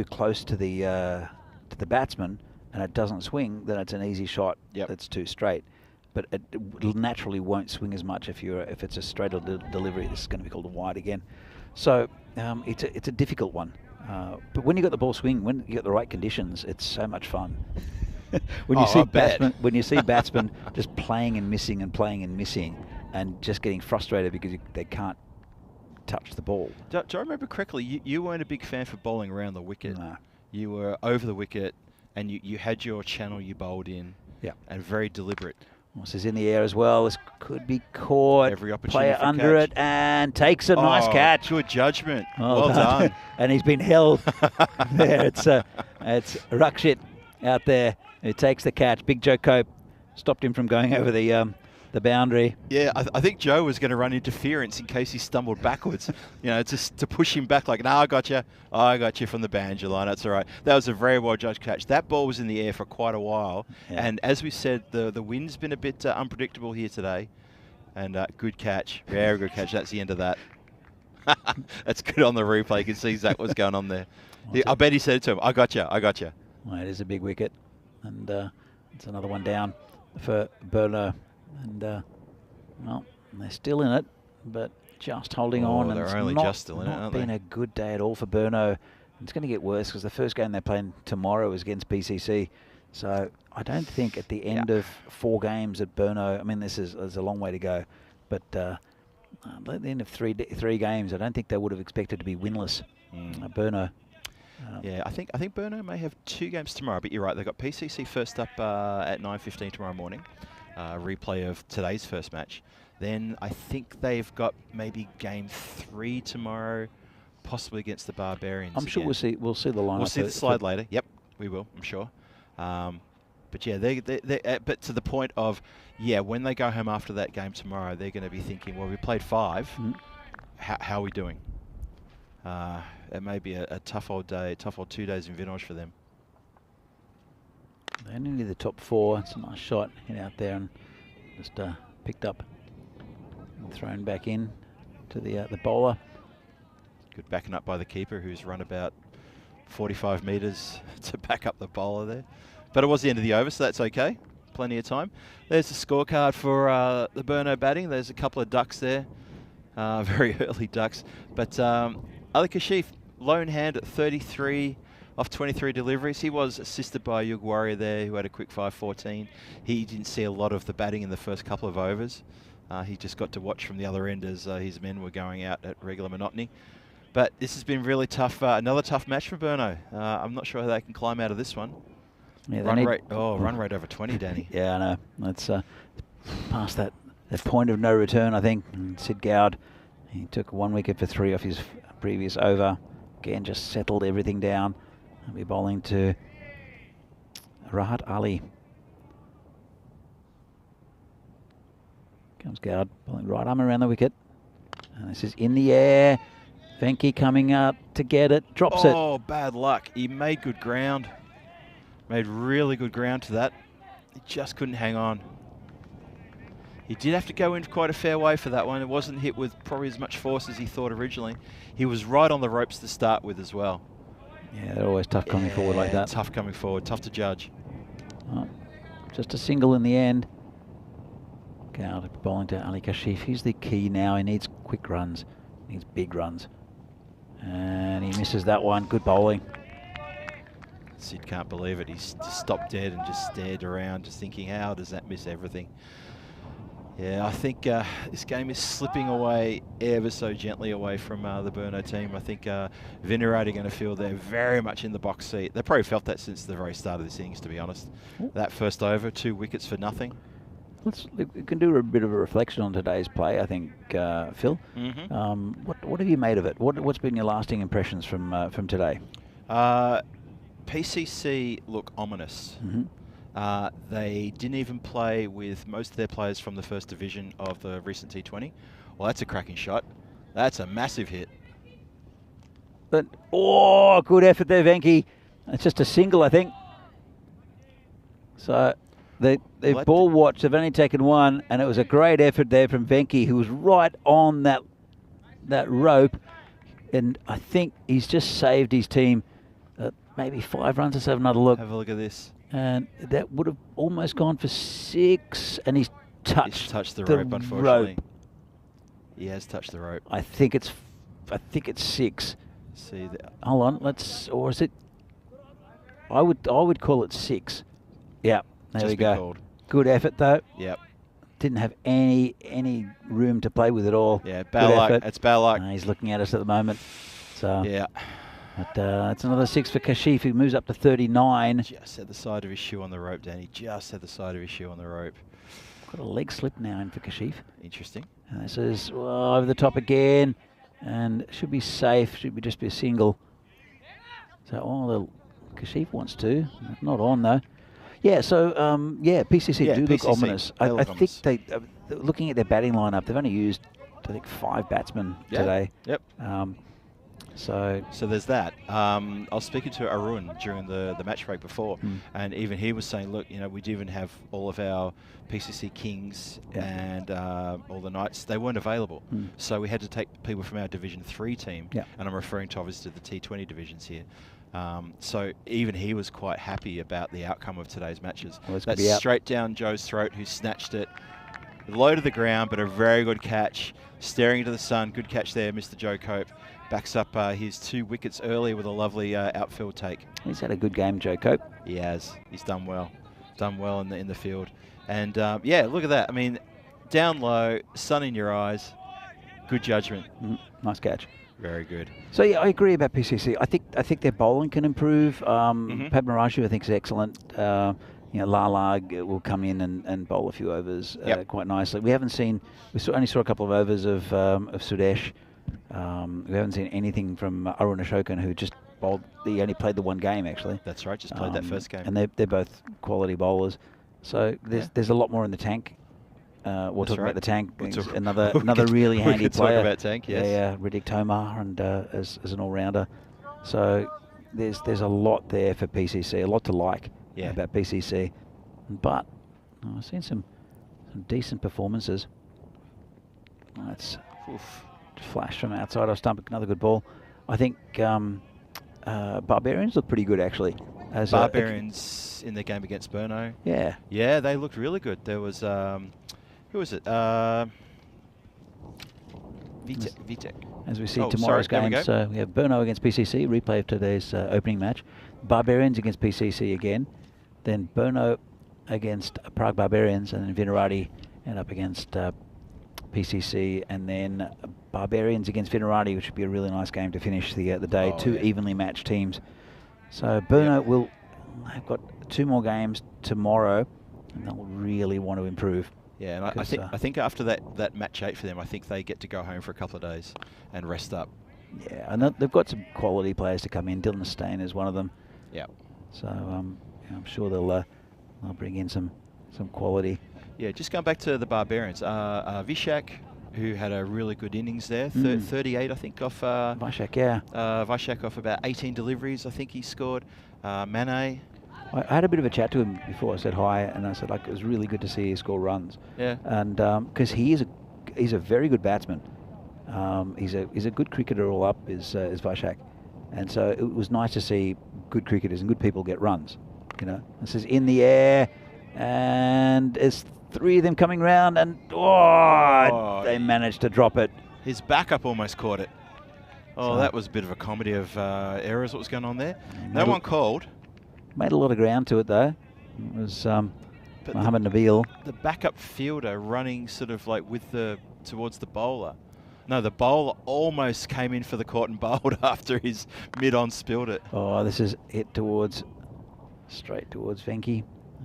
close to the batsman and it doesn't swing, then it's an easy shot. That's too straight. But it naturally won't swing as much if it's a straight delivery. This is going to be called a wide again. So it's a difficult one. But when you got the ball swing, when you got the right conditions, it's so much fun. when you see batsmen just playing and missing and playing and missing, and just getting frustrated because they can't touch the ball. Do I remember correctly? You weren't a big fan for bowling around the wicket. No. You were over the wicket, and you had your channel you bowled in. Yeah. And very deliberate. Well, this is in the air as well. This could be caught. Every opportunity Player for under catch. it and takes a nice catch. Good judgment. Well done. And he's been held there. It's Rakshit out there who takes the catch. Big Joe Cope stopped him from going over the boundary. Yeah, I think Joe was going to run interference in case he stumbled backwards. Just to push him back like, I got you from the boundary line. That's all right. That was a very well judged catch. That ball was in the air for quite a while. Yeah. And as we said, the wind's been a bit unpredictable here today. And good catch. Very good catch. That's the end of that. That's good on the replay. You can see exactly what's going on there. I bet he said it to him, I got you. Well, it is a big wicket. And it's another one down for Burno. And well, they're still in it, but just holding on. They're and only just still in it, aren't they? It's not been a good day at all for Burno. It's going to get worse because the first game they're playing tomorrow is against PCC. So I don't think at the end of 4 games at Burno, I mean, there's a long way to go, but at the end of three games, I don't think they would have expected to be winless. Burno. Yeah, I think Burno may have 2 games tomorrow, but you're right. They've got PCC first up at 9:15 tomorrow morning. Replay of today's first match. Then I think they've got maybe game 3 tomorrow, possibly against the Barbarians. I'm sure we'll see the lineup. We'll see the slide later. Yep, we will, I'm sure. But yeah, but to the point of, yeah, when they go home after that game tomorrow, they're going to be thinking, well, we played 5. How are we doing? It may be a tough old 2 days in Vinoge for them. They're nearly the top 4. It's a nice shot. Hit out there and just picked up and thrown back in to the bowler. Good backing up by the keeper, who's run about 45 metres to back up the bowler there. But it was the end of the over, so that's okay. Plenty of time. There's the scorecard for the Burno batting. There's a couple of ducks there. Very early ducks. But Ali Kashif, lone hand at 33 off 23 deliveries. He was assisted by a Yug Warrior there, who had a quick 5-14. He didn't see a lot of the batting in the first couple of overs. He just got to watch from the other end as his men were going out at regular monotony. But this has been really tough. Another tough match for Burno. I'm not sure how they can climb out of this one. Yeah, run rate over 20, Danny. Yeah, I know. That's past that point of no return, I think. And Sid Gowd, he took 1 wicket for 3 off his previous over. Again, just settled everything down. He'll be bowling to Rahat Ali. Comes Gowd, bowling right arm around the wicket. And this is in the air. Venki coming out to get it, drops it. Oh, bad luck. He made good ground. Made really good ground to that. He just couldn't hang on. He did have to go in quite a fair way for that one. It wasn't hit with probably as much force as he thought originally. He was right on the ropes to start with as well. Yeah, they're always tough coming forward like that. Tough coming forward, tough to judge. Oh, just a single in the end. Gowd bowling to Ali Kashif. He's the key now. He needs quick runs. He needs big runs. And he misses that one. Good bowling. Sid can't believe it. He's just stopped dead and just stared around, just thinking, how does that miss everything? Yeah, I think this game is slipping away ever so gently away from the Burno team. I think Vinirad are going to feel they're very much in the box seat. They probably felt that since the very start of this innings, to be honest. That first over, 2 wickets for nothing. We can do a bit of a reflection on today's play, I think, Phil. What have you made of it? What's been your lasting impressions from today? PCC look ominous. They didn't even play with most of their players from the first division of the recent T20. Well, that's a cracking shot. That's a massive hit. But, oh, good effort there, Venki. It's just a single, I think. So they've ball watched. They've only taken 1, and it was a great effort there from Venki, who was right on that rope. And I think he's just saved his team maybe 5 runs. Let's have another look. Have a look at this. And that would have almost gone for 6, and he's touched the rope, unfortunately. He has touched the rope. I think it's 6. See, hold on, or is it? I would call it 6. Yeah, there we go. Called. Good effort though. Yep. Didn't have any room to play with at all. Yeah, bad luck. It's bad luck. He's looking at us at the moment. So yeah. But it's another 6 for Kashif, who moves up to 39. Just had the side of his shoe on the rope, Danny. Just had the side of his shoe on the rope. Got a leg slip now in for Kashif. Interesting. And this is over the top again, and should be safe. Should just be a single. So Kashif wants to. Not on though. Yeah. So PCC do look ominous. I think they looking at their batting lineup, they've only used I think 5 batsmen today. Yep. So there's that. I was speaking to Arun during the match break before, and even he was saying, look, we did even have all of our PCC Kings and all the Knights. They weren't available, so we had to take people from our Division 3 team, and I'm referring to obviously the T20 divisions here. So even he was quite happy about the outcome of today's matches. Well, that's straight down Joe's throat, who snatched it low to the ground, but a very good catch, staring into the sun. Good catch there, Mr. Joe Cope. Backs up his 2 wickets early with a lovely outfield take. He's had a good game, Joe Cope. He has. He's done well. Done well in the field. And yeah, look at that. I mean, down low, sun in your eyes. Good judgment. Nice catch. Very good. So yeah, I agree about PCC. I think their bowling can improve. Padmaraju, I think, is excellent. Lala will come in and bowl a few overs quite nicely. We haven't seen. Only saw a couple of overs of Sudesh. We haven't seen anything from Arun Ashokan, who just bowled. He only played the one game actually. That's right. Just played that first game. And they're both quality bowlers. So there's a lot more in the tank. We'll talk about the tank. Another really handy we could player. Talk about tank. Yes. Yeah, Riddick Tomar and as an all-rounder. So there's a lot there for PCC. A lot to like about PCC. But I've seen some decent performances. That's flash from outside of stump. Another good ball. I think Barbarians look pretty good actually. As Barbarians in their game against Burno. Yeah. Yeah, they looked really good. There was who was it? Vitek. As we see tomorrow's game, so we have Burno against PCC, replay of today's opening match. Barbarians against PCC again. Then Burno against Prague Barbarians, and then Vinarati end up against PCC, and then Barbarians against Vinarati, which would be a really nice game to finish the day. Two evenly matched teams. So Burno will have got 2 more games tomorrow, and they'll really want to improve. Yeah, and I think after that match 8 for them, I think they get to go home for a couple of days and rest up. Yeah, and they've got some quality players to come in. Dylan Stain is one of them. Yeah. So I'm sure they'll bring in some quality. Yeah, just going back to the Barbarians, Vishak, who had a really good innings there, 38 I think off. Vishak, yeah. Vishak off about 18 deliveries, I think he scored. Mane. I had a bit of a chat to him before. I said hi, and I said, like, it was really good to see you score runs. Yeah. And because he's a very good batsman. He's a good cricketer all up, is Vishak. And so it was nice to see good cricketers and good people get runs. You know, this is in the air, and there's 3 of them coming round, and they managed to drop it. His backup almost caught it. Oh, so that was a bit of a comedy of errors. What was going on there? No one called. Made a lot of ground to it though. It was Mohammed Nabil. The backup fielder running sort of like towards the bowler. No, the bowler almost came in for the caught and bowled after his mid-on spilled it. Oh, this is hit straight towards Venki.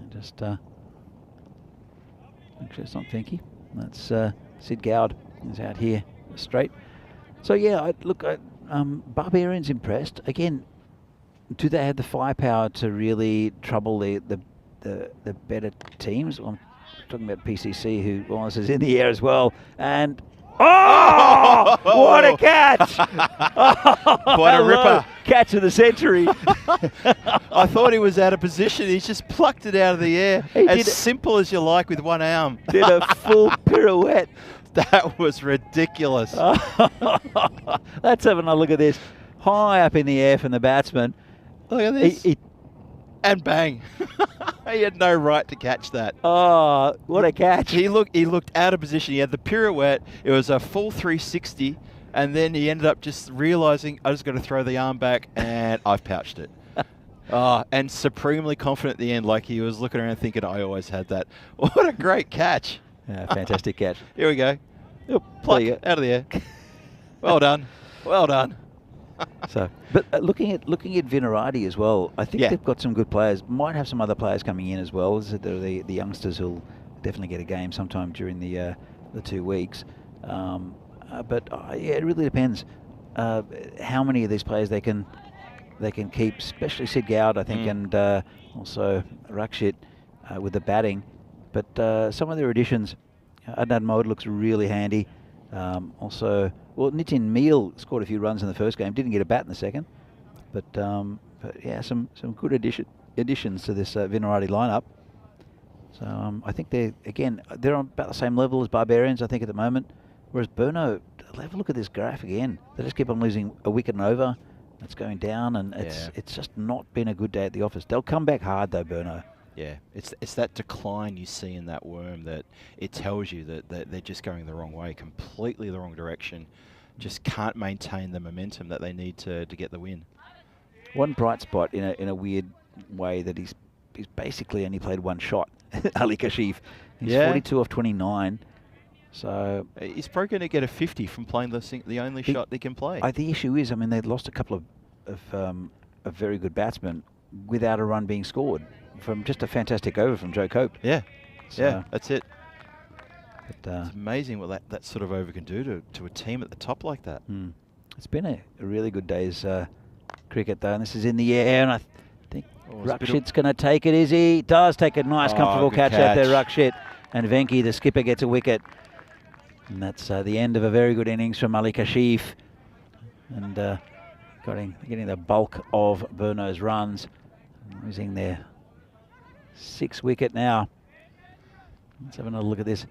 Just actually it's not Venki. That's Sid Gowd is out here straight. So yeah, Barbarians impressed again. Do they have the firepower to really trouble the better teams? Well, I'm talking about PCC, who this is in the air as well. And what a catch! Quite a ripper. Catch of the century. I thought he was out of position. He's just plucked it out of the air. As simple as you like with one arm. Did a full pirouette. That was ridiculous. Let's have another look at this. High up in the air from the batsman. Look at this. And bang. He had no right to catch that. Oh, what a catch. He looked out of position. He had the pirouette. It was a full 360. And then he ended up just realising, I just got to throw the arm back, and I've pouched it. And supremely confident at the end, like he was looking around thinking, I always had that. What a great catch. Yeah, fantastic catch. Here we go. Pluck, out of the air. Well done. Well done. So, but looking at Vinarati as well, I think they've got some good players. Might have some other players coming in as well. They're the youngsters who'll definitely get a game sometime during the 2 weeks. But it really depends how many of these players they can keep, especially Sid Gowd, I think, and also Rakshit with the batting. But some of their additions, Adnan Mode looks really handy. Also, Nitin Meal scored a few runs in the first game, didn't get a bat in the second. But yeah, some good additions to this Vinarati lineup. So I think they're on about the same level as Barbarians, I think, at the moment. Whereas Burno, have a look at this graph again. They just keep on losing a wicket and over. It's going down, and it's just not been a good day at the office. They'll come back hard though, Burno. Yeah, it's that decline you see in that worm that it tells you that they're just going the wrong way, completely the wrong direction. Just can't maintain the momentum that they need to get the win. One bright spot in a weird way that he's basically only played one shot. Ali Kashif, he's 42 off 29. So he's probably going to get a 50 from playing the only shot they can play. The issue is, I mean, they lost a couple of very good batsmen without a run being scored from just a fantastic over from Joe Cope. Yeah, so, yeah, that's it. But, it's amazing what that sort of over can do to a team at the top like that. It's been a really good day's cricket, though. And this is in the air, and I think it's a bit of- Rakshit's going to take it, is he? Does take a nice, comfortable good catch out there, catch. Rakshit. And Venki, the skipper, gets a wicket. And that's the end of a very good innings from Ali Kashif. And getting the bulk of Burno's runs. Losing their 6th wicket now. Let's have another look at this.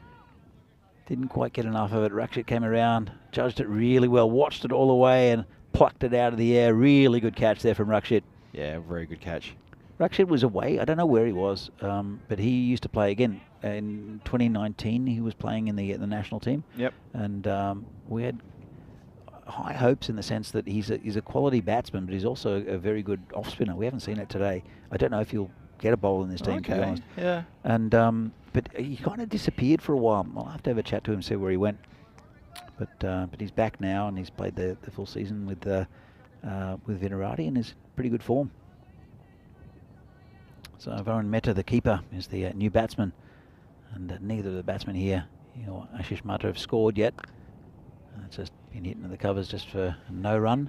Didn't quite get enough of it. Rakshit came around, judged it really well, watched it all the way and plucked it out of the air. Really good catch there from Rakshit. Yeah, very good catch. Rakshit was away. I don't know where he was, but he used to play again. In 2019, he was playing in the national team. Yep. And we had high hopes in the sense that he's a quality batsman, but he's also a very good off spinner. We haven't seen it today. I don't know if he'll get a bowl in this team, to be honest. Yeah. And but he kind of disappeared for a while. I'll have to have a chat to him, see where he went. But he's back now, and he's played the full season with Vinarati and is pretty good form. So Varun Mehta, the keeper, is the new batsman, and neither of the batsmen here, Ashish Mehta, have scored yet. It's just been hitting the covers just for no run.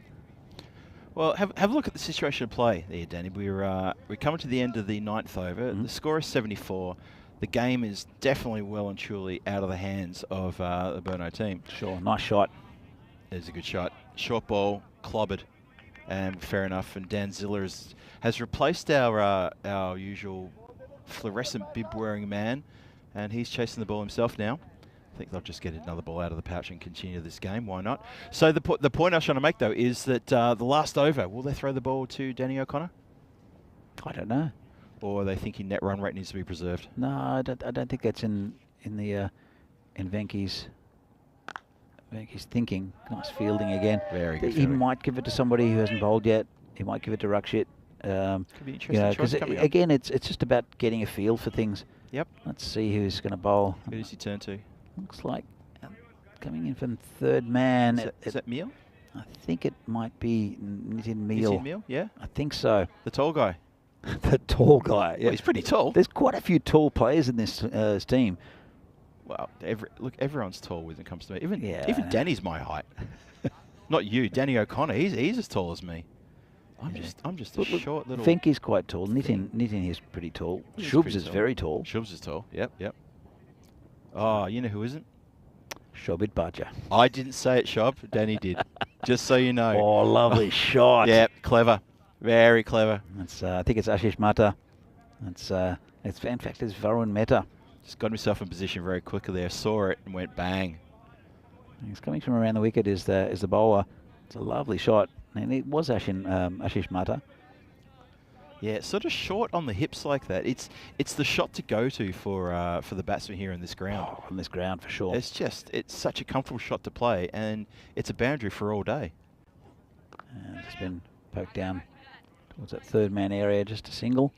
Well, have a look at the situation of play there, Danny. We're coming to the end of the 9th over. The score is 74. The game is definitely well and truly out of the hands of the Burno team. Sure, nice shot. There's a good shot. Short ball, clobbered, and fair enough. And Dan Ziller has replaced our usual fluorescent bib-wearing man, and he's chasing the ball himself now. I think they'll just get another ball out of the pouch and continue this game. Why not? So the point I was trying to make, though, is that the last over, will they throw the ball to Danny O'Connor? I don't know. Or are they thinking net run rate needs to be preserved? No, I don't think that's in Venki's thinking. Nice fielding again. Very good He fielding. might give it to somebody who hasn't bowled yet. He might give it to Rakshit. Could be interesting choice coming up. Again, it's just about getting a feel for things. Yep. Let's see who's going to bowl. Who does he turn to? Looks like coming in from third man. Is that Meal? I think it might be Nitin Meal. Nitin Meal, yeah. I think so. The tall guy. The tall guy. Yeah. Well, he's pretty tall. There's quite a few tall players in this team. Well, everyone's tall when it comes to me. Even Yeah, I know. Danny's my height. Not you, Danny O'Connor. He's as tall as me. I'm just a short little. Venki's quite tall. Nitin is pretty tall. He's Shubs pretty is tall. very tall. Shubs is tall. Yep. Oh, you know who isn't? Shobit Bhatia. I didn't say it, Shob. Danny did. Just so you know. Oh, lovely shot. Yep, clever. Very clever. That's I think it's Ashish Mehta. In fact it's Varun Mehta. Just got himself in position very quickly there. Saw it and went bang. He's coming from around the wicket is the bowler. It's a lovely shot, and it was Ashish Mehta. Yeah, it's sort of short on the hips like that. It's the shot to go to for the batsman here in this ground. Oh, on this ground for sure. It's such a comfortable shot to play, and it's a boundary for all day. And it's been poked down towards that third man area, just a single.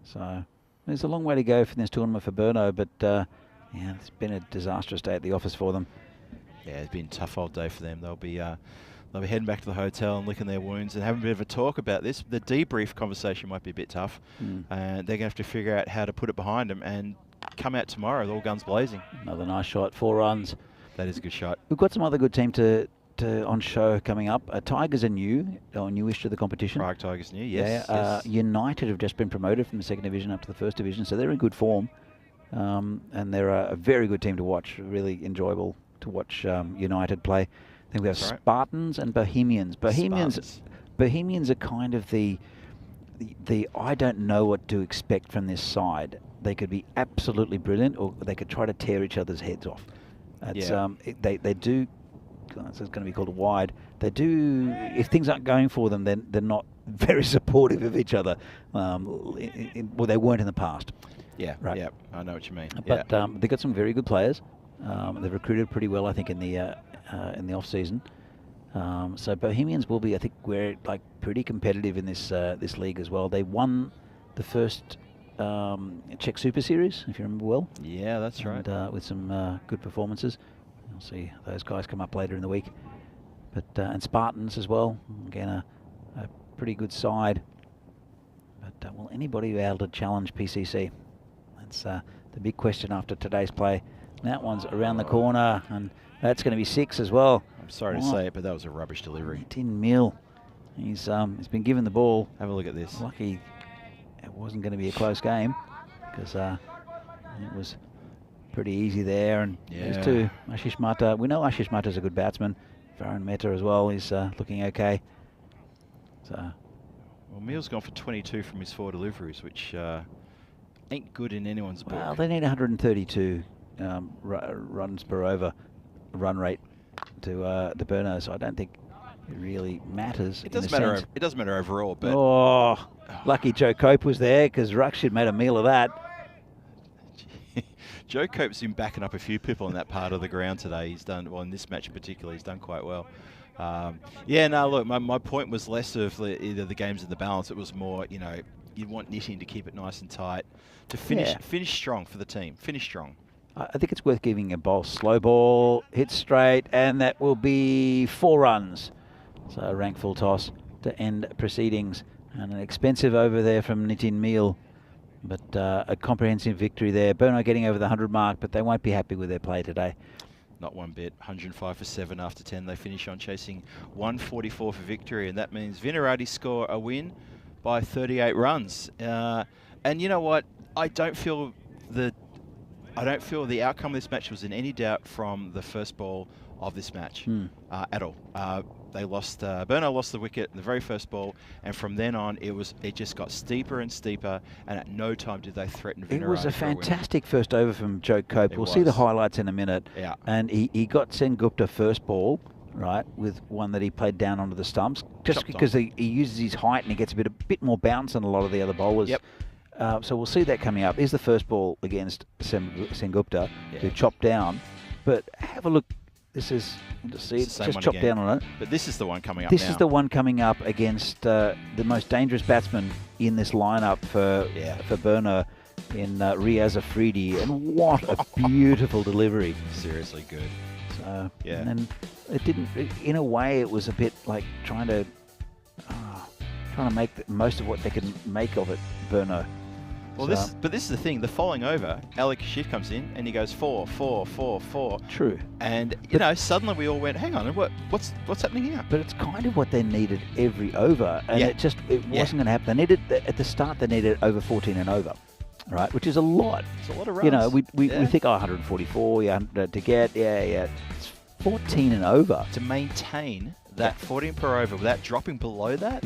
So there's a long way to go for this tournament for Burno, but yeah, it's been a disastrous day at the office for them. Yeah, it's been a tough old day for them. They'll be heading back to the hotel and licking their wounds and having a bit of a talk about this. The debrief conversation might be a bit tough. They're going to have to figure out how to put it behind them and come out tomorrow with all guns blazing. Another nice shot, 4 runs. That is a good shot. We've got some other good team to on show coming up. Tigers are newish to the competition. Prague Tigers new, yes. Yes. United have just been promoted from the 2nd division up to the 1st division, so they're in good form. And they're a very good team to watch, really enjoyable to watch United play. I think we have Spartans and Bohemians. Bohemians are kind of the I don't know what to expect from this side. They could be absolutely brilliant, or they could try to tear each other's heads off. They do. It's going to be called a wide. They do. If things aren't going for them, then they're not very supportive of each other. Well, they weren't in the past. Yeah, right. Yeah, I know what you mean. But they've got some very good players. They've recruited pretty well, I think, in the off season. So Bohemians will be, I think, we're like pretty competitive in this league as well. They won the first Czech Super Series, if you remember well. Yeah, that's right. With some good performances. You'll see those guys come up later in the week. But and Spartans as well. Again, a pretty good side. But will anybody be able to challenge PCC? That's the big question after today's play. That one's around the corner, and that's going to be 6 as well. I'm sorry to say it, but that was a rubbish delivery. Nitin Meal. He's been given the ball. Have a look at this. Lucky it wasn't going to be a close game because it was pretty easy there. And there's two. Ashish Mata. We know Ashish Mata's a good batsman. Varun Mehta as well. He's looking okay. So. Well, Meal's gone for 22 from his 4 deliveries, which ain't good in anyone's book. Well, they need 132 runs per over run rate to Burno, so I don't think it really matters. It doesn't matter. It doesn't matter overall. But lucky Joe Cope was there because Ruxh made a meal of that. Joe Cope's been backing up a few people in that part of the ground today. He's done well in this match in particular. He's done quite well. Yeah, no, look, my point was less of either the games in the balance. It was more, you know, you want Knitting to keep it nice and tight, to finish strong for the team. Finish strong. I think it's worth giving a bowl. Slow ball, hit straight, and that will be 4 runs. So a rank full toss to end proceedings. And an expensive over there from Nitin Meal. But a comprehensive victory there. Burno getting over the 100 mark, but they won't be happy with their play today. Not one bit. 105 for 7 after 10. They finish on chasing 144 for victory, and that means Vinarati score a win by 38 runs. And you know what? I don't feel the outcome of this match was in any doubt from the first ball of this match at all. They lost. Burno lost the wicket in the very first ball, and from then on, it just got steeper and steeper. And at no time did they threaten Vinarati. It was a fantastic first over from Joe Cope. We'll see the highlights in a minute. Yeah. And he got Sen Gupta first ball, right, with one that he played down onto the stumps, just because he uses his height and he gets a bit more bounce than a lot of the other bowlers. Yep. So we'll see that coming up. Here's the first ball against Sen Gupta, who chopped down. But have a look. This is, just see it, just chop down on it. But this is the one coming up This now. is the one coming up against the most dangerous batsman in this lineup for Burno in Riaz Afridi. And what a beautiful delivery. Seriously good. So, and then it didn't, in a way, it was a bit like trying to make the most of what they can make of it, Burno. Well, but this is the thing. The following over, Ali Kashif comes in and he goes 4, 4, 4, 4. True. And you know, suddenly we all went, "Hang on, what's happening here?" But it's kind of what they needed every over, and it wasn't going to happen. They needed at the start. They needed over 14 and over, right? Which is a lot. It's a lot of runs. You know, we think 144, to get, It's 14 and over to maintain that 14 per over without dropping below that.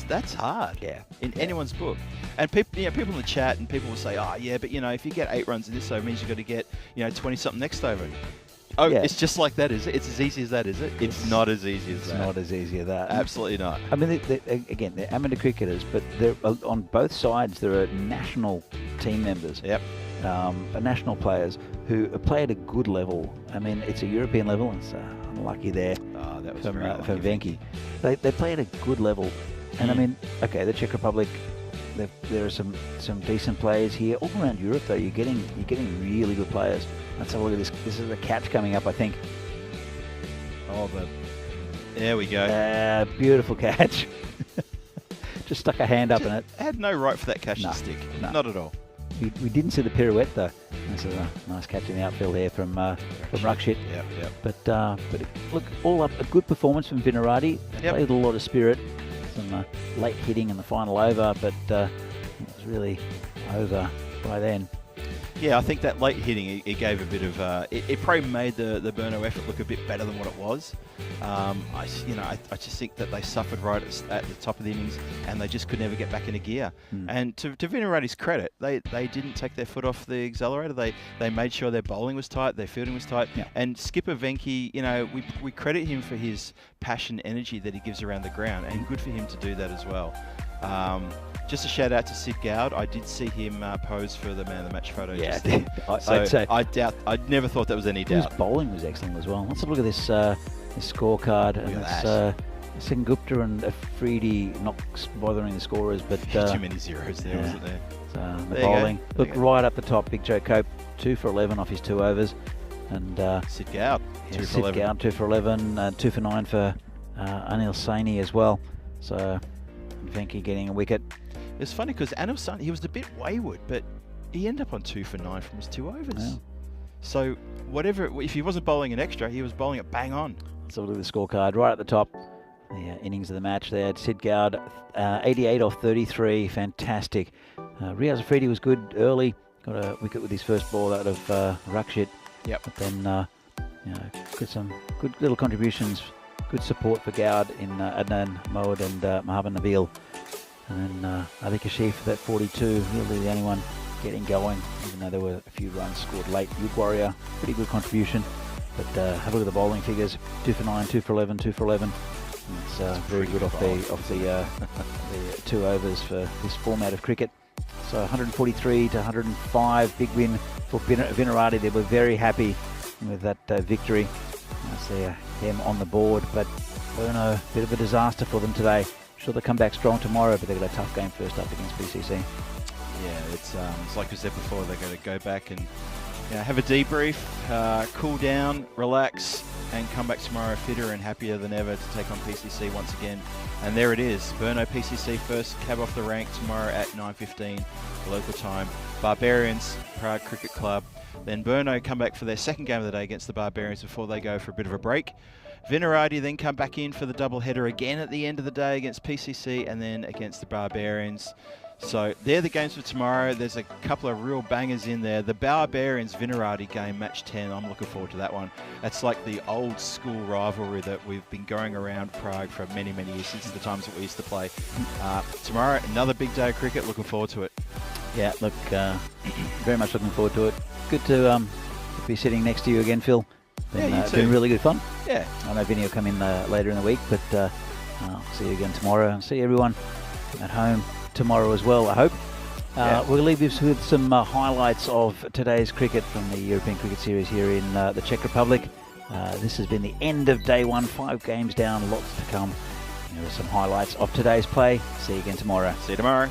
That's hard. Yeah. In anyone's book. And people in the chat and people will say, but you know, if you get 8 runs in this over, it means you've got to get 20 something next over. Oh, it's just like that, is it? It's as easy as that, is it? It's not as easy as that. It's not as easy as that. Absolutely not. I mean, again, they're amateur cricketers, but they're on both sides. There are national team members. Yep. National players who play at a good level. I mean, it's a European level. It's unlucky there that was from Venki. They play at a good level. And I mean, okay, the Czech Republic, there are some decent players here. All around Europe, though, you're getting really good players. Let's have a look at this. This is a catch coming up, I think. There we go. Beautiful catch. Just stuck a hand up in it. Had no right for that catch to stick. No. Not at all. We didn't see the pirouette though. This is a nice catch in the outfield here from Ruxh. Yep. But look, all up, a good performance from Vinarati. Played with a lot of spirit. Some late hitting in the final over, but it was really over by then. Yeah, I think that late hitting, it gave a bit of... it probably made the Burno effort look a bit better than what it was. I just think that they suffered right at the top of the innings and they just could never get back into gear. And to Vinarati's credit, they didn't take their foot off the accelerator. They made sure their bowling was tight, their fielding was tight. Yeah. And skipper Venki, we credit him for his passion, energy that he gives around the ground, and good for him to do that as well. Just a shout out to Sid Gowd. I did see him pose for the man of the match photo. Yeah, I'd say. I never thought there was any doubt. His bowling was excellent as well. Let's have a look at this scorecard. It's Sen Gupta and Afridi not bothering the scorers, but too many zeros there, wasn't there? The bowling. Look right up the top. Big Joe Cope, 2 for 11 off his 2 overs, and Sid Gowd, 2 for 11. Sid Gowd, 2 for 11, 2 for 9 for Anil Saini as well. So Venki getting a wicket. It's funny because Anil Saini, he was a bit wayward, but he ended up on 2 for 9 from his 2 overs. Yeah. So if he wasn't bowling an extra, he was bowling it bang on. So look at the scorecard right at the top. the innings of the match there. Sid Gowd, 88 off 33, fantastic. Riaz Afridi was good early, got a wicket with his first ball out of Rakshit. Yep. But then, got some good little contributions, good support for Gowd in Adnan Mohd and Mahavan Nabil. And then Ali Kashif for that 42, really the only one getting going, even though there were a few runs scored late. Yug Warrior, pretty good contribution. But have a look at the bowling figures: 2 for 9, 2 for 11, 2 for 11. It's very good off the 2 overs for this format of cricket. So 143 to 105, big win for Vinarati. They were very happy with that victory. I see him on the board, but Burno, bit of a disaster for them today. Sure they'll come back strong tomorrow, but they've got a tough game first up against PCC. Yeah, it's like we said before, they're going to go back and have a debrief, cool down, relax, and come back tomorrow fitter and happier than ever to take on PCC once again. And there it is, Burno PCC first cab off the rank tomorrow at 9:15 local time. Barbarians, Prague Cricket Club. Then Burno come back for their second game of the day against the Barbarians before they go for a bit of a break. Vinarati then come back in for the double header again at the end of the day against PCC and then against the Barbarians. So they're the games for tomorrow. There's a couple of real bangers in there. The Barbarians Vinarati game, match 10. I'm looking forward to that one. That's like the old school rivalry that we've been going around Prague for many, many years, since the times that we used to play. Tomorrow, another big day of cricket. Looking forward to it. Yeah, look, very much looking forward to it. Good to be sitting next to you again, Phil. You too. Been really good fun. Yeah. I know Vinny will come in later in the week, but I'll see you again tomorrow. And see everyone at home tomorrow as well, I hope. We'll leave you with some highlights of today's cricket from the European Cricket Series here in the Czech Republic. This has been the end of day 1, 5 games down, lots to come. Here are some highlights of today's play. See you again tomorrow. See you tomorrow.